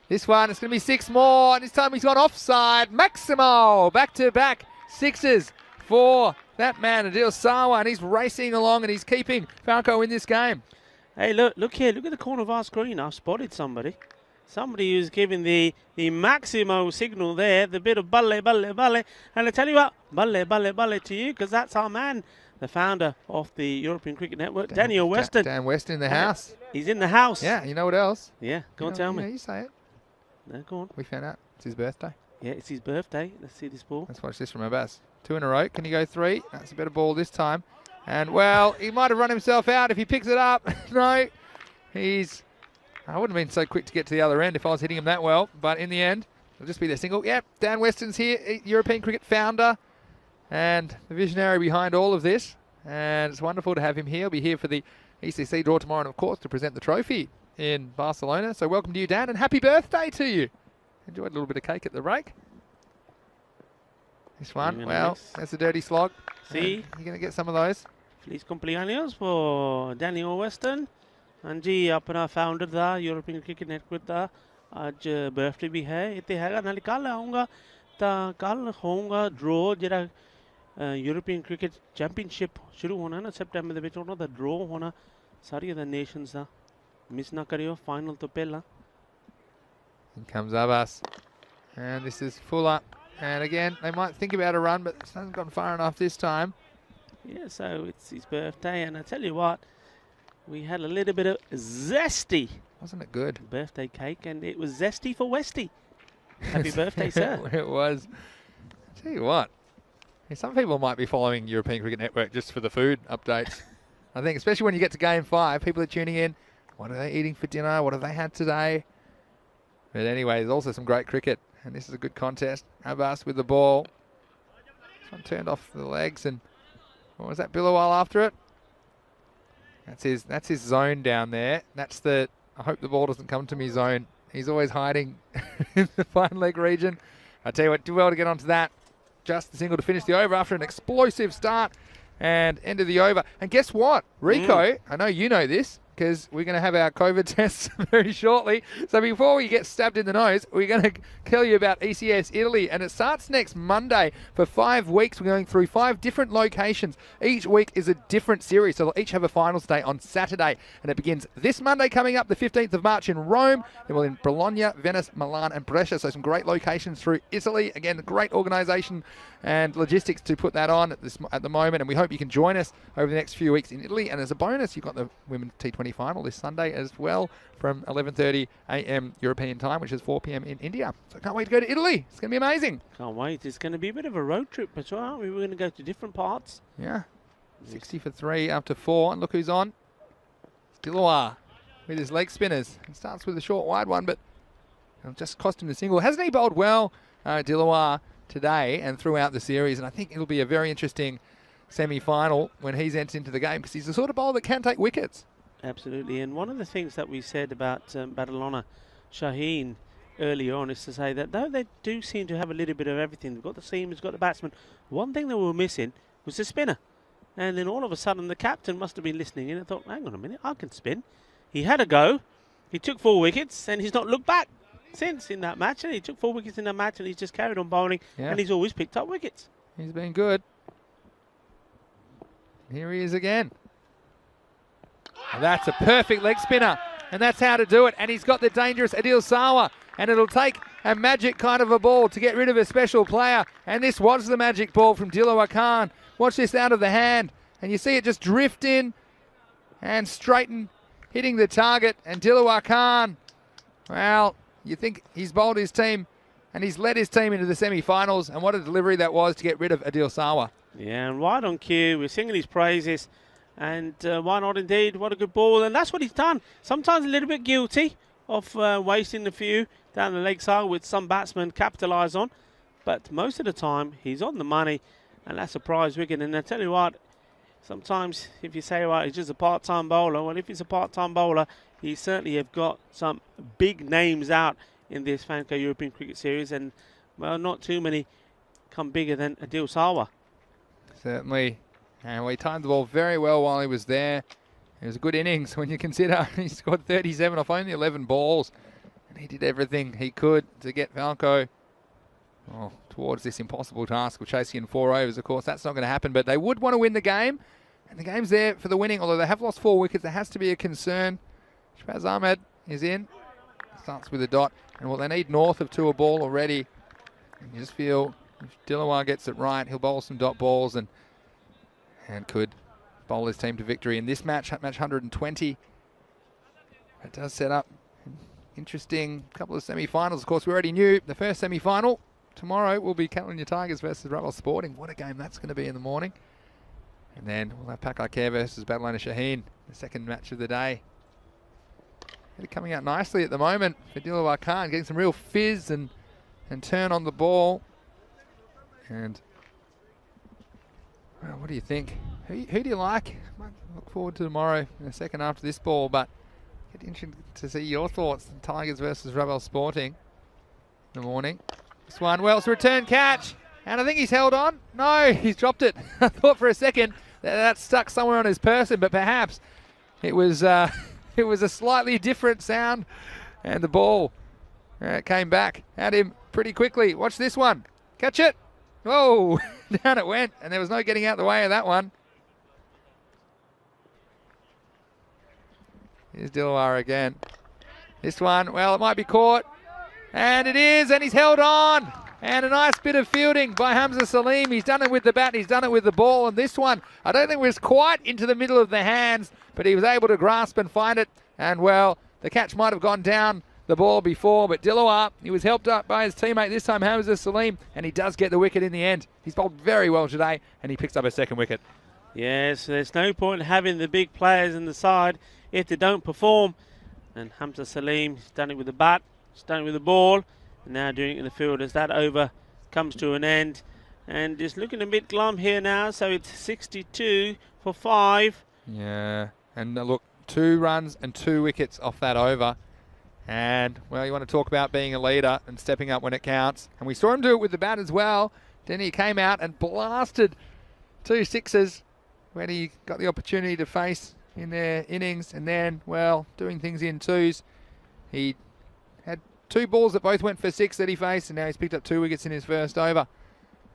This one, it's going to be 6 more, and this time he's gone offside. Maximo, back-to-back 6s for that man, Adil Sawa, and he's racing along and he's keeping Falco in this game. Hey, look here, look at the corner of our screen. I've spotted somebody. Somebody who's giving the Maximo signal there, the bit of balle, balle, balle. And I tell you what, balle, balle, balle to you, because that's our man, the founder of the European Cricket Network, Daniel Weston. Dan Weston in the house. He's in the house. Yeah, you know what else? Yeah, go on, tell me. Yeah, you say it. No, go on. We found out it's his birthday. Yeah, it's his birthday. Let's see this ball. Let's watch this from Abbas. 2 in a row. Can he go 3? That's a better ball this time. And, well, he might have run himself out if he picks it up. No, I wouldn't have been so quick to get to the other end if I was hitting him that well. But in the end, it'll just be their single. Yep, Dan Weston's here, European cricket founder and the visionary behind all of this. And it's wonderful to have him here. He'll be here for the ECC draw tomorrow and, of course, to present the trophy in Barcelona. So welcome to you, Dan, and happy birthday to you. Enjoyed a little bit of cake at the break. This one, well, that's a dirty slog. See? You're going to get some of those. Feliz cumpleaños for Daniel Weston. हाँ जी अपना founder था European cricket network था आज birthday भी है इतने हैगा नाले कल आऊँगा ता कल होऊंगा ड्रॉ जरा यूरोपियन क्रिकेट चैंपियनशिप शुरू होना ना सितंबर ਦੇ ਵਿੱਚ ਉਹਨਾਂ ਦਾ ड्रॉ होना सारी अदर नेशंस ਦਾ मिस ना करियो फाइनल तो पहला. In comes Abbas, and this is Fuller, and again they might think about a run, but it hasn't gone far enough this time. Yeah, so it's his birthday, and I tell you what, we had a little bit of zesty. Wasn't it good? Birthday cake, and it was zesty for Westy. Happy birthday, sir. It was. I tell you what, some people might be following European Cricket Network just for the food updates. I think, especially when you get to Game 5, people are tuning in. What are they eating for dinner? What have they had today? But anyway, there's also some great cricket, and this is a good contest. Abbas with the ball. This one turned off the legs, and what was that? Billawal after it. That's his zone down there. That's the I hope the ball doesn't come to me zone. He's always hiding in the fine leg region. I tell you what, do well to get onto that. Just the single to finish the over after an explosive start and end of the over. And guess what, Rico? I know you know this, because we're going to have our COVID tests very shortly. So before we get stabbed in the nose, we're going to tell you about ECS Italy. And it starts next Monday for 5 weeks. We're going through 5 different locations. Each week is a different series. So they'll each have a finals day on Saturday. And it begins this Monday coming up, the 15th of March in Rome. Then we'll in Bologna, Venice, Milan and Brescia. So some great locations through Italy. Again, great organisation and logistics to put that on at the moment. And we hope you can join us over the next few weeks in Italy. And as a bonus, you've got the Women's T20 final this Sunday as well from 11:30 a.m. European time, which is 4 p.m. in India. So I can't wait to go to Italy. It's going to be amazing. Can't wait. It's going to be a bit of a road trip as well, aren't we? We're going to go to different parts. Yeah. 60 for 3 after 4. And look who's on. Dilawar with his leg spinners. He starts with a short wide one, but it'll just cost him the single. Hasn't he bowled well, Dilawar, today and throughout the series? And I think it'll be a very interesting semi-final when he's entered into the game, because he's the sort of bowler that can take wickets. Absolutely. And one of the things that we said about Badalona Shaheen earlier on is to say that though they do seem to have a little bit of everything, they've got the seamers, got the batsman, one thing that we were missing was the spinner. And then all of a sudden the captain must have been listening in and thought, hang on a minute, I can spin. He had a go, he took 4 wickets, and he's not looked back since in that match. And he took 4 wickets in that match, and he's just carried on bowling, and he's always picked up wickets. He's been good. Here he is again. And that's a perfect leg spinner, and that's how to do it. And he's got the dangerous Adil Sawa, and it'll take a magic kind of a ball to get rid of a special player. And this was the magic ball from Dilawar Khan. Watch this out of the hand, and you see it just drift in and straighten, hitting the target. And Dilawar Khan, well, you think he's bowled his team, and he's led his team into the semi-finals. And what a delivery that was to get rid of Adil Sawa. Yeah, and right on cue, we're singing his praises. And why not indeed? What a good ball. And that's what he's done. Sometimes a little bit guilty of wasting a few down the leg side, which some batsmen capitalise on. But most of the time, he's on the money. And that's a prize wicket. And I tell you what, sometimes if you say, well, he's just a part-time bowler. Well, if he's a part-time bowler, he certainly have got some big names out in this Falco European Cricket Series. And, well, not too many come bigger than Adil Sawa. Certainly. And we timed the ball very well while he was there. It was a good innings when you consider he scored 37 off only 11 balls. And he did everything he could to get Falco towards this impossible task of chasing in 4 overs. Of course, that's not going to happen, but they would want to win the game. And the game's there for the winning. Although they have lost 4 wickets, there has to be a concern. Shahbaz Ahmed is in. starts with a dot. And well, they need north of 2 a ball already. And you just feel if Dilawar gets it right, he'll bowl some dot balls and could bowl his team to victory in this match, match 120. It does set up an interesting couple of semi-finals. Of course, we already knew the first semi-final tomorrow will be Caledonia Tigers versus Relive Sporting. What a game that's going to be in the morning. And then we'll have Pakai Care versus Battleowner Shaheen, the second match of the day. They're coming out nicely at the moment for Dilawar Khan, getting some real fizz and turn on the ball. And, well, what do you think? Who do you like? I might look forward to tomorrow in a second after this ball, but get interested to see your thoughts on Tigers versus Relive Sporting in the morning. This one, well, it's a return catch, and I think he's held on. No, he's dropped it. I thought for a second that stuck somewhere on his person, but perhaps it was a slightly different sound, and the ball came back at him pretty quickly. Watch this one. Catch it. Whoa, down it went, and there was no getting out the way of that one. Here's Dilawar again. This one, well, it might be caught. And it is, and he's held on. And a nice bit of fielding by Hamza Salim. He's done it with the bat, he's done it with the ball. And this one, I don't think was quite into the middle of the hands, but he was able to grasp and find it. And, well, the catch might have gone down the ball before, but Dilawar, he was helped up by his teammate, this time Hamza Salim, and he does get the wicket in the end. He's bowled very well today, and he picks up a second wicket. Yes, there's no point in having the big players in the side if they don't perform. And Hamza Salim, he's done it with the bat, he's done it with the ball, and now doing it in the field as that over comes to an end. And just looking a bit glum here now, so it's 62 for 5. Yeah, and look, 2 runs and 2 wickets off that over. And, well, you want to talk about being a leader and stepping up when it counts. And we saw him do it with the bat as well. Then he came out and blasted 2 sixes when he got the opportunity to face in their innings. And then, well, doing things in twos. He had 2 balls that both went for 6 that he faced, and now he's picked up 2 wickets in his first over.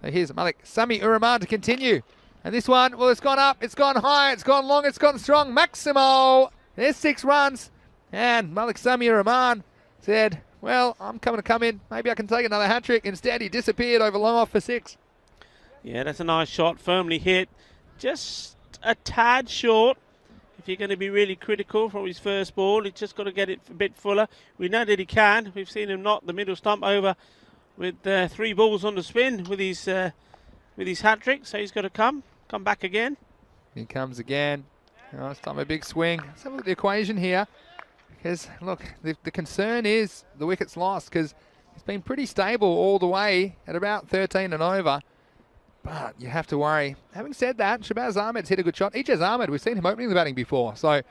So here's Malik Sami-ur-Rahman to continue. And this one, well, it's gone up, it's gone high, it's gone long, it's gone strong. Maximo, there's 6 runs. And Malik Sami-ur-Rahman said, well, I'm coming to come in. Maybe I can take another hat-trick. Instead, he disappeared over long off for 6. Yeah, that's a nice shot, firmly hit. Just a tad short. If you're going to be really critical from his first ball, he's just got to get it a bit fuller. We know that he can. We've seen him knock the middle stump over with 3 balls on the spin with his hat-trick. So he's got to come back again. He comes again. Oh, it's time a big swing. Let's have a look at the equation here. Because, look, the concern is the wickets lost, because it's been pretty stable all the way at about 13 and over. But you have to worry. Having said that, Shabazz Ahmed's hit a good shot. Ijaz Ahmed, we've seen him opening the batting before. So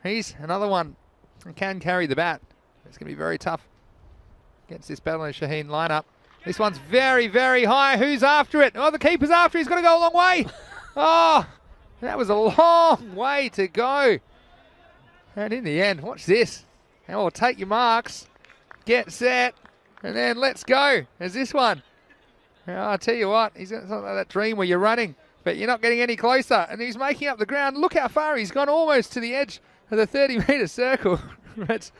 he's another one who can carry the bat. It's going to be very tough against this Battleowner Shaheen lineup. This one's very, very high. Who's after it? Oh, the keeper's after it. He's got to go a long way. Oh, that was a long way to go. And in the end, watch this. And we'll take your marks, get set, and then let's go. There's this one. Now, I'll tell you what, he's got something like that dream where you're running, but you're not getting any closer. And he's making up the ground. Look how far he's gone, almost to the edge of the 30-metre circle. That's,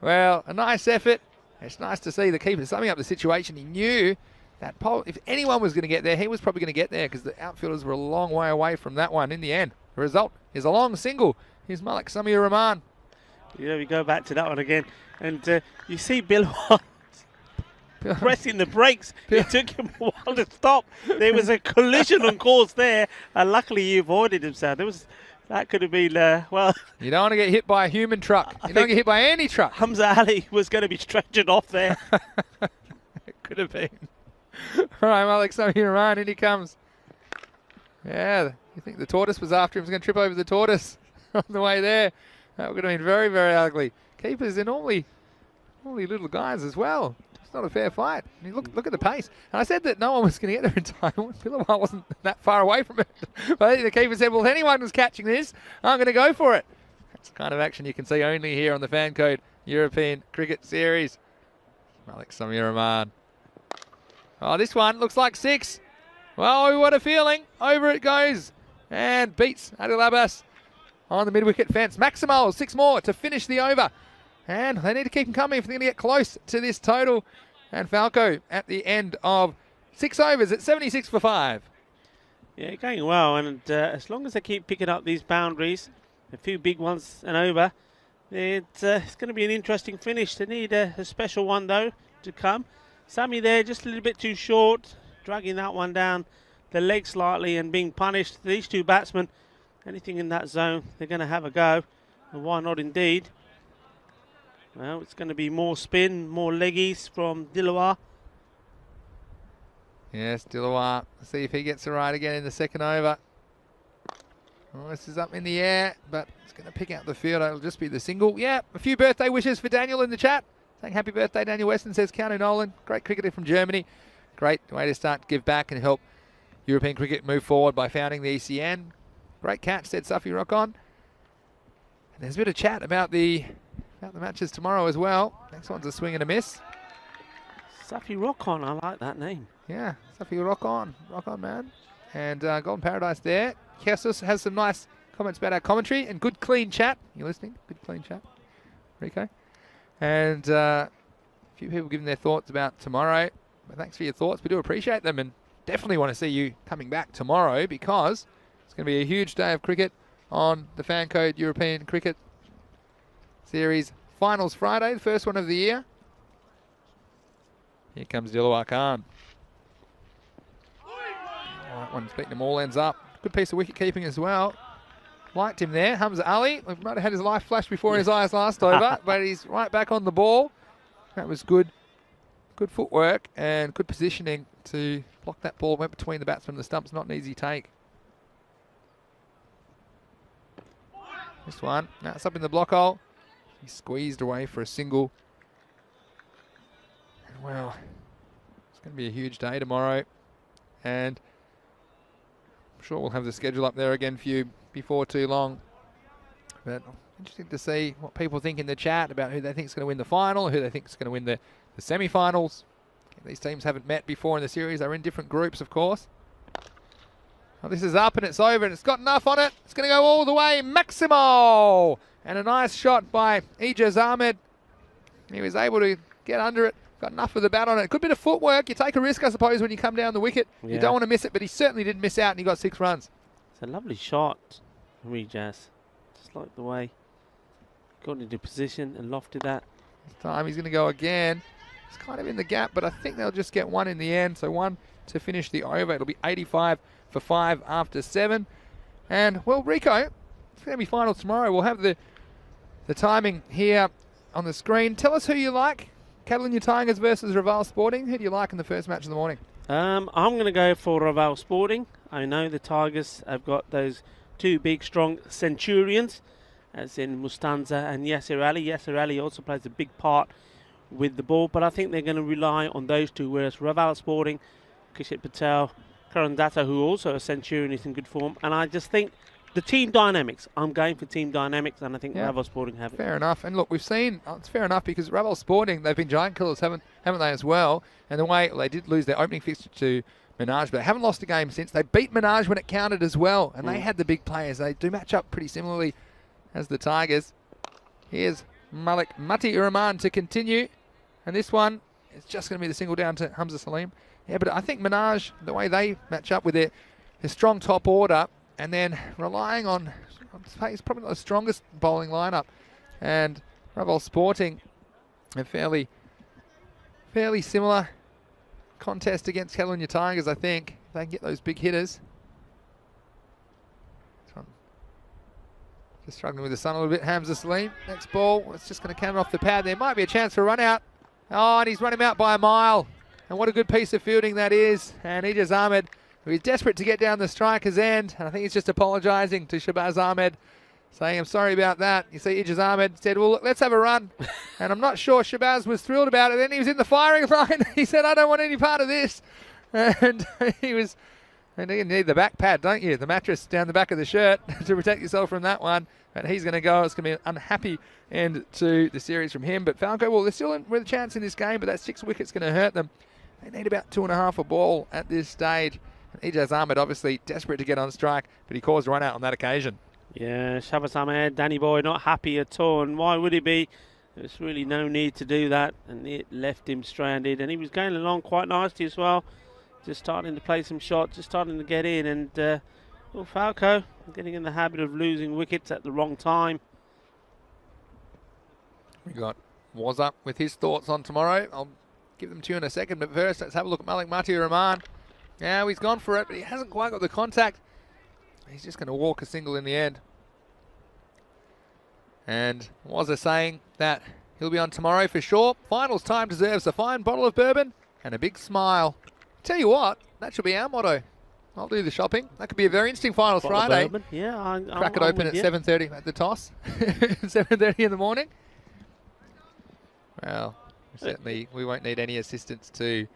well, a nice effort. It's nice to see the keeper summing up the situation. He knew that if anyone was going to get there, he was probably going to get there, because the outfielders were a long way away from that one in the end. The result is a long single. Here's Malik Sami-ur-Rahman. Yeah, we go back to that one again. And you see Bill pressing the brakes. It took him a while to stop. There was a collision on course there. And luckily he avoided himself. That could have been, well... You don't want to get hit by a human truck. You don't get hit by any truck. Hamza Ali was going to be stretchered off there. It could have been. All right, Malik Sami-ur-Rahman, in he comes. Yeah, you think the tortoise was after him. He was going to trip over the tortoise on the way there. That would have been very, very ugly. Keepers are normally little guys as well. It's not a fair fight. I mean, look at the pace. And I said that no one was going to get there in time. Billawar wasn't that far away from it. But I think the keeper said, well, if anyone was catching this, I'm going to go for it. That's the kind of action you can see only here on the Fan Code European Cricket Series. Malik Sami-ur-Rahman. Oh, this one looks like 6. Well, what a feeling. Over it goes. And beats Adil Abbas on the mid-wicket fence. Maximal, 6 more to finish the over. And they need to keep them coming if they're going to get close to this total. And Falco at the end of 6 overs at 76 for 5. Yeah, going well, and as long as they keep picking up these boundaries, a few big ones and over, it's going to be an interesting finish. They need a special one, though, to come. Sammy there, just a little bit too short, dragging that one down the leg slightly and being punished. These two batsmen, anything in that zone, they're going to have a go. And why not indeed? Well, it's going to be more spin, more leggies from Dilawar. Yes, Dilawar. See if he gets it right again in the second over. Oh, this is up in the air, but it's going to pick out the field. It'll just be the single. Yeah, a few birthday wishes for Daniel in the chat. Saying happy birthday, Daniel Weston, says Keanu Nolan. Great cricketer from Germany. Great way to start to give back and help European cricket move forward by founding the ECN. Great catch, said Safi Rockon. And there's a bit of chat about the matches tomorrow as well. Next one's a swing and a miss. Safi Rockon, I like that name. Yeah, Safi Rock on man. And Golden Paradise there. Jesus has some nice comments about our commentary and good clean chat. You listening? Good clean chat, Rico. And a few people giving their thoughts about tomorrow. But thanks for your thoughts. We do appreciate them and definitely want to see you coming back tomorrow because it's going to be a huge day of cricket on the Fan Code European Cricket Series Finals Friday, the first one of the year. Here comes Dilawar Khan. That one's beating them all ends up. Good piece of wicket keeping as well. Liked him there. Hamza Ali. We might have had his life flash before his eyes last over, but he's right back on the ball. That was good. Good footwork and good positioning to block that ball. Went between the batsmen and the stumps. Not an easy take. This one. Now it's up in the block hole. He squeezed away for a single. And well, it's going to be a huge day tomorrow. And I'm sure we'll have the schedule up there again for you before too long. But interesting to see what people think in the chat about who they think is going to win the final, who they think is going to win the semi-finals. These teams haven't met before in the series. They're in different groups, of course. Well, this is up and it's over and it's got enough on it. It's going to go all the way. Maximo! And a nice shot by Ijaz Ahmed. He was able to get under it. Got enough of the bat on it. Good bit of footwork. You take a risk, I suppose, when you come down the wicket. Yeah. You don't want to miss it, but he certainly didn't miss out and he got 6 runs. It's a lovely shot from Ijaz. Just like the way he got into position and lofted that. This time he's going to go again. It's kind of in the gap, but I think they'll just get one in the end. So one to finish the over. It'll be 85 for 5 after 7. And, well, Rico, it's going to be final tomorrow. We'll have the timing here on the screen. Tell us who you like. Catalunya Tigers versus Raval Sporting. Who do you like in the first match of the morning? I'm going to go for Raval Sporting. I know the Tigers have got those 2 big, strong Centurions, as in Mustanza and Yasser Ali. Yasser Ali also plays a big part with the ball, but I think they're going to rely on those 2, whereas Raval Sporting, Kishit Patel, Karan Datta, who also a Centurion, is in good form. And I just think the team dynamics, I'm going for team dynamics, and I think Raval Sporting have it. Fair enough. And look, we've seen, it's fair enough because Raval Sporting, they've been giant killers, haven't they, as well? And the way they did lose their opening fixture to Minaj, but they haven't lost a game since. They beat Minaj when it counted as well, and they had the big players. They do match up pretty similarly as the Tigers. Here's Malik Mati Uraman to continue, and this one is just going to be the single down to Hamza Salim. Yeah, but I think Minaj, the way they match up with their strong top order, and then relying on, it's probably not the strongest bowling lineup, and Raval Sporting a fairly similar contest against Catalunya Tigers, I think. If they can get those big hitters. Just struggling with the sun a little bit. Hamza Salim, next ball. It's just going to come off the pad. There might be a chance for a run out. Oh, and he's run him out by a mile. And what a good piece of fielding that is. And Ijaz Ahmed, who is desperate to get down the striker's end. And I think he's just apologising to Shabazz Ahmed, saying, I'm sorry about that. You see, Ijaz Ahmed said, well, look, let's have a run. And I'm not sure Shabazz was thrilled about it. Then he was in the firing line. He said, I don't want any part of this. And and you need the back pad, don't you? The mattress down the back of the shirt to protect yourself from that one. And he's going to go. It's going to be an unhappy end to the series from him. But Falco, well, they're still with a chance in this game, but that 6 wickets going to hurt them. They need about 2.5 a ball at this stage. And Ijaz Ahmed obviously desperate to get on strike, but he caused a run out on that occasion. Yeah, Shabazz Ahmed, Danny Boy, not happy at all. And why would he be? There's really no need to do that, and it left him stranded. And he was going along quite nicely as well, just starting to play some shots, just starting to get in. And well, Falco getting in the habit of losing wickets at the wrong time. We got Was Up with his thoughts on tomorrow. I'll give them to you in a second, but first let's have a look at Malik Rahman. Now he's gone for it, but he hasn't quite got the contact. He's just going to walk a single in the end. And was a saying that he'll be on tomorrow for sure. Finals time deserves a fine bottle of bourbon and a big smile. Tell you what, that should be our motto. I'll do the shopping. That could be a very interesting finals Friday. Yeah, Crack it open at 7:30 at the toss. 7:30 in the morning. Well, certainly we won't need any assistance to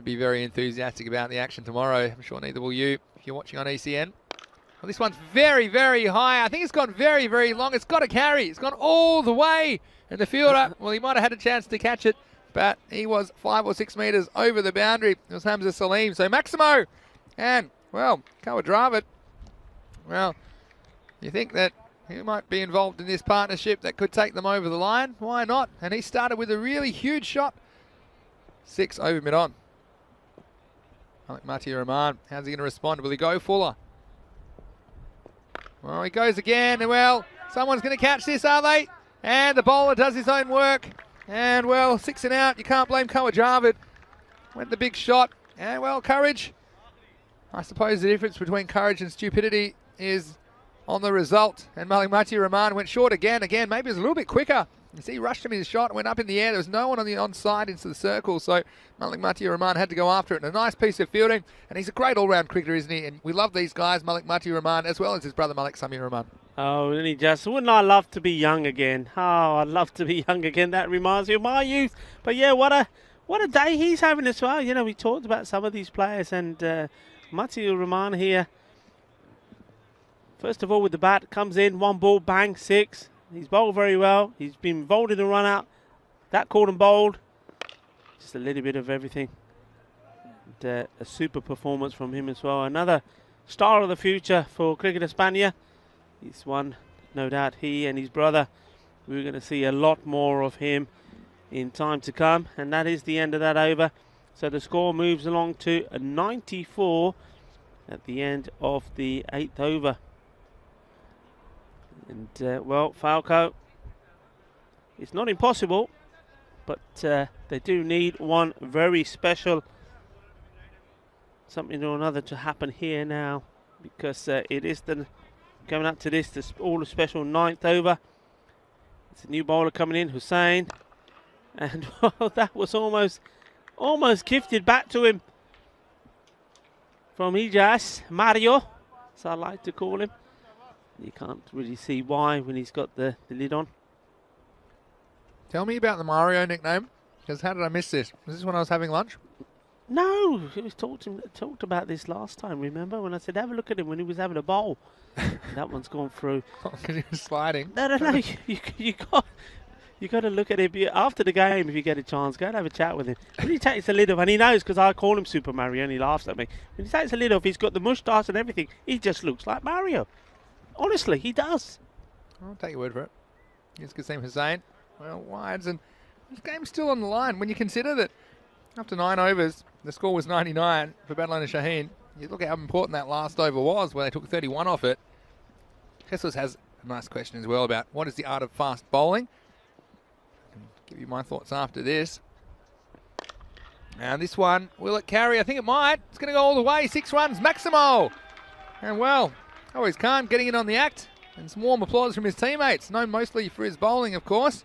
be very enthusiastic about the action tomorrow. I'm sure neither will you if you're watching on ECN. Well, this one's very, very high. I think it's gone very, very long. It's got to carry. It's gone all the way. And the fielder, well, he might have had a chance to catch it, but he was 5 or 6 metres over the boundary. It was Hamza Salim. So Maximo, and, well, Kawadravid. Well, you think that he might be involved in this partnership that could take them over the line. Why not? And he started with a really huge shot. 6 over mid-on. Malik Rahman, how's he going to respond? Will he go Fuller? Well, he goes again, and well, someone's going to catch this, are they? And the bowler does his own work. And well, 6 and out, you can't blame Kawadravid. Went the big shot, and well, courage. I suppose the difference between courage and stupidity is on the result. And Malik Rahman went short again, maybe it was a little bit quicker. You see, he rushed him in his shot, went up in the air. There was no one on the onside into the circle, so Malik Rahman had to go after it. And a nice piece of fielding, and he's a great all-round cricketer, isn't he? And we love these guys, Malik Rahman, as well as his brother Malik Rahman. Oh, and he just, wouldn't I love to be young again? Oh, I'd love to be young again. That reminds me of my youth. But yeah, what a day he's having as well. You know, we talked about some of these players, and Rahman here, first of all with the bat, comes in, 1 ball, bang, 6. He's bowled very well. He's been involved in the run out. That caught and bowled. Just a little bit of everything. And, a super performance from him as well. Another star of the future for Cricket España. He's one, no doubt, he and his brother. We're going to see a lot more of him in time to come. And that is the end of that over. So the score moves along to a 94 at the end of the 8th over. And, well, Falco, it's not impossible, but they do need one very special something or another to happen here now, because it is coming up to this all the special 9th over. It's a new bowler coming in, Hussain, and well, that was almost gifted back to him from Ijas, Mario, as I like to call him. You can't really see why when he's got the lid on. Tell me about the Mario nickname, because how did I miss this? Was this when I was having lunch? No, it was talked about this last time, remember? When I said, have a look at him when he was having a bowl. That one's gone through. Because he was sliding. No, you got to look at him after the game if you get a chance. Go and have a chat with him. When he takes the lid off, and he knows because I call him Super Mario and he laughs at me. When he takes the lid off, he's got the moustache and everything. He just looks like Mario. Honestly, he does. I'll take your word for it. Here's Qasim Hussain. Well, wides, and this game's still on the line. When you consider that after 9 overs, the score was 99 for Badalona Shaheen. You look at how important that last over was, where they took 31 off it. Jesus has a nice question as well about what is the art of fast bowling. I can give you my thoughts after this. And this one, will it carry? I think it might. It's going to go all the way. 6 runs, Maximo. And well, always Khan getting in on the act, and some warm applause from his teammates, known mostly for his bowling, of course.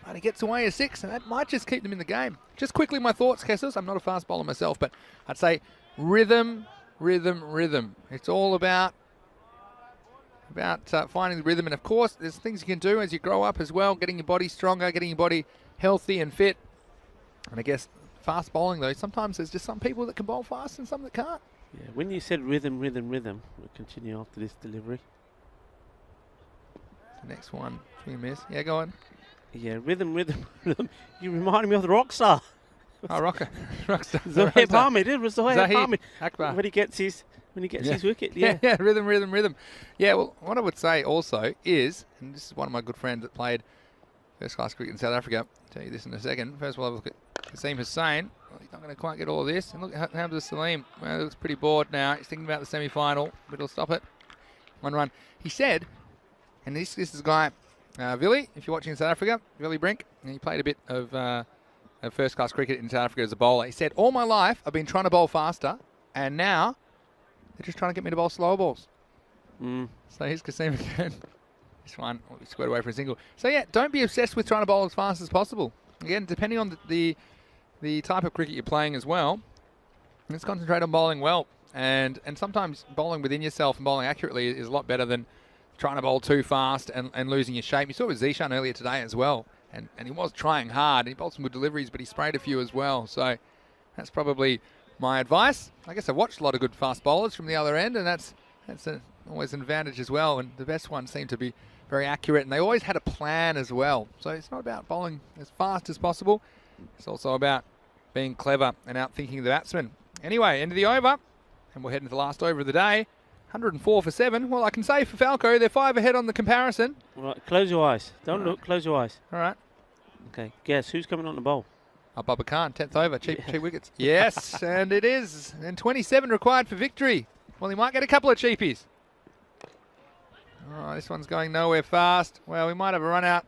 But he gets away a 6, and that might just keep them in the game. Just quickly, my thoughts, Kessels. I'm not a fast bowler myself, but I'd say rhythm, rhythm, rhythm. It's all about finding the rhythm, and of course, there's things you can do as you grow up as well, getting your body stronger, getting your body healthy and fit. And I guess fast bowling, though, sometimes there's just some people that can bowl fast and some that can't. Yeah, when you said rhythm, rhythm, rhythm, we'll continue after this delivery. The next one, you miss. Yeah, go on. Yeah, rhythm, rhythm, rhythm. You reminded me of the rock star. Oh, Rockstar. Zohaib Hamid. It was Zohaib Hamid. Akbar. When he gets his wicket. Yeah. Yeah, rhythm, rhythm, rhythm. Yeah, well, what I would say also is, and this is one of my good friends that played First class cricket in South Africa. I'll tell you this in a second. First, we'll have a look at Kasim Hussain. Well, he's not going to quite get all of this. And look at Hamza Salim. Well, he looks pretty bored now. He's thinking about the semi-final, but he'll stop it. 1 run. He said, and this is a guy, Villy, if you're watching in South Africa, Villy Brink, and he played a bit of first class cricket in South Africa as a bowler. He said, all my life I've been trying to bowl faster, and now they're just trying to get me to bowl slow balls. So here's Kasim again. This one, we squared away for a single. So yeah, don't be obsessed with trying to bowl as fast as possible. Again, depending on the type of cricket you're playing as well, let's concentrate on bowling well. And sometimes bowling within yourself and bowling accurately is a lot better than trying to bowl too fast and losing your shape. You saw it with Zishan earlier today as well. And he was trying hard. He bowled some good deliveries, but he sprayed a few as well. So that's probably my advice. I guess I've watched a lot of good fast bowlers from the other end, and that's always an advantage as well. And the best ones seem to be very accurate, and they always had a plan as well. So it's not about bowling as fast as possible. It's also about being clever and outthinking the batsman. Anyway, end of the over, and we'll head into the last over of the day. 104 for 7. Well, I can say for Falco, they're 5 ahead on the comparison. All right, close your eyes. Don't look, close your eyes. All right. Okay, guess who's coming on the bowl? Bubba Khan, 10th over, cheap wickets. Yes, and it is. And 27 required for victory. Well, he might get a couple of cheapies. Oh, this one's going nowhere fast. Well, we might have a run out.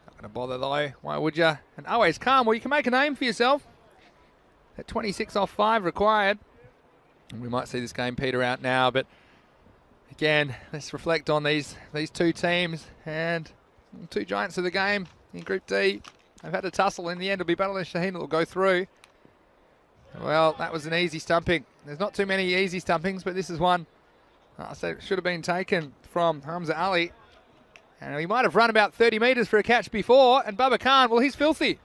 Not going to bother though. Why would you? And always calm. Well, you can make a name for yourself. At 26 off 5 required. And we might see this game peter out now. But again, let's reflect on these two teams and two giants of the game in Group D. They've had a tussle. In the end, it'll be Battle and Shaheen that will go through. Well, that was an easy stumping. There's not too many easy stumpings, but this is one I said it should have been taken from Hamza Ali. And he might have run about 30 metres for a catch before. And Bubba Khan, well, he's filthy.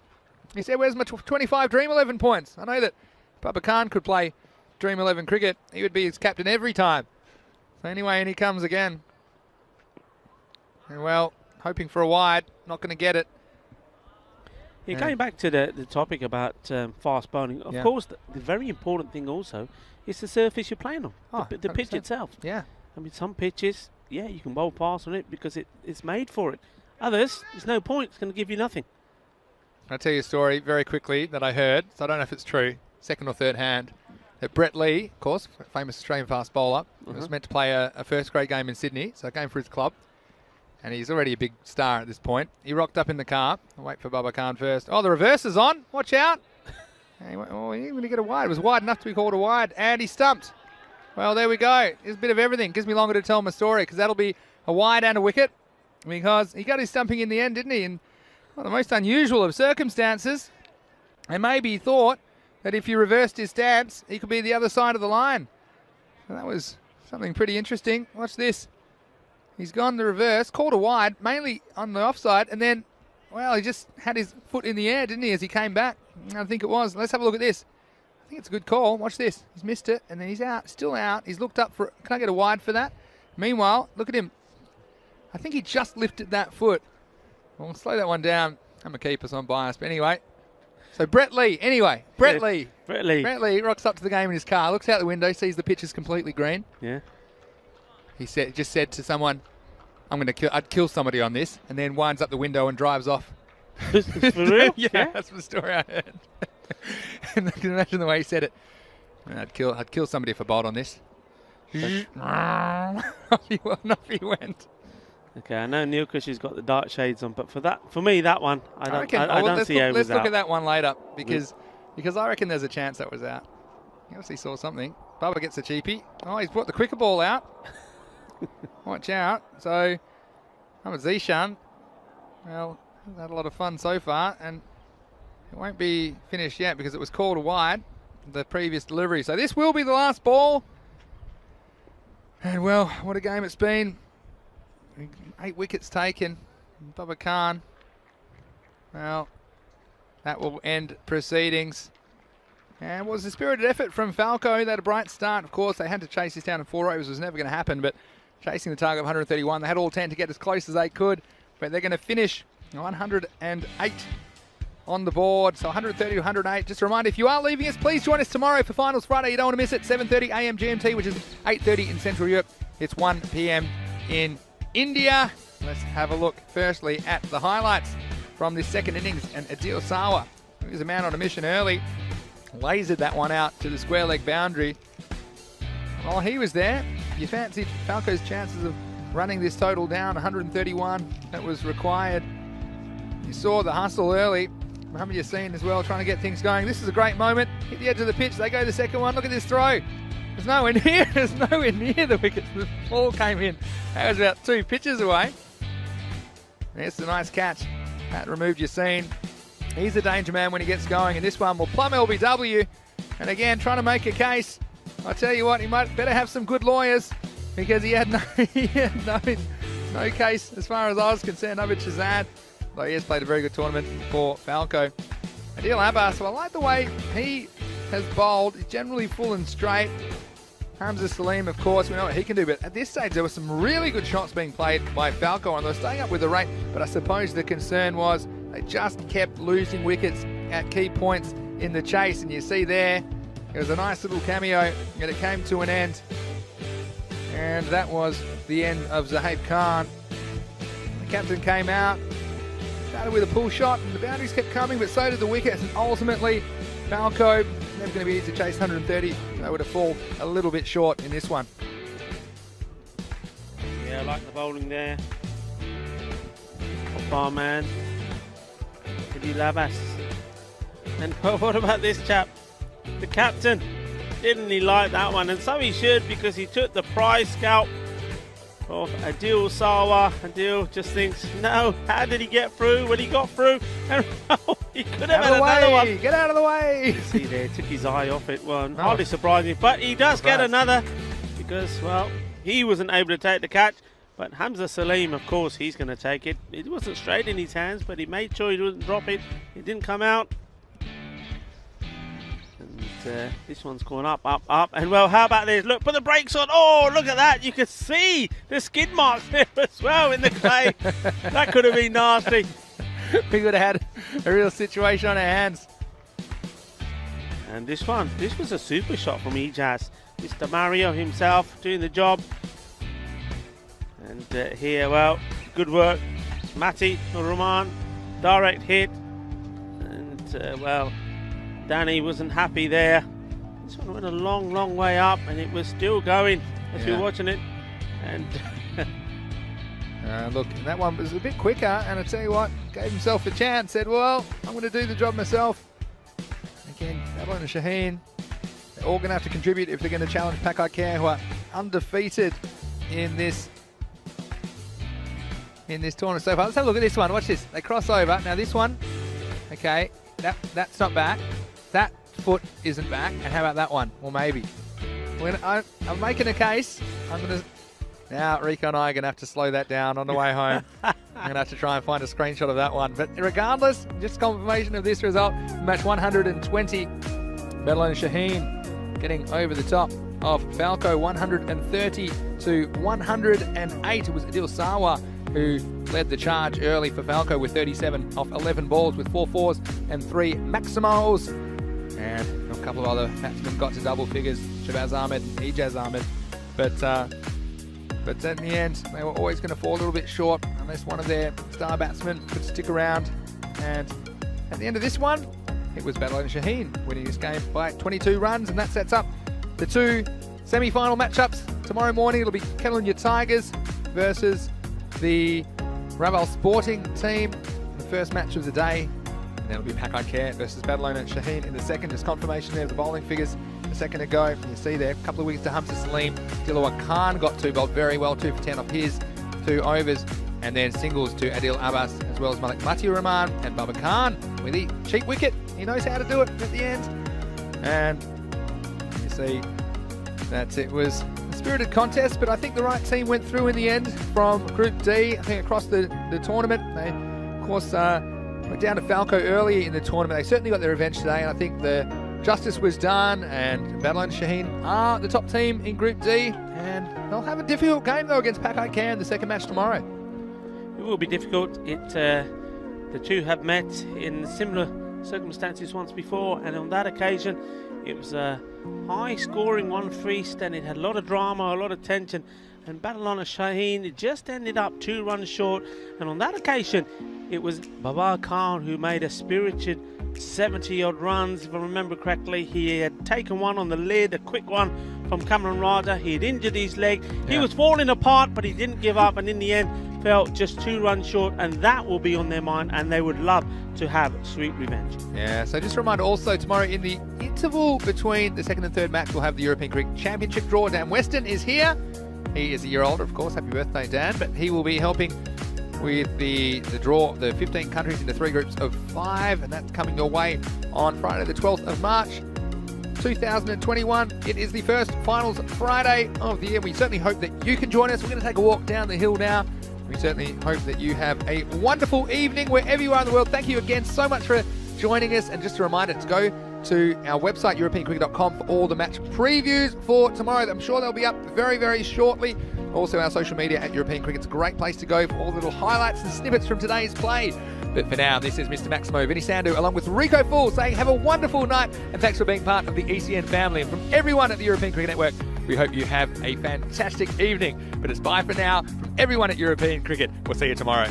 He said, where's my 25 Dream 11 points? I know that Bubba Khan could play Dream 11 cricket. He would be his captain every time. So anyway, and he comes again. And well, hoping for a wide, not going to get it. Yeah, going back to the topic about fast bowling, of course, the very important thing also is the surface you're playing on, the pitch itself. Yeah. I mean, some pitches, yeah, you can bowl fast on it because it's made for it. Others, there's no point. It's going to give you nothing. I'll tell you a story very quickly that I heard, so I don't know if it's true, second or third hand, that Brett Lee, of course, famous Australian fast bowler, was meant to play a first grade game in Sydney, so a game for his club. And he's already a big star at this point. He rocked up in the car. I'll wait for Bubba Khan first. Oh, the reverse is on. Watch out. And he went, oh, he's going to get a wide. It was wide enough to be called a wide. And he stumped. Well, there we go. There's a bit of everything. Gives me longer to tell my story because that'll be a wide and a wicket because he got his stumping in the end, didn't he? In one of the most unusual of circumstances. And maybe he thought that if you reversed his stance, he could be the other side of the line. And that was something pretty interesting. Watch this. He's gone the reverse, called a wide, mainly on the offside, and then, well, he just had his foot in the air, didn't he, as he came back? I think it was. Let's have a look at this. I think it's a good call. Watch this. He's missed it, and then he's out, still out. He's looked up for, can I get a wide for that? Meanwhile, look at him. I think he just lifted that foot. Well, slow that one down. I'm a keeper, so I'm biased. But anyway, so Brett Lee. Anyway, Brett Lee. Brett Lee rocks up to the game in his car, looks out the window, sees the pitch is completely green. Yeah. He just said to someone, I'd kill somebody on this, and then winds up the window and drives off. For real? Yeah, that's the story I heard. And I can imagine the way he said it. I'd kill somebody if I bowled on this. Off he went. Okay, I know Neil Cush's got the dark shades on, but for me, that one, I don't see how it was Let's look at that one later, because I reckon there's a chance that was out. He obviously saw something. Bubba gets a cheapie. Oh, he's brought the quicker ball out. Watch out. So, Ahmed Zishan, well, had a lot of fun so far, and it won't be finished yet because it was called a wide, the previous delivery. So this will be the last ball. And, well, what a game it's been. 8 wickets taken. Bubba Khan, well, that will end proceedings. And it was a spirited effort from Falco. They had a bright start. Of course, they had to chase this down in 4 overs. It was never going to happen, but chasing the target of 131. They had all 10 to get as close as they could, but they're going to finish 108 on the board. So 130 to 108. Just a reminder, if you are leaving us, please join us tomorrow for Finals Friday. You don't want to miss it. 7:30 a.m. GMT, which is 8:30 in Central Europe. It's 1 p.m. in India. Let's have a look firstly at the highlights. from this second innings, and Adil Sawa, who was a man on a mission early, lasered that one out to the square leg boundary. While he was there, you fancied Falco's chances of running this total down, 131 that was required. You saw the hustle early. Mohamed Yassine as well, trying to get things going. This is a great moment. Hit the edge of the pitch. They go the second one. Look at this throw. There's nowhere near. There's nowhere near the wicket. The ball came in. That was about 2 pitches away. There's a nice catch. That removed Yassine. He's a danger man when he gets going. And this one will plumb LBW. And again, trying to make a case. I tell you what, he might better have some good lawyers, because he had no case as far as I was concerned over Shaheen. Though he has played a very good tournament for Falco. Adil Abbas, well, I like the way he has bowled. He's generally full and straight. Hamza Salim, of course, we know what he can do, but at this stage there were some really good shots being played by Falco, and they were staying up with the rate, but I suppose the concern was they just kept losing wickets at key points in the chase, and you see there, it was a nice little cameo, and it came to an end, and that was the end of Zahaib Khan. The captain came out, started with a pull shot, and the boundaries kept coming, but so did the wickets, and ultimately Falco never going to be easy to chase 130. They would have fallen a little bit short in this one. Yeah, I like the bowling there. Off man. Adil Abbas. And what about this chap? The captain. Didn't he like that one? And so he should, because he took the prize scalp of Adil Sawa. Adil just thinks, no, how did he get through? Well, he got through, and he could have had another one. Get out of the way! You see there, took his eye off it. Well, hardly surprising, but he does get another, because, well, he wasn't able to take the catch. But Hamza Salim, of course, he's going to take it. It wasn't straight in his hands, but he made sure he didn't drop it. It didn't come out. And this one's gone up, up, up. And, well, how about this? Look, put the brakes on. Oh, look at that. You could see the skid marks there as well in the clay. That could have been nasty. We could have had a real situation on our hands. And this was a super shot from Ijaz. Mr. Mario himself doing the job. And here, well, good work. Mati Rahman, direct hit. And, well, Danny wasn't happy there. This one went a long, long way up, and it was still going as we were watching it. And look, that one was a bit quicker, and I tell you what, gave himself a chance. Said, well, I'm going to do the job myself. Again, Adeline and Shaheen, they're all going to have to contribute if they're going to challenge Pakai Care, who are undefeated in this tournament so far. Let's have a look at this one. Watch this. They cross over. Now this one, okay, that's not back. That foot isn't back. And how about that one? Well, maybe. I'm making a case. Now Rico and I are going to have to slow that down on the way home. I'm going to have to try and find a screenshot of that one. But regardless, just confirmation of this result. Match 120. Badalona Shaheen getting over the top of Falco, 130 to 108. It was Adil Sawa who led the charge early for Falco with 37 off 11 balls with 4 fours and 3 maximals. And a couple of other batsmen got to double figures, Shabazz Ahmed and Ijaz Ahmed. But in the end, they were always going to fall a little bit short unless one of their star batsmen could stick around. And at the end of this one, it was Badalona Shaheen winning this game by 22 runs, and that sets up the 2 semi-final matchups. Tomorrow morning, it'll be Kellunya Tigers versus the Raval Sporting team, the first match of the day. And then it'll be Pakai Care versus Badalona Shaheen in the second. Just confirmation there of the bowling figures a second ago. You see there, a couple of wickets to Hamza Salim. Dilawar Khan got 2, bowled very well, 2 for 10 off his 2 overs. And then singles to Adil Abbas, as well as Malik Mati Rahman and Baba Khan with the cheap wicket. He knows how to do it at the end. And you see that it was a spirited contest, but I think the right team went through in the end from Group D. I think across the tournament. They, of course, went down to Falco early in the tournament. They certainly got their revenge today, and I think the justice was done, and Badalona Shaheen are the top team in Group D, and they'll have a difficult game, though, against Pakai Care in the second match tomorrow. It will be difficult. The two have met in similar circumstances once before, and on that occasion it was a high-scoring 1-3 stand. It had a lot of drama, a lot of tension, and Badalona Shaheen just ended up 2 runs short, and on that occasion It was Babar Khan who made a spirited 70-odd runs, if I remember correctly. He had taken one on the lid, a quick one from Cameron Ryder. He had injured his leg. Yeah. He was falling apart, but he didn't give up, and in the end fell just 2 runs short, and that will be on their mind, and they would love to have sweet revenge. Yeah, so just a reminder also, tomorrow in the interval between the second and third match, we'll have the European Cricket Championship draw. Dan Weston is here. He is a year older, of course. Happy birthday, Dan. But he will be helping with the draw, the 15 countries into 3 groups of 5, and that's coming your way on Friday the 12th of March 2021. It is the first finals Friday of the year. We certainly hope that you can join us. We're going to take a walk down the hill now. We certainly hope that you have a wonderful evening wherever you are in the world. Thank you again so much for joining us, and just a reminder to go to our website, europeancricket.com, for all the match previews for tomorrow. I'm sure they'll be up very, very shortly. Also, our social media at European Cricket's a great place to go for all the little highlights and snippets from today's play. But for now, this is Mr. Maximo, Vinny Sandhu, along with Rico Full, saying have a wonderful night, and thanks for being part of the ECN family. And from everyone at the European Cricket Network, we hope you have a fantastic evening. But it's bye for now from everyone at European Cricket. We'll see you tomorrow.